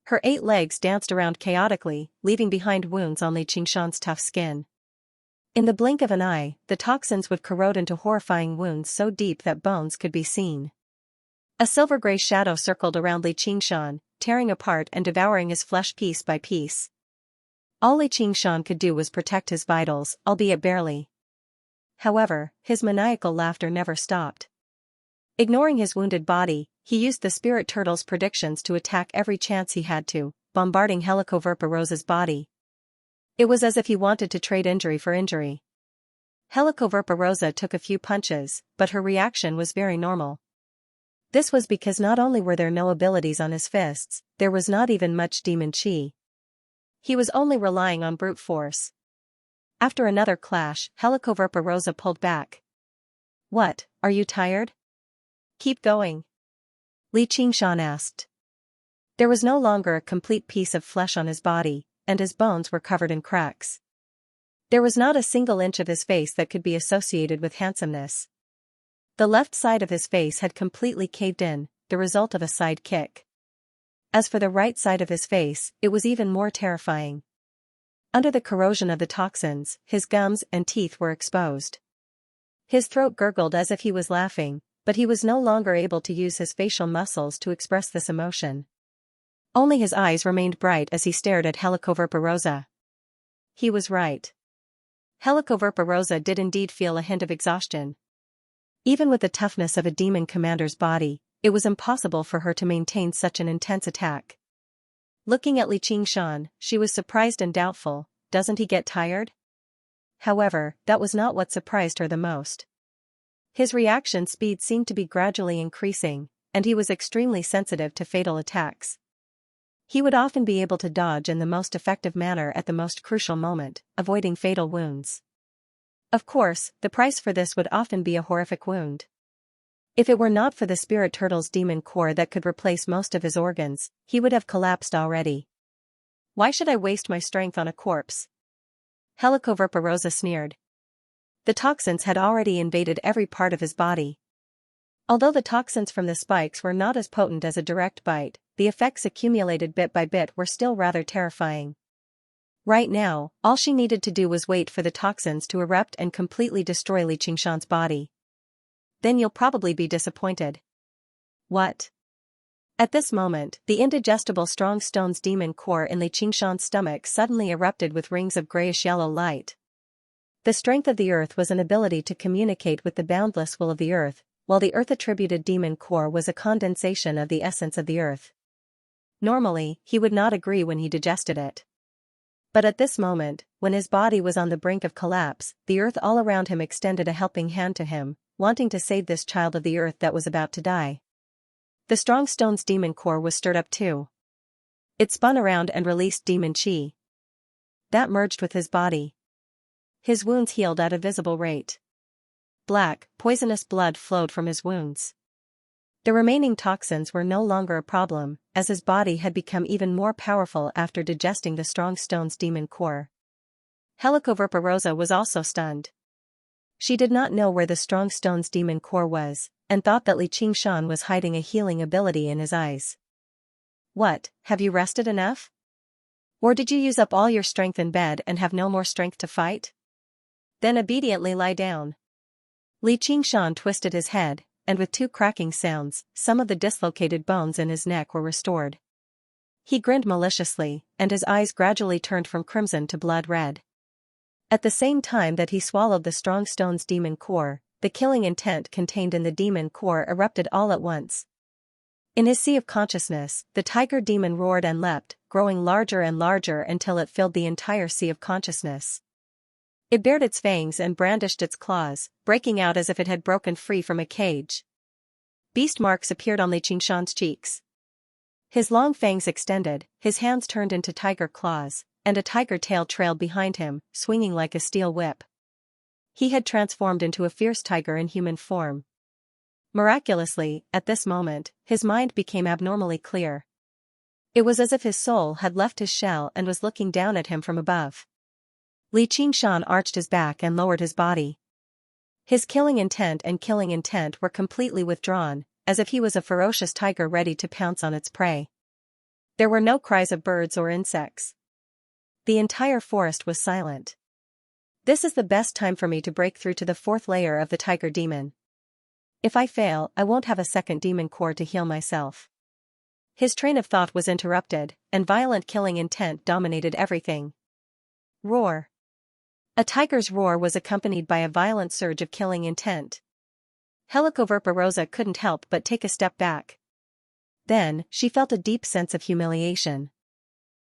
Her 8 legs danced around chaotically, leaving behind wounds on Li Qingshan's tough skin. In the blink of an eye, the toxins would corrode into horrifying wounds so deep that bones could be seen. A silver-gray shadow circled around Li Qingshan, tearing apart and devouring his flesh piece by piece. All Li Qingshan could do was protect his vitals, albeit barely. However, his maniacal laughter never stopped. Ignoring his wounded body, he used the spirit turtle's predictions to attack every chance he had to, bombarding Helicoverpa's body. It was as if he wanted to trade injury for injury. Helicoverpa took a few punches, but her reaction was very normal. This was because not only were there no abilities on his fists, there was not even much demon chi. He was only relying on brute force. After another clash, Helicoverpa pulled back. What, are you tired? Keep going. Li Qingshan asked. There was no longer a complete piece of flesh on his body, and his bones were covered in cracks. There was not a single inch of his face that could be associated with handsomeness. The left side of his face had completely caved in, the result of a side kick. As for the right side of his face, it was even more terrifying. Under the corrosion of the toxins, his gums and teeth were exposed. His throat gurgled as if he was laughing, but he was no longer able to use his facial muscles to express this emotion. Only his eyes remained bright as he stared at Helicoverpa. He was right. Helicoverpa did indeed feel a hint of exhaustion. Even with the toughness of a demon commander's body, it was impossible for her to maintain such an intense attack. Looking at Li Qingshan, she was surprised and doubtful. Doesn't he get tired? However, that was not what surprised her the most. His reaction speed seemed to be gradually increasing, and he was extremely sensitive to fatal attacks. He would often be able to dodge in the most effective manner at the most crucial moment, avoiding fatal wounds. Of course, the price for this would often be a horrific wound. If it were not for the spirit turtle's demon core that could replace most of his organs, he would have collapsed already. Why should I waste my strength on a corpse? Helicoverpa sneered. The toxins had already invaded every part of his body. Although the toxins from the spikes were not as potent as a direct bite, the effects accumulated bit by bit were still rather terrifying. Right now, all she needed to do was wait for the toxins to erupt and completely destroy Li Qingshan's body. Then you'll probably be disappointed. What? At this moment, the indigestible strong stone's demon core in Li Qingshan's stomach suddenly erupted with rings of grayish-yellow light. The strength of the earth was an ability to communicate with the boundless will of the earth, while the earth-attributed demon core was a condensation of the essence of the earth. Normally, he would not agree when he digested it. But at this moment, when his body was on the brink of collapse, the earth all around him extended a helping hand to him, wanting to save this child of the earth that was about to die. The strong stone's demon core was stirred up too. It spun around and released demon chi. That merged with his body. His wounds healed at a visible rate. Black, poisonous blood flowed from his wounds. The remaining toxins were no longer a problem, as his body had become even more powerful after digesting the strong stone's demon core. Helicoverpa was also stunned. She did not know where the strong stone's demon core was, and thought that Li Qingshan was hiding a healing ability in his eyes. What, have you rested enough? Or did you use up all your strength in bed and have no more strength to fight? Then obediently lie down. Li Qingshan twisted his head, and with 2 cracking sounds, some of the dislocated bones in his neck were restored. He grinned maliciously, and his eyes gradually turned from crimson to blood red. At the same time that he swallowed the strong stone's demon core, the killing intent contained in the demon core erupted all at once. In his sea of consciousness, the tiger demon roared and leapt, growing larger and larger until it filled the entire sea of consciousness. It bared its fangs and brandished its claws, breaking out as if it had broken free from a cage. Beast marks appeared on Li Qingshan's cheeks. His long fangs extended, his hands turned into tiger claws, and a tiger tail trailed behind him, swinging like a steel whip. He had transformed into a fierce tiger in human form. Miraculously, at this moment, his mind became abnormally clear. It was as if his soul had left his shell and was looking down at him from above. Li Qingshan arched his back and lowered his body. His killing intent were completely withdrawn, as if he was a ferocious tiger ready to pounce on its prey. There were no cries of birds or insects. The entire forest was silent. This is the best time for me to break through to the fourth layer of the tiger demon. If I fail, I won't have a second demon core to heal myself. His train of thought was interrupted, and violent killing intent dominated everything. Roar. A tiger's roar was accompanied by a violent surge of killing intent. Helicoverpa couldn't help but take a step back. Then, she felt a deep sense of humiliation.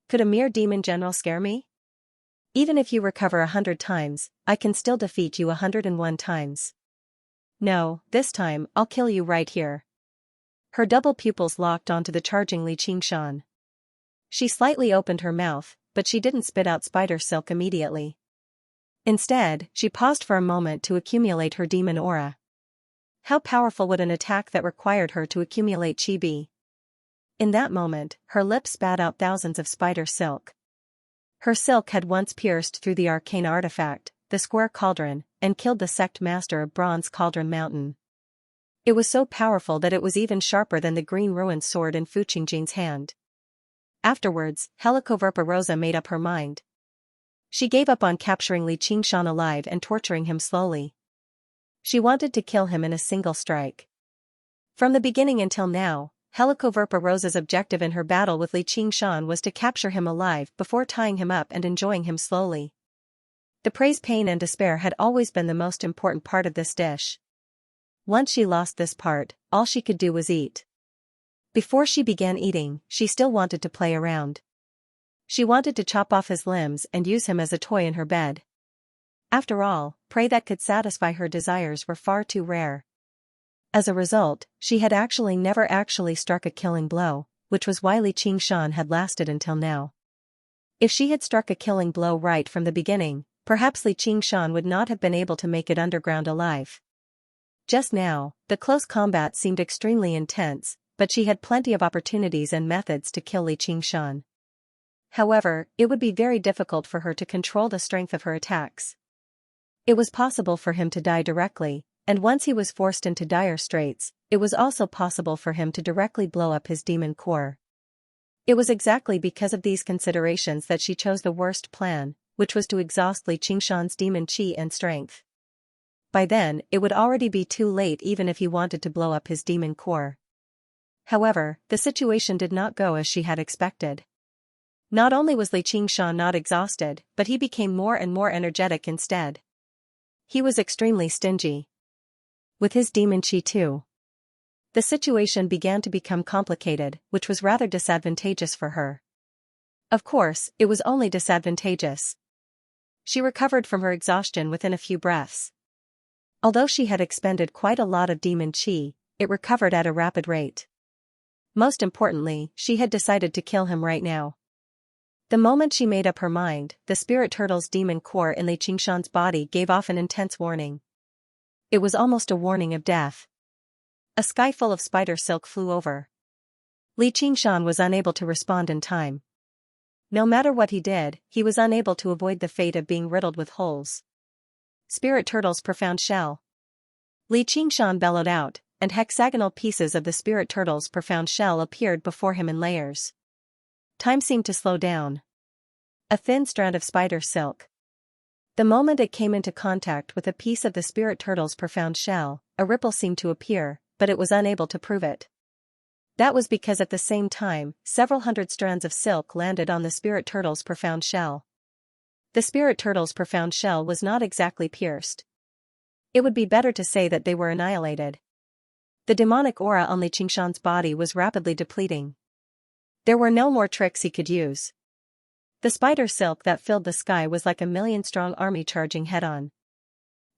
Could a mere demon general scare me? Even if you recover 100 times, I can still defeat you 101 times. No, this time, I'll kill you right here. Her double pupils locked onto the charging Li Qingshan. She slightly opened her mouth, but she didn't spit out spider silk immediately. Instead, she paused for a moment to accumulate her demon aura. How powerful would an attack that required her to accumulate chi be? In that moment, her lips spat out thousands of spider silk. Her silk had once pierced through the arcane artifact, the square cauldron, and killed the sect master of Bronze Cauldron Mountain. It was so powerful that it was even sharper than the green ruined sword in Fu Qingjing's hand. Afterwards, Helicoverpa made up her mind. She gave up on capturing Li Qingshan alive and torturing him slowly. She wanted to kill him in a single strike. From the beginning until now, Helicoverpa's objective in her battle with Li Qingshan was to capture him alive before tying him up and enjoying him slowly. The praise, pain and despair had always been the most important part of this dish. Once she lost this part, all she could do was eat. Before she began eating, she still wanted to play around. She wanted to chop off his limbs and use him as a toy in her bed. After all, prey that could satisfy her desires were far too rare. As a result, she had never actually struck a killing blow, which was why Li Qingshan had lasted until now. If she had struck a killing blow right from the beginning, perhaps Li Qingshan would not have been able to make it underground alive. Just now, the close combat seemed extremely intense, but she had plenty of opportunities and methods to kill Li Qingshan. However, it would be very difficult for her to control the strength of her attacks. It was possible for him to die directly, and once he was forced into dire straits, it was also possible for him to directly blow up his demon core. It was exactly because of these considerations that she chose the worst plan, which was to exhaust Li Qingshan's demon chi and strength. By then, it would already be too late even if he wanted to blow up his demon core. However, the situation did not go as she had expected. Not only was Li Qingshan not exhausted, but he became more and more energetic instead. He was extremely stingy. With his demon chi too. The situation began to become complicated, which was rather disadvantageous for her. Of course, it was only disadvantageous. She recovered from her exhaustion within a few breaths. Although she had expended quite a lot of demon chi, it recovered at a rapid rate. Most importantly, she had decided to kill him right now. The moment she made up her mind, the spirit turtle's demon core in Li Qingshan's body gave off an intense warning. It was almost a warning of death. A sky full of spider silk flew over. Li Qingshan was unable to respond in time. No matter what he did, he was unable to avoid the fate of being riddled with holes. Spirit turtle's profound shell. Li Qingshan bellowed out, and hexagonal pieces of the spirit turtle's profound shell appeared before him in layers. Time seemed to slow down. A thin strand of spider silk. The moment it came into contact with a piece of the spirit turtle's profound shell, a ripple seemed to appear, but it was unable to prove it. That was because at the same time, several hundred strands of silk landed on the spirit turtle's profound shell. The spirit turtle's profound shell was not exactly pierced. It would be better to say that they were annihilated. The demonic aura on Li Qingshan's body was rapidly depleting. There were no more tricks he could use. The spider silk that filled the sky was like a million-strong army charging head-on.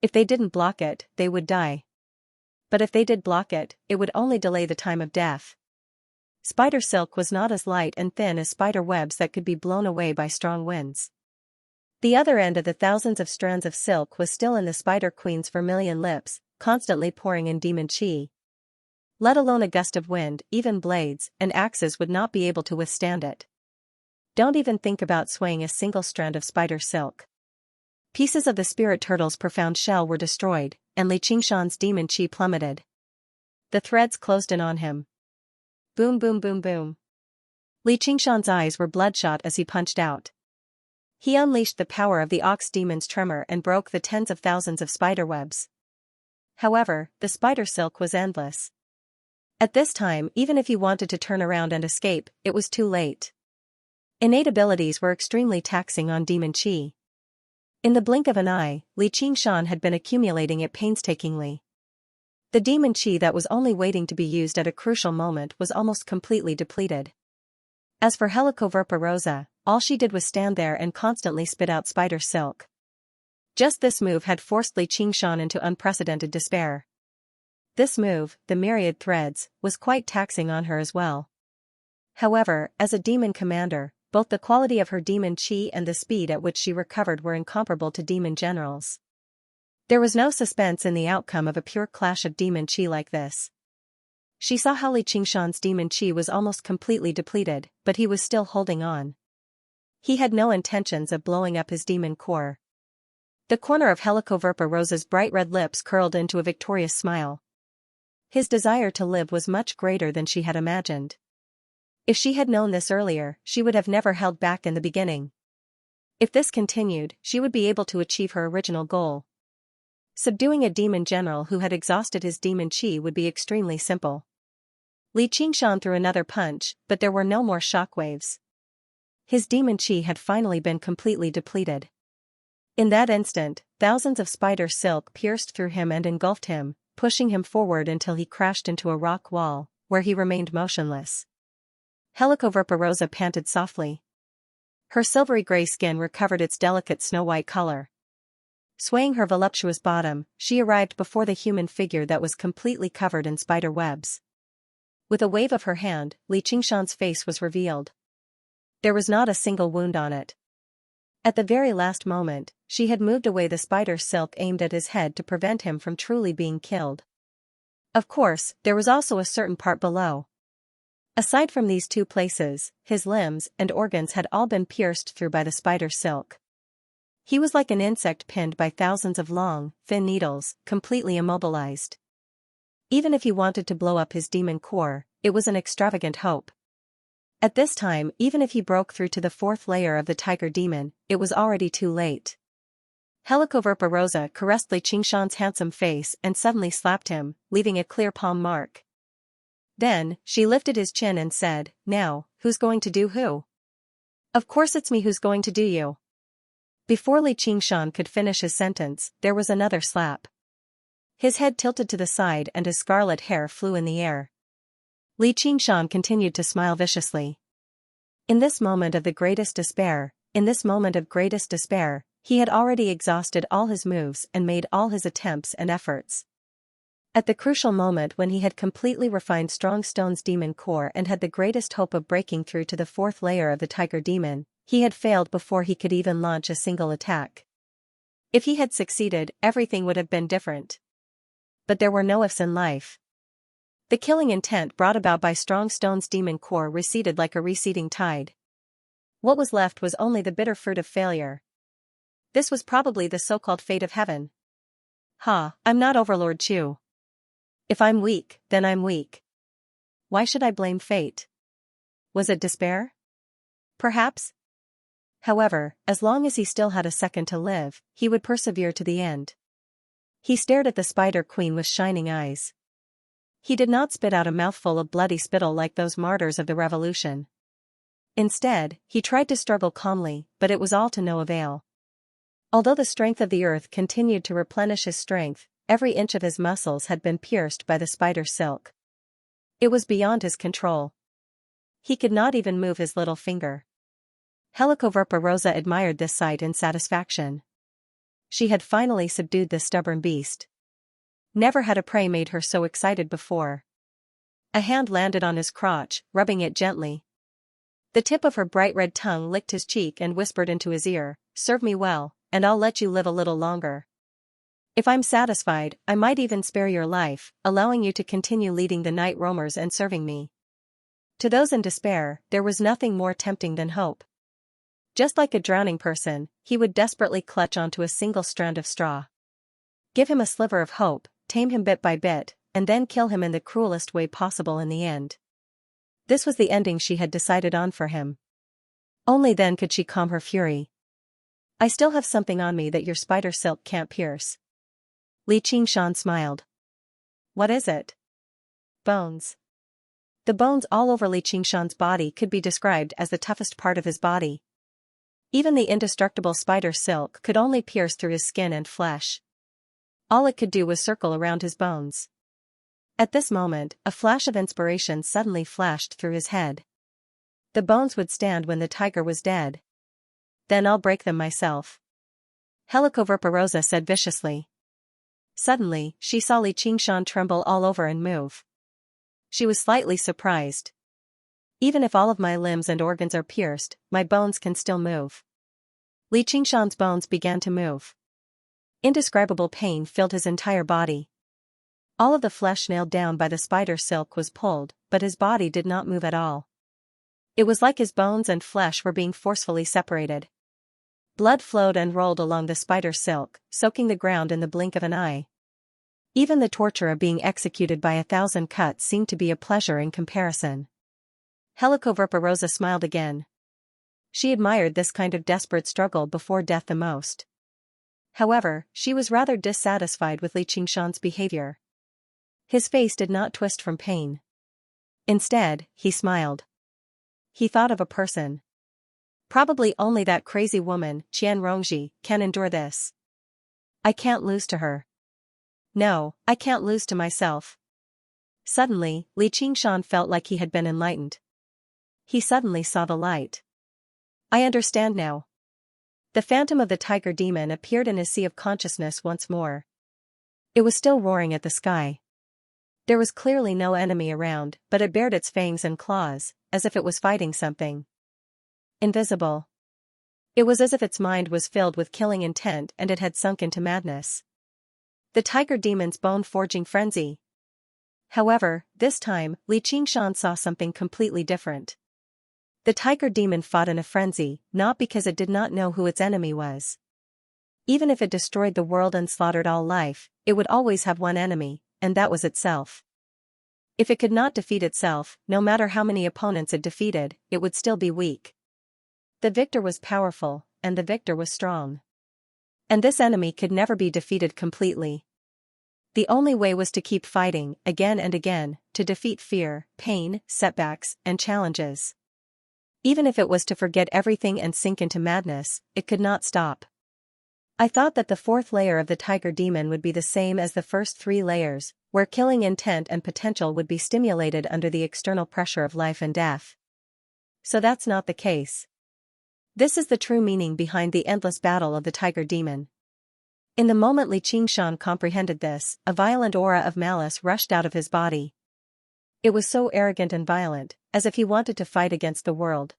If they didn't block it, they would die. But if they did block it, it would only delay the time of death. Spider silk was not as light and thin as spider webs that could be blown away by strong winds. The other end of the thousands of strands of silk was still in the Spider Queen's vermilion lips, constantly pouring in demon chi. Let alone a gust of wind, even blades and axes would not be able to withstand it. Don't even think about swaying a single strand of spider silk. Pieces of the spirit turtle's profound shell were destroyed, and Li Qingshan's demon chi plummeted. The threads closed in on him. Boom boom boom boom. Li Qingshan's eyes were bloodshot as he punched out. He unleashed the power of the ox demon's tremor and broke the tens of thousands of spiderwebs. However, the spider silk was endless. At this time, even if he wanted to turn around and escape, it was too late. Innate abilities were extremely taxing on demon chi. In the blink of an eye, Li Qingshan had been accumulating it painstakingly. The demon chi that was only waiting to be used at a crucial moment was almost completely depleted. As for Helicoverpa, all she did was stand there and constantly spit out spider silk. Just this move had forced Li Qingshan into unprecedented despair. This move, the myriad threads, was quite taxing on her as well. However, as a demon commander, both the quality of her demon chi and the speed at which she recovered were incomparable to demon generals. There was no suspense in the outcome of a pure clash of demon chi like this. She saw how Li Qingshan's demon chi was almost completely depleted, but he was still holding on. He had no intentions of blowing up his demon core. The corner of Helicoverpa's bright red lips curled into a victorious smile. His desire to live was much greater than she had imagined. If she had known this earlier, she would have never held back in the beginning. If this continued, she would be able to achieve her original goal. Subduing a demon general who had exhausted his demon chi would be extremely simple. Li Qingshan threw another punch, but there were no more shockwaves. His demon chi had finally been completely depleted. In that instant, thousands of spider silk pierced through him and engulfed him, pushing him forward until he crashed into a rock wall, where he remained motionless. Helicoverpa panted softly. Her silvery gray skin recovered its delicate snow-white color. Swaying her voluptuous bottom, she arrived before the human figure that was completely covered in spider webs. With a wave of her hand, Li Qingshan's face was revealed. There was not a single wound on it. At the very last moment, she had moved away the spider silk aimed at his head to prevent him from truly being killed. Of course, there was also a certain part below. Aside from these two places, his limbs and organs had all been pierced through by the spider silk. He was like an insect pinned by thousands of long, thin needles, completely immobilized. Even if he wanted to blow up his demon core, it was an extravagant hope. At this time, even if he broke through to the fourth layer of the tiger demon, it was already too late. Helicoverpa caressed Li Qingshan's handsome face and suddenly slapped him, leaving a clear palm mark. Then, she lifted his chin and said, "Now, who's going to do who?" "Of course it's me who's going to do you." Before Li Qingshan could finish his sentence, there was another slap. His head tilted to the side and his scarlet hair flew in the air. Li Qingshan continued to smile viciously. In this moment of greatest despair, he had already exhausted all his moves and made all his attempts and efforts. At the crucial moment when he had completely refined Strong Stone's demon core and had the greatest hope of breaking through to the fourth layer of the tiger demon, he had failed before he could even launch a single attack. If he had succeeded, everything would have been different. But there were no ifs in life. The killing intent brought about by Strong Stone's demon core receded like a receding tide. What was left was only the bitter fruit of failure. This was probably the so-called fate of heaven. I'm not Overlord Chu. If I'm weak, then I'm weak. Why should I blame fate? Was it despair? Perhaps. However, as long as he still had a second to live, he would persevere to the end. He stared at the Spider Queen with shining eyes. He did not spit out a mouthful of bloody spittle like those martyrs of the revolution. Instead, he tried to struggle calmly, but it was all to no avail. Although the strength of the earth continued to replenish his strength, every inch of his muscles had been pierced by the spider silk. It was beyond his control. He could not even move his little finger. Helicoverpa admired this sight in satisfaction. She had finally subdued the stubborn beast. Never had a prey made her so excited before. A hand landed on his crotch, rubbing it gently. The tip of her bright red tongue licked his cheek and whispered into his ear, "Serve me well, and I'll let you live a little longer. If I'm satisfied, I might even spare your life, allowing you to continue leading the night roamers and serving me." To those in despair, there was nothing more tempting than hope. Just like a drowning person, he would desperately clutch onto a single strand of straw. Give him a sliver of hope, tame him bit by bit, and then kill him in the cruelest way possible in the end. This was the ending she had decided on for him. Only then could she calm her fury. "I still have something on me that your spider silk can't pierce." Li Qingshan smiled. "What is it?" "Bones." The bones all over Li Qingshan's body could be described as the toughest part of his body. Even the indestructible spider silk could only pierce through his skin and flesh. All it could do was circle around his bones. At this moment, a flash of inspiration suddenly flashed through his head. The bones would stand when the tiger was dead. Then I'll break them myself. Helicoverpa said viciously. Suddenly, she saw Li Qingshan tremble all over and move. She was slightly surprised. "Even if all of my limbs and organs are pierced, my bones can still move." Li Qingshan's bones began to move. Indescribable pain filled his entire body. All of the flesh nailed down by the spider silk was pulled, but his body did not move at all. It was like his bones and flesh were being forcefully separated. Blood flowed and rolled along the spider silk, soaking the ground in the blink of an eye. Even the torture of being executed by 1,000 cuts seemed to be a pleasure in comparison. Helicoverpa smiled again. She admired this kind of desperate struggle before death the most. However, she was rather dissatisfied with Li Qingshan's behavior. His face did not twist from pain. Instead, he smiled. He thought of a person. Probably only that crazy woman, Qian Rongji, can endure this. I can't lose to her. No, I can't lose to myself. Suddenly, Li Qingshan felt like he had been enlightened. He suddenly saw the light. I understand now. The phantom of the tiger demon appeared in his sea of consciousness once more. It was still roaring at the sky. There was clearly no enemy around, but it bared its fangs and claws, as if it was fighting something invisible. It was as if its mind was filled with killing intent and it had sunk into madness. The tiger demon's bone-forging frenzy. However, this time, Li Qingshan saw something completely different. The tiger demon fought in a frenzy, not because it did not know who its enemy was. Even if it destroyed the world and slaughtered all life, it would always have one enemy, and that was itself. If it could not defeat itself, no matter how many opponents it defeated, it would still be weak. The victor was powerful, and the victor was strong. And this enemy could never be defeated completely. The only way was to keep fighting, again and again, to defeat fear, pain, setbacks, and challenges. Even if it was to forget everything and sink into madness, it could not stop. I thought that the fourth layer of the tiger demon would be the same as the first 3 layers, where killing intent and potential would be stimulated under the external pressure of life and death. So that's not the case. This is the true meaning behind the endless battle of the tiger demon. In the moment Li Qingshan comprehended this, a violent aura of malice rushed out of his body. It was so arrogant and violent, as if he wanted to fight against the world.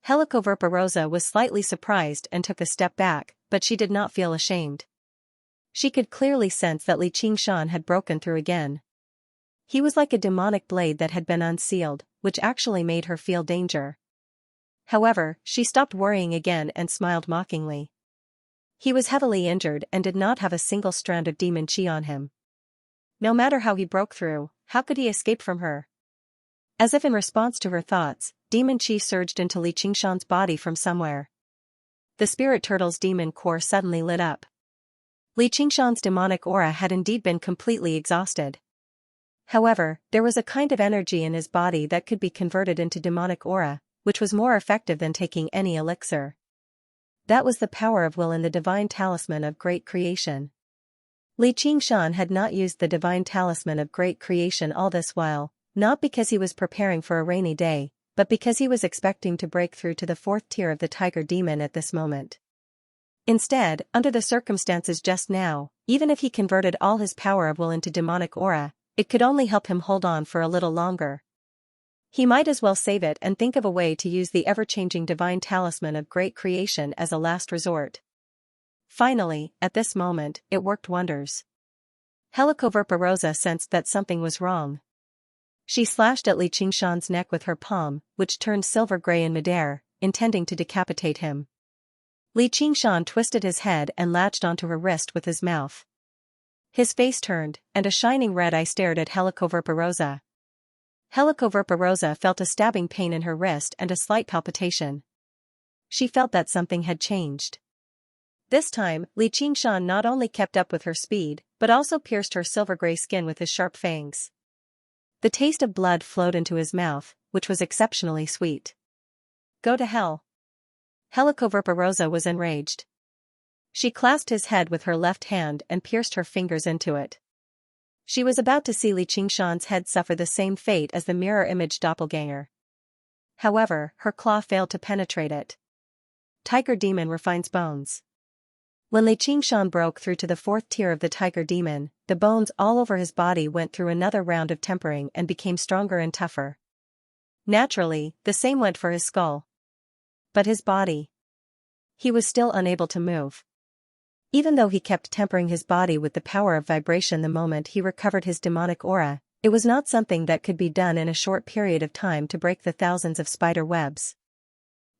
Helicoverpa was slightly surprised and took a step back, but she did not feel ashamed. She could clearly sense that Li Qingshan had broken through again. He was like a demonic blade that had been unsealed, which actually made her feel danger. However, she stopped worrying again and smiled mockingly. He was heavily injured and did not have a single strand of demon chi on him. No matter how he broke through, how could he escape from her? As if in response to her thoughts, demon chi surged into Li Qingshan's body from somewhere. The spirit turtle's demon core suddenly lit up. Li Qingshan's demonic aura had indeed been completely exhausted. However, there was a kind of energy in his body that could be converted into demonic aura, which was more effective than taking any elixir. That was the power of will in the divine talisman of great creation. Li Qingshan had not used the divine talisman of great creation all this while, not because he was preparing for a rainy day, but because he was expecting to break through to the fourth tier of the tiger demon at this moment. Instead, under the circumstances just now, even if he converted all his power of will into demonic aura, it could only help him hold on for a little longer. He might as well save it and think of a way to use the ever-changing divine talisman of great creation as a last resort. Finally, at this moment, it worked wonders. Helicoverpa sensed that something was wrong. She slashed at Li Qingshan's neck with her palm, which turned silver-gray in midair, intending to decapitate him. Li Qingshan twisted his head and latched onto her wrist with his mouth. His face turned, and a shining red eye stared at Helicoverpa. Helicoverpa felt a stabbing pain in her wrist and a slight palpitation. She felt that something had changed. This time, Li Qingshan not only kept up with her speed, but also pierced her silver-gray skin with his sharp fangs. The taste of blood flowed into his mouth, which was exceptionally sweet. Go to hell. Helicoverpa was enraged. She clasped his head with her left hand and pierced her fingers into it. She was about to see Li Qingshan's head suffer the same fate as the mirror-image doppelganger. However, her claw failed to penetrate it. Tiger demon refines bones. When Li Qingshan broke through to the fourth tier of the tiger demon, the bones all over his body went through another round of tempering and became stronger and tougher. Naturally, the same went for his skull. But his body. He was still unable to move. Even though he kept tempering his body with the power of vibration the moment he recovered his demonic aura, it was not something that could be done in a short period of time to break the thousands of spider webs.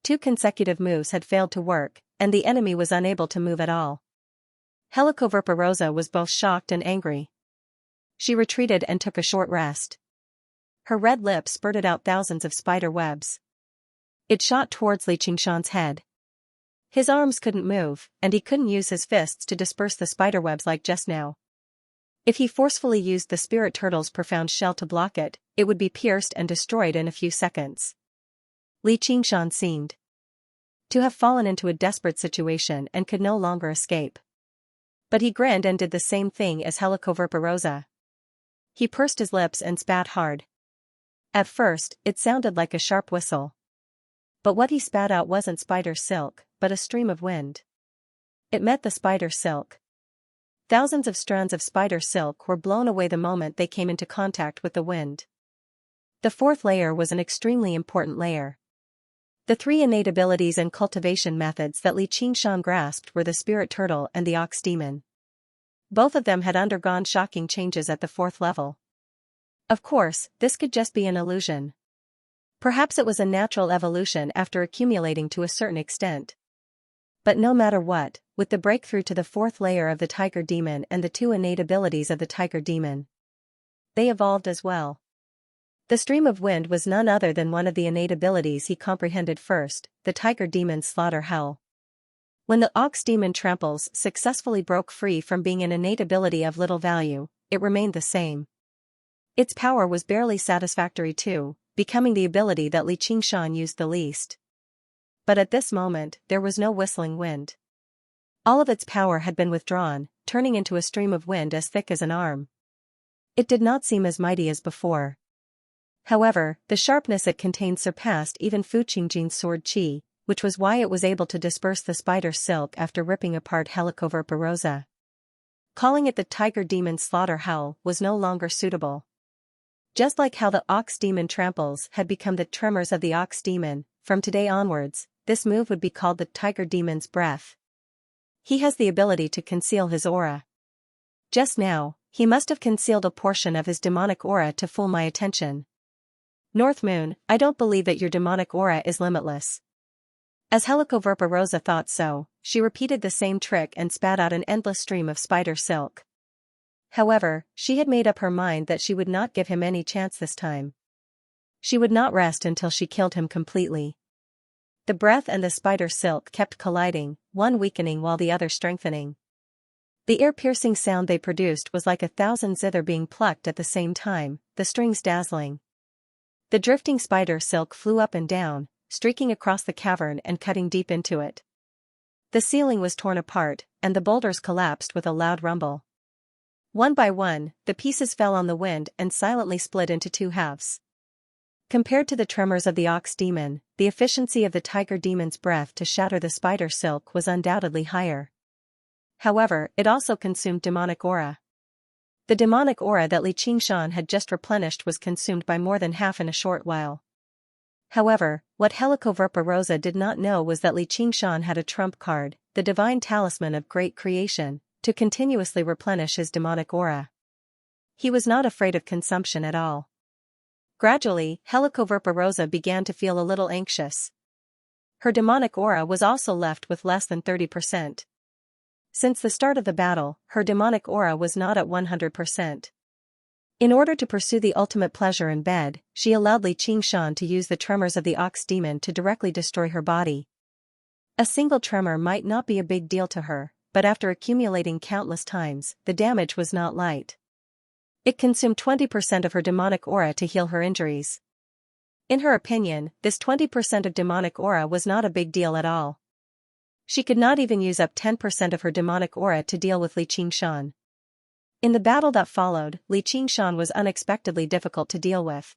2 consecutive moves had failed to work, and the enemy was unable to move at all. Helicoverpa was both shocked and angry. She retreated and took a short rest. Her red lips spurted out thousands of spider webs. It shot towards Li Qingshan's head. His arms couldn't move, and he couldn't use his fists to disperse the spiderwebs like just now. If he forcefully used the spirit turtle's profound shell to block it, it would be pierced and destroyed in a few seconds. Li Qingshan seemed to have fallen into a desperate situation and could no longer escape. But he grinned and did the same thing as Helicoverpa. He pursed his lips and spat hard. At first, it sounded like a sharp whistle. But what he spat out wasn't spider silk, but a stream of wind. It met the spider silk. Thousands of strands of spider silk were blown away the moment they came into contact with the wind. The fourth layer was an extremely important layer. The 3 innate abilities and cultivation methods that Li Qingshan grasped were the spirit turtle and the ox demon. Both of them had undergone shocking changes at the 4th level. Of course, this could just be an illusion. Perhaps it was a natural evolution after accumulating to a certain extent. But no matter what, with the breakthrough to the 4th layer of the tiger demon and the 2 innate abilities of the tiger demon, they evolved as well. The stream of wind was none other than one of the innate abilities he comprehended first, the tiger demon's slaughter howl. When the ox demon tramples successfully broke free from being an innate ability of little value, it remained the same. Its power was barely satisfactory too, becoming the ability that Li Qingshan used the least. But at this moment, there was no whistling wind. All of its power had been withdrawn, turning into a stream of wind as thick as an arm. It did not seem as mighty as before. However, the sharpness it contained surpassed even Fu Qingjin's sword qi, which was why it was able to disperse the spider silk after ripping apart Helicoverpa. Calling it the tiger demon's slaughter howl was no longer suitable. Just like how the ox demon tramples had become the tremors of the ox demon, from today onwards, this move would be called the tiger demon's breath. He has the ability to conceal his aura. Just now, he must have concealed a portion of his demonic aura to fool my attention. North Moon, I don't believe that your demonic aura is limitless. As Helicoverpa thought so, she repeated the same trick and spat out an endless stream of spider silk. However, she had made up her mind that she would not give him any chance this time. She would not rest until she killed him completely. The breath and the spider silk kept colliding, one weakening while the other strengthening. The ear-piercing sound they produced was like 1,000 zither being plucked at the same time, the strings dazzling. The drifting spider silk flew up and down, streaking across the cavern and cutting deep into it. The ceiling was torn apart, and the boulders collapsed with a loud rumble. One by one, the pieces fell on the wind and silently split into two halves. Compared to the tremors of the ox demon, the efficiency of the tiger demon's breath to shatter the spider silk was undoubtedly higher. However, it also consumed demonic aura. The demonic aura that Li Qingshan had just replenished was consumed by more than half in a short while. However, what Helicoverpa did not know was that Li Qingshan had a trump card, the divine talisman of great creation, to continuously replenish his demonic aura. He was not afraid of consumption at all. Gradually, Helicoverpa began to feel a little anxious. Her demonic aura was also left with less than 30%. Since the start of the battle, her demonic aura was not at 100%. In order to pursue the ultimate pleasure in bed, she allowed Li Qingshan to use the tremors of the ox demon to directly destroy her body. A single tremor might not be a big deal to her, but after accumulating countless times, the damage was not light. It consumed 20% of her demonic aura to heal her injuries. In her opinion, this 20% of demonic aura was not a big deal at all. She could not even use up 10% of her demonic aura to deal with Li Qingshan. In the battle that followed, Li Qingshan was unexpectedly difficult to deal with.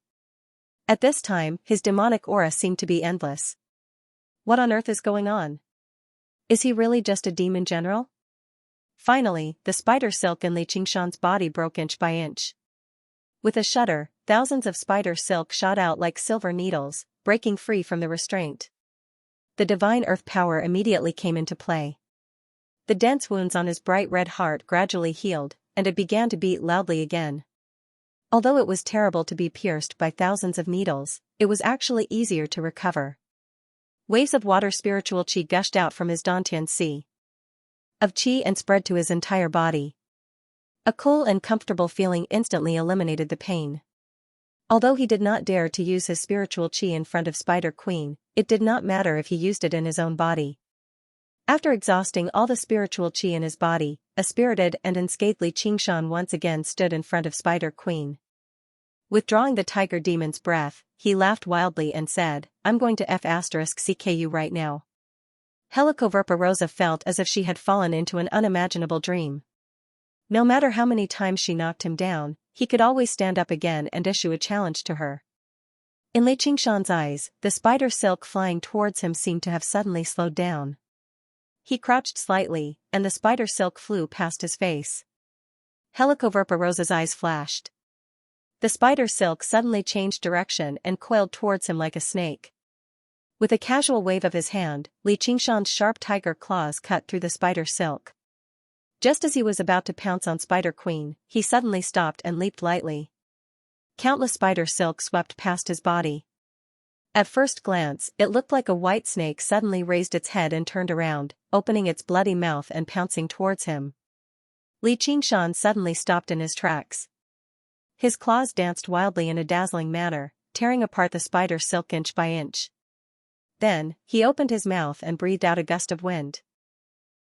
At this time, his demonic aura seemed to be endless. What on earth is going on? Is he really just a demon general? Finally, the spider silk in Li Qingshan's body broke inch by inch. With a shudder, thousands of spider silk shot out like silver needles, breaking free from the restraint. The divine earth power immediately came into play. The dense wounds on his bright red heart gradually healed, and it began to beat loudly again. Although it was terrible to be pierced by thousands of needles, it was actually easier to recover. Waves of water spiritual qi gushed out from his Dantian sea of qi and spread to his entire body. A cool and comfortable feeling instantly eliminated the pain. Although he did not dare to use his spiritual qi in front of Spider Queen, it did not matter if he used it in his own body. After exhausting all the spiritual qi in his body, a spirited and unscathed Li Qingshan once again stood in front of Spider Queen. Withdrawing the tiger demon's breath, he laughed wildly and said, "I'm going to *CKU right now." Helicoverpa felt as if she had fallen into an unimaginable dream. No matter how many times she knocked him down, he could always stand up again and issue a challenge to her. In Li Qingshan's eyes, the spider silk flying towards him seemed to have suddenly slowed down. He crouched slightly, and the spider silk flew past his face. Helicoverpa eyes flashed. The spider silk suddenly changed direction and coiled towards him like a snake. With a casual wave of his hand, Li Qingshan's sharp tiger claws cut through the spider silk. Just as he was about to pounce on Spider Queen, he suddenly stopped and leaped lightly. Countless spider silk swept past his body. At first glance, it looked like a white snake suddenly raised its head and turned around, opening its bloody mouth and pouncing towards him. Li Qingshan suddenly stopped in his tracks. His claws danced wildly in a dazzling manner, tearing apart the spider silk inch by inch. Then, he opened his mouth and breathed out a gust of wind.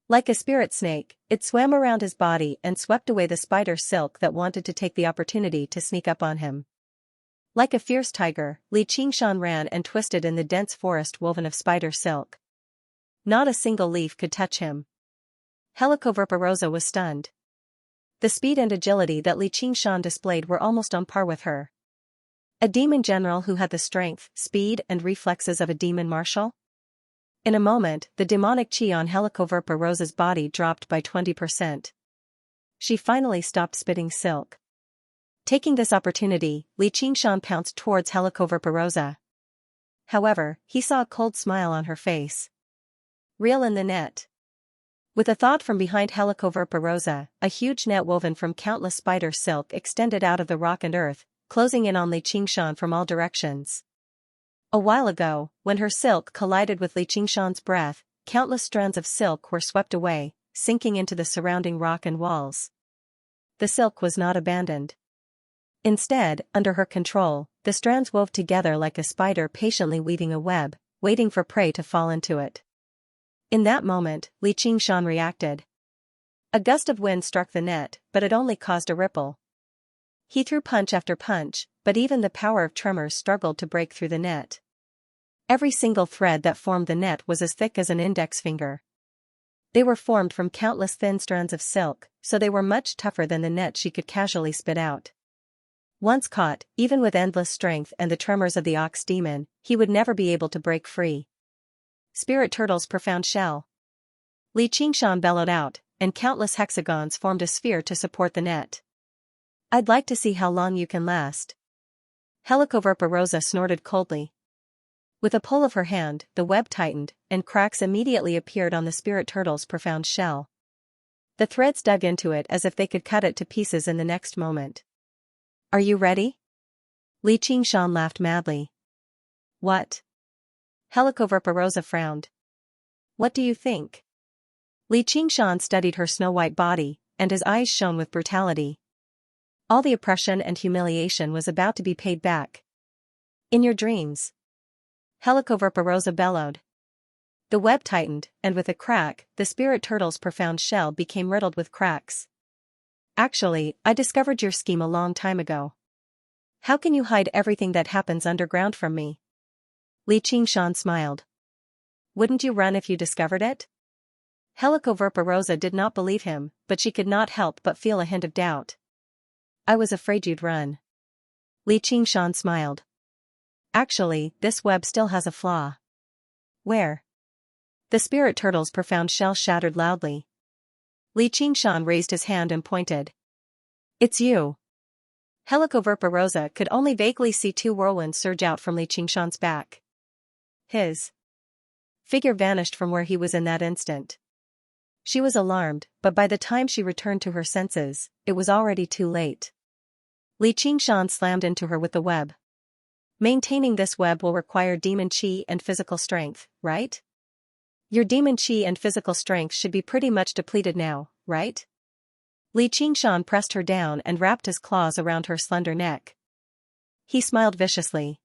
Like a spirit snake, it swam around his body and swept away the spider silk that wanted to take the opportunity to sneak up on him. Like a fierce tiger, Li Qingshan ran and twisted in the dense forest woven of spider silk. Not a single leaf could touch him. Helicoverpa was stunned. The speed and agility that Li Qingshan displayed were almost on par with her. A demon general who had the strength, speed, and reflexes of a demon marshal? In a moment, the demonic qi on Helicoverpa body dropped by 20%. She finally stopped spitting silk. Taking this opportunity, Li Qingshan pounced towards Helicoverpa. However, he saw a cold smile on her face. Reel in the net. With a thought from behind Helicoverpa, a huge net woven from countless spider silk extended out of the rock and earth, closing in on Li Qingshan from all directions. A while ago, when her silk collided with Li Qingshan's breath, countless strands of silk were swept away, sinking into the surrounding rock and walls. The silk was not abandoned. Instead, under her control, the strands wove together like a spider patiently weaving a web, waiting for prey to fall into it. In that moment, Li Qingshan reacted. A gust of wind struck the net, but it only caused a ripple. He threw punch after punch, but even the power of tremors struggled to break through the net. Every single thread that formed the net was as thick as an index finger. They were formed from countless thin strands of silk, so they were much tougher than the net she could casually spit out. Once caught, even with endless strength and the tremors of the ox demon, he would never be able to break free. Spirit turtle's profound shell. Li Qingshan bellowed out, and countless hexagons formed a sphere to support the net. I'd like to see how long you can last. Helicoverpa snorted coldly. With a pull of her hand, the web tightened, and cracks immediately appeared on the spirit turtle's profound shell. The threads dug into it as if they could cut it to pieces in the next moment. Are you ready? Li Qingshan laughed madly. What? Helicoverpa frowned. What do you think? Li Qingshan studied her snow-white body, and his eyes shone with brutality. All the oppression and humiliation was about to be paid back. In your dreams. Helicoverpa bellowed. The web tightened, and with a crack, the spirit turtle's profound shell became riddled with cracks. Actually, I discovered your scheme a long time ago. How can you hide everything that happens underground from me? Li Qingshan smiled. Wouldn't you run if you discovered it? Helicoverpa did not believe him, but she could not help but feel a hint of doubt. I was afraid you'd run. Li Qingshan smiled. Actually, this web still has a flaw. Where? The spirit turtle's profound shell shattered loudly. Li Qingshan raised his hand and pointed. It's you. Helicoverpa could only vaguely see two whirlwinds surge out from Li Qingshan's back. His figure vanished from where he was in that instant. She was alarmed, but by the time she returned to her senses, it was already too late. Li Qingshan slammed into her with the web. Maintaining this web will require demon chi and physical strength, right? Your demon chi and physical strength should be pretty much depleted now, right? Li Qingshan pressed her down and wrapped his claws around her slender neck. He smiled viciously.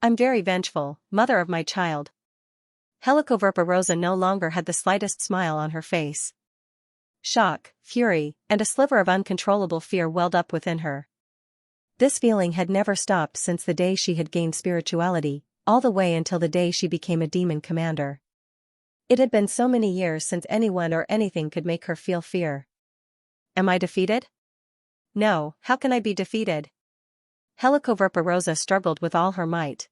I'm very vengeful, mother of my child. Helicoverpa no longer had the slightest smile on her face. Shock, fury, and a sliver of uncontrollable fear welled up within her. This feeling had never stopped since the day she had gained spirituality, all the way until the day she became a demon commander. It had been so many years since anyone or anything could make her feel fear. Am I defeated? No, how can I be defeated? Helicoverpa struggled with all her might.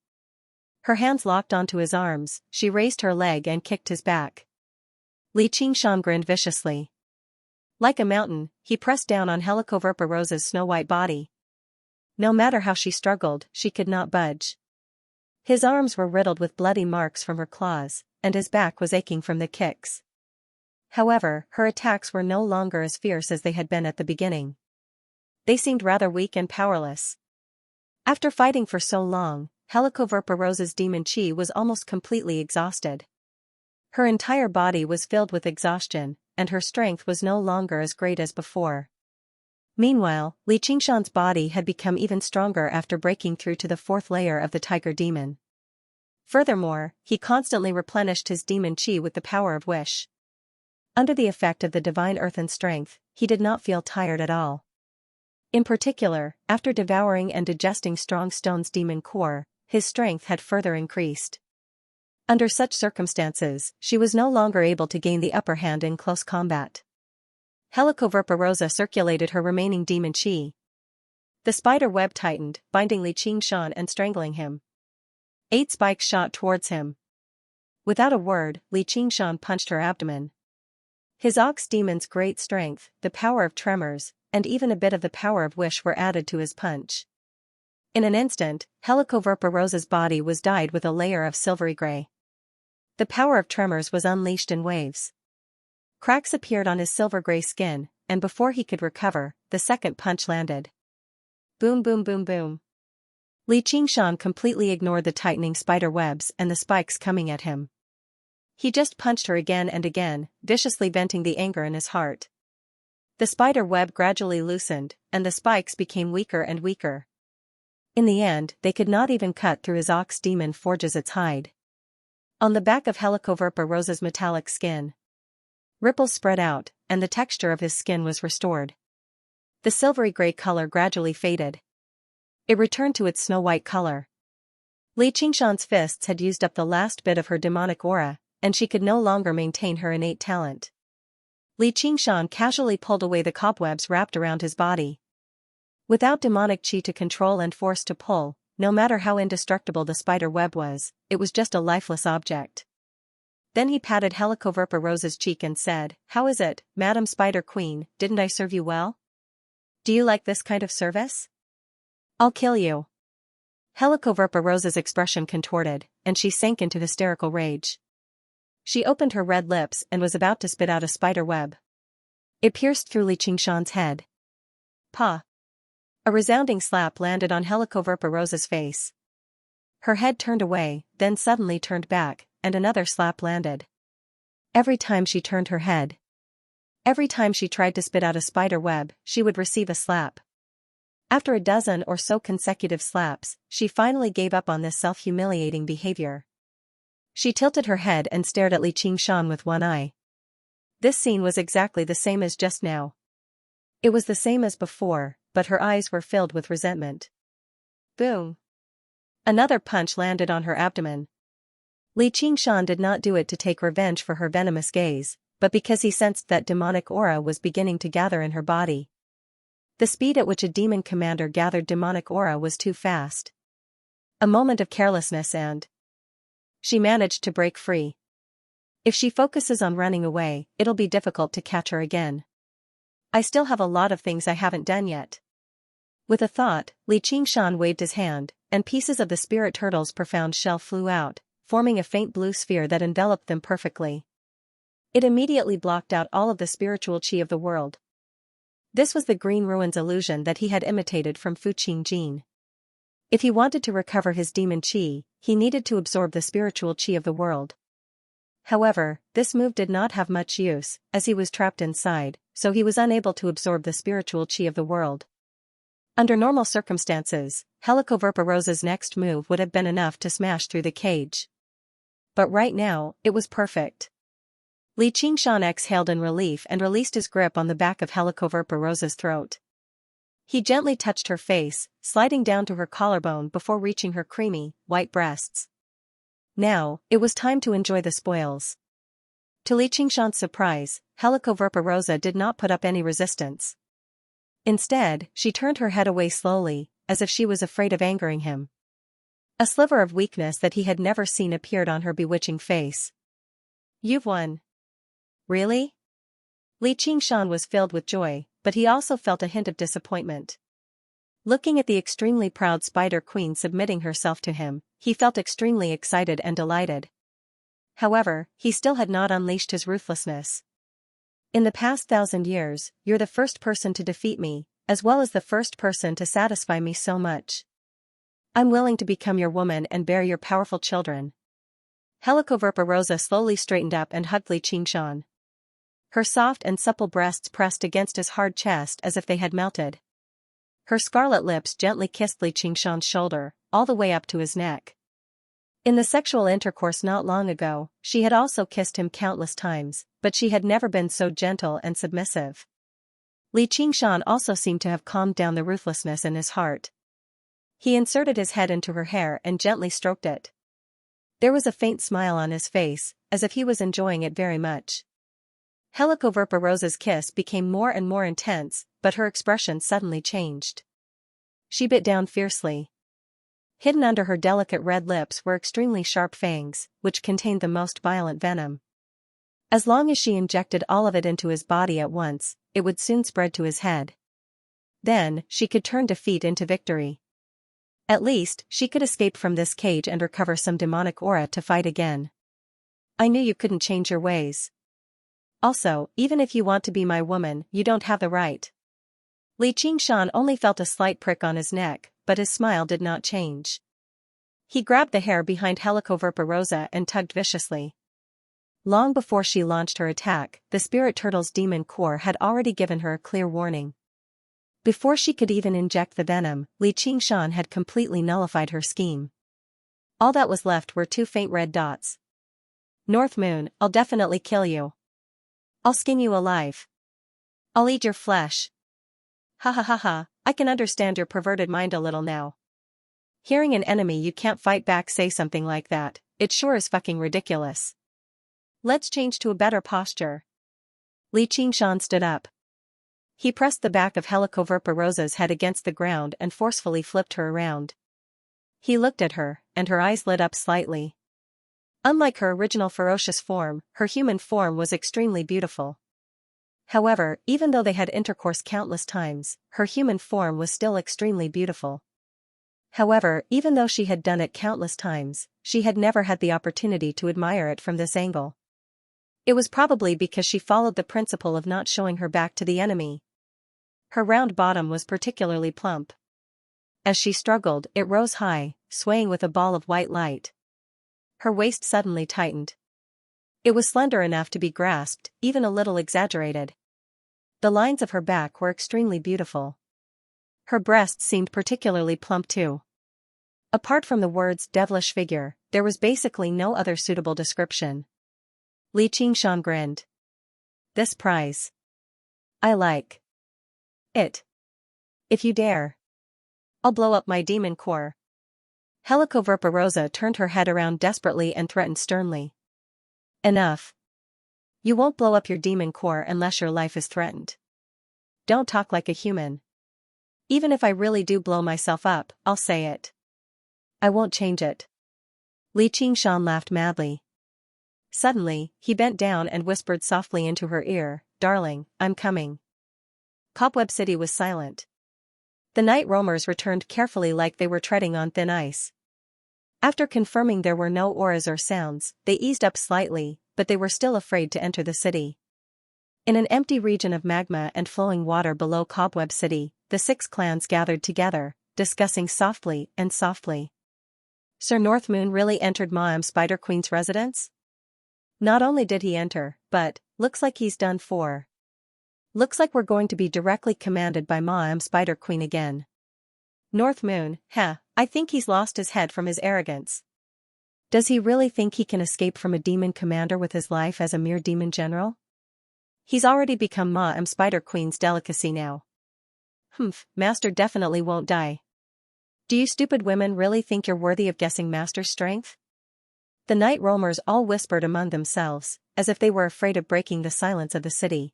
Her hands locked onto his arms, she raised her leg and kicked his back. Li Qingshan grinned viciously. Like a mountain, he pressed down on Helicoverpa snow-white body. No matter how she struggled, she could not budge. His arms were riddled with bloody marks from her claws, and his back was aching from the kicks. However, her attacks were no longer as fierce as they had been at the beginning. They seemed rather weak and powerless. After fighting for so long, Helicoverpa demon chi was almost completely exhausted. Her entire body was filled with exhaustion, and her strength was no longer as great as before. Meanwhile, Li Qingshan's body had become even stronger after breaking through to the fourth layer of the tiger demon. Furthermore, he constantly replenished his demon chi with the power of wish. Under the effect of the divine earthen strength, he did not feel tired at all. In particular, after devouring and digesting strong stone's demon core, his strength had further increased. Under such circumstances, she was no longer able to gain the upper hand in close combat. Helicoverpa circulated her remaining demon chi. The spider web tightened, binding Li Qingshan and strangling him. 8 spikes shot towards him. Without a word, Li Qingshan punched her abdomen. His ox demon's great strength, the power of tremors, and even a bit of the power of wish were added to his punch. In an instant, Helicoverpa body was dyed with a layer of silvery gray. The power of tremors was unleashed in waves. Cracks appeared on his silver-gray skin, and before he could recover, the second punch landed. Boom boom boom boom. Li Qingshan completely ignored the tightening spider webs and the spikes coming at him. He just punched her again and again, viciously venting the anger in his heart. The spider web gradually loosened, and the spikes became weaker and weaker. In the end, they could not even cut through his ox demon forge's its hide. On the back of Helicoverpa metallic skin, ripples spread out, and the texture of his skin was restored. The silvery gray color gradually faded. It returned to its snow-white color. Li Qingshan's fists had used up the last bit of her demonic aura, and she could no longer maintain her innate talent. Li Qingshan casually pulled away the cobwebs wrapped around his body. Without demonic qi to control and force to pull, no matter how indestructible the spider web was, it was just a lifeless object. Then he patted Helicoverpa Rose's cheek and said, "How is it, Madam Spider Queen, didn't I serve you well? Do you like this kind of service? I'll kill you." Helicoverpa Rose's expression contorted, and she sank into hysterical rage. She opened her red lips and was about to spit out a spider web. It pierced through Li Qingshan's head. "Pa!" A resounding slap landed on Helicoverpa Rose's face. Her head turned away, then suddenly turned back, and another slap landed. Every time she turned her head, every time she tried to spit out a spider web, she would receive a slap. After a dozen or so consecutive slaps, she finally gave up on this self-humiliating behavior. She tilted her head and stared at Li Qingshan with one eye. This scene was exactly the same as just now. It was the same as before, but her eyes were filled with resentment. Boom! Another punch landed on her abdomen. Li Qingshan did not do it to take revenge for her venomous gaze, but because he sensed that demonic aura was beginning to gather in her body. The speed at which a demon commander gathered demonic aura was too fast. A moment of carelessness and she managed to break free. If she focuses on running away, it'll be difficult to catch her again. I still have a lot of things I haven't done yet. With a thought, Li Qingshan waved his hand, and pieces of the spirit turtle's profound shell flew out, forming a faint blue sphere that enveloped them perfectly. It immediately blocked out all of the spiritual qi of the world. This was the green ruins illusion that he had imitated from Fu Qingjin. If he wanted to recover his demon qi, he needed to absorb the spiritual qi of the world. However, this move did not have much use, as he was trapped inside, so he was unable to absorb the spiritual qi of the world. Under normal circumstances, Helicoverpa Rose's next move would have been enough to smash through the cage. But right now, it was perfect. Li Qingshan exhaled in relief and released his grip on the back of Helicoverpa Rose's throat. He gently touched her face, sliding down to her collarbone before reaching her creamy, white breasts. Now, it was time to enjoy the spoils. To Li Qingshan's surprise, Helicoverpa Rosa did not put up any resistance. Instead, she turned her head away slowly, as if she was afraid of angering him. A sliver of weakness that he had never seen appeared on her bewitching face. "You've won." "Really?" Li Qingshan was filled with joy, but he also felt a hint of disappointment. Looking at the extremely proud Spider Queen submitting herself to him, he felt extremely excited and delighted. However, he still had not unleashed his ruthlessness. "In the past 1,000 years, you're the first person to defeat me, as well as the first person to satisfy me so much. I'm willing to become your woman and bear your powerful children." Helicoverpa Rosa slowly straightened up and hugged Li Qingshan. Her soft and supple breasts pressed against his hard chest as if they had melted. Her scarlet lips gently kissed Li Qingshan's shoulder, all the way up to his neck. In the sexual intercourse not long ago, she had also kissed him countless times, but she had never been so gentle and submissive. Li Qingshan also seemed to have calmed down the ruthlessness in his heart. He inserted his head into her hair and gently stroked it. There was a faint smile on his face, as if he was enjoying it very much. Helicoverpa Rosa's kiss became more and more intense, but her expression suddenly changed. She bit down fiercely. Hidden under her delicate red lips were extremely sharp fangs, which contained the most violent venom. As long as she injected all of it into his body at once, it would soon spread to his head. Then, she could turn defeat into victory. At least, she could escape from this cage and recover some demonic aura to fight again. "I knew you couldn't change your ways. Also, even if you want to be my woman, you don't have the right." Li Qingshan only felt a slight prick on his neck, but his smile did not change. He grabbed the hair behind Helicoverpa Rosa and tugged viciously. Long before she launched her attack, the spirit turtle's demon core had already given her a clear warning. Before she could even inject the venom, Li Qingshan had completely nullified her scheme. All that was left were two faint red dots. "North Moon, I'll definitely kill you. I'll skin you alive. I'll eat your flesh. Ha ha ha ha, I can understand your perverted mind a little now. Hearing an enemy you can't fight back say something like that, it sure is fucking ridiculous." Let's change to a better posture. Li Qingshan stood up. He pressed the back of Helicoverpa head against the ground and forcefully flipped her around. He looked at her, and her eyes lit up slightly. Unlike her original ferocious form, her human form was extremely beautiful. However, even though they had intercourse countless times, her human form was still extremely beautiful. However, even though she had done it countless times, she had never had the opportunity to admire it from this angle. It was probably because she followed the principle of not showing her back to the enemy. Her round bottom was particularly plump. As she struggled, it rose high, swaying with a ball of white light. Her waist suddenly tightened. It was slender enough to be grasped, even a little exaggerated. The lines of her back were extremely beautiful. Her breasts seemed particularly plump too. Apart from the words devilish figure, there was basically no other suitable description. Li Qingshan grinned. This prize. I like it. If you dare, I'll blow up my demon core. Helicoverpa turned her head around desperately and threatened sternly. Enough. You won't blow up your demon core unless your life is threatened. Don't talk like a human. Even if I really do blow myself up, I'll say it. I won't change it. Li Qingshan laughed madly. Suddenly, he bent down and whispered softly into her ear, "Darling, I'm coming." Cobweb City was silent. The night roamers returned carefully like they were treading on thin ice. After confirming there were no auras or sounds, they eased up slightly, but they were still afraid to enter the city. In an empty region of magma and flowing water below Cobweb City, the 6 clans gathered together, discussing softly. Sir Northmoon really entered Ma'am Spider Queen's residence? Not only did he enter, but, looks like he's done for. Looks like we're going to be directly commanded by Ma'am Spider Queen again. Northmoon, I think he's lost his head from his arrogance. Does he really think he can escape from a demon commander with his life as a mere demon general? He's already become Ma'am Spider Queen's delicacy now. Master definitely won't die. Do you stupid women really think you're worthy of guessing Master's strength? The night roamers all whispered among themselves, as if they were afraid of breaking the silence of the city.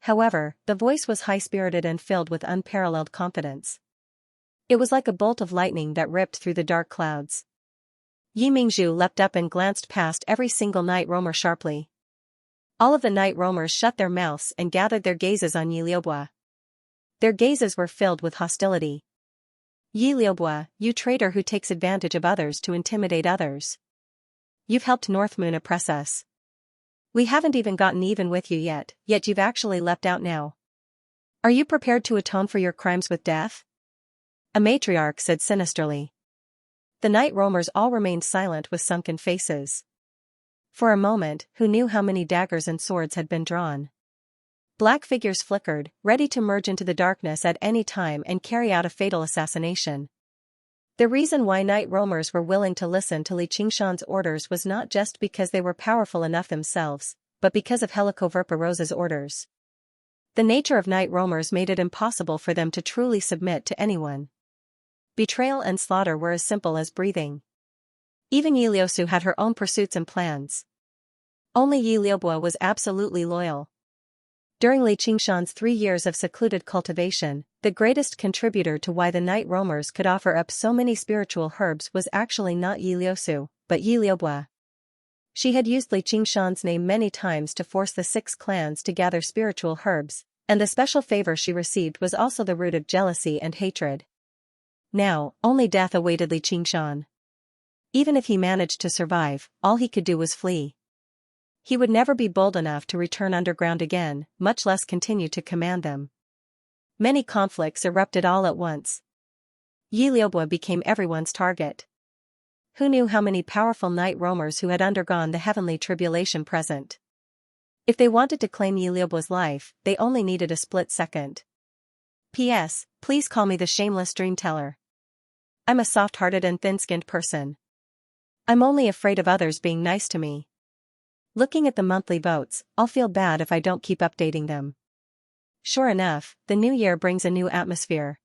However, the voice was high-spirited and filled with unparalleled confidence. It was like a bolt of lightning that ripped through the dark clouds. Yi Mingzhu leapt up and glanced past every single night roamer sharply. All of the night roamers shut their mouths and gathered their gazes on Yi Liubo. Their gazes were filled with hostility. Yi Liubo, you traitor who takes advantage of others to intimidate others. You've helped Northmoon oppress us. We haven't even gotten even with you yet you've actually leapt out now. Are you prepared to atone for your crimes with death? A matriarch said sinisterly. The night roamers all remained silent with sunken faces. For a moment, who knew how many daggers and swords had been drawn? Black figures flickered, ready to merge into the darkness at any time and carry out a fatal assassination. The reason why night roamers were willing to listen to Li Qingshan's orders was not just because they were powerful enough themselves, but because of Helicoverpa's orders. The nature of night roamers made it impossible for them to truly submit to anyone. Betrayal and slaughter were as simple as breathing. Even Yi Liusu had her own pursuits and plans. Only Yi Liubo was absolutely loyal. During Li Qingshan's 3 years of secluded cultivation, the greatest contributor to why the night roamers could offer up so many spiritual herbs was actually not Yi Liusu, but Yi Liubo. She had used Li Qingshan's name many times to force the 6 clans to gather spiritual herbs, and the special favor she received was also the root of jealousy and hatred. Now, only death awaited Li Qingshan. Even if he managed to survive, all he could do was flee. He would never be bold enough to return underground again, much less continue to command them. Many conflicts erupted all at once. Yi Liubo became everyone's target. Who knew how many powerful night roamers who had undergone the heavenly tribulation present? If they wanted to claim Yi Liubo's life, they only needed a split second. P.S. Please call me the shameless dreamteller. I'm a soft-hearted and thin-skinned person. I'm only afraid of others being nice to me. Looking at the monthly votes, I'll feel bad if I don't keep updating them. Sure enough, the new year brings a new atmosphere.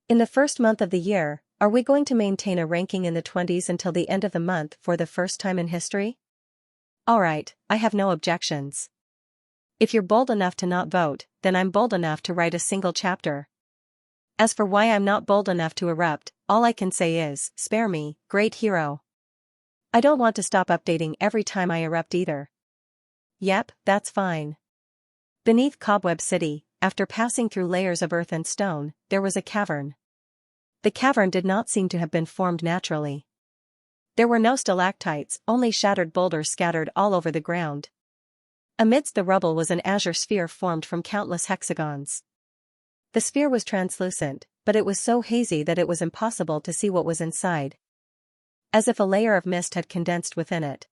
In the first month of the year, are we going to maintain a ranking in the 20s until the end of the month for the first time in history? Alright, I have no objections. If you're bold enough to not vote, then I'm bold enough to write a single chapter. As for why I'm not bold enough to erupt, all I can say is, spare me, great hero. I don't want to stop updating every time I erupt either. Yep, that's fine. Beneath Cobweb City, after passing through layers of earth and stone, there was a cavern. The cavern did not seem to have been formed naturally. There were no stalactites, only shattered boulders scattered all over the ground. Amidst the rubble was an azure sphere formed from countless hexagons. The sphere was translucent, but it was so hazy that it was impossible to see what was inside. As if a layer of mist had condensed within it.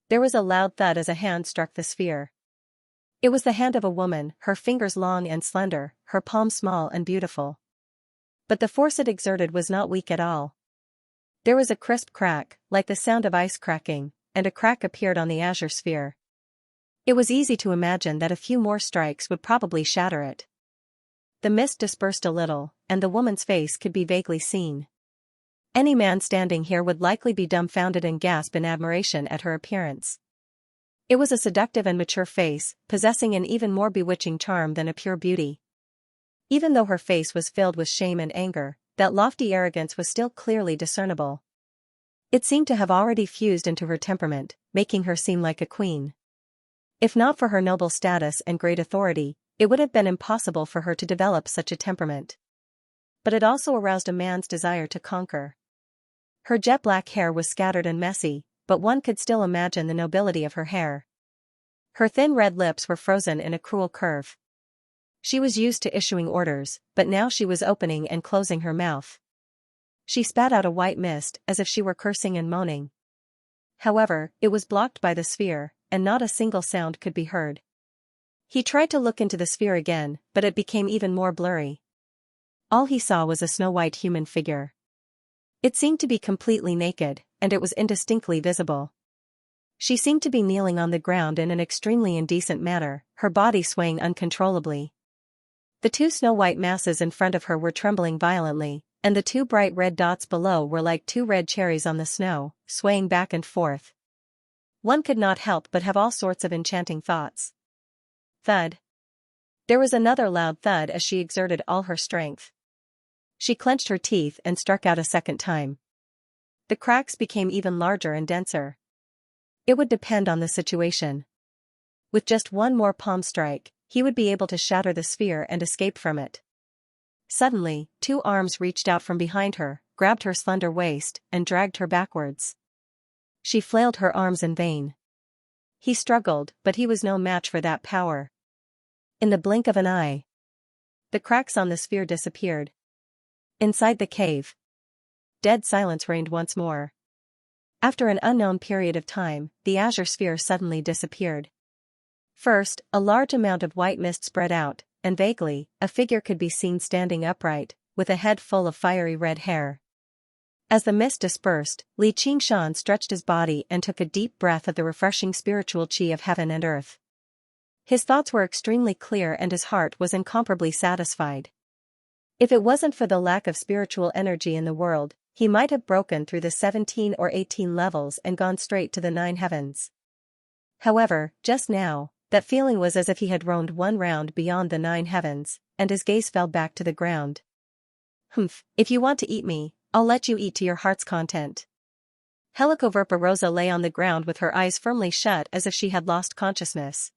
There was a loud thud as a hand struck the sphere. It was the hand of a woman, her fingers long and slender, her palm small and beautiful. But the force it exerted was not weak at all. There was a crisp crack, like the sound of ice cracking, and a crack appeared on the azure sphere. It was easy to imagine that a few more strikes would probably shatter it. The mist dispersed a little, and the woman's face could be vaguely seen. Any man standing here would likely be dumbfounded and gasp in admiration at her appearance. It was a seductive and mature face, possessing an even more bewitching charm than a pure beauty. Even though her face was filled with shame and anger, that lofty arrogance was still clearly discernible. It seemed to have already fused into her temperament, making her seem like a queen. If not for her noble status and great authority, it would have been impossible for her to develop such a temperament. But it also aroused a man's desire to conquer. Her jet-black hair was scattered and messy, but one could still imagine the nobility of her hair. Her thin red lips were frozen in a cruel curve. She was used to issuing orders, but now she was opening and closing her mouth. She spat out a white mist as if she were cursing and moaning. However, it was blocked by the sphere, and not a single sound could be heard. He tried to look into the sphere again, but it became even more blurry. All he saw was a snow-white human figure. It seemed to be completely naked, and it was indistinctly visible. She seemed to be kneeling on the ground in an extremely indecent manner, her body swaying uncontrollably. The two snow-white masses in front of her were trembling violently, and the two bright red dots below were like two red cherries on the snow, swaying back and forth. One could not help but have all sorts of enchanting thoughts. Thud. There was another loud thud as she exerted all her strength. She clenched her teeth and struck out a second time. The cracks became even larger and denser. It would depend on the situation. With just one more palm strike, he would be able to shatter the sphere and escape from it. Suddenly, two arms reached out from behind her, grabbed her slender waist, and dragged her backwards. She flailed her arms in vain. He struggled, but he was no match for that power. In the blink of an eye, the cracks on the sphere disappeared. Inside the cave, dead silence reigned once more. After an unknown period of time, the azure sphere suddenly disappeared. First, a large amount of white mist spread out, and vaguely, a figure could be seen standing upright, with a head full of fiery red hair. As the mist dispersed, Xianxia stretched his body and took a deep breath of the refreshing spiritual qi of heaven and earth. His thoughts were extremely clear and his heart was incomparably satisfied. If it wasn't for the lack of spiritual energy in the world, he might have broken through the 17 or 18 levels and gone straight to the 9 heavens. However, just now, that feeling was as if he had roamed one round beyond the 9 heavens, and his gaze fell back to the ground. Humph, if you want to eat me, I'll let you eat to your heart's content. Helicoverpa lay on the ground with her eyes firmly shut as if she had lost consciousness.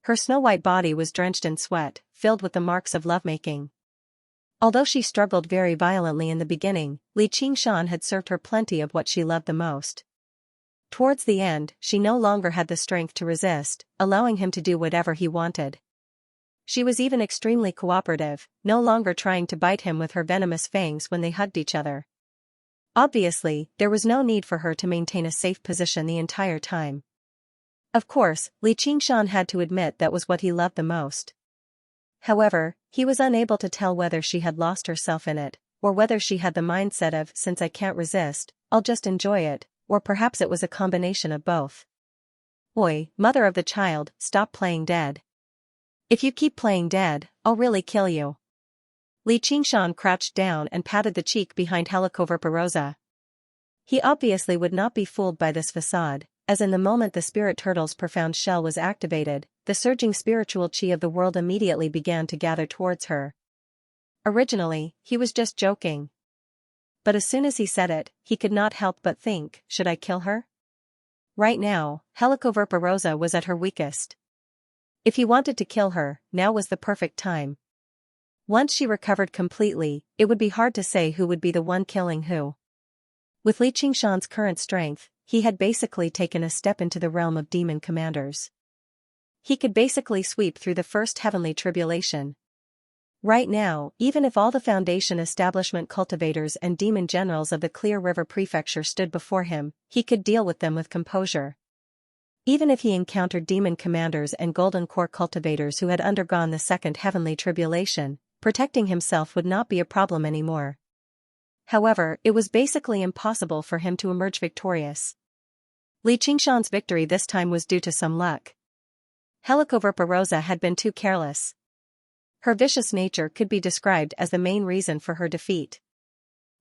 Her snow-white body was drenched in sweat, filled with the marks of lovemaking. Although she struggled very violently in the beginning, Xianxia had served her plenty of what she loved the most. Towards the end, she no longer had the strength to resist, allowing him to do whatever he wanted. She was even extremely cooperative, no longer trying to bite him with her venomous fangs when they hugged each other. Obviously, there was no need for her to maintain a safe position the entire time. Of course, Xianxia had to admit that was what he loved the most. However, he was unable to tell whether she had lost herself in it, or whether she had the mindset of, since I can't resist, I'll just enjoy it, or perhaps it was a combination of both. Oi, mother of the child, stop playing dead. If you keep playing dead, I'll really kill you. Xianxia crouched down and patted the cheek behind Helicoverpa. He obviously would not be fooled by this facade, as in the moment the spirit turtle's profound shell was activated, the surging spiritual chi of the world immediately began to gather towards her. Originally, he was just joking. But as soon as he said it, he could not help but think, should I kill her? Right now, Helicoverpa was at her weakest. If he wanted to kill her, now was the perfect time. Once she recovered completely, it would be hard to say who would be the one killing who. With Li Qingshan's current strength, he had basically taken a step into the realm of demon commanders. He could basically sweep through the first heavenly tribulation. Right now, even if all the Foundation establishment cultivators and demon generals of the Clear River Prefecture stood before him, he could deal with them with composure. Even if he encountered demon commanders and golden core cultivators who had undergone the second heavenly tribulation, protecting himself would not be a problem anymore. However, it was basically impossible for him to emerge victorious. Li Qingshan's victory this time was due to some luck. Helicoverpa had been too careless. Her vicious nature could be described as the main reason for her defeat.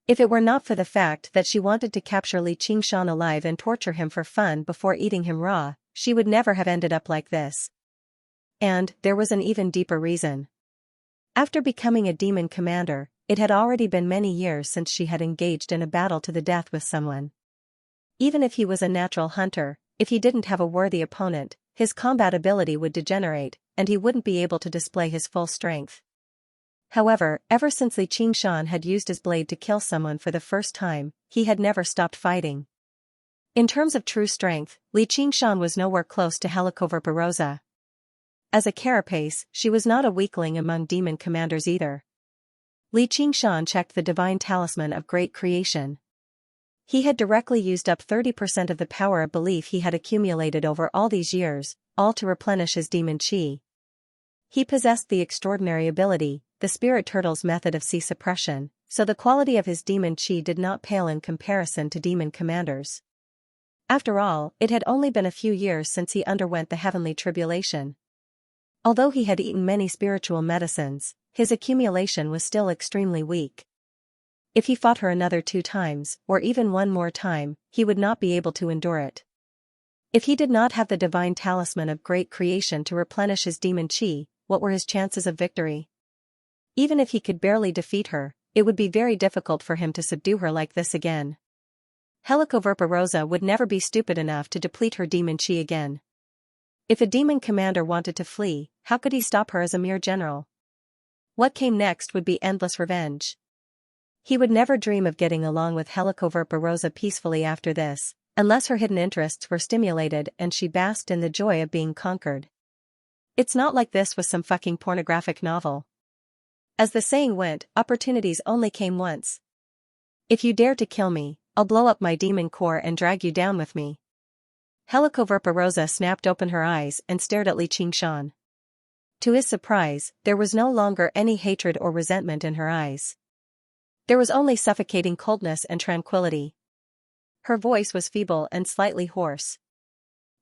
If it were not for the fact that she wanted to capture Li Qingshan alive and torture him for fun before eating him raw, she would never have ended up like this. And there was an even deeper reason. After becoming a demon commander, it had already been many years since she had engaged in a battle to the death with someone. Even if he was a natural hunter, if he didn't have a worthy opponent, his combat ability would degenerate, and he wouldn't be able to display his full strength. However, ever since Li Qingshan had used his blade to kill someone for the first time, he had never stopped fighting. In terms of true strength, Li Qingshan was nowhere close to Helicoverpa. As a carapace, she was not a weakling among demon commanders either. Li Qingshan checked the divine talisman of great creation. He had directly used up 30% of the power of belief he had accumulated over all these years, all to replenish his demon chi. He possessed the extraordinary ability, the spirit turtle's method of chi suppression, so the quality of his demon chi did not pale in comparison to demon commanders. After all, it had only been a few years since he underwent the heavenly tribulation. Although he had eaten many spiritual medicines, his accumulation was still extremely weak. If he fought her another 2 times, or even one more time, he would not be able to endure it. If he did not have the divine talisman of great creation to replenish his demon chi, what were his chances of victory? Even if he could barely defeat her, it would be very difficult for him to subdue her like this again. Helicoverpa would never be stupid enough to deplete her demon chi again. If a demon commander wanted to flee, how could he stop her as a mere general? What came next would be endless revenge. He would never dream of getting along with Helicoverpa peacefully after this, unless her hidden interests were stimulated and she basked in the joy of being conquered. It's not like this was some fucking pornographic novel. As the saying went, opportunities only came once. If you dare to kill me, I'll blow up my demon core and drag you down with me. Helicoverpa snapped open her eyes and stared at Li Qingshan. To his surprise, there was no longer any hatred or resentment in her eyes. There was only suffocating coldness and tranquility. Her voice was feeble and slightly hoarse.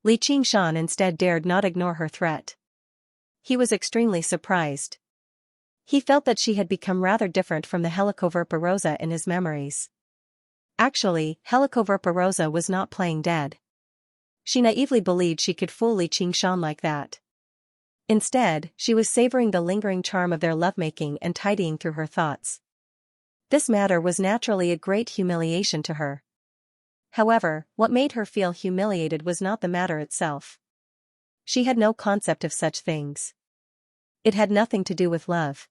Li Qingshan instead dared not ignore her threat. He was extremely surprised. He felt that she had become rather different from the Helicoverpa in his memories. Actually, Helicoverpa was not playing dead. She naively believed she could fool Li Qingshan like that. Instead, she was savoring the lingering charm of their lovemaking and tidying through her thoughts. This matter was naturally a great humiliation to her. However, what made her feel humiliated was not the matter itself. She had no concept of such things. It had nothing to do with love.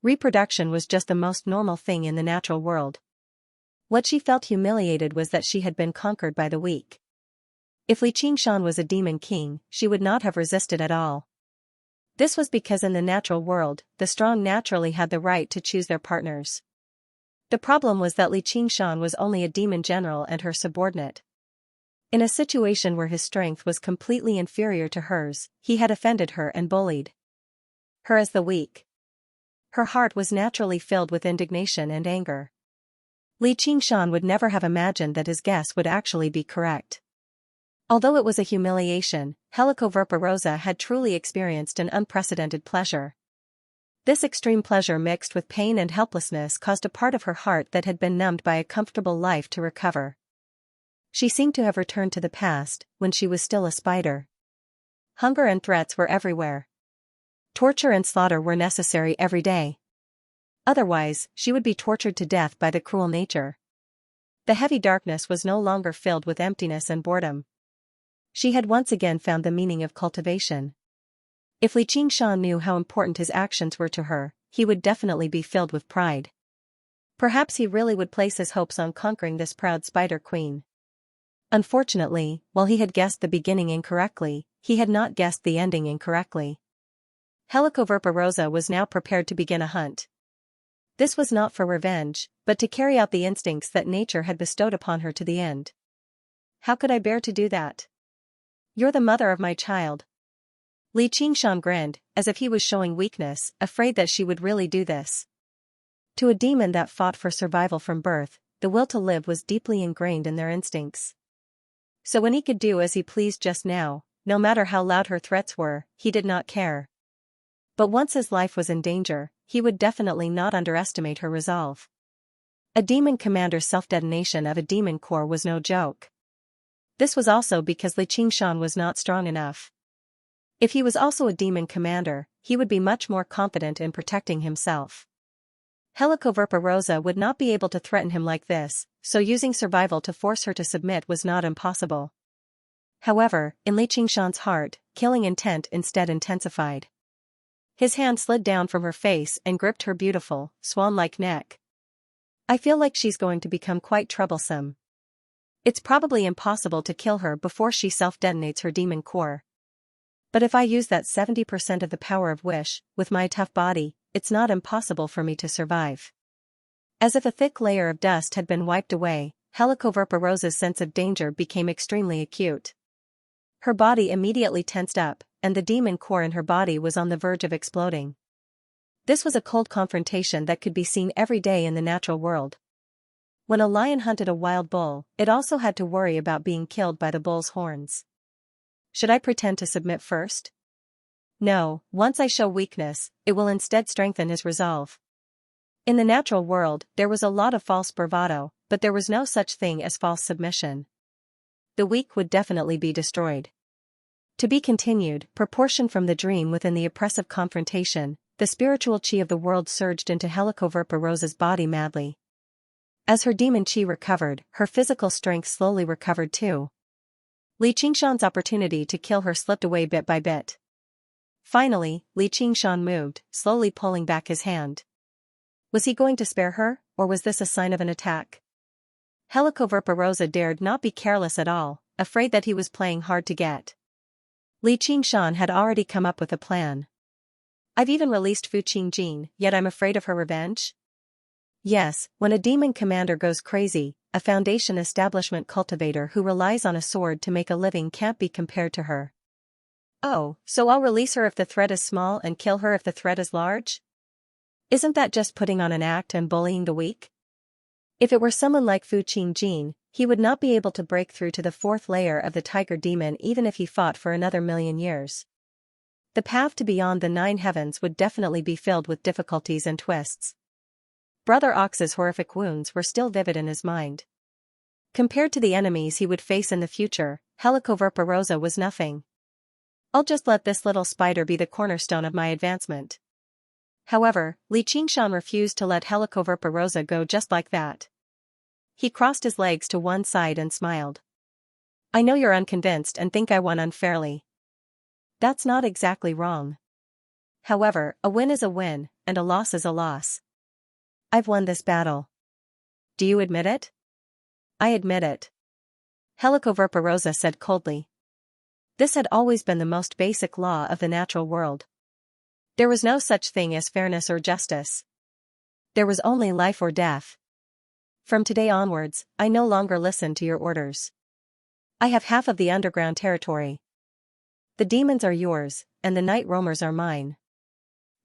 Reproduction was just the most normal thing in the natural world. What she felt humiliated was that she had been conquered by the weak. If Li Qingshan was a demon king, she would not have resisted at all. This was because in the natural world, the strong naturally had the right to choose their partners. The problem was that Li Qingshan was only a demon general and her subordinate. In a situation where his strength was completely inferior to hers, he had offended her and bullied her as the weak. Her heart was naturally filled with indignation and anger. Li Qingshan would never have imagined that his guess would actually be correct. Although it was a humiliation, Helicoverpa had truly experienced an unprecedented pleasure. This extreme pleasure mixed with pain and helplessness caused a part of her heart that had been numbed by a comfortable life to recover. She seemed to have returned to the past, when she was still a spider. Hunger and threats were everywhere. Torture and slaughter were necessary every day. Otherwise, she would be tortured to death by the cruel nature. The heavy darkness was no longer filled with emptiness and boredom. She had once again found the meaning of cultivation. If Xianxia knew how important his actions were to her, he would definitely be filled with pride. Perhaps he really would place his hopes on conquering this proud spider queen. Unfortunately, while he had guessed the beginning incorrectly, he had not guessed the ending incorrectly. Helicoverpa was now prepared to begin a hunt. This was not for revenge, but to carry out the instincts that nature had bestowed upon her to the end. How could I bear to do that? You're the mother of my child. Xianxia grinned, as if he was showing weakness, afraid that she would really do this. To a demon that fought for survival from birth, the will to live was deeply ingrained in their instincts. So when he could do as he pleased just now, no matter how loud her threats were, he did not care. But once his life was in danger, he would definitely not underestimate her resolve. A demon commander's self-detonation of a demon core was no joke. This was also because Xianxia was not strong enough. If he was also a demon commander, he would be much more confident in protecting himself. Helicoverpa would not be able to threaten him like this, so using survival to force her to submit was not impossible. However, in Xianxia's heart, killing intent instead intensified. His hand slid down from her face and gripped her beautiful, swan-like neck. I feel like she's going to become quite troublesome. It's probably impossible to kill her before she self-detonates her demon core. But if I use that 70% of the power of wish, with my tough body, it's not impossible for me to survive. As if a thick layer of dust had been wiped away, Helicoverpa's sense of danger became extremely acute. Her body immediately tensed up, and the demon core in her body was on the verge of exploding. This was a cold confrontation that could be seen every day in the natural world. When a lion hunted a wild bull, it also had to worry about being killed by the bull's horns. Should I pretend to submit first? No, once I show weakness, it will instead strengthen his resolve. In the natural world, there was a lot of false bravado, but there was no such thing as false submission. The weak would definitely be destroyed. To be continued, proportion from the dream within the oppressive confrontation, the spiritual chi of the world surged into Helicoverpa's body madly. As her demon chi recovered, her physical strength slowly recovered too. Xianxia's opportunity to kill her slipped away bit by bit. Finally, Xianxia moved, slowly pulling back his hand. Was he going to spare her, or was this a sign of an attack? Helicoverpa dared not be careless at all, afraid that he was playing hard to get. Xianxia had already come up with a plan. I've even released Fu Qingjin, yet I'm afraid of her revenge? Yes, when a demon commander goes crazy, a Foundation establishment cultivator who relies on a sword to make a living can't be compared to her. Oh, so I'll release her if the threat is small and kill her if the threat is large? Isn't that just putting on an act and bullying the weak? If it were someone like Fu Qingjin, he would not be able to break through to the fourth layer of the tiger demon even if he fought for another 1,000,000 years. The path to beyond the 9 heavens would definitely be filled with difficulties and twists. Brother Ox's horrific wounds were still vivid in his mind. Compared to the enemies he would face in the future, Helicoverpa was nothing. I'll just let this little spider be the cornerstone of my advancement. However, Xianxia refused to let Helicoverpa go just like that. He crossed his legs to one side and smiled. I know you're unconvinced and think I won unfairly. That's not exactly wrong. However, a win is a win, and a loss is a loss. I've won this battle. Do you admit it? I admit it. Helicoverpa said coldly. This had always been the most basic law of the natural world. There was no such thing as fairness or justice. There was only life or death. From today onwards, I no longer listen to your orders. I have half of the underground territory. The demons are yours, and the night roamers are mine.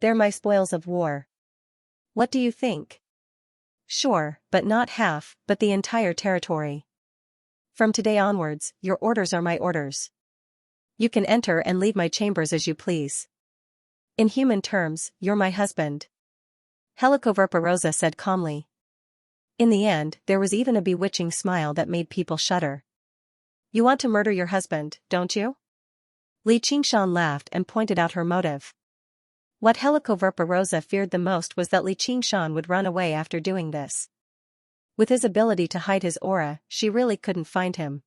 They're my spoils of war. What do you think? Sure, but not half, but the entire territory. From today onwards, your orders are my orders. You can enter and leave my chambers as you please. In human terms, you're my husband. Helicoverpa said calmly. In the end, there was even a bewitching smile that made people shudder. You want to murder your husband, don't you? Li Qingshan laughed and pointed out her motive. What Helicoverpa feared the most was that Li Qingshan would run away after doing this. With his ability to hide his aura, she really couldn't find him.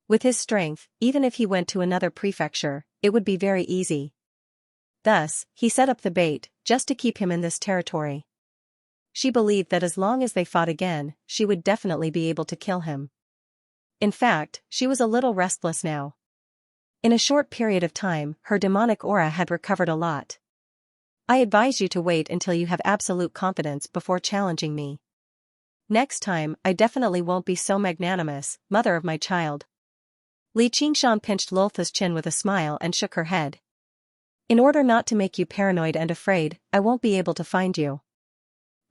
With his strength, even if he went to another prefecture, it would be very easy. Thus, he set up the bait, just to keep him in this territory. She believed that as long as they fought again, she would definitely be able to kill him. In fact, she was a little restless now. In a short period of time, her demonic aura had recovered a lot. I advise you to wait until you have absolute confidence before challenging me. Next time, I definitely won't be so magnanimous, mother of my child. Li Qingshan pinched Loltha's chin with a smile and shook her head. In order not to make you paranoid and afraid, I won't be able to find you.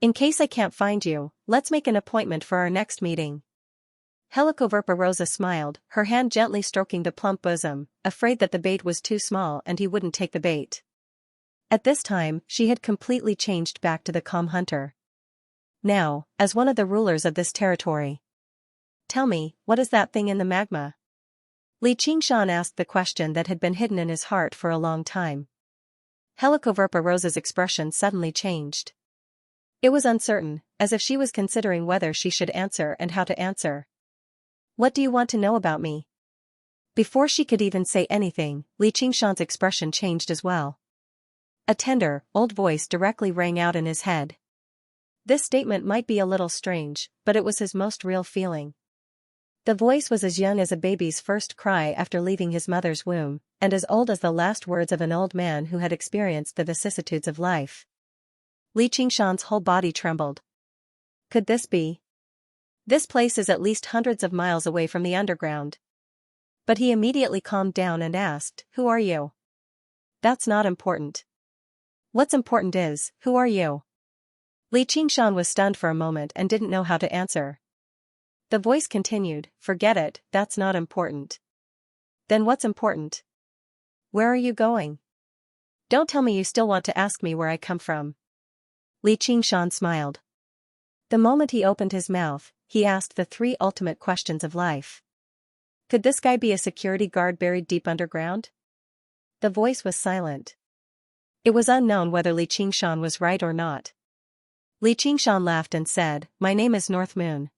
In case I can't find you, let's make an appointment for our next meeting. Helicoverpa smiled, her hand gently stroking the plump bosom, afraid that the bait was too small and he wouldn't take the bait. At this time, she had completely changed back to the calm hunter. Now, as one of the rulers of this territory. Tell me, what is that thing in the magma? Li Qingshan asked the question that had been hidden in his heart for a long time. Helicoverpa expression suddenly changed. It was uncertain, as if she was considering whether she should answer and how to answer. What do you want to know about me? Before she could even say anything, Li Qingshan's expression changed as well. A tender, old voice directly rang out in his head. This statement might be a little strange, but it was his most real feeling. The voice was as young as a baby's first cry after leaving his mother's womb, and as old as the last words of an old man who had experienced the vicissitudes of life. Li Qingshan's whole body trembled. Could this be? This place is at least hundreds of miles away from the underground. But he immediately calmed down and asked, "Who are you?" That's not important. What's important is, who are you? Li Qingshan was stunned for a moment and didn't know how to answer. The voice continued, "Forget it, that's not important." Then what's important? Where are you going? Don't tell me you still want to ask me where I come from. Li Qingshan smiled. The moment he opened his mouth, he asked the three ultimate questions of life. Could this guy be a security guard buried deep underground? The voice was silent. It was unknown whether Li Qingshan was right or not. Li Qingshan laughed and said, "My name is North Moon.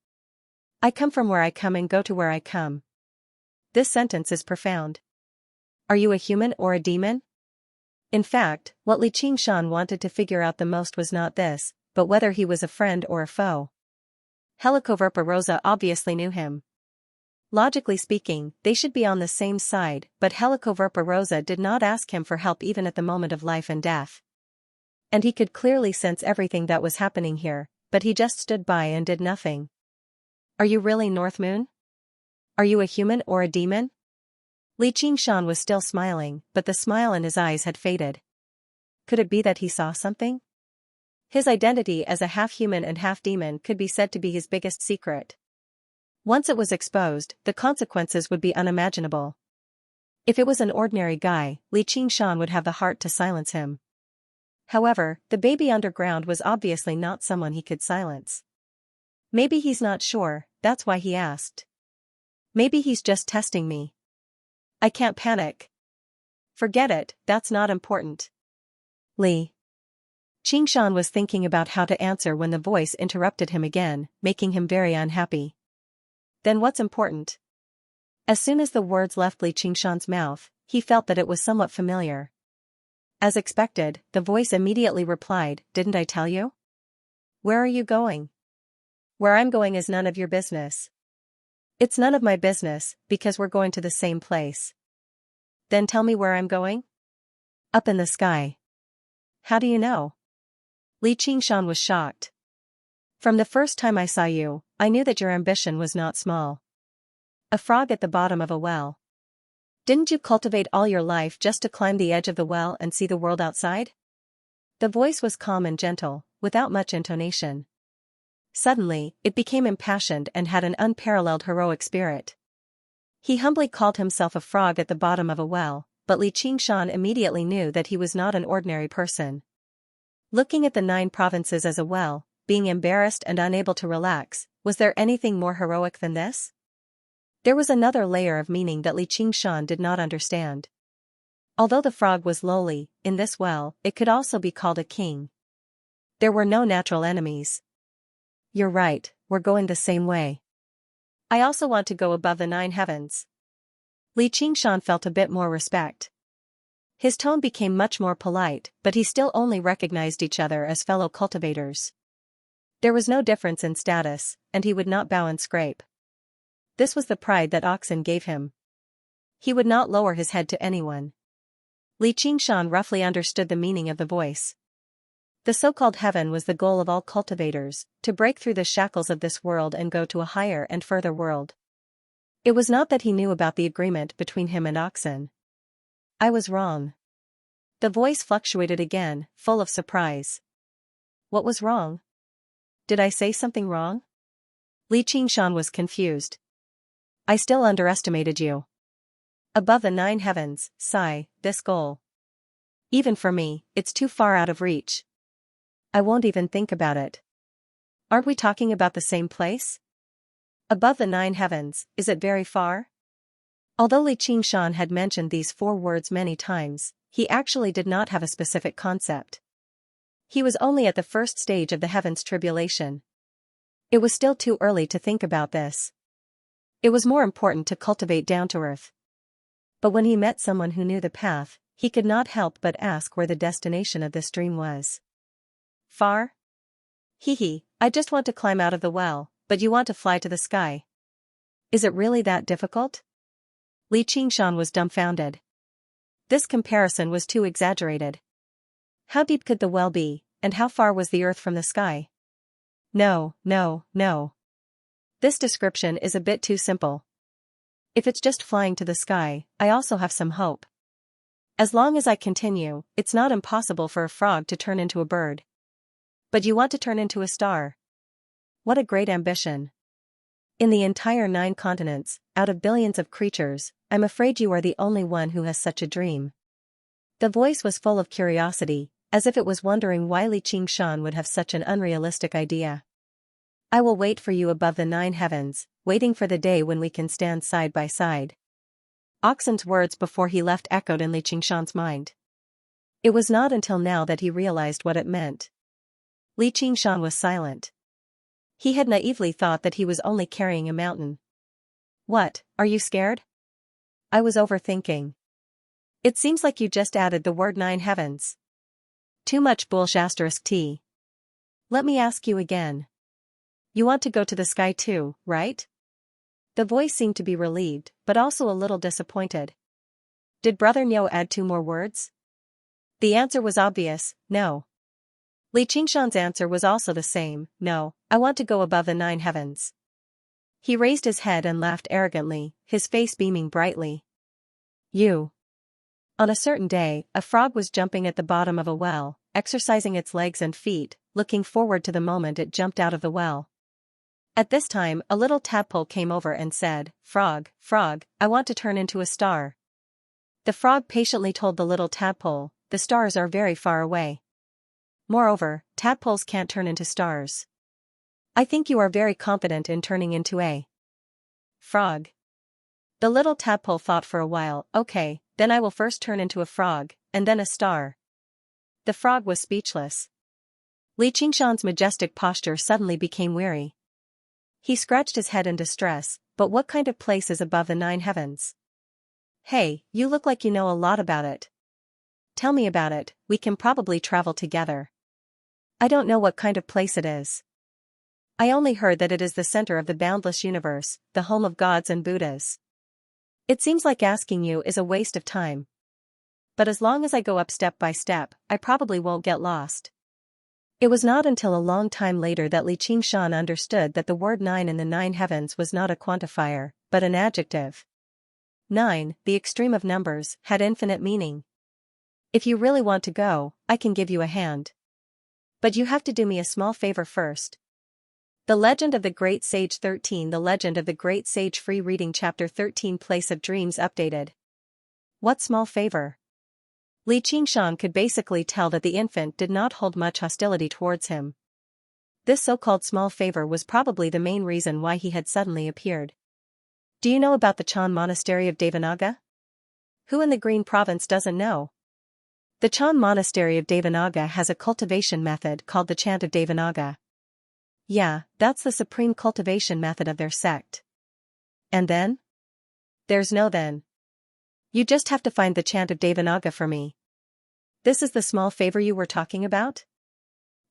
I come from where I come and go to where I come." This sentence is profound. Are you a human or a demon? In fact, what Li Qingshan wanted to figure out the most was not this, but whether he was a friend or a foe. Helicoverpa obviously knew him. Logically speaking, they should be on the same side, but Helicoverpa did not ask him for help even at the moment of life and death. And he could clearly sense everything that was happening here, but he just stood by and did nothing. Are you really North Moon? Are you a human or a demon? Li Qingshan was still smiling, but the smile in his eyes had faded. Could it be that he saw something? His identity as a half-human and half-demon could be said to be his biggest secret. Once it was exposed, the consequences would be unimaginable. If it was an ordinary guy, Li Qingshan would have the heart to silence him. However, the baby underground was obviously not someone he could silence. Maybe he's not sure, that's why he asked. Maybe he's just testing me. I can't panic. Forget it, that's not important. Li Qingshan was thinking about how to answer when the voice interrupted him again, making him very unhappy. Then what's important? As soon as the words left Li Qingshan's mouth, he felt that it was somewhat familiar. As expected, the voice immediately replied, "Didn't I tell you? Where are you going?" "Where I'm going is none of your business." "It's none of my business, because we're going to the same place." "Then tell me where I'm going?" "Up in the sky." "How do you know?" Li Qingshan was shocked. "From the first time I saw you, I knew that your ambition was not small. A frog at the bottom of a well. Didn't you cultivate all your life just to climb the edge of the well and see the world outside?" The voice was calm and gentle, without much intonation. Suddenly, it became impassioned and had an unparalleled heroic spirit. He humbly called himself a frog at the bottom of a well, but Li Qingshan immediately knew that he was not an ordinary person. Looking at the 9 provinces as a well, being embarrassed and unable to relax, was there anything more heroic than this? There was another layer of meaning that Xianxia did not understand. Although the frog was lowly, in this well, it could also be called a king. There were no natural enemies. You're right, we're going the same way. I also want to go above the 9 heavens. Xianxia felt a bit more respect. His tone became much more polite, but he still only recognized each other as fellow cultivators. There was no difference in status, and he would not bow and scrape. This was the pride that Oxen gave him. He would not lower his head to anyone. Xianxia roughly understood the meaning of the voice. The so-called heaven was the goal of all cultivators, to break through the shackles of this world and go to a higher and further world. It was not that he knew about the agreement between him and Oxen. I was wrong. The voice fluctuated again, full of surprise. What was wrong? Did I say something wrong? Xianxia was confused. I still underestimated you. Above the 9 heavens, sigh, this goal. Even for me, it's too far out of reach. I won't even think about it. Aren't we talking about the same place? Above the 9 heavens, is it very far? Although Xianxia had mentioned these 4 words many times, he actually did not have a specific concept. He was only at the first stage of the heavens tribulation. It was still too early to think about this. It was more important to cultivate down to earth. But when he met someone who knew the path, he could not help but ask where the destination of this dream was. Far? Hee, I just want to climb out of the well, but you want to fly to the sky. Is it really that difficult? Xianxia was dumbfounded. This comparison was too exaggerated. How deep could the well be, and how far was the earth from the sky? No. This description is a bit too simple. If it's just flying to the sky, I also have some hope. As long as I continue, it's not impossible for a frog to turn into a bird. But you want to turn into a star. What a great ambition. In the entire 9 continents, out of billions of creatures, I'm afraid you are the only one who has such a dream. The voice was full of curiosity, as if it was wondering why Xianxia would have such an unrealistic idea. I will wait for you above the 9 heavens, waiting for the day when we can stand side by side. Oxen's words before he left echoed in Xianxia's mind. It was not until now that he realized what it meant. Xianxia was silent. He had naively thought that he was only carrying a mountain. What, are you scared? I was overthinking. It seems like you just added the word 9 heavens. Too much bullshit. Let me ask you again. You want to go to the sky too, right? The voice seemed to be relieved, but also a little disappointed. Did Brother Nyo add 2 more words? The answer was obvious, no. Xianxia's answer was also the same, no, I want to go above the 9 heavens. He raised his head and laughed arrogantly, his face beaming brightly. You. On a certain day, a frog was jumping at the bottom of a well, exercising its legs and feet, looking forward to the moment it jumped out of the well. At this time, a little tadpole came over and said, Frog, I want to turn into a star. The frog patiently told the little tadpole, the stars are very far away. Moreover, tadpoles can't turn into stars. I think you are very confident in turning into a frog. The little tadpole thought for a while, okay, then I will first turn into a frog, and then a star. The frog was speechless. Xianxia's majestic posture suddenly became weary. He scratched his head in distress, but what kind of place is above the 9 heavens? Hey, you look like you know a lot about it. Tell me about it, we can probably travel together. I don't know what kind of place it is. I only heard that it is the center of the boundless universe, the home of gods and Buddhas. It seems like asking you is a waste of time. But as long as I go up step by step, I probably won't get lost. It was not until a long time later that Xianxia understood that the word 9 in the 9 heavens was not a quantifier, but an adjective. 9, the extreme of numbers, had infinite meaning. If you really want to go, I can give you a hand. But you have to do me a small favor first. The Legend of the Great Sage 13. The Legend of the Great Sage Free Reading Chapter 13. Place of Dreams updated. What small favor? Xianxia could basically tell that the infant did not hold much hostility towards him. This so-called small favor was probably the main reason why he had suddenly appeared. Do you know about the Chan Monastery of Devanaga? Who in the Green Province doesn't know? The Chan Monastery of Devanaga has a cultivation method called the Chant of Devanaga. Yeah, that's the supreme cultivation method of their sect. And then? There's no then. You just have to find the Chant of Devanaga for me. This is the small favor you were talking about?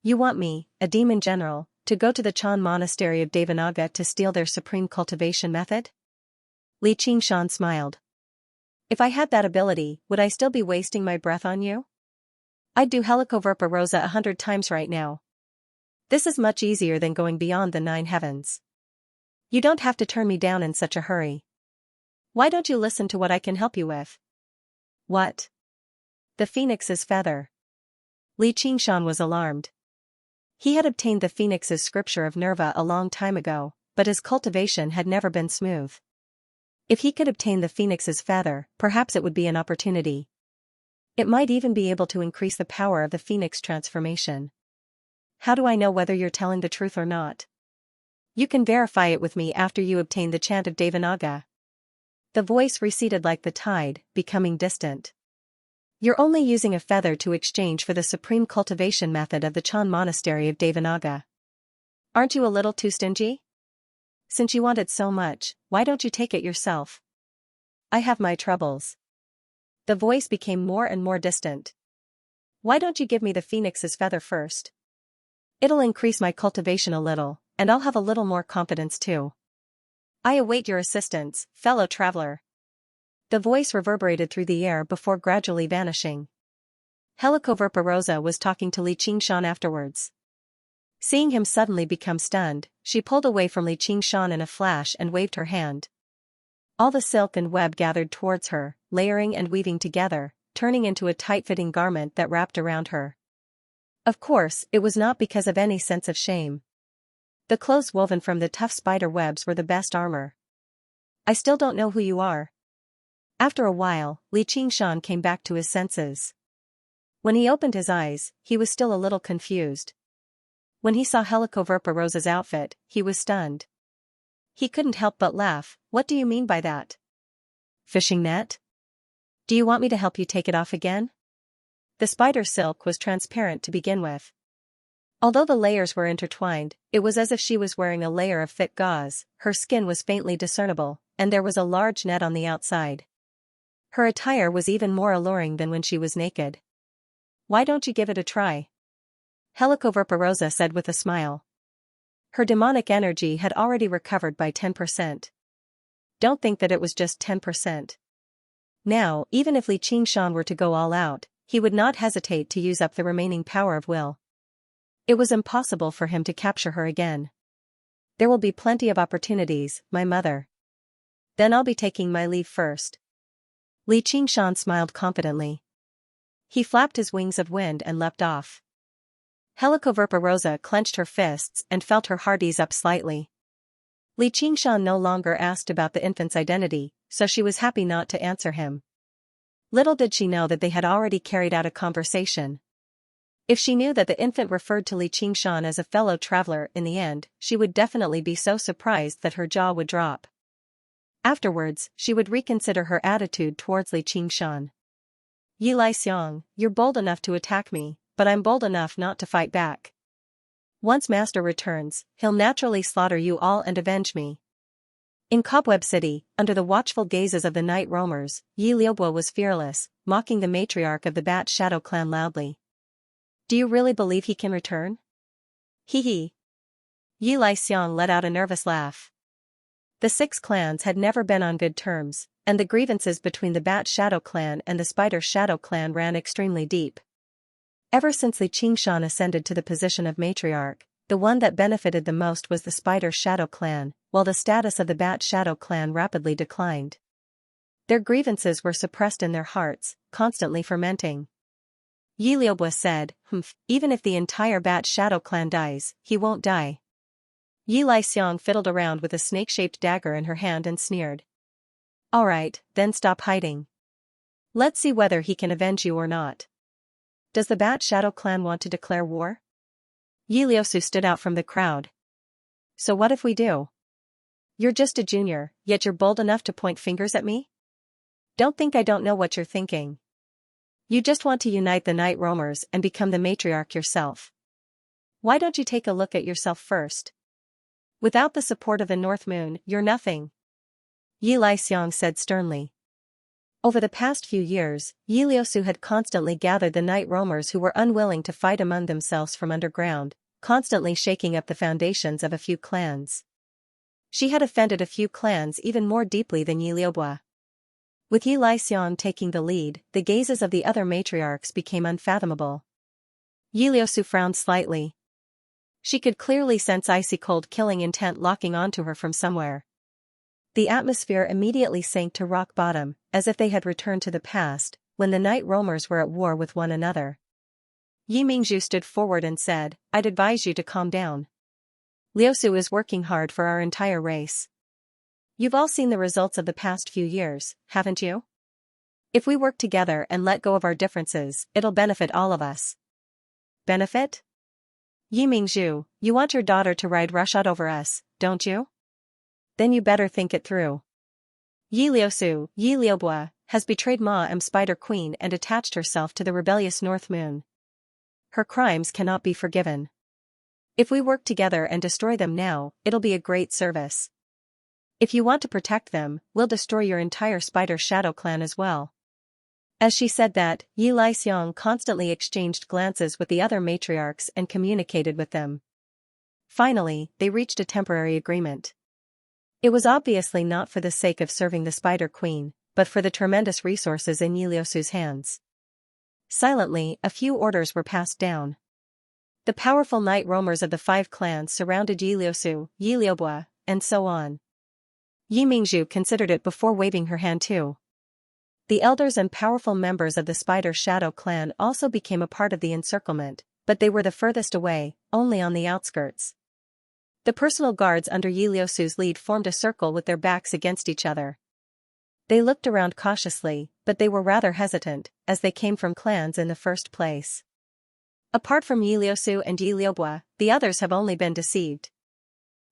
You want me, a demon general, to go to the Chan Monastery of Devanaga to steal their supreme cultivation method? Li Qingshan smiled. If I had that ability, would I still be wasting my breath on you? I'd do Helicoverpa Rosa 100 times right now. This is much easier than going beyond the 9 heavens. You don't have to turn me down in such a hurry. Why don't you listen to what I can help you with? What? The phoenix's feather. Li Qingshan was alarmed. He had obtained the phoenix's scripture of Nerva a long time ago, but his cultivation had never been smooth. If he could obtain the phoenix's feather, perhaps it would be an opportunity. It might even be able to increase the power of the phoenix transformation. How do I know whether you're telling the truth or not? You can verify it with me after you obtain the Chant of Devanaga. The voice receded like the tide, becoming distant. You're only using a feather to exchange for the supreme cultivation method of the Chan Monastery of Devanaga. Aren't you a little too stingy? Since you want it so much, why don't you take it yourself? I have my troubles. The voice became more and more distant. Why don't you give me the phoenix's feather first? It'll increase my cultivation a little, and I'll have a little more confidence too. I await your assistance, fellow traveler. The voice reverberated through the air before gradually vanishing. Helicoverpa Rosa was talking to Li Qingshan afterwards. Seeing him suddenly become stunned, she pulled away from Li Qingshan in a flash and waved her hand. All the silk and web gathered towards her, layering and weaving together, turning into a tight-fitting garment that wrapped around her. Of course, it was not because of any sense of shame. The clothes woven from the tough spider webs were the best armor. I still don't know who you are. After a while, Li Qingshan came back to his senses. When he opened his eyes, he was still a little confused. When he saw Helicoverpa Rosa's outfit, he was stunned. He couldn't help but laugh. What do you mean by that? Fishing net? Do you want me to help you take it off again? The spider silk was transparent to begin with. Although the layers were intertwined, it was as if she was wearing a layer of thick gauze, her skin was faintly discernible, and there was a large net on the outside. Her attire was even more alluring than when she was naked. Why don't you give it a try? Helicoverpa Rosa said with a smile. Her demonic energy had already recovered by 10%. Don't think that it was just 10%. Now, even if Li Qingshan were to go all out, he would not hesitate to use up the remaining power of will. It was impossible for him to capture her again. There will be plenty of opportunities, my mother. Then I'll be taking my leave first. Li Qingshan smiled confidently. He flapped his wings of wind and leapt off. Helicoverpa Rosa clenched her fists and felt her heart ease up slightly. Li Qingshan no longer asked about the infant's identity, so she was happy not to answer him. Little did she know that they had already carried out a conversation. If she knew that the infant referred to Li Qingshan as a fellow traveler in the end, she would definitely be so surprised that her jaw would drop. Afterwards, she would reconsider her attitude towards Li Qingshan. Yi Lai Xiang, you're bold enough to attack me, but I'm bold enough not to fight back. Once Master returns, he'll naturally slaughter you all and avenge me. In Cobweb City, under the watchful gazes of the night roamers, Yi Liubo was fearless, mocking the matriarch of the Bat Shadow clan loudly. Do you really believe he can return? Hee hee. Yi Lai Xiang let out a nervous laugh. The 6 clans had never been on good terms, and the grievances between the Bat Shadow clan and the Spider Shadow clan ran extremely deep. Ever since Li Qingshan ascended to the position of matriarch, the one that benefited the most was the Spider Shadow clan, while the status of the Bat Shadow clan rapidly declined. Their grievances were suppressed in their hearts, constantly fermenting. Yi Liubo said, even if the entire Bat Shadow clan dies, he won't die. Yi Lai Xiang fiddled around with a snake-shaped dagger in her hand and sneered. Alright, then stop hiding. Let's see whether he can avenge you or not. Does the Bat Shadow clan want to declare war? Yi Liusu stood out from the crowd. So what if we do? You're just a junior, yet you're bold enough to point fingers at me? Don't think I don't know what you're thinking. You just want to unite the night roamers and become the matriarch yourself. Why don't you take a look at yourself first? Without the support of the North Moon, you're nothing. Xianxia said sternly. Over the past few years, Liusu had constantly gathered the night roamers who were unwilling to fight among themselves from underground, constantly shaking up the foundations of a few clans. She had offended a few clans even more deeply than Liubo. With Xian taking the lead, the gazes of the other matriarchs became unfathomable. Liusu frowned slightly. She could clearly sense icy cold killing intent locking onto her from somewhere. The atmosphere immediately sank to rock bottom, as if they had returned to the past, when the night roamers were at war with one another. Yi Mingzhu stood forward and said, I'd advise you to calm down. Liusu is working hard for our entire race. You've all seen the results of the past few years, haven't you? If we work together and let go of our differences, it'll benefit all of us. Benefit? Yi Mingzhu, you want your daughter to ride roughshod over us, don't you? Then you better think it through. Yi Liubo, has betrayed Ma Spider Queen and attached herself to the rebellious North Moon. Her crimes cannot be forgiven. If we work together and destroy them now, it'll be a great service. If you want to protect them, we'll destroy your entire Spider Shadow clan as well. As she said that, Xianxia constantly exchanged glances with the other matriarchs and communicated with them. Finally, they reached a temporary agreement. It was obviously not for the sake of serving the Spider Queen, but for the tremendous resources in Liusu's hands. Silently, a few orders were passed down. The powerful night roamers of the 5 clans surrounded Liusu, Liubo, and so on. Yi Mingzhu considered it before waving her hand too. The elders and powerful members of the Spider Shadow clan also became a part of the encirclement, but they were the furthest away, only on the outskirts. The personal guards under Liusu's lead formed a circle with their backs against each other. They looked around cautiously, but they were rather hesitant, as they came from clans in the first place. Apart from Liusu and Liubo, the others have only been deceived.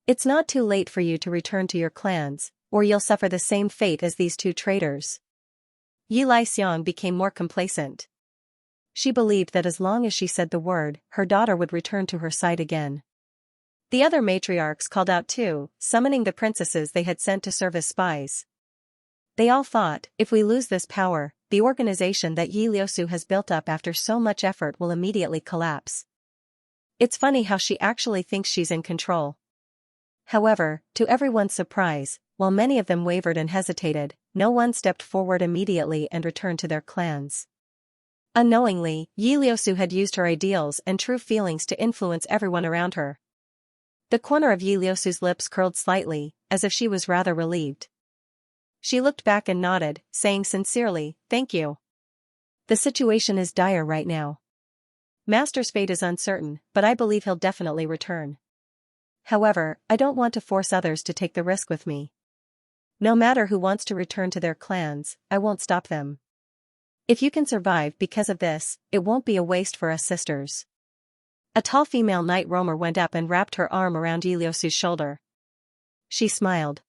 It's not too late for you to return to your clans, or you'll suffer the same fate as these 2 traitors. Xianxia became more complacent. She believed that as long as she said the word, her daughter would return to her side again. The other matriarchs called out too, summoning the princesses they had sent to serve as spies. They all thought, if we lose this power, the organization that Liusu has built up after so much effort will immediately collapse. It's funny how she actually thinks she's in control. However, to everyone's surprise, while many of them wavered and hesitated, no one stepped forward immediately and returned to their clans. Unknowingly, Liusu had used her ideals and true feelings to influence everyone around her. The corner of Liusu's lips curled slightly, as if she was rather relieved. She looked back and nodded, saying sincerely, thank you. The situation is dire right now. Master's fate is uncertain, but I believe he'll definitely return. However, I don't want to force others to take the risk with me. No matter who wants to return to their clans, I won't stop them. If you can survive because of this, it won't be a waste for us sisters. A tall female night roamer went up and wrapped her arm around Liusu's shoulder. She smiled.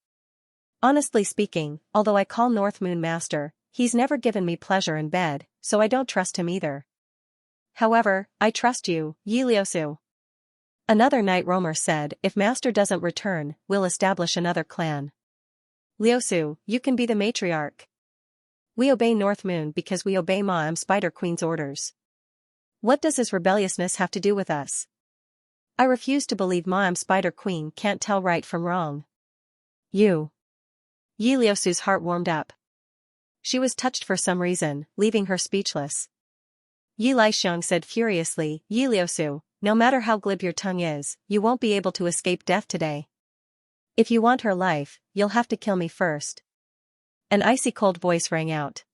Honestly speaking, although I call North Moon Master, he's never given me pleasure in bed, so I don't trust him either. However, I trust you, Liusu. Another night roamer said, if Master doesn't return, we'll establish another clan. Liusu, you can be the matriarch. We obey North Moon because we obey Ma Spider Queen's orders. What does his rebelliousness have to do with us? I refuse to believe Ma Spider Queen can't tell right from wrong. You. Liusu's heart warmed up. She was touched for some reason, leaving her speechless. Xianxia said furiously, Liusu, no matter how glib your tongue is, you won't be able to escape death today. If you want her life, you'll have to kill me first. An icy cold voice rang out.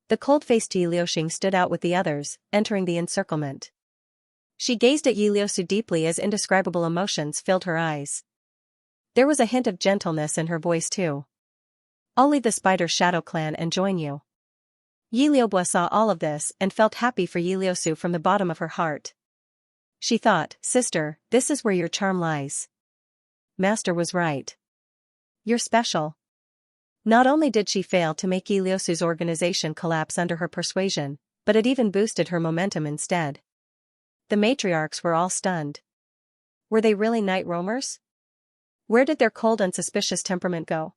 The cold-faced Liuxing stood out with the others, entering the encirclement. She gazed at Liusu deeply as indescribable emotions filled her eyes. There was a hint of gentleness in her voice too. I'll leave the Spider Shadow clan and join you. Liubo saw all of this and felt happy for Liusu from the bottom of her heart. She thought, sister, this is where your charm lies. Master was right. you're special. Not only did she fail to make Yi Liusu's organization collapse under her persuasion, but it even boosted her momentum instead. The matriarchs were all stunned. Were they really night roamers? Where did their cold and suspicious temperament go?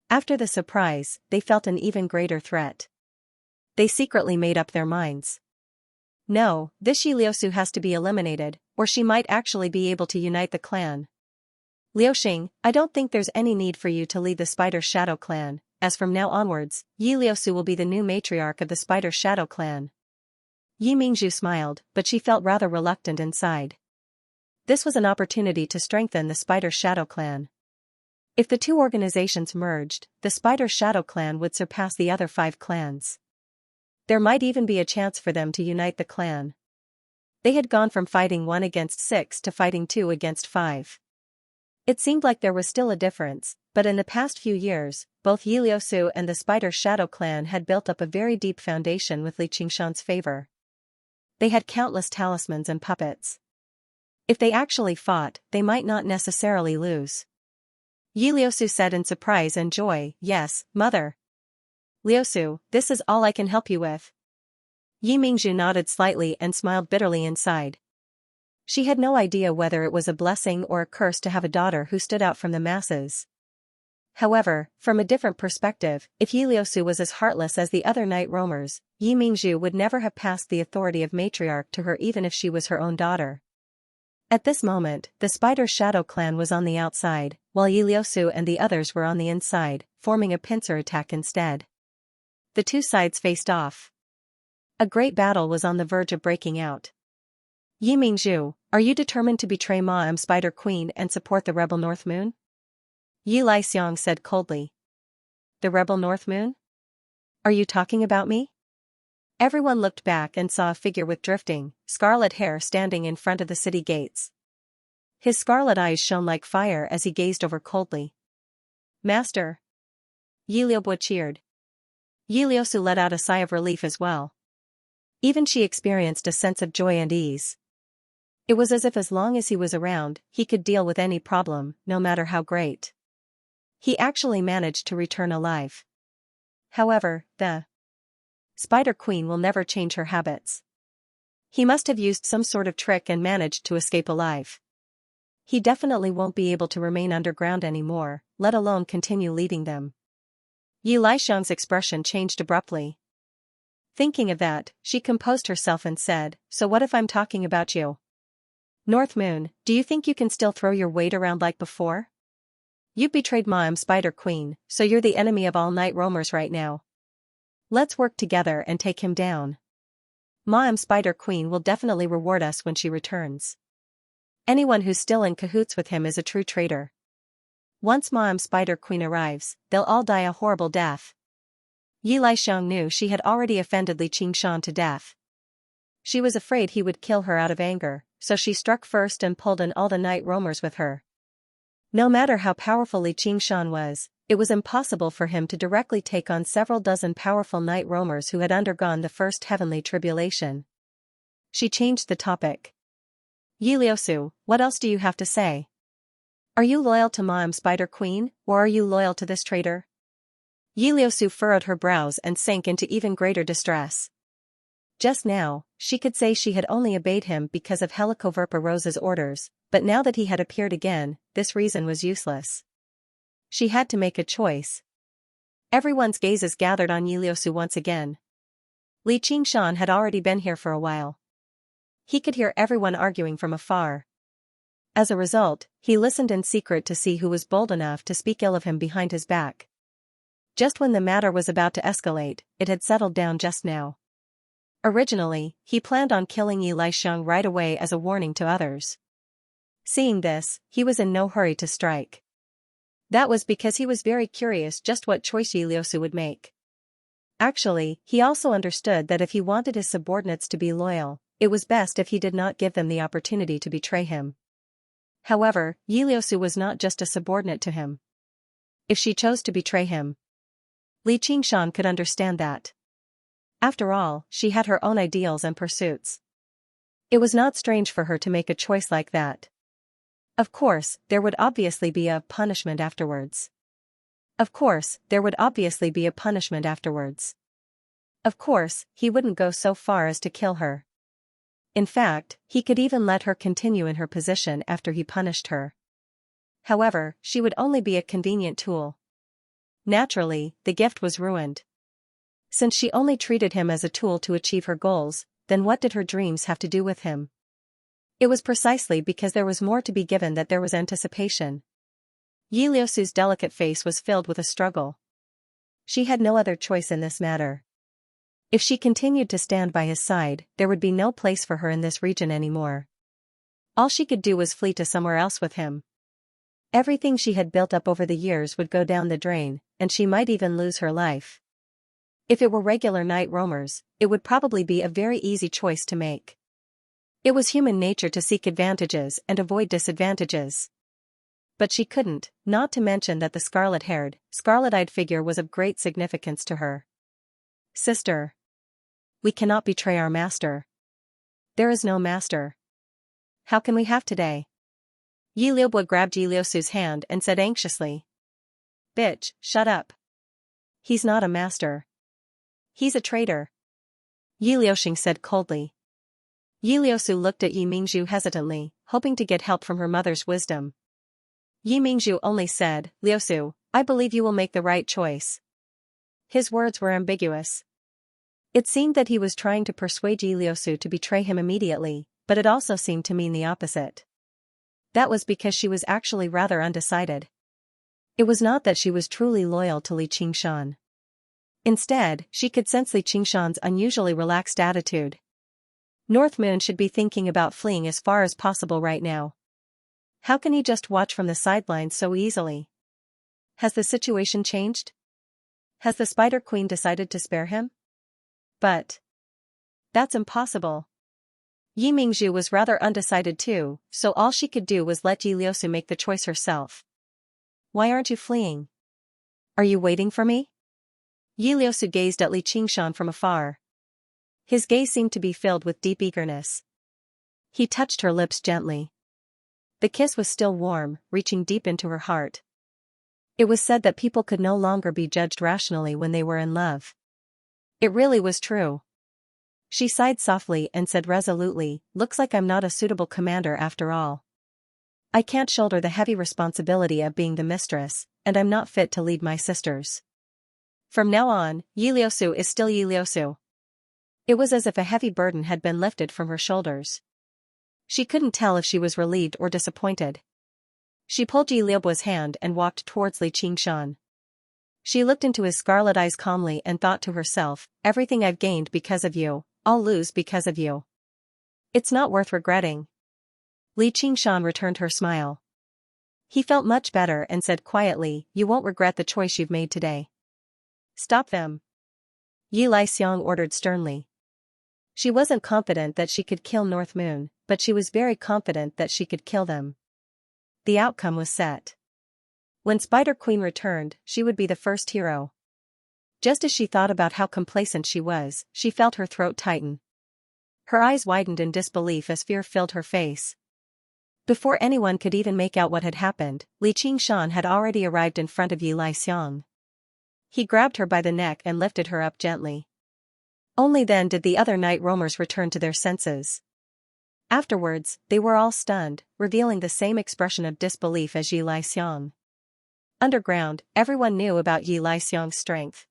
After the surprise, they felt an even greater threat. They secretly made up their minds. No, this Yi Liusu has to be eliminated, or she might actually be able to unite the clan. Liuxing, I don't think there's any need for you to lead the Spider Shadow clan, as from now onwards, Yi Liusu will be the new matriarch of the Spider Shadow clan. Yi Mingzhu smiled, but she felt rather reluctant inside. This was an opportunity to strengthen the Spider Shadow clan. If the two organizations merged, the Spider Shadow clan would surpass the other 5 clans. There might even be a chance for them to unite the clan. They had gone from fighting 1 against 6 to fighting 2 against 5. It seemed like there was still a difference, but in the past few years, both Yi Liusu and the Spider Shadow clan had built up a very deep foundation with Li Qingshan's favor. They had countless talismans and puppets. If they actually fought, they might not necessarily lose. Yi Liusu said in surprise and joy, "Yes, mother. Liusu, this is all I can help you with." Yi Mingzhu nodded slightly and smiled bitterly inside. She had no idea whether it was a blessing or a curse to have a daughter who stood out from the masses. However, from a different perspective, if Yi Liusu was as heartless as the other night roamers, Yi Mingzhu would never have passed the authority of matriarch to her even if she was her own daughter. At this moment, the Spider Shadow clan was on the outside, while Yi Liusu and the others were on the inside, forming a pincer attack instead. The two sides faced off. A great battle was on the verge of breaking out. Yi Mingzhu, are you determined to betray Ma Spider Queen and support the rebel North Moon? Yi Lixiang said coldly. The rebel North Moon? Are you talking about me? Everyone looked back and saw a figure with drifting, scarlet hair standing in front of the city gates. His scarlet eyes shone like fire as he gazed over coldly. Master! Yi Liubu cheered. Yi Liusu let out a sigh of relief as well. Even she experienced a sense of joy and ease. It was as if as long as he was around, he could deal with any problem, no matter how great. He actually managed to return alive. However, the Spider Queen will never change her habits. He must have used some sort of trick and managed to escape alive. He definitely won't be able to remain underground anymore, let alone continue leading them. Yi Lixiang's expression changed abruptly. Thinking of that, she composed herself and said, "So what if I'm talking about you? North Moon, do you think you can still throw your weight around like before? You betrayed Ma Spider Queen, so you're the enemy of all night roamers right now. Let's work together and take him down. Ma Spider Queen will definitely reward us when she returns. Anyone who's still in cahoots with him is a true traitor. Once Ma Spider Queen arrives, they'll all die a horrible death." Yi Lixiang knew she had already offended Li Qingshan to death. She was afraid he would kill her out of anger, so she struck first and pulled in all the night roamers with her. No matter how powerful Li Qingshan was, it was impossible for him to directly take on several dozen powerful night roamers who had undergone the first heavenly tribulation. She changed the topic. Yi Liusu, what else do you have to say? Are you loyal to Ma Spider Queen, or are you loyal to this traitor? Yi Liusu furrowed her brows and sank into even greater distress. Just now, she could say she had only obeyed him because of Helicoverpa Rose's orders, but now that he had appeared again, this reason was useless. She had to make a choice. Everyone's gazes gathered on Yi Liusu once again. Li Qingshan had already been here for a while. He could hear everyone arguing from afar. As a result, he listened in secret to see who was bold enough to speak ill of him behind his back. Just when the matter was about to escalate, it had settled down just now. Originally, he planned on killing Yi Lixiang right away as a warning to others. Seeing this, he was in no hurry to strike. That was because he was very curious just what choice Yi Liusu would make. Actually, he also understood that if he wanted his subordinates to be loyal, it was best if he did not give them the opportunity to betray him. However, Yi Liusu was not just a subordinate to him. If she chose to betray him, Li Qingshan could understand that. After all, she had her own ideals and pursuits. It was not strange for her to make a choice like that. Of course, there would obviously be a punishment afterwards. Of course, there would obviously be a punishment afterwards. Of course, he wouldn't go so far as to kill her. In fact, he could even let her continue in her position after he punished her. However, she would only be a convenient tool. Naturally, the gift was ruined. Since she only treated him as a tool to achieve her goals, then what did her dreams have to do with him? It was precisely because there was more to be given that there was anticipation. Yi Liusu's delicate face was filled with a struggle. She had no other choice in this matter. If she continued to stand by his side, there would be no place for her in this region anymore. All she could do was flee to somewhere else with him. Everything she had built up over the years would go down the drain, and she might even lose her life. If it were regular night roamers, it would probably be a very easy choice to make. It was human nature to seek advantages and avoid disadvantages. But she couldn't, not to mention that the scarlet-haired, scarlet-eyed figure was of great significance to her. Sister. We cannot betray our master. There is no master. How can we have today? Yi Liubo grabbed Yi Liusu's hand and said anxiously. Bitch, shut up. He's not a master. He's a traitor. Yi Liuxing said coldly. Yi Liusu looked at Yi Mingzhu hesitantly, hoping to get help from her mother's wisdom. Yi Mingzhu only said, Liusu, I believe you will make the right choice. His words were ambiguous. It seemed that he was trying to persuade Yi Liusu to betray him immediately, but it also seemed to mean the opposite. That was because she was actually rather undecided. It was not that she was truly loyal to Li Qingshan. Instead, she could sense Li Qingshan's unusually relaxed attitude. North Moon should be thinking about fleeing as far as possible right now. How can he just watch from the sidelines so easily? Has the situation changed? Has the Spider Queen decided to spare him? But that's impossible. Yi Mingzhu was rather undecided too, so all she could do was let Yi Liusu make the choice herself. Why aren't you fleeing? Are you waiting for me? Yi Liusu gazed at Li Qingshan from afar. His gaze seemed to be filled with deep eagerness. He touched her lips gently. The kiss was still warm, reaching deep into her heart. It was said that people could no longer be judged rationally when they were in love. It really was true. She sighed softly and said resolutely, looks like I'm not a suitable commander after all. I can't shoulder the heavy responsibility of being the mistress, and I'm not fit to lead my sisters. From now on, Yi Liusu is still Yi Liusu. It was as if a heavy burden had been lifted from her shoulders. She couldn't tell if she was relieved or disappointed. She pulled Yi Liubo's hand and walked towards Li Qingshan. She looked into his scarlet eyes calmly and thought to herself, everything I've gained because of you, I'll lose because of you. It's not worth regretting. Li Qingshan returned her smile. He felt much better and said quietly, you won't regret the choice you've made today. Stop them. Yi Lixiang ordered sternly. She wasn't confident that she could kill North Moon, but she was very confident that she could kill them. The outcome was set. When Spider Queen returned, she would be the first hero. Just as she thought about how complacent she was, she felt her throat tighten. Her eyes widened in disbelief as fear filled her face. Before anyone could even make out what had happened, Li Qingshan had already arrived in front of Yi Lixiang. He grabbed her by the neck and lifted her up gently. Only then did the other night roamers return to their senses. Afterwards, they were all stunned, revealing the same expression of disbelief as Yi Lixiang. Underground, everyone knew about Yi Lixiang's strength.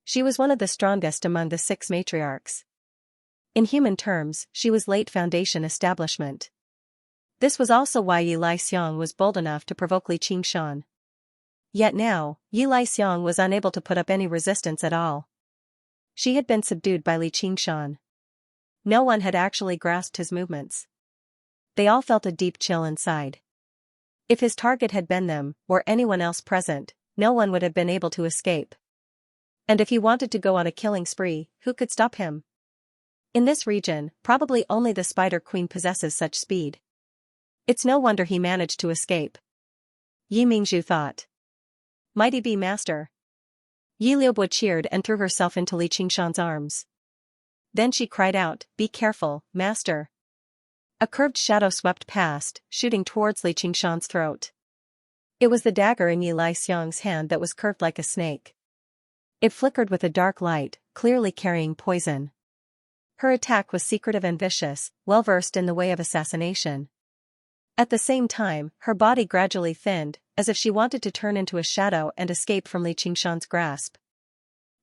She was one of the strongest among the 6 matriarchs. In human terms, she was late foundation establishment. This was also why Yi Lixiang was bold enough to provoke Li Qingshan. Yet now, Yi Lixiang was unable to put up any resistance at all. She had been subdued by Li Qingshan. No one had actually grasped his movements. They all felt a deep chill inside. If his target had been them, or anyone else present, no one would have been able to escape. And if he wanted to go on a killing spree, who could stop him? In this region, probably only the Spider Queen possesses such speed. It's no wonder he managed to escape. Yi Mingzhu thought. Mighty be master. Yi Liubo cheered and threw herself into Li Qingshan's arms. Then she cried out, be careful, master. A curved shadow swept past, shooting towards Li Qingshan's throat. It was the dagger in Yi Xiang's hand that was curved like a snake. It flickered with a dark light, clearly carrying poison. Her attack was secretive and vicious, well-versed in the way of assassination. At the same time, her body gradually thinned, as if she wanted to turn into a shadow and escape from Li Qingshan's grasp.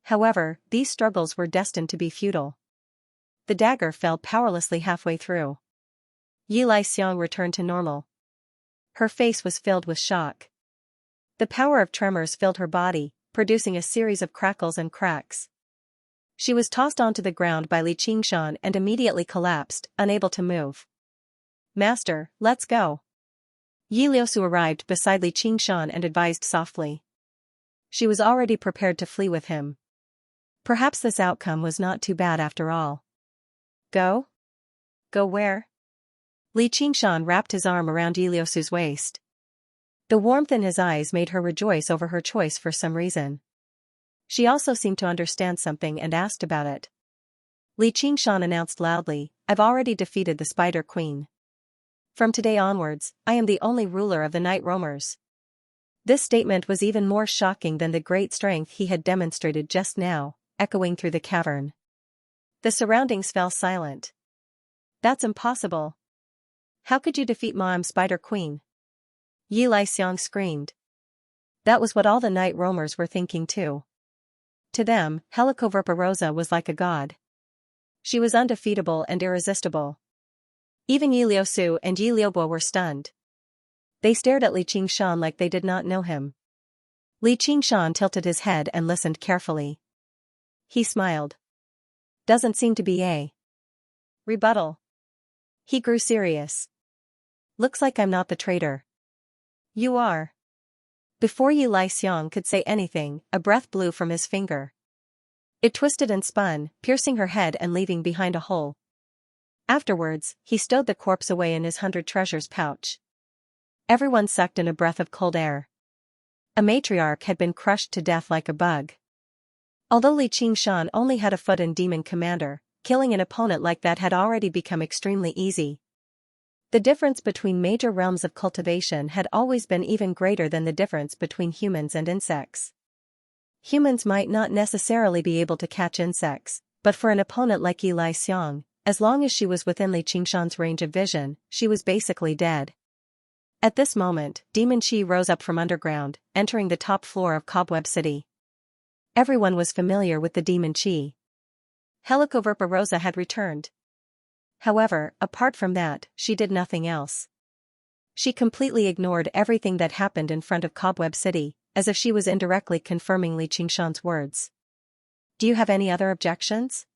However, these struggles were destined to be futile. The dagger fell powerlessly halfway through. Yi Xiang returned to normal. Her face was filled with shock. The power of tremors filled her body, producing a series of crackles and cracks. She was tossed onto the ground by Li Qingshan and immediately collapsed, unable to move. "Master, let's go." Yi Liusu arrived beside Li Qingshan and advised softly. She was already prepared to flee with him. Perhaps this outcome was not too bad after all. "Go? Go where?" Li Qingshan wrapped his arm around Yi Liusu's waist. The warmth in his eyes made her rejoice over her choice for some reason. She also seemed to understand something and asked about it. Li Qingshan announced loudly, "I've already defeated the Spider Queen. From today onwards, I am the only ruler of the Night Roamers." This statement was even more shocking than the great strength he had demonstrated just now, echoing through the cavern. The surroundings fell silent. "That's impossible. How could you defeat Ma'am Spider Queen?" Yi Xiang screamed. That was what all the Night Roamers were thinking too. To them, Helicoverpa was like a god. She was undefeatable and irresistible. Even Yi Liusu and Yi Liubo were stunned. They stared at Li Qingshan like they did not know him. Li Qingshan tilted his head and listened carefully. He smiled. "Doesn't seem to be a rebuttal." He grew serious. "Looks like I'm not the traitor." "You are." Before Yi Xiang could say anything, a breath blew from his finger. It twisted and spun, piercing her head and leaving behind a hole. Afterwards, he stowed the corpse away in his 100 treasures pouch. Everyone sucked in a breath of cold air. A matriarch had been crushed to death like a bug. Although Li Qingshan only had a foot in Demon Commander, killing an opponent like that had already become extremely easy. The difference between major realms of cultivation had always been even greater than the difference between humans and insects. Humans might not necessarily be able to catch insects, but for an opponent like Yi Xiang, as long as she was within Li Qingshan's range of vision, she was basically dead. At this moment, Demon Qi rose up from underground, entering the top floor of Cobweb City. Everyone was familiar with the Demon Qi. Helicoverpa had returned. However, apart from that, she did nothing else. She completely ignored everything that happened in front of Cobweb City, as if she was indirectly confirming Li Qingshan's words. "Do you have any other objections?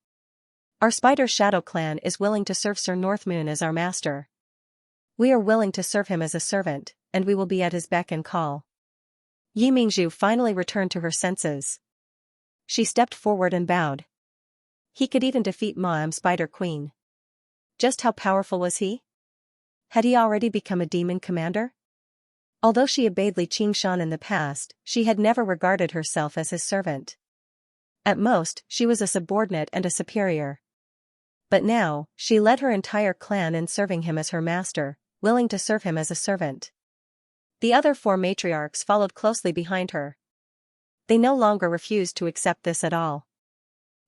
Our Spider Shadow clan is willing to serve Sir Northmoon as our master. We are willing to serve him as a servant, and we will be at his beck and call." Yi Mingzhu finally returned to her senses. She stepped forward and bowed. He could even defeat Ma'am Spider Queen. Just how powerful was he? Had he already become a demon commander? Although she obeyed Li Qingshan in the past, she had never regarded herself as his servant. At most, she was a subordinate and a superior. But now, she led her entire clan in serving him as her master, willing to serve him as a servant. The other 4 matriarchs followed closely behind her. They no longer refused to accept this at all.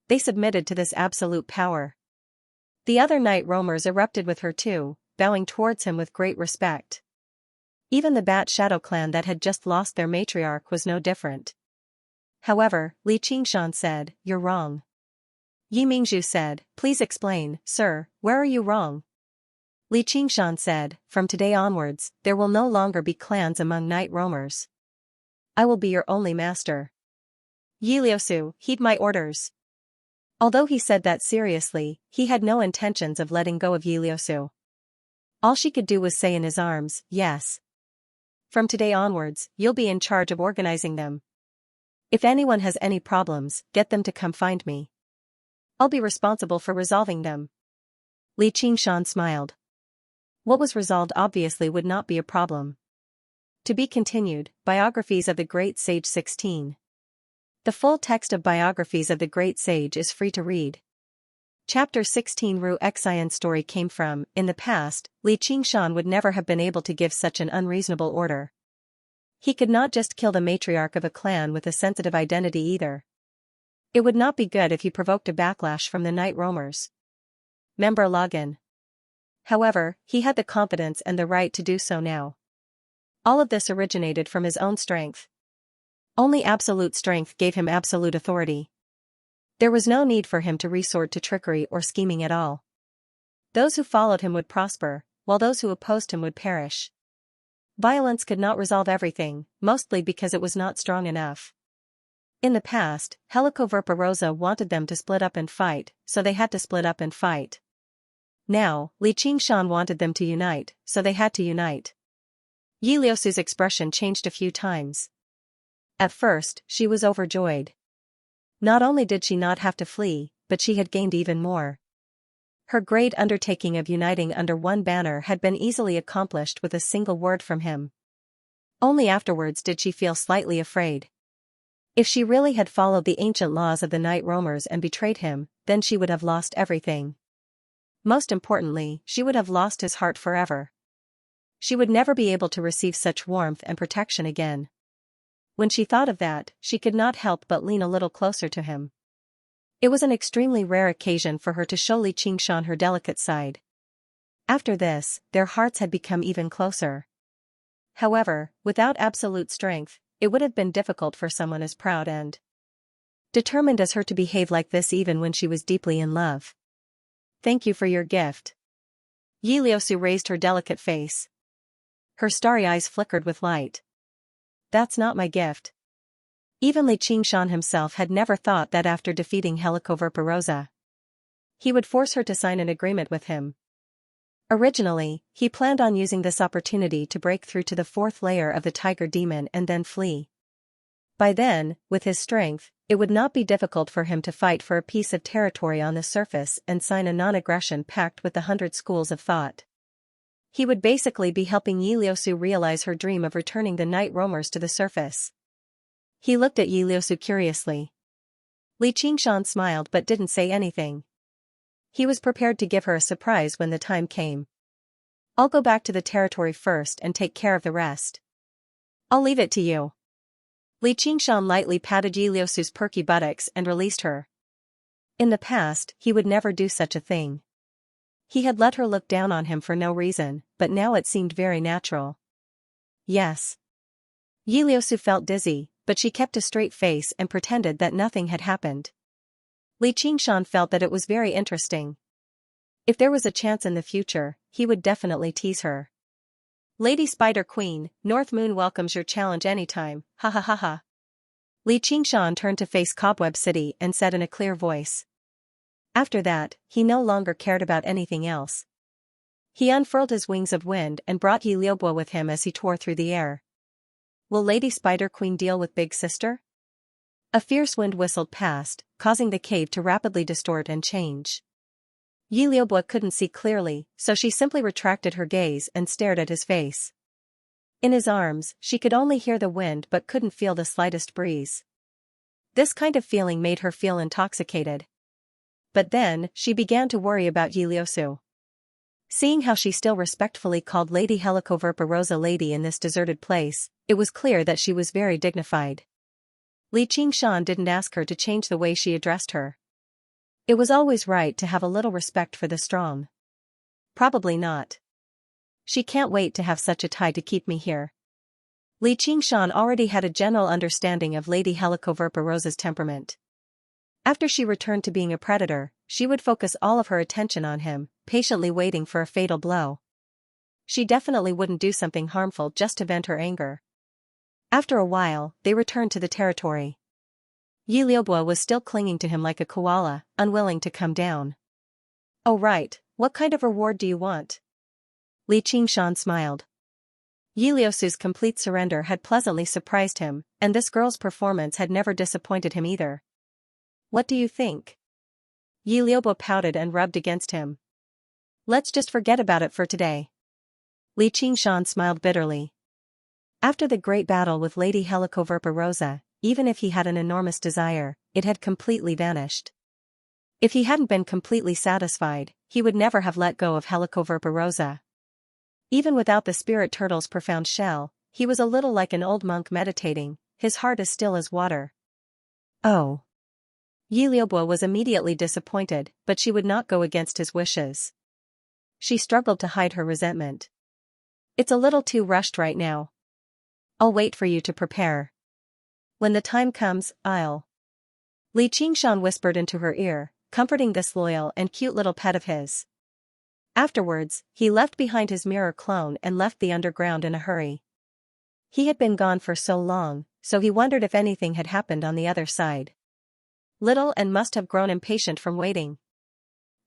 They submitted to this absolute power. The other Night Roamers erupted with her too, bowing towards him with great respect. Even the Bat Shadow clan that had just lost their matriarch was no different. However, Li Qingshan said, "You're wrong." Yi Mingzhu said, "Please explain, sir, where are you wrong?" Li Qingshan said, "From today onwards, there will no longer be clans among Night Roamers. I will be your only master. Yi Liusu, heed my orders." Although he said that seriously, he had no intentions of letting go of Yi Liusu. All she could do was say in his arms, "Yes. From today onwards, you'll be in charge of organizing them. If anyone has any problems, get them to come find me. I'll be responsible for resolving them." Li Qingshan smiled. What was resolved obviously would not be a problem. To be continued, Biographies of the Great Sage 16. The full text of Biographies of the Great Sage is free to read. Chapter 16. Ru Xian's story came from, in the past, Li Qingshan would never have been able to give such an unreasonable order. He could not just kill the matriarch of a clan with a sensitive identity either. It would not be good if he provoked a backlash from the night roamers. Member login. However, he had the confidence and the right to do so now. All of this originated from his own strength. Only absolute strength gave him absolute authority. There was no need for him to resort to trickery or scheming at all. Those who followed him would prosper, while those who opposed him would perish. Violence could not resolve everything, mostly because it was not strong enough. In the past, Helicoverpa wanted them to split up and fight, so they had to split up and fight. Now, Xianxia wanted them to unite, so they had to unite. Yi Liusu's expression changed a few times. At first, she was overjoyed. Not only did she not have to flee, but she had gained even more. Her great undertaking of uniting under one banner had been easily accomplished with a single word from him. Only afterwards did she feel slightly afraid. If she really had followed the ancient laws of the night roamers and betrayed him, then she would have lost everything. Most importantly, she would have lost his heart forever. She would never be able to receive such warmth and protection again. When she thought of that, she could not help but lean a little closer to him. It was an extremely rare occasion for her to show Xianxia her delicate side. After this, their hearts had become even closer. However, without absolute strength, it would have been difficult for someone as proud and determined as her to behave like this even when she was deeply in love. Thank you for your gift. Yi Liusu raised her delicate face. Her starry eyes flickered with light. That's not my gift. Even Xianxia himself had never thought that after defeating Helicoverpa, he would force her to sign an agreement with him. Originally, he planned on using this opportunity to break through to the fourth layer of the tiger demon and then flee. By then, with his strength, it would not be difficult for him to fight for a piece of territory on the surface and sign a non-aggression pact with the 100 schools of thought. He would basically be helping Yi Liusu realize her dream of returning the night roamers to the surface. He looked at Yi Liusu curiously. Xianxia smiled but didn't say anything. He was prepared to give her a surprise when the time came. I'll go back to the territory first and take care of the rest. I'll leave it to you. Xianxia lightly patted Yi Liusu's perky buttocks and released her. In the past, he would never do such a thing. He had let her look down on him for no reason, but now it seemed very natural. Yes. Yi Liusu felt dizzy, but she kept a straight face and pretended that nothing had happened. Xianxia felt that it was very interesting. If there was a chance in the future, he would definitely tease her. Lady Spider Queen, North Moon welcomes your challenge anytime, ha ha ha ha. Xianxia turned to face Cobweb City and said in a clear voice. After that, he no longer cared about anything else. He unfurled his wings of wind and brought Yi Liubo with him as he tore through the air. Will Lady Spider Queen deal with Big Sister? A fierce wind whistled past, causing the cave to rapidly distort and change. Yi Liubo couldn't see clearly, so she simply retracted her gaze and stared at his face. In his arms, she could only hear the wind but couldn't feel the slightest breeze. This kind of feeling made her feel intoxicated. But then, she began to worry about Yi Liusu. Seeing how she still respectfully called Lady Helicoverpa lady in this deserted place, it was clear that she was very dignified. Xianxia didn't ask her to change the way she addressed her. It was always right to have a little respect for the strong. Probably not. She can't wait to have such a tie to keep me here. Xianxia already had a general understanding of Lady Helicoverpa's temperament. After she returned to being a predator, she would focus all of her attention on him, patiently waiting for a fatal blow. She definitely wouldn't do something harmful just to vent her anger. After a while, they returned to the territory. Yi Liubo was still clinging to him like a koala, unwilling to come down. Oh right, what kind of reward do you want? Xianxia smiled. Yi Liusu's complete surrender had pleasantly surprised him, and this girl's performance had never disappointed him either. What do you think? Yi Liubo pouted and rubbed against him. Let's just forget about it for today. Xianxia smiled bitterly. After the great battle with Lady Helicoverpa, even if he had an enormous desire, it had completely vanished. If he hadn't been completely satisfied, he would never have let go of Helicoverpa. Even without the spirit turtle's profound shell, he was a little like an old monk meditating, his heart as still as water. Oh. Yi Liubo was immediately disappointed, but she would not go against his wishes. She struggled to hide her resentment. It's a little too rushed right now. I'll wait for you to prepare. When the time comes, I'll. Li Qingshan whispered into her ear, comforting this loyal and cute little pet of his. Afterwards, he left behind his mirror clone and left the underground in a hurry. He had been gone for so long, so he wondered if anything had happened on the other side. Little and must have grown impatient from waiting.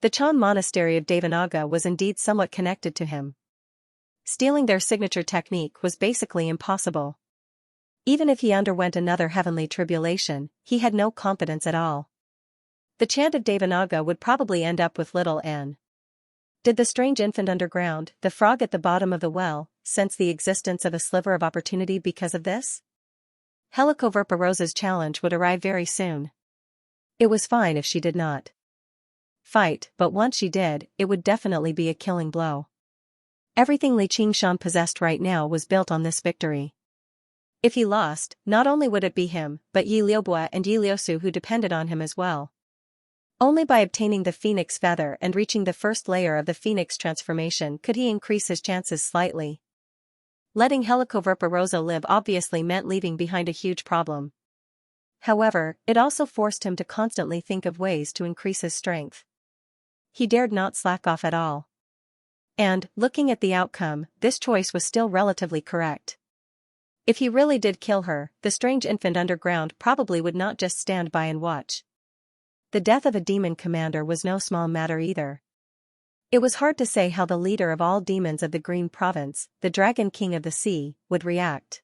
The Chan monastery of Devanaga was indeed somewhat connected to him. Stealing their signature technique was basically impossible. Even if he underwent another heavenly tribulation, he had no confidence at all. The chant of Devanaga would probably end up with little Anne. Did the strange infant underground, the frog at the bottom of the well, sense the existence of a sliver of opportunity because of this? Helicoverpa challenge would arrive very soon. It was fine if she did not fight, but once she did, it would definitely be a killing blow. Everything Li Qingshan possessed right now was built on this victory. If he lost, not only would it be him, but Yi Liubo and Yi Liusu who depended on him as well. Only by obtaining the phoenix feather and reaching the first layer of the phoenix transformation could he increase his chances slightly. Letting Helicoverpa live obviously meant leaving behind a huge problem. However, it also forced him to constantly think of ways to increase his strength. He dared not slack off at all. And, looking at the outcome, this choice was still relatively correct. If he really did kill her, the strange infant underground probably would not just stand by and watch. The death of a demon commander was no small matter either. It was hard to say how the leader of all demons of the Green Province, the Dragon King of the Sea, would react.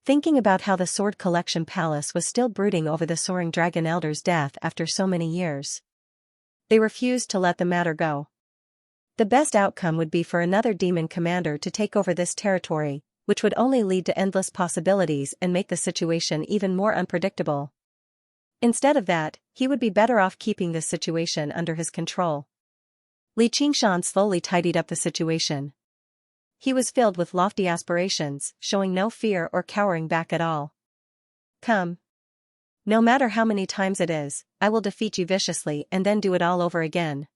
Thinking about how the Sword Collection Palace was still brooding over the Soaring Dragon Elder's death after so many years, they refused to let the matter go. The best outcome would be for another demon commander to take over this territory, which would only lead to endless possibilities and make the situation even more unpredictable. Instead of that, he would be better off keeping this situation under his control. Li Qingshan slowly tidied up the situation. He was filled with lofty aspirations, showing no fear or cowering back at all. Come. No matter how many times it is, I will defeat you viciously and then do it all over again.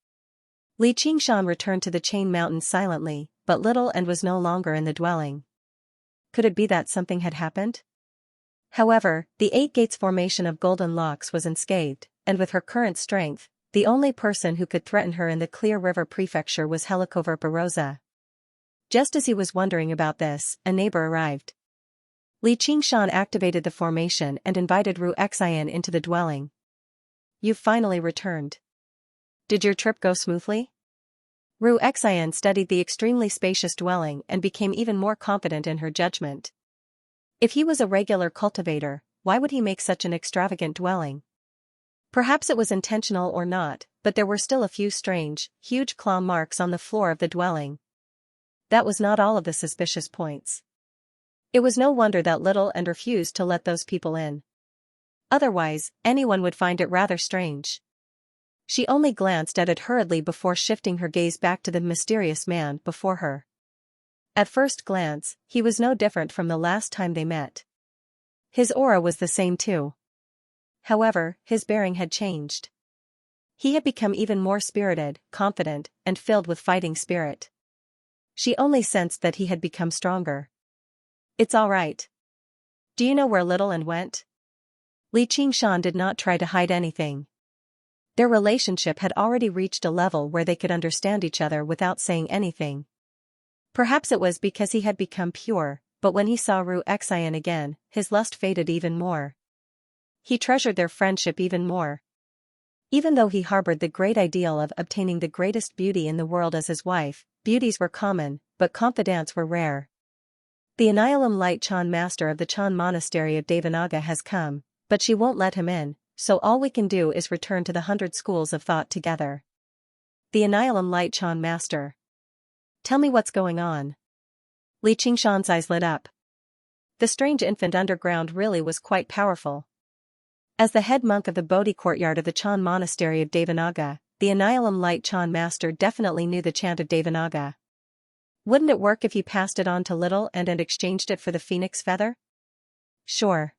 Li Qingshan returned to the Chain Mountain silently, but little and was no longer in the dwelling. Could it be that something had happened? However, the Eight Gates formation of Golden Locks was unscathed, and with her current strength, the only person who could threaten her in the Clear River Prefecture was Helicoverpa. Just as he was wondering about this, a neighbor arrived. Li Qingshan activated the formation and invited Ru Xian into the dwelling. You've finally returned. Did your trip go smoothly? Ru Xian studied the extremely spacious dwelling and became even more confident in her judgment. If he was a regular cultivator, why would he make such an extravagant dwelling? Perhaps it was intentional or not, but there were still a few strange, huge claw marks on the floor of the dwelling. That was not all of the suspicious points. It was no wonder that Little and refused to let those people in. Otherwise, anyone would find it rather strange. She only glanced at it hurriedly before shifting her gaze back to the mysterious man before her. At first glance, he was no different from the last time they met. His aura was the same too. However, his bearing had changed. He had become even more spirited, confident, and filled with fighting spirit. She only sensed that he had become stronger. It's all right. Do you know where Little and went? Li Qingshan did not try to hide anything. Their relationship had already reached a level where they could understand each other without saying anything. Perhaps it was because he had become pure, but when he saw Ru Xian again, his lust faded even more. He treasured their friendship even more. Even though he harbored the great ideal of obtaining the greatest beauty in the world as his wife, beauties were common, but confidantes were rare. The Anilam Light Chan master of the Chan monastery of Devanaga has come, but she won't let him in, so all we can do is return to the 100 schools of thought together. The Anilam Light Chan master. Tell me what's going on. Li Qingshan's eyes lit up. The strange infant underground really was quite powerful. As the head monk of the Bodhi courtyard of the Chan monastery of Devanaga, the Anilam Light Chan master definitely knew the chant of Devanaga. Wouldn't it work if you passed it on to Little and exchanged it for the phoenix feather? Sure.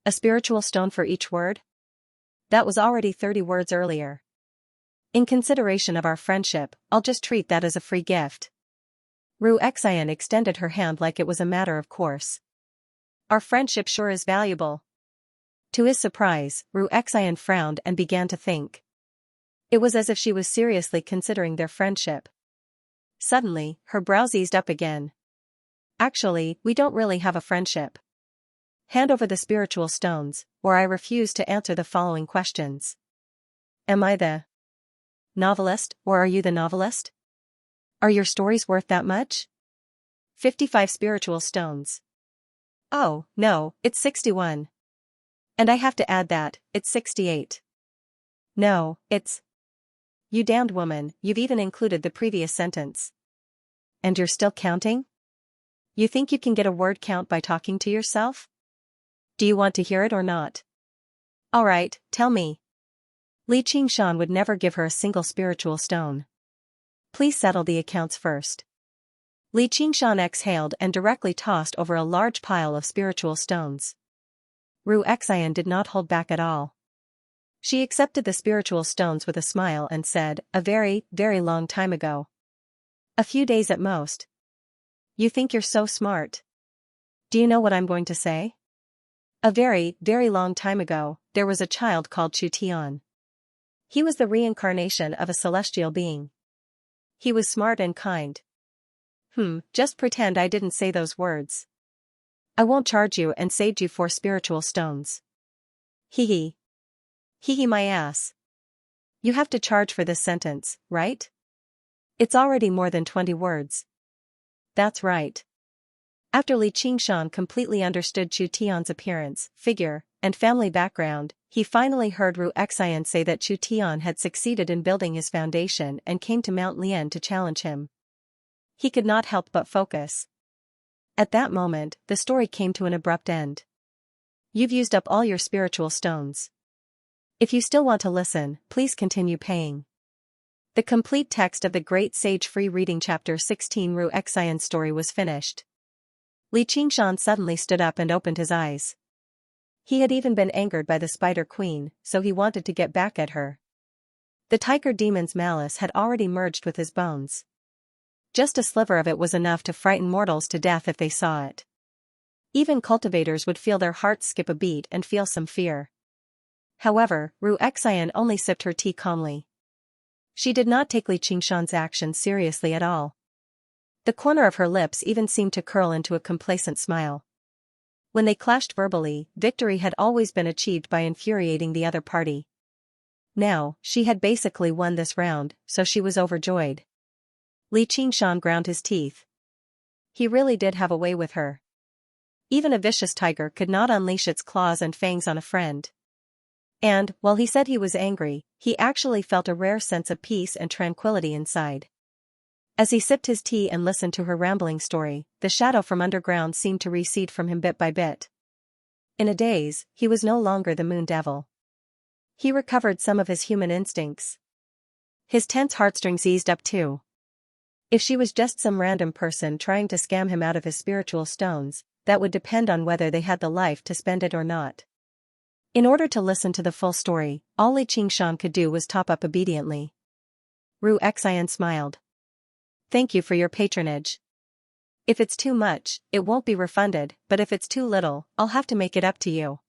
A spiritual stone for each word? That was already 30 words earlier. In consideration of our friendship, I'll just treat that as a free gift. Xian extended her hand like it was a matter of course. Our friendship sure is valuable. To his surprise, Xian frowned and began to think. It was as if she was seriously considering their friendship. Suddenly, her brows eased up again. Actually, we don't really have a friendship. Hand over the spiritual stones, or I refuse to answer the following questions. Am I the novelist, or are you the novelist? Are your stories worth that much? 55 spiritual stones. Oh, no, it's 61. And I have to add that, it's 68. No, it's... You damned woman, you've even included the previous sentence. And you're still counting? You think you can get a word count by talking to yourself? Do you want to hear it or not? All right, tell me. Xianxia would never give her a single spiritual stone. Please settle the accounts first. Xianxia exhaled and directly tossed over a large pile of spiritual stones. Xian did not hold back at all. She accepted the spiritual stones with a smile and said, a very, very long time ago. A few days at most. You think you're so smart. Do you know what I'm going to say? A very, very long time ago, there was a child called Tian. He was the reincarnation of a celestial being. He was smart and kind. Just pretend I didn't say those words. I won't charge you and saved you 4 spiritual stones. Hee hee. Hee hee my ass. You have to charge for this sentence, right? It's already more than 20 words. That's right. After Xianxia completely understood Tian's appearance, figure, and family background, he finally heard Xian say that Tian had succeeded in building his foundation and came to Mount Lian to challenge him. He could not help but focus. At that moment, the story came to an abrupt end. You've used up all your spiritual stones. If you still want to listen, please continue paying. The complete text of the Great Sage Free Reading Chapter 16 Xian's story was finished. Xianxia suddenly stood up and opened his eyes. He had even been angered by the Spider Queen, so he wanted to get back at her. The tiger demon's malice had already merged with his bones. Just a sliver of it was enough to frighten mortals to death if they saw it. Even cultivators would feel their hearts skip a beat and feel some fear. However, Xian only sipped her tea calmly. She did not take Xianxia's actions seriously at all. The corner of her lips even seemed to curl into a complacent smile. When they clashed verbally, victory had always been achieved by infuriating the other party. Now, she had basically won this round, so she was overjoyed. Xianxia ground his teeth. He really did have a way with her. Even a vicious tiger could not unleash its claws and fangs on a friend. And, while he said he was angry, he actually felt a rare sense of peace and tranquility inside. As he sipped his tea and listened to her rambling story, the shadow from underground seemed to recede from him bit by bit. In a daze, he was no longer the moon devil. He recovered some of his human instincts. His tense heartstrings eased up too. If she was just some random person trying to scam him out of his spiritual stones, that would depend on whether they had the life to spend it or not. In order to listen to the full story, all Xianxia could do was top up obediently. Xian smiled. Thank you for your patronage. If it's too much, it won't be refunded, but if it's too little, I'll have to make it up to you.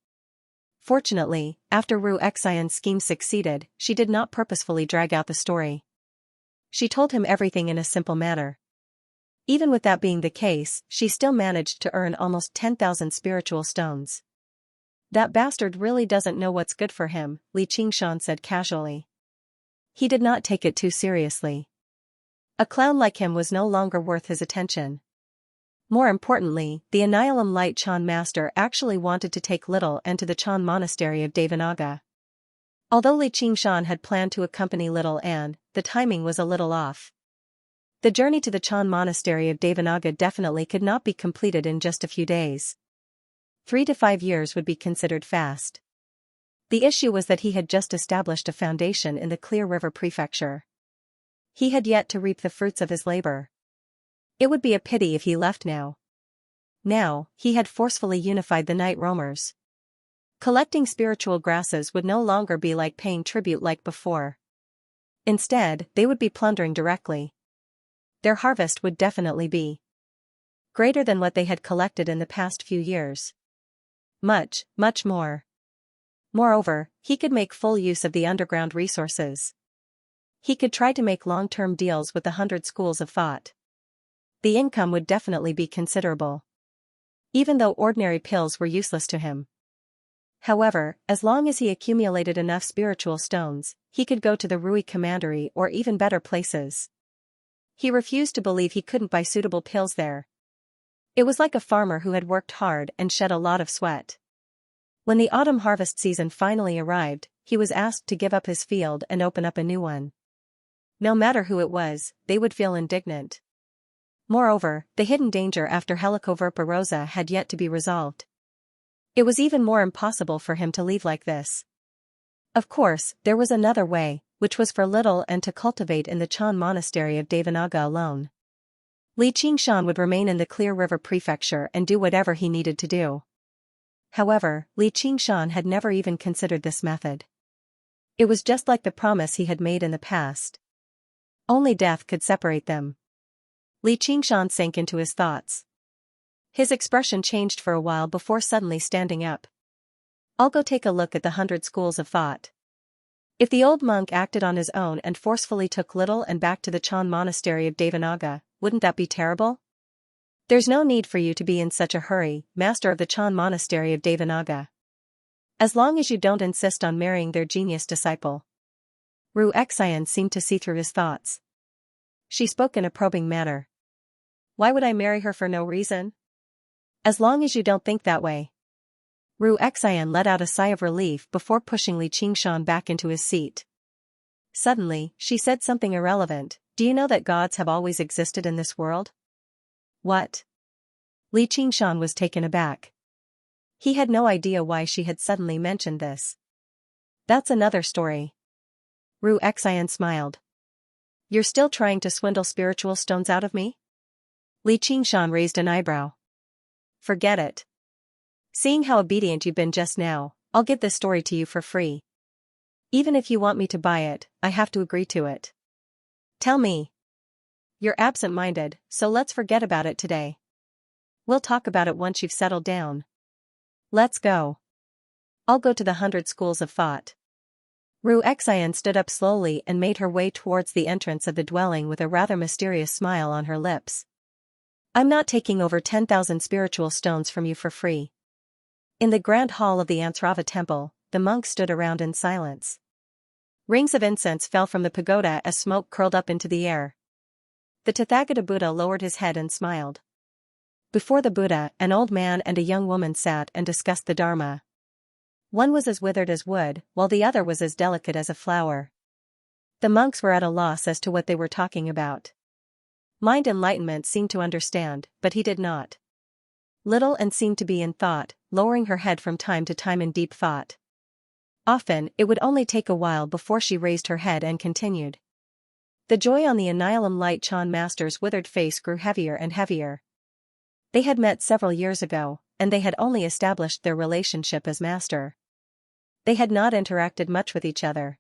Fortunately, after Xian's scheme succeeded, she did not purposefully drag out the story. She told him everything in a simple manner. Even with that being the case, she still managed to earn almost 10,000 spiritual stones. That bastard really doesn't know what's good for him, Xianxia said casually. He did not take it too seriously. A clown like him was no longer worth his attention. More importantly, the Annihilum Light Chan master actually wanted to take Little and to the Chan monastery of Devanaga. Although Xianxia had planned to accompany Little and, the timing was a little off. The journey to the Chan monastery of Devanaga definitely could not be completed in just a few days. 3 to 5 years would be considered fast. The issue was that he had just established a foundation in the Clear River Prefecture. He had yet to reap the fruits of his labor. It would be a pity if he left now. Now, he had forcefully unified the night roamers. Collecting spiritual grasses would no longer be like paying tribute like before. Instead, they would be plundering directly. Their harvest would definitely be greater than what they had collected in the past few years. Much, much more. Moreover, he could make full use of the underground resources. He could try to make long-term deals with the 100 schools of thought. The income would definitely be considerable. Even though ordinary pills were useless to him. However, as long as he accumulated enough spiritual stones, he could go to the Rui Commandery or even better places. He refused to believe he couldn't buy suitable pills there. It was like a farmer who had worked hard and shed a lot of sweat. When the autumn harvest season finally arrived, he was asked to give up his field and open up a new one. No matter who it was, they would feel indignant. Moreover, the hidden danger after Helicoverpa had yet to be resolved. It was even more impossible for him to leave like this. Of course, there was another way, which was for little and to cultivate in the Chan monastery of Devanaga alone. Li Qingshan would remain in the Clear River Prefecture and do whatever he needed to do. However, Li Qingshan had never even considered this method. It was just like the promise he had made in the past. Only death could separate them. Li Qingshan sank into his thoughts. His expression changed for a while before suddenly standing up. I'll go take a look at the 100 schools of thought. If the old monk acted on his own and forcefully took little and back to the Chan monastery of Devanaga, wouldn't that be terrible? There's no need for you to be in such a hurry, master of the Chan monastery of Devanaga. As long as you don't insist on marrying their genius disciple. Ru Xian seemed to see through his thoughts. She spoke in a probing manner. Why would I marry her for no reason? As long as you don't think that way. Ru Xian let out a sigh of relief before pushing Li Qingshan back into his seat. Suddenly, she said something irrelevant. Do you know that gods have always existed in this world? What? Li Qingshan was taken aback. He had no idea why she had suddenly mentioned this. That's another story. Ru Xian smiled. You're still trying to swindle spiritual stones out of me? Li Qingshan raised an eyebrow. Forget it. Seeing how obedient you've been just now, I'll give this story to you for free. Even if you want me to buy it, I have to agree to it. Tell me. You're absent-minded, so let's forget about it today. We'll talk about it once you've settled down. Let's go. I'll go to the 100 schools of thought. Ru Xian stood up slowly and made her way towards the entrance of the dwelling with a rather mysterious smile on her lips. I'm not taking over 10,000 spiritual stones from you for free. In the grand hall of the Ansrava temple, the monks stood around in silence. Rings of incense fell from the pagoda as smoke curled up into the air. The Tathagata Buddha lowered his head and smiled. Before the Buddha, an old man and a young woman sat and discussed the Dharma. One was as withered as wood, while the other was as delicate as a flower. The monks were at a loss as to what they were talking about. Mind enlightenment seemed to understand, but he did not. Little and seemed to be in thought, lowering her head from time to time in deep thought. Often, it would only take a while before she raised her head and continued. The joy on the Annihilum Light Chan master's withered face grew heavier and heavier. They had met several years ago, and they had only established their relationship as master. They had not interacted much with each other.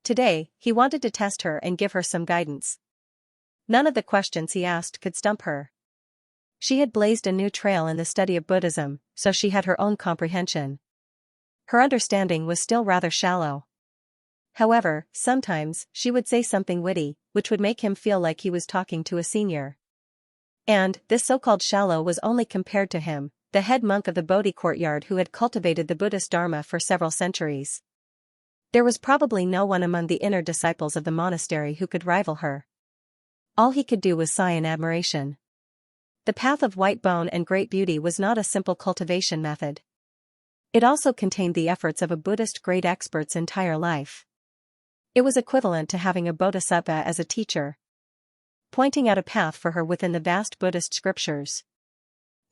Today, he wanted to test her and give her some guidance. None of the questions he asked could stump her. She had blazed a new trail in the study of Buddhism, so she had her own comprehension. Her understanding was still rather shallow. However, sometimes, she would say something witty, which would make him feel like he was talking to a senior. And, this so-called shallow was only compared to him, the head monk of the Bodhi courtyard who had cultivated the Buddhist Dharma for several centuries. There was probably no one among the inner disciples of the monastery who could rival her. All he could do was sigh in admiration. The path of white bone and great beauty was not a simple cultivation method. It also contained the efforts of a Buddhist great expert's entire life. It was equivalent to having a bodhisattva as a teacher, pointing out a path for her within the vast Buddhist scriptures.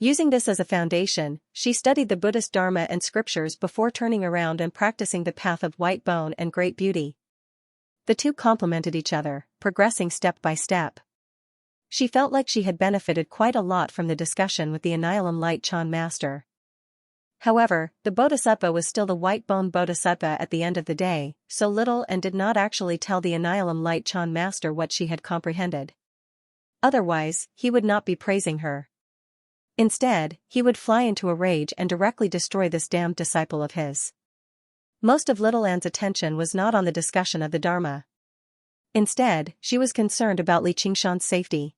Using this as a foundation, she studied the Buddhist Dharma and scriptures before turning around and practicing the path of white bone and great beauty. The two complemented each other, progressing step by step. She felt like she had benefited quite a lot from the discussion with the Annihilum Light Chan master. However, the Bodhisattva was still the white-boned Bodhisattva at the end of the day, so little and did not actually tell the Annihilum Light Chan master what she had comprehended. Otherwise, he would not be praising her. Instead, he would fly into a rage and directly destroy this damned disciple of his. Most of Little Anne's attention was not on the discussion of the Dharma. Instead, she was concerned about Li Qingshan's safety.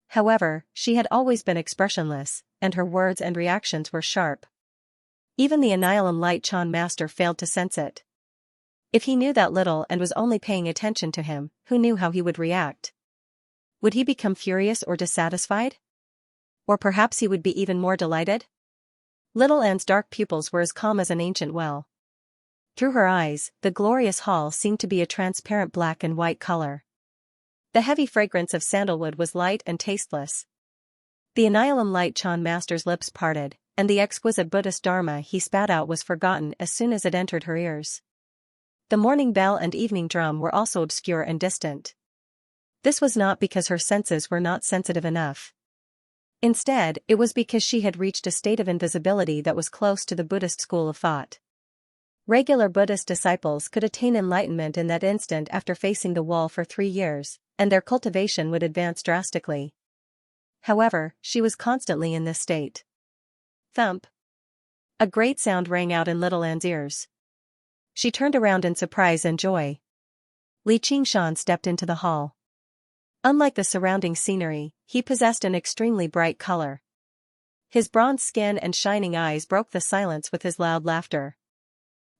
However, she had always been expressionless, and her words and reactions were sharp. Even the Annihilum Light Chan master failed to sense it. If he knew that little and was only paying attention to him, who knew how he would react? Would he become furious or dissatisfied? Or perhaps he would be even more delighted? Little Anne's dark pupils were as calm as an ancient well. Through her eyes, the glorious hall seemed to be a transparent black and white color. The heavy fragrance of sandalwood was light and tasteless. The Annihilum Light Chan master's lips parted, and the exquisite Buddhist Dharma he spat out was forgotten as soon as it entered her ears. The morning bell and evening drum were also obscure and distant. This was not because her senses were not sensitive enough. Instead, it was because she had reached a state of invisibility that was close to the Buddhist school of thought. Regular Buddhist disciples could attain enlightenment in that instant after facing the wall for 3 years, and their cultivation would advance drastically. However, she was constantly in this state. Thump. A great sound rang out in Little Anne's ears. She turned around in surprise and joy. Li Qingshan stepped into the hall. Unlike the surrounding scenery, he possessed an extremely bright color. His bronze skin and shining eyes broke the silence with his loud laughter.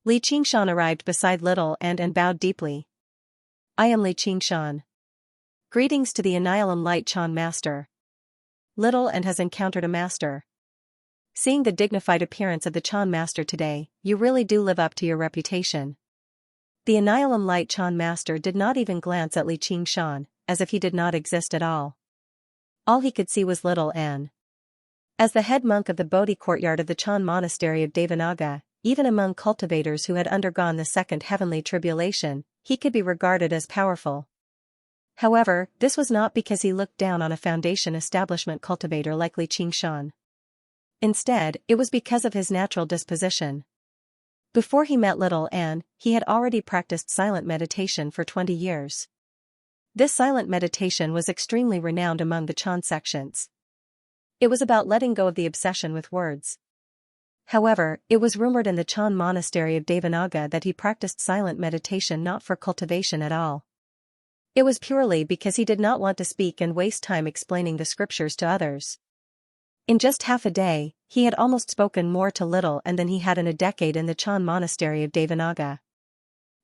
Li Qingshan arrived beside Little Anne and bowed deeply. I am Li Qingshan. Greetings to the Annihilum Light Chan master. Little Anne has encountered a master. Seeing the dignified appearance of the Chan master today, you really do live up to your reputation. The Annihilum Light Chan master did not even glance at Li Qingshan, as if he did not exist at all. All he could see was Little Anne. As the head monk of the Bodhi courtyard of the Chan monastery of Devanaga, even among cultivators who had undergone the second heavenly tribulation, he could be regarded as powerful. However, this was not because he looked down on a foundation establishment cultivator like Li Qingshan. Instead, it was because of his natural disposition. Before he met Little Anne, he had already practiced silent meditation for 20 years. This silent meditation was extremely renowned among the Chan sections. It was about letting go of the obsession with words. However, it was rumored in the Chan monastery of Devanaga that he practiced silent meditation not for cultivation at all. It was purely because he did not want to speak and waste time explaining the scriptures to others. In just half a day, he had almost spoken more to Little Anne than he had in a decade in the Chan monastery of Devanaga.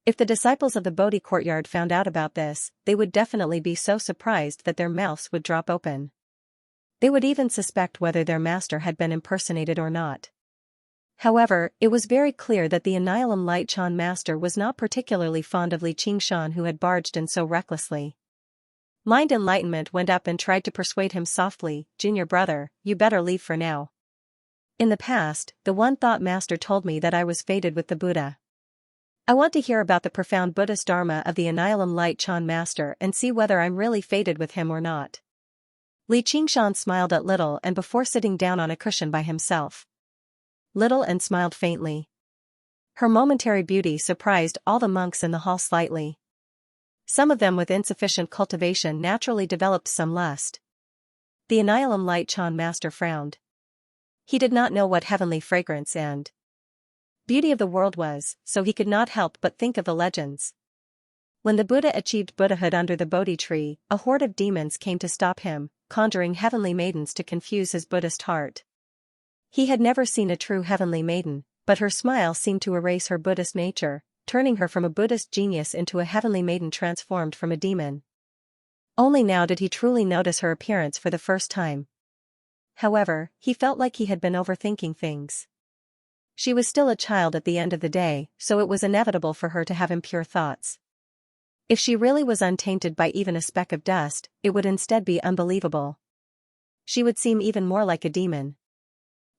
If the disciples of the Bodhi courtyard found out about this, they would definitely be so surprised that their mouths would drop open. They would even suspect whether their master had been impersonated or not. However, it was very clear that the Annihilum Light Chan master was not particularly fond of Li Qingshan, who had barged in so recklessly. Mind Enlightenment went up and tried to persuade him softly, "Junior brother, you better leave for now. In the past, the One Thought Master told me that I was fated with the Buddha. I want to hear about the profound Buddhist Dharma of the Annihilum Light Chan master and see whether I'm really fated with him or not." Li Qingshan smiled at Little Anne before sitting down on a cushion by himself. Little Anne smiled faintly. Her momentary beauty surprised all the monks in the hall slightly. Some of them with insufficient cultivation naturally developed some lust. The Annihilum Light Chan master frowned. He did not know what heavenly fragrance and beauty of the world was, so he could not help but think of the legends. When the Buddha achieved Buddhahood under the Bodhi tree, a horde of demons came to stop him, conjuring heavenly maidens to confuse his Buddhist heart. He had never seen a true heavenly maiden, but her smile seemed to erase her Buddhist nature, turning her from a Buddhist genius into a heavenly maiden transformed from a demon. Only now did he truly notice her appearance for the first time. However, he felt like he had been overthinking things. She was still a child at the end of the day, so it was inevitable for her to have impure thoughts. If she really was untainted by even a speck of dust, it would instead be unbelievable. She would seem even more like a demon.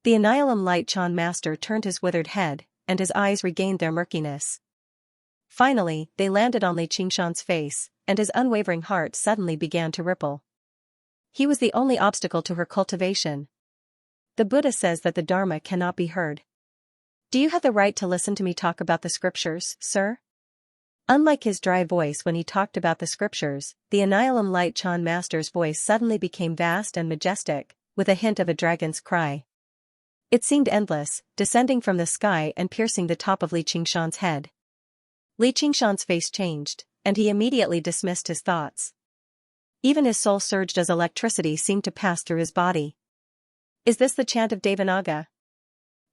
The Annihilum Light Chan master turned his withered head, and his eyes regained their murkiness. Finally, they landed on Li Qingshan's face, and his unwavering heart suddenly began to ripple. He was the only obstacle to her cultivation. The Buddha says that the Dharma cannot be heard. Do you have the right to listen to me talk about the scriptures, sir? Unlike his dry voice when he talked about the scriptures, the Anilam Light Chan Master's voice suddenly became vast and majestic, with a hint of a dragon's cry. It seemed endless, descending from the sky and piercing the top of Li Qingshan's head. Li Qingshan's face changed, and he immediately dismissed his thoughts. Even his soul surged as electricity seemed to pass through his body. Is this the chant of Devanaga?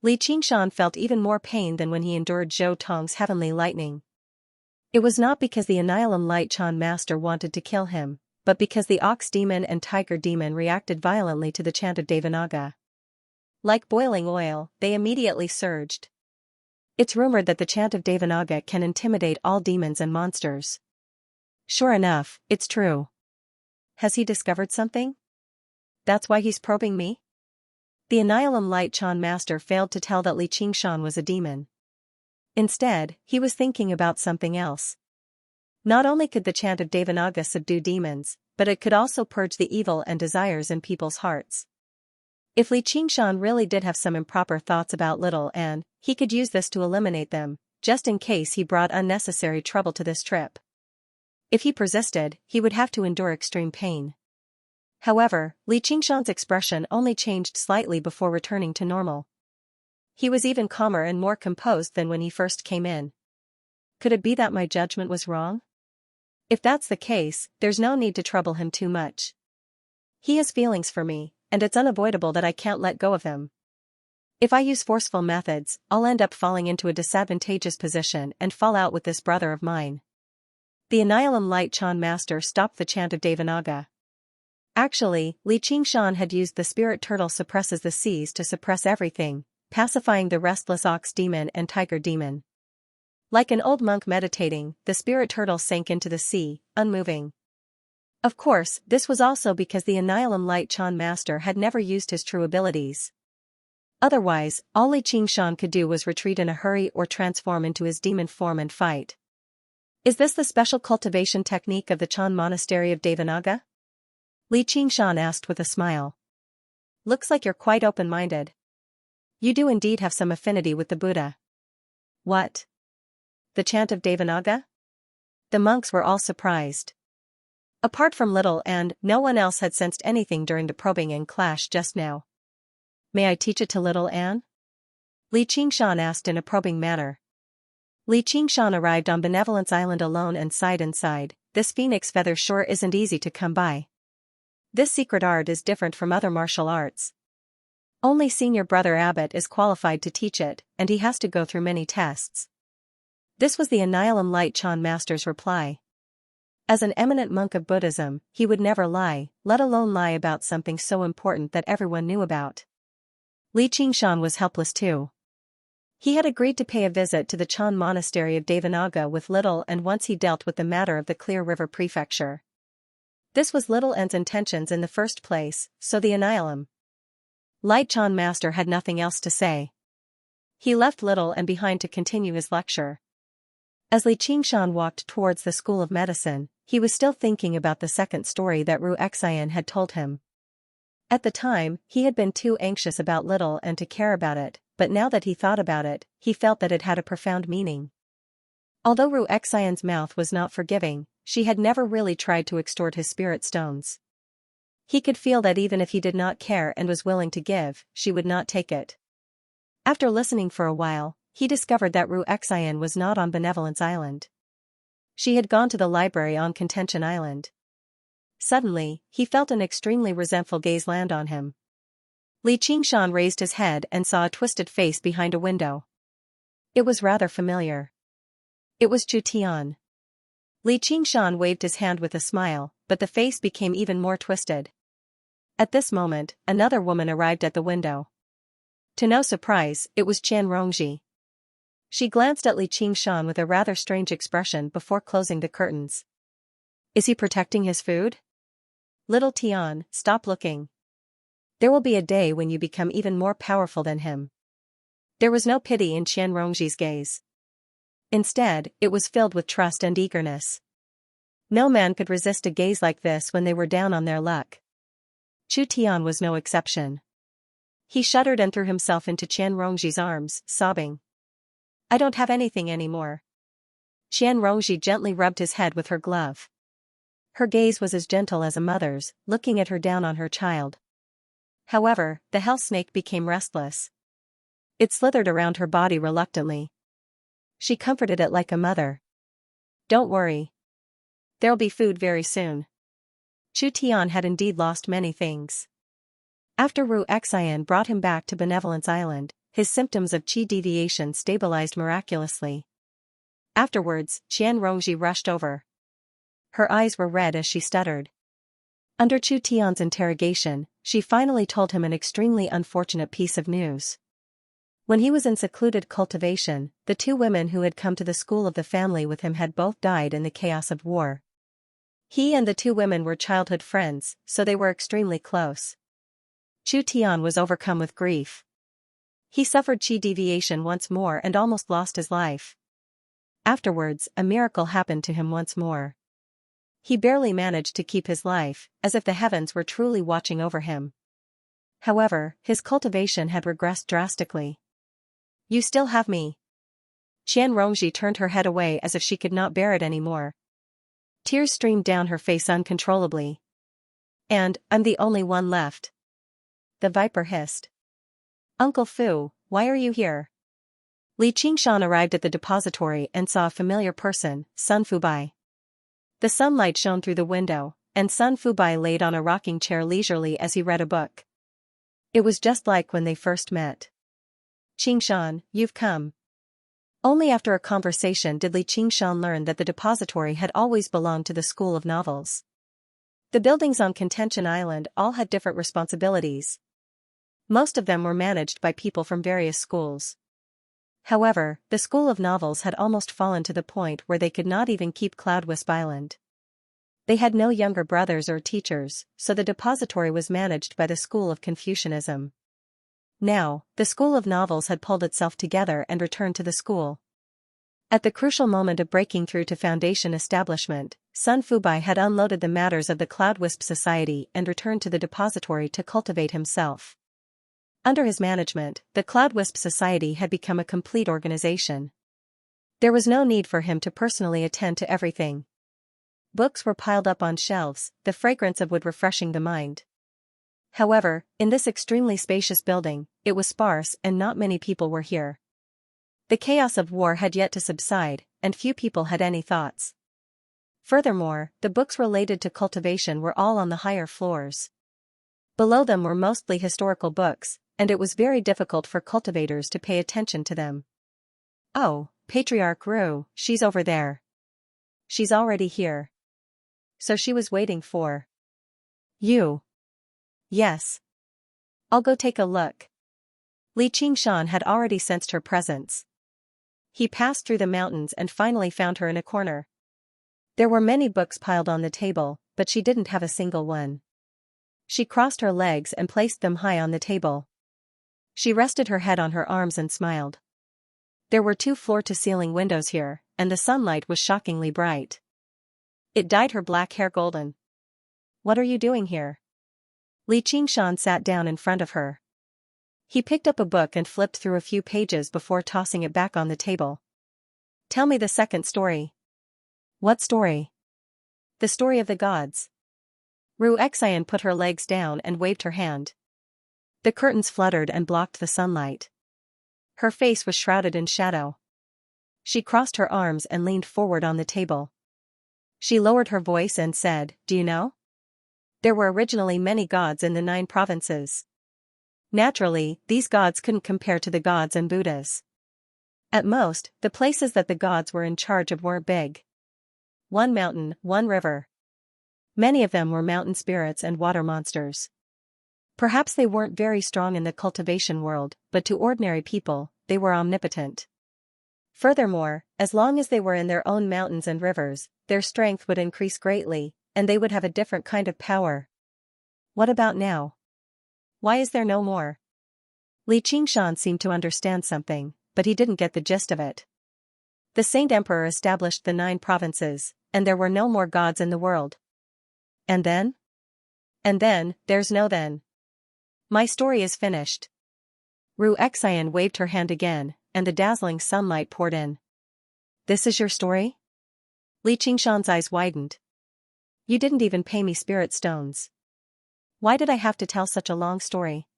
Li Qingshan felt even more pain than when he endured Zhou Tong's heavenly lightning. It was not because the Anilam Light Chan Master wanted to kill him, but because the Ox Demon and Tiger Demon reacted violently to the chant of Devanaga. Like boiling oil, they immediately surged. It's rumored that the chant of Devanaga can intimidate all demons and monsters. Sure enough, it's true. Has he discovered something? That's why he's probing me? The Anilam Light Chan Master failed to tell that Li Qingshan was a demon. Instead, he was thinking about something else. Not only could the chant of Devanaga subdue demons, but it could also purge the evil and desires in people's hearts. If Li Qingshan really did have some improper thoughts about Little Anne, he could use this to eliminate them, just in case he brought unnecessary trouble to this trip. If he persisted, he would have to endure extreme pain. However, Li Qingshan's expression only changed slightly before returning to normal. He was even calmer and more composed than when he first came in. Could it be that my judgment was wrong? If that's the case, there's no need to trouble him too much. He has feelings for me, and it's unavoidable that I can't let go of them. If I use forceful methods, I'll end up falling into a disadvantageous position and fall out with this brother of mine. The Anilam Light Chan Master stopped the chant of Devanaga. Actually, Li Qingshan had used the spirit turtle suppresses the seas to suppress everything, pacifying the restless ox demon and tiger demon. Like an old monk meditating, the spirit turtle sank into the sea, unmoving. Of course, this was also because the Anilam Light Chan Master had never used his true abilities. Otherwise, all Li Qingshan could do was retreat in a hurry or transform into his demon form and fight. Is this the special cultivation technique of the Chan Monastery of Devanaga? Li Qingshan asked with a smile. Looks like you're quite open-minded. You do indeed have some affinity with the Buddha. What? The chant of Devanaga? The monks were all surprised. Apart from Little Anne, no one else had sensed anything during the probing and clash just now. May I teach it to Little Anne? Li Qingshan asked in a probing manner. Li Qingshan arrived on Benevolence Island alone and sighed inside. This phoenix feather sure isn't easy to come by. This secret art is different from other martial arts. Only Senior Brother Abbot is qualified to teach it, and he has to go through many tests. This was the Anilam Light Chan Master's reply. As an eminent monk of Buddhism, he would never lie, let alone lie about something so important that everyone knew about. Li Qingshan was helpless too. He had agreed to pay a visit to the Chan Monastery of Devanaga with Little and once he dealt with the matter of the Clear River Prefecture. This was Little Anne's intentions in the first place, so the Anilam Light Chan Master had nothing else to say. He left Little Anne behind to continue his lecture. As Li Qingshan walked towards the School of Medicine, he was still thinking about the second story that Ru Xian had told him. At the time, he had been too anxious about Little Anne to care about it, but now that he thought about it, he felt that it had a profound meaning. Although Ru Xian's mouth was not forgiving, she had never really tried to extort his spirit stones. He could feel that even if he did not care and was willing to give, she would not take it. After listening for a while, he discovered that Ru Xian was not on Benevolence Island. She had gone to the library on Contention Island. Suddenly, he felt an extremely resentful gaze land on him. Li Qingshan raised his head and saw a twisted face behind a window. It was rather familiar. It was Chu Tian. Li Qingshan waved his hand with a smile, but the face became even more twisted. At this moment, another woman arrived at the window. To no surprise, it was Qian Rongji. She glanced at Li Qingshan with a rather strange expression before closing the curtains. Is he protecting his food? Little Tian, stop looking. There will be a day when you become even more powerful than him. There was no pity in Qian Rongji's gaze. Instead, it was filled with trust and eagerness. No man could resist a gaze like this when they were down on their luck. Chu Tian was no exception. He shuddered and threw himself into Qian Rongji's arms, sobbing. I don't have anything anymore. Qian Rongji gently rubbed his head with her glove. Her gaze was as gentle as a mother's, looking at her down on her child. However, the hell snake became restless. It slithered around her body reluctantly. She comforted it like a mother. Don't worry. There'll be food very soon. Chu Tian had indeed lost many things. After Ru Xian brought him back to Benevolence Island, his symptoms of qi deviation stabilized miraculously. Afterwards, Qian Rongji rushed over. Her eyes were red as she stuttered. Under Chu Tian's interrogation, she finally told him an extremely unfortunate piece of news. When he was in secluded cultivation, the two women who had come to the school of the family with him had both died in the chaos of war. He and the two women were childhood friends, so they were extremely close. Chu Tian was overcome with grief. He suffered qi deviation once more and almost lost his life. Afterwards, a miracle happened to him once more. He barely managed to keep his life, as if the heavens were truly watching over him. However, his cultivation had regressed drastically. You still have me. Qian Rongji turned her head away as if she could not bear it anymore. Tears streamed down her face uncontrollably. And, I'm the only one left. The viper hissed. Uncle Fu, why are you here? Li Qingshan arrived at the depository and saw a familiar person, Sun Fubai. The sunlight shone through the window, and Sun Fubai laid on a rocking chair leisurely as he read a book. It was just like when they first met. Qingshan, you've come. Only after a conversation did Li Qingshan learn that the depository had always belonged to the School of Novels. The buildings on Contention Island all had different responsibilities. Most of them were managed by people from various schools. However, the School of Novels had almost fallen to the point where they could not even keep Cloudwisp Island. They had no younger brothers or teachers, so the depository was managed by the School of Confucianism. Now, the School of Novels had pulled itself together and returned to the school. At the crucial moment of breaking through to Foundation establishment, Sun Fubai had unloaded the matters of the Cloudwisp Society and returned to the depository to cultivate himself. Under his management, the Cloudwisp Society had become a complete organization. There was no need for him to personally attend to everything. Books were piled up on shelves, the fragrance of wood refreshing the mind. However, in this extremely spacious building, it was sparse and not many people were here. The chaos of war had yet to subside, and few people had any thoughts. Furthermore, the books related to cultivation were all on the higher floors. Below them were mostly historical books, and it was very difficult for cultivators to pay attention to them. Oh, Patriarch Ru, she's over there. She's already here. So she was waiting for you. Yes. I'll go take a look. Li Qingshan had already sensed her presence. He passed through the mountains and finally found her in a corner. There were many books piled on the table, but she didn't have a single one. She crossed her legs and placed them high on the table. She rested her head on her arms and smiled. There were 2 floor-to-ceiling windows here, and the sunlight was shockingly bright. It dyed her black hair golden. What are you doing here? Li Qingshan sat down in front of her. He picked up a book and flipped through a few pages before tossing it back on the table. Tell me the second story. What story? The story of the gods. Ru Xian put her legs down and waved her hand. The curtains fluttered and blocked the sunlight. Her face was shrouded in shadow. She crossed her arms and leaned forward on the table. She lowered her voice and said, Do you know? There were originally many gods in the 9 provinces. Naturally, these gods couldn't compare to the gods and Buddhas. At most, the places that the gods were in charge of weren't big. 1 mountain, 1 river. Many of them were mountain spirits and water monsters. Perhaps they weren't very strong in the cultivation world, but to ordinary people, they were omnipotent. Furthermore, as long as they were in their own mountains and rivers, their strength would increase greatly, and they would have a different kind of power. What about now? Why is there no more? Li Qingshan seemed to understand something, but he didn't get the gist of it. The Saint Emperor established the 9 provinces, and there were no more gods in the world. And then? And then, there's no then. My story is finished. Ru Xian waved her hand again, and the dazzling sunlight poured in. This is your story? Li Qingshan's eyes widened. You didn't even pay me spirit stones. Why did I have to tell such a long story?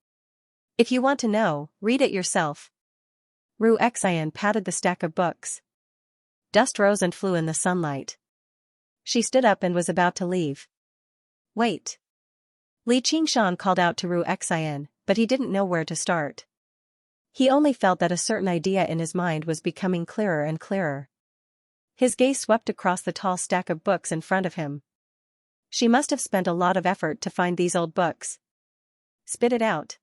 If you want to know, read it yourself. Ru Xian patted the stack of books. Dust rose and flew in the sunlight. She stood up and was about to leave. Wait. Li Qingshan called out to Ru Xian, but he didn't know where to start. He only felt that a certain idea in his mind was becoming clearer and clearer. His gaze swept across the tall stack of books in front of him. She must have spent a lot of effort to find these old books. Spit it out.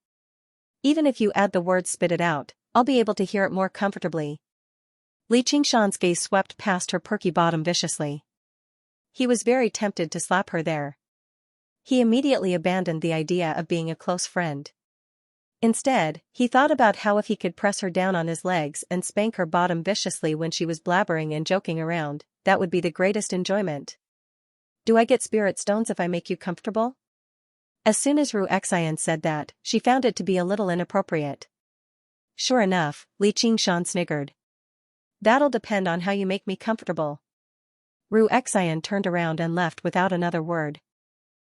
Even if you add the word spit it out, I'll be able to hear it more comfortably. Li Qingshan's gaze swept past her perky bottom viciously. He was very tempted to slap her there. He immediately abandoned the idea of being a close friend. Instead, he thought about how if he could press her down on his legs and spank her bottom viciously when she was blabbering and joking around, that would be the greatest enjoyment. Do I get spirit stones if I make you comfortable? As soon as Ru Xian said that, she found it to be a little inappropriate. Sure enough, Li Qingshan sniggered. That'll depend on how you make me comfortable. Ru Xian turned around and left without another word.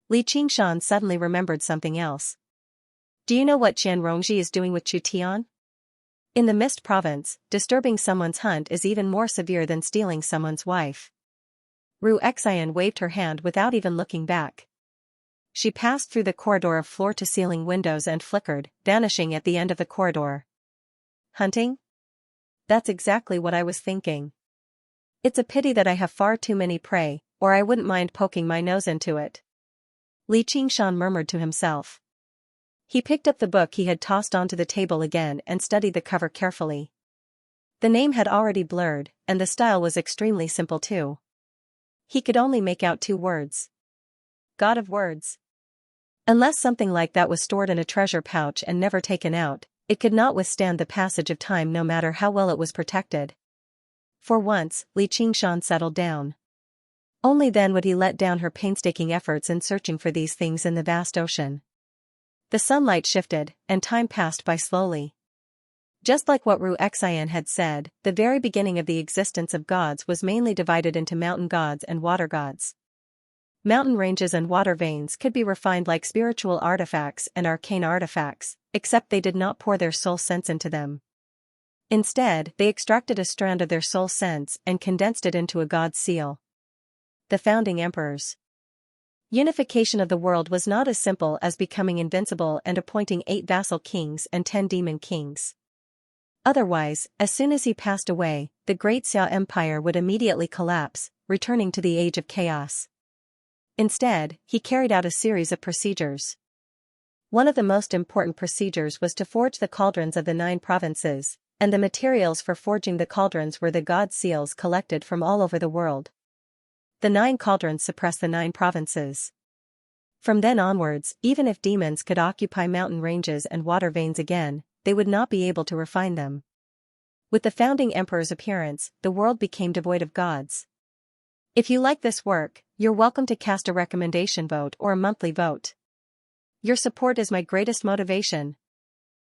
Li Qingshan suddenly remembered something else. Do you know what Qian Rongji is doing with Chu Tian? In the Mist Province, disturbing someone's hunt is even more severe than stealing someone's wife. Ru Xian waved her hand without even looking back. She passed through the corridor of floor-to-ceiling windows and flickered, vanishing at the end of the corridor. Hunting? That's exactly what I was thinking. It's a pity that I have far too many prey, or I wouldn't mind poking my nose into it. Li Qingshan murmured to himself. He picked up the book he had tossed onto the table again and studied the cover carefully. The name had already blurred, and the style was extremely simple too. He could only make out 2 words. God of Words. Unless something like that was stored in a treasure pouch and never taken out, it could not withstand the passage of time no matter how well it was protected. For once, Li Qingshan settled down. Only then would he let down her painstaking efforts in searching for these things in the vast ocean. The sunlight shifted, and time passed by slowly. Just like what Ru Xian had said, the very beginning of the existence of gods was mainly divided into mountain gods and water gods. Mountain ranges and water veins could be refined like spiritual artifacts and arcane artifacts, except they did not pour their soul sense into them. Instead, they extracted a strand of their soul sense and condensed it into a god's seal. The founding emperors. Unification of the world was not as simple as becoming invincible and appointing 8 vassal kings and 10 demon kings. Otherwise, as soon as he passed away, the Great Xia Empire would immediately collapse, returning to the age of chaos. Instead, he carried out a series of procedures. One of the most important procedures was to forge the cauldrons of the 9 provinces, and the materials for forging the cauldrons were the god seals collected from all over the world. The 9 cauldrons suppressed the 9 provinces. From then onwards, even if demons could occupy mountain ranges and water veins again, they would not be able to refine them. With the founding emperor's appearance, the world became devoid of gods. If you like this work, you're welcome to cast a recommendation vote or a monthly vote. Your support is my greatest motivation.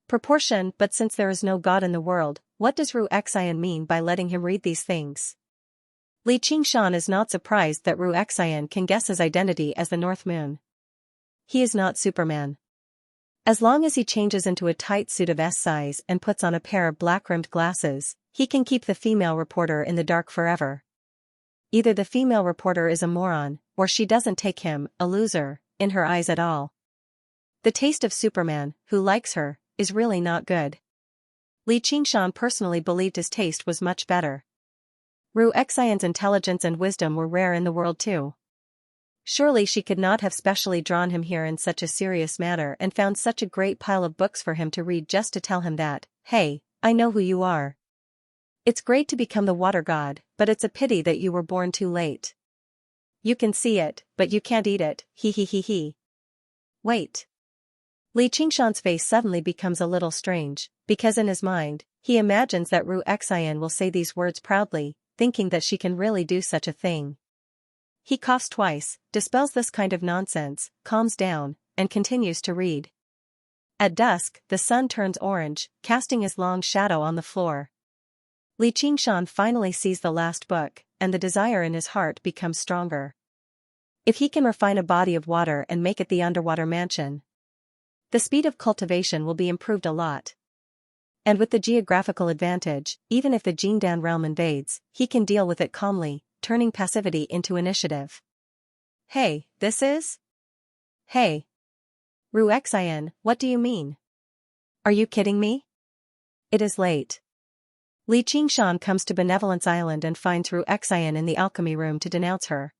Proportion. But since there is no god in the world, what does Ru Xian mean by letting him read these things? Li Qingshan is not surprised that Ru Xian can guess his identity as the North Moon. He is not Superman. As long as he changes into a tight suit of S size and puts on a pair of black-rimmed glasses, he can keep the female reporter in the dark forever. Either the female reporter is a moron, or she doesn't take him, a loser, in her eyes at all. The taste of Superman, who likes her, is really not good. Li Qingshan personally believed his taste was much better. Ru Xian's intelligence and wisdom were rare in the world too. Surely she could not have specially drawn him here in such a serious manner and found such a great pile of books for him to read just to tell him that, hey, I know who you are. It's great to become the water god, but it's a pity that you were born too late. You can see it, but you can't eat it, he he he he. Wait. Li Qingshan's face suddenly becomes a little strange, because in his mind, he imagines that Ru Xian will say these words proudly, thinking that she can really do such a thing. He coughs twice, dispels this kind of nonsense, calms down, and continues to read. At dusk, the sun turns orange, casting his long shadow on the floor. Li Qingshan finally sees the last book, and the desire in his heart becomes stronger. If he can refine a body of water and make it the underwater mansion, the speed of cultivation will be improved a lot. And with the geographical advantage, even if the Jingdan realm invades, he can deal with it calmly, turning passivity into initiative. Hey, this is? Hey. Ru Xian, what do you mean? Are you kidding me? It is late. Li Qingshan comes to Benevolence Island and finds Ru Xian in the alchemy room to denounce her.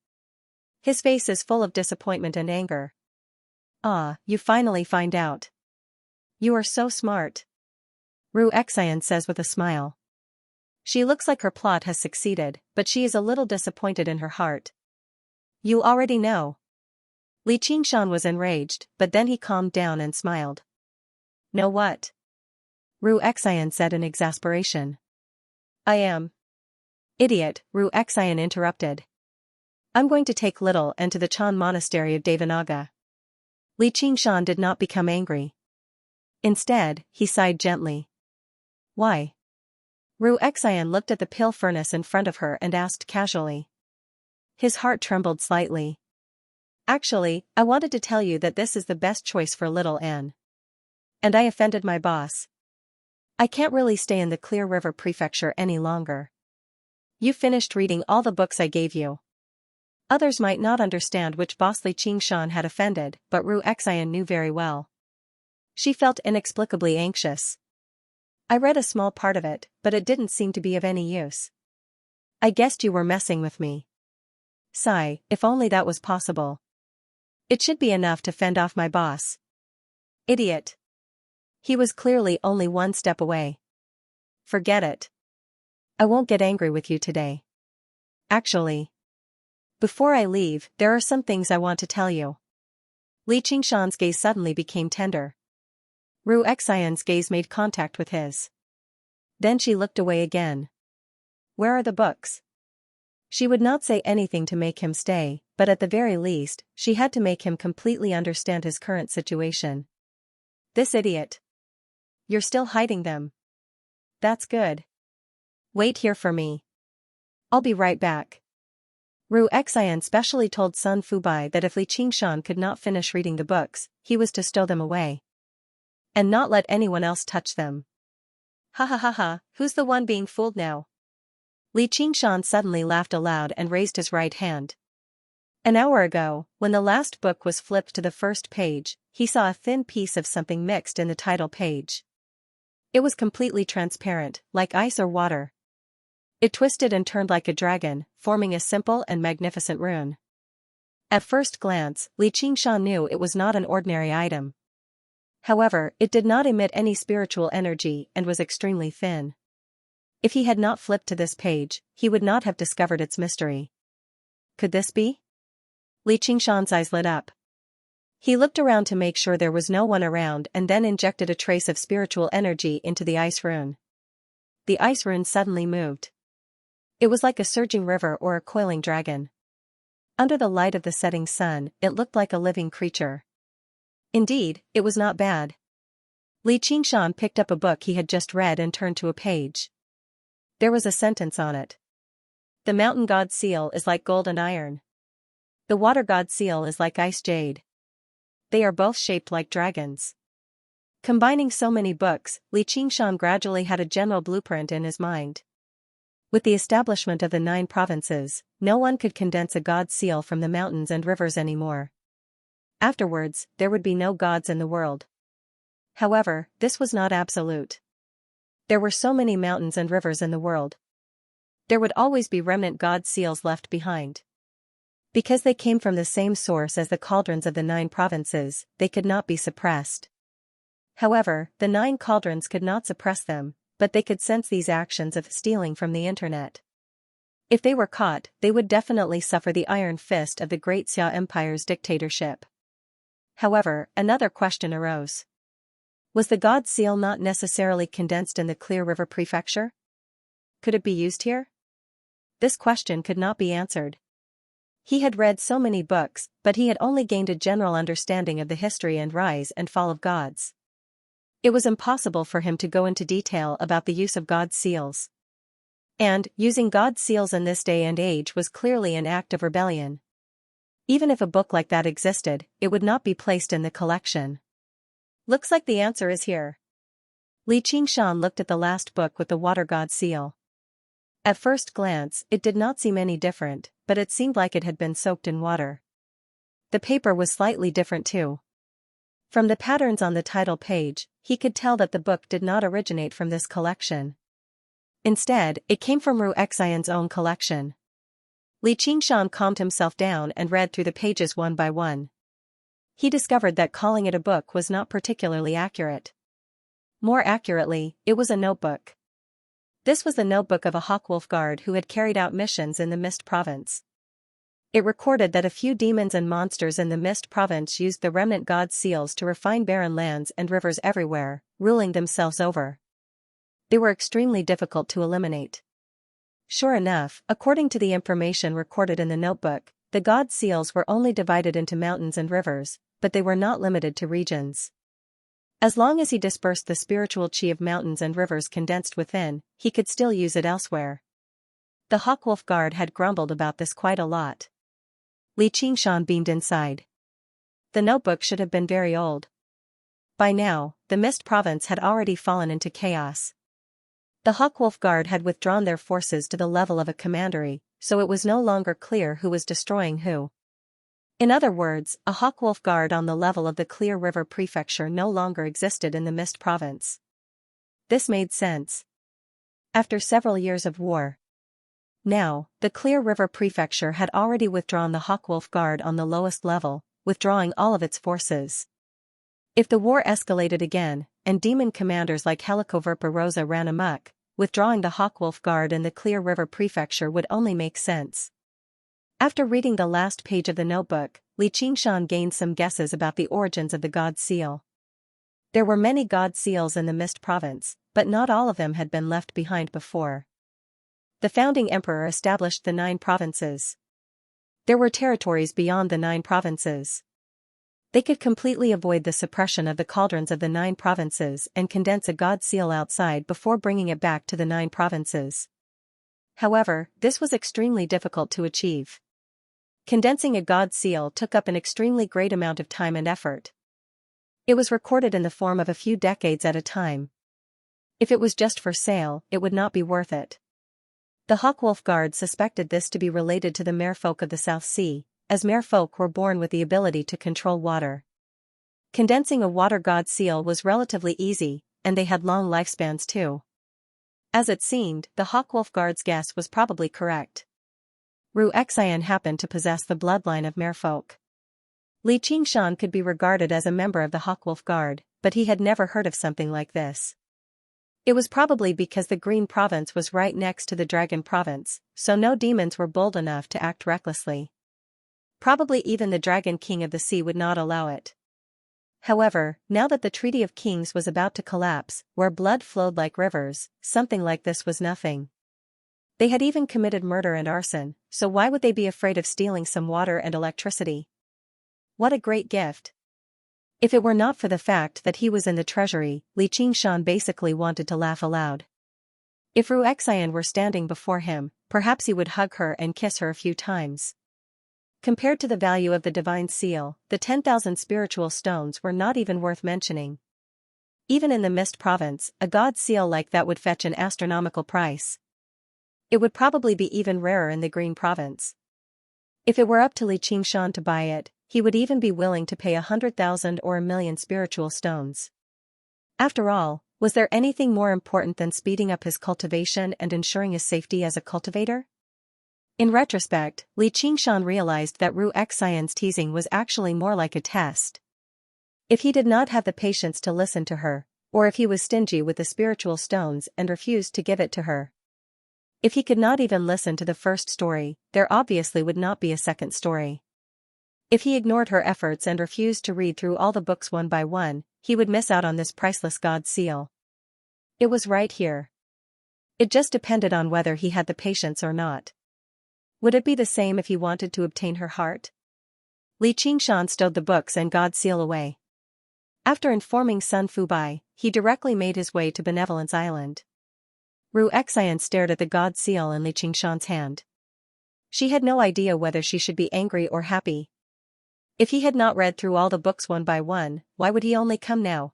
His face is full of disappointment and anger. Ah, you finally find out. You are so smart. Ru Xian says with a smile. She looks like her plot has succeeded, but she is a little disappointed in her heart. You already know. Li Qingshan was enraged, but then he calmed down and smiled. Know what? Ru Xian said in exasperation. I am. Idiot, Ru Xian interrupted. I'm going to take Little N to the Chan Monastery of Devanaga. Li Qingshan did not become angry. Instead, he sighed gently. Why? Ru Xian looked at the pill furnace in front of her and asked casually. His heart trembled slightly. Actually, I wanted to tell you that this is the best choice for Little N. And I offended my boss. I can't really stay in the Clear River Prefecture any longer. You finished reading all the books I gave you. Others might not understand which boss Li Qingshan had offended, but Ru Xian knew very well. She felt inexplicably anxious. I read a small part of it, but it didn't seem to be of any use. I guessed you were messing with me. Sigh, if only that was possible. It should be enough to fend off my boss. Idiot. He was clearly only one step away. Forget it. I won't get angry with you today. Actually, before I leave, there are some things I want to tell you. Li Qingshan's gaze suddenly became tender. Ru Xian's gaze made contact with his. Then she looked away again. Where are the books? She would not say anything to make him stay, but at the very least, she had to make him completely understand his current situation. This idiot. You're still hiding them. That's good. Wait here for me. I'll be right back. Ru Xian specially told Sun Fubai that if Li Qingshan could not finish reading the books, he was to stow them away. And not let anyone else touch them. Ha ha ha ha, who's the one being fooled now? Li Qingshan suddenly laughed aloud and raised his right hand. An hour ago, when the last book was flipped to the first page, he saw a thin piece of something mixed in the title page. It was completely transparent, like ice or water. It twisted and turned like a dragon, forming a simple and magnificent rune. At first glance, Li Qingshan knew it was not an ordinary item. However, it did not emit any spiritual energy and was extremely thin. If he had not flipped to this page, he would not have discovered its mystery. Could this be? Li Qingshan's eyes lit up. He looked around to make sure there was no one around and then injected a trace of spiritual energy into the ice rune. The ice rune suddenly moved. It was like a surging river or a coiling dragon. Under the light of the setting sun, it looked like a living creature. Indeed, it was not bad. Li Qingshan picked up a book he had just read and turned to a page. There was a sentence on it. The mountain god's seal is like gold and iron. The water god's seal is like ice jade. They are both shaped like dragons. Combining so many books, Li Qingshan gradually had a general blueprint in his mind. With the establishment of the 9 provinces, no one could condense a god's seal from the mountains and rivers anymore. Afterwards, there would be no gods in the world. However, this was not absolute. There were so many mountains and rivers in the world. There would always be remnant god seals left behind. Because they came from the same source as the cauldrons of the 9 provinces, they could not be suppressed. However, the 9 cauldrons could not suppress them, but they could sense these actions of stealing from the internet. If they were caught, they would definitely suffer the iron fist of the Great Xia Empire's dictatorship. However, another question arose. Was the god seal not necessarily condensed in the Clear River Prefecture? Could it be used here? This question could not be answered. He had read so many books, but he had only gained a general understanding of the history and rise and fall of gods. It was impossible for him to go into detail about the use of God's seals. And, using God's seals in this day and age was clearly an act of rebellion. Even if a book like that existed, it would not be placed in the collection. Looks like the answer is here. Li Qingshan looked at the last book with the water god seal. At first glance, it did not seem any different, but it seemed like it had been soaked in water. The paper was slightly different too. From the patterns on the title page, he could tell that the book did not originate from this collection. Instead, it came from Ruexian's own collection. Li Qingshan calmed himself down and read through the pages one by one. He discovered that calling it a book was not particularly accurate. More accurately, it was a notebook. This was the notebook of a Hawkwolf guard who had carried out missions in the Mist Province. It recorded that a few demons and monsters in the Mist Province used the remnant god seals to refine barren lands and rivers everywhere, ruling themselves over. They were extremely difficult to eliminate. Sure enough, according to the information recorded in the notebook, the god seals were only divided into mountains and rivers, but they were not limited to regions. As long as he dispersed the spiritual chi of mountains and rivers condensed within, he could still use it elsewhere. The Hawkwolf guard had grumbled about this quite a lot. Li Qingshan beamed inside. The notebook should have been very old. By now, the Mist Province had already fallen into chaos. The Hawkwolf guard had withdrawn their forces to the level of a commandery, so it was no longer clear who was destroying who. In other words, a Hawkwolf guard on the level of the Clear River Prefecture no longer existed in the Mist Province. This made sense. After several years of war. Now, the Clear River Prefecture had already withdrawn the Hawkwolf guard on the lowest level, withdrawing all of its forces. If the war escalated again, and demon commanders like Helicoverpa Rosa ran amok, withdrawing the Hawkwolf guard in the Clear River Prefecture would only make sense. After reading the last page of the notebook, Li Qingshan gained some guesses about the origins of the god seal. There were many god seals in the Mist Province, but not all of them had been left behind before. The founding emperor established the 9 provinces. There were territories beyond the 9 provinces. They could completely avoid the suppression of the cauldrons of the 9 provinces and condense a god seal outside before bringing it back to the 9 provinces. However, this was extremely difficult to achieve. Condensing a god seal took up an extremely great amount of time and effort. It was recorded in the form of a few decades at a time. If it was just for sale, it would not be worth it. The Hawkwolf guard suspected this to be related to the merfolk of the South Sea, as merfolk were born with the ability to control water. Condensing a water god seal was relatively easy, and they had long lifespans too. As it seemed, the Hawkwolf guard's guess was probably correct. Ruexian happened to possess the bloodline of merfolk. Li Qingshan could be regarded as a member of the Hawkwolf guard, but he had never heard of something like this. It was probably because the Green Province was right next to the Dragon Province, so no demons were bold enough to act recklessly. Probably even the Dragon King of the Sea would not allow it. However, now that the Treaty of Kings was about to collapse, where blood flowed like rivers, something like this was nothing. They had even committed murder and arson, so why would they be afraid of stealing some water and electricity? What a great gift. If it were not for the fact that he was in the treasury, Li Qingshan basically wanted to laugh aloud. If Ruexian were standing before him, perhaps he would hug her and kiss her a few times. Compared to the value of the divine seal, the 10,000 spiritual stones were not even worth mentioning. Even in the Mist Province, a god seal like that would fetch an astronomical price. It would probably be even rarer in the Green Province. If it were up to Li Qingshan to buy it, he would even be willing to pay 100,000 or 1,000,000 spiritual stones. After all, was there anything more important than speeding up his cultivation and ensuring his safety as a cultivator? In retrospect, Li Qingshan realized that Ruexian's teasing was actually more like a test. If he did not have the patience to listen to her, or if he was stingy with the spiritual stones and refused to give it to her. If he could not even listen to the first story, there obviously would not be a second story. If he ignored her efforts and refused to read through all the books one by one, he would miss out on this priceless god seal. It was right here. It just depended on whether he had the patience or not. Would it be the same if he wanted to obtain her heart? Li Qingshan stowed the books and God seal away. After informing Sun Fubai, he directly made his way to Benevolence Island. Ru Xian stared at the God seal in Li Qingshan's hand. She had no idea whether she should be angry or happy. If he had not read through all the books one by one, why would he only come now?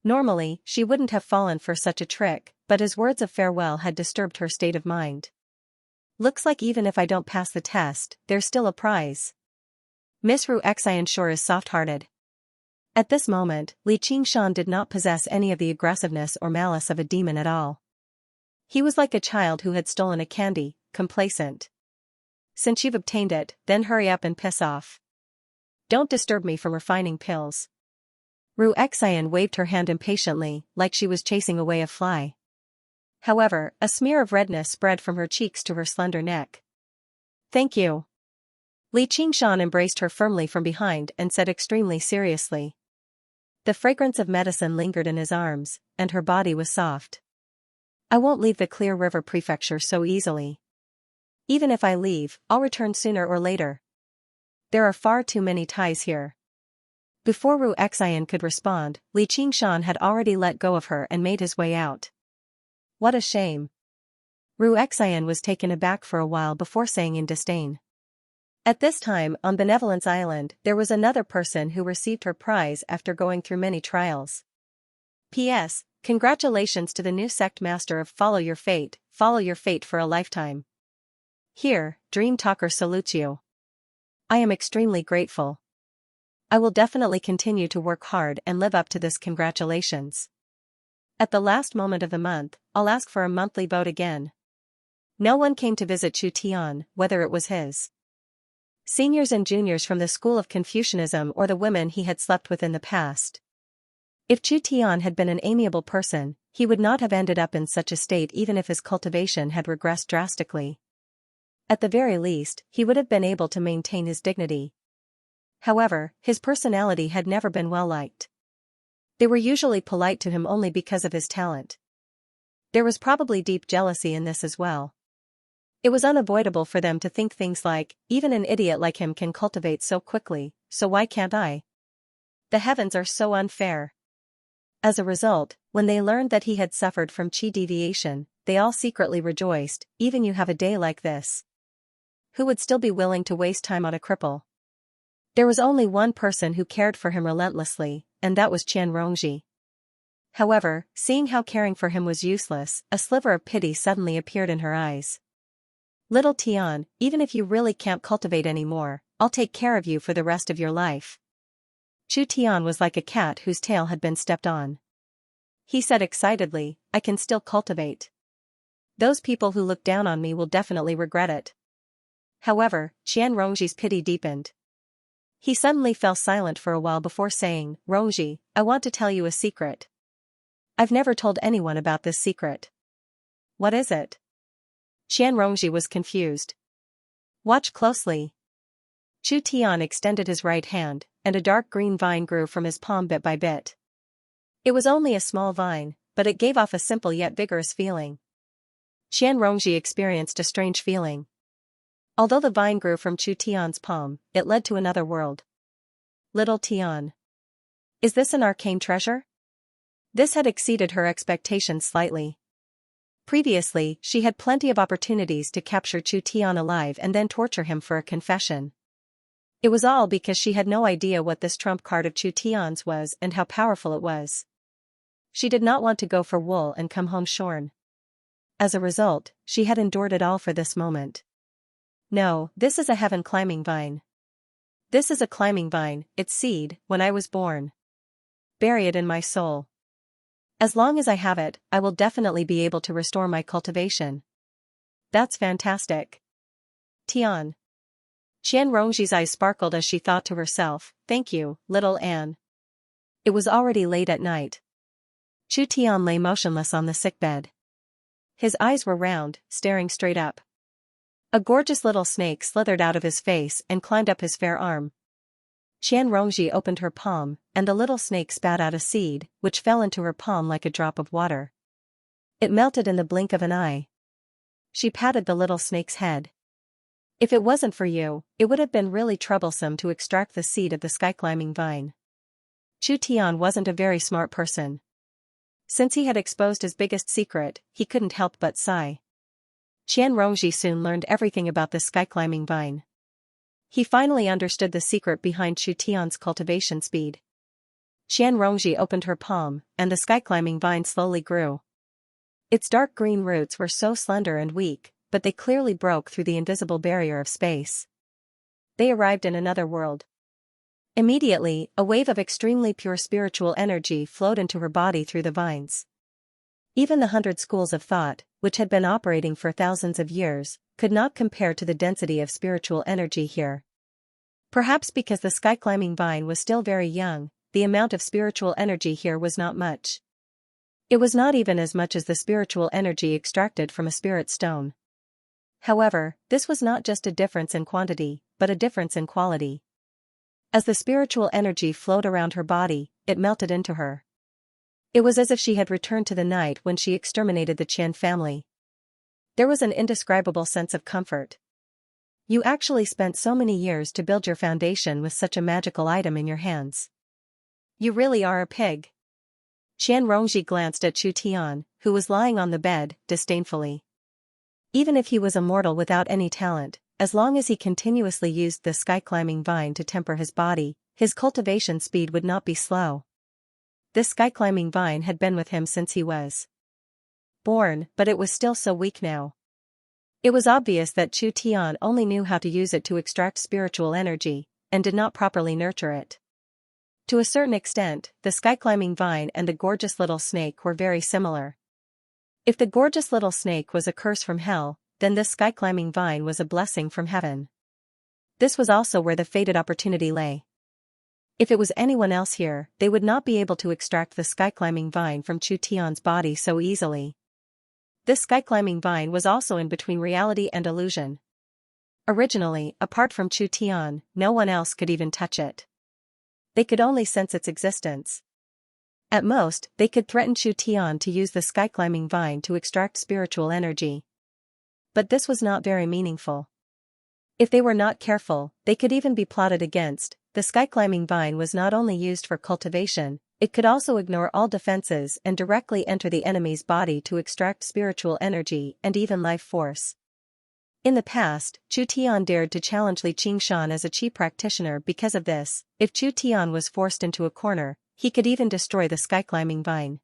Normally, she wouldn't have fallen for such a trick, but his words of farewell had disturbed her state of mind. Looks like even if I don't pass the test, there's still a prize. Miss Ru Xian sure is soft-hearted. At this moment, Li Qingshan did not possess any of the aggressiveness or malice of a demon at all. He was like a child who had stolen a candy, complacent. Since you've obtained it, then hurry up and piss off. Don't disturb me from refining pills. Ru Xian waved her hand impatiently, like she was chasing away a fly. However, a smear of redness spread from her cheeks to her slender neck. Thank you. Li Qingshan embraced her firmly from behind and said extremely seriously. The fragrance of medicine lingered in his arms, and her body was soft. I won't leave the Clear River Prefecture so easily. Even if I leave, I'll return sooner or later. There are far too many ties here. Before Ru Xian could respond, Li Qingshan had already let go of her and made his way out. What a shame. Ru Xian was taken aback for a while before saying in disdain. At this time, on Benevolence Island, there was another person who received her prize after going through many trials. P.S. Congratulations to the new sect master of Follow Your Fate for a lifetime. Here, Dream Talker salutes you. I am extremely grateful. I will definitely continue to work hard and live up to this congratulations. At the last moment of the month, I'll ask for a monthly vote again. No one came to visit Chu Tian, whether it was his seniors and juniors from the school of Confucianism or the women he had slept with in the past. If Chu Tian had been an amiable person, he would not have ended up in such a state even if his cultivation had regressed drastically. At the very least, he would have been able to maintain his dignity. However, his personality had never been well liked. They were usually polite to him only because of his talent. There was probably deep jealousy in this as well. It was unavoidable for them to think things like, even an idiot like him can cultivate so quickly, so why can't I? The heavens are so unfair. As a result, when they learned that he had suffered from chi deviation, they all secretly rejoiced. Even you have a day like this. Who would still be willing to waste time on a cripple? There was only one person who cared for him relentlessly, and that was Qian Rongji. However, seeing how caring for him was useless, a sliver of pity suddenly appeared in her eyes. Little Tian, even if you really can't cultivate anymore, I'll take care of you for the rest of your life. Chu Tian was like a cat whose tail had been stepped on. He said excitedly, I can still cultivate. Those people who look down on me will definitely regret it. However, Qian Rongji's pity deepened. He suddenly fell silent for a while before saying, Rongji, I want to tell you a secret. I've never told anyone about this secret. What is it? Qian Rongji was confused. Watch closely. Chu Tian extended his right hand, and a dark green vine grew from his palm bit by bit. It was only a small vine, but it gave off a simple yet vigorous feeling. Qian Rongji experienced a strange feeling. Although the vine grew from Chu Tian's palm, it led to another world. Little Tian. Is this an arcane treasure? This had exceeded her expectations slightly. Previously, she had plenty of opportunities to capture Chu Tian alive and then torture him for a confession. It was all because she had no idea what this trump card of Chu Tian's was and how powerful it was. She did not want to go for wool and come home shorn. As a result, she had endured it all for this moment. No, this is a heaven climbing vine. This is a climbing vine, its seed, when I was born. Bury it in my soul. As long as I have it, I will definitely be able to restore my cultivation. That's fantastic. Tian. Qian Rongji's eyes sparkled as she thought to herself, thank you, little Anne. It was already late at night. Chu Tian lay motionless on the sickbed. His eyes were round, staring straight up. A gorgeous little snake slithered out of his face and climbed up his fair arm. Qian Rongji opened her palm, and the little snake spat out a seed, which fell into her palm like a drop of water. It melted in the blink of an eye. She patted the little snake's head. If it wasn't for you, it would have been really troublesome to extract the seed of the sky-climbing vine. Chu Tian wasn't a very smart person. Since he had exposed his biggest secret, he couldn't help but sigh. Qian Rongji soon learned everything about the sky-climbing vine. He finally understood the secret behind Chu Tian's cultivation speed. Qian Rongji opened her palm, and the sky-climbing vine slowly grew. Its dark green roots were so slender and weak, but they clearly broke through the invisible barrier of space. They arrived in another world. Immediately, a wave of extremely pure spiritual energy flowed into her body through the vines. Even the 100 schools of thought, which had been operating for thousands of years, could not compare to the density of spiritual energy here. Perhaps because the sky-climbing vine was still very young, the amount of spiritual energy here was not much. It was not even as much as the spiritual energy extracted from a spirit stone. However, this was not just a difference in quantity, but a difference in quality. As the spiritual energy flowed around her body, it melted into her. It was as if she had returned to the night when she exterminated the Qian family. There was an indescribable sense of comfort. You actually spent so many years to build your foundation with such a magical item in your hands. You really are a pig. Qian Rongji glanced at Chu Tian, who was lying on the bed, disdainfully. Even if he was a mortal without any talent, as long as he continuously used the sky-climbing vine to temper his body, his cultivation speed would not be slow. This sky-climbing vine had been with him since he was born, but it was still so weak now. It was obvious that Chu Tian only knew how to use it to extract spiritual energy, and did not properly nurture it. To a certain extent, the sky-climbing vine and the gorgeous little snake were very similar. If the gorgeous little snake was a curse from hell, then this sky-climbing vine was a blessing from heaven. This was also where the fated opportunity lay. If it was anyone else here, they would not be able to extract the sky-climbing vine from Chu Tian's body so easily. This sky-climbing vine was also in between reality and illusion. Originally, apart from Chu Tian, no one else could even touch it. They could only sense its existence. At most, they could threaten Chu Tian to use the sky-climbing vine to extract spiritual energy. But this was not very meaningful. If they were not careful, they could even be plotted against. The sky-climbing vine was not only used for cultivation, it could also ignore all defenses and directly enter the enemy's body to extract spiritual energy and even life force. In the past, Chu Tian dared to challenge Li Qingshan as a chi practitioner because of this. If Chu Tian was forced into a corner, he could even destroy the sky-climbing vine.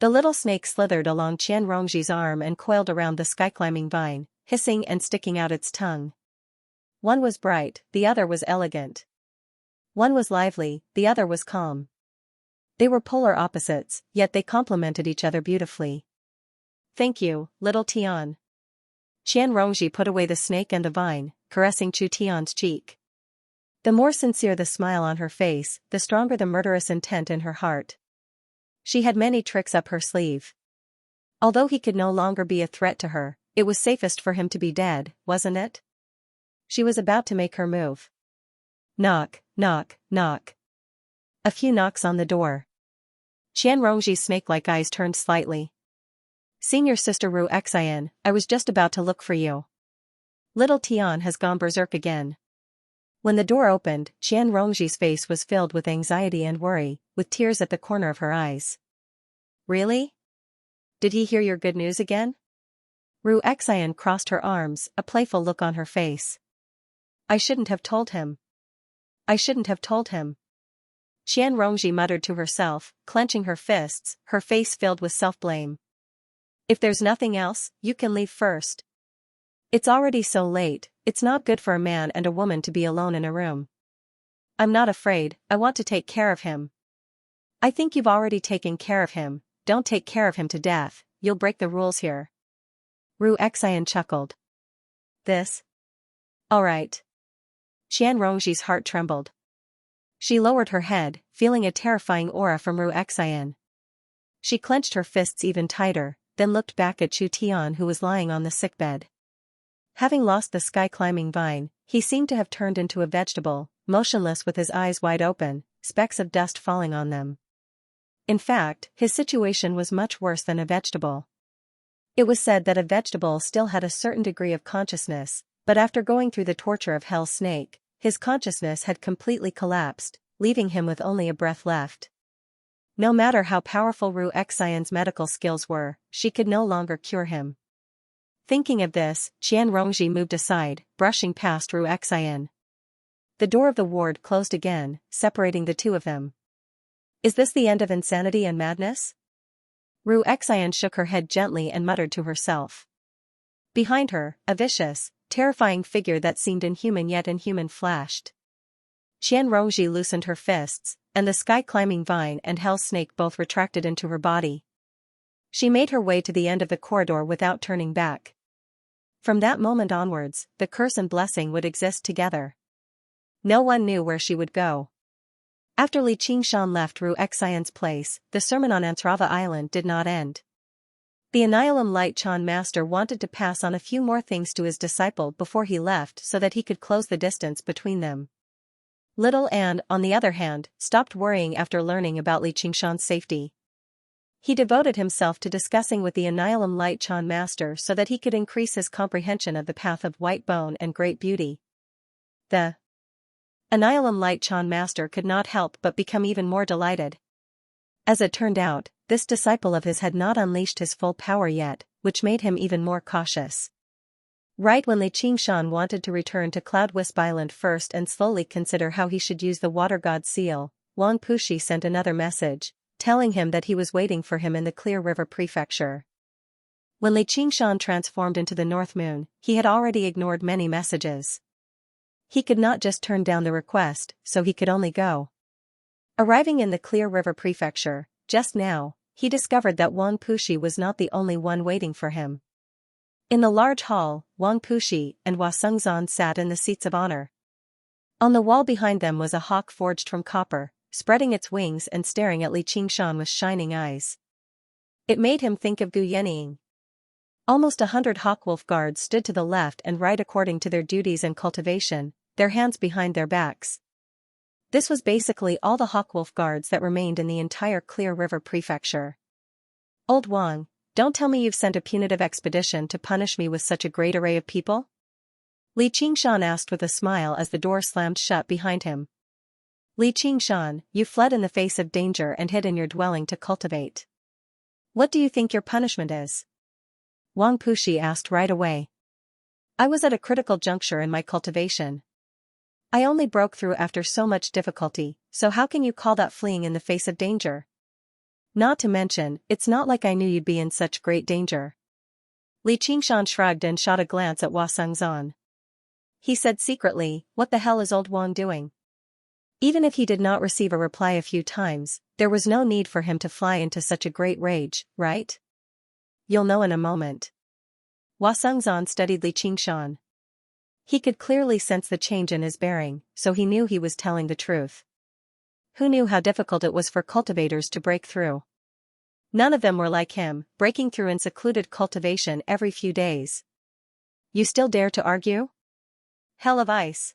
The little snake slithered along Qian Rongji's arm and coiled around the sky-climbing vine, hissing and sticking out its tongue. One was bright, the other was elegant. One was lively, the other was calm. They were polar opposites, yet they complemented each other beautifully. "Thank you, little Tian." Qian Rongji put away the snake and the vine, caressing Chu Tian's cheek. The more sincere the smile on her face, the stronger the murderous intent in her heart. She had many tricks up her sleeve. Although he could no longer be a threat to her, it was safest for him to be dead, wasn't it? She was about to make her move. Knock, knock, knock. A few knocks on the door. Qian Rongji's snake-like eyes turned slightly. "Senior Sister Ru Xian, I was just about to look for you. Little Tian has gone berserk again." When the door opened, Qian Rongji's face was filled with anxiety and worry, with tears at the corner of her eyes. "Really? Did he hear your good news again?" Ru Xian crossed her arms, a playful look on her face. "I shouldn't have told him. I shouldn't have told him." Qian Rongji muttered to herself, clenching her fists, her face filled with self-blame. "If there's nothing else, you can leave first. It's already so late, it's not good for a man and a woman to be alone in a room." "I'm not afraid, I want to take care of him." "I think you've already taken care of him, don't take care of him to death, you'll break the rules here." Ru Xian chuckled. "This? All right." Qian Rongji's heart trembled. She lowered her head, feeling a terrifying aura from Ru Xian. She clenched her fists even tighter, then looked back at Chu Tian who was lying on the sickbed. Having lost the sky-climbing vine, he seemed to have turned into a vegetable, motionless with his eyes wide open, specks of dust falling on them. In fact, his situation was much worse than a vegetable. It was said that a vegetable still had a certain degree of consciousness, But after going through the torture of Hell's snake, his consciousness had completely collapsed, leaving him with only a breath left. No matter how powerful Ru Xian's medical skills were, she could no longer cure him. Thinking of this, Qian Rongji moved aside, brushing past Ru Xian. The door of the ward closed again, separating the two of them. Is this the end of insanity and madness? Ru Xian shook her head gently and muttered to herself. Behind her, a vicious, terrifying figure that seemed inhuman yet inhuman flashed. Qian Rongji loosened her fists, and the sky-climbing vine and hell snake both retracted into her body. She made her way to the end of the corridor without turning back. From that moment onwards, the curse and blessing would exist together. No one knew where she would go. After Li Qingshan left Ru Xian's place, the sermon on Antrava Island did not end. The Annihilum Light Chan master wanted to pass on a few more things to his disciple before he left so that he could close the distance between them. Little An, on the other hand, stopped worrying after learning about Li Qingshan's safety. He devoted himself to discussing with the Annihilum Light Chan master so that he could increase his comprehension of the path of white bone and great beauty. The Annihilum Light Chan master could not help but become even more delighted. As it turned out, this disciple of his had not unleashed his full power yet, which made him even more cautious. Right when Li Qingshan wanted to return to Cloud Wisp Island first and slowly consider how he should use the water god's seal, Wang Pushi sent another message, telling him that he was waiting for him in the Clear River Prefecture. When Li Qingshan transformed into the North Moon, he had already ignored many messages. He could not just turn down the request, so he could only go. Arriving in the Clear River Prefecture, just now, he discovered that Wang Pushi was not the only one waiting for him. In the large hall, Wang Pushi and Hua Sengzan sat in the seats of honor. On the wall behind them was a hawk forged from copper, spreading its wings and staring at Li Qingshan with shining eyes. It made him think of Gu Yenying. Almost 100 hawkwolf guards stood to the left and right according to their duties and cultivation, their hands behind their backs. This was basically all the hawkwolf guards that remained in the entire Clear River Prefecture. Old Wang, don't tell me you've sent a punitive expedition to punish me with such a great array of people? Li Qingshan asked with a smile as the door slammed shut behind him. Li Qingshan, you fled in the face of danger and hid in your dwelling to cultivate. What do you think your punishment is? Wang Pushi asked right away. I was at a critical juncture in my cultivation. I only broke through after so much difficulty, so how can you call that fleeing in the face of danger? Not to mention, it's not like I knew you'd be in such great danger. Li Qingshan shrugged and shot a glance at Hua Sengzan. He said secretly, what the hell is old Wang doing? Even if he did not receive a reply a few times, there was no need for him to fly into such a great rage, right? You'll know in a moment. Hua Sengzan studied Li Qingshan. He could clearly sense the change in his bearing, so he knew he was telling the truth. Who knew how difficult it was for cultivators to break through? None of them were like him, breaking through in secluded cultivation every few days. You still dare to argue? Hell of ice.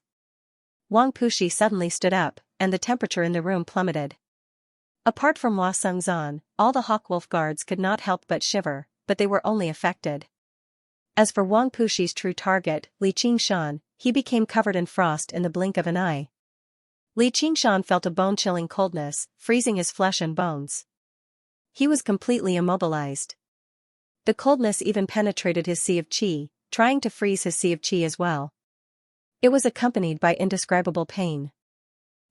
Wang Pushi suddenly stood up, and the temperature in the room plummeted. Apart from Hua Sengzan, all the hawkwolf guards could not help but shiver, but they were only affected. As for Wang Pushi's true target, Li Qingshan, he became covered in frost in the blink of an eye. Li Qingshan felt a bone-chilling coldness, freezing his flesh and bones. He was completely immobilized. The coldness even penetrated his sea of qi, trying to freeze his sea of qi as well. It was accompanied by indescribable pain.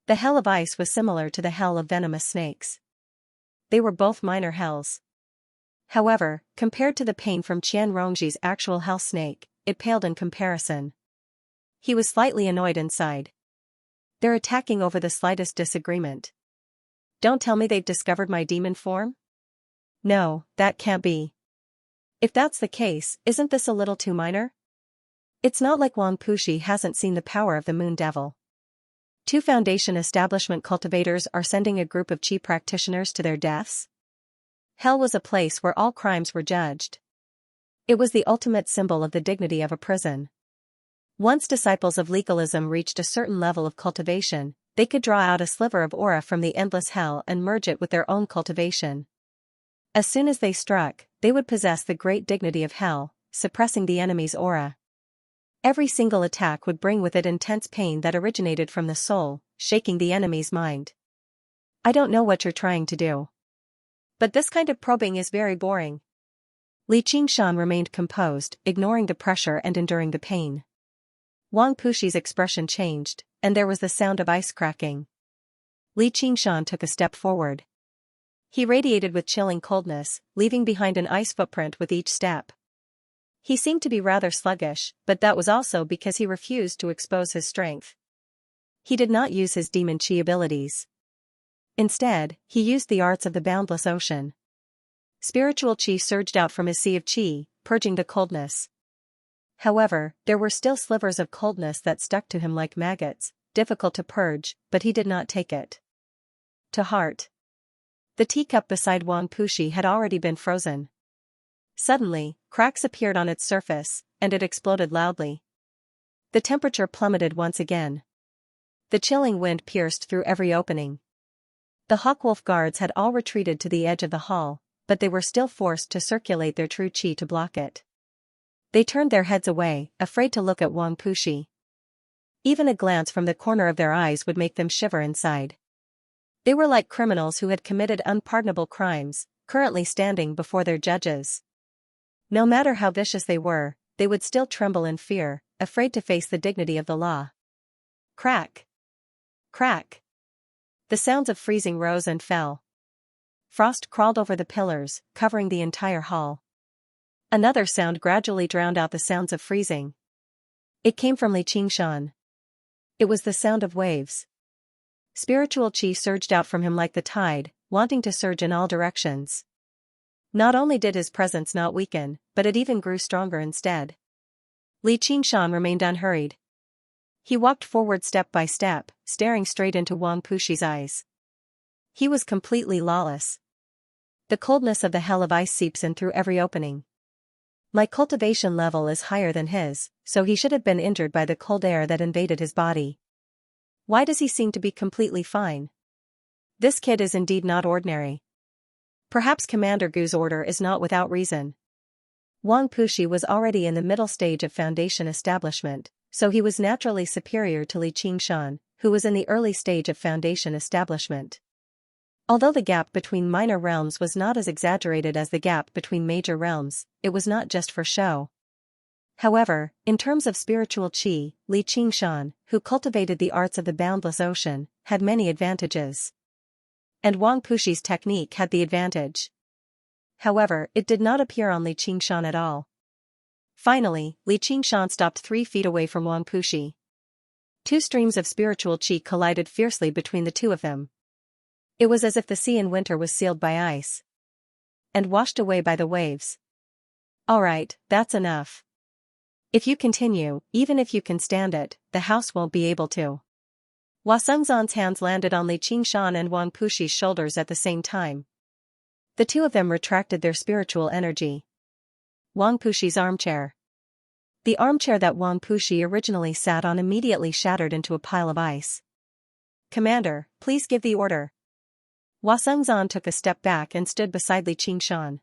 The hell of ice was similar to the hell of venomous snakes. They were both minor hells. However, compared to the pain from Qian Rongji's actual hell snake, it paled in comparison. He was slightly annoyed inside. They're attacking over the slightest disagreement. Don't tell me they've discovered my demon form? No, that can't be. If that's the case, isn't this a little too minor? It's not like Wang Pushi hasn't seen the power of the Moon Devil. 2 Foundation establishment cultivators are sending a group of Qi practitioners to their deaths? Hell was a place where all crimes were judged. It was the ultimate symbol of the dignity of a prison. Once disciples of legalism reached a certain level of cultivation, they could draw out a sliver of aura from the endless hell and merge it with their own cultivation. As soon as they struck, they would possess the great dignity of hell, suppressing the enemy's aura. Every single attack would bring with it intense pain that originated from the soul, shaking the enemy's mind. I don't know what you're trying to do. But this kind of probing is very boring. Li Qingshan remained composed, ignoring the pressure and enduring the pain. Wang Puxi's expression changed, and there was the sound of ice cracking. Li Qingshan took a step forward. He radiated with chilling coldness, leaving behind an ice footprint with each step. He seemed to be rather sluggish, but that was also because he refused to expose his strength. He did not use his demon chi abilities. Instead, he used the arts of the boundless ocean. Spiritual chi surged out from his sea of chi, purging the coldness. However, there were still slivers of coldness that stuck to him like maggots, difficult to purge, but he did not take it to heart. The teacup beside Wang Puxi had already been frozen. Suddenly, cracks appeared on its surface, and it exploded loudly. The temperature plummeted once again. The chilling wind pierced through every opening. The Hawkwolf guards had all retreated to the edge of the hall, but they were still forced to circulate their true chi to block it. They turned their heads away, afraid to look at Wang Puxi. Even a glance from the corner of their eyes would make them shiver inside. They were like criminals who had committed unpardonable crimes, currently standing before their judges. No matter how vicious they were, they would still tremble in fear, afraid to face the dignity of the law. Crack! Crack! The sounds of freezing rose and fell. Frost crawled over the pillars, covering the entire hall. Another sound gradually drowned out the sounds of freezing. It came from Li Qingshan. It was the sound of waves. Spiritual chi surged out from him like the tide, wanting to surge in all directions. Not only did his presence not weaken, but it even grew stronger instead. Li Qingshan remained unhurried. He walked forward step by step, staring straight into Wang Puxi's eyes. He was completely lawless. The coldness of the hell of ice seeps in through every opening. My cultivation level is higher than his, so he should have been injured by the cold air that invaded his body. Why does he seem to be completely fine? This kid is indeed not ordinary. Perhaps Commander Gu's order is not without reason. Wang Puxi was already in the middle stage of foundation establishment, so he was naturally superior to Li Qingshan, who was in the early stage of foundation establishment. Although the gap between minor realms was not as exaggerated as the gap between major realms, it was not just for show. However, in terms of spiritual chi, Li Qingshan, who cultivated the arts of the boundless ocean, had many advantages. And Wang Puxi's technique had the advantage. However, it did not appear on Li Qingshan at all. Finally, Li Qingshan stopped 3 feet away from Wang Puxi. 2 streams of spiritual chi collided fiercely between the two of them. It was as if the sea in winter was sealed by ice and washed away by the waves. Alright, that's enough. If you continue, even if you can stand it, the house won't be able to. Hua Sengzan's hands landed on Li Qingshan and Wang Puxi's shoulders at the same time. The two of them retracted their spiritual energy. Wang Puxi's armchair. The armchair that Wang Puxi originally sat on immediately shattered into a pile of ice. Commander, please give the order. Hua Sengzan took a step back and stood beside Li Qingshan.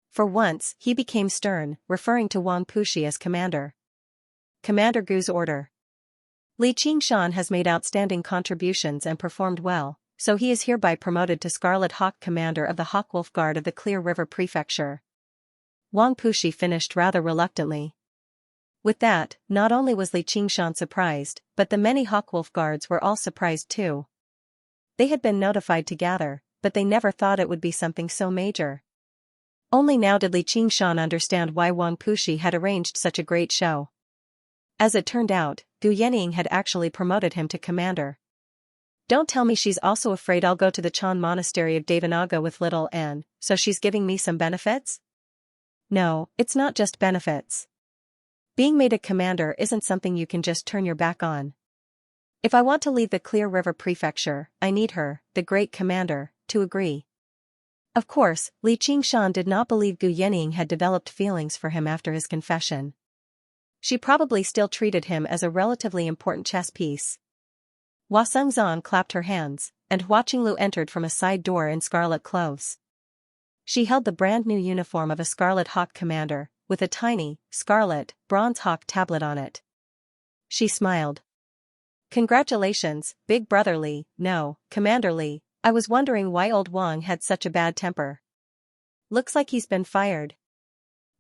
For once, he became stern, referring to Wang Puxi as commander. Commander Gu's order. Li Qingshan has made outstanding contributions and performed well, so he is hereby promoted to Scarlet Hawk Commander of the Hawkwolf Guard of the Clear River Prefecture. Wang Puxi finished rather reluctantly. With that, not only was Li Qingshan surprised, but the many Hawkwolf guards were all surprised too. They had been notified to gather, but they never thought it would be something so major. Only now did Li Qingshan understand why Wang Puxi had arranged such a great show. As it turned out, Gu Yenying had actually promoted him to commander. Don't tell me she's also afraid I'll go to the Chan Monastery of Devanaga with little Anne, so she's giving me some benefits? No, it's not just benefits. Being made a commander isn't something you can just turn your back on. If I want to leave the Clear River Prefecture, I need her, the great commander, to agree. Of course, Li Qingshan did not believe Gu Yenying had developed feelings for him after his confession. She probably still treated him as a relatively important chess piece. Hua Sengzan clapped her hands, and Hua Qinglu entered from a side door in scarlet clothes. She held the brand new uniform of a Scarlet Hawk commander, with a tiny, scarlet, bronze hawk tablet on it. She smiled. Congratulations, Big Brother Li. No, Commander Li, I was wondering why old Wang had such a bad temper. Looks like he's been fired.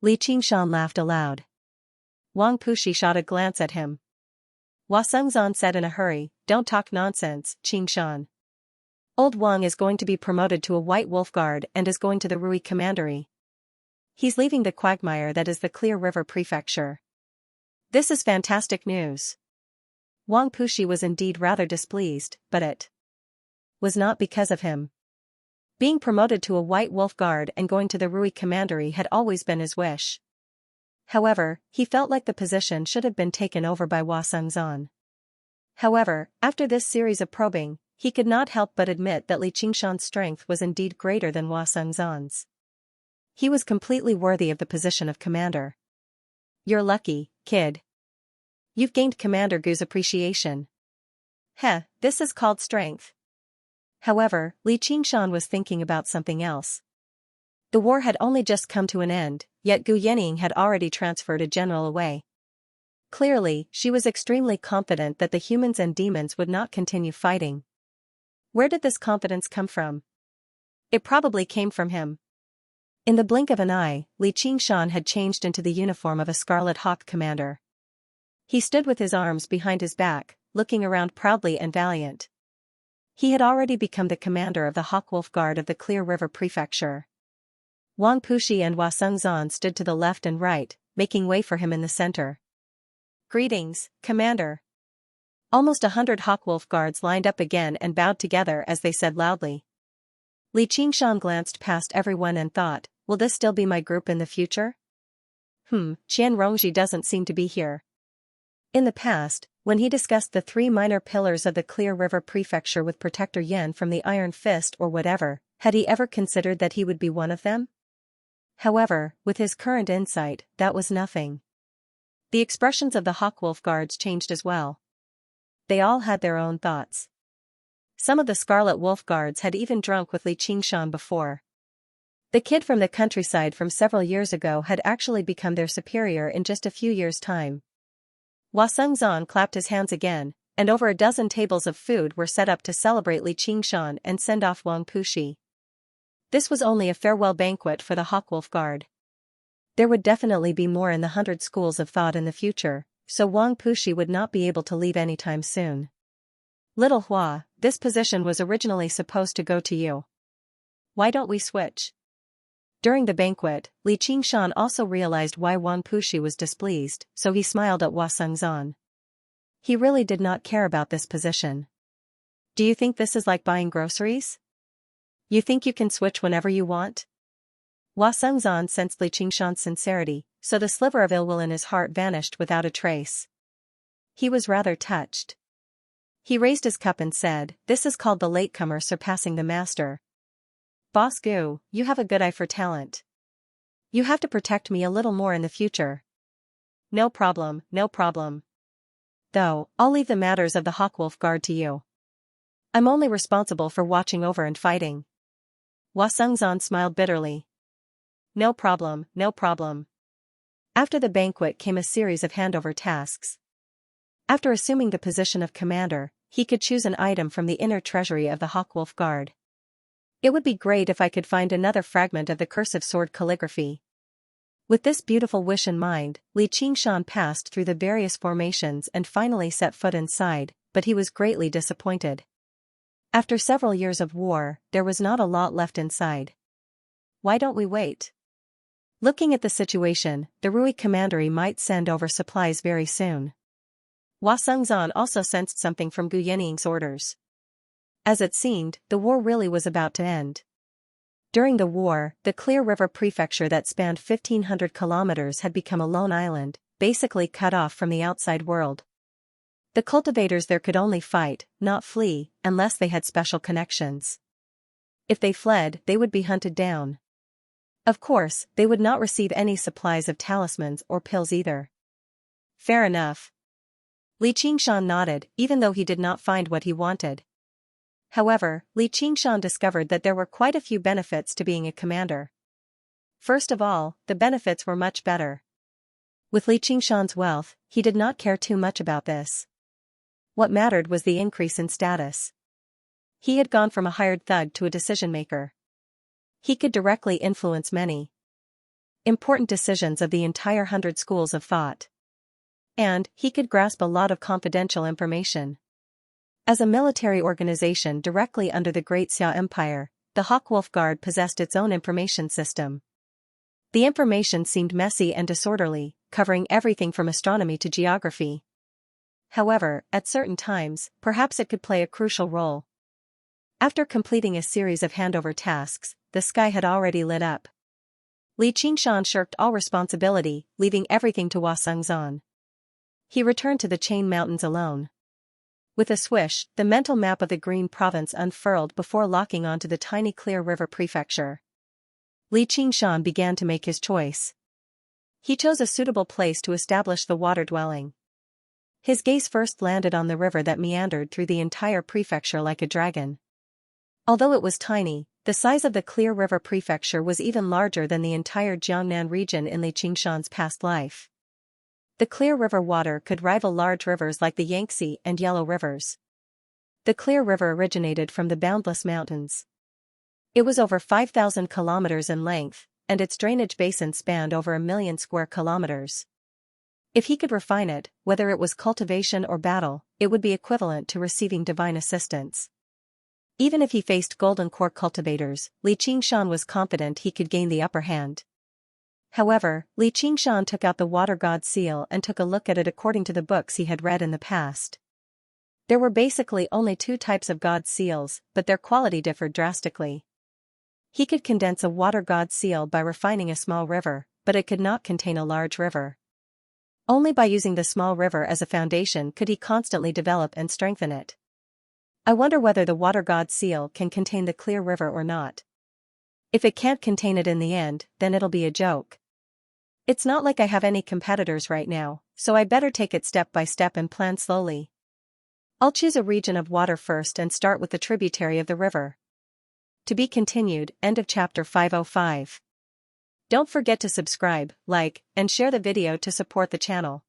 Li Qingshan laughed aloud. Wang Pushi shot a glance at him. Hua Sengzan said in a hurry, don't talk nonsense, Qingshan. Old Wang is going to be promoted to a White Wolf Guard and is going to the Rui Commandery. He's leaving the quagmire that is the Clear River Prefecture. This is fantastic news. Wang Pushi was indeed rather displeased, but it was not because of him. Being promoted to a White Wolf Guard and going to the Rui Commandery had always been his wish. However, he felt like the position should have been taken over by Hua Sengzan. However, after this series of probing, he could not help but admit that Li Qingshan's strength was indeed greater than Hua Sengzan's. He was completely worthy of the position of commander. You're lucky, kid. You've gained Commander Gu's appreciation. Heh, this is called strength. However, Li Qingshan was thinking about something else. The war had only just come to an end, yet Gu Yening had already transferred a general away. Clearly, she was extremely confident that the humans and demons would not continue fighting. Where did this confidence come from? It probably came from him. In the blink of an eye, Li Qingshan had changed into the uniform of a Scarlet Hawk commander. He stood with his arms behind his back, looking around proudly and valiant. He had already become the commander of the Hawkwolf Guard of the Clear River Prefecture. Wang Pushi and Hua Sengzan stood to the left and right, making way for him in the center. Greetings, Commander. Almost 100 Hawkwolf Guards lined up again and bowed together as they said loudly. Li Qingshan glanced past everyone and thought, will this still be my group in the future? Qian Rongji doesn't seem to be here. In the past, when he discussed the 3 minor pillars of the Clear River Prefecture with Protector Yan from the Iron Fist or whatever, had he ever considered that he would be one of them? However, with his current insight, that was nothing. The expressions of the Hawkwolf Guards changed as well. They all had their own thoughts. Some of the Scarlet Wolf Guards had even drunk with Li Qingshan before. The kid from the countryside from several years ago had actually become their superior in just a few years' time. Hua Sengzan clapped his hands again, and over a dozen tables of food were set up to celebrate Li Qingshan and send off Wang Pushi. This was only a farewell banquet for the Hawkwolf Guard. There would definitely be more in the 100 schools of thought in the future, so Wang Pushi would not be able to leave anytime soon. Little Hua, this position was originally supposed to go to you. Why don't we switch? During the banquet, Li Qingshan also realized why Wang Pushi was displeased, so he smiled at Hua Sengzan. He really did not care about this position. Do you think this is like buying groceries? You think you can switch whenever you want? Hua Sengzan sensed Li Qingshan's sincerity, so the sliver of ill will in his heart vanished without a trace. He was rather touched. He raised his cup and said, this is called the latecomer surpassing the master. Boss Gu, you have a good eye for talent. You have to protect me a little more in the future. No problem, no problem. Though, I'll leave the matters of the Hawkwolf Guard to you. I'm only responsible for watching over and fighting. Hua Sengzan smiled bitterly. No problem, no problem. After the banquet came a series of handover tasks. After assuming the position of commander, he could choose an item from the inner treasury of the Hawkwolf Guard. It would be great if I could find another fragment of the cursive sword calligraphy. With this beautiful wish in mind, Li Qingshan passed through the various formations and finally set foot inside, but he was greatly disappointed. After several years of war, there was not a lot left inside. Why don't we wait? Looking at the situation, the Rui Commandery might send over supplies very soon. Hua Sengzan also sensed something from Gu Yening's orders. As it seemed, the war really was about to end. During the war, the Clear River Prefecture that spanned 1,500 kilometers had become a lone island, basically cut off from the outside world. The cultivators there could only fight, not flee, unless they had special connections. If they fled, they would be hunted down. Of course, they would not receive any supplies of talismans or pills either. Fair enough. Li Qingshan nodded, even though he did not find what he wanted. However, Li Qingshan discovered that there were quite a few benefits to being a commander. First of all, the benefits were much better. With Li Qingshan's wealth, he did not care too much about this. What mattered was the increase in status. He had gone from a hired thug to a decision-maker. He could directly influence many important decisions of the entire 100 schools of thought. And he could grasp a lot of confidential information. As a military organization directly under the Great Xia Empire, the Hawkwolf Guard possessed its own information system. The information seemed messy and disorderly, covering everything from astronomy to geography. However, at certain times, perhaps it could play a crucial role. After completing a series of handover tasks, the sky had already lit up. Li Qingshan shirked all responsibility, leaving everything to Hua Sengzan. He returned to the Chain Mountains alone. With a swish, the mental map of the Green Province unfurled before locking onto the tiny Clear River Prefecture. Li Qingshan began to make his choice. He chose a suitable place to establish the water dwelling. His gaze first landed on the river that meandered through the entire prefecture like a dragon. Although it was tiny, the size of the Clear River Prefecture was even larger than the entire Jiangnan region in Li Qingshan's past life. The Clear River water could rival large rivers like the Yangtze and Yellow Rivers. The Clear River originated from the Boundless Mountains. It was over 5,000 kilometers in length, and its drainage basin spanned over 1 million square kilometers. If he could refine it, whether it was cultivation or battle, it would be equivalent to receiving divine assistance. Even if he faced golden core cultivators, Li Qingshan was confident he could gain the upper hand. However, Li Qingshan took out the water god seal and took a look at it according to the books he had read in the past. There were basically only 2 types of god seals, but their quality differed drastically. He could condense a water god seal by refining a small river, but it could not contain a large river. Only by using the small river as a foundation could he constantly develop and strengthen it. I wonder whether the water god seal can contain the Clear River or not. If it can't contain it in the end, then it'll be a joke. It's not like I have any competitors right now, so I better take it step by step and plan slowly. I'll choose a region of water first and start with the tributary of the river. To be continued, end of chapter 505. Don't forget to subscribe, like, and share the video to support the channel.